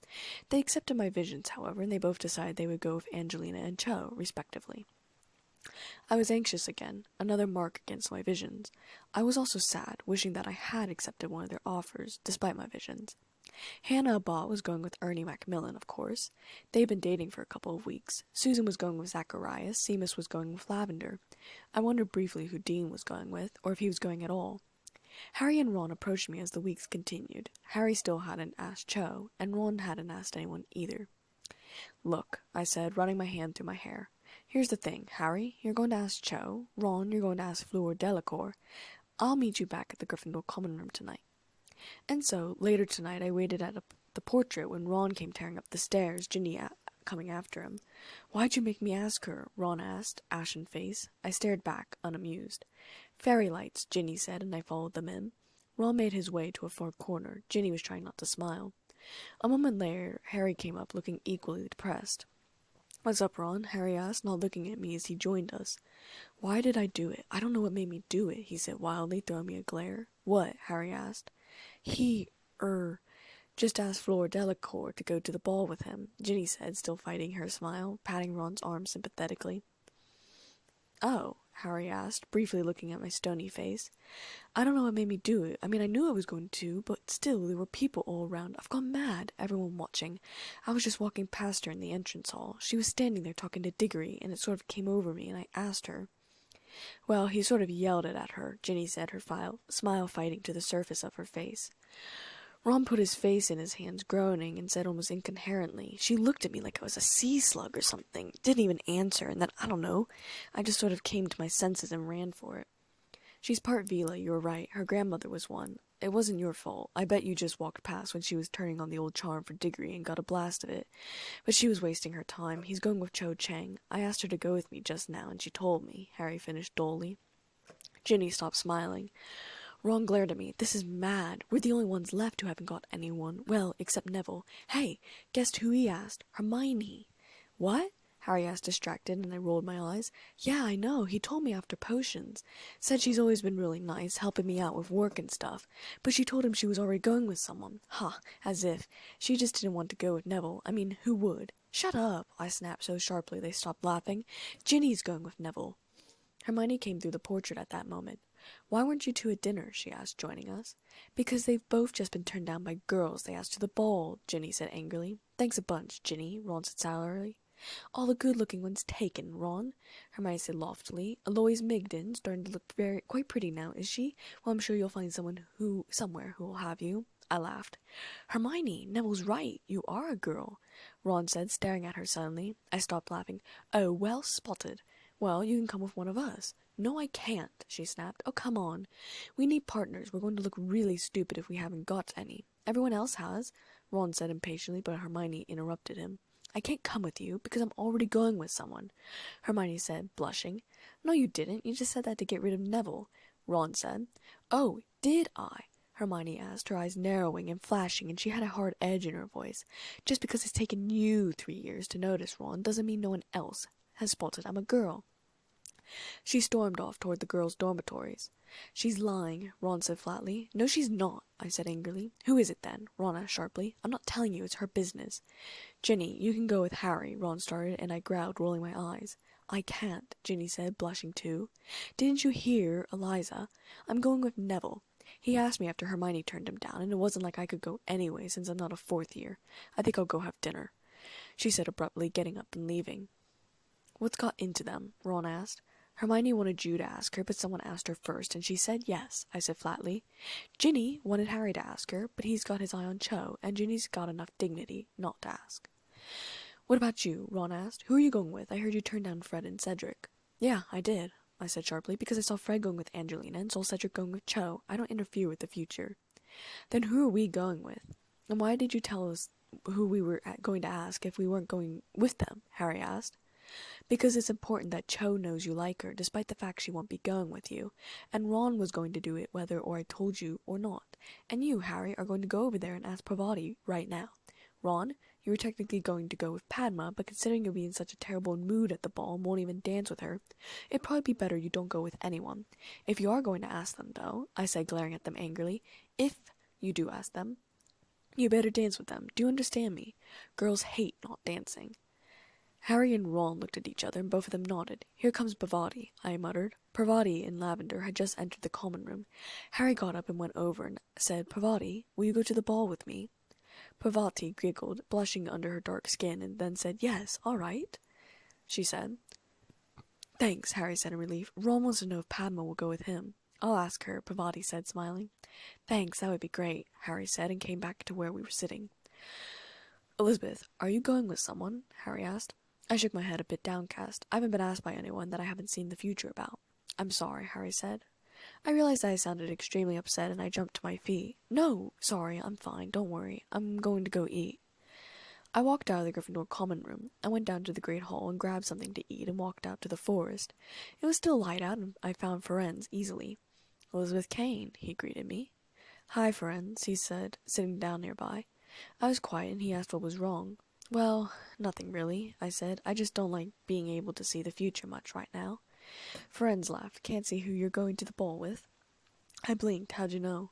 They accepted my visions, however, and they both decided they would go with Angelina and Cho, respectively. I was anxious again, another mark against my visions. I was also sad, wishing that I had accepted one of their offers, despite my visions. Hannah Abbott was going with Ernie Macmillan, of course. They'd been dating for a couple of weeks. Susan was going with Zacharias. Seamus was going with Lavender. I wondered briefly who Dean was going with, or if he was going at all. Harry and Ron approached me as the weeks continued. Harry still hadn't asked Cho, and Ron hadn't asked anyone either. Look, I said, running my hand through my hair. Here's the thing, Harry, you're going to ask Cho. Ron, you're going to ask Fleur Delacour. I'll meet you back at the Gryffindor common room tonight. And so, later tonight, I waited at the portrait when Ron came tearing up the stairs, Ginny coming after him. "Why'd you make me ask her?" Ron asked, ashen face. I stared back, unamused. "Fairy lights," Ginny said, and I followed them in. Ron made his way to a far corner. Ginny was trying not to smile. A moment later, Harry came up, looking equally depressed. "What's up, Ron?" Harry asked, not looking at me as he joined us. "Why did I do it? I don't know what made me do it," he said wildly, throwing me a glare. "What?" Harry asked. Just asked Flora Delacour to go to the ball with him," Ginny said, still fighting her smile, patting Ron's arm sympathetically. "Oh?" Harry asked, briefly looking at my stony face. "I don't know what made me do it. I mean, I knew I was going to, but still, there were people all around. I've gone mad, everyone watching. I was just walking past her in the entrance hall. She was standing there talking to Diggory, and it sort of came over me, and I asked her." "Well, he sort of yelled it at her," Ginny said, her smile fighting to the surface of her face. Ron put his face in his hands, groaning, and said almost incoherently, "She looked at me like I was a sea slug or something. Didn't even answer, and then, I don't know, I just sort of came to my senses and ran for it." "She's part Vila, you're right. Her grandmother was one. It wasn't your fault. I bet you just walked past when she was turning on the old charm for Diggory and got a blast of it. But she was wasting her time. He's going with Cho Chang. I asked her to go with me just now, and she told me," Harry finished dully. Ginny stopped smiling. Ron glared at me. "This is mad. We're the only ones left who haven't got anyone. Well, except Neville. Hey, guessed who he asked? Hermione." "What?" Harry asked, distracted, and I rolled my eyes. "Yeah, I know. He told me after potions. Said she's always been really nice, helping me out with work and stuff. But she told him she was already going with someone. Ha, as if. She just didn't want to go with Neville. I mean, who would?" "Shut up," I snapped so sharply they stopped laughing. "Ginny's going with Neville." Hermione came through the portrait at that moment. "Why weren't you two at dinner?" she asked, joining us. "Because they've both just been turned down by girls they asked to the ball," Ginny said angrily. "Thanks a bunch, Ginny," Ron said sourly. "All the good-looking ones taken, Ron," Hermione said loftily. "Eloise Migden's starting to look quite pretty now, is she? Well, I'm sure you'll find somewhere who will have you." I laughed. "Hermione, Neville's right. You are a girl," Ron said, staring at her suddenly. I stopped laughing. "Oh, well spotted. Well, you can come with one of us." "No, I can't," she snapped. "Oh, come on. We need partners. We're going to look really stupid if we haven't got any." "Everyone else has," Ron said impatiently, but Hermione interrupted him. "I can't come with you, because I'm already going with someone," Hermione said, blushing. "No, you didn't. You just said that to get rid of Neville," Ron said. "Oh, did I?" Hermione asked, her eyes narrowing and flashing, and she had a hard edge in her voice. "Just because it's taken you 3 years to notice, Ron, doesn't mean no one else has spotted I'm a girl." She stormed off toward the girls' dormitories. "She's lying," Ron said flatly. "No, she's not," I said angrily. "Who is it then?" Ron asked sharply. "I'm not telling you, it's her business." "Ginny, you can go with Harry," Ron started, and I growled, rolling my eyes. "I can't," Ginny said, blushing too. "Didn't you hear, Eliza? I'm going with Neville. He asked me after Hermione turned him down, and it wasn't like I could go anyway since I'm not a 4th year. I think I'll go have dinner," she said abruptly, getting up and leaving. "What's got into them?" Ron asked. "Hermione wanted you to ask her, but someone asked her first, and she said yes," I said flatly. "Ginny wanted Harry to ask her, but he's got his eye on Cho, and Ginny's got enough dignity not to ask." "What about you?" Ron asked. "Who are you going with? I heard you turn down Fred and Cedric." "Yeah, I did," I said sharply, "because I saw Fred going with Angelina and saw Cedric going with Cho. I don't interfere with the future." "Then who are we going with? And why did you tell us who we were going to ask if we weren't going with them?" Harry asked. "Because it's important that Cho knows you like her, despite the fact she won't be going with you. And Ron was going to do it whether or I told you or not. And you, Harry, are going to go over there and ask Parvati right now. Ron, you were technically going to go with Padma, but considering you'll be in such a terrible mood at the ball and won't even dance with her, it'd probably be better you don't go with anyone. If you are going to ask them, though," I said, glaring at them angrily, "if you do ask them, you better dance with them. Do you understand me? Girls hate not dancing." Harry and Ron looked at each other, and both of them nodded. "Here comes Parvati," I muttered. Parvati, in lavender, had just entered the common room. Harry got up and went over and said, "Parvati, will you go to the ball with me?" Parvati giggled, blushing under her dark skin, and then said, "Yes, all right," she said. "Thanks," Harry said in relief. "Ron wants to know if Padma will go with him." "I'll ask her," Parvati said, smiling. "Thanks, that would be great," Harry said, and came back to where we were sitting. "Elizabeth, are you going with someone?" Harry asked. I shook my head, a bit downcast. I haven't been asked by anyone that I haven't seen the future about. "I'm sorry," Harry said. I realized that I sounded extremely upset, and I jumped to my feet. "No, sorry, I'm fine, don't worry. I'm going to go eat." I walked out of the Gryffindor common room. I went down to the great hall and grabbed something to eat and walked out to the forest. It was still light out and I found Ferenz easily. "Elizabeth Kane," he greeted me. "Hi, Ferenz," he said, sitting down nearby. I was quiet and he asked what was wrong. "Well, nothing really," I said. "I just don't like being able to see the future much right now." Ferenz laughed. "Can't see who you're going to the ball with?" I blinked. "How'd you know?"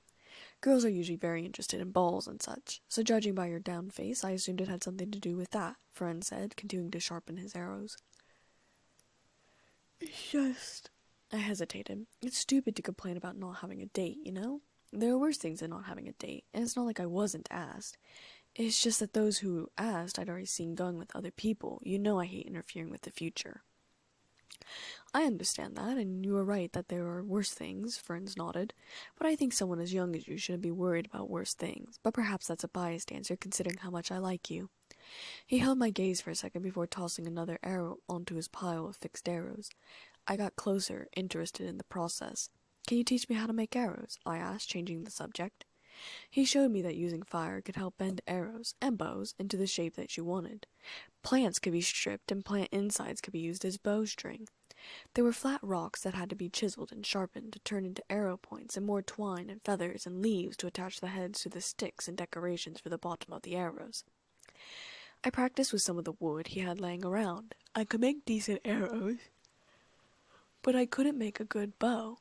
"Girls are usually very interested in balls and such, so judging by your down face, I assumed it had something to do with that," Ferenz said, continuing to sharpen his arrows. "It's just—" I hesitated. "It's stupid to complain about not having a date, you know? There are worse things than not having a date, and it's not like I wasn't asked. It's just that those who asked I'd already seen going with other people. You know I hate interfering with the future." "I understand that, and you are right that there are worse things," Ferenz nodded. "But I think someone as young as you shouldn't be worried about worse things. But perhaps that's a biased answer, considering how much I like you." He held my gaze for a second before tossing another arrow onto his pile of fixed arrows. I got closer, interested in the process. "Can you teach me how to make arrows?" I asked, changing the subject. He showed me that using fire could help bend arrows and bows into the shape that you wanted. Plants could be stripped and plant insides could be used as bowstring. There were flat rocks that had to be chiseled and sharpened to turn into arrow points, and more twine and feathers and leaves to attach the heads to the sticks and decorations for the bottom of the arrows. I practiced with some of the wood he had laying around. I could make decent arrows, but I couldn't make a good bow.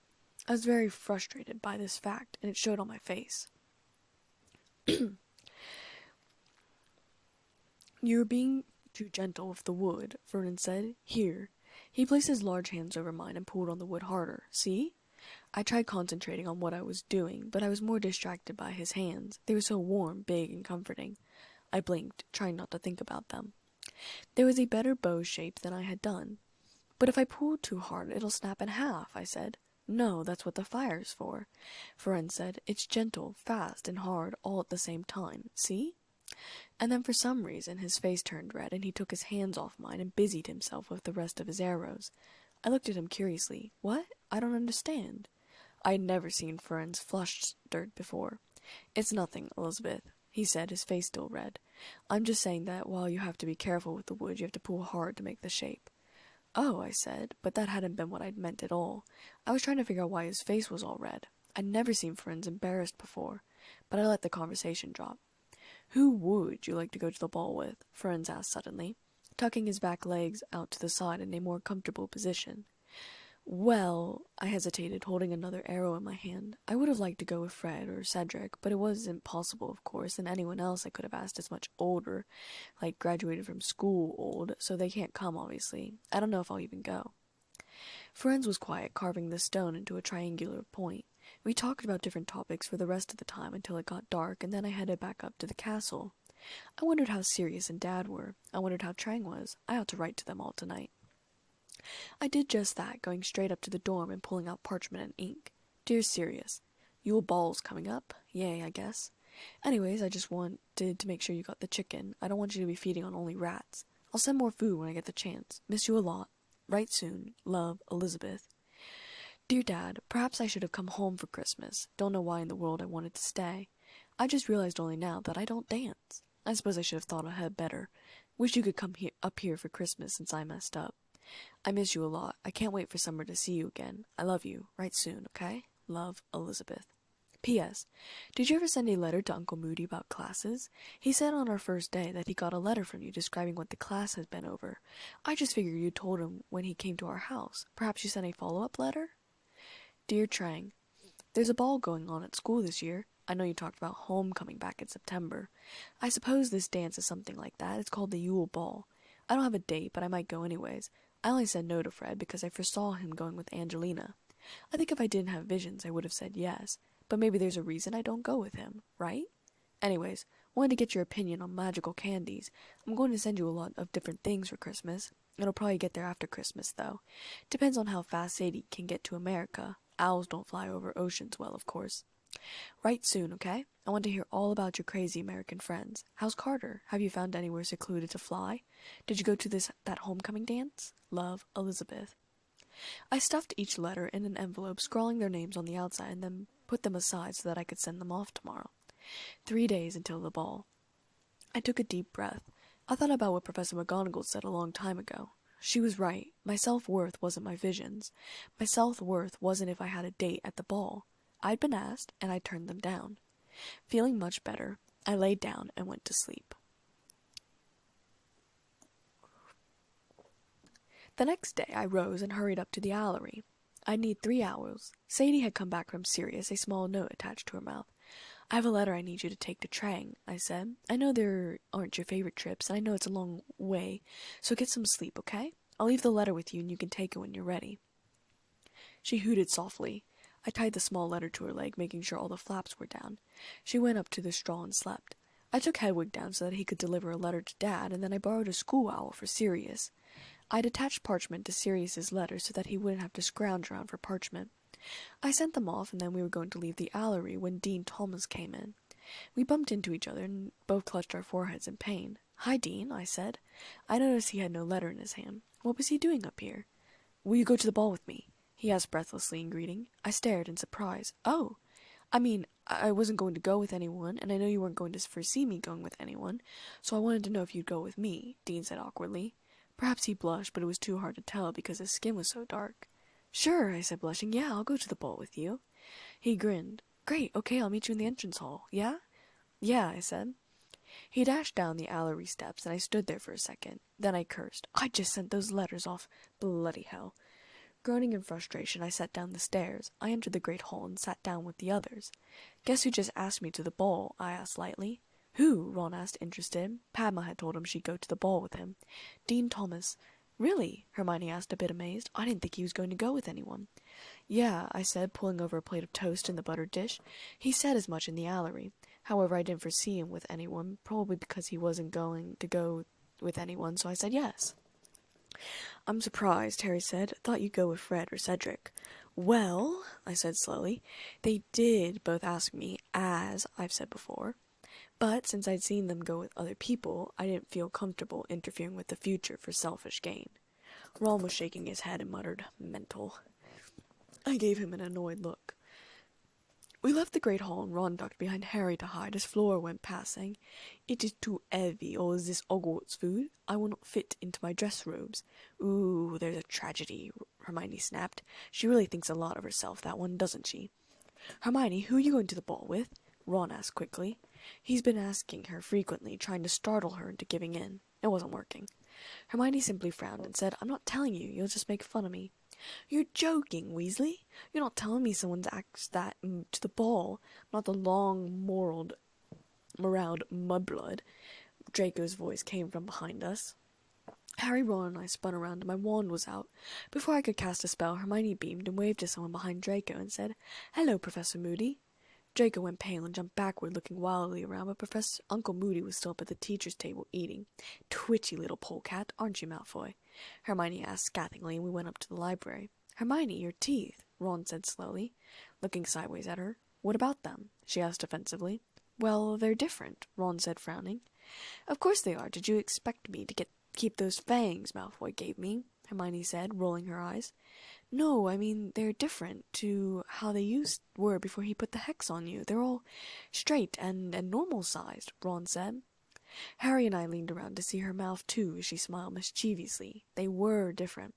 I was very frustrated by this fact, and it showed on my face. "You're being too gentle with the wood," Vernon said. "Here." He placed his large hands over mine and pulled on the wood harder. "See?" I tried concentrating on what I was doing, but I was more distracted by his hands. They were so warm, big, and comforting. I blinked, trying not to think about them. There was a better bow shape than I had done. "But if I pull too hard, it'll snap in half," I said. "No, that's what the fire's for," Ferenz said. "It's gentle, fast, and hard all at the same time. See?" And then for some reason his face turned red and he took his hands off mine and busied himself with the rest of his arrows. I looked at him curiously. "What? I don't understand." I had never seen Ferenz flushed before. "It's nothing, Elizabeth," he said, his face still red. "I'm just saying that while you have to be careful with the wood, you have to pull hard to make the shape." "Oh," I said, but that hadn't been what I'd meant at all. I was trying to figure out why his face was all red. I'd never seen Ferenz embarrassed before, but I let the conversation drop. "Who would you like to go to the ball with?" Ferenz asked suddenly, tucking his back legs out to the side in a more comfortable position. "Well," I hesitated, holding another arrow in my hand. "I would have liked to go with Fred or Cedric, but it wasn't possible, of course, and anyone else I could have asked is much older, like graduated from school old, so they can't come, obviously. I don't know if I'll even go." Ferenz was quiet, carving the stone into a triangular point. We talked about different topics for the rest of the time until it got dark, and then I headed back up to the castle. I wondered how Sirius and Dad were. I wondered how Trang was. I ought to write to them all tonight. I did just that, going straight up to the dorm and pulling out parchment and ink. "Dear Sirius, Yule Ball's coming up. Yay, I guess. Anyways, I just wanted to make sure you got the chicken. I don't want you to be feeding on only rats. I'll send more food when I get the chance. Miss you a lot. Write soon. Love, Elizabeth. Dear Dad, perhaps I should have come home for Christmas. Don't know why in the world I wanted to stay. I just realized only now that I don't dance. I suppose I should have thought ahead better. Wish you could come up here for Christmas since I messed up. I miss you a lot. I can't wait for summer to see you again. I love you. Write soon, okay? Love, Elizabeth. P.S. Did you ever send a letter to Uncle Moody about classes? He said on our first day that he got a letter from you describing what the class has been over. I just figured you told him when he came to our house. Perhaps you sent a follow-up letter? Dear Trang, there's a ball going on at school this year. I know you talked about homecoming back in September. I suppose this dance is something like that. It's called the Yule Ball. I don't have a date, but I might go anyways. I only said no to Fred because I foresaw him going with Angelina. I think if I didn't have visions, I would have said yes. But maybe there's a reason I don't go with him, right? Anyways, wanted to get your opinion on magical candies. I'm going to send you a lot of different things for Christmas. It'll probably get there after Christmas, though. Depends on how fast Sadie can get to America. Owls don't fly over oceans well, of course. Write soon, okay? I want to hear all about your crazy American friends. How's Carter? Have you found anywhere secluded to fly? Did you go to that homecoming dance? Love, Elizabeth. I stuffed each letter in an envelope, scrawling their names on the outside, and then put them aside so that I could send them off tomorrow. 3 days until the ball. I took a deep breath. I thought about what Professor McGonagall said a long time ago. She was right. My self-worth wasn't my visions. My self-worth wasn't if I had a date at the ball. I'd been asked, and I turned them down. Feeling much better, I laid down and went to sleep. The next day I rose and hurried up to the Allery. I'd need 3 hours. Sadie had come back from Sirius, a small note attached to her mouth. I have a letter I need you to take to Trang, I said. I know there aren't your favorite trips, and I know it's a long way, so get some sleep, okay? I'll leave the letter with you, and you can take it when you're ready. She hooted softly. I tied the small letter to her leg, making sure all the flaps were down. She went up to the straw and slept. I took Hedwig down so that he could deliver a letter to Dad, and then I borrowed a school owl for Sirius. I'd attached parchment to Sirius's letter so that he wouldn't have to scrounge around for parchment. I sent them off, and then we were going to leave the Allery when Dean Thomas came in. We bumped into each other and both clutched our foreheads in pain. "Hi, Dean," I said. I noticed he had no letter in his hand. What was he doing up here? "Will you go to the ball with me?" he asked breathlessly in greeting. I stared in surprise. "Oh! I wasn't going to go with anyone, and I know you weren't going to foresee me going with anyone, so I wanted to know if you'd go with me," Dean said awkwardly. Perhaps he blushed, but it was too hard to tell because his skin was so dark. "Sure," I said, blushing. "Yeah, I'll go to the ball with you." He grinned. "Great, okay, I'll meet you in the entrance hall. Yeah?" "Yeah," I said. He dashed down the Allery steps, and I stood there for a second. Then I cursed. I just sent those letters off. Bloody hell. Groaning in frustration, I sat down the stairs. I entered the great hall and sat down with the others. "Guess who just asked me to the ball?" I asked lightly. "Who?" Ron asked, interested. Padma had told him she'd go to the ball with him. "Dean Thomas." "Really?" Hermione asked, a bit amazed. "I didn't think he was going to go with anyone." "Yeah," I said, pulling over a plate of toast in the buttered dish. "He said as much in the Allery. However, I didn't foresee him with anyone, probably because he wasn't going to go with anyone, so I said yes." "I'm surprised," Harry said. "Thought you'd go with Fred or Cedric." "Well," I said slowly, "they did both ask me, as I've said before. But since I'd seen them go with other people, I didn't feel comfortable interfering with the future for selfish gain." Ron was shaking his head and muttered, "Mental." I gave him an annoyed look. We left the great hall, and Ron ducked behind Harry to hide as Flora went past, saying, "It is too heavy, all this Hogwarts food. I will not fit into my dress robes." "Ooh, there's a tragedy," Hermione snapped. "She really thinks a lot of herself, that one, doesn't she?" "Hermione, who are you going to the ball with?" Ron asked quickly. He's been asking her frequently, trying to startle her into giving in. It wasn't working. Hermione simply frowned and said, "I'm not telling you. You'll just make fun of me." "You're joking, Weasley. You're not telling me someone's asked that to the ball, not the long-moraled mudblood." Draco's voice came from behind us. Harry, Ron, and I spun around, and my wand was out. Before I could cast a spell, Hermione beamed and waved to someone behind Draco and said, "Hello, Professor Moody." Draco went pale and jumped backward, looking wildly around, but Uncle Moody was still up at the teacher's table, eating. "Twitchy little polecat, aren't you, Malfoy?" Hermione asked scathingly, and we went up to the library. "Hermione, your teeth," Ron said slowly, looking sideways at her. "What about them?" she asked offensively. "Well, they're different," Ron said, frowning. "Of course they are. Did you expect me to keep those fangs Malfoy gave me?" Hermione said, rolling her eyes. "No, I mean they're different to how they were before he put the hex on you. They're all straight and normal-sized," Ron said. Harry and I leaned around to see her mouth, too, as she smiled mischievously. They were different.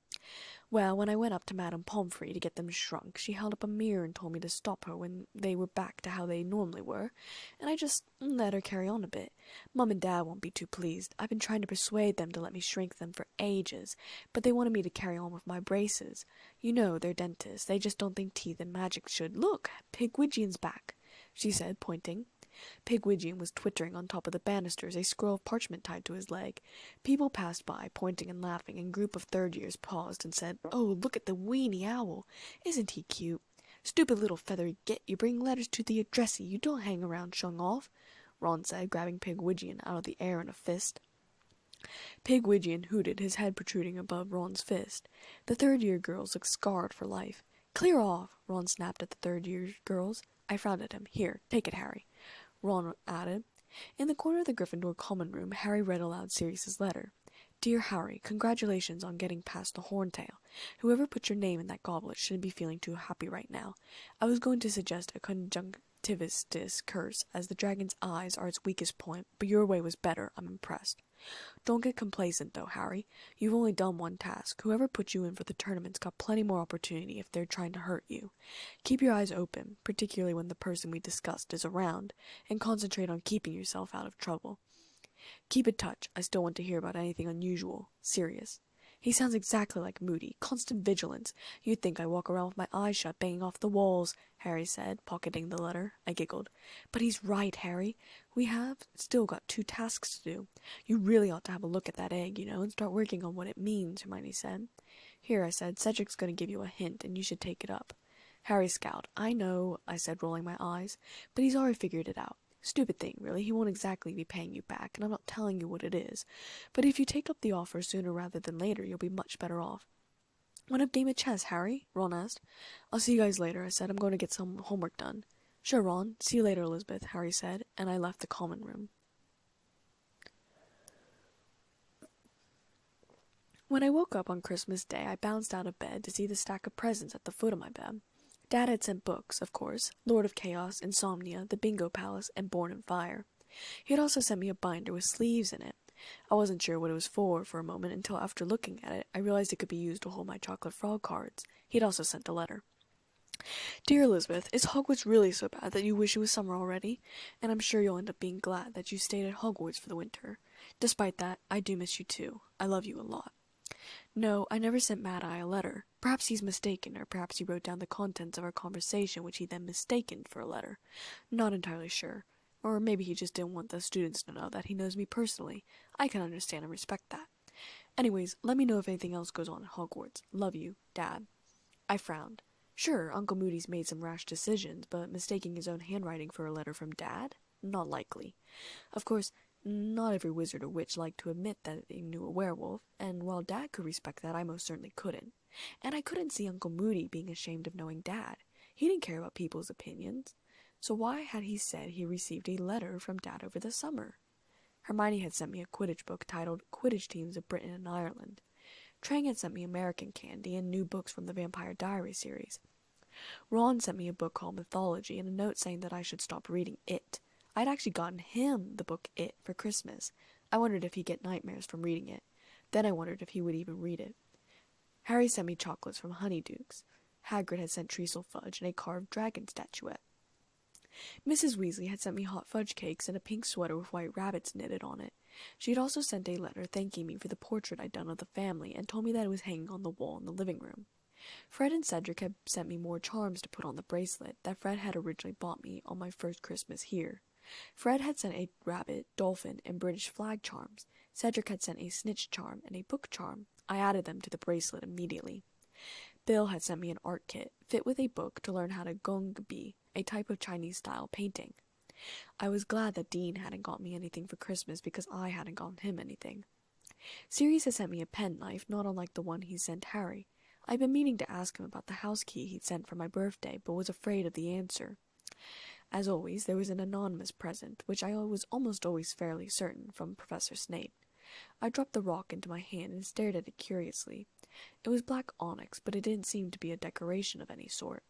Well, when I went up to Madame Pomfrey to get them shrunk, she held up a mirror and told me to stop her when they were back to how they normally were, and I just let her carry on a bit. Mum and Dad won't be too pleased. I've been trying to persuade them to let me shrink them for ages, but they wanted me to carry on with my braces. You know, they're dentists. They just don't think teeth and magic should. "Look, Pigwidgeon's back," she said, pointing. Pigwidgeon was twittering on top of the banisters, a scroll of parchment tied to his leg. People passed by, pointing and laughing, and a group of third-years paused and said, "Oh, look at the weeny owl. Isn't he cute? Stupid little feathery git, you bring letters to the addressee, you don't hang around showing off," Ron said, grabbing Pigwidgeon out of the air in a fist. Pigwidgeon hooted, his head protruding above Ron's fist. The third-year girls looked scarred for life. "Clear off," Ron snapped at the third-year girls. I frowned at him. "Here, take it, Harry," Ron added. In the corner of the Gryffindor common room, Harry read aloud Sirius's letter. "Dear Harry, congratulations on getting past the Horntail. Whoever put your name in that goblet shouldn't be feeling too happy right now. I was going to suggest a conjunctivitis curse, as the dragon's eyes are its weakest point, but your way was better. I'm impressed." Don't get complacent, though, Harry. You've only done one task. Whoever put you in for the tournament's got plenty more opportunity if they're trying to hurt you. Keep your eyes open, particularly when the person we discussed is around, and concentrate on keeping yourself out of trouble. Keep in touch. I still want to hear about anything unusual. Serious. He sounds exactly like Moody. Constant vigilance. You'd think I walk around with my eyes shut, banging off the walls, Harry said, pocketing the letter. I giggled. But he's right, Harry. We have still got 2 tasks to do. You really ought to have a look at that egg, and start working on what it means, Hermione said. Here, I said, Cedric's going to give you a hint, and you should take it up. Harry scowled. I know, I said, rolling my eyes, but he's already figured it out. Stupid thing, really. He won't exactly be paying you back, and I'm not telling you what it is. But if you take up the offer sooner rather than later, you'll be much better off. Want a game of chess, Harry? Ron asked. I'll see you guys later, I said. I'm going to get some homework done. Sure, Ron. See you later, Elizabeth, Harry said, and I left the common room. When I woke up on Christmas Day, I bounced out of bed to see the stack of presents at the foot of my bed. Dad had sent books, of course, Lord of Chaos, Insomnia, The Bingo Palace, and Born in Fire. He had also sent me a binder with sleeves in it. I wasn't sure what it was for a moment until after looking at it, I realized it could be used to hold my chocolate frog cards. He had also sent a letter. Dear Elizabeth, is Hogwarts really so bad that you wish it was summer already? And I'm sure you'll end up being glad that you stayed at Hogwarts for the winter. Despite that, I do miss you too. I love you a lot. No, I never sent Mad-Eye a letter. Perhaps he's mistaken, or perhaps he wrote down the contents of our conversation which he then mistaken for a letter. Not entirely sure. Or maybe he just didn't want the students to know that he knows me personally. I can understand and respect that. Anyways, let me know if anything else goes on at Hogwarts. Love you, Dad. I frowned. Sure, Uncle Moody's made some rash decisions, but mistaking his own handwriting for a letter from Dad? Not likely. Of course, not every wizard or witch liked to admit that they knew a werewolf, and while Dad could respect that, I most certainly couldn't. And I couldn't see Uncle Moody being ashamed of knowing Dad. He didn't care about people's opinions. So why had he said he received a letter from Dad over the summer? Hermione had sent me a Quidditch book titled Quidditch Teams of Britain and Ireland. Trang had sent me American Candy and new books from the Vampire Diary series. Ron sent me a book called Mythology and a note saying that I should stop reading it. I'd actually gotten him the book It for Christmas. I wondered if he'd get nightmares from reading it. Then I wondered if he would even read it. Harry sent me chocolates from Honeydukes. Hagrid had sent treacle fudge and a carved dragon statuette. Mrs. Weasley had sent me hot fudge cakes and a pink sweater with white rabbits knitted on it. She had also sent a letter thanking me for the portrait I'd done of the family and told me that it was hanging on the wall in the living room. Fred and Cedric had sent me more charms to put on the bracelet that Fred had originally bought me on my first Christmas here. Fred had sent a rabbit, dolphin, and British flag charms. Cedric had sent a snitch charm and a book charm. I added them to the bracelet immediately. Bill had sent me an art kit, fit with a book to learn how to gongbi, a type of Chinese-style painting. I was glad that Dean hadn't got me anything for Christmas because I hadn't gotten him anything. Sirius had sent me a penknife, not unlike the one he sent Harry. I'd been meaning to ask him about the house key he'd sent for my birthday, but was afraid of the answer. As always, there was an anonymous present, which I was almost always fairly certain from Professor Snape. I dropped the rock into my hand and stared at it curiously. It was black onyx, but it didn't seem to be a decoration of any sort.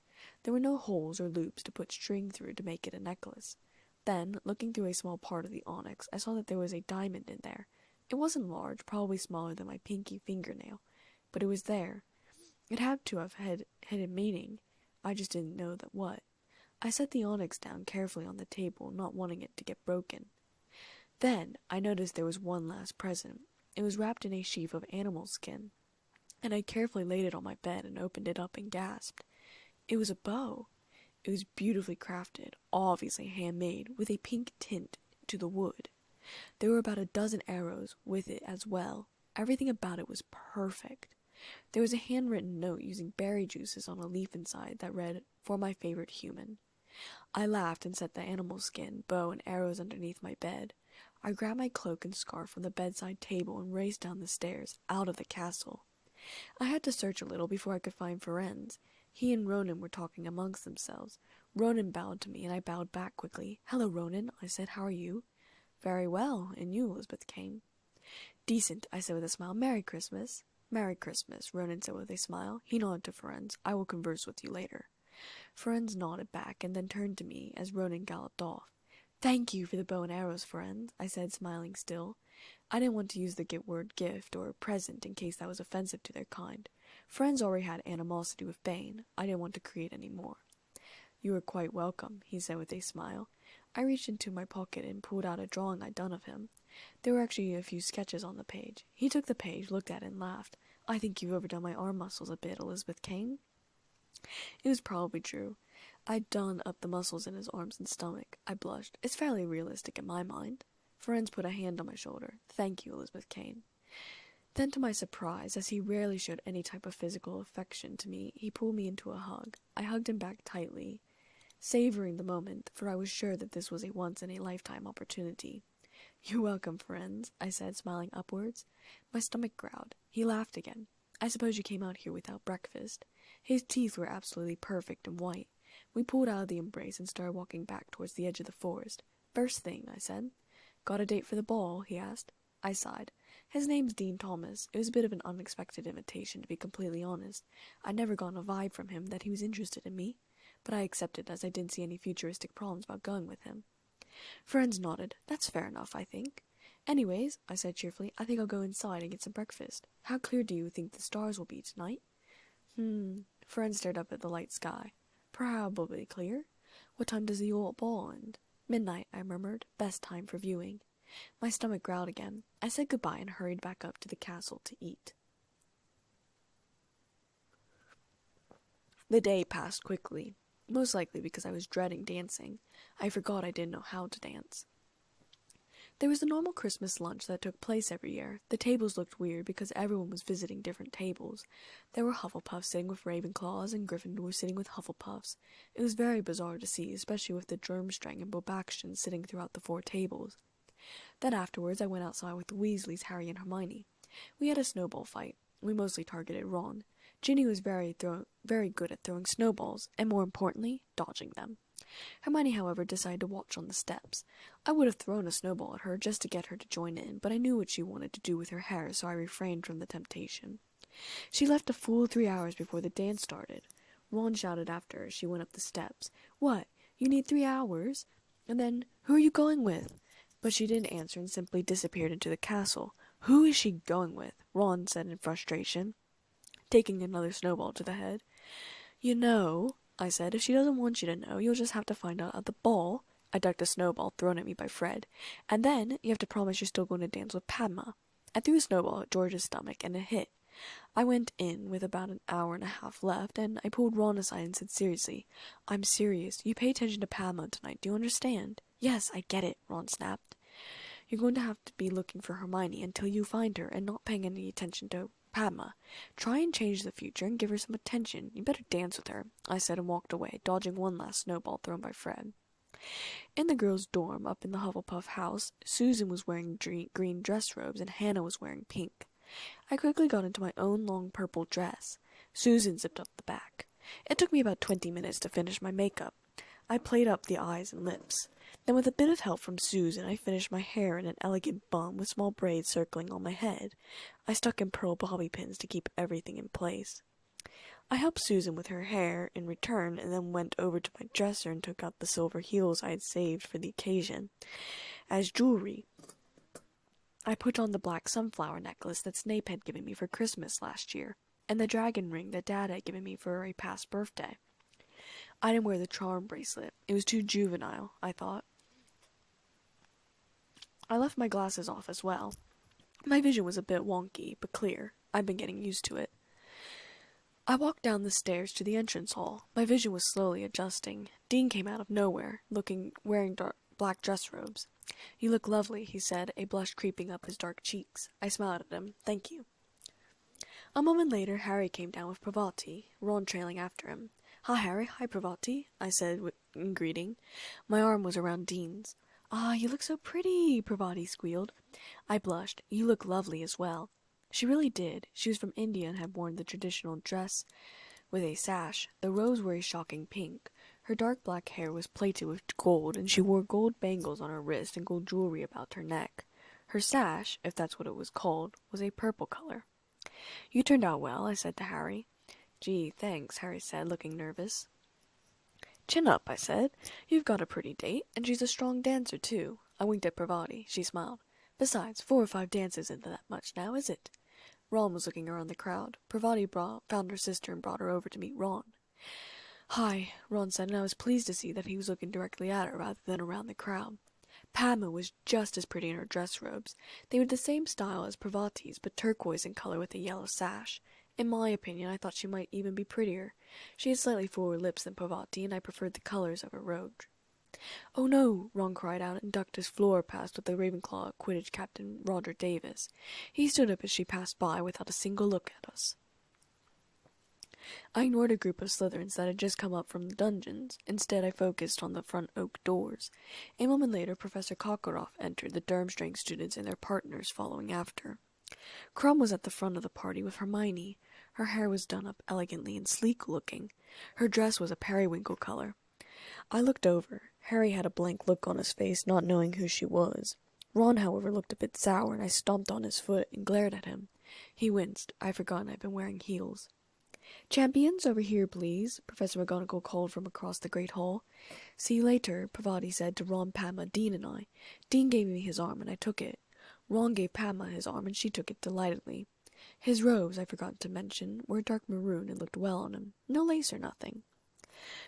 There were no holes or loops to put string through to make it a necklace. Then, looking through a small part of the onyx, I saw that there was a diamond in there. It wasn't large, probably smaller than my pinky fingernail, but it was there. It had to have had hidden meaning. I just didn't know that what. I set the onyx down carefully on the table, not wanting it to get broken. Then I noticed there was one last present. It was wrapped in a sheaf of animal skin, and I carefully laid it on my bed and opened it up and gasped. It was a bow. It was beautifully crafted, obviously handmade, with a pink tint to the wood. There were about a dozen arrows with it as well. Everything about it was perfect. There was a handwritten note using berry juices on a leaf inside that read, "For my favorite human." I laughed and set the animal skin, bow, and arrows underneath my bed. I grabbed my cloak and scarf from the bedside table and raced down the stairs, out of the castle. I had to search a little before I could find Ferenz. He and Ronan were talking amongst themselves. Ronan bowed to me, and I bowed back quickly. "Hello, Ronan," I said. "How are you?" "Very well. And you, Elizabeth Kane?" "Decent," I said with a smile. "Merry Christmas." "Merry Christmas," Ronan said with a smile. He nodded to Ferenz. "I will converse with you later." Ferenz nodded back and then turned to me as Ronan galloped off. "Thank you for the bow and arrows, friend," I said, smiling still. I didn't want to use the word gift or present in case that was offensive to their kind. Friends already had animosity with Bane. I didn't want to create any more. "You are quite welcome," he said with a smile. I reached into my pocket and pulled out a drawing I'd done of him. There were actually a few sketches on the page. He took the page, looked at it, and laughed. "I think you've overdone my arm muscles a bit, Elizabeth Kane." It was probably true. I'd done up the muscles in his arms and stomach. I blushed. It's fairly realistic in my mind. Friends put a hand on my shoulder. "Thank you, Elizabeth Kane." Then, to my surprise, as he rarely showed any type of physical affection to me, he pulled me into a hug. I hugged him back tightly, savoring the moment, for I was sure that this was a once-in-a-lifetime opportunity. "You're welcome, friends," I said, smiling upwards. My stomach growled. He laughed again. "I suppose you came out here without breakfast." His teeth were absolutely perfect and white. We pulled out of the embrace and started walking back towards the edge of the forest. "First thing," I said. "Got a date for the ball?" he asked. I sighed. His name's Dean Thomas. It was a bit of an unexpected invitation, to be completely honest. I'd never gotten a vibe from him that he was interested in me, but I accepted as I didn't see any futuristic problems about going with him. Friends nodded. "That's fair enough, I think." "Anyways," I said cheerfully, "I think I'll go inside and get some breakfast. How clear do you think the stars will be tonight?" Friends stared up at the light sky. "Probably clear. What time does the old ball end?" "Midnight," I murmured. "Best time for viewing." My stomach growled again. I said goodbye and hurried back up to the castle to eat. The day passed quickly, most likely because I was dreading dancing. I forgot I didn't know how to dance. There was the normal Christmas lunch that took place every year. The tables looked weird because everyone was visiting different tables. There were Hufflepuffs sitting with Ravenclaws and Gryffindors sitting with Hufflepuffs. It was very bizarre to see, especially with the Durmstrang and Beauxbatons sitting throughout the 4 tables. Then afterwards I went outside with the Weasleys, Harry and Hermione. We had a snowball fight. We mostly targeted Ron. Ginny was very good at throwing snowballs, and more importantly, dodging them. Hermione, however, decided to watch on the steps. I would have thrown a snowball at her just to get her to join in, but I knew what she wanted to do with her hair, so I refrained from the temptation. She left a full 3 hours before the dance started. Ron shouted after her as she went up the steps. "What? You need 3 hours? And then, who are you going with?" But she didn't answer and simply disappeared into the castle. "Who is she going with?" Ron said in frustration, taking another snowball to the head. "You know," I said, "if she doesn't want you to know, you'll just have to find out at the ball." I ducked a snowball thrown at me by Fred. "And then you have to promise you're still going to dance with Padma." I threw a snowball at George's stomach, and it hit. I went in with about an hour and a half left, and I pulled Ron aside and said seriously, "I'm serious. You pay attention to Padma tonight. Do you understand?" "Yes, I get it," Ron snapped. "You're going to have to be looking for Hermione until you find her, and not paying any attention to Padma. Try and change the future and give her some attention. You better dance with her," I said and walked away, dodging one last snowball thrown by Fred. In the girls' dorm up in the Hufflepuff house, Susan was wearing green dress robes and Hannah was wearing pink. I quickly got into my own long purple dress. Susan zipped up the back. It took me about 20 minutes to finish my makeup. I played up the eyes and lips. Then with a bit of help from Susan, I finished my hair in an elegant bun with small braids circling on my head. I stuck in pearl bobby pins to keep everything in place. I helped Susan with her hair in return and then went over to my dresser and took out the silver heels I had saved for the occasion. As jewelry, I put on the black sunflower necklace that Snape had given me for Christmas last year, and the dragon ring that Dad had given me for a past birthday. I didn't wear the charm bracelet. It was too juvenile, I thought. I left my glasses off as well. My vision was a bit wonky, but clear. I'd been getting used to it. I walked down the stairs to the entrance hall. My vision was slowly adjusting. Dean came out of nowhere, wearing black dress robes. "You look lovely," he said, a blush creeping up his dark cheeks. I smiled at him. "Thank you." A moment later, Harry came down with Parvati, Ron trailing after him. "Hi, Harry. Hi, Parvati," I said in greeting. My arm was around Dean's. "Ah, you look so pretty," Parvati squealed. I blushed. "You look lovely as well." She really did. She was from India and had worn the traditional dress with a sash. The robes were a shocking pink. Her dark black hair was plaited with gold, and she wore gold bangles on her wrist and gold jewelry about her neck. Her sash, if that's what it was called, was a purple color. "You turned out well," I said to Harry. "Gee, thanks," Harry said, looking nervous. "Chin up," I said. "You've got a pretty date, and she's a strong dancer, too." I winked at Parvati. She smiled. "Besides, 4 or 5 dances isn't that much now, is it?" Ron was looking around the crowd. Parvati found her sister and brought her over to meet Ron. "Hi," Ron said, and I was pleased to see that he was looking directly at her rather than around the crowd. Padma was just as pretty in her dress robes. They were the same style as Parvati's, but turquoise in color with a yellow sash. In my opinion, I thought she might even be prettier. She had slightly fuller lips than Parvati, and I preferred the colors of her robes. "Oh no!" Ron cried out and ducked his floor past with the Ravenclaw Quidditch captain Roger Davis. He stood up as she passed by without a single look at us. I ignored a group of Slytherins that had just come up from the dungeons. Instead, I focused on the front oak doors. A moment later, Professor Karkaroff entered, the Durmstrang students and their partners following after. Krum was at the front of the party with Hermione. Her hair was done up elegantly and sleek-looking. Her dress was a periwinkle color. I looked over. Harry had a blank look on his face, not knowing who she was. Ron, however, looked a bit sour, and I stomped on his foot and glared at him. He winced. I'd forgotten I'd been wearing heels. "Champions, over here, please," Professor McGonagall called from across the great hall. "See you later," Parvati said to Ron, Padma, Dean, and I. Dean gave me his arm, and I took it. Ron gave Padma his arm, and she took it delightedly. His robes, I forgot to mention, were dark maroon and looked well on him. No lace or nothing.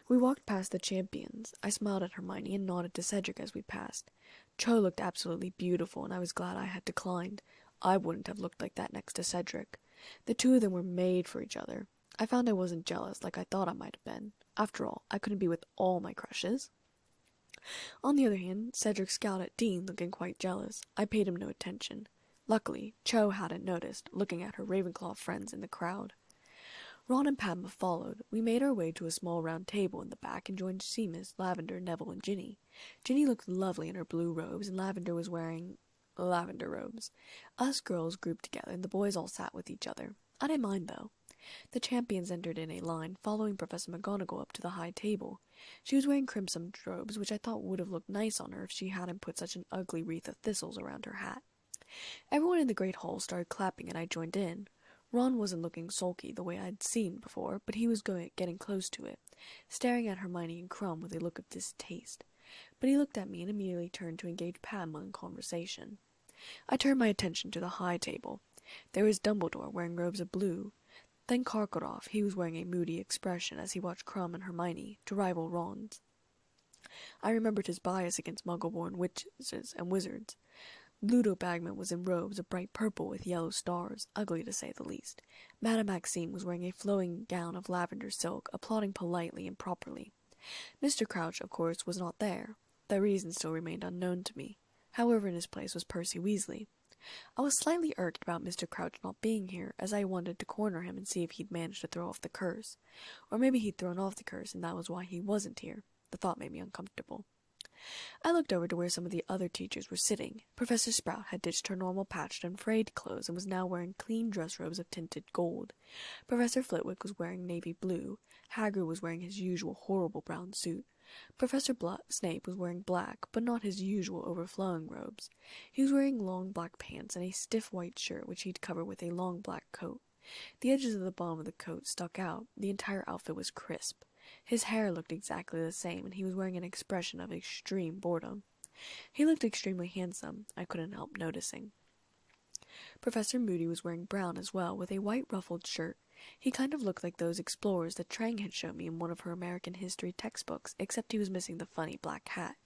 We walked past the champions. I smiled at Hermione and nodded to Cedric as we passed. Cho looked absolutely beautiful, and I was glad I had declined. I wouldn't have looked like that next to Cedric. The two of them were made for each other. I found I wasn't jealous like I thought I might have been. After all, I couldn't be with all my crushes. On the other hand, Cedric scowled at Dean, looking quite jealous. I paid him no attention. Luckily, Cho hadn't noticed, looking at her Ravenclaw friends in the crowd. Ron and Padma followed. We made our way to a small round table in the back and joined Seamus, Lavender, Neville, and Ginny. Ginny looked lovely in her blue robes, and Lavender was wearing lavender robes. Us girls grouped together, and the boys all sat with each other. I didn't mind, though. The champions entered in a line, following Professor McGonagall up to the high table. She was wearing crimson robes, which I thought would have looked nice on her if she hadn't put such an ugly wreath of thistles around her hat. Everyone in the great hall started clapping, and I joined in. Ron wasn't looking sulky the way I'd seen before, but he was getting close to it, staring at Hermione and Krum with a look of distaste. But he looked at me and immediately turned to engage Padma in conversation. I turned my attention to the high table. There was Dumbledore, wearing robes of blue. Then Karkaroff. He was wearing a moody expression as he watched Krum and Hermione, to rival Ron's. I remembered his bias against Muggle-born witches and wizards. Ludo Bagman was in robes of bright purple with yellow stars, ugly to say the least. Madame Maxime was wearing a flowing gown of lavender silk, applauding politely and properly. Mr. Crouch, of course, was not there. The reason still remained unknown to me. However, in his place was Percy Weasley. I was slightly irked about Mr. Crouch not being here, as I wanted to corner him and see if he'd managed to throw off the curse. Or maybe he'd thrown off the curse and that was why he wasn't here. The thought made me uncomfortable. I looked over to where some of the other teachers were sitting. Professor Sprout had ditched her normal patched and frayed clothes and was now wearing clean dress robes of tinted gold. Professor Flitwick was wearing navy blue. Hagrid was wearing his usual horrible brown suit. Professor Snape was wearing black, but not his usual overflowing robes. He was wearing long black pants and a stiff white shirt which he'd covered with a long black coat. The edges of the bottom of the coat stuck out. The entire outfit was crisp. His hair looked exactly the same, and he was wearing an expression of extreme boredom. He looked extremely handsome, I couldn't help noticing. Professor Moody was wearing brown as well, with a white ruffled shirt. He kind of looked like those explorers that Trang had shown me in one of her American history textbooks, except he was missing the funny black hat.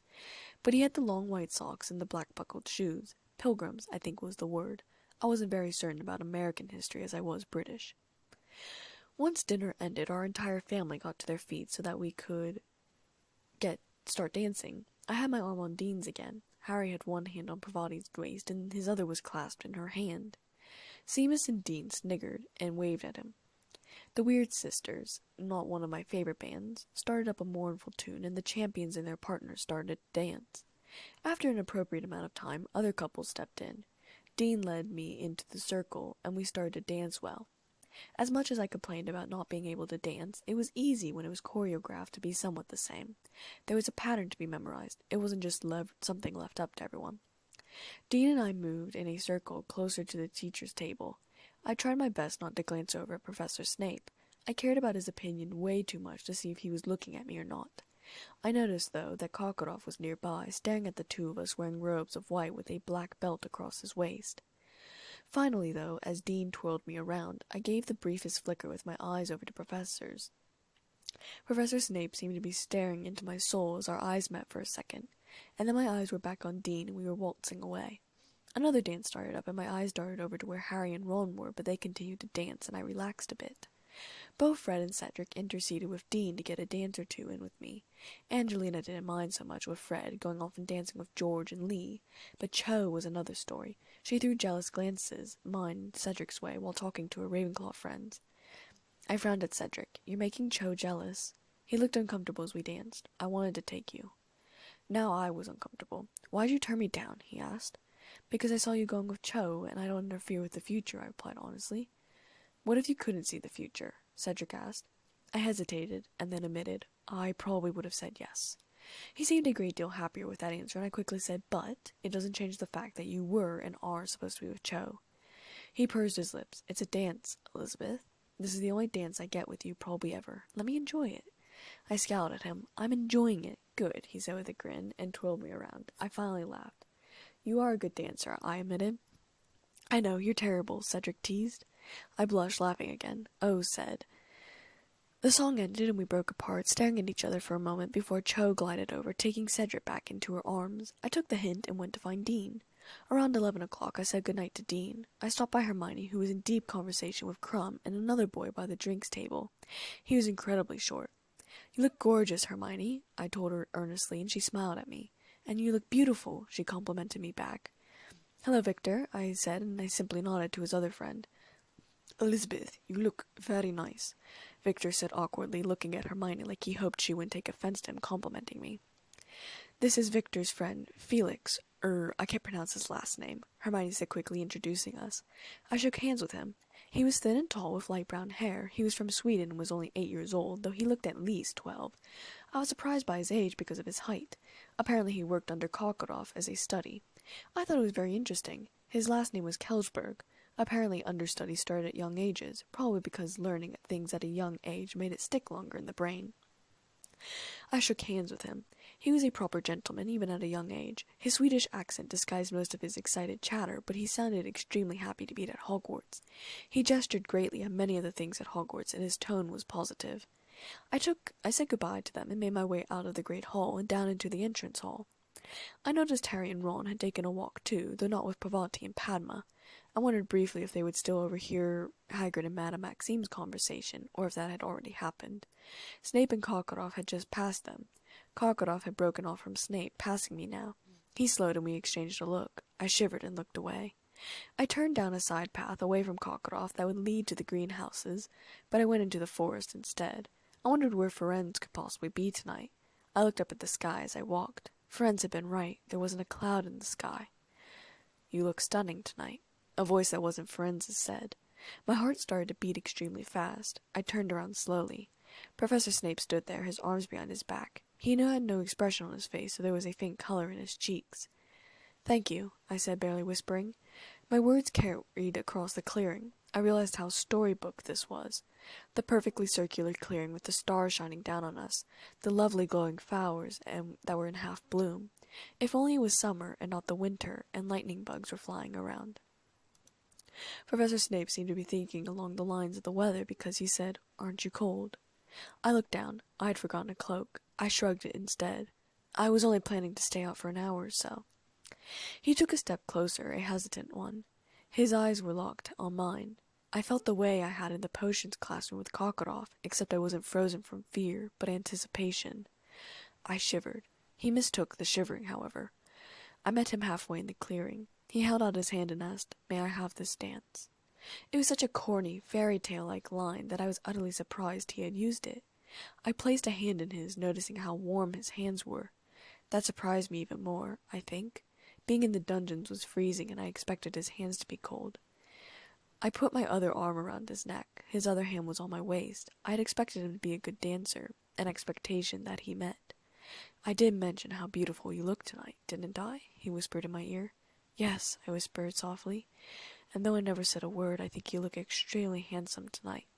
But he had the long white socks and the black buckled shoes. Pilgrims, I think was the word. I wasn't very certain about American history as I was British. Once dinner ended, our entire family got to their feet so that we could start dancing. I had my arm on Dean's again. Harry had one hand on Parvati's waist, and his other was clasped in her hand. Seamus and Dean sniggered and waved at him. The Weird Sisters, not one of my favorite bands, started up a mournful tune, and the champions and their partners started to dance. After an appropriate amount of time, other couples stepped in. Dean led me into the circle, and we started to dance well. As much as I complained about not being able to dance, it was easy when it was choreographed to be somewhat the same. There was a pattern to be memorized. It wasn't just something left up to everyone. Dean and I moved in a circle closer to the teacher's table. I tried my best not to glance over at Professor Snape. I cared about his opinion way too much to see if he was looking at me or not. I noticed, though, that Kokorov was nearby, staring at the two of us wearing robes of white with a black belt across his waist. Finally, though, as Dean twirled me around, I gave the briefest flicker with my eyes over to Professor's. Professor Snape seemed to be staring into my soul as our eyes met for a second, and then my eyes were back on Dean and we were waltzing away. Another dance started up and my eyes darted over to where Harry and Ron were, but they continued to dance and I relaxed a bit. Both Fred and Cedric interceded with Dean to get a dance or two in with me. Angelina didn't mind so much with Fred, going off and dancing with George and Lee, but Cho was another story. She threw jealous glances, mine and Cedric's way, while talking to her Ravenclaw friends. I frowned at Cedric. You're making Cho jealous. He looked uncomfortable as we danced. I wanted to take you. Now I was uncomfortable. Why'd you turn me down? He asked. Because I saw you going with Cho, and I don't interfere with the future, I replied honestly. What if you couldn't see the future? Cedric asked. I hesitated, and then admitted, I probably would have said yes. He seemed a great deal happier with that answer, and I quickly said, but it doesn't change the fact that you were and are supposed to be with Cho. He pursed his lips. It's a dance, Elizabeth. This is the only dance I get with you probably ever. Let me enjoy it. I scowled at him. I'm enjoying it. Good, he said with a grin, and twirled me around. I finally laughed. You are a good dancer, I admitted. I know, you're terrible, Cedric teased. I blushed, laughing again. Oh, said. The song ended and we broke apart, staring at each other for a moment before Cho glided over, taking Cedric back into her arms. I took the hint and went to find Dean. Around 11 o'clock, I said goodnight to Dean. I stopped by Hermione, who was in deep conversation with Crumb and another boy by the drinks table. He was incredibly short. You look gorgeous, Hermione, I told her earnestly, and she smiled at me. And you look beautiful, she complimented me back. Hello, Victor, I said, and I simply nodded to his other friend. Elizabeth, you look very nice, Victor said awkwardly, looking at Hermione like he hoped she wouldn't take offense to him complimenting me. This is Victor's friend, Felix, I can't pronounce his last name, Hermione said quickly, introducing us. I shook hands with him. He was thin and tall with light brown hair. He was from Sweden and was only 8 years old, though he looked at least 12. I was surprised by his age because of his height. Apparently he worked under Kokorov as a study. I thought it was very interesting. His last name was Kelsberg. Apparently understudies started at young ages, probably because learning things at a young age made it stick longer in the brain. I shook hands with him. He was a proper gentleman, even at a young age. His Swedish accent disguised most of his excited chatter, but he sounded extremely happy to be at Hogwarts. He gestured greatly at many of the things at Hogwarts, and his tone was positive. I said goodbye to them and made my way out of the great hall and down into the entrance hall. I noticed Harry and Ron had taken a walk too, though not with Parvati and Padma. I wondered briefly if they would still overhear Hagrid and Madame Maxime's conversation, or if that had already happened. Snape and Karkaroff had just passed them. Karkaroff had broken off from Snape, passing me now. He slowed and we exchanged a look. I shivered and looked away. I turned down a side path away from Karkaroff that would lead to the greenhouses, but I went into the forest instead. I wondered where Firenze could possibly be tonight. I looked up at the sky as I walked. Firenze had been right. There wasn't a cloud in the sky. You look stunning tonight, a voice that wasn't Firenze's said. My heart started to beat extremely fast. I turned around slowly. Professor Snape stood there, his arms behind his back. He had no expression on his face, so there was a faint color in his cheeks. Thank you, I said, barely whispering. My words carried across the clearing. I realized how storybook this was. The perfectly circular clearing with the stars shining down on us, the lovely glowing flowers that were in half bloom. If only it was summer and not the winter, and lightning bugs were flying around. Professor Snape seemed to be thinking along the lines of the weather because he said, "Aren't you cold?" I looked down. I had forgotten a cloak. I shrugged it instead. I was only planning to stay out for an hour or so. He took a step closer, a hesitant one. His eyes were locked on mine. I felt the way I had in the potions classroom with Karkaroff, except I wasn't frozen from fear, but anticipation. I shivered. He mistook the shivering, however. I met him halfway in the clearing. He held out his hand and asked, "May I have this dance?" It was such a corny, fairy-tale-like line that I was utterly surprised he had used it. I placed a hand in his, noticing how warm his hands were. That surprised me even more, I think. Being in the dungeons was freezing, and I expected his hands to be cold. I put my other arm around his neck. His other hand was on my waist. I had expected him to be a good dancer, an expectation that he met. I did mention how beautiful you look tonight, didn't I? He whispered in my ear. Yes, I whispered softly, and though I never said a word, I think you look extremely handsome tonight.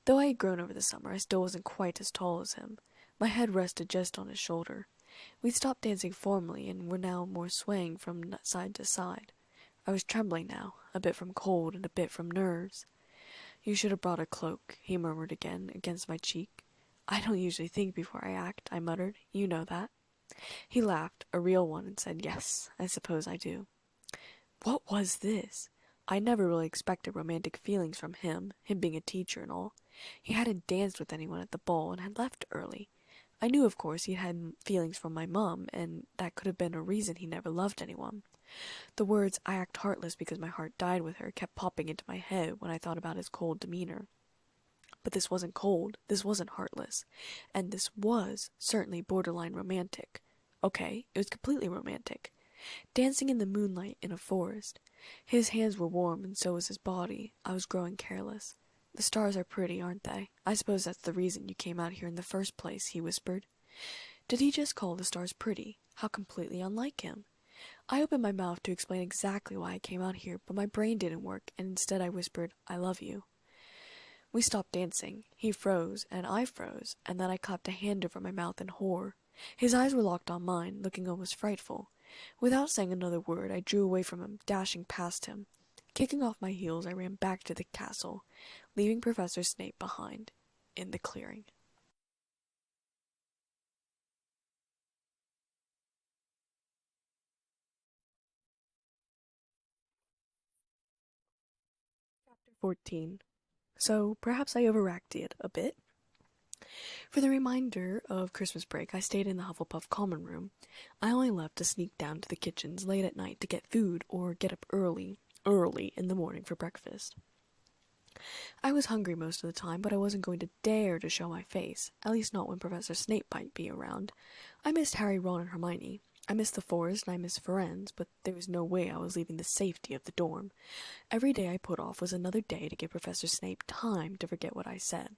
Though I had grown over the summer, I still wasn't quite as tall as him. My head rested just on his shoulder. We'd stopped dancing formally and were now more swaying from side to side. I was trembling now, a bit from cold and a bit from nerves. "You should have brought a cloak," he murmured again, against my cheek. "I don't usually think before I act," I muttered. "You know that." He laughed, a real one, and said, "Yes, I suppose I do." What was this? I never really expected romantic feelings from him being a teacher and all. He hadn't danced with anyone at the ball and had left early. I knew, of course, he had feelings from my mum, and that could have been a reason he never loved anyone. The words, "I act heartless because my heart died with her," kept popping into my head when I thought about his cold demeanor. But this wasn't cold, this wasn't heartless, and this was certainly borderline romantic. Okay, it was completely romantic. Dancing in the moonlight in a forest. His hands were warm and so was his body. I was growing careless. "The stars are pretty, aren't they? I suppose that's the reason you came out here in the first place," he whispered. Did he just call the stars pretty? How completely unlike him. I opened my mouth to explain exactly why I came out here, but my brain didn't work, and instead I whispered, "I love you." We stopped dancing. He froze, and I froze, and then I clapped a hand over my mouth in horror. His eyes were locked on mine, looking almost frightful. Without saying another word, I drew away from him, dashing past him. Kicking off my heels, I ran back to the castle, leaving Professor Snape behind, in the clearing. Chapter 14. So, perhaps I overacted a bit. For the remainder of Christmas break, I stayed in the Hufflepuff common room. I only left to sneak down to the kitchens late at night to get food or get up early in the morning for breakfast. I was hungry most of the time, but I wasn't going to dare to show my face, at least not when Professor Snape might be around. I missed Harry, Ron, and Hermione. I missed the forest and I missed Firenze, but there was no way I was leaving the safety of the dorm. Every day I put off was another day to give Professor Snape time to forget what I said.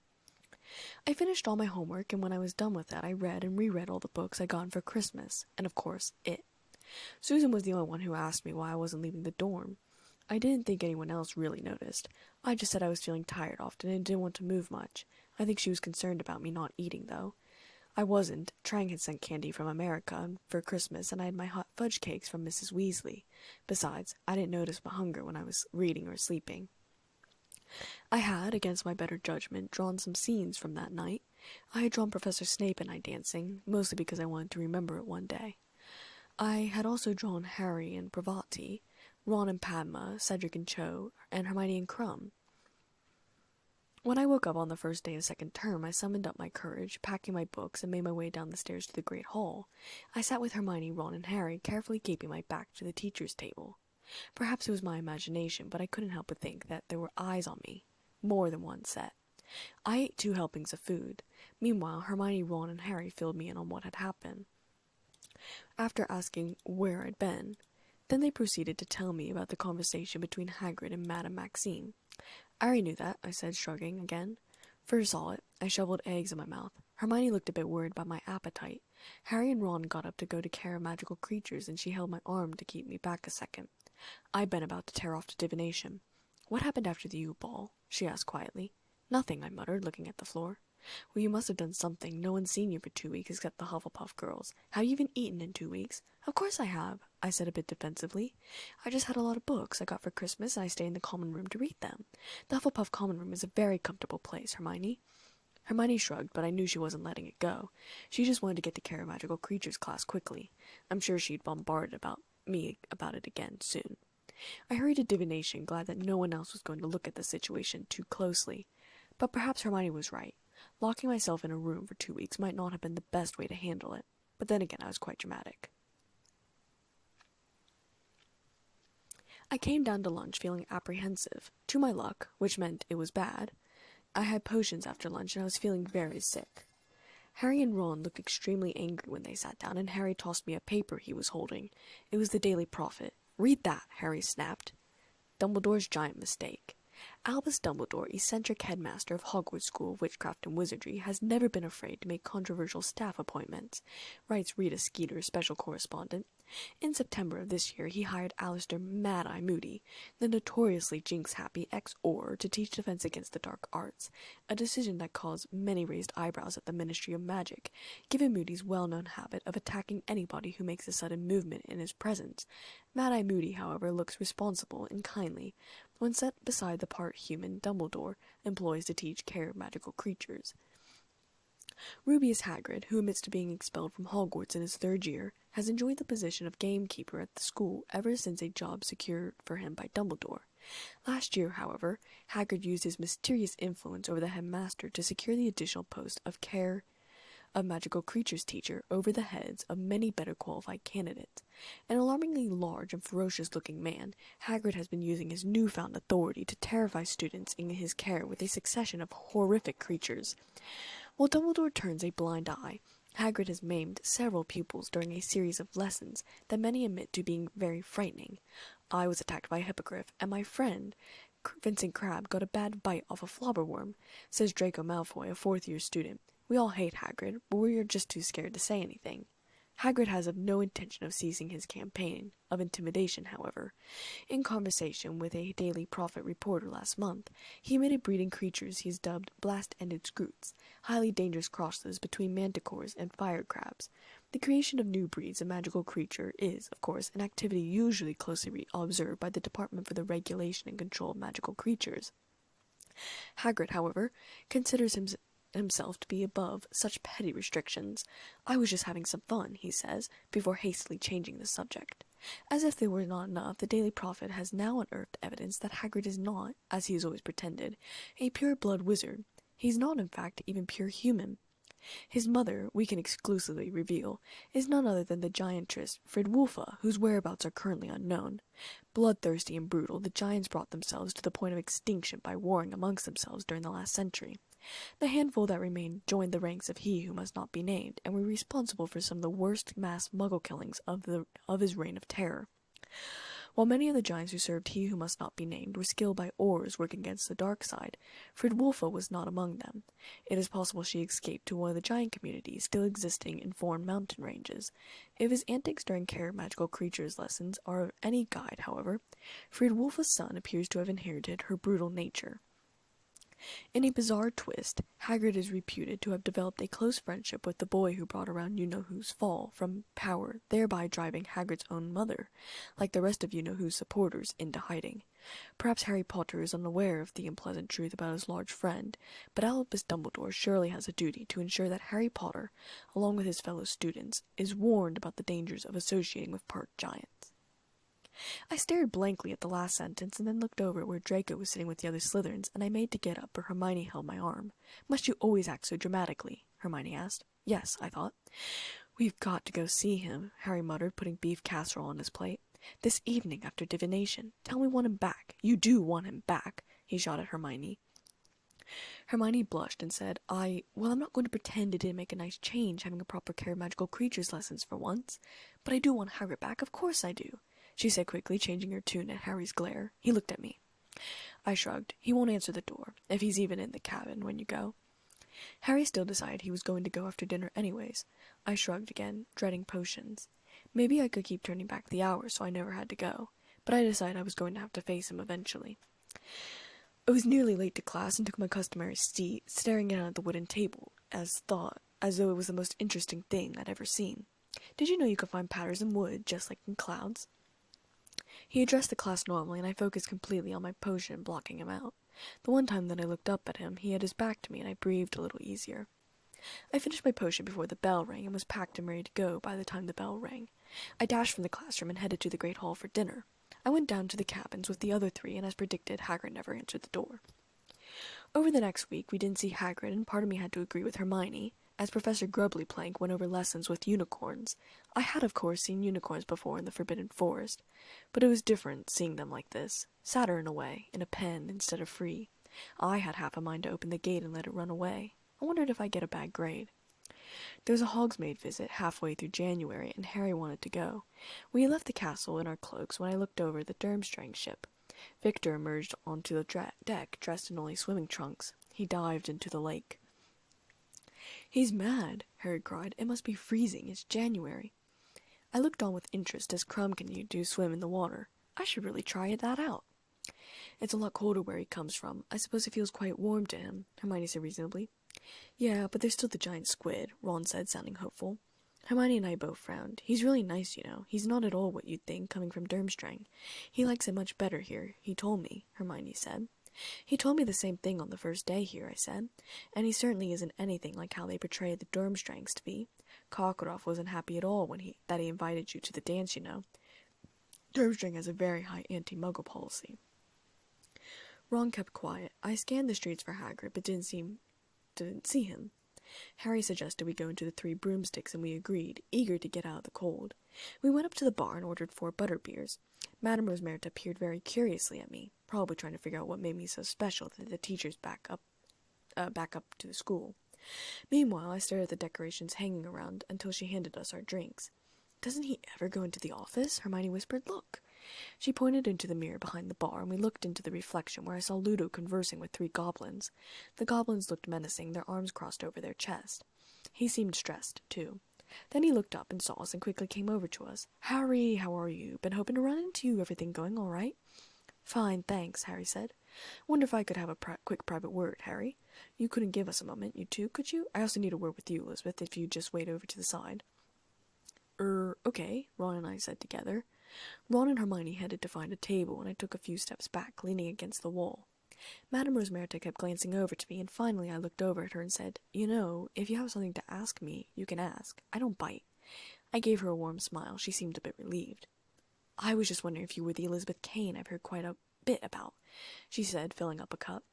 I finished all my homework, and when I was done with that, I read and reread all the books I got for Christmas, and of course, it. Susan was the only one who asked me why I wasn't leaving the dorm. I didn't think anyone else really noticed. I just said I was feeling tired often and didn't want to move much. I think she was concerned about me not eating, though. I wasn't. Trang had sent candy from America for Christmas, and I had my hot fudge cakes from Mrs. Weasley. Besides, I didn't notice my hunger when I was reading or sleeping. I had, against my better judgment, drawn some scenes from that night. I had drawn Professor Snape and I dancing, mostly because I wanted to remember it one day. I had also drawn Harry and Parvati, Ron and Padma, Cedric and Cho, and Hermione and Crumb. When I woke up on the first day of second term, I summoned up my courage, packing my books, and made my way down the stairs to the Great Hall. I sat with Hermione, Ron, and Harry, carefully keeping my back to the teacher's table. Perhaps it was my imagination, but I couldn't help but think that there were eyes on me. More than one set. I ate 2 helpings of food. Meanwhile, Hermione, Ron, and Harry filled me in on what had happened. After asking where I'd been, then they proceeded to tell me about the conversation between Hagrid and Madame Maxime. "I already knew that," I said, shrugging again. First saw it, I shoveled eggs in my mouth. Hermione looked a bit worried by my appetite. Harry and Ron got up to go to care of magical creatures, and she held my arm to keep me back a second. I'd been about to tear off to divination. "What happened after the Yule Ball?" she asked quietly. "Nothing," I muttered, looking at the floor. "Well, you must have done something. No one's seen you for 2 weeks except the Hufflepuff girls. Have you even eaten in 2 weeks?" "Of course I have," I said a bit defensively. "I just had a lot of books I got for Christmas, and I stay in the common room to read them. The Hufflepuff common room is a very comfortable place, Hermione." Hermione shrugged, but I knew she wasn't letting it go. She just wanted to get to care of magical creatures class quickly. I'm sure she'd bombarded me about it again soon. I hurried to divination, glad that no one else was going to look at the situation too closely. But perhaps Hermione was right. Locking myself in a room for 2 weeks might not have been the best way to handle it. But then again, I was quite dramatic. I came down to lunch feeling apprehensive. To my luck, which meant it was bad, I had potions after lunch and I was feeling very sick. Harry and Ron looked extremely angry when they sat down, and Harry tossed me a paper he was holding. It was the Daily Prophet. "Read that," Harry snapped. Dumbledore's giant mistake. Albus Dumbledore, eccentric headmaster of Hogwarts School of Witchcraft and Wizardry, has never been afraid to make controversial staff appointments, writes Rita Skeeter, special correspondent. In September of this year, he hired Alistair Mad-Eye Moody, the notoriously jinx-happy ex-Auror, to teach defense against the dark arts, a decision that caused many raised eyebrows at the Ministry of Magic, given Moody's well-known habit of attacking anybody who makes a sudden movement in his presence. Mad-Eye Moody, however, looks responsible and kindly when set beside the part-human Dumbledore employs to teach care of magical creatures. Rubeus Hagrid, who admits to being expelled from Hogwarts in his 3rd year, has enjoyed the position of gamekeeper at the school ever since a job secured for him by Dumbledore. Last year, however, Hagrid used his mysterious influence over the headmaster to secure the additional post of care of magical creatures teacher over the heads of many better qualified candidates. An alarmingly large and ferocious-looking man, Hagrid has been using his newfound authority to terrify students in his care with a succession of horrific creatures. While Dumbledore turns a blind eye, Hagrid has maimed several pupils during a series of lessons that many admit to being very frightening. I was attacked by a hippogriff, and my friend, Vincent Crabbe, got a bad bite off a flobberworm, says Draco Malfoy, a 4th-year student. We all hate Hagrid, but we are just too scared to say anything. Hagrid has no intention of ceasing his campaign of intimidation, however. In conversation with a Daily Prophet reporter last month, he admitted breeding creatures he has dubbed blast-ended scroots, highly dangerous crosses between manticores and fire crabs. The creation of new breeds of magical creature is, of course, an activity usually closely observed by the Department for the Regulation and Control of Magical Creatures. Hagrid, however, considers himself to be above such petty restrictions. I was just having some fun, he says, before hastily changing the subject. As if they were not enough, the Daily Prophet has now unearthed evidence that Hagrid is not, as he has always pretended, a pure-blood wizard. He is not, in fact, even pure human. His mother, we can exclusively reveal, is none other than the giantess Fridwulfa, whose whereabouts are currently unknown. Bloodthirsty and brutal, the giants brought themselves to the point of extinction by warring amongst themselves during the last century. The handful that remained joined the ranks of He Who Must Not Be Named, and were responsible for some of the worst mass muggle killings of his reign of terror. While many of the giants who served He Who Must Not Be Named were skilled by Aurors working against the dark side, Fridwulfa was not among them. It is possible she escaped to one of the giant communities still existing in foreign mountain ranges. If his antics during Care of Magical Creatures lessons are any guide, however, Fridwulfa's son appears to have inherited her brutal nature. In a bizarre twist, Hagrid is reputed to have developed a close friendship with the boy who brought around You-Know-Who's fall from power, thereby driving Hagrid's own mother, like the rest of You-Know-Who's supporters, into hiding. Perhaps Harry Potter is unaware of the unpleasant truth about his large friend, but Albus Dumbledore surely has a duty to ensure that Harry Potter, along with his fellow students, is warned about the dangers of associating with part giants. I stared blankly at the last sentence and then looked over where Draco was sitting with the other Slytherins, and I made to get up, but Hermione held my arm. "Must you always act so dramatically?" Hermione asked. "Yes," I thought. "We've got to go see him," Harry muttered, putting beef casserole on his plate. "This evening after divination. Tell me we want him back. You do want him back," he shot at Hermione. Hermione blushed and said, I'm not going to pretend it didn't make a nice change having a proper Care of Magical Creatures lessons for once. But I do want Hagrid back, of course I do," she said quickly, changing her tune at Harry's glare. He looked at me. I shrugged. He won't answer the door, if he's even in the cabin when you go. Harry still decided he was going to go after dinner anyways. I shrugged again, dreading potions. Maybe I could keep turning back the hours so I never had to go, but I decided I was going to have to face him eventually. I was nearly late to class and took my customary seat, staring down at the wooden table, as though it was the most interesting thing I'd ever seen. Did you know you could find patterns in wood, just like in clouds? He addressed the class normally, and I focused completely on my potion, blocking him out. The one time that I looked up at him, he had his back to me, and I breathed a little easier. I finished my potion before the bell rang and was packed and ready to go by the time the bell rang. I dashed from the classroom and headed to the Great Hall for dinner. I went down to the cabins with the other three, and as predicted, Hagrid never answered the door. Over the next week, we didn't see Hagrid, and part of me had to agree with Hermione, as Professor Grubbly-Plank went over lessons with unicorns. I had, of course, seen unicorns before in the Forbidden Forest, but it was different seeing them like this, sadder in a way, in a pen instead of free. I had half a mind to open the gate and let it run away. I wondered if I'd get a bad grade. There was a Hogsmeade visit halfway through January, and Harry wanted to go. We had left the castle in our cloaks when I looked over the Durmstrang ship. Victor emerged onto the deck, dressed in only swimming trunks. He dived into the lake. "He's mad," Harry cried. "It must be freezing. It's January." I looked on with interest as Crumb continued to swim in the water. I should really try that out. "It's a lot colder where he comes from. I suppose it feels quite warm to him," Hermione said reasonably. "Yeah, but there's still the giant squid," Ron said, sounding hopeful. Hermione and I both frowned. "He's really nice, you know. He's not at all what you'd think, coming from Durmstrang. He likes it much better here, he told me," Hermione said. "He told me the same thing on the first day here," I said. "And he certainly isn't anything like how they portray the Durmstrangs to be. Karkaroff wasn't happy at all when he invited you to the dance, you know. Durmstrang has a very high anti-muggle policy." Ron kept quiet. I scanned the streets for Hagrid, but didn't see him. Harry suggested we go into the Three Broomsticks, and we agreed, eager to get out of the cold. We went up to the bar and ordered 4 butterbeers. Madame Rosmerta peered very curiously at me, probably trying to figure out what made me so special that the teachers back up to the school. Meanwhile, I stared at the decorations hanging around until she handed us our drinks. "Doesn't he ever go into the office?" Hermione whispered. "Look." She pointed into the mirror behind the bar, and we looked into the reflection, where I saw Ludo conversing with 3 goblins. The goblins looked menacing, their arms crossed over their chest. He seemed stressed, too. Then he looked up and saw us and quickly came over to us. "Harry, how are you? Been hoping to run into you. Everything going all right?" "Fine, thanks," Harry said. "Wonder if I could have a quick private word, Harry? You couldn't give us a moment, you two, could you? I also need a word with you, Elizabeth, if you'd just wait over to the side." Okay," Ron and I said together. Ron and Hermione headed to find a table, and I took a few steps back, leaning against the wall. Madame Rosmerta kept glancing over to me, and finally I looked over at her and said, "You know, if you have something to ask me, you can ask. I don't bite." I gave her a warm smile. She seemed a bit relieved. "I was just wondering if you were the Elizabeth Kane I've heard quite a bit about," she said, filling up a cup.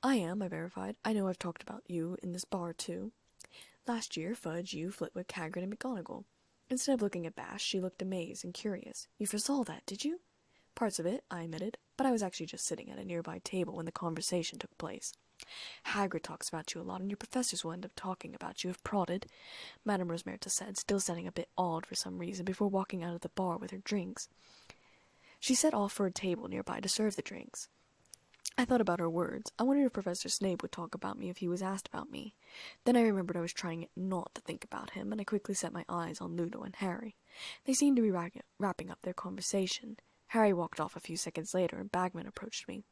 "I am," I verified. "I know I've talked about you in this bar, too. Last year, Fudge, you, Flitwick, Hagrid, and McGonagall." Instead of looking abashed, she looked amazed and curious. "You foresaw that, did you?" "Parts of it," I admitted, "but I was actually just sitting at a nearby table when the conversation took place." "Hagrid talks about you a lot, and your professors will end up talking about you if prodded," Madame Rosmerta said, still sounding a bit awed for some reason, before walking out of the bar with her drinks. She set off for a table nearby to serve the drinks. I thought about her words. I wondered if Professor Snape would talk about me if he was asked about me. Then I remembered I was trying not to think about him, and I quickly set my eyes on Ludo and Harry. They seemed to be wrapping up their conversation. Harry walked off a few seconds later, and Bagman approached me.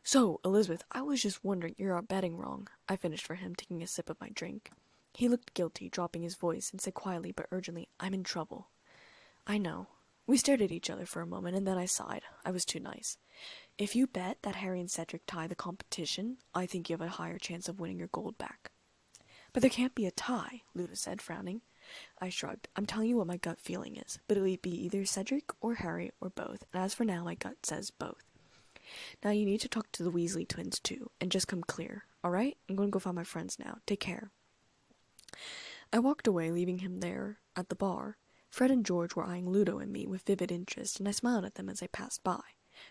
"So, Elizabeth, I was just wondering, you're out betting wrong," I finished for him, taking a sip of my drink. He looked guilty, dropping his voice, and said quietly but urgently, "I'm in trouble." "I know." We stared at each other for a moment, and then I sighed. I was too nice. "If you bet that Harry and Cedric tie the competition, I think you have a higher chance of winning your gold back." "But there can't be a tie," Ludo said, frowning. I shrugged. "I'm telling you what my gut feeling is, but it'll be either Cedric or Harry or both, and as for now, my gut says both. Now you need to talk to the Weasley twins, too, and just come clear, alright? I'm going to go find my friends now. Take care." I walked away, leaving him there, at the bar. Fred and George were eyeing Ludo and me with vivid interest, and I smiled at them as I passed by.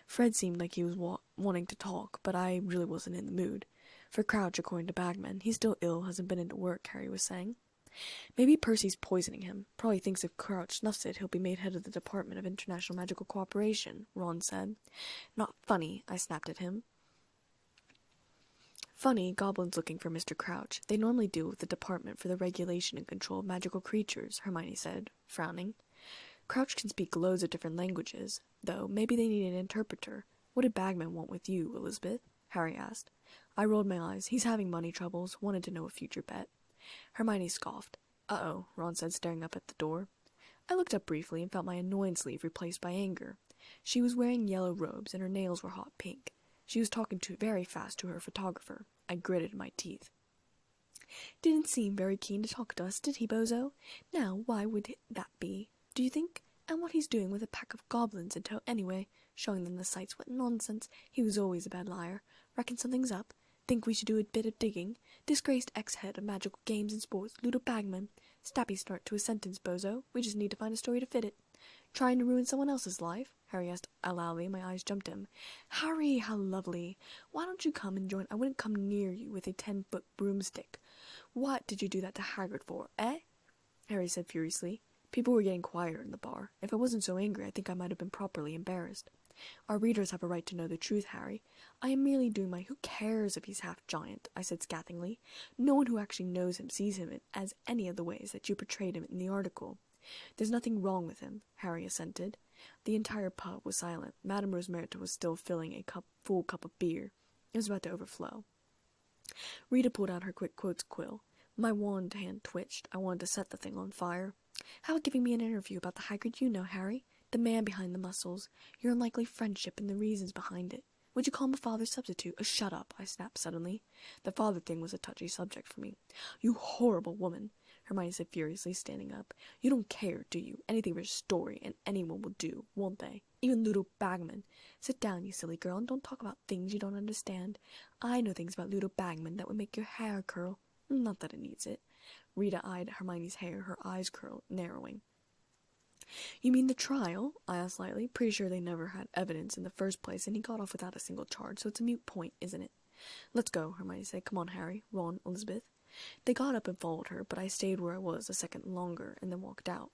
Fred seemed like he was wanting to talk, but I really wasn't in the mood. For Crouch, according to Bagman, he's still ill, hasn't been into work, Harry was saying. "Maybe Percy's poisoning him. Probably thinks if Crouch snuffs it, he'll be made head of the Department of International Magical Cooperation," Ron said. "Not funny," I snapped at him. "Funny, goblins looking for Mr. Crouch. They normally deal with the Department for the Regulation and Control of Magical Creatures," Hermione said, frowning. "Crouch can speak loads of different languages, though maybe they need an interpreter. What did Bagman want with you, Elizabeth?" Harry asked. I rolled my eyes. He's having money troubles, wanted to know a future bet. Hermione scoffed. "Uh-oh," Ron said, staring up at the door. I looked up briefly and felt my annoyance leave replaced by anger. She was wearing yellow robes, and her nails were hot pink. She was talking very fast to her photographer. I gritted my teeth. "Didn't seem very keen to talk to us, did he, bozo? Now, why would that be, do you think? And what he's doing with a pack of goblins in tow anyway, showing them the sights. What nonsense. He was always a bad liar. Reckon something's up. Think we should do a bit of digging. Disgraced ex-head of magical games and sports, Ludo Bagman. Snappy start to a sentence, bozo. We just need to find a story to fit it." "Trying to ruin someone else's life?" Harry asked loudly, and my eyes jumped at him. "Harry, how lovely. Why don't you come and join? I wouldn't come near you with a 10-foot broomstick. What did you do that to Hagrid for, eh?" Harry said furiously. People were getting quieter in the bar. If I wasn't so angry, I think I might have been properly embarrassed. Our readers have a right to know the truth, Harry. I am merely doing my who cares if he's half giant, I said scathingly. No one who actually knows him sees him as any of the ways that you portrayed him in the article. There's nothing wrong with him, Harry assented. The entire pub was silent. Madame Rosmerta was still filling a full cup of beer. It was about to overflow. Rita pulled out her quick quotes quill. My wand hand twitched. I wanted to set the thing on fire. How about giving me an interview about the Hagrid you know, Harry? The man behind the muscles, your unlikely friendship and the reasons behind it. Would you call him a father substitute? Oh, shut up, I snapped suddenly. The father thing was a touchy subject for me. You horrible woman, Hermione said furiously, standing up. You don't care, do you? Anything for a story, and anyone will do, won't they? Even Ludo Bagman. Sit down, you silly girl, and don't talk about things you don't understand. I know things about Ludo Bagman that would make your hair curl. Not that it needs it. Rita eyed Hermione's hair, her eyes narrowing. You mean the trial? I asked lightly. Pretty sure they never had evidence in the first place, and he got off without a single charge, so it's a moot point, isn't it? Let's go, Hermione said. Come on, Harry, Ron, Elizabeth. They got up and followed her, but I stayed where I was a second longer, and then walked out.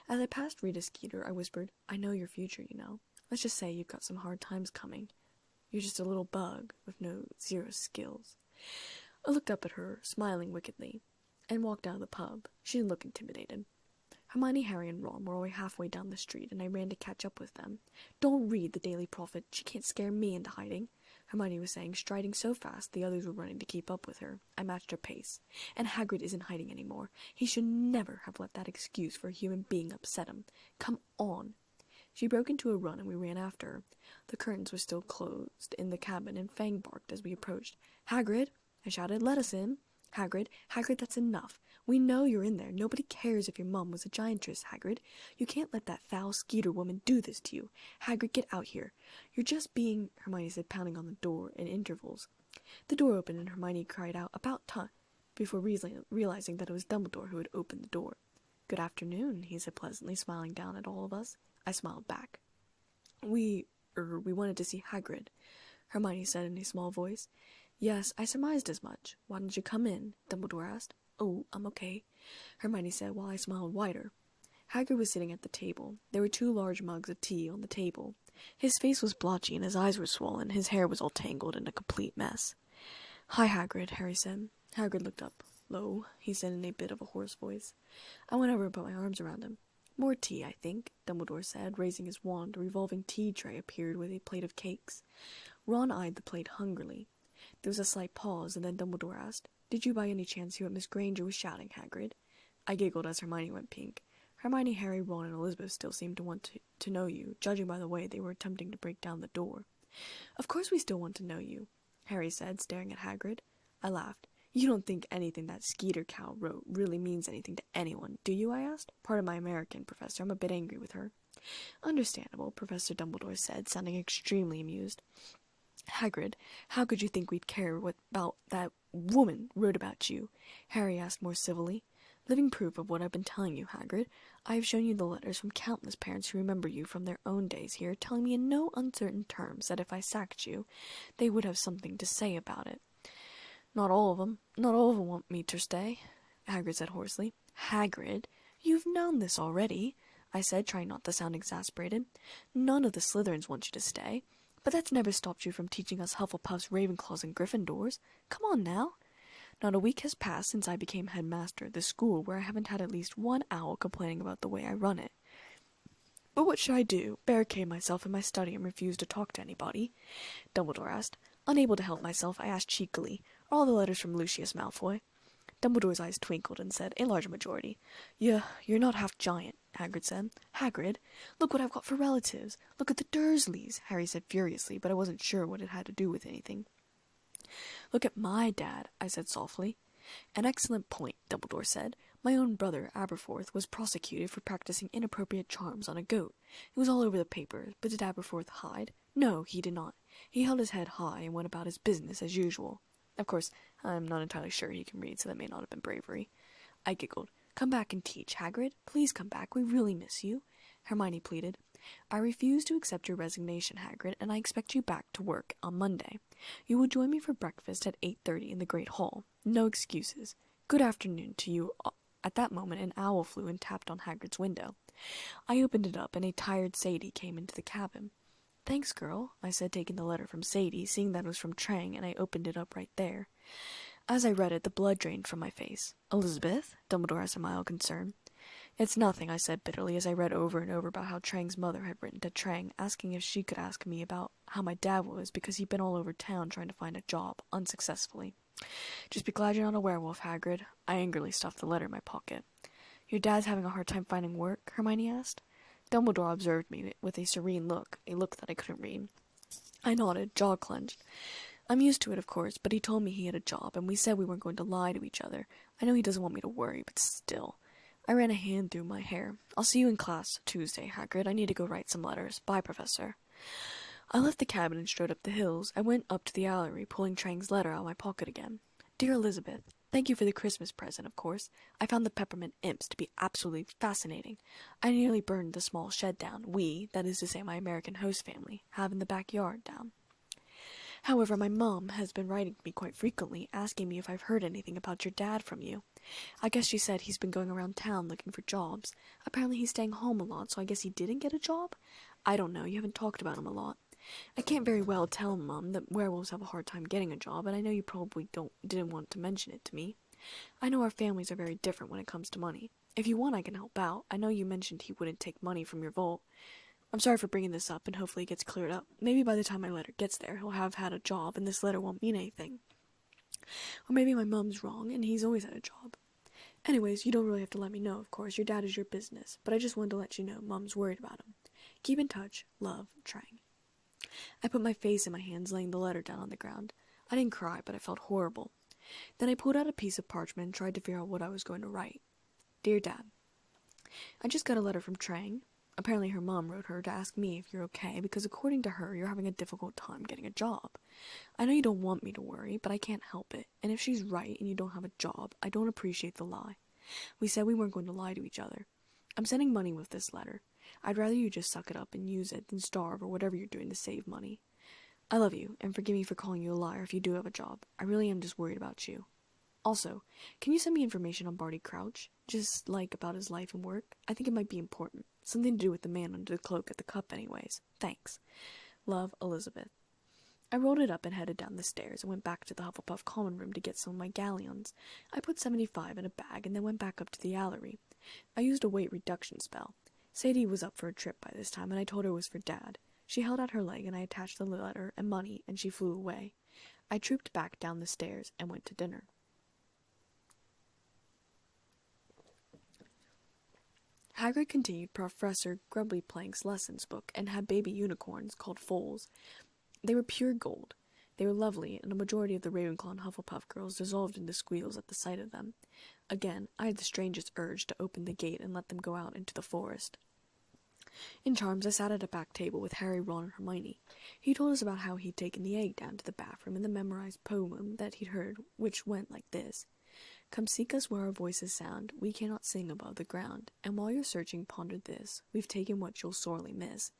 As I passed Rita Skeeter, I whispered, I know your future, you know. Let's just say you've got some hard times coming. You're just a little bug with zero skills. I looked up at her, smiling wickedly, and walked out of the pub. She didn't look intimidated. Hermione, Harry, and Ron were already halfway down the street, and I ran to catch up with them. Don't read the Daily Prophet. She can't scare me into hiding, Hermione was saying, striding so fast the others were running to keep up with her. I matched her pace. And Hagrid isn't hiding anymore. He should never have let that excuse for a human being upset him. Come on. She broke into a run, and we ran after her. The curtains were still closed in the cabin, and Fang barked as we approached. Hagrid, I shouted, let us in. Hagrid, that's enough. We know you're in there. Nobody cares if your mum was a giantess, Hagrid. You can't let that foul Skeeter woman do this to you. Hagrid, get out here. You're just being, Hermione said, pounding on the door in intervals. The door opened, and Hermione cried out, about time, before realizing that it was Dumbledore who had opened the door. Good afternoon, he said pleasantly, smiling down at all of us. I smiled back. We wanted to see Hagrid, Hermione said in a small voice. Yes, I surmised as much. Why didn't you come in? Dumbledore asked. Oh, I'm okay, Hermione said while I smiled wider. Hagrid was sitting at the table. There were 2 large mugs of tea on the table. His face was blotchy and his eyes were swollen. His hair was all tangled in a complete mess. Hi, Hagrid, Harry said. Hagrid looked up. Lo, he said in a bit of a hoarse voice. I went over and put my arms around him. More tea, I think, Dumbledore said, raising his wand. A revolving tea tray appeared with a plate of cakes. Ron eyed the plate hungrily. There was a slight pause, and then Dumbledore asked, Did you by any chance hear what Miss Granger was shouting, Hagrid? I giggled as Hermione went pink. Hermione, Harry, Ron, and Elizabeth still seemed to want to know you, judging by the way they were attempting to break down the door. Of course we still want to know you, Harry said, staring at Hagrid. I laughed. You don't think anything that Skeeter cow wrote really means anything to anyone, do you? I asked. Pardon my American, Professor. I'm a bit angry with her. Understandable, Professor Dumbledore said, sounding extremely amused. Hagrid, how could you think we'd care what about that woman wrote about you? Harry asked more civilly. Living proof of what I've been telling you, Hagrid. I have shown you the letters from countless parents who remember you from their own days here, telling me in no uncertain terms that if I sacked you, they would have something to say about it. Not all of them want me to stay, Hagrid said hoarsely. Hagrid, you've known this already, I said, trying not to sound exasperated. None of the Slytherins want you to stay. But that's never stopped you from teaching us Hufflepuffs, Ravenclaws, and Gryffindors. Come on now. Not a week has passed since I became headmaster of this school where I haven't had at least one owl complaining about the way I run it. But what should I do? Barricade myself in my study and refuse to talk to anybody? Dumbledore asked. Unable to help myself, I asked cheekily, Are all the letters from Lucius Malfoy? Dumbledore's eyes twinkled and said, A large majority. You're not half giant, Hagrid said. Hagrid, look what I've got for relatives. Look at the Dursleys, Harry said furiously, but I wasn't sure what it had to do with anything. Look at my dad, I said softly. An excellent point, Dumbledore said. My own brother, Aberforth, was prosecuted for practicing inappropriate charms on a goat. It was all over the papers, but did Aberforth hide? No, he did not. He held his head high and went about his business as usual. Of course, I'm not entirely sure he can read, so that may not have been bravery. I giggled. Come back and teach, Hagrid. Please come back. We really miss you. Hermione pleaded. I refuse to accept your resignation, Hagrid, and I expect you back to work on Monday. You will join me for breakfast at 8:30 in the Great Hall. No excuses. Good afternoon to you. At that moment, an owl flew and tapped on Hagrid's window. I opened it up, and a tired Sadie came into the cabin. Thanks, girl, I said, taking the letter from Sadie, seeing that it was from Trang, and I opened it up right there. As I read it, the blood drained from my face. Elizabeth? Dumbledore asked in mild concern. It's nothing, I said bitterly, as I read over and over about how Trang's mother had written to Trang, asking if she could ask me about how my dad was, because he'd been all over town trying to find a job, unsuccessfully. Just be glad you're not a werewolf, Hagrid. I angrily stuffed the letter in my pocket. Your dad's having a hard time finding work? Hermione asked. Dumbledore observed me with a serene look, a look that I couldn't read. I nodded, jaw clenched. I'm used to it, of course, but he told me he had a job, and we said we weren't going to lie to each other. I know he doesn't want me to worry, but still. I ran a hand through my hair. I'll see you in class Tuesday, Hagrid. I need to go write some letters. Bye, Professor. I left the cabin and strode up the hills. I went up to the gallery, pulling Trang's letter out of my pocket again. Dear Elizabeth, thank you for the Christmas present, of course. I found the peppermint imps to be absolutely fascinating. I nearly burned the small shed down we, that is to say my American host family, have in the backyard down. However, my mom has been writing to me quite frequently, asking me if I've heard anything about your dad from you. I guess she said he's been going around town looking for jobs. Apparently he's staying home a lot, so I guess he didn't get a job? I don't know, you haven't talked about him a lot. I can't very well tell Mum that werewolves have a hard time getting a job, and I know you probably didn't want to mention it to me. I know our families are very different when it comes to money. If you want, I can help out. I know you mentioned he wouldn't take money from your vault. I'm sorry for bringing this up, and hopefully it gets cleared up. Maybe by the time my letter gets there, he'll have had a job, and this letter won't mean anything. Or maybe my mum's wrong, and he's always had a job. Anyways, you don't really have to let me know, of course. Your dad is your business. But I just wanted to let you know Mum's worried about him. Keep in touch. Love, Trang. I put my face in my hands, laying the letter down on the ground. I didn't cry, but I felt horrible. Then I pulled out a piece of parchment and tried to figure out what I was going to write. Dear Dad, I just got a letter from Trang. Apparently her mom wrote her to ask me if you're okay, because according to her, you're having a difficult time getting a job. I know you don't want me to worry, but I can't help it, and if she's right and you don't have a job, I don't appreciate the lie. We said we weren't going to lie to each other. I'm sending money with this letter. I'd rather you just suck it up and use it than starve or whatever you're doing to save money. I love you, and forgive me for calling you a liar if you do have a job. I really am just worried about you. Also, can you send me information on Barty Crouch? Just, about his life and work? I think it might be important. Something to do with the man under the cloak at the cup anyways. Thanks. Love, Elizabeth. I rolled it up and headed down the stairs and went back to the Hufflepuff common room to get some of my galleons. I put 75 in a bag and then went back up to the gallery. I used a weight reduction spell. Sadie was up for a trip by this time, and I told her it was for Dad. She held out her leg, and I attached the letter and money, and she flew away. I trooped back down the stairs and went to dinner. Hagrid continued Professor Grubbly-Plank's lessons book and had baby unicorns called foals. They were pure gold. They were lovely, and a majority of the Ravenclaw and Hufflepuff girls dissolved into squeals at the sight of them. Again, I had the strangest urge to open the gate and let them go out into the forest. In Charms, I sat at a back table with Harry, Ron, and Hermione. He told us about how he'd taken the egg down to the bathroom and the memorized poem that he'd heard, which went like this. Come seek us where our voices sound, we cannot sing above the ground. And while you're searching, ponder this, we've taken what you'll sorely miss.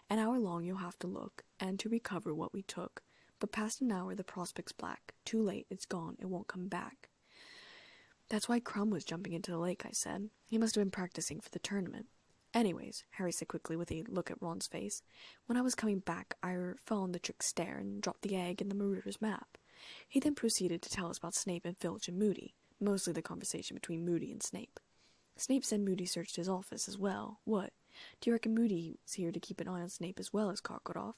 An hour long you'll have to look, and to recover what we took. But past an hour the prospect's black. Too late, it's gone, it won't come back. That's why Crumb was jumping into the lake, I said. He must have been practicing for the tournament. Anyways, Harry said quickly with a look at Ron's face, when I was coming back, I fell on the trick stair and dropped the egg in the Marauder's map. He then proceeded to tell us about Snape and Filch and Moody, mostly the conversation between Moody and Snape. Snape said Moody searched his office as well. What? Do you reckon Moody's here to keep an eye on Snape as well as Karkaroff?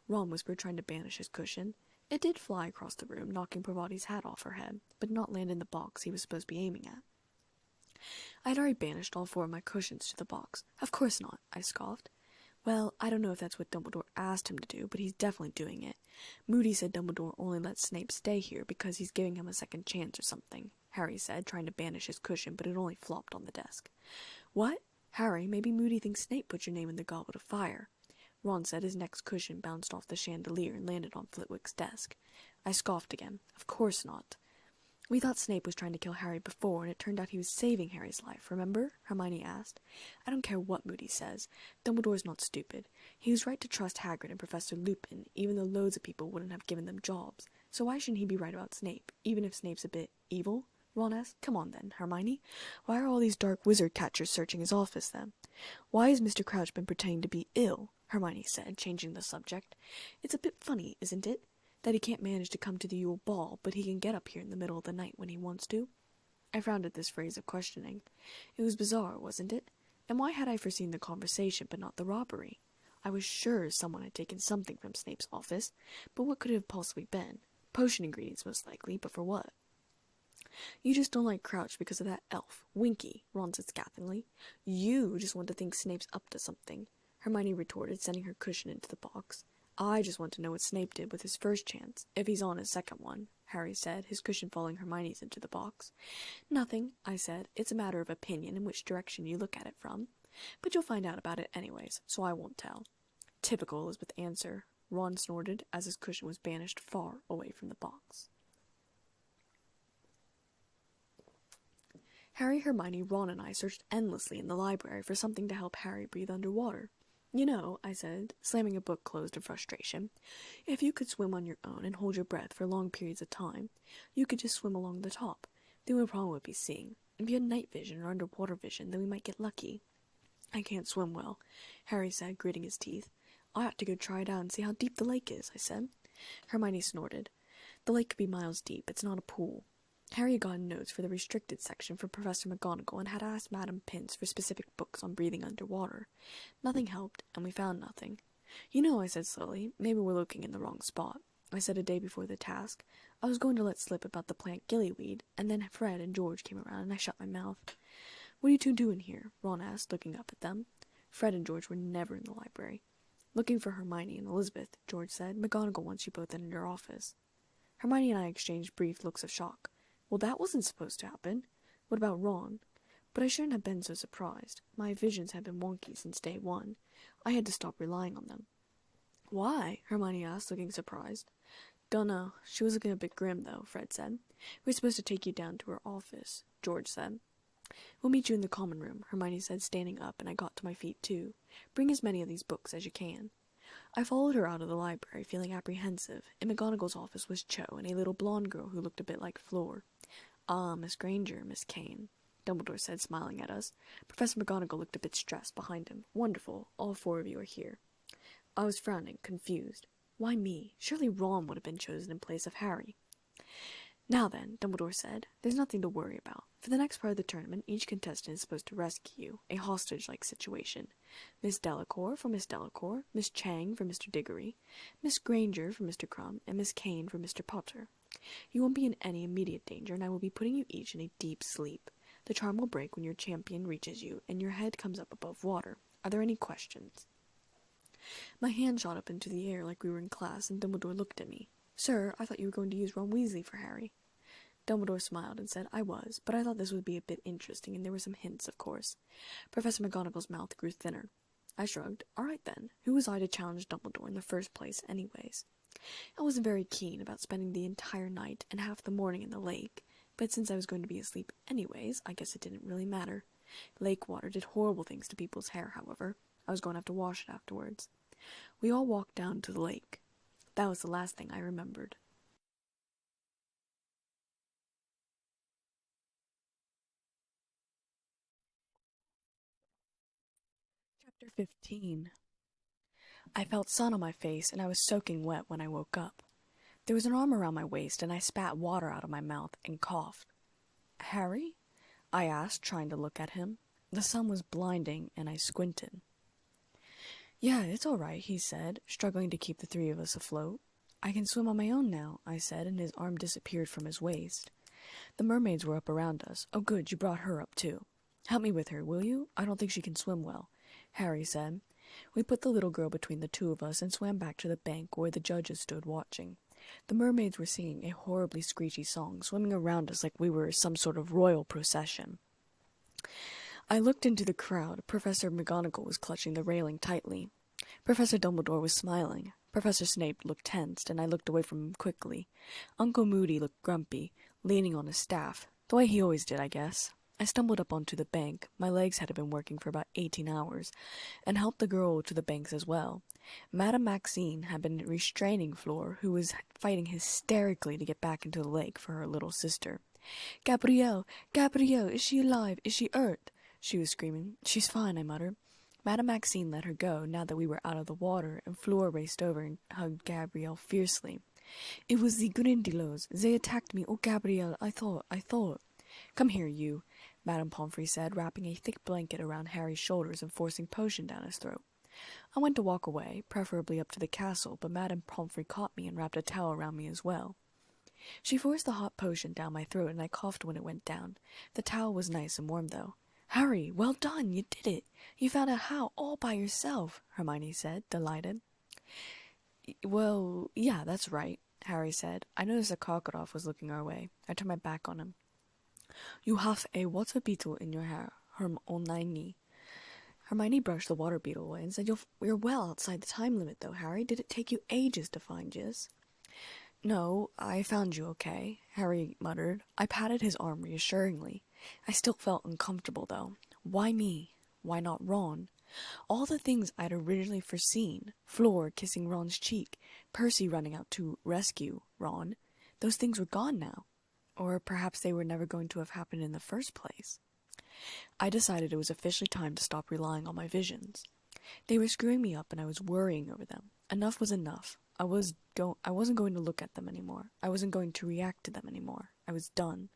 Ron whispered, trying to banish his cushion. It did fly across the room, knocking Parvati's hat off her head, but not land in the box he was supposed to be aiming at. I had already banished all 4 of my cushions to the box. Of course not, I scoffed. Well, I don't know if that's what Dumbledore asked him to do, but he's definitely doing it. Moody said Dumbledore only let Snape stay here because he's giving him a second chance or something, Harry said, trying to banish his cushion, but it only flopped on the desk. What? Harry, maybe Moody thinks Snape put your name in the Goblet of Fire. Ron said his next cushion bounced off the chandelier and landed on Flitwick's desk. I scoffed again. Of course not. We thought Snape was trying to kill Harry before, and it turned out he was saving Harry's life, remember? Hermione asked. I don't care what Moody says. Dumbledore's not stupid. He was right to trust Hagrid and Professor Lupin, even though loads of people wouldn't have given them jobs. So why shouldn't he be right about Snape, even if Snape's a bit evil? Ron asked. Come on then, Hermione. Why are all these dark wizard catchers searching his office then? Why has Mr. Crouch been pretending to be ill? Hermione said, changing the subject. "It's a bit funny, isn't it, that he can't manage to come to the Yule Ball, but he can get up here in the middle of the night when he wants to?" I frowned at this phrase of questioning. It was bizarre, wasn't it? And why had I foreseen the conversation but not the robbery? I was sure someone had taken something from Snape's office, but what could it have possibly been? Potion ingredients, most likely, but for what? "You just don't like Crouch because of that elf, Winky," Ron said scathingly. "You just want to think Snape's up to something," Hermione retorted, sending her cushion into the box. "I just want to know what Snape did with his first chance, if he's on his second one," Harry said, his cushion following Hermione's into the box. "Nothing," I said. "It's a matter of opinion in which direction you look at it from. But you'll find out about it anyways, so I won't tell." "Typical Elizabeth answer," Ron snorted as his cushion was banished far away from the box. Harry, Hermione, Ron, and I searched endlessly in the library for something to help Harry breathe underwater. "You know," I said, slamming a book closed in frustration, "if you could swim on your own and hold your breath for long periods of time, you could just swim along the top. The only problem would be seeing. If you had night vision or underwater vision, then we might get lucky." "I can't swim well," Harry said, gritting his teeth. "I ought to go try it out and see how deep the lake is," I said. Hermione snorted. "The lake could be miles deep. It's not a pool." Harry had gotten notes for the restricted section from Professor McGonagall and had asked Madame Pince for specific books on breathing underwater. Nothing helped, and we found nothing. "You know," I said slowly, "maybe we're looking in the wrong spot." I said a day before the task. I was going to let slip about the plant gillyweed, and then Fred and George came around, and I shut my mouth. "What are you two doing here?" Ron asked, looking up at them. Fred and George were never in the library. "Looking for Hermione and Elizabeth," George said. "McGonagall wants you both in her office." Hermione and I exchanged brief looks of shock. Well, that wasn't supposed to happen. What about Ron? But I shouldn't have been so surprised. My visions had been wonky since day one. I had to stop relying on them. "Why?" Hermione asked, looking surprised. "Dunno. She was looking a bit grim, though," Fred said. "We're supposed to take you down to her office," George said. "We'll meet you in the common room," Hermione said, standing up, and I got to my feet, too. "Bring as many of these books as you can." I followed her out of the library, feeling apprehensive. In McGonagall's office was Cho and a little blonde girl who looked a bit like Fleur. "Ah, Miss Granger, Miss Kane," Dumbledore said, smiling at us. Professor McGonagall looked a bit stressed behind him. "Wonderful. All four of you are here." I was frowning, confused. Why me? Surely Ron would have been chosen in place of Harry. "Now then," Dumbledore said, "there's nothing to worry about. For the next part of the tournament, each contestant is supposed to rescue you, a hostage-like situation. Miss Delacour for Miss Delacour, Miss Chang for Mr. Diggory, Miss Granger for Mr. Crumb, and Miss Kane for Mr. Potter. You won't be in any immediate danger, and I will be putting you each in a deep sleep. The charm will break when your champion reaches you, and your head comes up above water. Are there any questions?" My hand shot up into the air like we were in class, and Dumbledore looked at me. "Sir, I thought you were going to use Ron Weasley for Harry." Dumbledore smiled and said I was, but I thought this would be a bit interesting, and there were some hints, of course. Professor McGonagall's mouth grew thinner. I shrugged. All right, then. Who was I to challenge Dumbledore in the first place, anyways? I wasn't very keen about spending the entire night and half the morning in the lake, but since I was going to be asleep anyways, I guess it didn't really matter. Lake water did horrible things to people's hair, however. I was going to have to wash it afterwards. We all walked down to the lake. That was the last thing I remembered. Chapter 15. I felt sun on my face, and I was soaking wet when I woke up. There was an arm around my waist, and I spat water out of my mouth and coughed. "Harry?" I asked, trying to look at him. The sun was blinding, and I squinted. "Yeah, it's all right," he said, struggling to keep the three of us afloat. "I can swim on my own now," I said, and his arm disappeared from his waist. The mermaids were up around us. "Oh, good, you brought her up, too." "Help me with her, will you? I don't think she can swim well," Harry said. We put the little girl between the two of us and swam back to the bank where the judges stood watching. The mermaids were singing a horribly screechy song, swimming around us like we were some sort of royal procession. I looked into the crowd. Professor McGonagall was clutching the railing tightly. Professor Dumbledore was smiling. Professor Snape looked tensed, and I looked away from him quickly. Uncle Moody looked grumpy, leaning on his staff, the way he always did, I guess. I stumbled up onto the bank. My legs had been working for about 18 hours, and helped the girl to the banks as well. Madame Maxine had been restraining Fleur, who was fighting hysterically to get back into the lake for her little sister. "Gabrielle! Gabrielle! Is she alive? Is she hurt?" she was screaming. "She's fine," I muttered. Madame Maxine let her go now that we were out of the water, and Fleur raced over and hugged Gabrielle fiercely. "It was the Grindylows. They attacked me. Oh, Gabrielle, I thought. Come here, you," Madame Pomfrey said, wrapping a thick blanket around Harry's shoulders and forcing potion down his throat. I went to walk away, preferably up to the castle, but Madame Pomfrey caught me and wrapped a towel around me as well. She forced the hot potion down my throat, and I coughed when it went down. The towel was nice and warm, though. "Harry, well done! You did it! You found out how all by yourself," Hermione said, delighted. "Well, yeah, that's right," Harry said. I noticed that Karkaroff was looking our way. I turned my back on him. "You have a water beetle in your hair, Hermione." Hermione brushed the water beetle away and said, "You're well outside the time limit, though, Harry. Did it take you ages to find Jis?" "No, I found you okay," Harry muttered. I patted his arm reassuringly. I still felt uncomfortable, though. Why me? Why not Ron? All the things I'd originally foreseen, Fleur kissing Ron's cheek, Percy running out to rescue Ron, those things were gone now. Or perhaps they were never going to have happened in the first place. I decided it was officially time to stop relying on my visions. They were screwing me up and I was worrying over them. Enough was enough. I wasn't going to look at them anymore. I wasn't going to react to them anymore. I was done.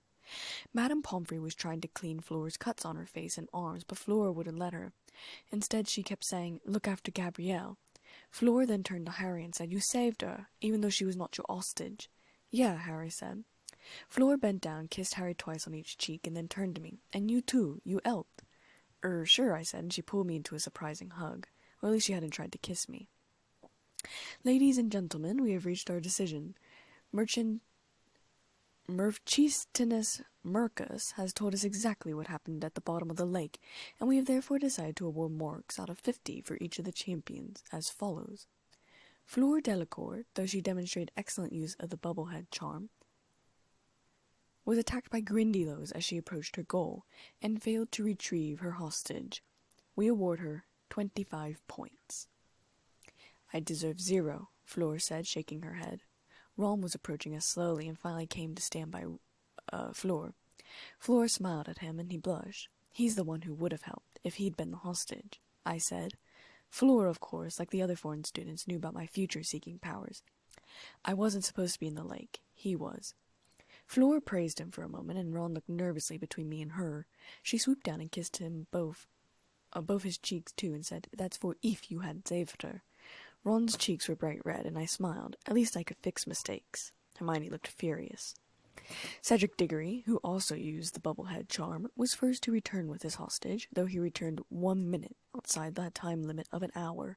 Madame Pomfrey was trying to clean Fleur's cuts on her face and arms, but Fleur wouldn't let her. Instead, she kept saying, "Look after Gabrielle." Fleur then turned to Harry and said, "You saved her, even though she was not your hostage." "Yeah," Harry said. Fleur bent down, kissed Harry twice on each cheek, and then turned to me. "And you too, you helped." Sure," I said, and she pulled me into a surprising hug. Or at least she hadn't tried to kiss me. "Ladies and gentlemen, we have reached our decision. Merchistinus Mercus has told us exactly what happened at the bottom of the lake, and we have therefore decided to award marks out of 50 for each of the champions, as follows. Fleur Delacour, though she demonstrated excellent use of the bubblehead charm, was attacked by Grindylows as she approached her goal, and failed to retrieve her hostage. We award her 25 points. "I deserve 0, Fleur said, shaking her head. Ron was approaching us slowly and finally came to stand by Fleur. Fleur smiled at him and he blushed. "He's the one who would have helped, if he'd been the hostage," I said. Fleur, of course, like the other foreign students, knew about my future-seeking powers. I wasn't supposed to be in the lake. He was. Fleur praised him for a moment, and Ron looked nervously between me and her. She swooped down and kissed him both his cheeks, too, and said, "That's for if you had saved her." Ron's cheeks were bright red, and I smiled. At least I could fix mistakes. Hermione looked furious. Cedric Diggory, who also used the bubblehead charm, was first to return with his hostage, though he returned 1 minute outside the time limit of an hour.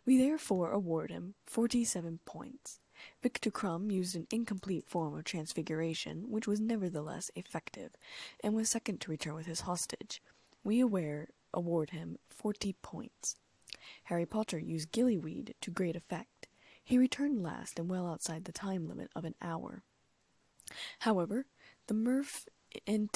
We therefore award him 47 points. Victor Crumb used an incomplete form of transfiguration, which was nevertheless effective, and was second to return with his hostage. We award him 40 points. Harry Potter used gillyweed to great effect. He returned last and well outside the time limit of an hour. However, the Merch and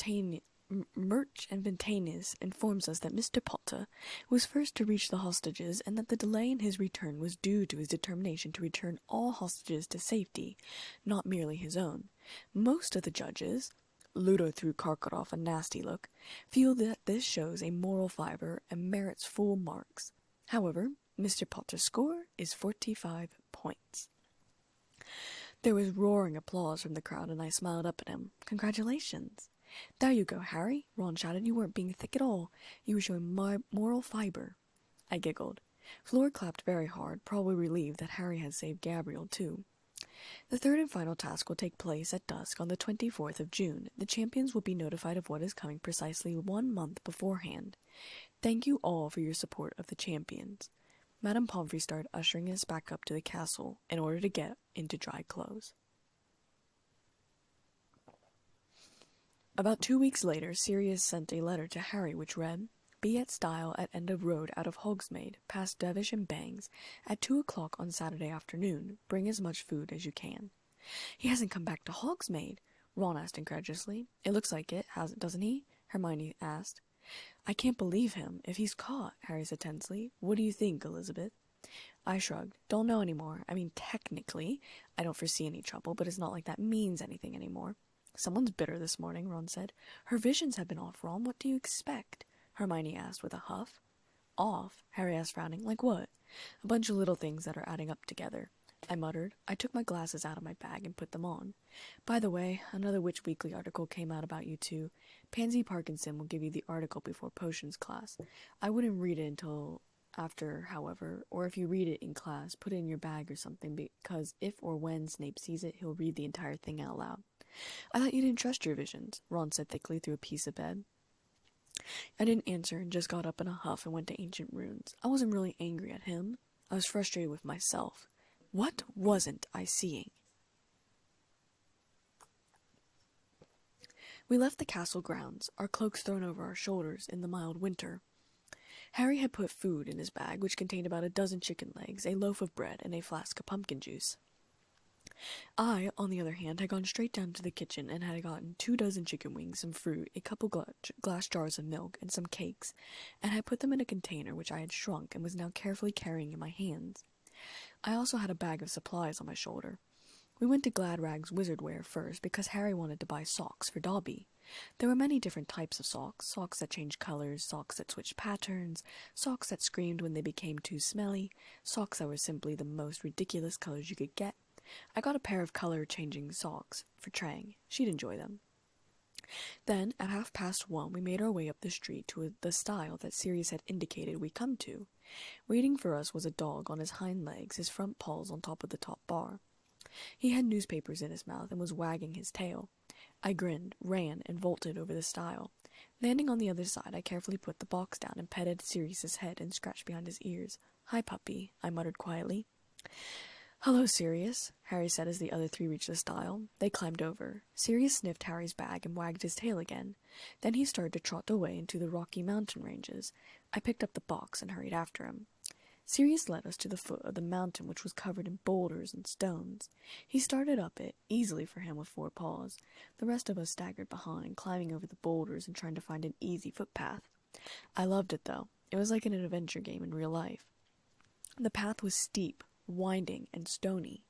Ventanis informs us that Mr. Potter was first to reach the hostages and that the delay in his return was due to his determination to return all hostages to safety, not merely his own. Most of the judges, Ludo threw Karkaroff a nasty look, feel that this shows a moral fiber and merits full marks. However, Mr. Potter's score is 45 points. There was roaring applause from the crowd, and I smiled up at him. "Congratulations." "There you go, Harry," Ron shouted. "You weren't being thick at all. You were showing moral fiber." I giggled. Fleur clapped very hard, probably relieved that Harry had saved Gabrielle, too. The third and final task will take place at dusk on the 24th of June. The champions will be notified of what is coming precisely 1 month beforehand. Thank you all for your support of the champions. Madame Pomfrey started ushering us back up to the castle in order to get into dry clothes. About 2 weeks later, Sirius sent a letter to Harry which read, "Be at Stile at end of road out of Hogsmeade, past Devish and Bangs, at 2 o'clock on Saturday afternoon. Bring as much food as you can." "He hasn't come back to Hogsmeade?" Ron asked incredulously. "It looks like it, doesn't he?" Hermione asked. "I can't believe him. If he's caught," Harry said tensely. "What do you think, Elizabeth?" I shrugged. "Don't know anymore. I mean, technically, I don't foresee any trouble, but it's not like that means anything anymore." "Someone's bitter this morning," Ron said. "Her visions have been off, Ron. What do you expect?" Hermione asked with a huff. Off? Harry asked, frowning. Like what? A bunch of little things that are adding up together, I muttered. I took my glasses out of my bag and put them on. By the way, another Witch Weekly article came out about you two. Pansy Parkinson will give you the article before potions class. I wouldn't read it until after, however, or if you read it in class, put it in your bag or something, because if or when Snape sees it, he'll read the entire thing out loud. I thought you didn't trust your visions, Ron said thickly through a piece of bed. I didn't answer and just got up in a huff and went to Ancient Runes. I wasn't really angry at him. I was frustrated with myself. What wasn't I seeing? We left the castle grounds, our cloaks thrown over our shoulders in the mild winter. Harry had put food in his bag, which contained about a dozen chicken legs, a loaf of bread, and a flask of pumpkin juice. I, on the other hand, had gone straight down to the kitchen and had gotten 24 chicken wings, some fruit, a couple glass jars of milk, and some cakes, and had put them in a container which I had shrunk and was now carefully carrying in my hands. I also had a bag of supplies on my shoulder. We went to Gladrag's Wizardwear first because Harry wanted to buy socks for Dobby. There were many different types of socks, socks that changed colors, socks that switched patterns, socks that screamed when they became too smelly, socks that were simply the most ridiculous colors you could get. I got a pair of color-changing socks for Trang. She'd enjoy them. Then, at 1:30, we made our way up the street to the stile that Sirius had indicated we come to. Waiting for us was a dog on his hind legs, his front paws on top of the top bar. He had newspapers in his mouth and was wagging his tail. I grinned, ran, and vaulted over the stile. Landing on the other side, I carefully put the box down and petted Sirius's head and scratched behind his ears. "Hi, puppy," I muttered quietly. "Hello, Sirius," Harry said as the other three reached the stile. They climbed over. Sirius sniffed Harry's bag and wagged his tail again. Then he started to trot away into the Rocky Mountain ranges. I picked up the box and hurried after him. Sirius led us to the foot of the mountain, which was covered in boulders and stones. He started up it, easily for him with 4 paws. The rest of us staggered behind, climbing over the boulders and trying to find an easy footpath. I loved it, though. It was like an adventure game in real life. The path was steep, winding, and stony,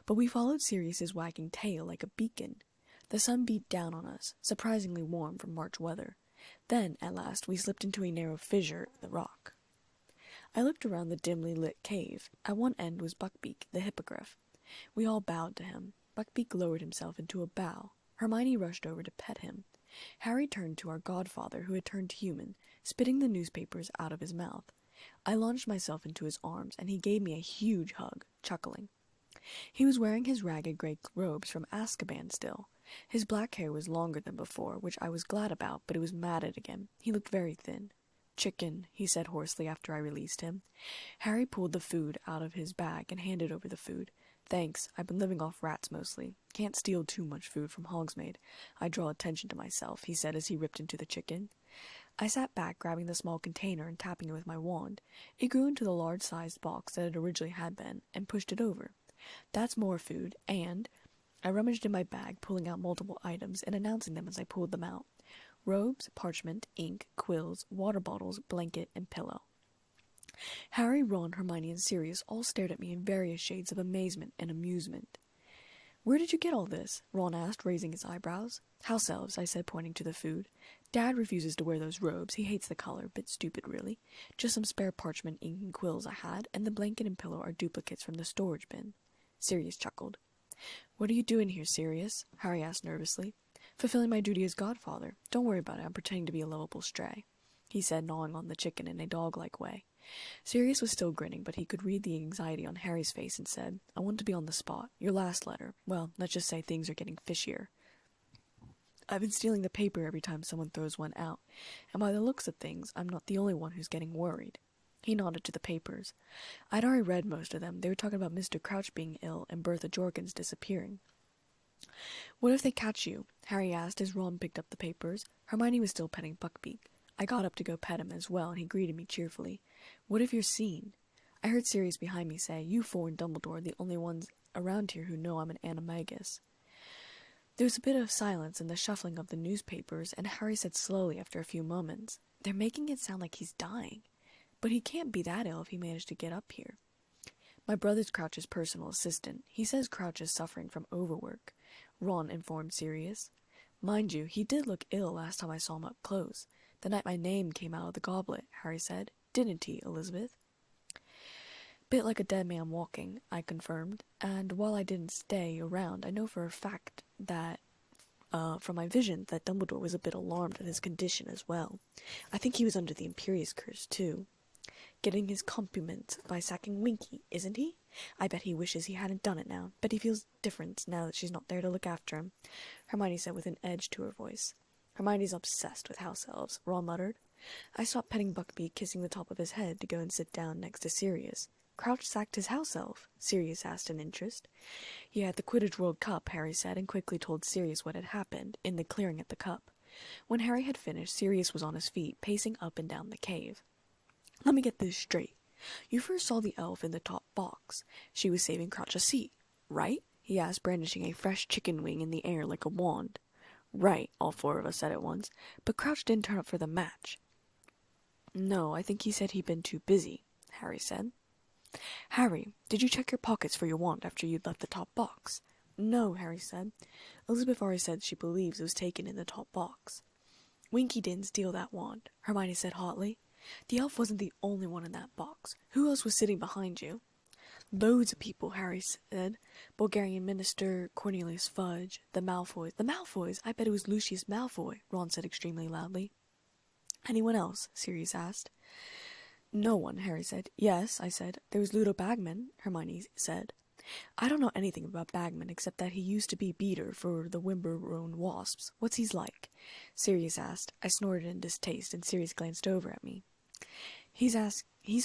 but we followed Sirius's wagging tail like a beacon. The sun beat down on us, surprisingly warm for March weather. Then, at last, we slipped into a narrow fissure in the rock. I looked around the dimly lit cave. At one end was Buckbeak, the hippogriff. We all bowed to him. Buckbeak lowered himself into a bow. Hermione rushed over to pet him. Harry turned to our godfather, who had turned human, spitting the newspapers out of his mouth. I launched myself into his arms, and he gave me a huge hug, chuckling. He was wearing his ragged gray robes from Azkaban still. His black hair was longer than before, which I was glad about, but it was matted again. He looked very thin. "Chicken," he said hoarsely after I released him. Harry pulled the food out of his bag and handed over the food. "Thanks, I've been living off rats mostly. Can't steal too much food from Hogsmeade. I draw attention to myself," he said as he ripped into the chicken. I sat back, grabbing the small container and tapping it with my wand. It grew into the large-sized box that it originally had been, and pushed it over. "That's more food, and—" I rummaged in my bag, pulling out multiple items and announcing them as I pulled them out. Robes, parchment, ink, quills, water bottles, blanket, and pillow. Harry, Ron, Hermione, and Sirius all stared at me in various shades of amazement and amusement. "Where did you get all this?" Ron asked, raising his eyebrows. "House elves," I said, pointing to the food. "Dad refuses to wear those robes. He hates the color. Bit stupid, really. Just some spare parchment, ink, and quills I had, and the blanket and pillow are duplicates from the storage bin." Sirius chuckled. "What are you doing here, Sirius?" Harry asked nervously. "Fulfilling my duty as godfather. Don't worry about it. I'm pretending to be a lovable stray," he said, gnawing on the chicken in a dog-like way. Sirius was still grinning, but he could read the anxiety on Harry's face and said, "I want to be on the spot. Your last letter. Well, let's just say things are getting fishier. I've been stealing the paper every time someone throws one out, and by the looks of things, I'm not the only one who's getting worried." He nodded to the papers. I'd already read most of them. They were talking about Mr. Crouch being ill and Bertha Jorkins disappearing. "What if they catch you?" Harry asked as Ron picked up the papers. Hermione was still petting Buckbeak. I got up to go pet him as well, and he greeted me cheerfully. "What if you're seen?" I heard Sirius behind me say, "You four and Dumbledore are the only ones around here who know I'm an animagus." There was a bit of silence and the shuffling of the newspapers, and Harry said slowly after a few moments, "They're making it sound like he's dying. But he can't be that ill if he managed to get up here." "My brother's Crouch's personal assistant. He says Crouch is suffering from overwork," Ron informed Sirius. "Mind you, he did look ill last time I saw him up close. The night my name came out of the goblet," Harry said. didn't he, Elizabeth? Bit like a dead man walking, I confirmed, and while I didn't stay around, I know for a fact that, from my vision, that Dumbledore was a bit alarmed at his condition as well. I think he was under the Imperious Curse, too. Getting his compliments by sacking Winky, isn't he? I bet he wishes he hadn't done it now. Bet he feels different now that she's not there to look after him, Hermione said with an edge to her voice. Hermione's obsessed with house elves, Ron muttered. I stopped petting Buckbeak, kissing the top of his head, to go and sit down next to Sirius. Crouch sacked his house elf? Sirius asked in interest. Yeah, at the Quidditch World Cup, Harry said, and quickly told Sirius what had happened, in the clearing at the cup. When Harry had finished, Sirius was on his feet, pacing up and down the cave. Let me get this straight. You first saw the elf in the top box. She was saving Crouch a seat, right? He asked, brandishing a fresh chicken wing in the air like a wand. Right, all four of us said at once, but Crouch didn't turn up for the match. No, I think he said he'd been too busy, Harry said. Harry, did you check your pockets for your wand after you'd left the top box? No, Harry said. Elizabeth already said she believes it was taken in the top box. Winky didn't steal that wand, Hermione said hotly. The elf wasn't the only one in that box. Who else was sitting behind you? Loads of people, Harry said. Bulgarian Minister, Cornelius Fudge, the Malfoys. The Malfoys! I bet it was Lucius Malfoy, Ron said extremely loudly. Anyone else? Sirius asked. No one, Harry said. Yes, I said. There was Ludo Bagman, Hermione said. I don't know anything about Bagman except that he used to be beater for the Wimberone Wasps. What's he like? Sirius asked. I snorted in distaste, and Sirius glanced over at me. He's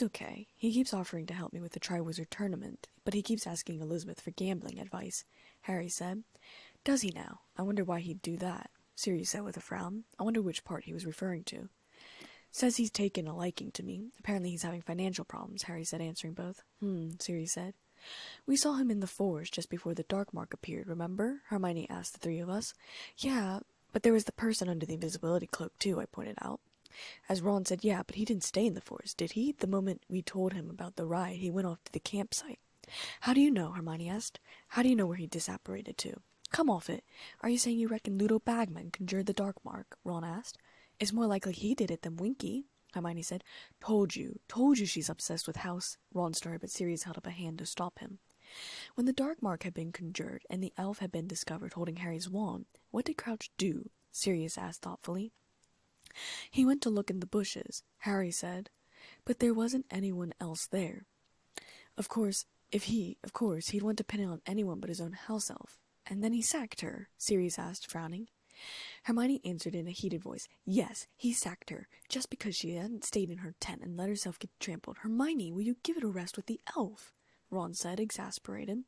okay. He keeps offering to help me with the Triwizard Tournament, but he keeps asking Elizabeth for gambling advice, Harry said. Does he now? I wonder why he'd do that, Sirius said with a frown. I wonder which part he was referring to. Says he's taken a liking to me. Apparently he's having financial problems, Harry said, answering both. Sirius said. We saw him in the forest just before the Dark Mark appeared, remember? Hermione asked the three of us. Yeah, but there was the person under the invisibility cloak, too, I pointed out. As Ron said, yeah, but he didn't stay in the forest, did he? The moment we told him about the ride, he went off to the campsite. How do you know? Hermione asked. How do you know where he disapparated to? Come off it. Are you saying you reckon Ludo Bagman conjured the Dark Mark? Ron asked. It's more likely he did it than Winky, Hermione said. Told you she's obsessed with house, Ron started, but Sirius held up a hand to stop him. When the Dark Mark had been conjured and the elf had been discovered holding Harry's wand, what did Crouch do? Sirius asked thoughtfully. He went to look in the bushes, Harry said, but there wasn't anyone else there. Of course, he'd want to pin it on anyone but his own house elf. And then he sacked her, Sirius asked, frowning. Hermione answered in a heated voice. Yes, he sacked her, just because she hadn't stayed in her tent and let herself get trampled. Hermione, will you give it a rest with the elf? Ron said, exasperated.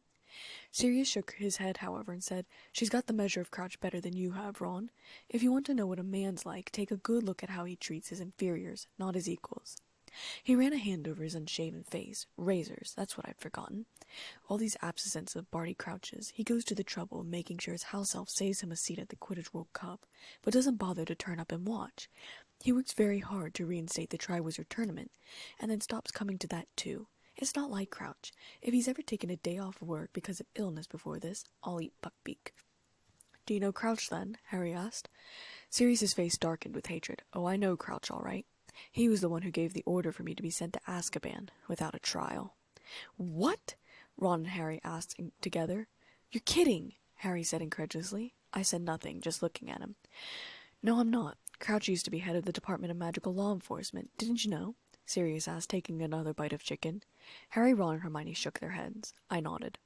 Sirius shook his head, however, and said, She's got the measure of Crouch better than you have, Ron. If you want to know what a man's like, take a good look at how he treats his inferiors, not his equals. He ran a hand over his unshaven face. Razors, that's what I'd forgotten. All these absence of Barty Crouches, he goes to the trouble of making sure his house elf saves him a seat at the Quidditch World Cup, but doesn't bother to turn up and watch. He works very hard to reinstate the Triwizard Tournament, and then stops coming to that too. It's not like Crouch. If he's ever taken a day off work because of illness before this, I'll eat Buckbeak. Do you know Crouch, then? Harry asked. Sirius's face darkened with hatred. Oh, I know Crouch, all right. He was the one who gave the order for me to be sent to Azkaban, without a trial. What? Ron and Harry asked together. You're kidding, Harry said incredulously. I said nothing, just looking at him. No, I'm not. Crouch used to be head of the Department of Magical Law Enforcement. Didn't you know? Sirius asked, taking another bite of chicken. Harry, Ron, and Hermione shook their heads. I nodded.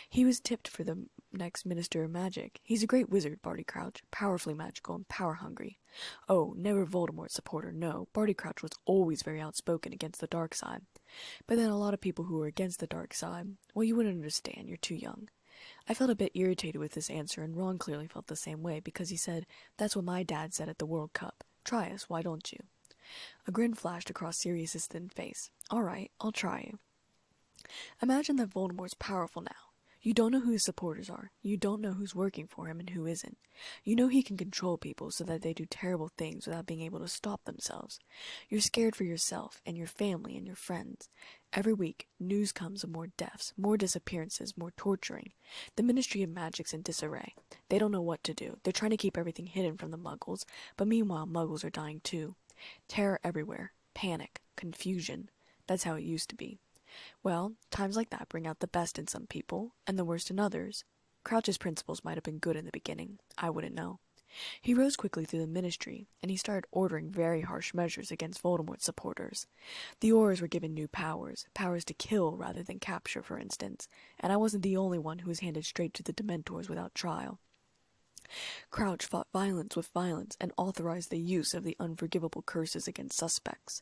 He was tipped for the next Minister of Magic. He's a great wizard, Barty Crouch, powerfully magical and power-hungry. Oh, never Voldemort's supporter, no. Barty Crouch was always very outspoken against the dark side. But then a lot of people who were against the dark side, well, you wouldn't understand, you're too young. I felt a bit irritated with this answer, and Ron clearly felt the same way, because he said, That's what my dad said at the World Cup. Try us, why don't you? A grin flashed across Sirius's thin face. All right, I'll try you. Imagine that Voldemort's powerful now. You don't know who his supporters are. You don't know who's working for him and who isn't. You know he can control people so that they do terrible things without being able to stop themselves. You're scared for yourself and your family and your friends. Every week, news comes of more deaths, more disappearances, more torturing. The Ministry of Magic's in disarray. They don't know what to do. They're trying to keep everything hidden from the Muggles, but meanwhile Muggles are dying too. Terror everywhere. Panic. confusion. That's how it used to be. Well, times like that bring out the best in some people, and the worst in others. Crouch's principles might have been good in the beginning. I wouldn't know. He rose quickly through the ministry, and he started ordering very harsh measures against Voldemort's supporters. The Aurors were given new powers to kill rather than capture, for instance, and I wasn't the only one who was handed straight to the Dementors without trial. Crouch fought violence with violence and authorized the use of the unforgivable curses against suspects.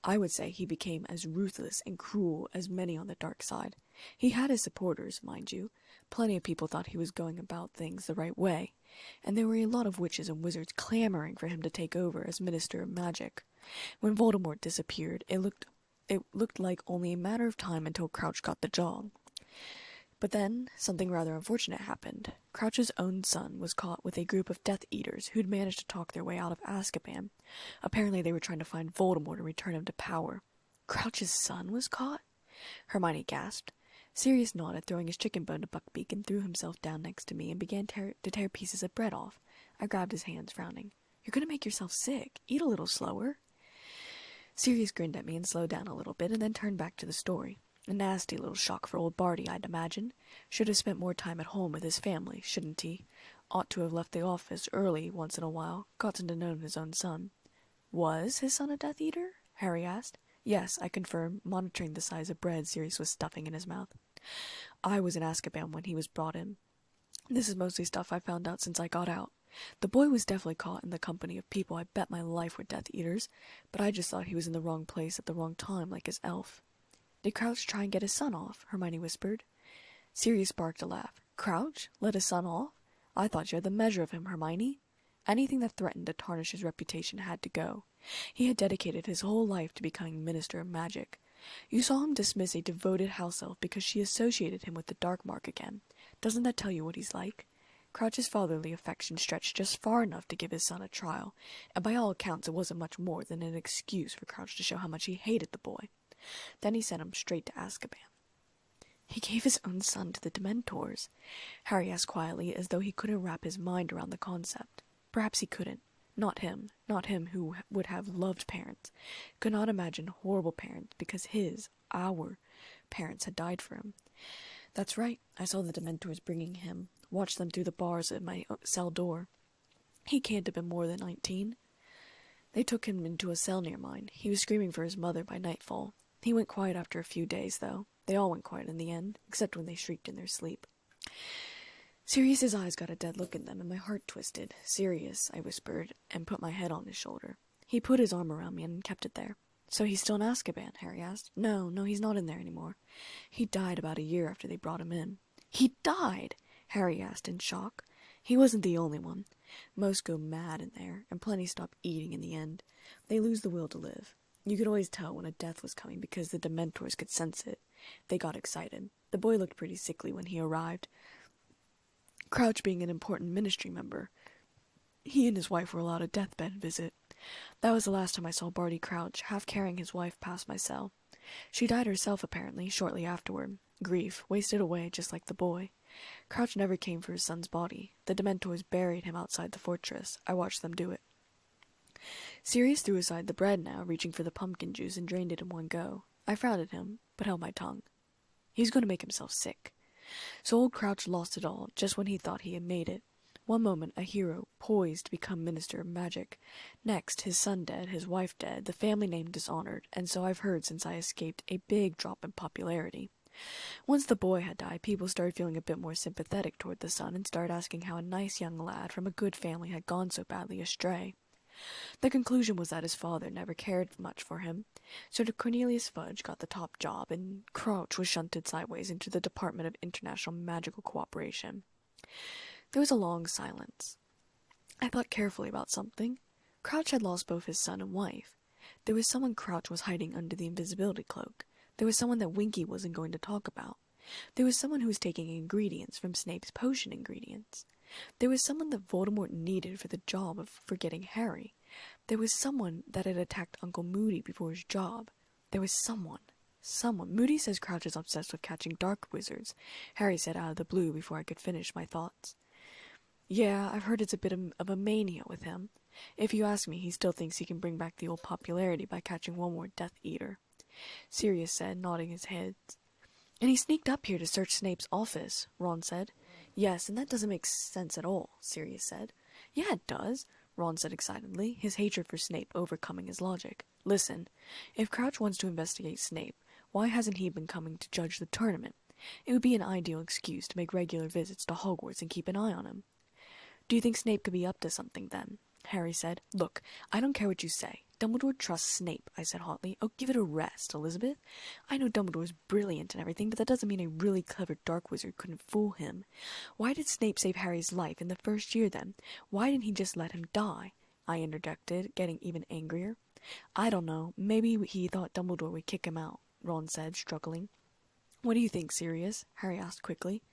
I would say he became as ruthless and cruel as many on the dark side. He had his supporters, mind you. Plenty of people thought he was going about things the right way, and there were a lot of witches and wizards clamoring for him to take over as Minister of Magic. When Voldemort disappeared, it looked like only a matter of time until Crouch got the job. But then, something rather unfortunate happened. Crouch's own son was caught with a group of Death Eaters who'd managed to talk their way out of Azkaban. Apparently they were trying to find Voldemort and return him to power. Crouch's son was caught? Hermione gasped. Sirius nodded, throwing his chicken bone to Buckbeak, and threw himself down next to me and began to tear pieces of bread off. I grabbed his hands, frowning. You're going to make yourself sick. Eat a little slower. Sirius grinned at me and slowed down a little bit and then turned back to the story. A nasty little shock for old Barty, I'd imagine. Should have spent more time at home with his family, shouldn't he? Ought to have left the office early once in a while, gotten to know his own son. Was his son a Death Eater? Harry asked. Yes, I confirmed, monitoring the size of bread Sirius was stuffing in his mouth. I was in Azkaban when he was brought in. This is mostly stuff I found out since I got out. The boy was definitely caught in the company of people I bet my life were Death Eaters, but I just thought he was in the wrong place at the wrong time like his elf. Did Crouch try and get his son off? Hermione whispered. Sirius barked a laugh. Crouch? Let his son off? I thought you had the measure of him, Hermione. Anything that threatened to tarnish his reputation had to go. He had dedicated his whole life to becoming Minister of Magic. You saw him dismiss a devoted house elf because she associated him with the Dark Mark again. Doesn't that tell you what he's like? Crouch's fatherly affection stretched just far enough to give his son a trial, and by all accounts it wasn't much more than an excuse for Crouch to show how much he hated the boy. Then he sent him straight to Azkaban. He gave his own son to the Dementors, Harry asked quietly, as though he couldn't wrap his mind around the concept. Perhaps he couldn't. Not him who would have loved parents. Could not imagine horrible parents because our parents had died for him. That's right, I saw the Dementors bringing him, watched them through the bars at my cell door. He can't have been more than 19. They took him into a cell near mine. He was screaming for his mother by nightfall. He went quiet after a few days, though. They all went quiet in the end, except when they shrieked in their sleep. Sirius's eyes got a dead look in them, and my heart twisted. Sirius, I whispered, and put my head on his shoulder. He put his arm around me and kept it there. So he's still in Azkaban? Harry asked. No, he's not in there anymore. He died about a year after they brought him in. He died? Harry asked in shock. He wasn't the only one. Most go mad in there, and plenty stop eating in the end. They lose the will to live. You could always tell when a death was coming because the Dementors could sense it. They got excited. The boy looked pretty sickly when he arrived. Crouch being an important ministry member, he and his wife were allowed a deathbed visit. That was the last time I saw Barty Crouch, half carrying his wife past my cell. She died herself, apparently, shortly afterward. Grief wasted away just like the boy. Crouch never came for his son's body. The Dementors buried him outside the fortress. I watched them do it. Sirius threw aside the bread now, reaching for the pumpkin juice, and drained it in one go. I frowned at him, but held my tongue. He's going to make himself sick. So old Crouch lost it all, just when he thought he had made it. One moment, a hero, poised to become Minister of Magic. Next, his son dead, his wife dead, the family name dishonored, and so I've heard since I escaped, a big drop in popularity. Once the boy had died, people started feeling a bit more sympathetic toward the son and started asking how a nice young lad from a good family had gone so badly astray. The conclusion was that his father never cared much for him, so Cornelius Fudge got the top job, and Crouch was shunted sideways into the Department of International Magical Cooperation. There was a long silence. I thought carefully about something. Crouch had lost both his son and wife. There was someone Crouch was hiding under the invisibility cloak. There was someone that Winky wasn't going to talk about. There was someone who was taking ingredients from Snape's potion ingredients. There was someone that Voldemort needed for the job of forgetting Harry. There was someone that had attacked Uncle Moody before his job. There was someone. Moody says Crouch is obsessed with catching dark wizards, Harry said out of the blue before I could finish my thoughts. Yeah, I've heard it's a bit of a mania with him. If you ask me, he still thinks he can bring back the old popularity by catching one more Death Eater," Sirius said, nodding his head. "And he sneaked up here to search Snape's office," Ron said. "Yes, and that doesn't make sense at all," Sirius said. "Yeah, it does," Ron said excitedly, his hatred for Snape overcoming his logic. "Listen, if Crouch wants to investigate Snape, why hasn't he been coming to judge the tournament? It would be an ideal excuse to make regular visits to Hogwarts and keep an eye on him." "Do you think Snape could be up to something, then?" Harry said. "Look, I don't care what you say. Dumbledore trusts Snape," I said hotly. "Oh, give it a rest, Elizabeth. I know Dumbledore's brilliant and everything, but that doesn't mean a really clever dark wizard couldn't fool him. Why did Snape save Harry's life in the first year, then? Why didn't he just let him die?" I interjected, getting even angrier. "I don't know. Maybe he thought Dumbledore would kick him out," Ron said, struggling. "What do you think, Sirius?" Harry asked quickly.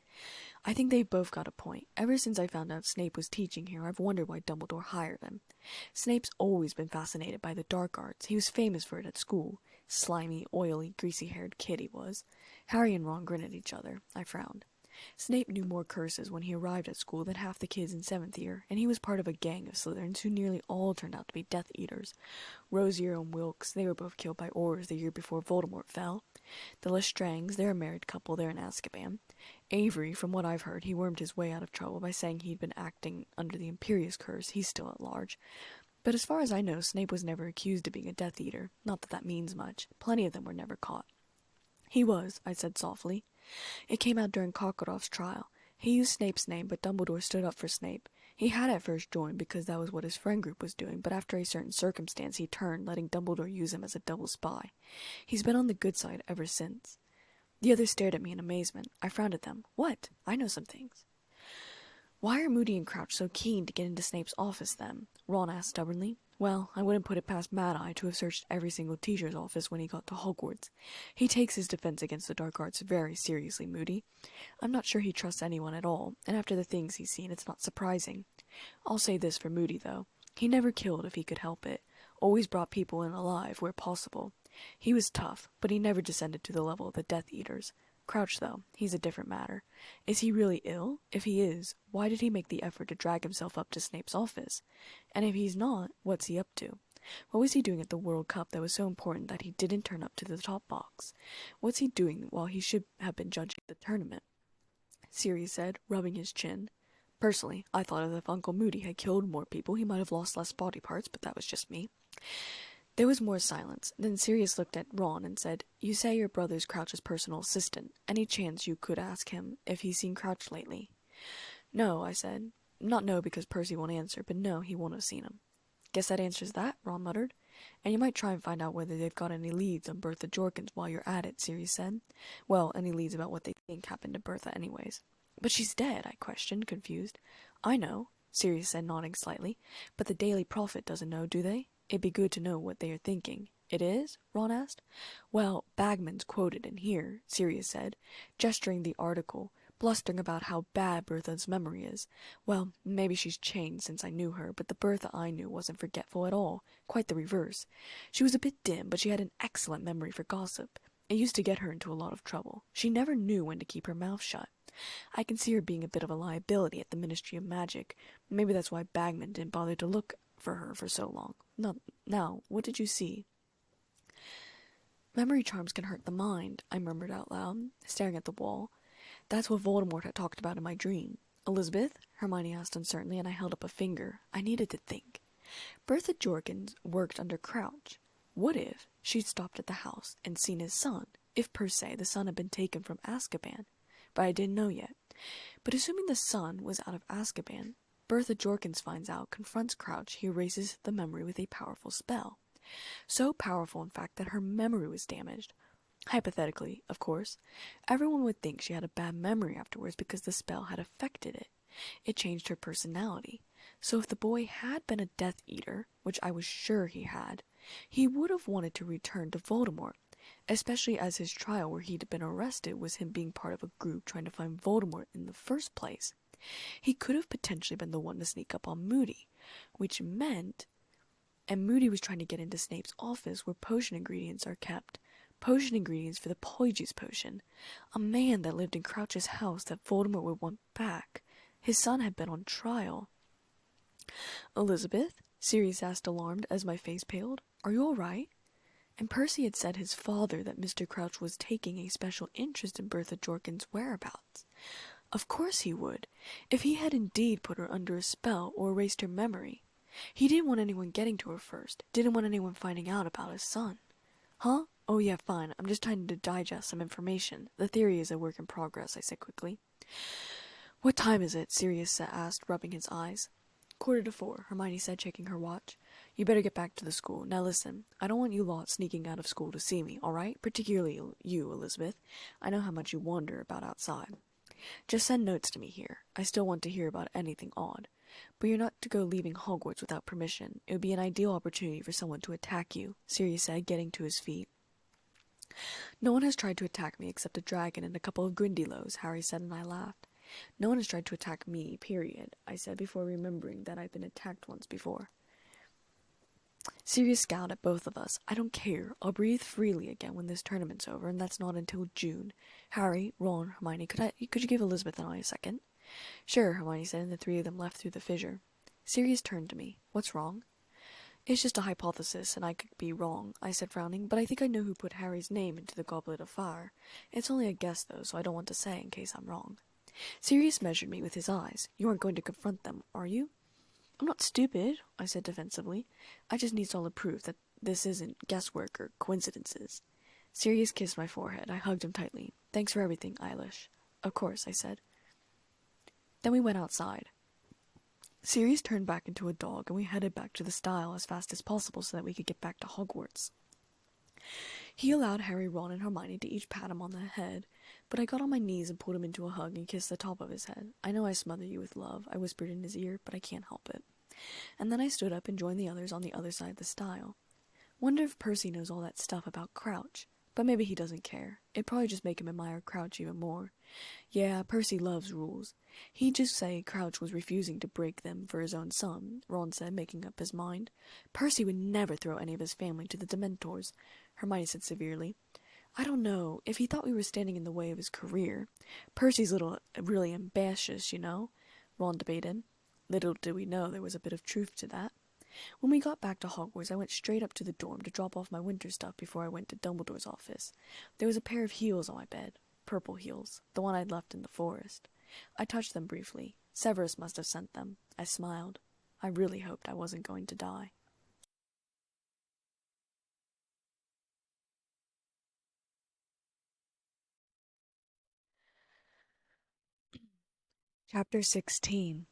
"I think they've both got a point. Ever since I found out Snape was teaching here, I've wondered why Dumbledore hired him. Snape's always been fascinated by the dark arts. He was famous for it at school. Slimy, oily, greasy-haired kid he was." Harry and Ron grinned at each other. I frowned. "Snape knew more curses when he arrived at school than half the kids in 7th year, and he was part of a gang of Slytherins who nearly all turned out to be Death Eaters. Rosier and Wilkes, they were both killed by Aurors the year before Voldemort fell. The Lestranges, they're a married couple, they're in Azkaban. Avery, from what I've heard, he wormed his way out of trouble by saying he'd been acting under the Imperius Curse. He's still at large. But as far as I know, Snape was never accused of being a Death Eater. Not that that means much. Plenty of them were never caught." "He was," I said softly. "It came out during Karkaroff's trial. He used Snape's name, but Dumbledore stood up for Snape. He had at first joined because that was what his friend group was doing, but after a certain circumstance he turned, letting Dumbledore use him as a double spy. He's been on the good side ever since." The others stared at me in amazement. I frowned at them. "What? I know some things." "Why are Moody and Crouch so keen to get into Snape's office, then?" Ron asked stubbornly. "Well, I wouldn't put it past Mad-Eye to have searched every single teacher's office when he got to Hogwarts. He takes his defense against the dark arts very seriously, Moody. I'm not sure he trusts anyone at all, and after the things he's seen, it's not surprising. I'll say this for Moody, though. He never killed if he could help it. Always brought people in alive where possible. He was tough, but he never descended to the level of the Death Eaters. Crouch, though, he's a different matter. Is he really ill? If he is, why did he make the effort to drag himself up to Snape's office? And if he's not, what's he up to? What was he doing at the World Cup that was so important that he didn't turn up to the top box? What's he doing while he should have been judging the tournament?" Sirius said, rubbing his chin. "Personally, I thought if Uncle Moody had killed more people, he might have lost less body parts, but that was just me." There was more silence. Then Sirius looked at Ron and said, "You say your brother's Crouch's personal assistant. Any chance you could ask him if he's seen Crouch lately?" "No," I said. Not no because Percy won't answer, but no, he won't have seen him. "Guess that answers that," Ron muttered. "And you might try and find out whether they've got any leads on Bertha Jorkins while you're at it," Sirius said. "Well, any leads about what they think happened to Bertha anyways." "But she's dead," I questioned, confused. "I know," Sirius said, nodding slightly. "But the Daily Prophet doesn't know, do they? It'd be good to know what they are thinking." "It is?" Ron asked. "Well, Bagman's quoted in here," Sirius said, gesturing the article, blustering about how bad Bertha's memory is. Well, maybe she's changed since I knew her, but the Bertha I knew wasn't forgetful at all. Quite the reverse. She was a bit dim, but she had an excellent memory for gossip. It used to get her into a lot of trouble. She never knew when to keep her mouth shut. I can see her being a bit of a liability at the Ministry of Magic. Maybe that's why Bagman didn't bother to look for her for so long. Now, what did you see?" "Memory charms can hurt the mind," I murmured out loud, staring at the wall. "That's what Voldemort had talked about in my dream." "Elizabeth?" Hermione asked uncertainly, and I held up a finger. I needed to think. "Bertha Jorkins worked under Crouch. What if she'd stopped at the house and seen his son, if per se the son had been taken from Azkaban? But I didn't know yet. But assuming the son was out of Azkaban, Bertha Jorkins finds out, confronts Crouch, he erases the memory with a powerful spell. So powerful, in fact, that her memory was damaged. Hypothetically, of course. Everyone would think she had a bad memory afterwards because the spell had affected it. It changed her personality. So if the boy had been a Death Eater, which I was sure he had, he would have wanted to return to Voldemort, especially as his trial where he'd been arrested was him being part of a group trying to find Voldemort in the first place. He could have potentially been the one to sneak up on Moody, which meant... And Moody was trying to get into Snape's office where potion ingredients are kept. Potion ingredients for the Polyjuice Potion. A man that lived in Crouch's house that Voldemort would want back. His son had been on trial. "Elizabeth?" Sirius asked, alarmed, as my face paled. "Are you all right?" And Percy had said his father that Mr. Crouch was taking a special interest in Bertha Jorkin's whereabouts. Of course he would, if he had indeed put her under a spell or erased her memory. He didn't want anyone getting to her first, didn't want anyone finding out about his son. Huh? Oh yeah, fine, I'm just trying to digest some information. The theory is a work in progress, I said quickly. What time is it? Sirius asked, rubbing his eyes. 3:45, Hermione said, checking her watch. You better get back to the school. Now listen, I don't want you lot sneaking out of school to see me, all right? Particularly you, Elizabeth. I know how much you wander about outside. Just send notes to me here. I still want to hear about anything odd. But you're not to go leaving Hogwarts without permission. It would be an ideal opportunity for someone to attack you, Sirius said, getting to his feet. No one has tried to attack me except a dragon and a couple of Grindylows, Harry said, and I laughed. No one has tried to attack me, period, I said before remembering that I'd been attacked once before. Sirius scowled at both of us. I don't care. I'll breathe freely again when this tournament's over, and that's not until June. Harry, Ron, Hermione, could you give Elizabeth and I a second? Sure, Hermione said, and the three of them left through the fissure. Sirius turned to me. What's wrong? It's just a hypothesis, and I could be wrong, I said, frowning, but I think I know who put Harry's name into the Goblet of Fire. It's only a guess, though, so I don't want to say in case I'm wrong. Sirius measured me with his eyes. You aren't going to confront them, are you? I'm not stupid, I said defensively. I just need solid proof that this isn't guesswork or coincidences. Sirius kissed my forehead. I hugged him tightly. Thanks for everything, Eilish. Of course, I said. Then we went outside. Sirius turned back into a dog, and we headed back to the stile as fast as possible so that we could get back to Hogwarts. He allowed Harry, Ron, and Hermione to each pat him on the head, but I got on my knees and pulled him into a hug and kissed the top of his head. I know I smother you with love, I whispered in his ear, but I can't help it. And then I stood up and joined the others on the other side of the stile. Wonder if Percy knows all that stuff about Crouch. But maybe he doesn't care. It'd probably just make him admire Crouch even more. Yeah, Percy loves rules. He'd just say Crouch was refusing to break them for his own son, Ron said, making up his mind. Percy would never throw any of his family to the Dementors, Hermione said severely. I don't know, if he thought we were standing in the way of his career. Percy's really ambitious, you know, Ron debated. Little did we know there was a bit of truth to that. When we got back to Hogwarts, I went straight up to the dorm to drop off my winter stuff before I went to Dumbledore's office. There was a pair of heels on my bed. Purple heels. The one I'd left in the forest. I touched them briefly. Severus must have sent them. I smiled. I really hoped I wasn't going to die. Chapter 16.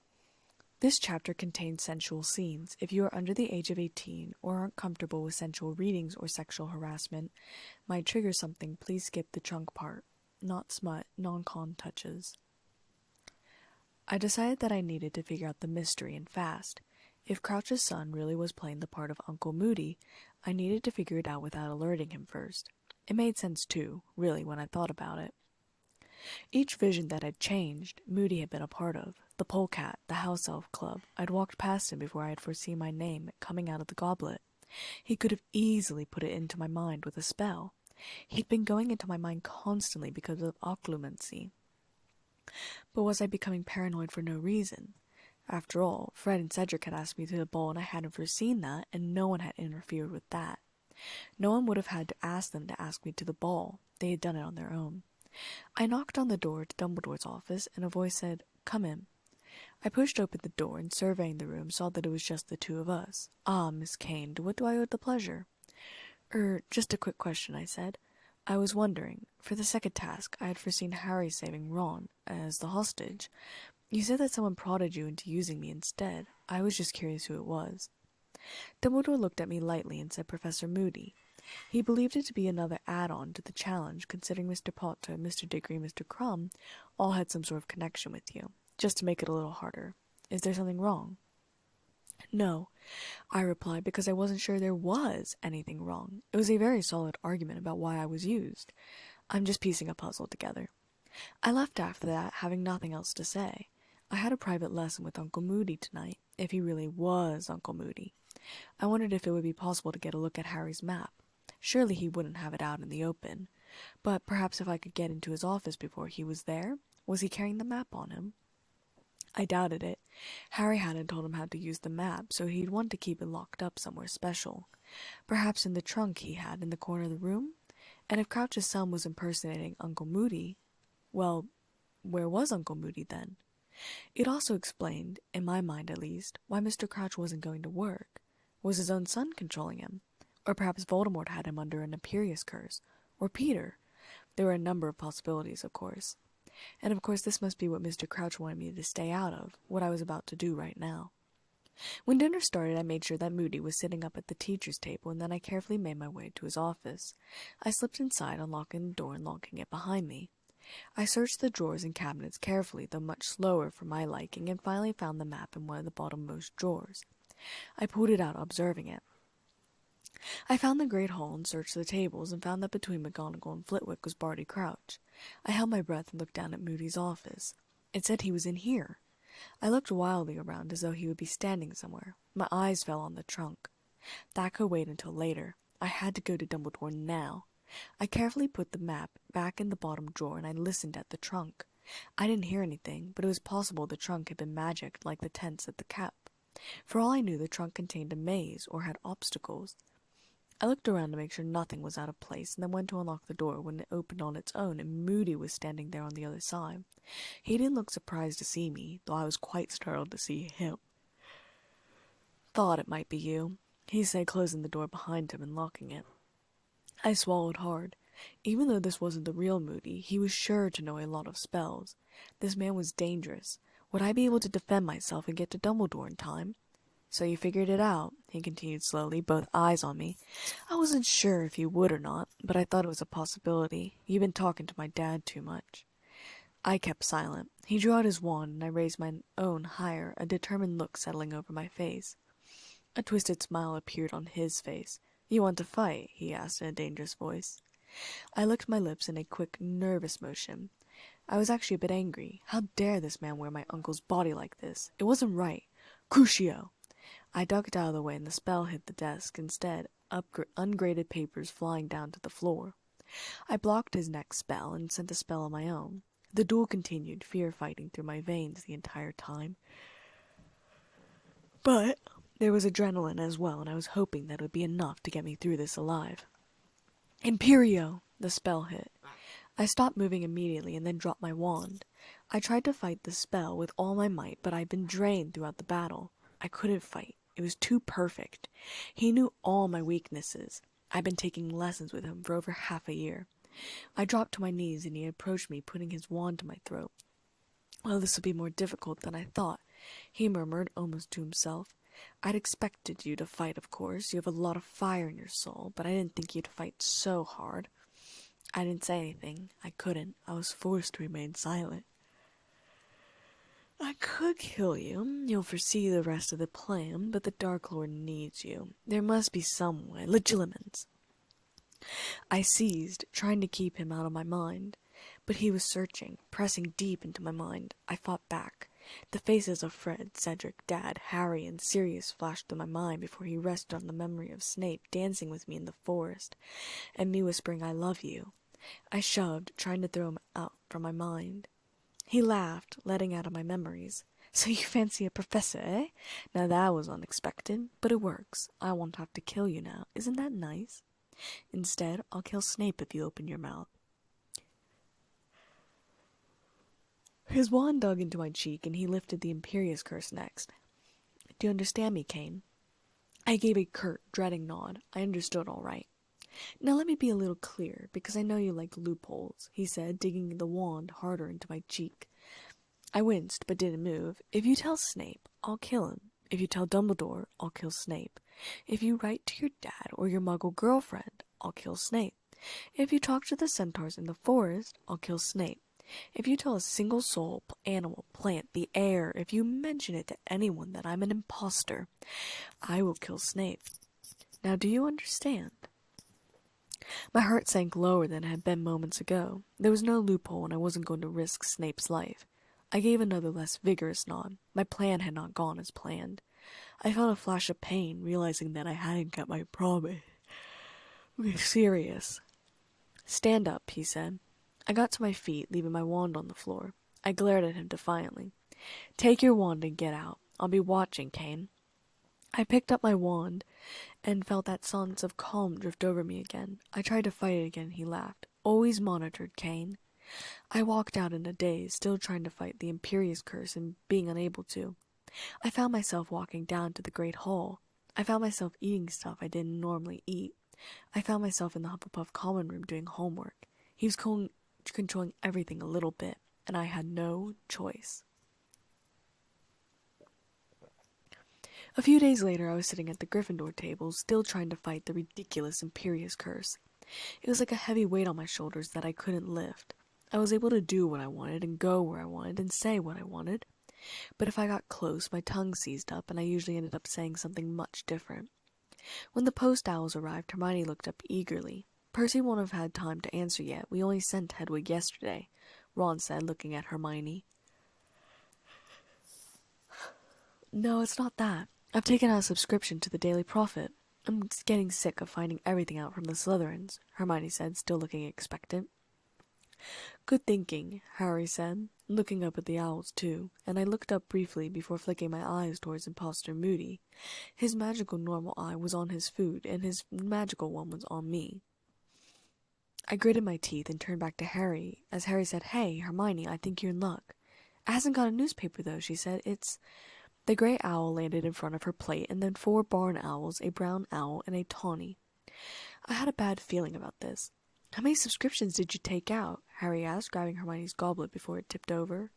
This chapter contains sensual scenes. If you are under the age of 18 or aren't comfortable with sensual readings or sexual harassment, might trigger something, please skip the chunk part. Not smut, non-con touches. I decided that I needed to figure out the mystery and fast. If Crouch's son really was playing the part of Uncle Moody, I needed to figure it out without alerting him first. It made sense too, really, when I thought about it. Each vision that had changed, Moody had been a part of. The polecat, the house elf club. I'd walked past him before I had foreseen my name coming out of the goblet. He could have easily put it into my mind with a spell. He'd been going into my mind constantly because of occlumency. But was I becoming paranoid for no reason? After all, Fred and Cedric had asked me to the ball and I hadn't foreseen that, and no one had interfered with that. No one would have had to ask them to ask me to the ball. They had done it on their own. I knocked on the door to Dumbledore's office, and a voice said, "Come in." I pushed open the door and, surveying the room, saw that it was just the two of us. "Ah, Miss Kane, to what do I owe the pleasure?" Just a quick question," I said. "I was wondering, for the second task, I had foreseen Harry saving Ron, as the hostage. You said that someone prodded you into using me instead. I was just curious who it was." Dumbledore looked at me lightly and said Professor Moody. He believed it to be another add-on to the challenge, considering Mr. Potter, Mr. Diggory, and Mr. Crumb all had some sort of connection with you, just to make it a little harder. Is there something wrong? No, I replied, because I wasn't sure there was anything wrong. It was a very solid argument about why I was used. I'm just piecing a puzzle together. I left after that, having nothing else to say. I had a private lesson with Uncle Moody tonight, if he really was Uncle Moody. I wondered if it would be possible to get a look at Harry's map. Surely he wouldn't have it out in the open. But perhaps if I could get into his office before he was there? Was he carrying the map on him? I doubted it. Harry hadn't told him how to use the map, so he'd want to keep it locked up somewhere special. Perhaps in the trunk he had in the corner of the room? And if Crouch's son was impersonating Uncle Moody, well, where was Uncle Moody then? It also explained, in my mind at least, why Mr. Crouch wasn't going to work. Was his own son controlling him? Or perhaps Voldemort had him under an Imperius curse? Or Peter? There were a number of possibilities, of course. And of course this must be what Mr. Crouch wanted me to stay out of, what I was about to do right now. When dinner started, I made sure that Moody was sitting up at the teacher's table, and then I carefully made my way to his office. I slipped inside, unlocking the door and locking it behind me. I searched the drawers and cabinets carefully, though much slower for my liking, and finally found the map in one of the bottommost drawers. I pulled it out, observing it. I found the great hall and searched the tables, and found that between McGonagall and Flitwick was Barty Crouch. I held my breath and looked down at Moody's office. It said he was in here. I looked wildly around as though he would be standing somewhere. My eyes fell on the trunk. That could wait until later. I had to go to Dumbledore now. I carefully put the map back in the bottom drawer, and I listened at the trunk. I didn't hear anything, but it was possible the trunk had been magicked like the tents at the Cap. For all I knew, the trunk contained a maze, or had obstacles. I looked around to make sure nothing was out of place, and then went to unlock the door when it opened on its own, and Moody was standing there on the other side. He didn't look surprised to see me, though I was quite startled to see him. "Thought it might be you," he said, closing the door behind him and locking it. I swallowed hard. Even though this wasn't the real Moody, he was sure to know a lot of spells. This man was dangerous. Would I be able to defend myself and get to Dumbledore in time? "So you figured it out," he continued slowly, both eyes on me. "I wasn't sure if you would or not, but I thought it was a possibility. You've been talking to my dad too much." I kept silent. He drew out his wand, and I raised my own higher, a determined look settling over my face. A twisted smile appeared on his face. "You want to fight?" he asked in a dangerous voice. I licked my lips in a quick, nervous motion. I was actually a bit angry. How dare this man wear my uncle's body like this? It wasn't right. Crucio! I ducked out of the way, and the spell hit the desk, instead, ungraded papers flying down to the floor. I blocked his next spell, and sent a spell of my own. The duel continued, fear fighting through my veins the entire time. But there was adrenaline as well, and I was hoping that it would be enough to get me through this alive. Imperio! The spell hit. I stopped moving immediately and then dropped my wand. I tried to fight the spell with all my might, but I'd been drained throughout the battle. I couldn't fight. It was too perfect. He knew all my weaknesses. I'd been taking lessons with him for over half a year. I dropped to my knees, and he approached me, putting his wand to my throat. "Well, this will be more difficult than I thought," he murmured, almost to himself. "I'd expected you to fight, of course. You have a lot of fire in your soul, but I didn't think you'd fight so hard." I didn't say anything. I couldn't. I was forced to remain silent. "I could kill you. You'll foresee the rest of the plan, but the Dark Lord needs you. There must be some way. Legilimens." I seized, trying to keep him out of my mind. But he was searching, pressing deep into my mind. I fought back. The faces of Fred, Cedric, Dad, Harry, and Sirius flashed through my mind before he rested on the memory of Snape dancing with me in the forest, and me whispering, "I love you." I shoved, trying to throw him out from my mind. He laughed, letting out of my memories. "So you fancy a professor, eh? Now that was unexpected, but it works. I won't have to kill you now. Isn't that nice? Instead, I'll kill Snape if you open your mouth." His wand dug into my cheek, and he lifted the Imperius curse next. "Do you understand me, Kane?" I gave a curt, dreading nod. I understood all right. "Now let me be a little clearer, because I know you like loopholes," he said, digging the wand harder into my cheek. I winced, but didn't move. "If you tell Snape, I'll kill him. If you tell Dumbledore, I'll kill Snape. If you write to your dad or your muggle girlfriend, I'll kill Snape. If you talk to the centaurs in the forest, I'll kill Snape. If you tell a single soul, animal, plant, the air, if you mention it to anyone that I'm an imposter, I will kill Snape. Now do you understand?" My heart sank lower than it had been moments ago. There was no loophole, and I wasn't going to risk Snape's life. I gave another less vigorous nod. My plan had not gone as planned. I felt a flash of pain, realizing that I hadn't got my promise. "We're serious." "Stand up," he said. I got to my feet, leaving my wand on the floor. I glared at him defiantly. Take your wand and get out. I'll be watching, Kane. I picked up my wand and felt that sense of calm drift over me again. I tried to fight it again, he laughed. Always monitored, Kane. I walked out in a daze, still trying to fight the imperious curse and being unable to. I found myself walking down to the great hall. I found myself eating stuff I didn't normally eat. I found myself in the Hufflepuff common room doing homework. He was controlling everything a little bit, and I had no choice. A few days later, I was sitting at the Gryffindor table, still trying to fight the ridiculous imperious curse. It was like a heavy weight on my shoulders that I couldn't lift. I was able to do what I wanted and go where I wanted and say what I wanted. But if I got close, my tongue seized up, and I usually ended up saying something much different. When the post owls arrived, Hermione looked up eagerly. Percy won't have had time to answer yet. We only sent Hedwig yesterday, Ron said, looking at Hermione. No, it's not that. I've taken out a subscription to the Daily Prophet. I'm getting sick of finding everything out from the Slytherins, Hermione said, still looking expectant. Good thinking, Harry said, looking up at the owls too, and I looked up briefly before flicking my eyes towards Imposter Moody. His magical normal eye was on his food, and his magical one was on me. I gritted my teeth and turned back to Harry, as Harry said, Hey, Hermione, I think you're in luck. It hasn't got a newspaper, though, she said. It's... The gray owl landed in front of her plate, and then 4 barn owls, a brown owl, and a tawny. I had a bad feeling about this. How many subscriptions did you take out? Harry asked, grabbing Hermione's goblet before it tipped over.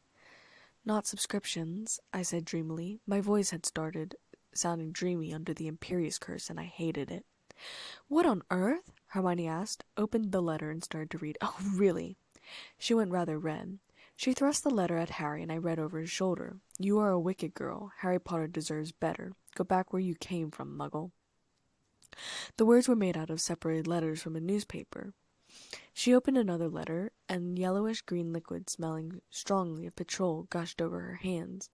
Not subscriptions, I said dreamily. My voice had started sounding dreamy under the imperious curse, and I hated it. What on earth? Hermione asked, opened the letter, and started to read. Oh, really? She went rather red. She thrust the letter at Harry, and I read over his shoulder. You are a wicked girl. Harry Potter deserves better. Go back where you came from, Muggle. The words were made out of separated letters from a newspaper. She opened another letter, and yellowish-green liquid smelling strongly of petrol gushed over her hands.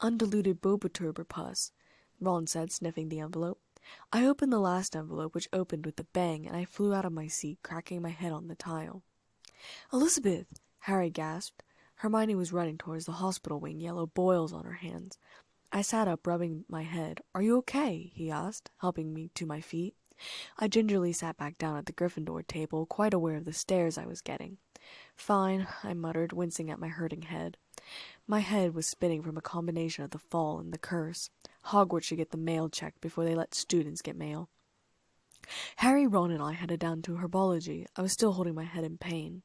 Undiluted bobaturber pus, Ron said, sniffing the envelope. I opened the last envelope, which opened with a bang, and I flew out of my seat, cracking my head on the tile. Elizabeth! Harry gasped. Hermione was running towards the hospital wing, yellow boils on her hands. I sat up, rubbing my head. Are you okay? He asked, helping me to my feet. I gingerly sat back down at the Gryffindor table, quite aware of the stares I was getting. Fine, I muttered, wincing at my hurting head. My head was spinning from a combination of the fall and the curse. Hogwarts should get the mail checked before they let students get mail. Harry, Ron, and I headed down to herbology. I was still holding my head in pain.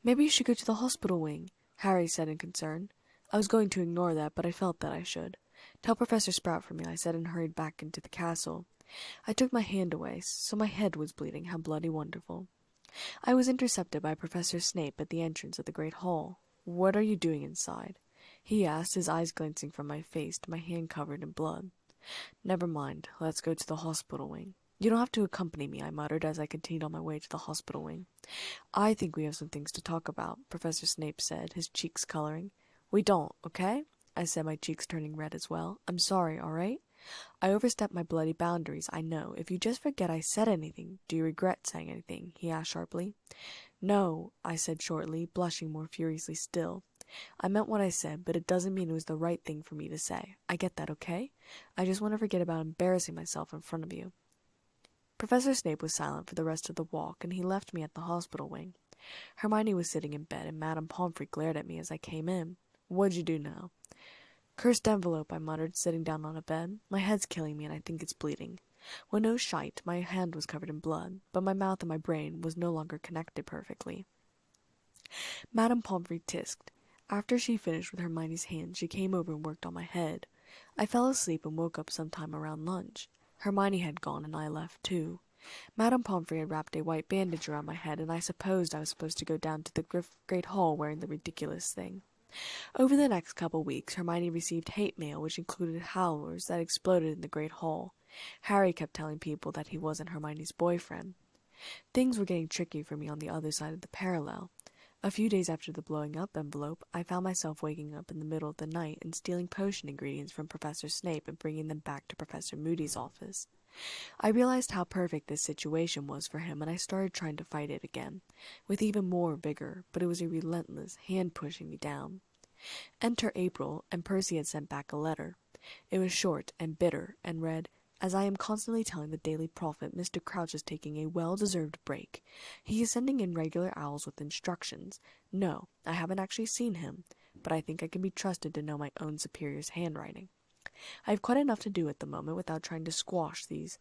Maybe you should go to the hospital wing, Harry said in concern. I was going to ignore that, but I felt that I should. Tell Professor Sprout for me, I said, and hurried back into the castle. I took my hand away, so my head was bleeding. How bloody wonderful. I was intercepted by Professor Snape at the entrance of the great hall. What are you doing inside? He asked, his eyes glancing from my face to my hand covered in blood. Never mind. Let's go to the hospital wing. You don't have to accompany me, I muttered as I continued on my way to the hospital wing. I think we have some things to talk about, Professor Snape said, his cheeks coloring. We don't, okay? I said, my cheeks turning red as well. I'm sorry, all right? I overstepped my bloody boundaries, I know. If you just forget I said anything, do you regret saying anything? He asked sharply. No, I said shortly, blushing more furiously still. I meant what I said, but it doesn't mean it was the right thing for me to say. I get that, okay? I just want to forget about embarrassing myself in front of you. Professor Snape was silent for the rest of the walk, and he left me at the hospital wing. Hermione was sitting in bed, and Madame Pomfrey glared at me as I came in. What'd you do now? Cursed envelope, I muttered, sitting down on a bed. My head's killing me, and I think it's bleeding. Well, no shite, my hand was covered in blood, but my mouth and my brain was no longer connected perfectly. Madame Pomfrey tisked. After she finished with Hermione's hand, she came over and worked on my head. I fell asleep and woke up sometime around lunch. Hermione had gone, and I left too. Madame Pomfrey had wrapped a white bandage around my head, and I supposed I was supposed to go down to the great hall wearing the ridiculous thing. Over the next couple weeks, Hermione received hate mail, which included howlers that exploded in the great hall. Harry kept telling people that he wasn't Hermione's boyfriend. Things were getting tricky for me on the other side of the parallel. A few days after the blowing up envelope, I found myself waking up in the middle of the night and stealing potion ingredients from Professor Snape and bringing them back to Professor Moody's office. I realized how perfect this situation was for him, and I started trying to fight it again, with even more vigor, but it was a relentless hand pushing me down. Enter April, and Percy had sent back a letter. It was short and bitter, and read, "As I am constantly telling the Daily Prophet, Mr. Crouch is taking a well-deserved break. He is sending in regular owls with instructions. No, I haven't actually seen him, but I think I can be trusted to know my own superior's handwriting. I have quite enough to do at the moment without trying to squash these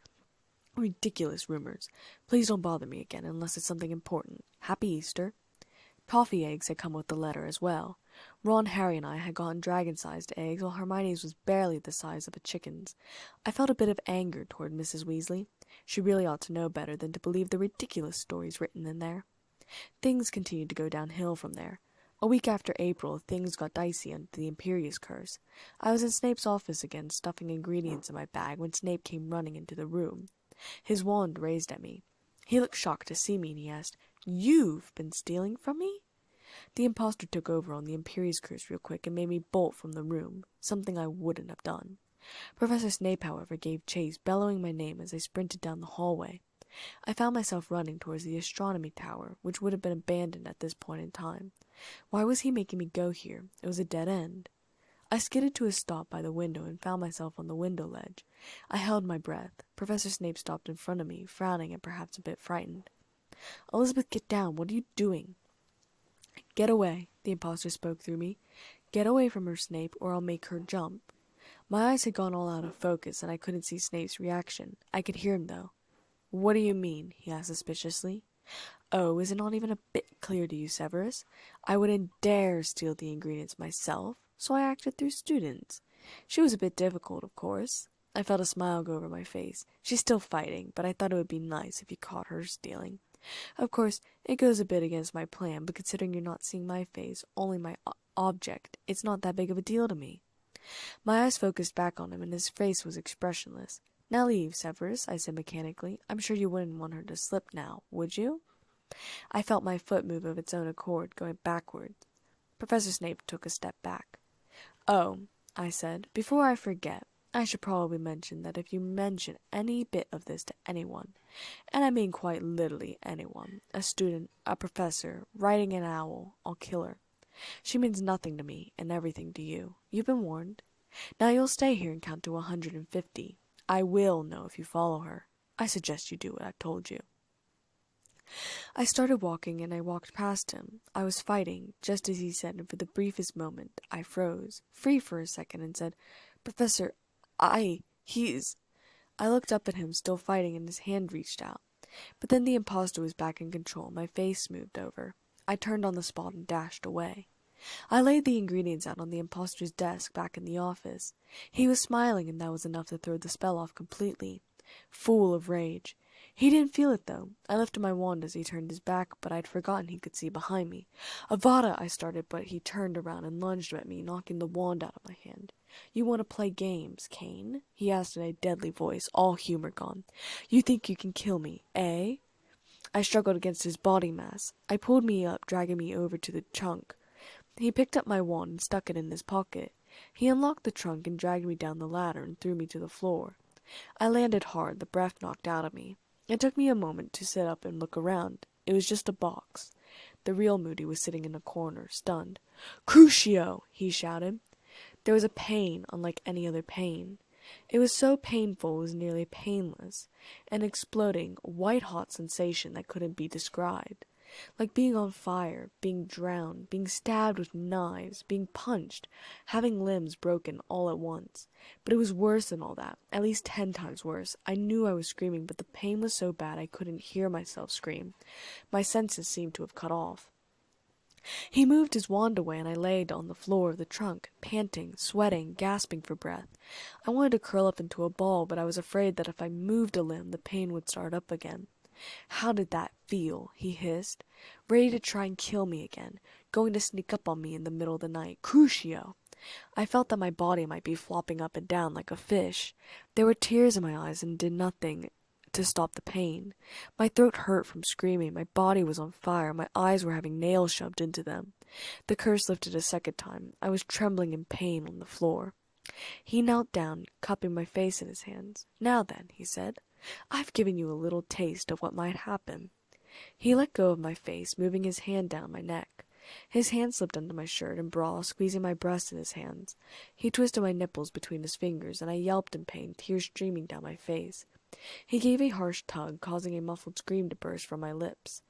ridiculous rumors. Please don't bother me again unless it's something important. Happy Easter." Toffee eggs had come with the letter as well. Ron, Harry, and I had gotten dragon-sized eggs, while Hermione's was barely the size of a chicken's. I felt a bit of anger toward Mrs. Weasley. She really ought to know better than to believe the ridiculous stories written in there. Things continued to go downhill from there. A week after April, things got dicey under the Imperious Curse. I was in Snape's office again, stuffing ingredients in my bag, when Snape came running into the room. His wand raised at me. He looked shocked to see me, and he asked, "You've been stealing from me?" The impostor took over on the Imperious Curse real quick and made me bolt from the room, something I wouldn't have done. Professor Snape, however, gave chase, bellowing my name as I sprinted down the hallway. I found myself running towards the astronomy tower, which would have been abandoned at this point in time. Why was he making me go here? It was a dead end. I skidded to a stop by the window and found myself on the window ledge. I held my breath. Professor Snape stopped in front of me, frowning and perhaps a bit frightened. "Elizabeth, get down. What are you doing?" "Get away," the impostor spoke through me. "Get away from her, Snape, or I'll make her jump." My eyes had gone all out of focus, and I couldn't see Snape's reaction. I could hear him, though. "What do you mean?" he asked suspiciously. "Oh, is it not even a bit clear to you, Severus? I wouldn't dare steal the ingredients myself, so I acted through students. She was a bit difficult, of course." I felt a smile go over my face. "She's still fighting, but I thought it would be nice if you caught her stealing. Of course, it goes a bit against my plan, but considering you're not seeing my face, only my object, it's not that big of a deal to me." My eyes focused back on him, and his face was expressionless. "Now leave, Severus," I said mechanically. "I'm sure you wouldn't want her to slip now, would you?" I felt my foot move of its own accord, going backward. Professor Snape took a step back. "Oh," I said, "before I forget, I should probably mention that if you mention any bit of this to anyone, and I mean quite literally anyone, a student, a professor, writing an owl, I'll kill her. She means nothing to me and everything to you. You've been warned. Now you'll stay here and count to 150. I will know if you follow her. I suggest you do what I've told you." I started walking, and I walked past him. I was fighting, just as he said, and for the briefest moment I froze, free for a second, and said, "Professor, he's—" I looked up at him, still fighting, and his hand reached out. But then the impostor was back in control. My face smoothed over. I turned on the spot and dashed away. I laid the ingredients out on the impostor's desk back in the office. He was smiling, and that was enough to throw the spell off completely. Full of rage. He didn't feel it, though. I lifted my wand as he turned his back, but I'd forgotten he could see behind me. "Avada!" I started, but he turned around and lunged at me, knocking the wand out of my hand. "You want to play games, Kane?" he asked in a deadly voice, all humor gone. "You think you can kill me, eh?" I struggled against his body mass. I pulled me up, dragging me over to the trunk. He picked up my wand and stuck it in his pocket. He unlocked the trunk and dragged me down the ladder and threw me to the floor. I landed hard, the breath knocked out of me. It took me a moment to sit up and look around. It was just a box. The real Moody was sitting in a corner, stunned. "Crucio!" he shouted. There was a pain unlike any other pain. It was so painful it was nearly painless, an exploding, white-hot sensation that couldn't be described. Like being on fire, being drowned, being stabbed with knives, being punched, having limbs broken all at once. But it was worse than all that, at least 10 times worse. I knew I was screaming, but the pain was so bad I couldn't hear myself scream. My senses seemed to have cut off. He moved his wand away, and I lay on the floor of the trunk, panting, sweating, gasping for breath. I wanted to curl up into a ball, but I was afraid that if I moved a limb, the pain would start up again. "How did that feel?" he hissed. "Ready to try and kill me again, going to sneak up on me in the middle of the night. Crucio!" I felt that my body might be flopping up and down like a fish. There were tears in my eyes and did nothing to stop the pain. My throat hurt from screaming, my body was on fire, my eyes were having nails shoved into them. The curse lifted a second time. I was trembling in pain on the floor. He knelt down, cupping my face in his hands. "Now then," he said, "I've given you a little taste of what might happen." He let go of my face, moving his hand down my neck. His hand slipped under my shirt and bra, squeezing my breast in his hands. He twisted my nipples between his fingers, and I yelped in pain, tears streaming down my face. He gave a harsh tug, causing a muffled scream to burst from my lips.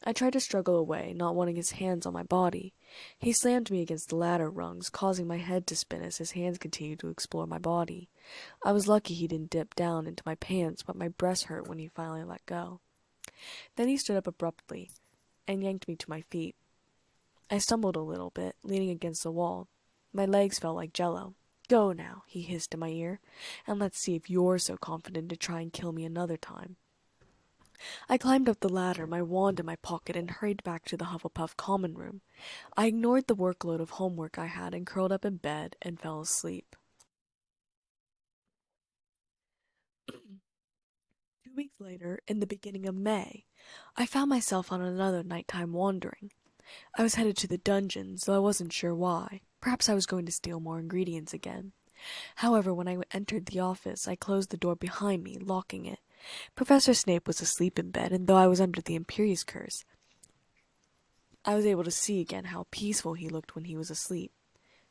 I tried to struggle away, not wanting his hands on my body. He slammed me against the ladder rungs, causing my head to spin as his hands continued to explore my body. I was lucky he didn't dip down into my pants, but my breast hurt when he finally let go. Then he stood up abruptly and yanked me to my feet. I stumbled a little bit, leaning against the wall. My legs felt like jello. "Go now," he hissed in my ear, "and let's see if you're so confident to try and kill me another time." I climbed up the ladder, my wand in my pocket, and hurried back to the Hufflepuff common room. I ignored the workload of homework I had and curled up in bed and fell asleep. 2 weeks later, in the beginning of May, I found myself on another nighttime wandering. I was headed to the dungeons, though I wasn't sure why. Perhaps I was going to steal more ingredients again. However, when I entered the office, I closed the door behind me, locking it. Professor Snape was asleep in bed, and though I was under the Imperius Curse, I was able to see again how peaceful he looked when he was asleep.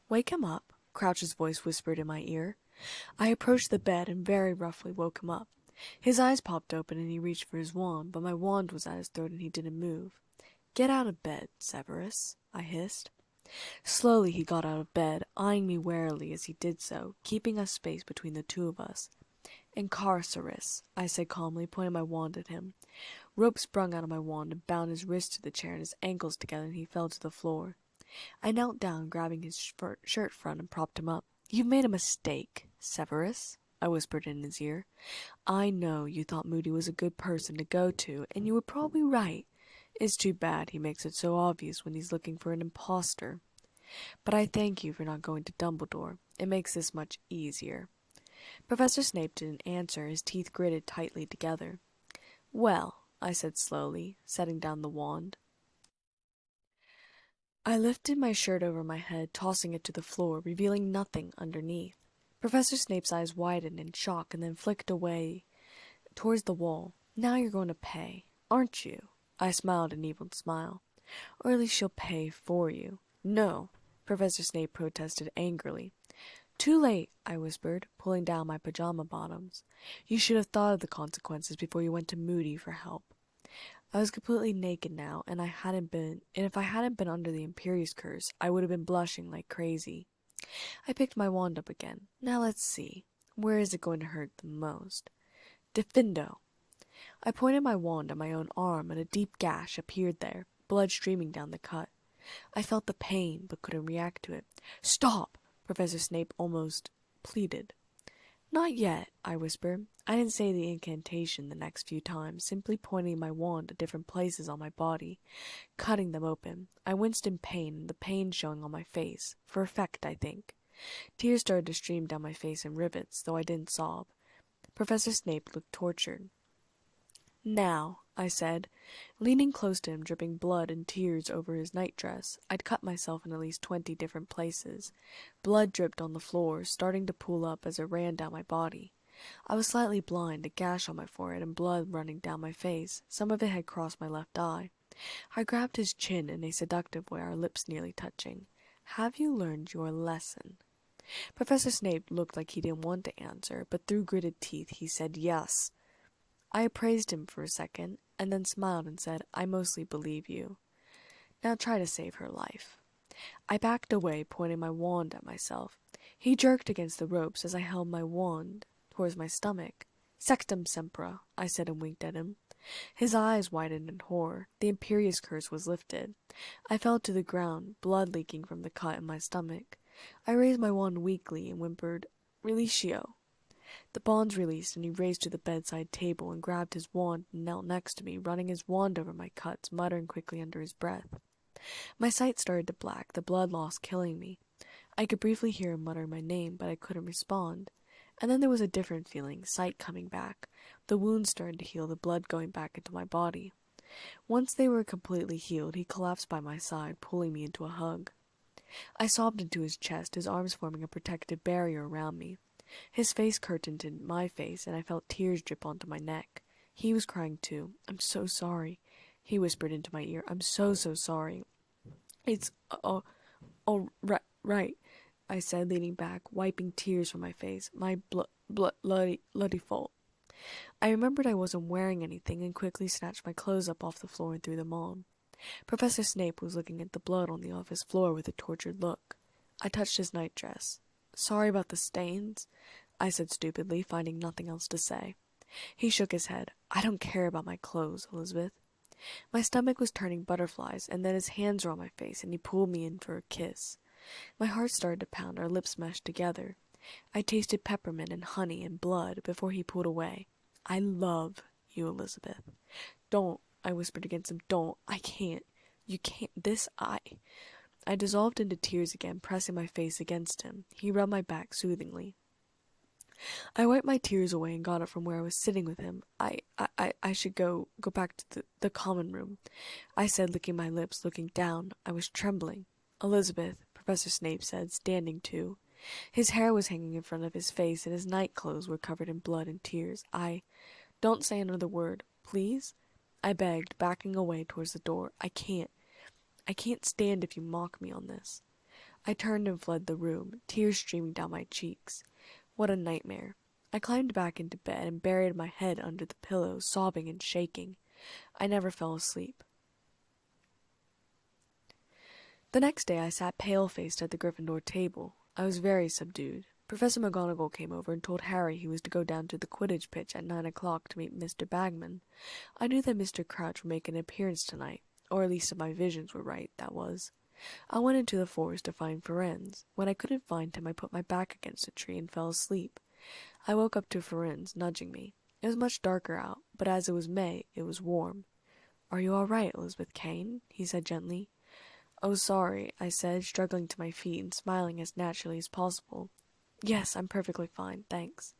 "Wake him up," Crouch's voice whispered in my ear. I approached the bed and very roughly woke him up. His eyes popped open and he reached for his wand, but my wand was at his throat and he didn't move. "Get out of bed, Severus," I hissed. Slowly he got out of bed, eyeing me warily as he did so, keeping a space between the two of us. "Incarcerus," I said calmly, pointing my wand at him. Rope sprung out of my wand and bound his wrists to the chair and his ankles together, and he fell to the floor. I knelt down, grabbing his shirt front and propped him up. "You've made a mistake, Severus," I whispered in his ear. "I know you thought Moody was a good person to go to, and you were probably right. It's too bad he makes it so obvious when he's looking for an imposter. But I thank you for not going to Dumbledore. It makes this much easier." Professor Snape didn't answer, his teeth gritted tightly together. "Well," I said slowly, setting down the wand. I lifted my shirt over my head, tossing it to the floor, revealing nothing underneath. Professor Snape's eyes widened in shock and then flicked away towards the wall. "Now you're going to pay, aren't you?" I smiled an evil smile. "Or at least she'll pay for you." "No," Professor Snape protested angrily. "Too late," I whispered, pulling down my pajama bottoms. "You should have thought of the consequences before you went to Moody for help." I was completely naked now, and if I hadn't been under the Imperius Curse, I would have been blushing like crazy. I picked my wand up again. "Now let's see. Where is it going to hurt the most?" "Diffindo." I pointed my wand at my own arm, and a deep gash appeared there, blood streaming down the cut. I felt the pain, but couldn't react to it. "Stop!" Professor Snape almost pleaded. "Not yet," I whispered. I didn't say the incantation the next few times, simply pointing my wand at different places on my body, cutting them open. I winced in pain, the pain showing on my face, for effect, I think. Tears started to stream down my face in rivets, though I didn't sob. Professor Snape looked tortured. "Now," I said, leaning close to him, dripping blood and tears over his nightdress. I'd cut myself in at least 20 different places. Blood dripped on the floor, starting to pool up as it ran down my body. I was slightly blind, a gash on my forehead and blood running down my face. Some of it had crossed my left eye. I grabbed his chin in a seductive way, our lips nearly touching. "Have you learned your lesson?" Professor Snape looked like he didn't want to answer, but through gritted teeth he said yes. I appraised him for a second, and then smiled and said, "I mostly believe you. Now try to save her life." I backed away, pointing my wand at myself. He jerked against the ropes as I held my wand towards my stomach. "Sectum sempra," I said and winked at him. His eyes widened in horror. The Imperius Curse was lifted. I fell to the ground, blood leaking from the cut in my stomach. I raised my wand weakly and whimpered, "Relictio." The bonds released, and he raced to the bedside table and grabbed his wand and knelt next to me, running his wand over my cuts, muttering quickly under his breath. My sight started to black, the blood loss killing me. I could briefly hear him mutter my name, but I couldn't respond. And then there was a different feeling, sight coming back. The wounds started to heal, the blood going back into my body. Once they were completely healed, he collapsed by my side, pulling me into a hug. I sobbed into his chest, his arms forming a protective barrier around me. His face curtained in my face, and I felt tears drip onto my neck. He was crying too. "I'm so sorry," he whispered into my ear. "I'm so sorry. It's all right, I said, leaning back, wiping tears from my face. My bloody fault. I remembered I wasn't wearing anything and quickly snatched my clothes up off the floor and threw them on. Professor Snape was looking at the blood on the office floor with a tortured look. I touched his nightdress. Sorry about the stains, I said stupidly, finding nothing else to say. He shook his head. I don't care about my clothes, Elizabeth. My stomach was turning butterflies, and then his hands were on my face, and he pulled me in for a kiss. My heart started to pound, our lips meshed together. I tasted peppermint and honey and blood before he pulled away. I love you, Elizabeth. Don't, I whispered against him. Don't. I can't. You can't. I dissolved into tears again, pressing my face against him. He rubbed my back soothingly. I wiped my tears away and got up from where I was sitting with him. I should go back to the common room, I said, licking my lips, looking down. I was trembling. Elizabeth, Professor Snape said, standing too. His hair was hanging in front of his face, and his night-clothes were covered in blood and tears. Don't say another word, please, I begged, backing away towards the door. I can't stand if you mock me on this. I turned and fled the room, tears streaming down my cheeks. What a nightmare. I climbed back into bed and buried my head under the pillow, sobbing and shaking. I never fell asleep. The next day I sat pale-faced at the Gryffindor table. I was very subdued. Professor McGonagall came over and told Harry he was to go down to the Quidditch pitch at 9 o'clock to meet Mr. Bagman. I knew that Mr. Crouch would make an appearance tonight, or at least if my visions were right, that was. I went into the forest to find Firenze. When I couldn't find him, I put my back against a tree and fell asleep. I woke up to Firenze nudging me. It was much darker out, but as it was May, it was warm. Are you all right, Elizabeth Kane? He said gently. Oh, sorry, I said, struggling to my feet and smiling as naturally as possible. Yes, I'm perfectly fine, thanks.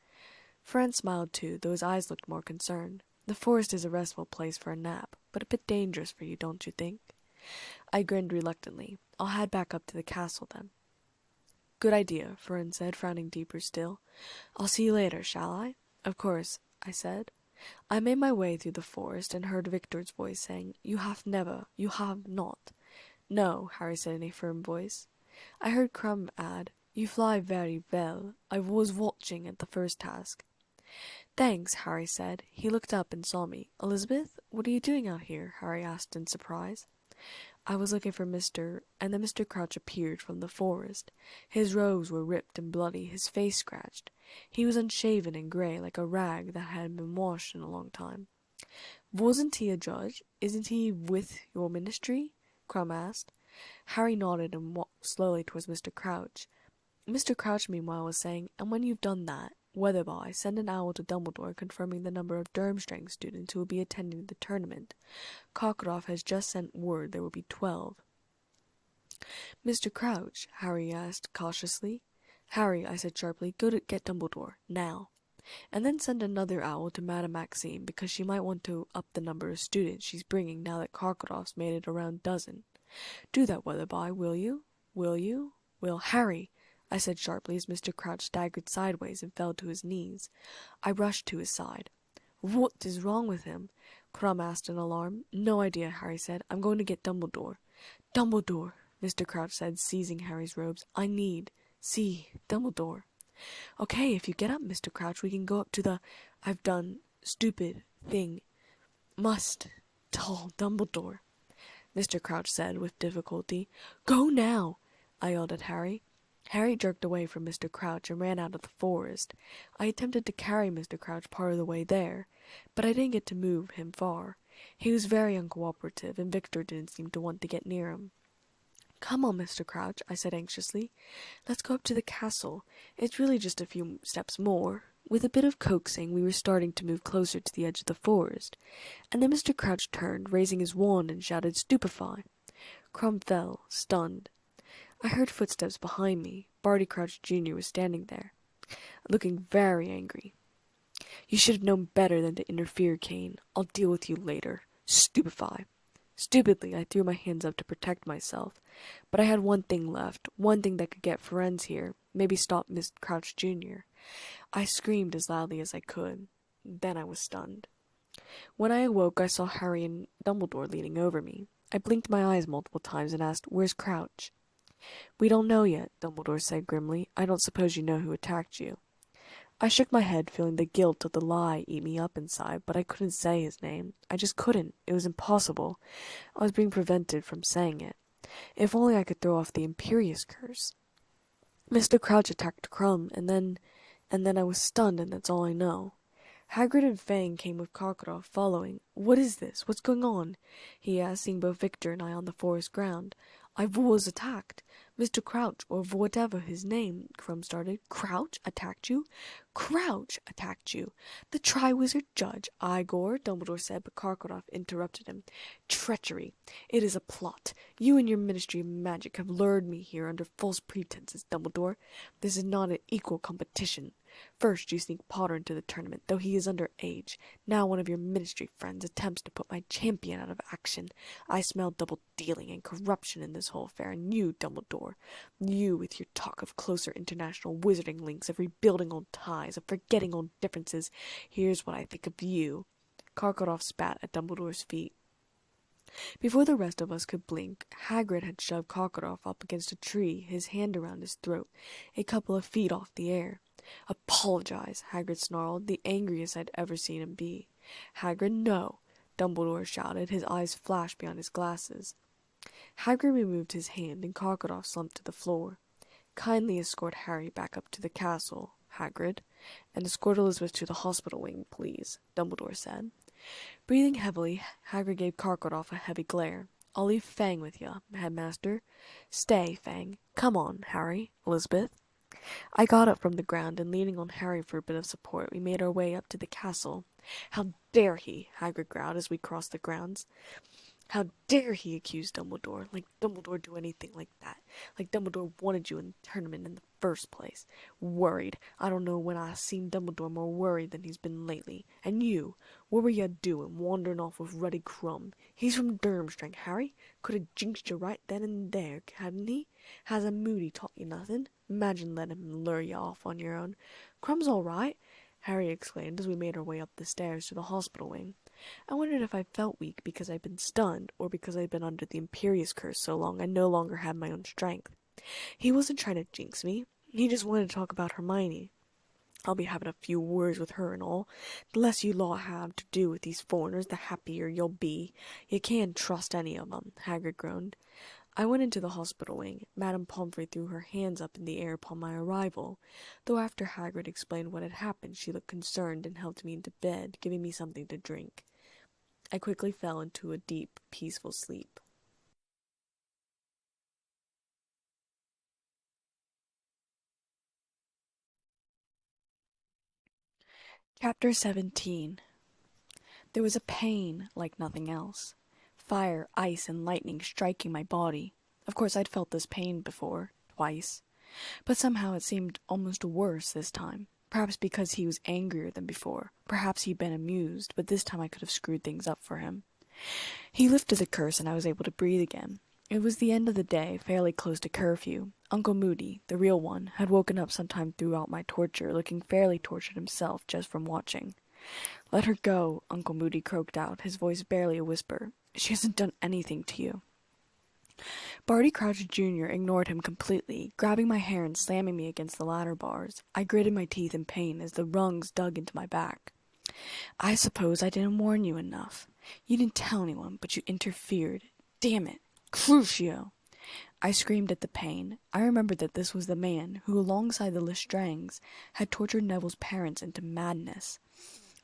Firenze smiled too, though his eyes looked more concerned. The forest is a restful place for a nap, but a bit dangerous for you, don't you think? I grinned reluctantly. I'll head back up to the castle, then. Good idea, Firenze said, frowning deeper still. I'll see you later, shall I? Of course, I said. I made my way through the forest and heard Victor's voice saying, You have not. No, Harry said in a firm voice. I heard Crumb add, You fly very well. I was watching at the first task. Thanks, Harry said. He looked up and saw me. Elizabeth, what are you doing out here? Harry asked in surprise. I was looking for and then Mr. Crouch appeared from the forest. His robes were ripped and bloody, his face scratched. He was unshaven and grey, like a rag that hadn't been washed in a long time. Wasn't he a judge? Isn't he with your ministry? Crumb asked. Harry nodded and walked slowly towards Mr. Crouch. Mr. Crouch, meanwhile, was saying, And when you've done that, Weatherby, send an owl to Dumbledore confirming the number of Durmstrang students who will be attending the tournament. Cockcroft has just sent word there will be 12. Mr. Crouch, Harry asked cautiously. Harry, I said sharply, go to get Dumbledore, now. And then send another owl to Madame Maxime, because she might want to up the number of students she's bringing now that Cockcroft's made it around dozen. Do that, Weatherby, will you? Will you? Will Harry, I said sharply as Mr. Crouch staggered sideways and fell to his knees. I rushed to his side. What is wrong with him? Crumb asked in alarm. No idea, Harry said. I'm going to get Dumbledore. Dumbledore, Mr. Crouch said, seizing Harry's robes. I need see Dumbledore. Okay, if you get up, Mr. Crouch, we can go up to the I've done stupid thing. Must tall Dumbledore, Mr. Crouch said with difficulty. Go now, I yelled at Harry. Harry jerked away from Mr. Crouch and ran out of the forest. I attempted to carry Mr. Crouch part of the way there, but I didn't get to move him far. He was very uncooperative, and Victor didn't seem to want to get near him. Come on, Mr. Crouch, I said anxiously. Let's go up to the castle. It's really just a few steps more. With a bit of coaxing, we were starting to move closer to the edge of the forest, and then Mr. Crouch turned, raising his wand, and shouted, Stupefy! Crumb fell, stunned. I heard footsteps behind me. Barty Crouch Jr. was standing there, looking very angry. You should have known better than to interfere, Kane. I'll deal with you later. Stupefy! Stupidly, I threw my hands up to protect myself, but I had one thing left, one thing that could get Firenze here, maybe stop Miss Crouch Jr. I screamed as loudly as I could. Then I was stunned. When I awoke, I saw Harry and Dumbledore leaning over me. I blinked my eyes multiple times and asked, "Where's Crouch?" "We don't know yet," Dumbledore said grimly. "I don't suppose you know who attacked you." I shook my head, feeling the guilt of the lie eat me up inside, but I couldn't say his name. I just couldn't. It was impossible. I was being prevented from saying it. If only I could throw off the Imperious curse. Mr. Crouch attacked Crumb, and then I was stunned, and that's all I know. Hagrid and Fang came with Karkaroff following. "What is this? What's going on?" he asked, seeing both Victor and I on the forest ground. "I was attacked. Mr. Crouch, or whatever his name," Crumb started. "Crouch attacked you? Crouch attacked you? The Triwizard Judge, Igor," Dumbledore said, but Karkaroff interrupted him. "Treachery. It is a plot. You and your Ministry of Magic have lured me here under false pretenses, Dumbledore. This is not an equal competition. First, you sneak Potter into the tournament, though he is under age. Now one of your Ministry friends attempts to put my champion out of action. I smell double-dealing and corruption in this whole affair, and you, Dumbledore, you with your talk of closer international wizarding links, of rebuilding old ties, of forgetting old differences, here's what I think of you." Karkaroff spat at Dumbledore's feet. Before the rest of us could blink, Hagrid had shoved Karkaroff up against a tree, his hand around his throat, a couple of feet off the air. "Apologize," Hagrid snarled, the angriest I'd ever seen him be. "Hagrid, no!" Dumbledore shouted, his eyes flashed beyond his glasses. Hagrid removed his hand, and Karkaroff slumped to the floor. "Kindly escort Harry back up to the castle, Hagrid, and escort Elizabeth to the hospital wing, please," Dumbledore said. Breathing heavily, Hagrid gave Karkaroff a heavy glare. "I'll leave Fang with you, headmaster." "Stay, Fang. Come on, Harry, Elizabeth." I got up from the ground, and leaning on Harry for a bit of support, we made our way up to the castle. "How dare he!" Hagrid growled as we crossed the grounds. "How dare he accuse Dumbledore? Like Dumbledore do anything like that. Like Dumbledore wanted you in the tournament in the first place. Worried. I don't know when I've seen Dumbledore more worried than he's been lately. And you, what were you doing, wandering off with Ruddy Crumb? He's from Durmstrang, Harry. Could have jinxed you right then and there, hadn't he? Hasn't Moody taught you nothing? Imagine letting him lure you off on your own." "Crumb's all right," Harry exclaimed as we made our way up the stairs to the hospital wing. I wondered if I felt weak because I'd been stunned, or because I'd been under the Imperious curse so long I no longer had my own strength. He wasn't trying to jinx me. He just wanted to talk about Hermione. "I'll be having a few words with her and all. The less you lot have to do with these foreigners, the happier you'll be. You can't trust any of 'em," Hagrid groaned. I went into the hospital wing. Madame Pomfrey threw her hands up in the air upon my arrival, though after Hagrid explained what had happened, she looked concerned and helped me into bed, giving me something to drink. I quickly fell into a deep, peaceful sleep. Chapter 17. There was a pain like nothing else. Fire, ice, and lightning striking my body. Of course, I'd felt this pain before, twice. But somehow it seemed almost worse this time. Perhaps because he was angrier than before. Perhaps he'd been amused, but this time I could have screwed things up for him. He lifted the curse and I was able to breathe again. It was the end of the day, fairly close to curfew. Uncle Moody, the real one, had woken up sometime throughout my torture, looking fairly tortured himself just from watching. "Let her go," Uncle Moody croaked out, his voice barely a whisper. "She hasn't done anything to you." Barty Crouch Jr. ignored him completely, grabbing my hair and slamming me against the ladder bars. I gritted my teeth in pain as the rungs dug into my back. "I suppose I didn't warn you enough. You didn't tell anyone, but you interfered. Damn it! Crucio!" I screamed at the pain. I remembered that this was the man who, alongside the Lestranges, had tortured Neville's parents into madness.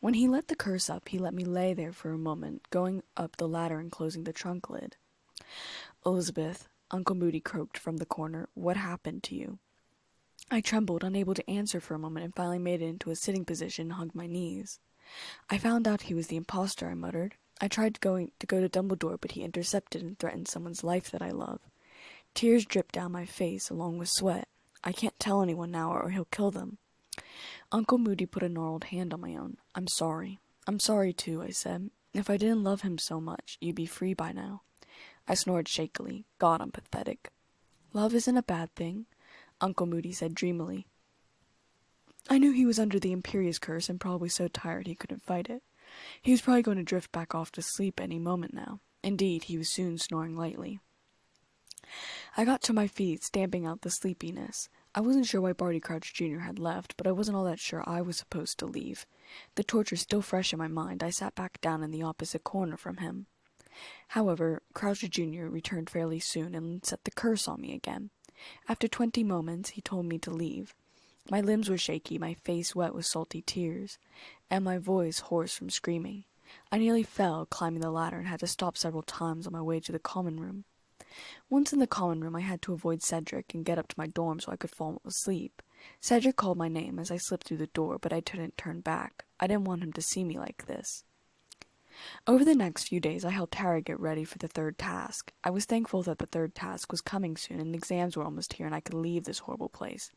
When he let the curse up, he let me lay there for a moment, going up the ladder and closing the trunk lid. "Elizabeth," Uncle Moody croaked from the corner, "what happened to you?" I trembled, unable to answer for a moment, and finally made it into a sitting position and hugged my knees. "I found out he was the impostor," I muttered. "I tried to go to Dumbledore, but he intercepted and threatened someone's life that I love." Tears dripped down my face, along with sweat. "I can't tell anyone now, or he'll kill them." Uncle Moody put a gnarled hand on my own. "I'm sorry." "I'm sorry, too," I said. "If I didn't love him so much, you'd be free by now." I snored shakily. God, I'm pathetic. "Love isn't a bad thing," Uncle Moody said dreamily. I knew he was under the Imperious curse and probably so tired he couldn't fight it. He was probably going to drift back off to sleep any moment now. Indeed, he was soon snoring lightly. I got to my feet, stamping out the sleepiness. I wasn't sure why Barty Crouch Jr. had left, but I wasn't all that sure I was supposed to leave. The torture still fresh in my mind, I sat back down in the opposite corner from him. However, Crouch Jr. returned fairly soon and set the curse on me again. After 20 moments, he told me to leave. My limbs were shaky, my face wet with salty tears, and my voice hoarse from screaming. I nearly fell, climbing the ladder, and had to stop several times on my way to the common room. Once in the common room, I had to avoid Cedric and get up to my dorm so I could fall asleep. Cedric called my name as I slipped through the door, but I didn't turn back. I didn't want him to see me like this. Over the next few days, I helped Harry get ready for the third task. I was thankful that the third task was coming soon and exams were almost here and I could leave this horrible place.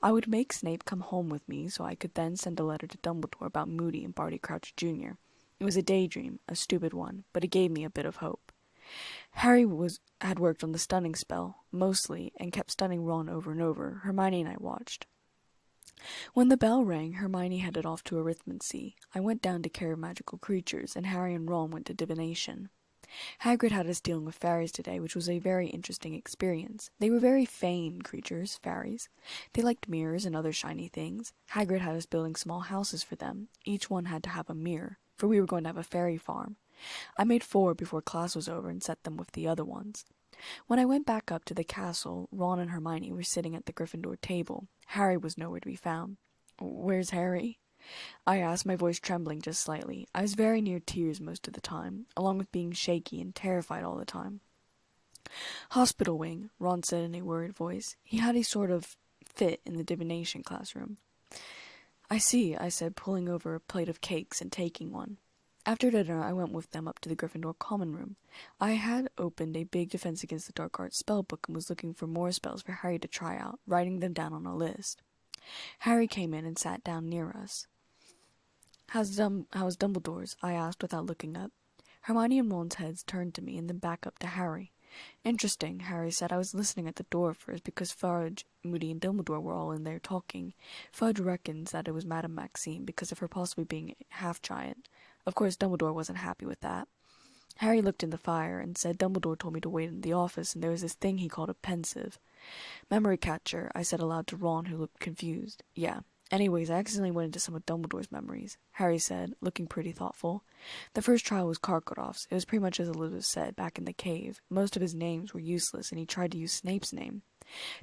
I would make Snape come home with me so I could then send a letter to Dumbledore about Moody and Barty Crouch Jr. It was a daydream, a stupid one, but it gave me a bit of hope. Harry had worked on the stunning spell, mostly, and kept stunning Ron over and over. Hermione and I watched. When the bell rang, Hermione headed off to arithmancy. I went down to care of magical creatures, and Harry and Ron went to divination. Hagrid had us dealing with fairies today, which was a very interesting experience. They were very vain creatures, fairies. They liked mirrors and other shiny things. Hagrid had us building small houses for them. Each one had to have a mirror, for we were going to have a fairy farm. I made 4 before class was over and set them with the other ones. When I went back up to the castle, Ron and Hermione were sitting at the Gryffindor table. Harry was nowhere to be found. "Where's Harry?" I asked, my voice trembling just slightly. I was very near tears most of the time, along with being shaky and terrified all the time. "Hospital wing," Ron said in a worried voice. He had a sort of fit in the divination classroom. "I see," I said, pulling over a plate of cakes and taking one. After dinner, I went with them up to the Gryffindor common room. I had opened a big Defense Against the Dark Arts spellbook and was looking for more spells for Harry to try out, writing them down on a list. Harry came in and sat down near us. How's Dumbledore's?" I asked without looking up. Hermione and Ron's heads turned to me and then back up to Harry. "Interesting," Harry said. "I was listening at the door first because Fudge, Moody, and Dumbledore were all in there talking. Fudge reckons that it was Madame Maxime because of her possibly being half-giant. Of course, Dumbledore wasn't happy with that." Harry looked in the fire and said Dumbledore told me to wait in the office and there was this thing he called a pensive. "Memory catcher," I said aloud to Ron, who looked confused. "Yeah. Anyways, I accidentally went into some of Dumbledore's memories," Harry said, looking pretty thoughtful. "The first trial was Karkaroff's. It was pretty much as Elizabeth said, back in the cave. Most of his names were useless, and he tried to use Snape's name.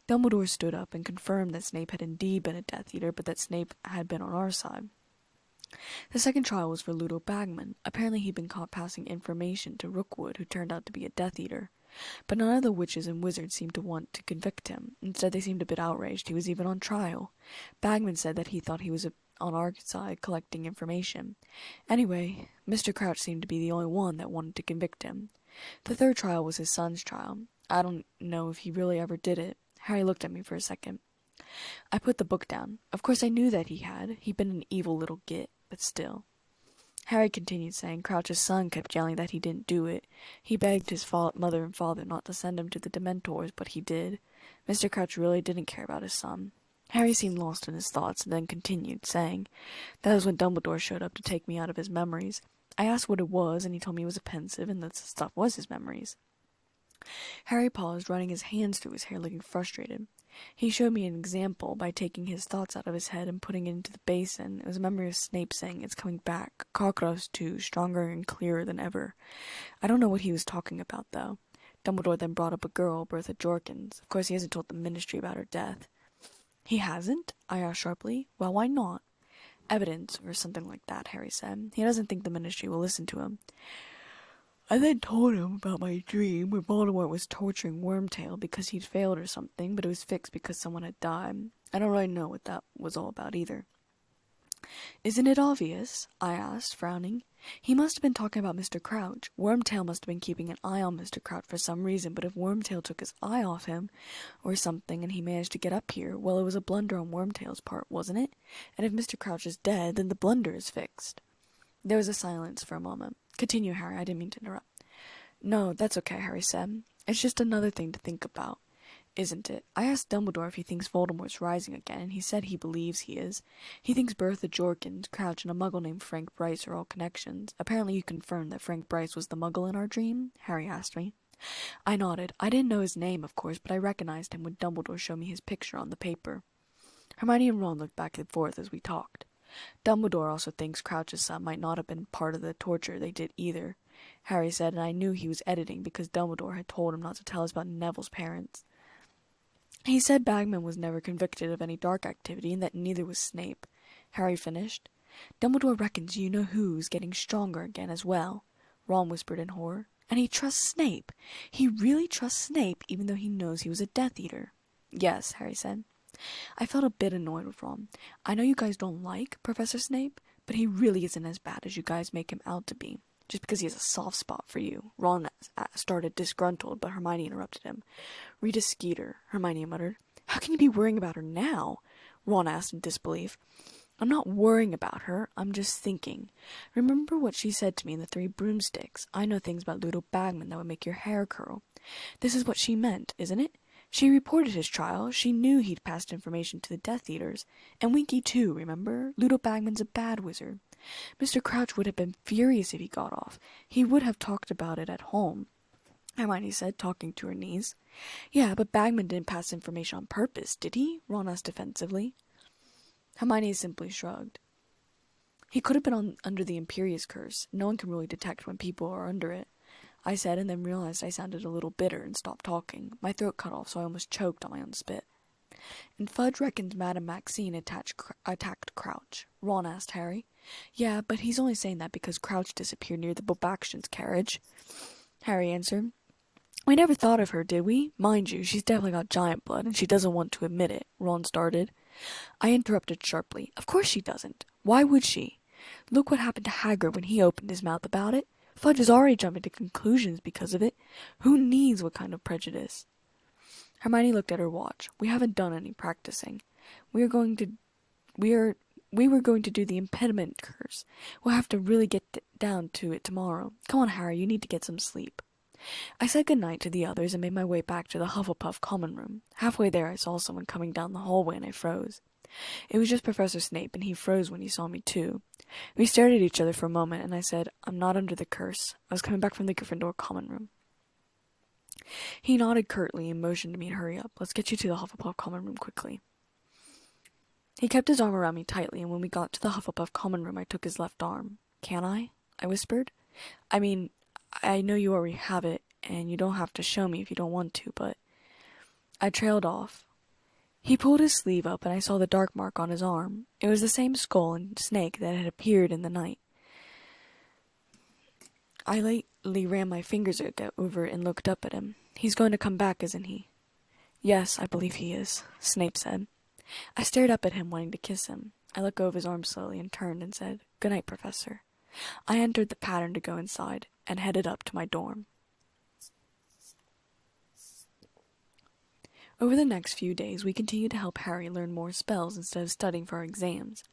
Dumbledore stood up and confirmed that Snape had indeed been a Death Eater, but that Snape had been on our side. The second trial was for Ludo Bagman. Apparently he'd been caught passing information to Rookwood, who turned out to be a Death Eater. But none of the witches and wizards seemed to want to convict him. Instead, they seemed a bit outraged he was even on trial. Bagman said that he thought he was on our side collecting information. Anyway, Mr. Crouch seemed to be the only one that wanted to convict him. The third trial was his son's trial. I don't know if he really ever did it. Harry looked at me for a second. I put the book down. Of course I knew that he had. He'd been an evil little git, but still. Harry continued saying Crouch's son kept yelling that he didn't do it. He begged his mother and father not to send him to the Dementors, but he did. Mr. Crouch really didn't care about his son. Harry seemed lost in his thoughts and then continued, saying, "That was when Dumbledore showed up to take me out of his memories. I asked what it was, and he told me it was a pensive, and that the stuff was his memories." Harry paused, running his hands through his hair, looking frustrated. He showed me an example by taking his thoughts out of his head and putting it into the basin. It was a memory of Snape saying, "It's coming back. Karkaroff's too, stronger and clearer than ever." I don't know what he was talking about, though. Dumbledore then brought up a girl, Bertha Jorkins. Of course, he hasn't told the Ministry about her death. "He hasn't?" I asked sharply. "Well, why not?" "Evidence, or something like that," Harry said. "He doesn't think the Ministry will listen to him." I then told him about my dream where Voldemort was torturing Wormtail because he'd failed or something, but it was fixed because someone had died. I don't really know what that was all about either. "Isn't it obvious?" I asked, frowning. "He must have been talking about Mr. Crouch. Wormtail must have been keeping an eye on Mr. Crouch for some reason, but if Wormtail took his eye off him or something and he managed to get up here, well, it was a blunder on Wormtail's part, wasn't it? And if Mr. Crouch is dead, then the blunder is fixed." There was a silence for a moment. "Continue, Harry. I didn't mean to interrupt." "No, that's okay," Harry said. "It's just another thing to think about. isn't it? I asked Dumbledore if he thinks Voldemort's rising again, and he said he believes he is. He thinks Bertha Jorkins, Crouch, and a muggle named Frank Bryce are all connections. Apparently you confirmed that Frank Bryce was the muggle in our dream? Harry asked me. I nodded. I didn't know his name, of course, but I recognized him when Dumbledore showed me his picture on the paper. Hermione and Ron looked back and forth as we talked. Dumbledore also thinks Crouch's son might not have been part of the torture they did either, Harry said, and I knew he was editing because Dumbledore had told him not to tell us about Neville's parents. He said Bagman was never convicted of any dark activity and that neither was Snape. Harry finished. Dumbledore reckons you know who's getting stronger again as well, Ron whispered in horror. And he trusts Snape. He really trusts Snape even though he knows he was a Death Eater. Yes, Harry said. I felt a bit annoyed with Ron. I know you guys don't like Professor Snape, but he really isn't as bad as you guys make him out to be. Just because he has a soft spot for you. Ron started disgruntled, but Hermione interrupted him. Rita Skeeter, Hermione muttered. How can you be worrying about her now? Ron asked in disbelief. I'm not worrying about her, I'm just thinking. Remember what she said to me in the Three Broomsticks? I know things about Ludo Bagman that would make your hair curl. This is what she meant, isn't it? She reported his trial. She knew he'd passed information to the Death Eaters. And Winky too, remember? Ludo Bagman's a bad wizard. Mr. Crouch would have been furious if he got off. He would have talked about it at home, Hermione said, talking to her knees. Yeah, but Bagman didn't pass information on purpose, did he? Ron asked defensively. Hermione simply shrugged. He could have been under the Imperious Curse. No one can really detect when people are under it, I said, and then realized I sounded a little bitter and stopped talking. My throat cut off, so I almost choked on my own spit. And Fudge reckons Madame Maxine attacked Crouch. Ron asked Harry. Yeah, but he's only saying that because Crouch disappeared near the Bobaction's carriage, Harry answered. We never thought of her, did we? Mind you, she's definitely got giant blood, and she doesn't want to admit it, Ron started. I interrupted sharply. Of course she doesn't. Why would she? Look what happened to Hagrid when he opened his mouth about it. Fudge is already jumping to conclusions because of it. Who needs what kind of prejudice? Hermione looked at her watch. We haven't done any practicing. We were going to do the impediment curse. We'll have to really get down to it tomorrow. Come on, Harry, you need to get some sleep. I said goodnight to the others and made my way back to the Hufflepuff common room. Halfway there I saw someone coming down the hallway and I froze. It was just Professor Snape, and he froze when he saw me too. We stared at each other for a moment, and I said, I'm not under the curse. I was coming back from the Gryffindor common room. He nodded curtly and motioned to me to hurry up. Let's get you to the Hufflepuff common room quickly. He kept his arm around me tightly, and when we got to the Hufflepuff common room, I took his left arm. Can I? I whispered. I mean, I know you already have it, and you don't have to show me if you don't want to, but... I trailed off. He pulled his sleeve up, and I saw the dark mark on his arm. It was the same skull and snake that had appeared in the night. I lightly ran my fingers over it and looked up at him. He's going to come back, isn't he? Yes, I believe he is, Snape said. I stared up at him, wanting to kiss him. I let go of his arm slowly and turned and said, Good night, Professor. I entered the pattern to go inside and headed up to my dorm. Over the next few days, we continued to help Harry learn more spells instead of studying for our exams.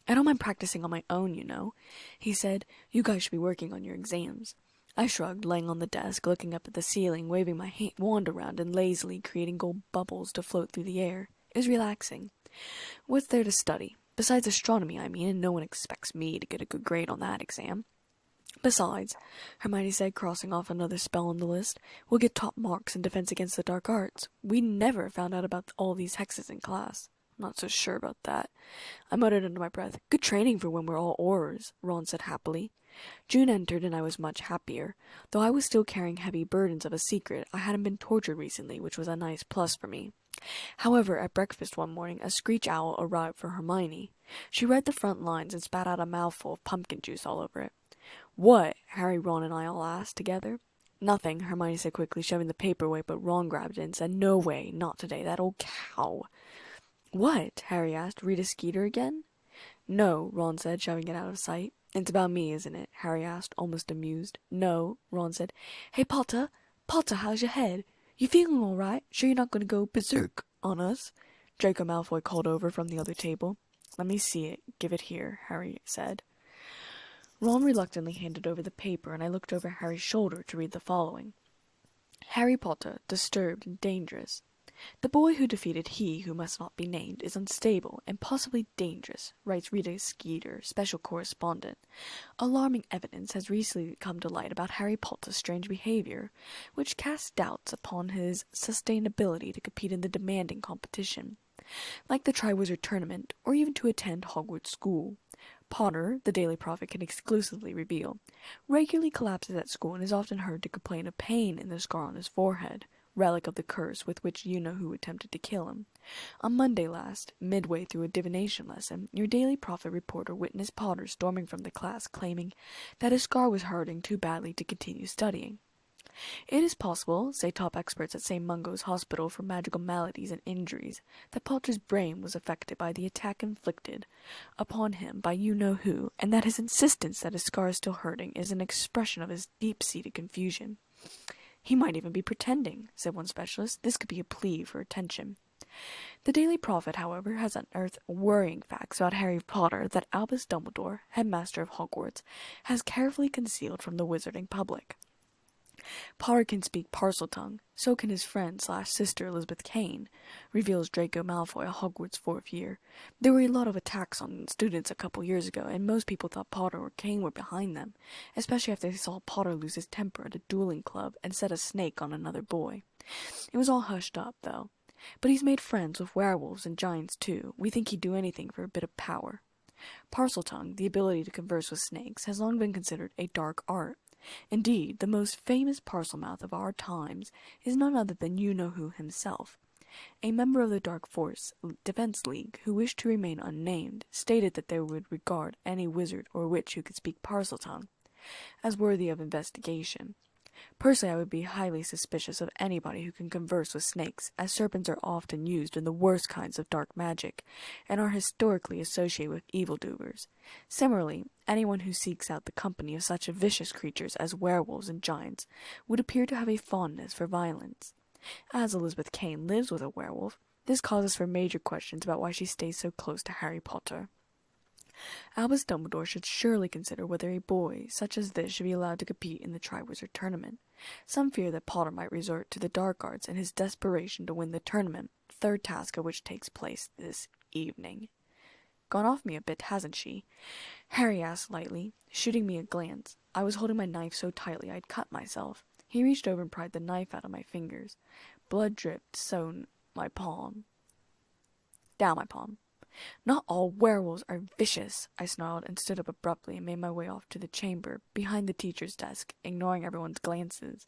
I don't mind practicing on my own, you know, he said. You guys should be working on your exams. I shrugged, laying on the desk, looking up at the ceiling, waving my wand around and lazily creating gold bubbles to float through the air. It was relaxing. What's there to study? Besides astronomy, I mean, and no one expects me to get a good grade on that exam. Besides, Hermione said, crossing off another spell on the list, we'll get top marks in Defense Against the Dark Arts. We never found out about all these hexes in class. I'm not so sure about that. I muttered under my breath. Good training for when we're all Aurors, Ron said happily. June entered and I was much happier. Though I was still carrying heavy burdens of a secret, I hadn't been tortured recently, which was a nice plus for me. However, at breakfast one morning, a screech owl arrived for Hermione. She read the front lines and spat out a mouthful of pumpkin juice all over it. What? Harry, Ron, and I all asked together. Nothing, Hermione said quickly, shoving the paper away, but Ron grabbed it and said, No way, not today, that old cow. What? Harry asked. Rita Skeeter again? No, Ron said, shoving it out of sight. It's about me, isn't it? Harry asked, almost amused. No, Ron said. Hey, Potter, how's your head? You feeling all right? Sure you're not going to go berserk on us? Draco Malfoy called over from the other table. Let me see it. Give it here, Harry said. Ron reluctantly handed over the paper, and I looked over Harry's shoulder to read the following. Harry Potter, disturbed and dangerous. The boy who defeated he who must not be named is unstable and possibly dangerous, writes Rita Skeeter, special correspondent. Alarming evidence has recently come to light about Harry Potter's strange behavior, which casts doubts upon his sustainability to compete in the demanding competition, like the Triwizard Tournament, or even to attend Hogwarts School. Potter, the Daily Prophet can exclusively reveal, regularly collapses at school and is often heard to complain of pain in the scar on his forehead, relic of the curse with which you-know-who attempted to kill him. On Monday last, midway through a divination lesson, your Daily Prophet reporter witnessed Potter storming from the class, claiming that his scar was hurting too badly to continue studying. It is possible, say top experts at St. Mungo's Hospital for Magical Maladies and Injuries, that Potter's brain was affected by the attack inflicted upon him by you-know-who, and that his insistence that his scar is still hurting is an expression of his deep-seated confusion. He might even be pretending, said one specialist. This could be a plea for attention. The Daily Prophet, however, has unearthed worrying facts about Harry Potter that Albus Dumbledore, headmaster of Hogwarts, has carefully concealed from the wizarding public. Potter can speak Parseltongue, so can his friend/sister Elizabeth Kane, reveals Draco Malfoy, a Hogwarts fourth year. There were a lot of attacks on students a couple years ago, and most people thought Potter or Kane were behind them, especially after they saw Potter lose his temper at a dueling club and set a snake on another boy. It was all hushed up, though. But he's made friends with werewolves and giants, too. We think he'd do anything for a bit of power. Parseltongue, the ability to converse with snakes, has long been considered a dark art. Indeed, the most famous Parselmouth of our times is none other than you-know-who himself. A member of the Dark Force Defense League, who wished to remain unnamed, stated that they would regard any wizard or witch who could speak Parseltongue as worthy of investigation. Personally, I would be highly suspicious of anybody who can converse with snakes, as serpents are often used in the worst kinds of dark magic, and are historically associated with evildoers. Similarly, anyone who seeks out the company of such vicious creatures as werewolves and giants would appear to have a fondness for violence. As Elizabeth Kane lives with a werewolf, this causes for major questions about why she stays so close to Harry Potter. Albus Dumbledore should surely consider whether a boy such as this should be allowed to compete in the Triwizard Tournament. Some fear that Potter might resort to the dark arts in his desperation to win the tournament, third task of which takes place this evening. Gone off me a bit, hasn't she? Harry asked lightly, shooting me a glance. I was holding my knife so tightly I'd cut myself. He reached over and pried the knife out of my fingers. Blood dripped down my palm. Not all werewolves are vicious, I snarled and stood up abruptly and made my way off to the chamber, behind the teacher's desk, ignoring everyone's glances.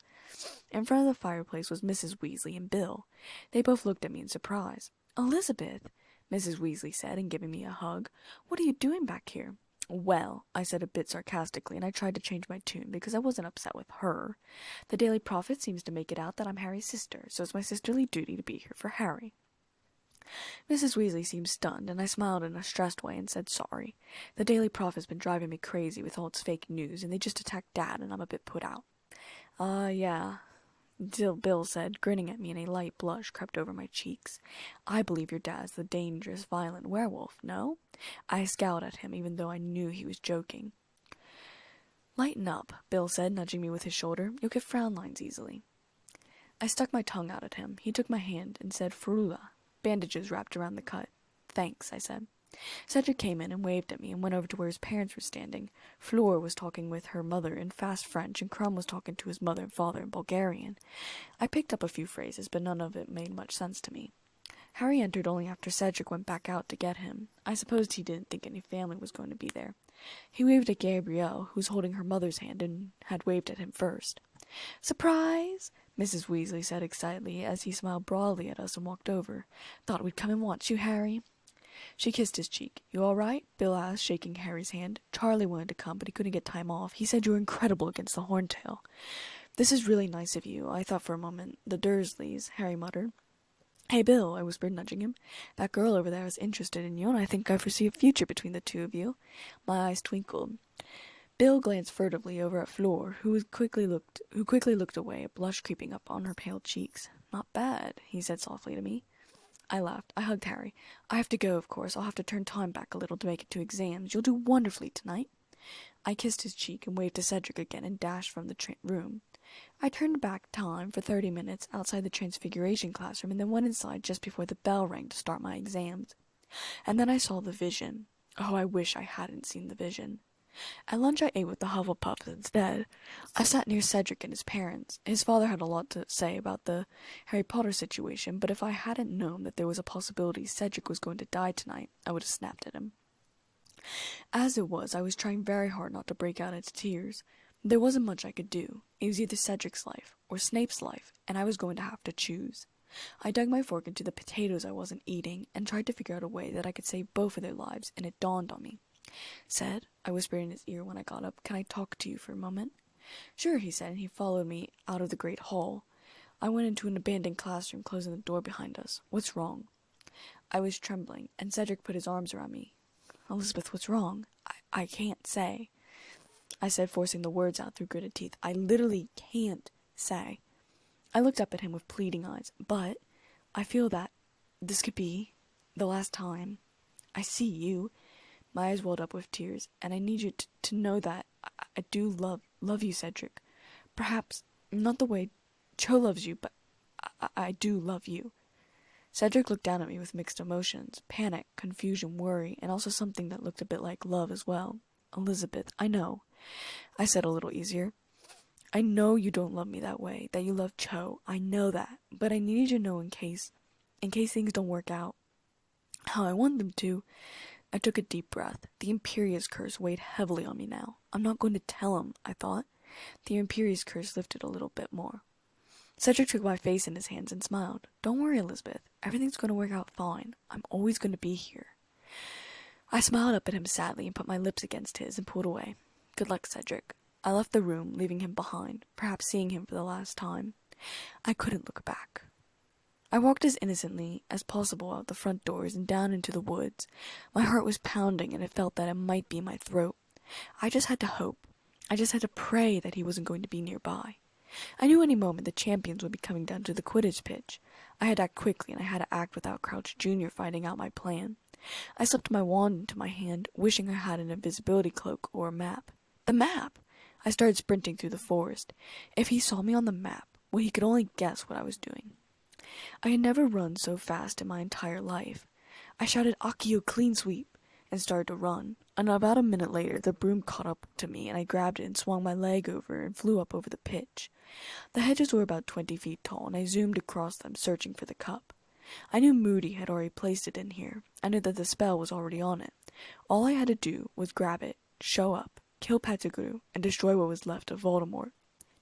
In front of the fireplace was Mrs. Weasley and Bill. They both looked at me in surprise. "Elizabeth," Mrs. Weasley said, and giving me a hug. "What are you doing back here?" "Well," I said a bit sarcastically, and I tried to change my tune because I wasn't upset with her. "The Daily Prophet seems to make it out that I'm Harry's sister, so it's my sisterly duty to be here for Harry." Mrs. Weasley seemed stunned, and I smiled in a stressed way and said sorry. The Daily Prophet's been driving me crazy with all its fake news, and they just attacked Dad, and I'm a bit put out. Yeah," Bill said, grinning at me, and a light blush crept over my cheeks. "I believe your dad's the dangerous, violent werewolf, no?" I scowled at him, even though I knew he was joking. "Lighten up," Bill said, nudging me with his shoulder. "You'll get frown lines easily." I stuck my tongue out at him. He took my hand and said, "Ferula." Bandages wrapped around the cut. "Thanks," I said. Cedric came in and waved at me and went over to where his parents were standing. Fleur was talking with her mother in fast French, and Crumb was talking to his mother and father in Bulgarian. I picked up a few phrases, but none of it made much sense to me. Harry entered only after Cedric went back out to get him. I supposed he didn't think any family was going to be there. He waved at Gabrielle, who was holding her mother's hand, and had waved at him first. "Surprise!" Mrs. Weasley said excitedly as he smiled broadly at us and walked over. "Thought we'd come and watch you, Harry." She kissed his cheek. "You all right?" Bill asked, shaking Harry's hand. "Charlie wanted to come, but he couldn't get time off. He said you were incredible against the Horntail." "This is really nice of you." I thought for a moment. "The Dursleys," Harry muttered. "Hey, Bill," I whispered, nudging him. "That girl over there is interested in you, and I think I foresee a future between the two of you." My eyes twinkled. Bill glanced furtively over at Fleur, who quickly looked away, a blush creeping up on her pale cheeks. "Not bad," he said softly to me. I laughed. I hugged Harry. "I have to go, of course. I'll have to turn time back a little to make it to exams. You'll do wonderfully tonight." I kissed his cheek and waved to Cedric again and dashed from the room. I turned back time for 30 minutes outside the Transfiguration classroom and then went inside just before the bell rang to start my exams. And then I saw the vision. Oh, I wish I hadn't seen the vision. At lunch I ate with the Hufflepuffs instead. I sat near Cedric and his parents. His father had a lot to say about the Harry Potter situation, but if I hadn't known that there was a possibility Cedric was going to die tonight, I would have snapped at him. As it was, I was trying very hard not to break out into tears. There wasn't much I could do. It was either Cedric's life or Snape's life, and I was going to have to choose. I dug my fork into the potatoes I wasn't eating and tried to figure out a way that I could save both of their lives, and it dawned on me. "Ced," I whispered in his ear when I got up, "can I talk to you for a moment?" "Sure," he said, and he followed me out of the great hall. I went into an abandoned classroom, closing the door behind us. "What's wrong?" I was trembling, and Cedric put his arms around me. "Elizabeth, what's wrong?" I can't say," I said, forcing the words out through gritted teeth. "I literally can't say." I looked up at him with pleading eyes. "But I feel that this could be the last time I see you." My eyes welled up with tears, "and I need you to know that I do love you, Cedric. Perhaps not the way Cho loves you, but I do love you." Cedric looked down at me with mixed emotions, panic, confusion, worry, and also something that looked a bit like love as well. "Elizabeth, I know," I said a little easier. "I know you don't love me that way, that you love Cho. I know that, but I need you to know in case things don't work out how I want them to." I took a deep breath. The Imperious curse weighed heavily on me now. I'm not going to tell him, I thought. The Imperious curse lifted a little bit more. Cedric took my face in his hands and smiled. "Don't worry, Elizabeth. Everything's going to work out fine. I'm always going to be here." I smiled up at him sadly and put my lips against his and pulled away. "Good luck, Cedric." I left the room, leaving him behind, perhaps seeing him for the last time. I couldn't look back. I walked as innocently as possible out the front doors and down into the woods. My heart was pounding, and it felt that it might be in my throat. I just had to hope. I just had to pray that he wasn't going to be nearby. I knew any moment the champions would be coming down to the Quidditch pitch. I had to act quickly, and I had to act without Crouch Jr. finding out my plan. I slipped my wand into my hand, wishing I had an invisibility cloak or a map. The map! I started sprinting through the forest. If he saw me on the map, well, he could only guess what I was doing. I had never run so fast in my entire life. I shouted "Accio clean sweep" and started to run, and about a minute later the broom caught up to me and I grabbed it and swung my leg over and flew up over the pitch. The hedges were about 20 feet tall and I zoomed across them searching for the cup. I knew Moody had already placed it in here. I knew that the spell was already on it. All I had to do was grab it, show up, kill Pettigrew, and destroy what was left of Voldemort.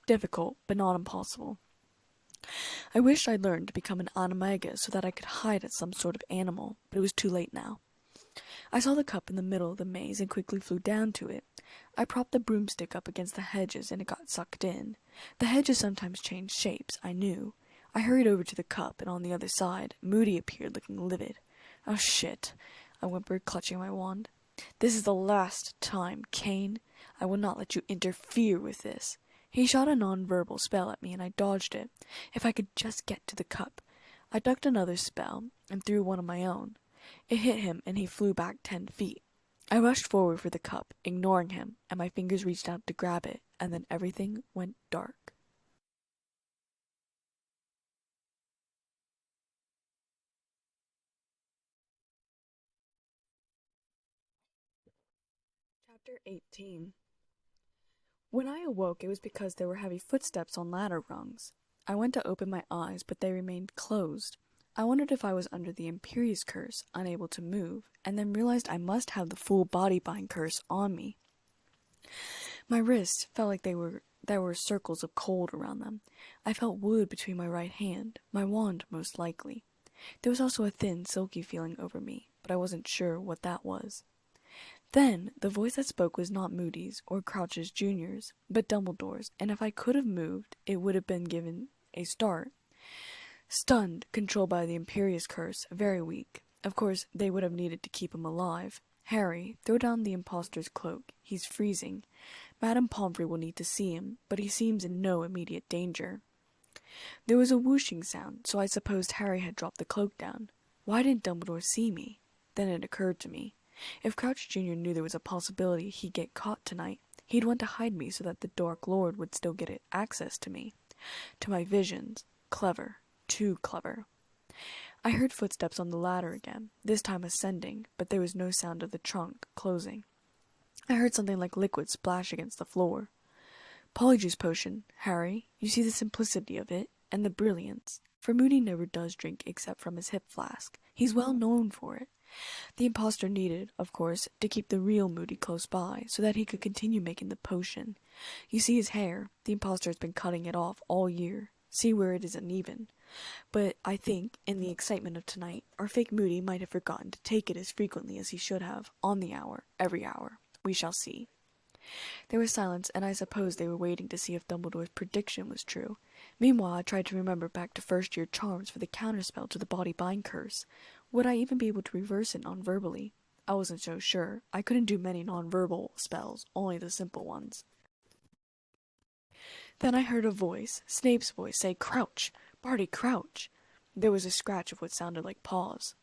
Difficult, but not impossible. I wished I'd learned to become an animagus so that I could hide as some sort of animal, but it was too late now. I saw the cup in the middle of the maze and quickly flew down to it. I propped the broomstick up against the hedges and it got sucked in. The hedges sometimes changed shapes, I knew. I hurried over to the cup, and on the other side, Moody appeared looking livid. "Oh shit," I whimpered, clutching my wand. "This is the last time, Kane. I will not let you interfere with this." He shot a non-verbal spell at me, and I dodged it. If I could just get to the cup. I ducked another spell, and threw one of my own. It hit him, and he flew back 10 feet. I rushed forward for the cup, ignoring him, and my fingers reached out to grab it, and then everything went dark. Chapter 18. When I awoke, it was because there were heavy footsteps on ladder rungs. I went to open my eyes, but they remained closed. I wondered if I was under the Imperious curse, unable to move, and then realized I must have the full body bind curse on me. My wrists felt like there were circles of cold around them. I felt wood between my right hand, my wand most likely. There was also a thin, silky feeling over me, but I wasn't sure what that was. Then, the voice that spoke was not Moody's or Crouch's Jr.'s, but Dumbledore's, and if I could have moved, it would have been given a start. Stunned, controlled by the Imperious curse, very weak. Of course, they would have needed to keep him alive. "Harry, throw down the impostor's cloak. He's freezing. Madame Pomfrey will need to see him, but he seems in no immediate danger." There was a whooshing sound, so I supposed Harry had dropped the cloak down. Why didn't Dumbledore see me? Then it occurred to me. If Crouch Jr. knew there was a possibility he'd get caught tonight, He'd want to hide me so that the Dark Lord would still get access to me, to my visions. Clever. Too clever. I heard footsteps on the ladder again, this time ascending, but there was no sound of the trunk closing. I heard something like liquid splash against the floor. Polyjuice potion, Harry. You see the simplicity of it, and the brilliance. For Moody never does drink except from his hip flask. He's well known for it. The impostor needed, of course, to keep the real Moody close by, so that he could continue making the potion. You see his hair. The impostor has been cutting it off all year. See where it is uneven. But I think, in the excitement of tonight, our fake Moody might have forgotten to take it as frequently as he should have, on the hour, every hour. We shall see. There was silence, and I suppose they were waiting to see if Dumbledore's prediction was true. Meanwhile, I tried to remember back to first-year charms for the counterspell to the body bind curse. Would I even be able to reverse it non-verbally? I wasn't so sure. I couldn't do many non-verbal spells, only the simple ones. Then I heard a voice, Snape's voice, say, "Crouch! Barty, crouch!" There was a scratch of what sounded like paws.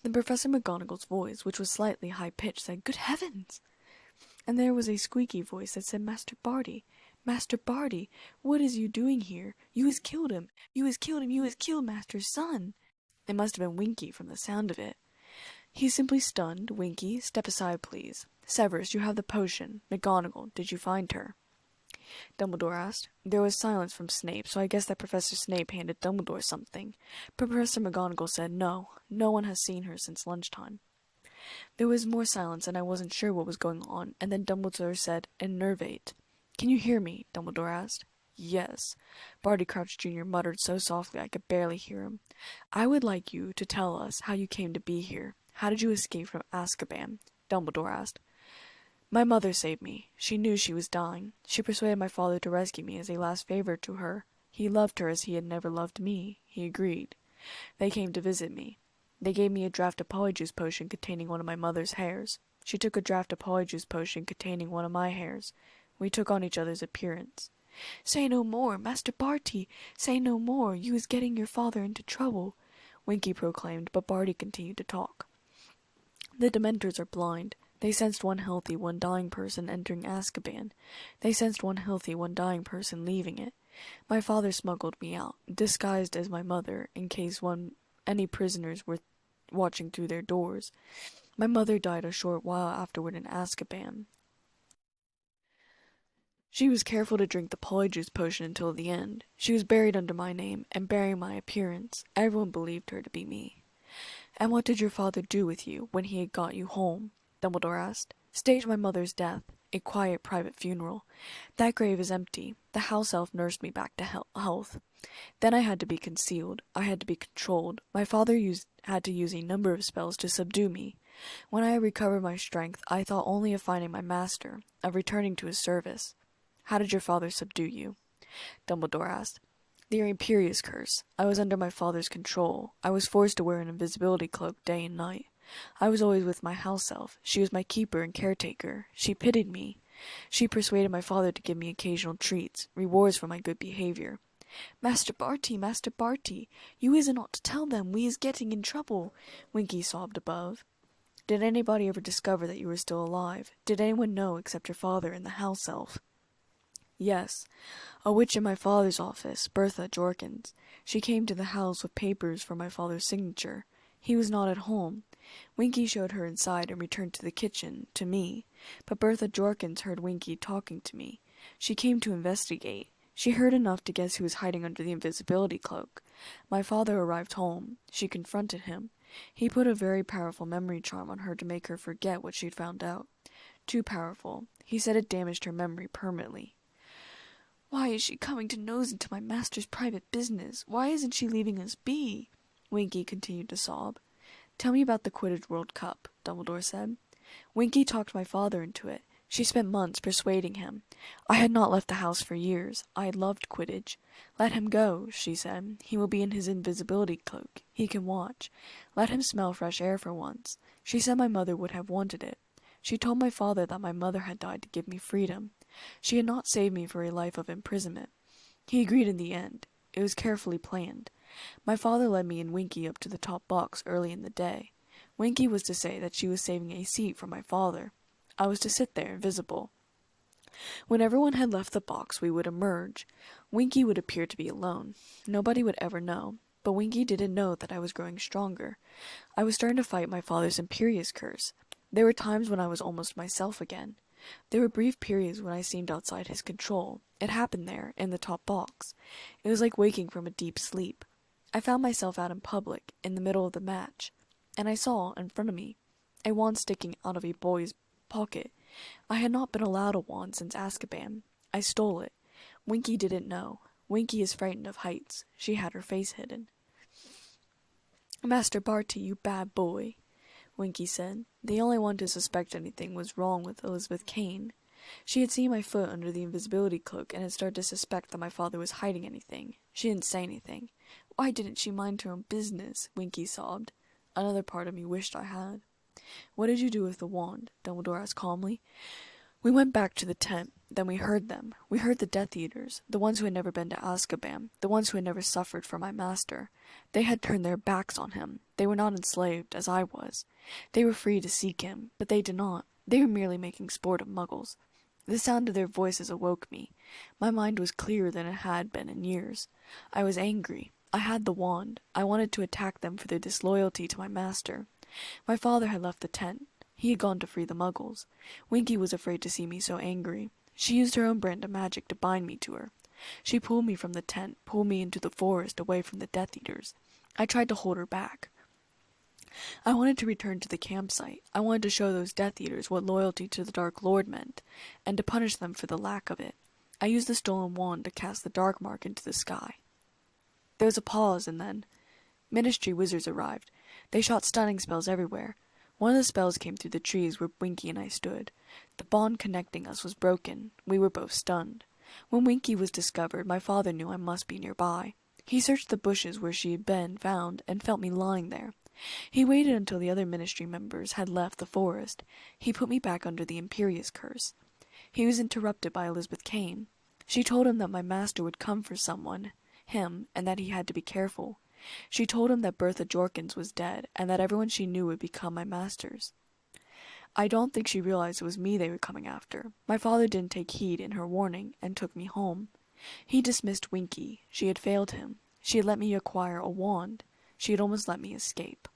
Then Professor McGonagall's voice, which was slightly high-pitched, said, "Good heavens!" And there was a squeaky voice that said, "Master Barty, Master Barty, what is you doing here? You has killed him! You has killed him! You has killed Master's son!" It must have been Winky from the sound of it. "He's simply stunned. Winky, step aside, please. Severus, you have the potion. McGonagall, did you find her?" Dumbledore asked. There was silence from Snape, so I guess that Professor Snape handed Dumbledore something. But Professor McGonagall said no. No one has seen her since lunchtime. There was more silence, and I wasn't sure what was going on, and then Dumbledore said, "Enervate." "Can you hear me?" Dumbledore asked. "Yes." Barty Crouch Jr. muttered so softly I could barely hear him. "I would like you to tell us how you came to be here. How did you escape from Azkaban?" Dumbledore asked. "My mother saved me. She knew she was dying. She persuaded my father to rescue me as a last favor to her. He loved her as he had never loved me. He agreed. They came to visit me. They gave me a draught of Polyjuice potion containing one of my mother's hairs. She took a draught of Polyjuice potion containing one of my hairs. We took on each other's appearance." "Say no more, Master Barty! Say no more! You is getting your father into trouble," Winky proclaimed, but Barty continued to talk. "The Dementors are blind. They sensed one healthy, one dying person entering Azkaban. They sensed one healthy, one dying person leaving it. My father smuggled me out, disguised as my mother, in case any prisoners were watching through their doors. My mother died a short while afterward in Azkaban. She was careful to drink the Polyjuice potion until the end. She was buried under my name, and bearing my appearance. Everyone believed her to be me." "And what did your father do with you when he had got you home?" Dumbledore asked. "Staged my mother's death. A quiet, private funeral. That grave is empty. The house elf nursed me back to health. Then I had to be concealed. I had to be controlled. My father had to use a number of spells to subdue me. When I had recovered my strength, I thought only of finding my master, of returning to his service." "How did your father subdue you?" Dumbledore asked. "The Imperious Curse. I was under my father's control. I was forced to wear an invisibility cloak day and night. I was always with my house elf. She was my keeper and caretaker. She pitied me. She persuaded my father to give me occasional treats, rewards for my good behavior." Master Barty, you isn't ought to tell them. We is getting in trouble," Winky sobbed above. "Did anybody ever discover that you were still alive? Did anyone know except your father and the house elf?" "Yes. A witch in my father's office, Bertha Jorkins. She came to the house with papers for my father's signature. He was not at home. Winky showed her inside and returned to the kitchen, to me. But Bertha Jorkins heard Winky talking to me. She came to investigate. She heard enough to guess who was hiding under the invisibility cloak. My father arrived home. She confronted him. He put a very powerful memory charm on her to make her forget what she'd found out. Too powerful. He said it damaged her memory permanently." "Why is she coming to nose into my master's private business? Why isn't she leaving us be?" Winky continued to sob. "Tell me about the Quidditch World Cup," Dumbledore said. "Winky talked my father into it. She spent months persuading him. I had not left the house for years. I had loved Quidditch. 'Let him go,' she said. 'He will be in his invisibility cloak. He can watch. Let him smell fresh air for once.' She said my mother would have wanted it. She told my father that my mother had died to give me freedom. She had not saved me for a life of imprisonment. He agreed in the end. It was carefully planned. My father led me and Winky up to the top box early in the day. Winky was to say that she was saving a seat for my father. I was to sit there, invisible. When everyone had left the box, we would emerge. Winky would appear to be alone. Nobody would ever know, but Winky didn't know that I was growing stronger. I was starting to fight my father's imperious curse. There were times when I was almost myself again. There were brief periods when I seemed outside his control. It happened there, in the top box. It was like waking from a deep sleep. I found myself out in public, in the middle of the match, and I saw, in front of me, a wand sticking out of a boy's pocket. I had not been allowed a wand since Azkaban. I stole it. Winky didn't know. Winky is frightened of heights. She had her face hidden. "Master Barty, you bad boy," Winky said. The only one to suspect anything was wrong with Elizabeth Kane. She had seen my foot under the invisibility cloak and had started to suspect that my father was hiding anything. She didn't say anything. Why didn't she mind her own business? Winky sobbed. Another part of me wished I had. "What did you do with the wand?" Dumbledore asked calmly. "We went back to the tent. Then we heard them. We heard the Death Eaters, the ones who had never been to Azkaban, the ones who had never suffered for my master. They had turned their backs on him. They were not enslaved, as I was. They were free to seek him, but they did not. They were merely making sport of muggles. The sound of their voices awoke me. My mind was clearer than it had been in years. I was angry. I had the wand. I wanted to attack them for their disloyalty to my master. My father had left the tent. He had gone to free the muggles. Winky was afraid to see me so angry. She used her own brand of magic to bind me to her. She pulled me from the tent, pulled me into the forest away from the Death Eaters. I tried to hold her back. I wanted to return to the campsite. I wanted to show those Death Eaters what loyalty to the Dark Lord meant, and to punish them for the lack of it. I used the stolen wand to cast the Dark Mark into the sky. There was a pause, and then Ministry wizards arrived. They shot stunning spells everywhere. One of the spells came through the trees where Winky and I stood. The bond connecting us was broken. We were both stunned. When Winky was discovered, my father knew I must be nearby. He searched the bushes where she had been found and felt me lying there. He waited until the other Ministry members had left the forest. He put me back under the Imperious curse. He was interrupted by Elizabeth Kane. She told him that my master would come for someone, him, and that he had to be careful. She told him that Bertha Jorkins was dead, and that everyone she knew would become my masters. I don't think she realized it was me they were coming after. My father didn't take heed in her warning, and took me home. He dismissed Winky. She had failed him. She had let me acquire a wand. She had almost let me escape.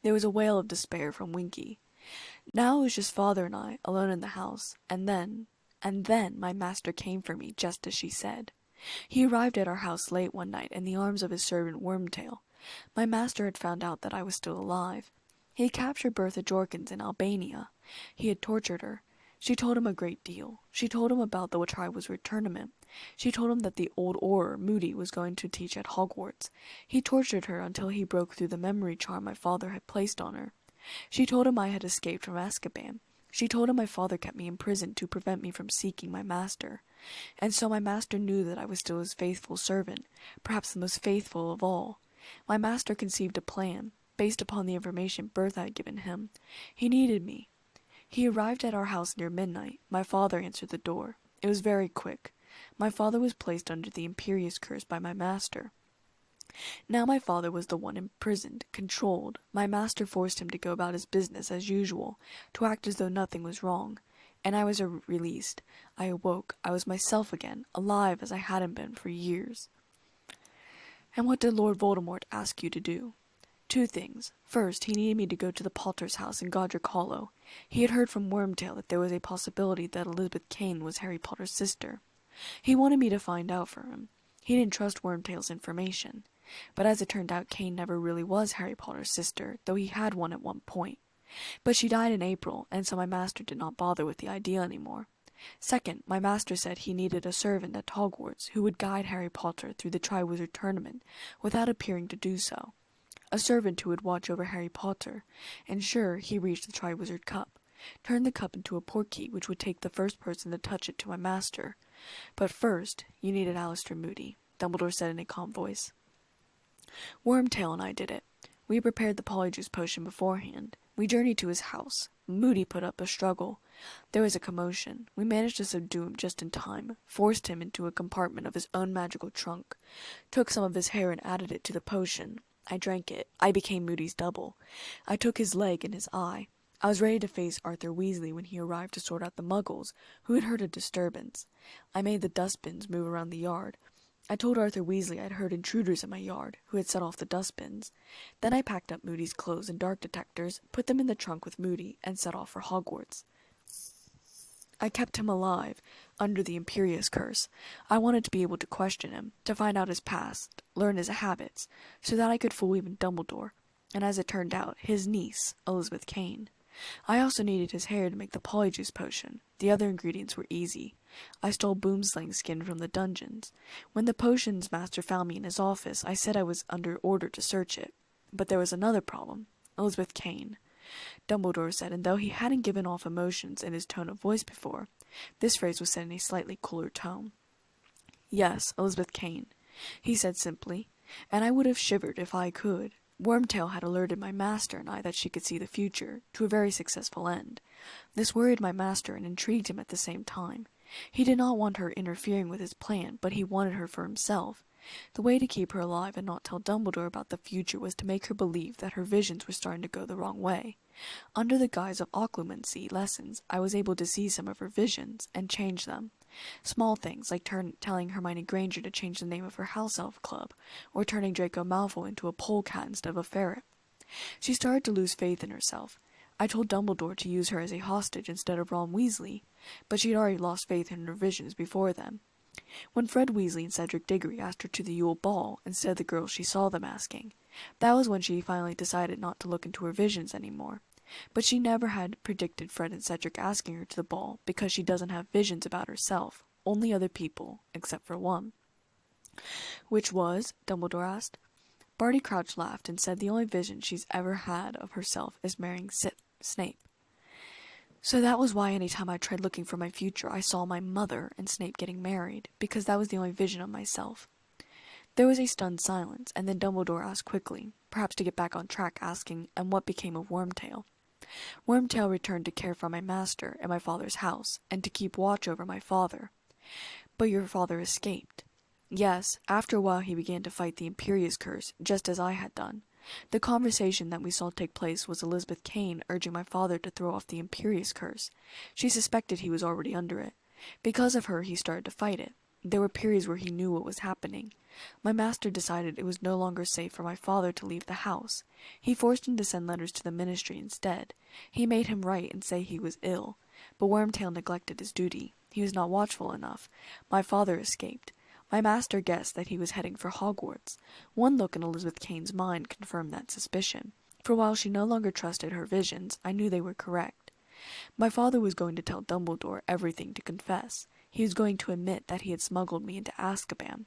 There was a wail of despair from Winky. Now it was just father and I, alone in the house, and then my master came for me, just as she said. He arrived at our house late one night in the arms of his servant Wormtail. My master had found out that I was still alive. He had captured Bertha Jorkins in Albania. He had tortured her. She told him a great deal. She told him about the Triwizard Tournament. She told him that the old Auror, Moody, was going to teach at Hogwarts. He tortured her until he broke through the memory charm my father had placed on her. She told him I had escaped from Azkaban. She told him my father kept me in prison to prevent me from seeking my master. And so my master knew that I was still his faithful servant, perhaps the most faithful of all. My master conceived a plan, based upon the information Bertha had given him. He needed me. He arrived at our house near midnight. My father answered the door. It was very quick. My father was placed under the Imperious curse by my master. Now my father was the one imprisoned, controlled. My master forced him to go about his business as usual, to act as though nothing was wrong. And I was released. I awoke. I was myself again, alive as I hadn't been for years. And what did Lord Voldemort ask you to do? 2 things. First, he needed me to go to the Potter's house in Godric Hollow. He had heard from Wormtail that there was a possibility that Elizabeth Kane was Harry Potter's sister. He wanted me to find out for him. He didn't trust Wormtail's information. But as it turned out, Kane never really was Harry Potter's sister, though he had one at one point. But she died in April, and so my master did not bother with the idea anymore. Second, my master said he needed a servant at Hogwarts who would guide Harry Potter through the Triwizard Tournament without appearing to do so. A servant who would watch over Harry Potter, ensure he reached the Triwizard Cup, turn the cup into a portkey which would take the first person to touch it to my master. But first, you needed Aleister Moody, Dumbledore said in a calm voice. Wormtail and I did it. We prepared the polyjuice potion beforehand. We journeyed to his house. Moody put up a struggle. There was a commotion. We managed to subdue him just in time, forced him into a compartment of his own magical trunk, took some of his hair and added it to the potion. I drank it. I became Moody's double. I took his leg and his eye. I was ready to face Arthur Weasley when he arrived to sort out the muggles who had heard a disturbance. I made the dustbins move around the yard. I told Arthur Weasley I'd heard intruders in my yard who had set off the dustbins. Then I packed up Moody's clothes and dark detectors, put them in the trunk with Moody, and set off for Hogwarts. I kept him alive, under the Imperious Curse. I wanted to be able to question him, to find out his past, learn his habits, so that I could fool even Dumbledore, and as it turned out, his niece, Elizabeth Kane. I also needed his hair to make the Polyjuice potion. The other ingredients were easy. I stole Boomsling's skin from the dungeons. When the potions master found me in his office, I said I was under order to search it. But there was another problem. Elizabeth Kane. Dumbledore said, and though he hadn't given off emotions in his tone of voice before, this phrase was said in a slightly cooler tone. Yes, Elizabeth Kane, he said simply, and I would have shivered if I could. Wormtail had alerted my master and I that she could see the future, to a very successful end. This worried my master and intrigued him at the same time. He did not want her interfering with his plan, but he wanted her for himself. The way to keep her alive and not tell Dumbledore about the future was to make her believe that her visions were starting to go the wrong way. Under the guise of occlumency lessons, I was able to see some of her visions and change them. Small things like telling Hermione Granger to change the name of her house elf club, or turning Draco Malfoy into a polecat instead of a ferret. She started to lose faith in herself. I told Dumbledore to use her as a hostage instead of Ron Weasley, but she had already lost faith in her visions before then. When Fred Weasley and Cedric Diggory asked her to the Yule Ball instead of the girls she saw them asking, that was when she finally decided not to look into her visions anymore. But she never had predicted Fred and Cedric asking her to the ball because she doesn't have visions about herself, only other people, except for one. Which was? Dumbledore asked. Barty Crouch laughed and said the only vision she's ever had of herself is marrying Snape. So that was why any time I tried looking for my future, I saw my mother and Snape getting married, because that was the only vision of myself. There was a stunned silence, and then Dumbledore asked quickly, perhaps to get back on track, asking, and what became of Wormtail? Wormtail returned to care for my master in my father's house, and to keep watch over my father. But your father escaped. Yes, after a while he began to fight the Imperious Curse, just as I had done. The conversation that we saw take place was Elizabeth Kane urging my father to throw off the Imperious Curse. She suspected he was already under it. Because of her, he started to fight it. There were periods where he knew what was happening. My master decided it was no longer safe for my father to leave the house. He forced him to send letters to the ministry instead. He made him write and say he was ill. But Wormtail neglected his duty. He was not watchful enough. My father escaped. My master guessed that he was heading for Hogwarts. One look in Elizabeth Kane's mind confirmed that suspicion, for while she no longer trusted her visions, I knew they were correct. My father was going to tell Dumbledore everything to confess. He was going to admit that he had smuggled me into Azkaban.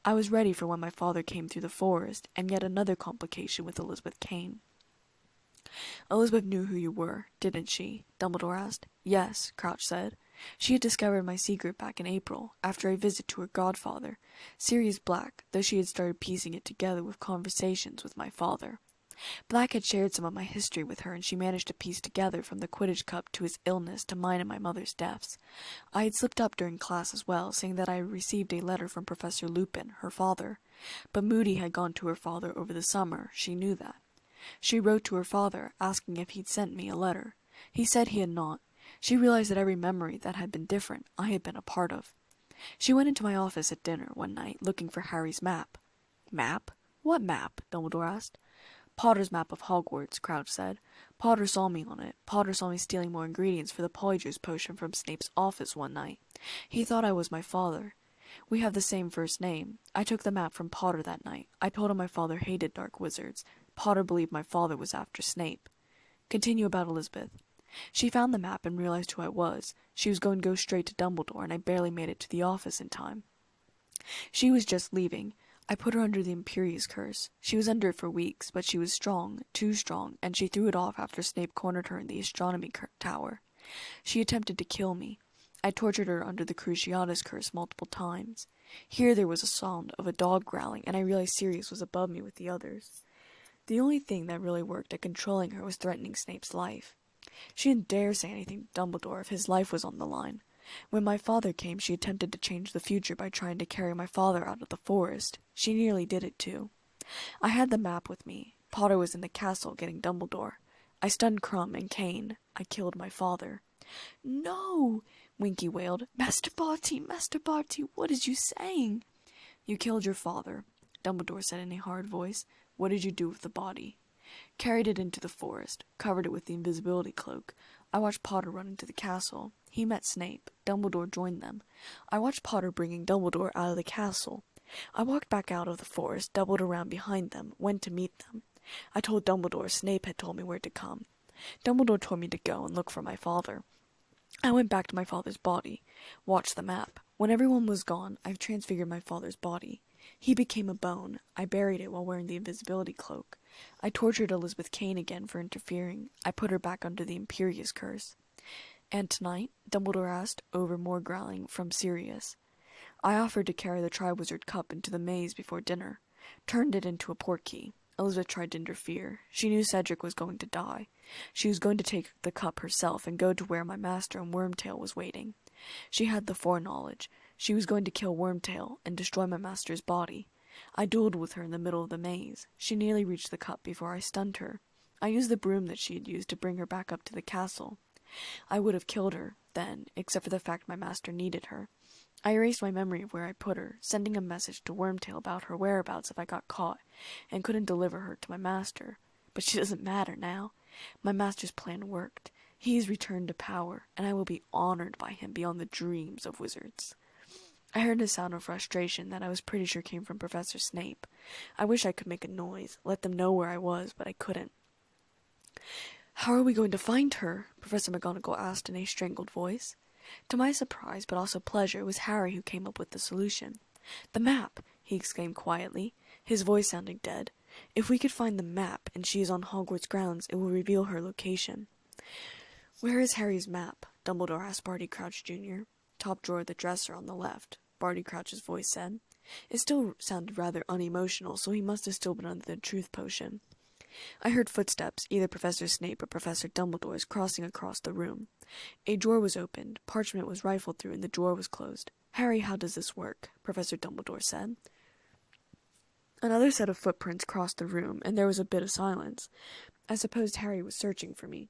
I was ready for when my father came through the forest, and yet another complication with Elizabeth Kane. Elizabeth knew who you were, didn't she? Dumbledore asked. Yes, Crouch said. She had discovered my secret back in April, after a visit to her godfather, Sirius Black, though she had started piecing it together with conversations with my father. Black had shared some of my history with her, and she managed to piece together from the Quidditch Cup to his illness to mine and my mother's deaths. I had slipped up during class as well, saying that I had received a letter from Professor Lupin, her father. But Moody had gone to her father over the summer. She knew that. She wrote to her father, asking if he'd sent me a letter. He said he had not. She realized that every memory that had been different I had been a part of. She went into my office at dinner one night, looking for Harry's map. Map? What map? Dumbledore asked. Potter's map of Hogwarts, Crouch said. Potter saw me on it. Potter saw me stealing more ingredients for the Polyjuice potion from Snape's office one night. He thought I was my father. We have the same first name. I took the map from Potter that night. I told him my father hated dark wizards. Potter believed my father was after Snape. Continue about Elizabeth. She found the map and realized who I was. She was going to go straight to Dumbledore, and I barely made it to the office in time. She was just leaving. I put her under the Imperious Curse. She was under it for weeks, but she was strong, too strong, and she threw it off after Snape cornered her in the astronomy tower. She attempted to kill me. I tortured her under the Cruciatus Curse multiple times. Here there was a sound of a dog growling, and I realized Sirius was above me with the others. The only thing that really worked at controlling her was threatening Snape's life. She didn't dare say anything to Dumbledore if his life was on the line. When my father came, she attempted to change the future by trying to carry my father out of the forest. She nearly did it, too. I had the map with me. Potter was in the castle getting Dumbledore. I stunned Crumb and Kane. I killed my father." "No!" Winky wailed. Master Barty, what is you saying?" "You killed your father," Dumbledore said in a hard voice. "What did you do with the body?" "Carried it into the forest, covered it with the invisibility cloak. I watched Potter run into the castle. He met Snape. Dumbledore joined them. I watched Potter bringing Dumbledore out of the castle. I walked back out of the forest, doubled around behind them, went to meet them. I told Dumbledore Snape had told me where to come. Dumbledore told me to go and look for my father. I went back to my father's body, watched the map. When everyone was gone, I transfigured my father's body. He became a bone. I buried it while wearing the invisibility cloak. I tortured Elizabeth Kane again for interfering. I put her back under the Imperious curse." "And tonight?" Dumbledore asked, over more growling from Sirius. "I offered to carry the Triwizard Cup into the maze before dinner. Turned it into a portkey. Elizabeth tried to interfere. She knew Cedric was going to die. She was going to take the cup herself and go to where my master and Wormtail was waiting. She had the foreknowledge. She was going to kill Wormtail and destroy my master's body. I dueled with her in the middle of the maze. She nearly reached the cup before I stunned her. I used the broom that she had used to bring her back up to the castle. I would have killed her, then, except for the fact my master needed her. I erased my memory of where I put her, sending a message to Wormtail about her whereabouts if I got caught, and couldn't deliver her to my master. But she doesn't matter now. My master's plan worked. He's returned to power, and I will be honored by him beyond the dreams of wizards." I heard a sound of frustration that I was pretty sure came from Professor Snape. I wish I could make a noise, let them know where I was, but I couldn't. "How are we going to find her?" Professor McGonagall asked in a strangled voice. To my surprise, but also pleasure, it was Harry who came up with the solution. "The map!" he exclaimed quietly, his voice sounding dead. "If we could find the map, and she is on Hogwarts grounds, it will reveal her location." "Where is Harry's map?" Dumbledore asked Barty Crouch Jr. "Top drawer of the dresser on the left," Barty Crouch's voice said. It still sounded rather unemotional, so he must have still been under the truth potion. I heard footsteps, either Professor Snape or Professor Dumbledore's, crossing across the room. A drawer was opened, parchment was rifled through, and the drawer was closed. "Harry, how does this work?" Professor Dumbledore said. Another set of footprints crossed the room, and there was a bit of silence. I supposed Harry was searching for me.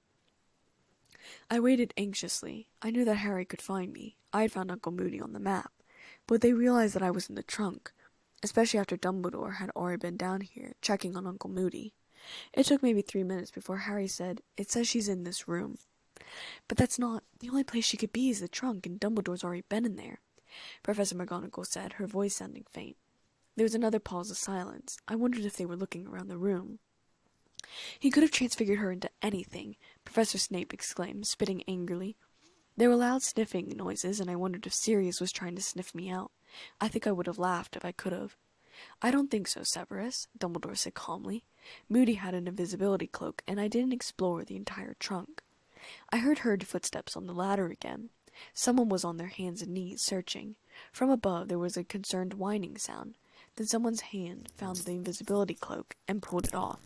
I waited anxiously. I knew that Harry could find me. I had found Uncle Moody on the map. But they realized that I was in the trunk, especially after Dumbledore had already been down here, checking on Uncle Moody. It took maybe 3 minutes before Harry said, "It says she's in this room." "But that's not. The only place she could be is the trunk, and Dumbledore's already been in there," Professor McGonagall said, her voice sounding faint. There was another pause of silence. I wondered if they were looking around the room. "He could have transfigured her into anything," Professor Snape exclaimed, spitting angrily. There were loud sniffing noises, and I wondered if Sirius was trying to sniff me out. I think I would have laughed if I could have. "I don't think so, Severus," Dumbledore said calmly. "Moody had an invisibility cloak, and I didn't explore the entire trunk." I heard hurried footsteps on the ladder again. Someone was on their hands and knees, searching. From above there was a concerned whining sound. Then someone's hand found the invisibility cloak and pulled it off.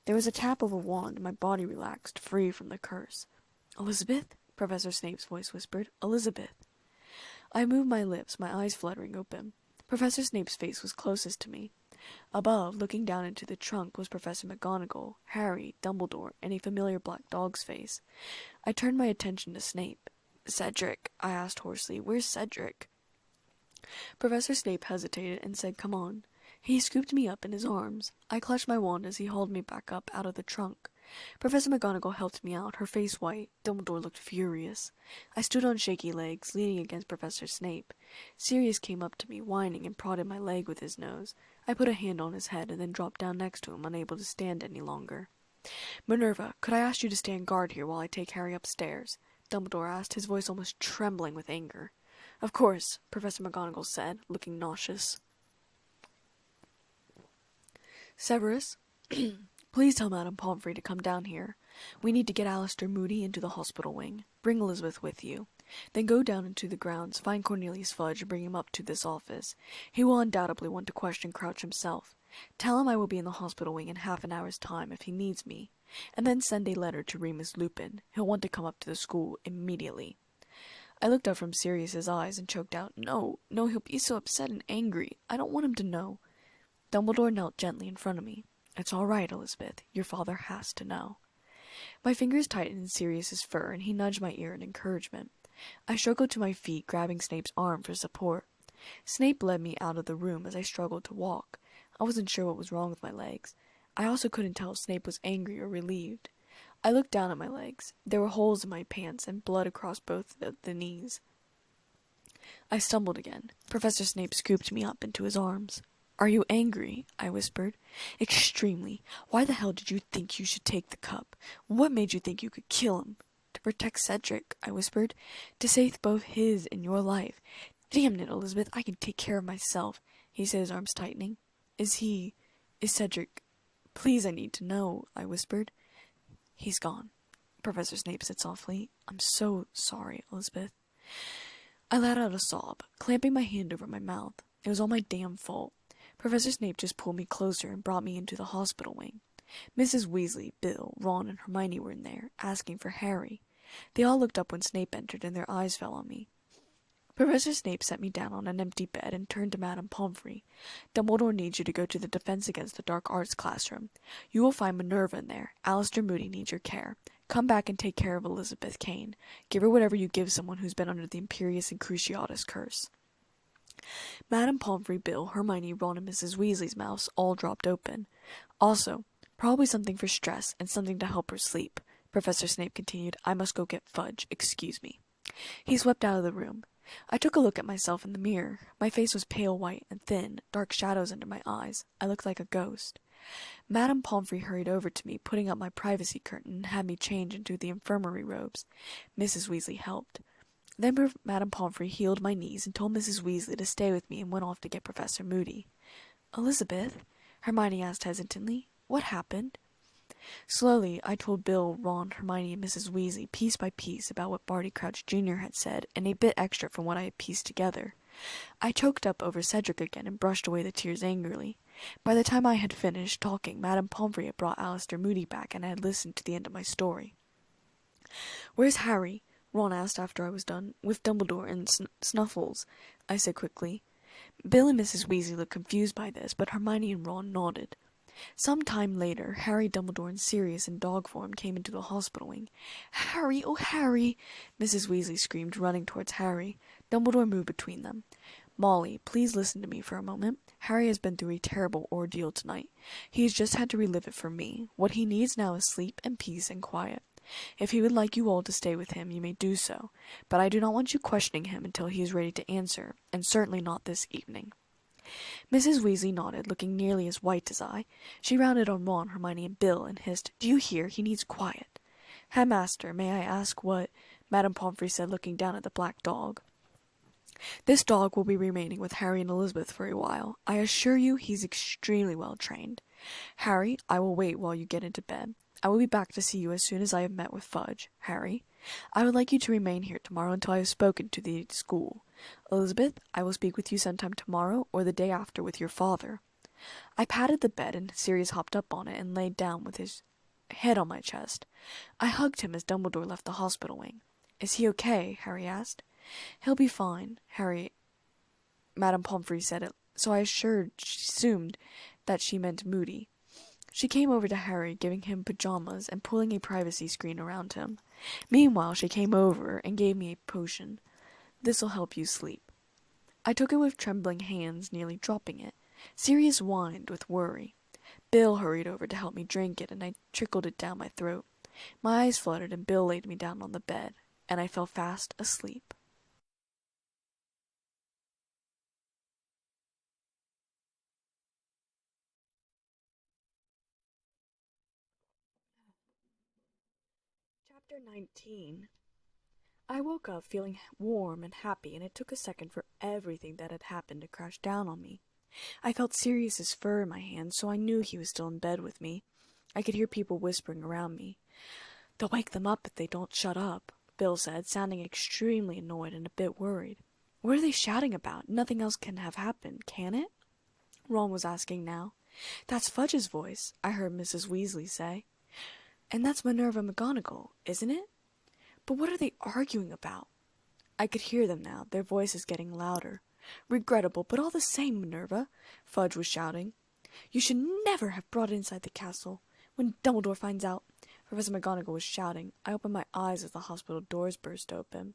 There was a tap of a wand, and my body relaxed, free from the curse. "Elizabeth?" Professor Snape's voice whispered. "Elizabeth." I moved my lips, my eyes fluttering open. Professor Snape's face was closest to me. Above, looking down into the trunk, was Professor McGonagall, Harry, Dumbledore, and a familiar black dog's face. I turned my attention to Snape. "Cedric," I asked hoarsely. "Where's Cedric?" Professor Snape hesitated and said, "Come on." He scooped me up in his arms. I clutched my wand as he hauled me back up out of the trunk. Professor McGonagall helped me out, her face white. Dumbledore looked furious. I stood on shaky legs, leaning against Professor Snape. Sirius came up to me, whining, and prodded my leg with his nose. I put a hand on his head and then dropped down next to him, unable to stand any longer. "Minerva, could I ask you to stand guard here while I take Harry upstairs?" Dumbledore asked, his voice almost trembling with anger. "Of course," Professor McGonagall said, looking nauseous. "Severus, please tell Madame Pomfrey to come down here. We need to get Alistair Moody into the hospital wing. Bring Elizabeth with you. Then go down into the grounds, find Cornelius Fudge, and bring him up to this office. He will undoubtedly want to question Crouch himself. Tell him I will be in the hospital wing in half an hour's time if he needs me. And then send a letter to Remus Lupin. He'll want to come up to the school immediately." I looked up from Sirius's eyes and choked out, No, he'll be so upset and angry. I don't want him to know." Dumbledore knelt gently in front of me. "It's all right, Elizabeth. Your father has to know." My fingers tightened in Sirius's fur, and he nudged my ear in encouragement. I struggled to my feet, grabbing Snape's arm for support. Snape led me out of the room as I struggled to walk. I wasn't sure what was wrong with my legs. I also couldn't tell if Snape was angry or relieved. I looked down at my legs. There were holes in my pants and blood across both the knees. I stumbled again. Professor Snape scooped me up into his arms. "Are you angry?" I whispered. "Extremely. Why the hell did you think you should take the cup? What made you think you could kill him?" "To protect Cedric," I whispered. "To save both his and your life." "Damn it, Elizabeth, I can take care of myself," he said, his arms tightening. Is Cedric... Please, I need to know," I whispered. "He's gone," Professor Snape said softly. "I'm so sorry, Elizabeth." I let out a sob, clamping my hand over my mouth. It was all my damn fault. Professor Snape just pulled me closer and brought me into the hospital wing. Mrs. Weasley, Bill, Ron, and Hermione were in there, asking for Harry. They all looked up when Snape entered, and their eyes fell on me. Professor Snape set me down on an empty bed and turned to Madame Pomfrey. "Dumbledore needs you to go to the Defense Against the Dark Arts classroom. You will find Minerva in there. Alistair Moody needs your care. Come back and take care of Elizabeth Kane. Give her whatever you give someone who's been under the Imperius and Cruciatus curse." Madame Pomfrey, Bill, Hermione, Ron, and Mrs. Weasley's mouths all dropped open. "Also, probably something for stress and something to help her sleep," Professor Snape continued. "I must go get Fudge. Excuse me." He swept out of the room. I took a look at myself in the mirror. My face was pale white and thin, dark shadows under my eyes. I looked like a ghost. Madame Pomfrey hurried over to me, putting up my privacy curtain, and had me change into the infirmary robes. Mrs. Weasley helped. Then Madame Pomfrey healed my knees and told Mrs. Weasley to stay with me and went off to get Professor Moody. "Elizabeth?" Hermione asked hesitantly. "What happened?" Slowly, I told Bill, Ron, Hermione, and Mrs. Weasley piece by piece about what Barty Crouch Jr. had said, and a bit extra from what I had pieced together. I choked up over Cedric again and brushed away the tears angrily. By the time I had finished talking, Madame Pomfrey had brought Alistair Moody back, and I had listened to the end of my story. "Where's Harry?" Ron asked after I was done. "With Dumbledore and Snuffles," I said quickly. Bill and Mrs. Weasley looked confused by this, but Hermione and Ron nodded. Some time later, Harry, Dumbledore, and Sirius in dog form came into the hospital wing. "Harry, oh Harry!" Mrs. Weasley screamed, running towards Harry. Dumbledore moved between them. "Molly, please listen to me for a moment. Harry has been through a terrible ordeal tonight. He has just had to relive it for me. What he needs now is sleep and peace and quiet. If he would like you all to stay with him, you may do so, but I do not want you questioning him until he is ready to answer, and certainly not this evening." Mrs. Weasley nodded, looking nearly as white as I. She rounded on Ron, Hermione, and Bill, and hissed, "Do you hear? He needs quiet." "Headmaster, may I ask what—" Madame Pomfrey said, looking down at the black dog. "This dog will be remaining with Harry and Elizabeth for a while. I assure you he's extremely well trained. Harry, I will wait while you get into bed. I will be back to see you as soon as I have met with Fudge. Harry, I would like you to remain here tomorrow until I have spoken to the school. Elizabeth, I will speak with you sometime tomorrow or the day after with your father." I patted the bed, and Sirius hopped up on it and laid down with his head on my chest. I hugged him as Dumbledore left the hospital wing. "Is he okay?" Harry asked. "He'll be fine," Madame Pomfrey said it, so I assumed that she meant Moody. She came over to Harry, giving him pajamas and pulling a privacy screen around him. Meanwhile, she came over and gave me a potion. "This'll help you sleep." I took it with trembling hands, nearly dropping it. Sirius whined with worry. Bill hurried over to help me drink it, and I trickled it down my throat. My eyes fluttered, and Bill laid me down on the bed, and I fell fast asleep. Chapter 19. I woke up feeling warm and happy, and it took a second for everything that had happened to crash down on me. I felt Sirius's fur in my hands, so I knew he was still in bed with me. I could hear people whispering around me. "They'll wake them up if they don't shut up," Bill said, sounding extremely annoyed and a bit worried. "What are they shouting about? Nothing else can have happened, can it?" Ron was asking now. "That's Fudge's voice," I heard Mrs. Weasley say. "And that's Minerva McGonagall, isn't it? But what are they arguing about?" I could hear them now, their voices getting louder. "Regrettable, but all the same, Minerva," Fudge was shouting. "You should never have brought it inside the castle. When Dumbledore finds out, Professor McGonagall was shouting. I opened my eyes as the hospital doors burst open.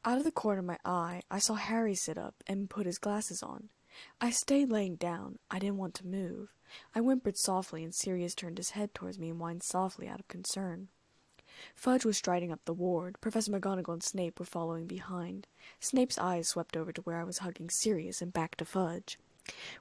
Out of the corner of my eye, I saw Harry sit up and put his glasses on. I stayed laying down. I didn't want to move. I whimpered softly, and Sirius turned his head towards me and whined softly out of concern. Fudge was striding up the ward. Professor McGonagall and Snape were following behind. Snape's eyes swept over to where I was hugging Sirius and back to Fudge.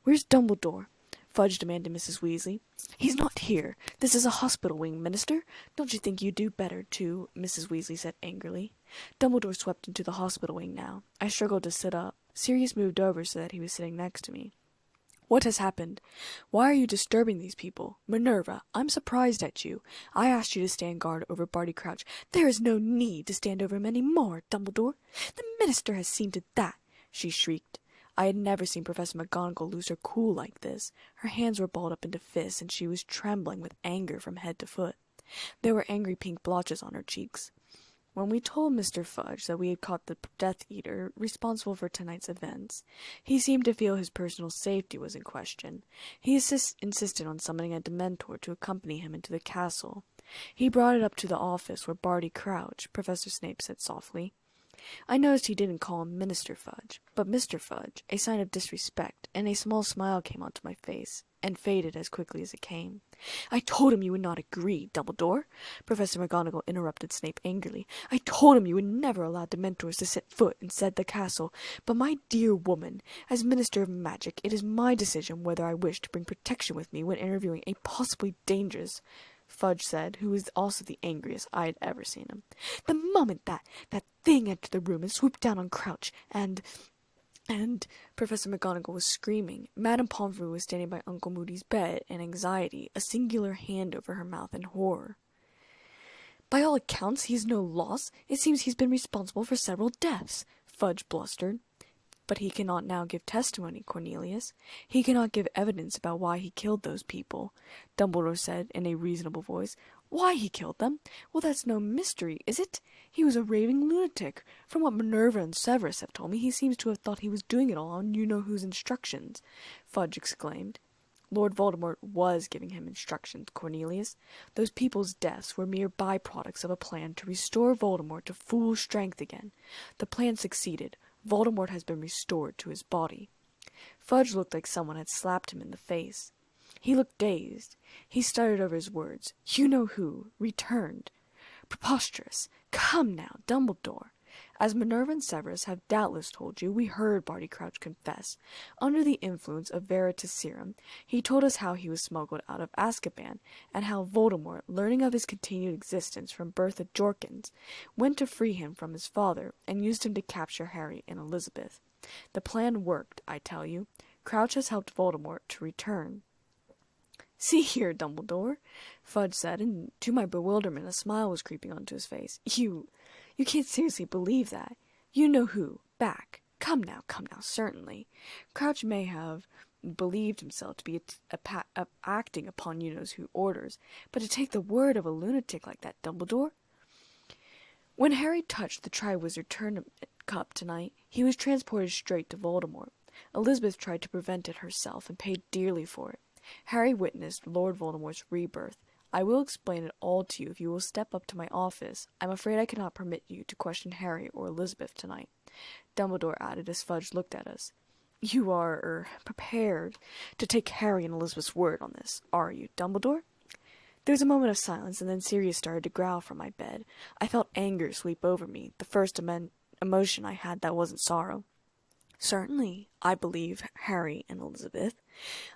"Where's Dumbledore?" Fudge demanded Mrs. Weasley. "He's not here. This is a hospital wing, Minister. Don't you think you'd do better to?" Mrs. Weasley said angrily. Dumbledore swept into the hospital wing now. I struggled to sit up. Sirius moved over so that he was sitting next to me. "What has happened? Why are you disturbing these people? Minerva, I'm surprised at you. I asked you to stand guard over Barty Crouch." "There is no need to stand over him any more, Dumbledore. The Minister has seen to that," she shrieked. I had never seen Professor McGonagall lose her cool like this. Her hands were balled up into fists, and she was trembling with anger from head to foot. There were angry pink blotches on her cheeks. When we told Mr. Fudge that we had caught the Death Eater responsible for tonight's events, he seemed to feel his personal safety was in question. He insisted on summoning a Dementor to accompany him into the castle. He brought it up to the office where Barty crouched, Professor Snape said softly. I noticed he didn't call him Minister Fudge, but Mr. Fudge, a sign of disrespect, and a small smile came onto my face, and faded as quickly as it came. "I told him you would not agree, Dumbledore," Professor McGonagall interrupted Snape angrily. "I told him you would never allow Dementors to set foot inside the castle. But my dear woman, as Minister of Magic, it is my decision whether I wish to bring protection with me when interviewing a possibly dangerous," Fudge said, who was also the angriest I had ever seen him. "The moment that thing entered the room and swooped down on Crouch, and Professor McGonagall was screaming. Madame Pomfrey was standing by Uncle Moody's bed in anxiety, a singular hand over her mouth in horror. "By all accounts, he's no loss. It seems he's been responsible for several deaths," Fudge blustered. "But he cannot now give testimony, Cornelius. He cannot give evidence about why he killed those people," Dumbledore said in a reasonable voice. "Why he killed them? Well, that's no mystery, is it? He was a raving lunatic. From what Minerva and Severus have told me, he seems to have thought he was doing it all on you-know-whose instructions," Fudge exclaimed. "Lord Voldemort was giving him instructions, Cornelius. Those people's deaths were mere byproducts of a plan to restore Voldemort to full strength again. The plan succeeded. Voldemort has been restored to his body." Fudge looked like someone had slapped him in the face. He looked dazed. He stuttered over his words. "You-know-who, returned. Preposterous. Come now, Dumbledore. As Minerva and Severus have doubtless told you, we heard Barty Crouch confess. Under the influence of Veritaserum, he told us how he was smuggled out of Azkaban, and how Voldemort, learning of his continued existence from Bertha Jorkins, went to free him from his father, and used him to capture Harry and Elizabeth. The plan worked, I tell you. Crouch has helped Voldemort to return." "See here, Dumbledore," Fudge said, and to my bewilderment a smile was creeping onto his face. You can't seriously believe that. You know who. Back. Come now, certainly. Crouch may have believed himself to be acting upon you-knows-who orders, but to take the word of a lunatic like that, Dumbledore? When Harry touched the Triwizard Tournament Cup tonight, he was transported straight to Voldemort. Elizabeth tried to prevent it herself and paid dearly for it. Harry witnessed Lord Voldemort's rebirth. I will explain it all to you if you will step up to my office. I'm afraid I cannot permit you to question Harry or Elizabeth tonight," Dumbledore added as Fudge looked at us. "You are, prepared to take Harry and Elizabeth's word on this, are you, Dumbledore?" There was a moment of silence, and then Sirius started to growl from my bed. I felt anger sweep over me, the first emotion I had that wasn't sorrow. "Certainly, I believe Harry and Elizabeth.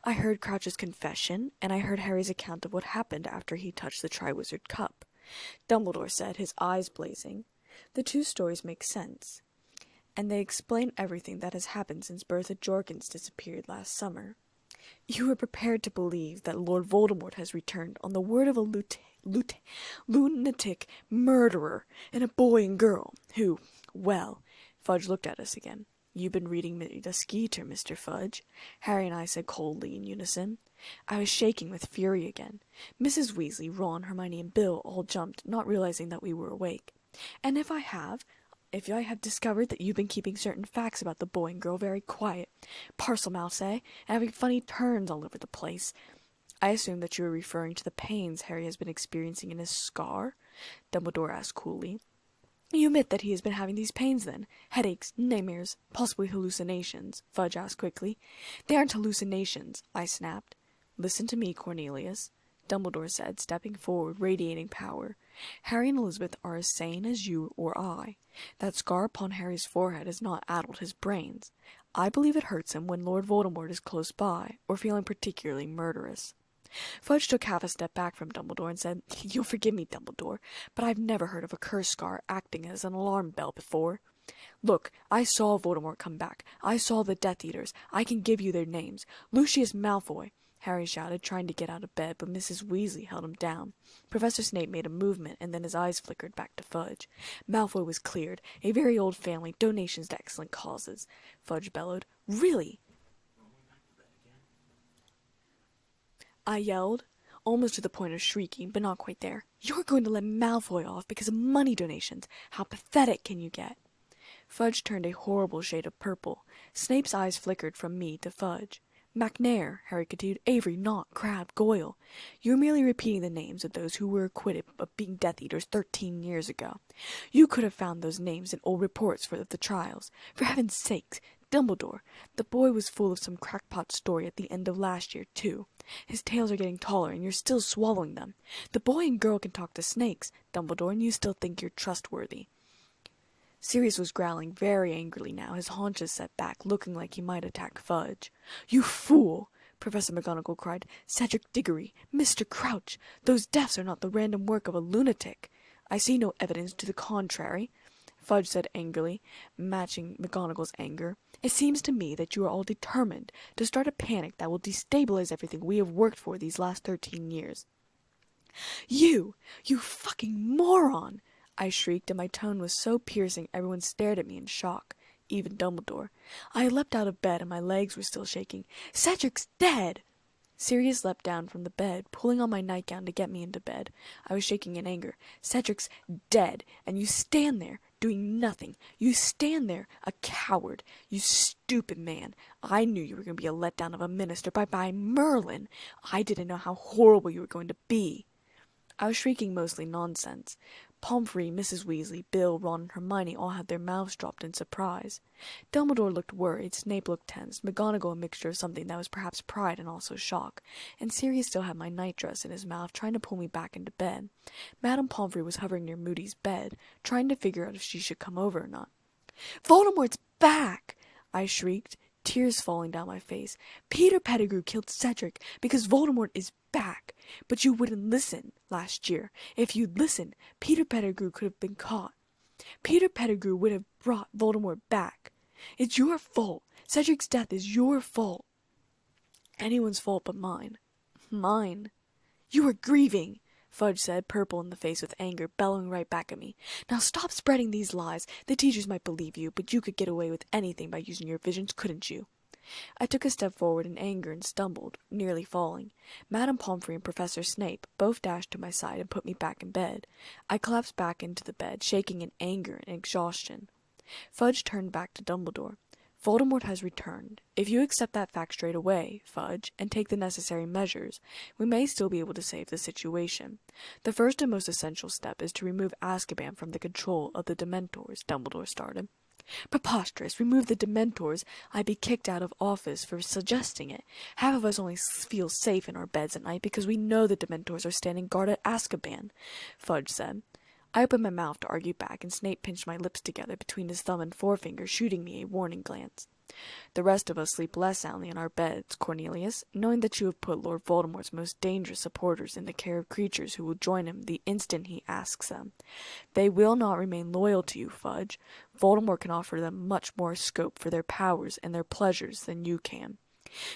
I heard Crouch's confession, and I heard Harry's account of what happened after he touched the Triwizard Cup," Dumbledore said, his eyes blazing. "The two stories make sense, and they explain everything that has happened since Bertha Jorkins disappeared last summer. You are prepared to believe that Lord Voldemort has returned on the word of a lunatic murderer and a boy and girl who, well," Fudge looked at us again. "You've been reading the Skeeter, Mr. Fudge," Harry and I said coldly in unison. I was shaking with fury again. Mrs. Weasley, Ron, Hermione, and Bill all jumped, not realizing that we were awake. "And if I have discovered that you've been keeping certain facts about the boy and girl very quiet, parcel mouths, and having funny turns all over the place, I assume that you are referring to the pains Harry has been experiencing in his scar? Dumbledore asked coolly. You admit that he has been having these pains, then? Headaches, nightmares, possibly hallucinations, Fudge asked quickly. They aren't hallucinations, I snapped. Listen to me, Cornelius, Dumbledore said, stepping forward, radiating power. Harry and Elizabeth are as sane as you or I. That scar upon Harry's forehead has not addled his brains. I believe it hurts him when Lord Voldemort is close by, or feeling particularly murderous. Fudge took half a step back from Dumbledore and said, You'll forgive me, Dumbledore, but I've never heard of a curse scar acting as an alarm bell before. Look, I saw Voldemort come back. I saw the Death Eaters. I can give you their names. Lucius Malfoy, Harry shouted, trying to get out of bed, but Mrs. Weasley held him down. Professor Snape made a movement, and then his eyes flickered back to Fudge. Malfoy was cleared. A very old family, donations to excellent causes, Fudge bellowed. Really? I yelled, almost to the point of shrieking, but not quite there. You're going to let Malfoy off because of money donations. How pathetic can you get? Fudge turned a horrible shade of purple. Snape's eyes flickered from me to Fudge. McNair, Harry continued, Avery, Knott, Crabbe, Goyle. You're merely repeating the names of those who were acquitted of being Death Eaters 13 years ago. You could have found those names in old reports of the trials. For heaven's sakes, Dumbledore, the boy was full of some crackpot story at the end of last year, too. His tales are getting taller, and you're still swallowing them. The boy and girl can talk to snakes, Dumbledore, and you still think you're trustworthy. Sirius was growling very angrily now, his haunches set back, looking like he might attack Fudge. You fool! Professor McGonagall cried. Cedric Diggory, Mr. Crouch, those deaths are not the random work of a lunatic. I see no evidence to the contrary, Fudge said angrily, matching McGonagall's anger. It seems to me that you are all determined to start a panic that will destabilize everything we have worked for these last 13 years. You fucking moron! I shrieked, and my tone was so piercing everyone stared at me in shock, even Dumbledore. I had leapt out of bed, and my legs were still shaking. Cedric's dead! Sirius leapt down from the bed, pulling on my nightgown to get me into bed. I was shaking in anger. Cedric's dead, and you stand there, doing nothing. You stand there, a coward. You stupid man. I knew you were going to be a letdown of a minister, but by Merlin, I didn't know how horrible you were going to be. I was shrieking mostly nonsense. Pomfrey, Mrs. Weasley, Bill, Ron, and Hermione all had their mouths dropped in surprise. Dumbledore looked worried, Snape looked tense, McGonagall a mixture of something that was perhaps pride and also shock, and Sirius still had my nightdress in his mouth, trying to pull me back into bed. Madame Pomfrey was hovering near Moody's bed, trying to figure out if she should come over or not. Voldemort's back! I shrieked, tears falling down my face. Peter Pettigrew killed Cedric because Voldemort is back. But you wouldn't listen last year. If you'd listened, Peter Pettigrew could have been caught. Peter Pettigrew would have brought Voldemort back. It's your fault. Cedric's death is your fault. Anyone's fault but mine. Mine. You are grieving, Fudge said, purple in the face with anger, bellowing right back at me. Now stop spreading these lies. The teachers might believe you, but you could get away with anything by using your visions, couldn't you? I took a step forward in anger and stumbled, nearly falling. Madame Pomfrey and Professor Snape both dashed to my side and put me back in bed. I collapsed back into the bed, shaking in anger and exhaustion. Fudge turned back to Dumbledore. Voldemort has returned. If you accept that fact straight away, Fudge, and take the necessary measures, we may still be able to save the situation. The first and most essential step is to remove Azkaban from the control of the Dementors, Dumbledore started. Preposterous! Remove the Dementors! I'd be kicked out of office for suggesting it. Half of us only feel safe in our beds at night because we know the Dementors are standing guard at Azkaban, Fudge said. I opened my mouth to argue back, and Snape pinched my lips together between his thumb and forefinger, shooting me a warning glance. The rest of us sleep less soundly in our beds, Cornelius, knowing that you have put Lord Voldemort's most dangerous supporters in the care of creatures who will join him the instant he asks them. They will not remain loyal to you, Fudge. Voldemort can offer them much more scope for their powers and their pleasures than you can.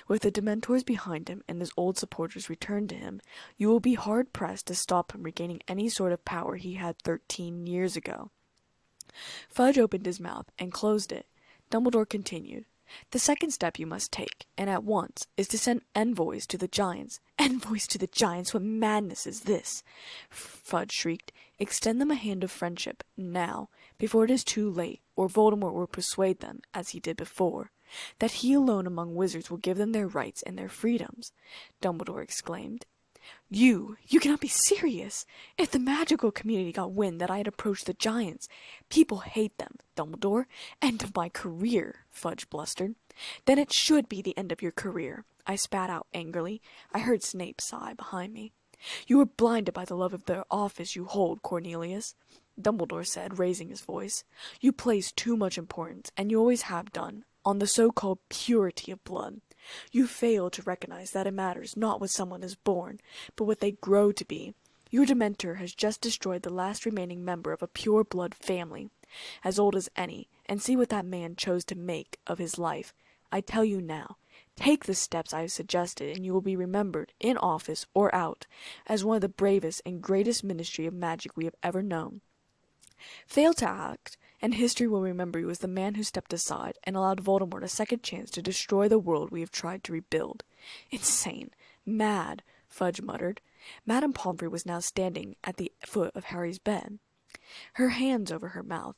With the Dementors behind him and his old supporters returned to him, you will be hard-pressed to stop him regaining any sort of power he had 13 years ago. Fudge opened his mouth and closed it. Dumbledore continued. The second step you must take, and at once, is to send envoys to the giants. Envoys to the giants? What madness is this? Fudge shrieked. Extend them a hand of friendship, now, before it is too late, or Voldemort will persuade them, as he did before. That he alone among wizards will give them their rights and their freedoms, Dumbledore exclaimed. You cannot be serious! If the magical community got wind that I had approached the giants, people hate them, Dumbledore. End of my career, Fudge blustered. Then it should be the end of your career, I spat out angrily. I heard Snape sigh behind me. You are blinded by the love of the office you hold, Cornelius, Dumbledore said, raising his voice. You place too much importance, and you always have done, on the so-called purity of blood. You fail to recognize that it matters not what someone is born, but what they grow to be. Your Dementor has just destroyed the last remaining member of a pure-blood family, as old as any, and see what that man chose to make of his life. I tell you now, take the steps I have suggested, and you will be remembered, in office or out, as one of the bravest and greatest ministry of magic we have ever known. Fail to act, and history will remember you as the man who stepped aside and allowed Voldemort a second chance to destroy the world we have tried to rebuild. Insane. Mad, Fudge muttered. Madame Pomfrey was now standing at the foot of Harry's bed, her hands over her mouth.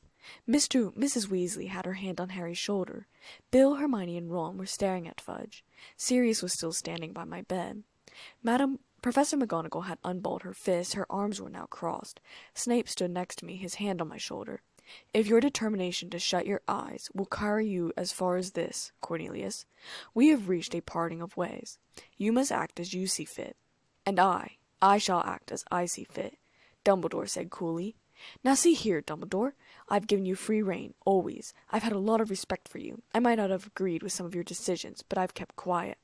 Mrs. Weasley had her hand on Harry's shoulder. Bill, Hermione, and Ron were staring at Fudge. Sirius was still standing by my bed. Professor McGonagall had unballed her fists. Her arms were now crossed. Snape stood next to me, his hand on my shoulder. If your determination to shut your eyes will carry you as far as this, Cornelius, we have reached a parting of ways. You must act as you see fit. And I shall act as I see fit, Dumbledore said coolly. Now see here, Dumbledore, I've given you free rein, always. I've had a lot of respect for you. I might not have agreed with some of your decisions, but I've kept quiet.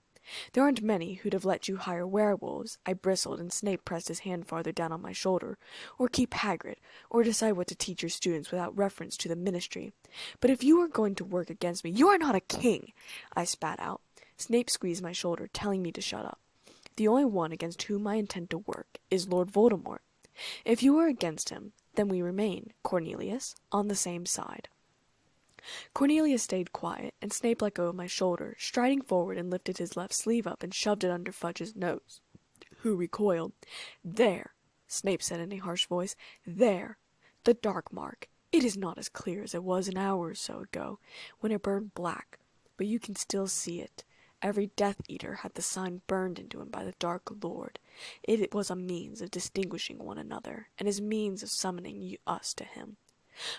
There aren't many who'd have let you hire werewolves, I bristled, and Snape pressed his hand farther down on my shoulder, or keep Hagrid, or decide what to teach your students without reference to the ministry. But if you are going to work against me, you are not a king, I spat out. Snape squeezed my shoulder, telling me to shut up. The only one against whom I intend to work is Lord Voldemort. If you are against him, then we remain, Cornelius, on the same side. Cornelius stayed quiet, and Snape let go of my shoulder, striding forward and lifted his left sleeve up and shoved it under Fudge's nose, who recoiled. There, Snape said in a harsh voice, there, the dark mark. It is not as clear as it was an hour or so ago, when it burned black, but you can still see it. Every Death Eater had the sign burned into him by the Dark Lord. It was a means of distinguishing one another, and his means of summoning us to him.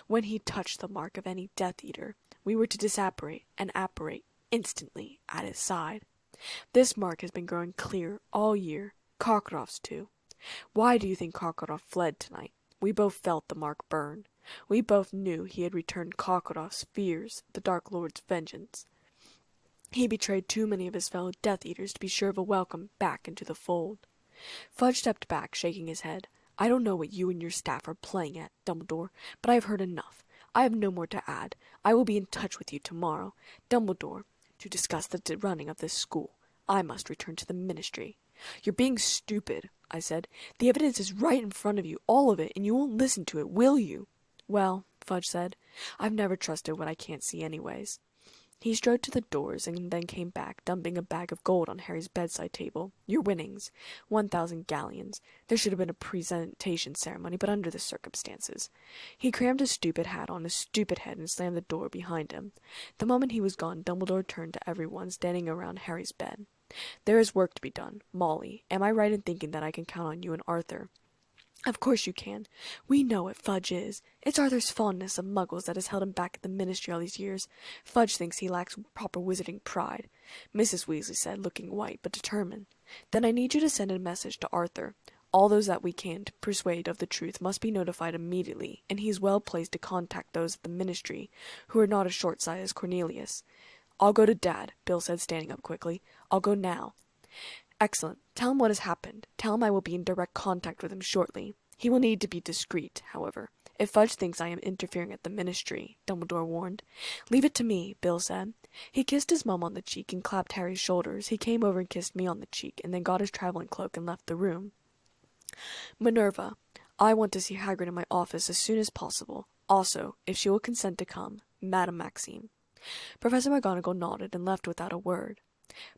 When he touched the mark of any Death Eater, we were to disapparate and apparate instantly at his side. This mark has been growing clear all year. Karkaroff's too. Why do you think Karkaroff fled tonight? We both felt the mark burn. We both knew he had returned Karkaroff's fears, the Dark Lord's vengeance. He betrayed too many of his fellow Death Eaters to be sure of a welcome back into the fold. Fudge stepped back, shaking his head. I don't know what you and your staff are playing at, Dumbledore, but I have heard enough. I have no more to add. I will be in touch with you tomorrow, Dumbledore, to discuss the running of this school. I must return to the ministry. You're being stupid, I said. The evidence is right in front of you, all of it, and you won't listen to it, will you? Well, Fudge said, I've never trusted what I can't see anyways. He strode to the doors and then came back, dumping a bag of gold on Harry's bedside table. Your winnings. 1,000 galleons. There should have been a presentation ceremony, but under the circumstances. He crammed his stupid hat on his stupid head and slammed the door behind him. The moment he was gone, Dumbledore turned to everyone standing around Harry's bed. There is work to be done. Molly, am I right in thinking that I can count on you and Arthur? Of course you can. We know what Fudge is. It's Arthur's fondness of muggles that has held him back at the ministry all these years. Fudge thinks he lacks proper wizarding pride, Mrs. Weasley said, looking white but determined. Then I need you to send a message to Arthur. All those that we can persuade of the truth must be notified immediately, and he is well placed to contact those at the ministry, who are not as short-sighted as Cornelius. I'll go to Dad, Bill said, standing up quickly. I'll go now. Excellent. Tell him what has happened. Tell him I will be in direct contact with him shortly. He will need to be discreet, however. If Fudge thinks I am interfering at the ministry, Dumbledore warned. Leave it to me, Bill said. He kissed his mum on the cheek and clapped Harry's shoulders. He came over and kissed me on the cheek, and then got his traveling cloak and left the room. Minerva, I want to see Hagrid in my office as soon as possible. Also, if she will consent to come, Madame Maxime. Professor McGonagall nodded and left without a word.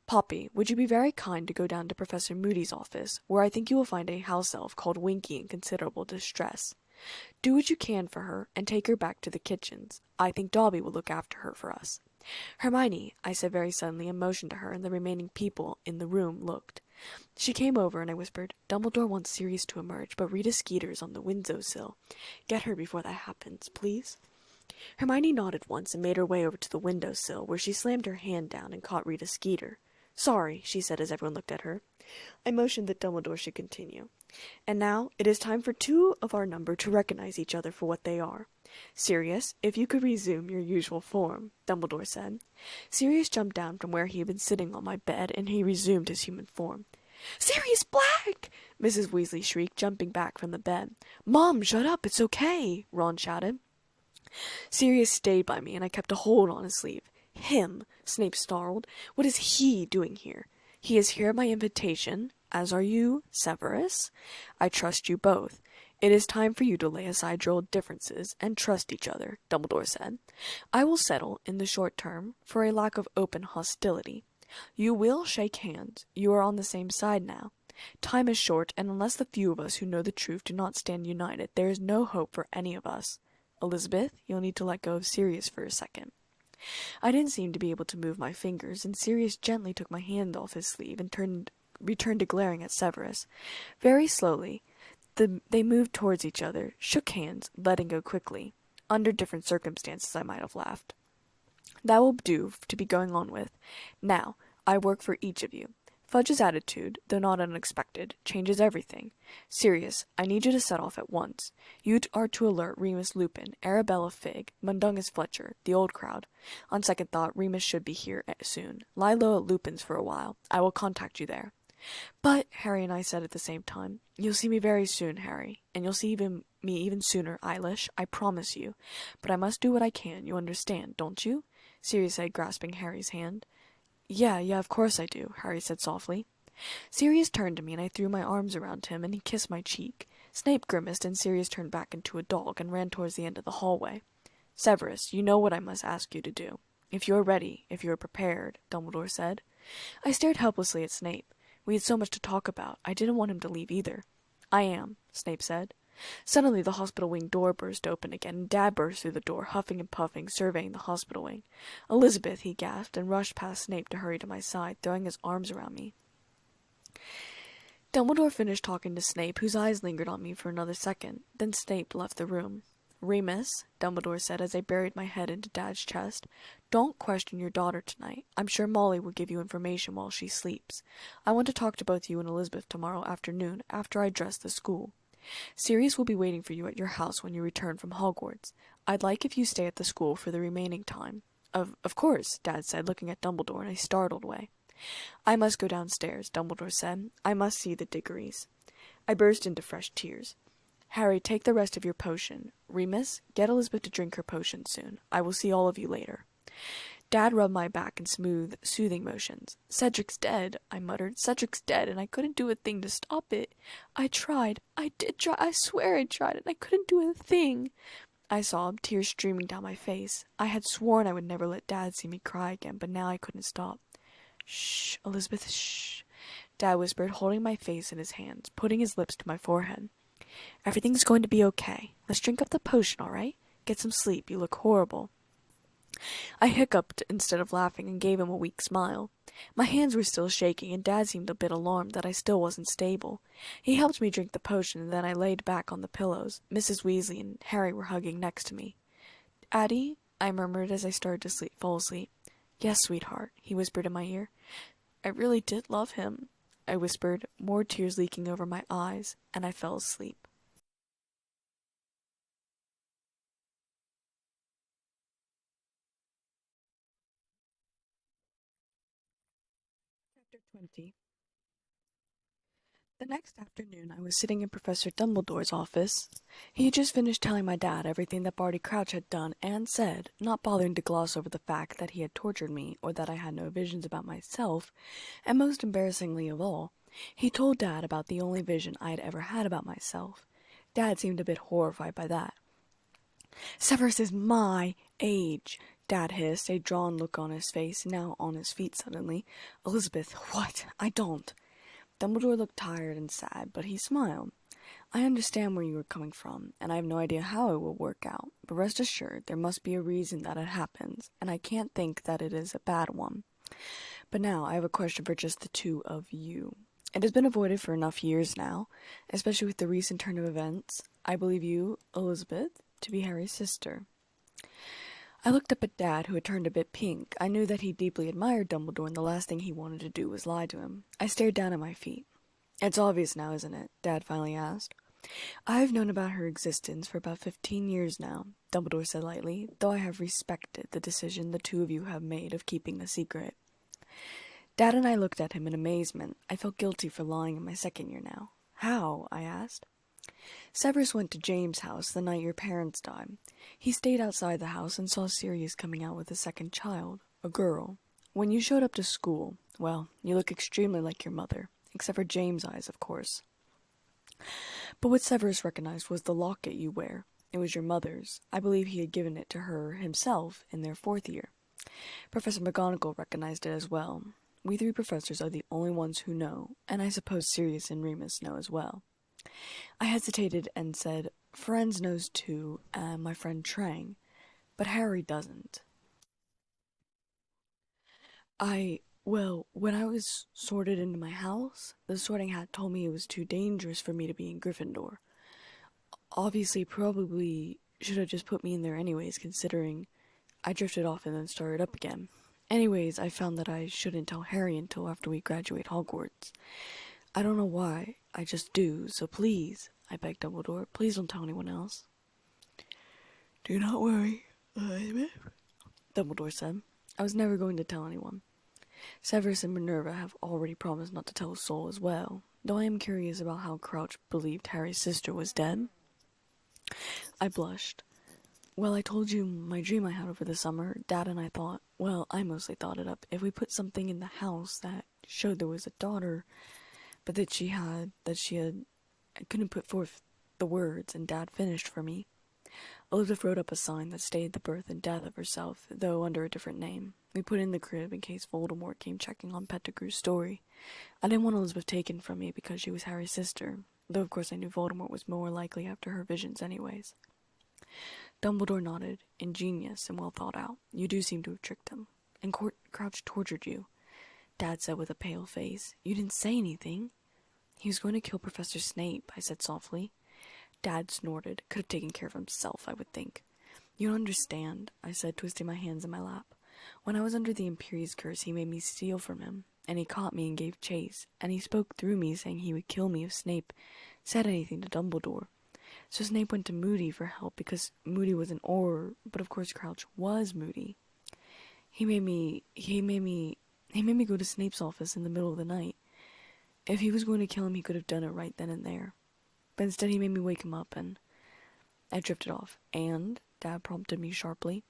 Poppy, would you be very kind to go down to Professor Moody's office, where I think you will find a house elf called Winky in considerable distress. Do what you can for her, and take her back to the kitchens. I think Dobby will look after her for us. "Hermione," I said very suddenly and motioned to her, and the remaining people in the room looked. She came over, and I whispered, "Dumbledore wants Sirius to emerge, but Rita Skeeter's on the window-sill. Get her before that happens, please." Hermione nodded once and made her way over to the window-sill, where she slammed her hand down and caught Rita Skeeter. "Sorry," she said as everyone looked at her. I motioned that Dumbledore should continue. "And now, it is time for two of our number to recognize each other for what they are. Sirius, if you could resume your usual form," Dumbledore said. Sirius jumped down from where he had been sitting on my bed, and he resumed his human form. "Sirius Black!" Mrs. Weasley shrieked, jumping back from the bed. "Mom, shut up, it's okay," Ron shouted. Sirius stayed by me, and I kept a hold on his sleeve. "Him!" Snape snarled. "What is he doing here?" "He is here at my invitation, as are you, Severus. I trust you both. It is time for you to lay aside your old differences and trust each other," Dumbledore said. "I will settle, in the short term, for a lack of open hostility. You will shake hands. You are on the same side now. Time is short, and unless the few of us who know the truth do not stand united, there is no hope for any of us. Elizabeth, you'll need to let go of Sirius for a second." I didn't seem to be able to move my fingers, and Sirius gently took my hand off his sleeve and returned to glaring at Severus. Very slowly, they moved towards each other, shook hands, letting go quickly. Under different circumstances, I might have laughed. "That will do to be going on with. Now, I work for each of you. Fudge's attitude, though not unexpected, changes everything. Sirius, I need you to set off at once. You are to alert Remus Lupin, Arabella Figg, Mundungus Fletcher, the old crowd. On second thought, Remus should be here soon. Lie low at Lupin's for a while. I will contact you there." "But," Harry and I said at the same time, "you'll see me very soon, Harry. And you'll see me even sooner, Eilish. I promise you. But I must do what I can, you understand, don't you?" Sirius said, grasping Harry's hand. Yeah, of course I do," Harry said softly. Sirius turned to me, and I threw my arms around him, and he kissed my cheek. Snape grimaced, and Sirius turned back into a dog and ran towards the end of the hallway. "Severus, you know what I must ask you to do. If you are ready, if you are prepared," Dumbledore said. I stared helplessly at Snape. We had so much to talk about. I didn't want him to leave either. "I am," Snape said. Suddenly the hospital wing door burst open again, and Dad burst through the door, huffing and puffing, surveying the hospital wing. "Elizabeth," he gasped, and rushed past Snape to hurry to my side, throwing his arms around me. Dumbledore finished talking to Snape, whose eyes lingered on me for another second. Then Snape left the room. "Remus," Dumbledore said as I buried my head into Dad's chest, "don't question your daughter tonight. I'm sure Molly will give you information while she sleeps. I want to talk to both you and Elizabeth tomorrow afternoon, after I dress the school. Sirius will be waiting for you at your house when you return from Hogwarts. I'd like if you stay at the school for the remaining time." Of course," Dad said, looking at Dumbledore in a startled way. "I must go downstairs," Dumbledore said. "I must see the Diggories." I burst into fresh tears. "Harry, take the rest of your potion. Remus, get Elizabeth to drink her potion soon. I will see all of you later." Dad rubbed my back in smooth, soothing motions. "Cedric's dead," I muttered. "Cedric's dead, and I couldn't do a thing to stop it. I tried. I did try. I swear I tried, and I couldn't do a thing." I sobbed, tears streaming down my face. I had sworn I would never let Dad see me cry again, but now I couldn't stop. "Shh, Elizabeth, shh," Dad whispered, holding my face in his hands, putting his lips to my forehead. "Everything's going to be okay. Let's drink up the potion, all right? Get some sleep. You look horrible." I hiccuped instead of laughing and gave him a weak smile. My hands were still shaking, and Dad seemed a bit alarmed that I still wasn't stable. He helped me drink the potion, and then I laid back on the pillows. Mrs. Weasley and Harry were hugging next to me. "Addie," I murmured as I started to fall asleep. "Yes, sweetheart," he whispered in my ear. "I really did love him," I whispered, more tears leaking over my eyes, and I fell asleep. Chapter 20. The next afternoon I was sitting in Professor Dumbledore's office. He had just finished telling my dad everything that Barty Crouch had done and said, not bothering to gloss over the fact that he had tortured me or that I had no visions about myself, and most embarrassingly of all, he told Dad about the only vision I had ever had about myself. Dad seemed a bit horrified by that. "Severus is my age," Dad hissed, a drawn look on his face, now on his feet suddenly. "Elizabeth, what? I don't." Dumbledore looked tired and sad, but he smiled. I understand where you are coming from, and I have no idea how it will work out, but rest assured there must be a reason that it happens, and I can't think that it is a bad one. But now I have a question for just the two of you. It has been avoided for enough years now, especially with the recent turn of events. I believe you, Elizabeth, to be Harry's sister. I looked up at Dad, who had turned a bit pink. I knew that he deeply admired Dumbledore, and the last thing he wanted to do was lie to him. I stared down at my feet. It's obvious now, isn't it? Dad finally asked. I've known about her existence for about 15 years now, Dumbledore said lightly, though I have respected the decision the two of you have made of keeping the secret. Dad and I looked at him in amazement. I felt guilty for lying in my second year now. How? I asked. Severus went to James' house the night your parents died. He stayed outside the house and saw Sirius coming out with a second child, a girl. When you showed up to school, well, you look extremely like your mother, except for James' eyes, of course. But what Severus recognized was the locket you wear. It was your mother's. I believe he had given it to her himself in their 4th year. Professor McGonagall recognized it as well. We 3 professors are the only ones who know, and I suppose Sirius and Remus know as well. I hesitated and said, Firenze knows too, and my friend Trang, but Harry doesn't. Well, when I was sorted into my house, the sorting hat told me it was too dangerous for me to be in Gryffindor. Obviously, probably should have just put me in there anyways, considering I drifted off and then started up again. Anyways, I found that I shouldn't tell Harry until after we graduate Hogwarts. I don't know why, I just do, so please, I begged Dumbledore, please don't tell anyone else. Do not worry, Dumbledore said. I was never going to tell anyone. Severus and Minerva have already promised not to tell a soul as well, though I am curious about how Crouch believed Harry's sister was dead. I blushed. Well, I told you my dream I had over the summer. Dad and I thought, well, I mostly thought it up, if we put something in the house that showed there was a daughter, but that she had, I couldn't put forth the words, and Dad finished for me. Elizabeth wrote up a sign that stated the birth and death of herself, though under a different name. We put it in the crib in case Voldemort came checking on Pettigrew's story. I didn't want Elizabeth taken from me because she was Harry's sister, though of course I knew Voldemort was more likely after her visions anyways. Dumbledore nodded. Ingenious and well thought out. You do seem to have tricked him. And Crouch tortured you, Dad said with a pale face. You didn't say anything. He was going to kill Professor Snape, I said softly. Dad snorted. Could have taken care of himself, I would think. You don't understand, I said, twisting my hands in my lap. When I was under the Imperius curse, he made me steal from him, and he caught me and gave chase, and he spoke through me, saying he would kill me if Snape said anything to Dumbledore. So Snape went to Moody for help because Moody was an Auror, but of course Crouch was Moody. He made me go to Snape's office in the middle of the night. If he was going to kill him, he could have done it right then and there. But instead he made me wake him up, and I drifted off. And, Dad prompted me sharply.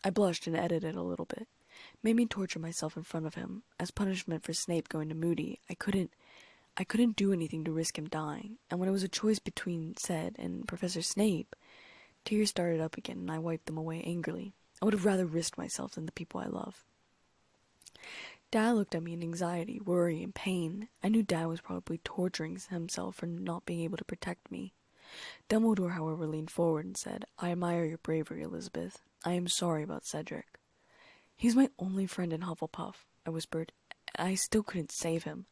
I blushed and edited a little bit. Made me torture myself in front of him. As punishment for Snape going to Moody, I couldn't do anything to risk him dying, and when it was a choice between Ced and Professor Snape, tears started up again and I wiped them away angrily. I would have rather risked myself than the people I love. Dad looked at me in anxiety, worry, and pain. I knew Dad was probably torturing himself for not being able to protect me. Dumbledore, however, leaned forward and said, I admire your bravery, Elizabeth. I am sorry about Cedric. He's my only friend in Hufflepuff, I whispered. I still couldn't save him.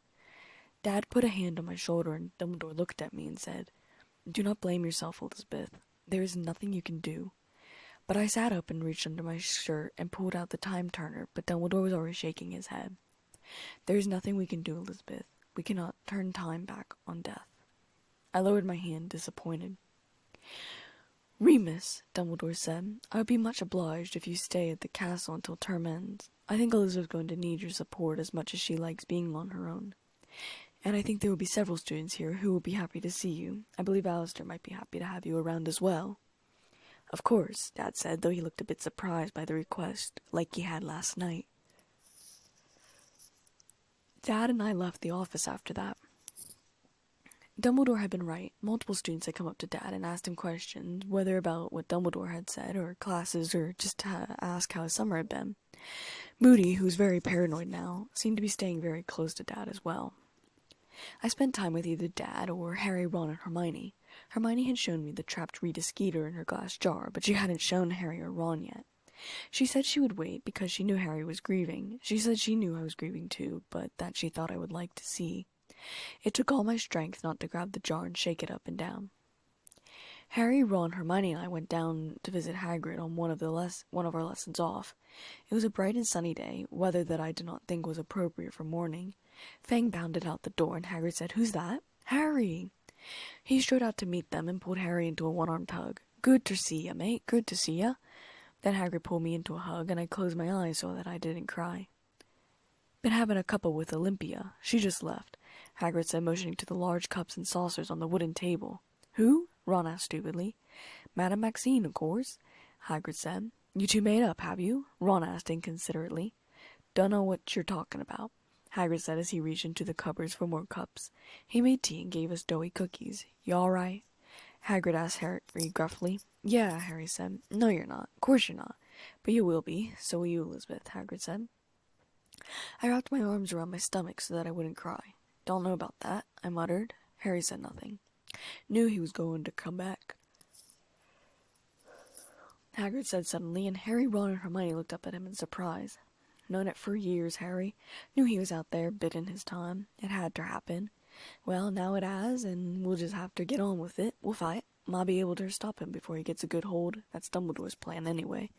Dad put a hand on my shoulder and Dumbledore looked at me and said, Do not blame yourself, Elizabeth. There is nothing you can do. But I sat up and reached under my shirt and pulled out the time turner, but Dumbledore was already shaking his head. There is nothing we can do, Elizabeth. We cannot turn time back on death. I lowered my hand, disappointed. Remus, Dumbledore said, I would be much obliged if you stay at the castle until term ends. I think Elizabeth's going to need your support as much as she likes being on her own. And I think there will be several students here who will be happy to see you. I believe Alistair might be happy to have you around as well. Of course, Dad said, though he looked a bit surprised by the request, like he had last night. Dad and I left the office after that. Dumbledore had been right. Multiple students had come up to Dad and asked him questions, whether about what Dumbledore had said, or classes, or just to ask how his summer had been. Moody, who's very paranoid now, seemed to be staying very close to Dad as well. I spent time with either Dad or Harry, Ron, and Hermione. Hermione had shown me the trapped Rita Skeeter in her glass jar, but she hadn't shown Harry or Ron yet. She said she would wait because she knew Harry was grieving. She said she knew I was grieving too, but that she thought I would like to see. It took all my strength not to grab the jar and shake it up and down. Harry, Ron, Hermione, and I went down to visit Hagrid on one of our lessons off. It was a bright and sunny day, weather that I did not think was appropriate for morning. Fang bounded out the door, and Hagrid said, "Who's that?" "Harry!" He strode out to meet them and pulled Harry into a one-armed hug. "Good to see ya, mate. Good to see ya." Then Hagrid pulled me into a hug, and I closed my eyes so that I didn't cry. "Been having a cuppa with Olympia. She just left," Hagrid said, motioning to the large cups and saucers on the wooden table. "Who?" Ron asked stupidly. "Madame Maxine, of course," Hagrid said. "You two made up, have you?" Ron asked inconsiderately. "Dunno what you're talking about," Hagrid said as he reached into the cupboards for more cups. He made tea and gave us doughy cookies. "You all right?" Hagrid asked Harry gruffly. "Yeah," Harry said. "No, you're not. Of course you're not. But you will be. So will you, Elizabeth," Hagrid said. I wrapped my arms around my stomach so that I wouldn't cry. "Don't know about that," I muttered. Harry said nothing. "Knew he was going to come back," Hagrid said suddenly, and Harry, Ron, and Hermione looked up at him in surprise. "Known it for years, Harry. Knew he was out there biding his time. It had to happen. Well, now it has, and we'll just have to get on with it. We'll fight. Might be able to stop him before he gets a good hold. That's Dumbledore's plan anyway.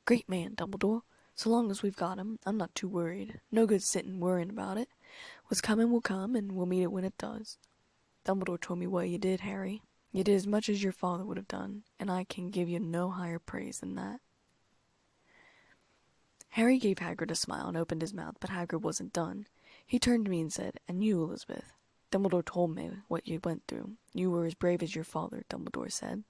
Great man, Dumbledore. So long as we've got him, I'm not too worried. No good sitting worrying about it. What's coming will come, and we'll meet it when it does. Dumbledore told me what you did, Harry. You did as much as your father would have done, and I can give you no higher praise than that." Harry gave Hagrid a smile and opened his mouth, but Hagrid wasn't done. He turned to me and said, "And you, Elizabeth, Dumbledore told me what you went through. You were as brave as your father," Dumbledore said.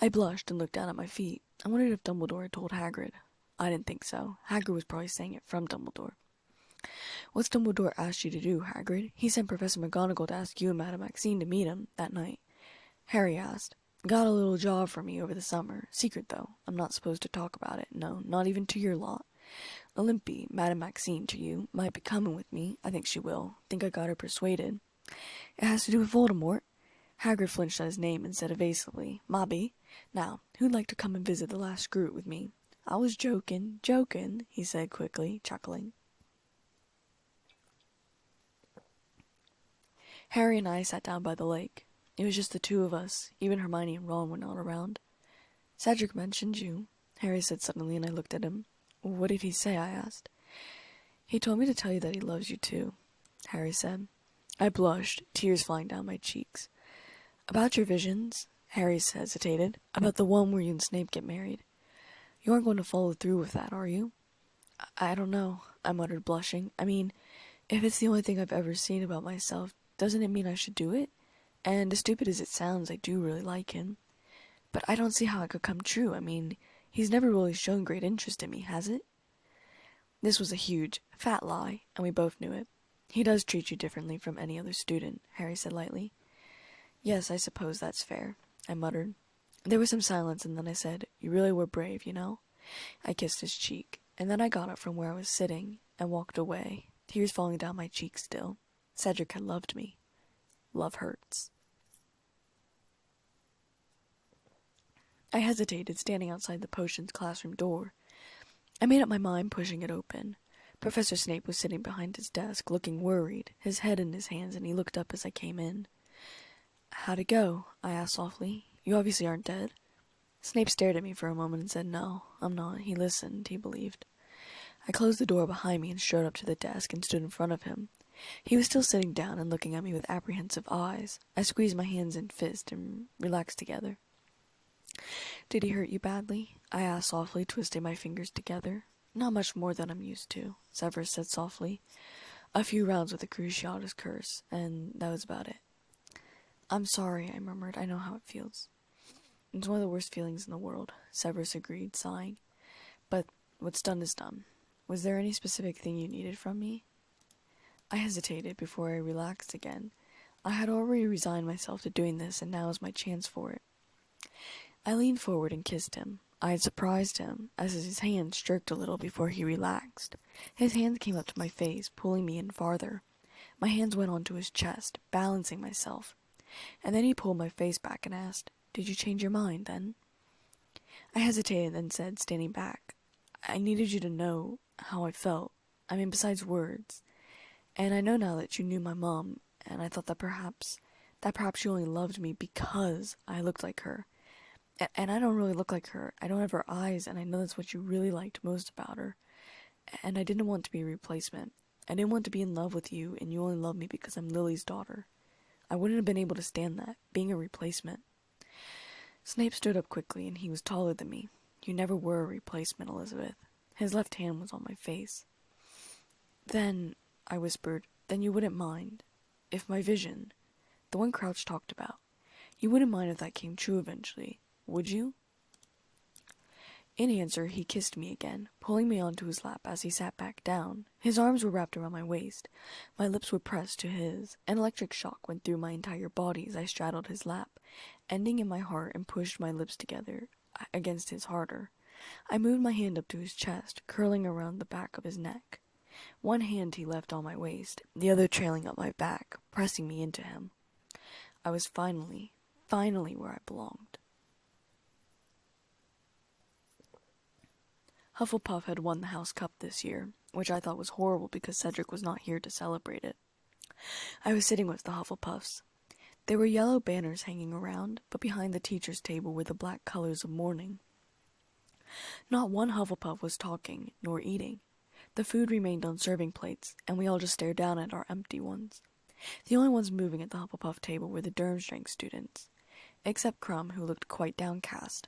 I blushed and looked down at my feet. I wondered if Dumbledore had told Hagrid. I didn't think so. Hagrid was probably saying it from Dumbledore. "What's Dumbledore asked you to do, Hagrid? He sent Professor McGonagall to ask you and Madame Maxine to meet him that night," Harry asked. "Got a little job for me over the summer. Secret, though. I'm not supposed to talk about it. No, not even to your lot. Olympie, Madame Maxine to you, might be coming with me. I think she will. Think I got her persuaded. It has to do with Voldemort." Hagrid flinched at his name and said evasively, "Mobby. Now, who'd like to come and visit the last Scroot with me?" "I was joking, he said quickly, chuckling. Harry and I sat down by the lake. It was just the two of us. Even Hermione and Ron were not around. "Cedric mentioned you," Harry said suddenly, and I looked at him. "What did he say?" I asked. "He told me to tell you that he loves you too," Harry said. I blushed, tears flying down my cheeks. "About your visions," Harry hesitated. "About the one where you and Snape get married. You aren't going to follow through with that, are you?" I don't know," I muttered, blushing. "I mean, if it's the only thing I've ever seen about myself, doesn't it mean I should do it? And as stupid as it sounds, I do really like him. But I don't see how it could come true. I mean, he's never really shown great interest in me, has it?" This was a huge, fat lie, and we both knew it. "He does treat you differently from any other student," Harry said lightly. "Yes, I suppose that's fair," I muttered. There was some silence, and then I said, "You really were brave, you know?" I kissed his cheek, and then I got up from where I was sitting and walked away, tears falling down my cheeks still. Cedric had loved me. Love hurts. I hesitated, standing outside the potions classroom door. I made up my mind, pushing it open. Professor Snape was sitting behind his desk, looking worried, his head in his hands, and he looked up as I came in. "How'd it go?" I asked softly. "You obviously aren't dead." Snape stared at me for a moment and said, "No, I'm not." He listened, he believed. I closed the door behind me and strode up to the desk and stood in front of him. He was still sitting down and looking at me with apprehensive eyes. I squeezed my hands in fist and relaxed together. "Did he hurt you badly?" I asked softly, twisting my fingers together. "Not much more than I'm used to," Severus said softly. "A few rounds with the Cruciatus curse, and that was about it." "I'm sorry," I murmured. "I know how it feels." "It's one of the worst feelings in the world," Severus agreed, sighing. "But what's done is done. Was there any specific thing you needed from me?" I hesitated before I relaxed again. I had already resigned myself to doing this, and now was my chance for it. I leaned forward and kissed him. I had surprised him, as his hands jerked a little before he relaxed. His hands came up to my face, pulling me in farther. My hands went onto his chest, balancing myself, and then he pulled my face back and asked, "Did you change your mind, then?" I hesitated, then said, standing back, "I needed you to know how I felt. I mean, besides words. And I know now that you knew my mom, and I thought that perhaps you only loved me because I looked like her. And I don't really look like her. I don't have her eyes, and I know that's what you really liked most about her. And I didn't want to be a replacement. I didn't want to be in love with you, and you only love me because I'm Lily's daughter. I wouldn't have been able to stand that, being a replacement." Snape stood up quickly, and he was taller than me. "You never were a replacement, Elizabeth." His left hand was on my face. "Then," I whispered, "then you wouldn't mind if my vision, the one Crouch talked about, you wouldn't mind if that came true eventually, would you?" In answer, he kissed me again, pulling me onto his lap as he sat back down. His arms were wrapped around my waist. My lips were pressed to his. An electric shock went through my entire body as I straddled his lap, ending in my heart, and pushed my lips together against his harder. I moved my hand up to his chest, curling around the back of his neck. One hand he left on my waist, the other trailing up my back, pressing me into him. I was finally where I belonged. Hufflepuff had won the House Cup this year, which I thought was horrible because Cedric was not here to celebrate it. I was sitting with the Hufflepuffs. There were yellow banners hanging around, but behind the teacher's table were the black colors of mourning. Not one Hufflepuff was talking, nor eating. The food remained on serving plates, and we all just stared down at our empty ones. The only ones moving at the Hufflepuff table were the Durmstrang students, except Crumb, who looked quite downcast.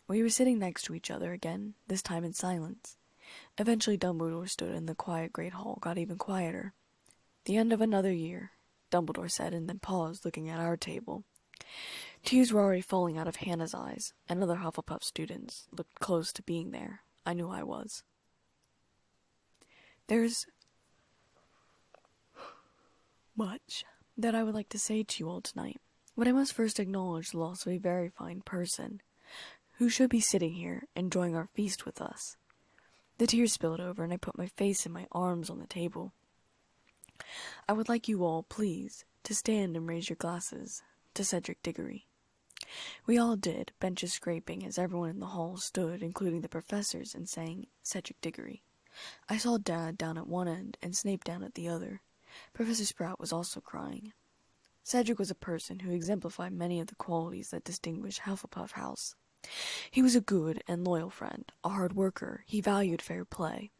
We were sitting next to each other again, this time in silence. Eventually Dumbledore stood, and the quiet great hall got even quieter. "The end of another year," Dumbledore said, and then paused, looking at our table. Tears were already falling out of Hannah's eyes, and other Hufflepuff students looked close to being there. I knew I was. There's much that I would like to say to you all tonight, but I must first acknowledge the loss of a very fine person, who should be sitting here, enjoying our feast with us. The tears spilled over, and I put my face and my arms on the table. I would like you all, please, to stand and raise your glasses to Cedric Diggory. We all did, benches scraping as everyone in the hall stood, including the professors, and sang Cedric Diggory. I saw Dad down at one end and Snape down at the other. Professor Sprout was also crying. Cedric was a person who exemplified many of the qualities that distinguish Hufflepuff House. He was a good and loyal friend, a hard worker. He valued fair play.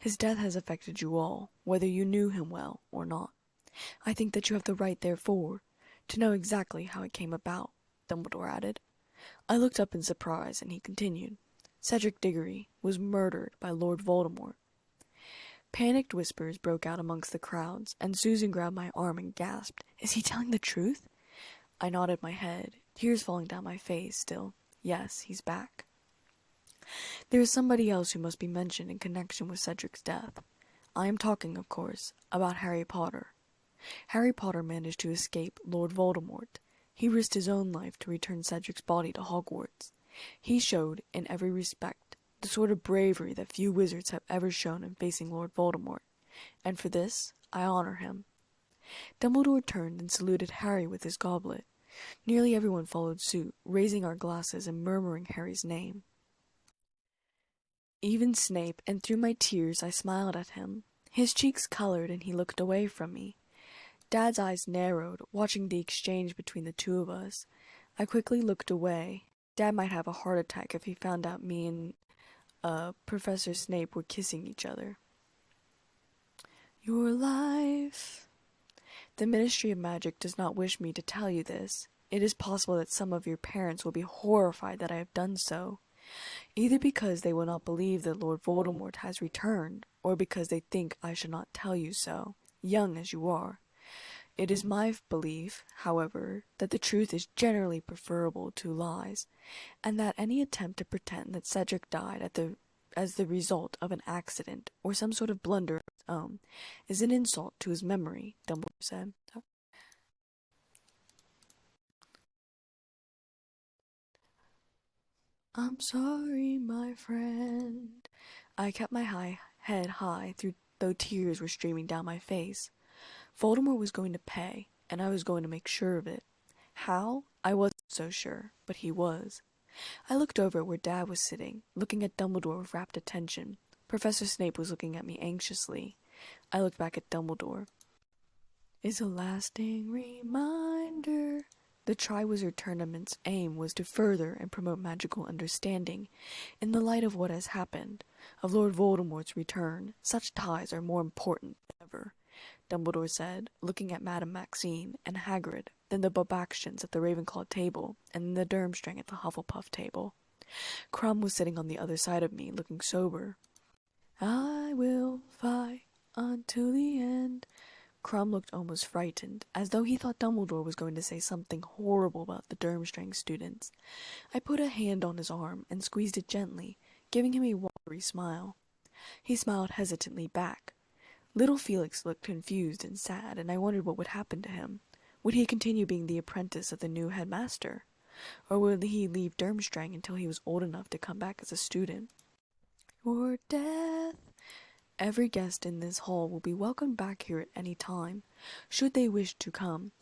His death has affected you all, whether you knew him well or not. I think that you have the right, therefore, to know exactly how it came about, Dumbledore added. I looked up in surprise, and he continued. Cedric Diggory was murdered by Lord Voldemort. Panicked whispers broke out amongst the crowds, and Susan grabbed my arm and gasped, "Is he telling the truth?" I nodded my head, tears falling down my face still. Yes, he's back. There is somebody else who must be mentioned in connection with Cedric's death. I am talking, of course, about Harry Potter. Harry Potter managed to escape Lord Voldemort. He risked his own life to return Cedric's body to Hogwarts. He showed, in every respect, the sort of bravery that few wizards have ever shown in facing Lord Voldemort, and for this I honor him. Dumbledore turned and saluted Harry with his goblet. Nearly everyone followed suit, raising our glasses and murmuring Harry's name. Even Snape, and through my tears I smiled at him. His cheeks colored, and he looked away from me. Dad's eyes narrowed, watching the exchange between the two of us. I quickly looked away. Dad might have a heart attack if he found out me and Professor Snape were kissing each other. Your life. The Ministry of Magic does not wish me to tell you this. It is possible that some of your parents will be horrified that I have done so, either because they will not believe that Lord Voldemort has returned, or because they think I should not tell you so, young as you are. It is my belief, however, that the truth is generally preferable to lies, and that any attempt to pretend that Cedric died as the result of an accident or some sort of blunder of his own is an insult to his memory, Dumbledore said. I'm sorry, my friend. I kept my head high, though tears were streaming down my face. Voldemort was going to pay, and I was going to make sure of it. How? I wasn't so sure, but he was. I looked over at where Dad was sitting, looking at Dumbledore with rapt attention. Professor Snape was looking at me anxiously. I looked back at Dumbledore. Is a lasting reminder. The Triwizard Tournament's aim was to further and promote magical understanding. In the light of what has happened, of Lord Voldemort's return, such ties are more important than ever, Dumbledore said, looking at Madame Maxime and Hagrid, then the Bobaxians at the Ravenclaw table, and the Durmstrang at the Hufflepuff table. Crumb was sitting on the other side of me, looking sober. I will fight until the end. Crumb looked almost frightened, as though he thought Dumbledore was going to say something horrible about the Durmstrang students. I put a hand on his arm and squeezed it gently, giving him a watery smile. He smiled hesitantly back. Little Felix looked confused and sad, and I wondered what would happen to him. Would he continue being the apprentice of the new headmaster? Or would he leave Durmstrang until he was old enough to come back as a student? Or death? Every guest in this hall will be welcomed back here at any time, should they wish to come.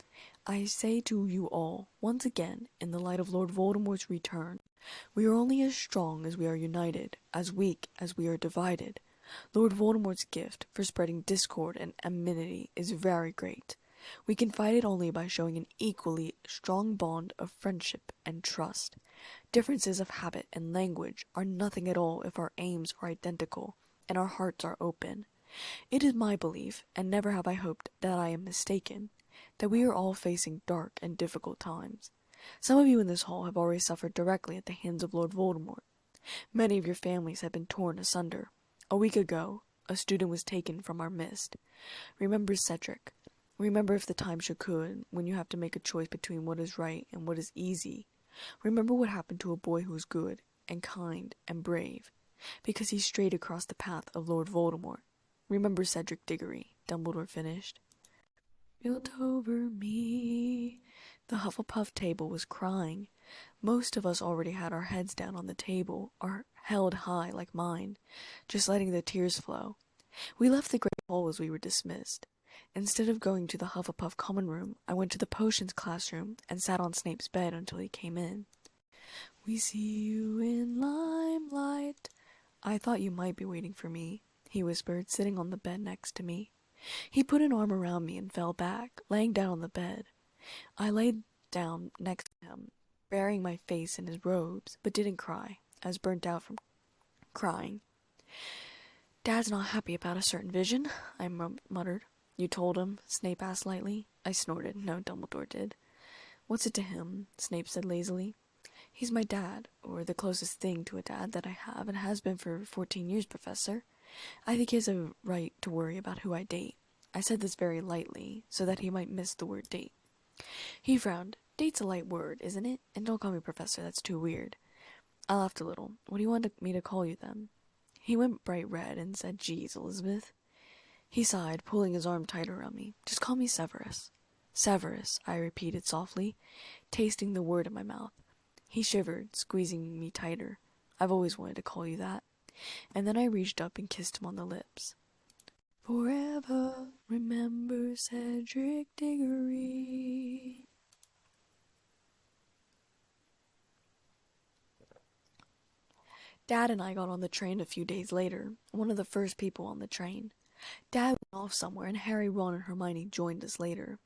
I say to you all, once again, in the light of Lord Voldemort's return, we are only as strong as we are united, as weak as we are divided. Lord Voldemort's gift for spreading discord and enmity is very great. We can fight it only by showing an equally strong bond of friendship and trust. Differences of habit and language are nothing at all if our aims are identical and our hearts are open. It is my belief, and never have I hoped that I am mistaken, that we are all facing dark and difficult times. Some of you in this hall have already suffered directly at the hands of Lord Voldemort. Many of your families have been torn asunder. A week ago, a student was taken from our midst. Remember Cedric. Remember if the time should come, when you have to make a choice between what is right and what is easy. Remember what happened to a boy who was good and kind and brave, because he strayed across the path of Lord Voldemort. Remember Cedric Diggory, Dumbledore finished. Built over me. The Hufflepuff table was crying. Most of us already had our heads down on the table, or held high like mine, just letting the tears flow. We left the great hall as we were dismissed. Instead of going to the Hufflepuff common room, I went to the potions classroom and sat on Snape's bed until he came in. We see you in limelight. I thought you might be waiting for me, he whispered, sitting on the bed next to me. He put an arm around me and fell back, laying down on the bed. I laid down next to him, burying my face in his robes, but didn't cry, as burnt out from crying. Dad's not happy about a certain vision, I muttered. You told him? Snape asked lightly. I snorted. No, Dumbledore did. What's it to him? Snape said lazily. He's my dad, or the closest thing to a dad that I have, and has been for 14 years, Professor. I think he has a right to worry about who I date. I said this very lightly, so that he might miss the word date. He frowned. Date's a light word, isn't it? And don't call me Professor, that's too weird. I laughed a little. What do you want me to call you, then? He went bright red and said, Geez, Elizabeth. He sighed, pulling his arm tighter around me. Just call me Severus. Severus, I repeated softly, tasting the word in my mouth. He shivered, squeezing me tighter. I've always wanted to call you that. And then I reached up and kissed him on the lips. Forever remember Cedric Diggory. Dad and I got on the train a few days later, one of the first people on the train. Dad went off somewhere, and Harry, Ron, and Hermione joined us later.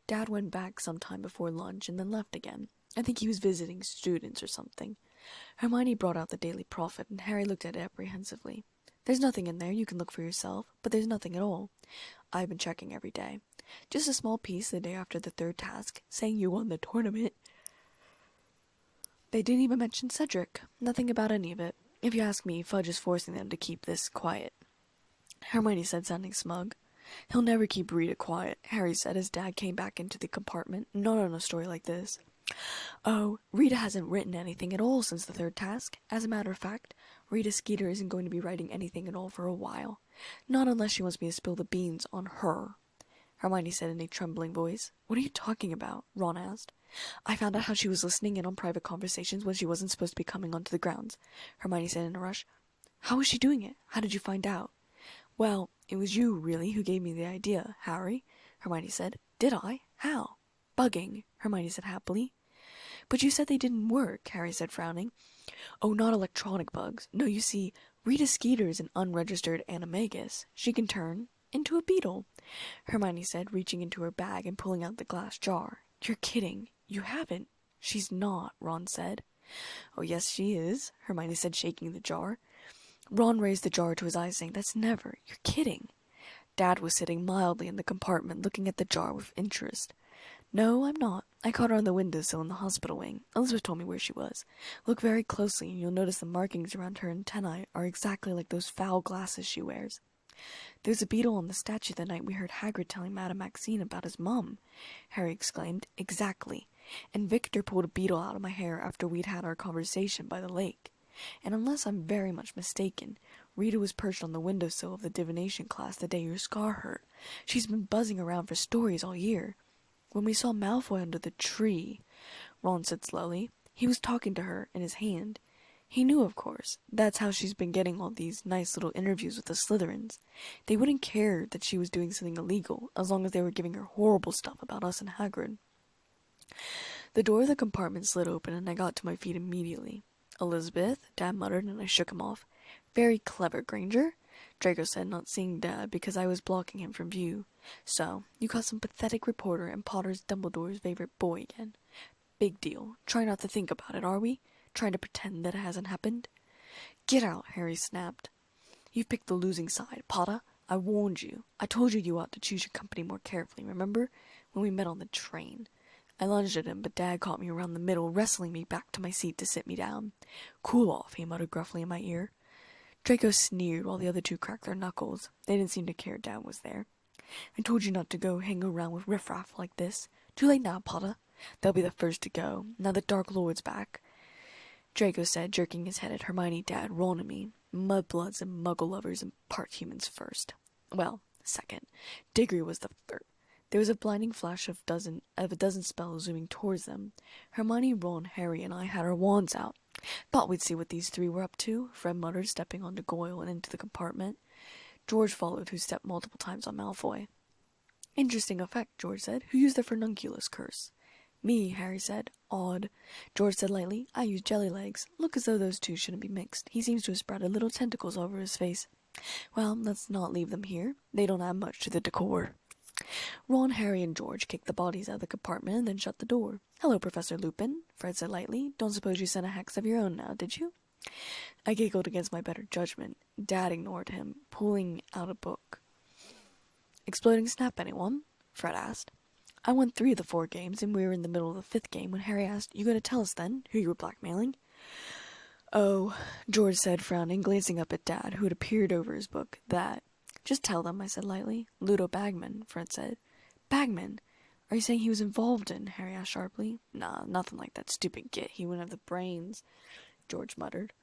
Dad went back some time before lunch and then left again. I think he was visiting students or something. Hermione brought out the Daily Prophet, and Harry looked at it apprehensively. There's nothing in there, you can look for yourself, but there's nothing at all. I've been checking every day. Just a small piece the day after the third task, saying you won the tournament. They didn't even mention Cedric. Nothing about any of it. If you ask me, Fudge is forcing them to keep this quiet. Hermione said, sounding smug. He'll never keep Rita quiet, Harry said as Dad came back into the compartment. Not on a story like this. Oh, Rita hasn't written anything at all since the third task. As a matter of fact, Rita Skeeter isn't going to be writing anything at all for a while. Not unless she wants me to spill the beans on her, Hermione said in a trembling voice. What are you talking about? Ron asked. I found out how she was listening in on private conversations when she wasn't supposed to be coming onto the grounds, Hermione said in a rush. How was she doing it? How did you find out? Well, it was you, really, who gave me the idea, Harry, Hermione said. Did I? How? Bugging, Hermione said happily. But you said they didn't work, Harry said, frowning. Oh, not electronic bugs. No, you see, Rita Skeeter is an unregistered animagus. She can turn into a beetle, Hermione said, reaching into her bag and pulling out the glass jar. You're kidding. You haven't. She's not, Ron said. Oh, yes, she is, Hermione said, shaking the jar. Ron raised the jar to his eyes, saying, That's never. You're kidding. Dad was sitting mildly in the compartment, looking at the jar with interest. No, I'm not. I caught her on the windowsill in the hospital wing. Elizabeth told me where she was. Look very closely, and you'll notice the markings around her antennae are exactly like those foul glasses she wears. There's a beetle on the statue the night we heard Hagrid telling Madame Maxine about his mum, Harry exclaimed. Exactly. And Victor pulled a beetle out of my hair after we'd had our conversation by the lake. And unless I'm very much mistaken, Rita was perched on the windowsill of the divination class the day your scar hurt. She's been buzzing around for stories all year. When we saw Malfoy under the tree, Ron said slowly, he was talking to her in his hand. He knew, of course. That's how she's been getting all these nice little interviews with the Slytherins. They wouldn't care that she was doing something illegal, as long as they were giving her horrible stuff about us and Hagrid. The door of the compartment slid open, and I got to my feet immediately. Elizabeth, Dad muttered, and I shook him off. Very clever, Granger, Draco said, not seeing Dad because I was blocking him from view. So, you caught some pathetic reporter and Potter's Dumbledore's favorite boy again. Big deal. Try not to think about it, are we? Trying to pretend that it hasn't happened? Get out, Harry snapped. You've picked the losing side, Potter. I warned you. I told you ought to choose your company more carefully, remember? When we met on the train. I lunged at him, but Dad caught me around the middle, wrestling me back to my seat to sit me down. Cool off, he muttered gruffly in my ear. Draco sneered while the other two cracked their knuckles. They didn't seem to care Dad was there. I told you not to go hang around with riffraff like this. Too late now, Potter. They'll be the first to go, now the Dark Lord's back, Draco said, jerking his head at Hermione, Dad, Ron, and me. Mudbloods and muggle lovers and part humans first. Well, second. Diggory was the third. There was a blinding flash of a dozen spells zooming towards them. Hermione, Ron, Harry, and I had our wands out. Thought we'd see what these three were up to, Fred muttered, stepping onto Goyle and into the compartment. George followed, who stepped multiple times on Malfoy. Interesting effect, George said. Who used the Furnunculus curse? Me, Harry said. Odd. George said lightly. I used jelly legs. Look as though those two shouldn't be mixed. He seems to have sprouted little tentacles over his face. Well, let's not leave them here. They don't add much to the decor. Ron, Harry, and George kicked the bodies out of the compartment and then shut the door. Hello, Professor Lupin, Fred said lightly. Don't suppose you sent a hex of your own now, did you? I giggled against my better judgment. Dad ignored him, pulling out a book. Exploding snap, anyone? Fred asked. I won 3 of the 4 games, and we were in the middle of the 5th game when Harry asked, You gonna tell us then, who you were blackmailing? Oh, George said, frowning, glancing up at Dad, who had appeared over his book. That. Just tell them, I said lightly. Ludo Bagman, Fred said. Bagman? Are you saying he was involved in? Harry asked sharply. Nah, nothing like that stupid git. He wouldn't have the brains, George muttered.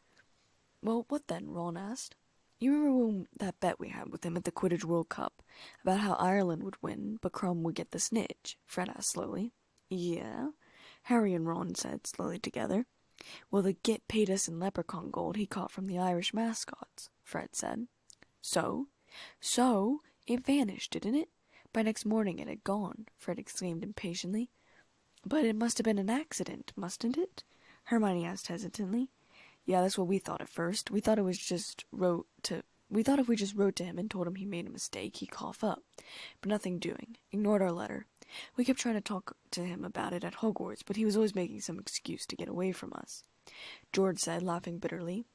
Well, what then? Ron asked. You remember that bet we had with him at the Quidditch World Cup about how Ireland would win, but Crumb would get the snitch? Fred asked slowly. Yeah, Harry and Ron said slowly together. Well, the git paid us in leprechaun gold he caught from the Irish mascots, Fred said. So, it vanished, didn't it? By next morning it had gone, Fred exclaimed impatiently. But it must have been an accident, mustn't it? Hermione asked hesitantly. Yeah, that's what we thought at first. We thought if we just wrote to him and told him he made a mistake, he'd cough up. But nothing doing. Ignored our letter. We kept trying to talk to him about it at Hogwarts, but he was always making some excuse to get away from us, George said, laughing bitterly.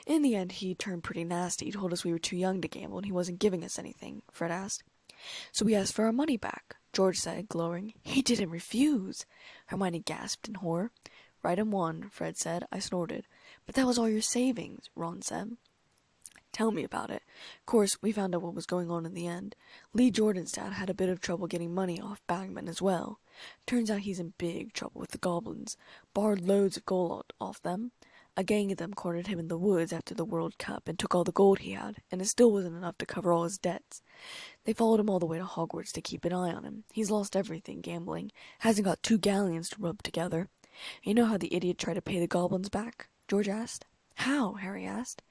In the end, he turned pretty nasty. He told us we were too young to gamble and he wasn't giving us anything, Fred asked. So we asked for our money back, George said, glowering. He didn't refuse, Hermione gasped in horror. Right and one, Fred said. I snorted. But that was all your savings, Ron said. Tell me about it. Of course, we found out what was going on in the end. Lee Jordan's dad had a bit of trouble getting money off Bagman as well. Turns out he's in big trouble with the goblins. Borrowed loads of gold off them. A gang of them cornered him in the woods after the World Cup and took all the gold he had, and it still wasn't enough to cover all his debts. They followed him all the way to Hogwarts to keep an eye on him. He's lost everything gambling. Hasn't got 2 galleons to rub together. You know how the idiot tried to pay the goblins back? George asked. How? Harry asked.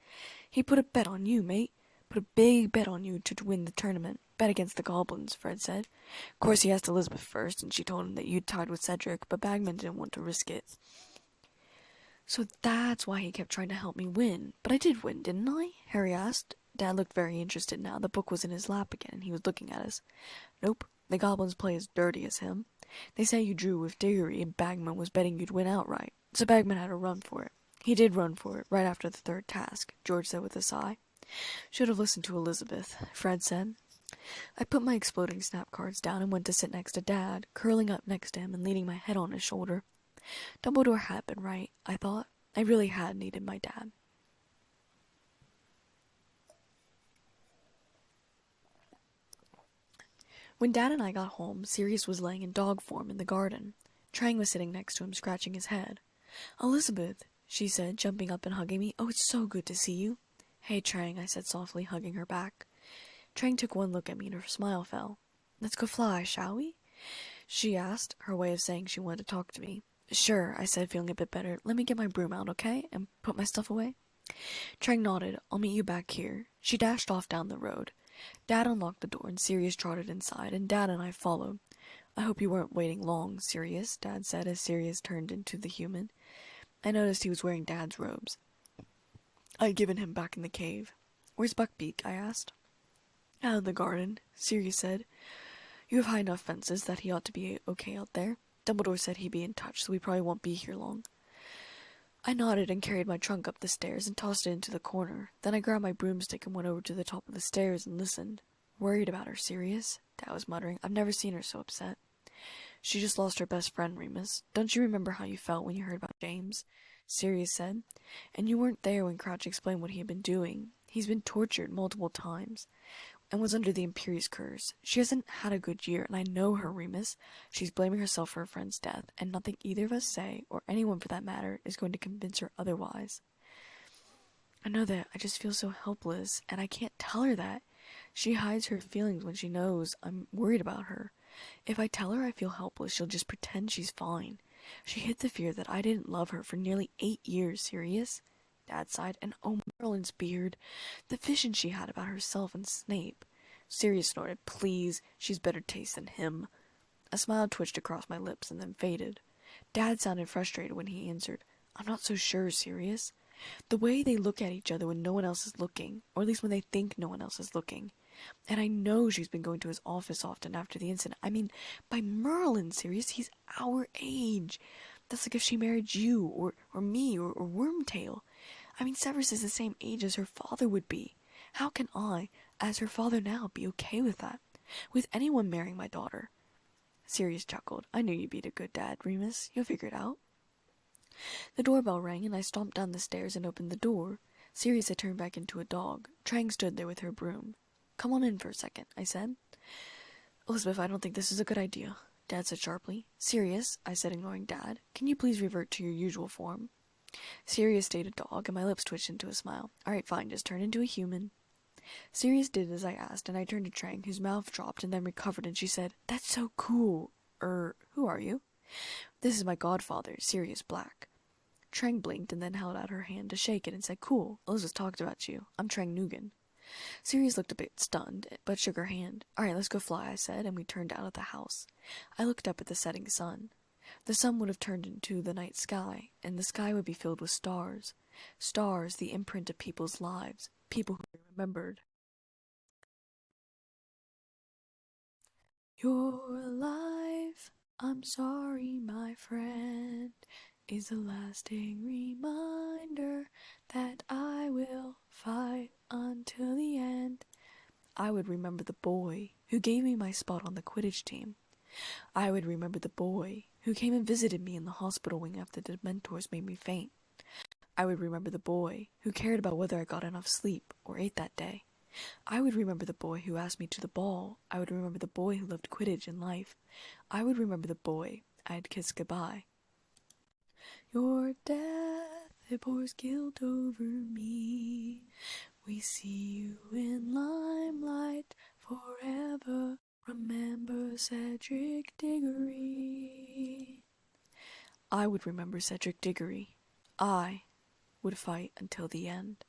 He put a bet on you, mate. Put a big bet on you to win the tournament. Bet against the goblins, Fred said. Of course he asked Elizabeth first, and she told him that you'd tied with Cedric, but Bagman didn't want to risk it. So that's why he kept trying to help me win. But I did win, didn't I? Harry asked. Dad looked very interested now. The book was in his lap again, and he was looking at us. Nope, the goblins play as dirty as him. They say you drew with Diggory, and Bagman was betting you'd win outright. So Bagman had to run for it. He did run for it, right after the third task, George said with a sigh. Should have listened to Elizabeth, Fred said. I put my exploding snap cards down and went to sit next to Dad, curling up next to him and leaning my head on his shoulder. Dumbledore had been right, I thought. I really had needed my dad. When Dad and I got home, Sirius was laying in dog form in the garden. Trang was sitting next to him, scratching his head. Elizabeth, she said, jumping up and hugging me. Oh, it's so good to see you. Hey, Trang, I said softly, hugging her back. Trang took one look at me and her smile fell. Let's go fly, shall we? She asked, her way of saying she wanted to talk to me. Sure, I said, feeling a bit better. Let me get my broom out, okay? And put my stuff away? Trang nodded. I'll meet you back here. She dashed off down the road. Dad unlocked the door and Sirius trotted inside, and Dad and I followed. I hope you weren't waiting long, Sirius, Dad said as Sirius turned into the human. I noticed he was wearing Dad's robes. I'd given him back in the cave. Where's Buckbeak? I asked. Out of the garden, Sirius said. You have high enough fences that he ought to be okay out there. Dumbledore said he'd be in touch, so we probably won't be here long. I nodded and carried my trunk up the stairs and tossed it into the corner. Then I grabbed my broomstick and went over to the top of the stairs and listened. Worried about her, Sirius? Dad was muttering. I've never seen her so upset. She just lost her best friend, Remus. Don't you remember how you felt when you heard about James? Sirius said. And you weren't there when Crouch explained what he had been doing. He's been tortured multiple times and was under the Imperius curse. She hasn't had a good year, and I know her, Remus. She's blaming herself for her friend's death, and nothing either of us say, or anyone for that matter, is going to convince her otherwise. I know that. I just feel so helpless, and I can't tell her that. She hides her feelings when she knows I'm worried about her. If I tell her I feel helpless, she'll just pretend she's fine. She hid the fear that I didn't love her for nearly 8 years, Sirius. Dad sighed, and oh, Merlin's beard. The vision she had about herself and Snape. Sirius snorted, please, she's better taste than him. A smile twitched across my lips and then faded. Dad sounded frustrated when he answered, I'm not so sure, Sirius. The way they look at each other when no one else is looking, or at least when they think no one else is looking. And I know she's been going to his office often after the incident. I mean, by Merlin, Sirius, he's our age. That's like if she married you, or me, or Wormtail. I mean, Severus is the same age as her father would be. How can I, as her father now, be okay with that? With anyone marrying my daughter? Sirius chuckled. I knew you'd be a good dad, Remus. You'll figure it out. The doorbell rang, and I stomped down the stairs and opened the door. Sirius had turned back into a dog. Trang stood there with her broom. Come on in for a second, I said. Elizabeth, I don't think this is a good idea, Dad said sharply. Sirius, I said, ignoring Dad, can you please revert to your usual form? Sirius stayed a dog, and my lips twitched into a smile. All right, fine, just turn into a human. Sirius did as I asked, and I turned to Trang, whose mouth dropped and then recovered, and she said, That's so cool. Who are you? This is my godfather, Sirius Black. Trang blinked and then held out her hand to shake it and said, Cool, Elizabeth talked about you. I'm Trang Nugan. Sirius looked a bit stunned, but shook her hand. All right, let's go fly, I said, and we turned out of the house. I looked up at the setting sun. The sun would have turned into the night sky, and the sky would be filled with stars. Stars, the imprint of people's lives, people who remembered. Your life, I'm sorry, my friend, is a lasting reminder that I will fight until the end. I would remember the boy who gave me my spot on the Quidditch team. I would remember the boy who came and visited me in the hospital wing after the Dementors made me faint. I would remember the boy who cared about whether I got enough sleep or ate that day. I would remember the boy who asked me to the ball. I would remember the boy who loved Quidditch and life. I would remember the boy I had kissed goodbye. Your death, it pours guilt over me. We see you in limelight forever. Remember Cedric Diggory. I would remember Cedric Diggory. I would fight until the end.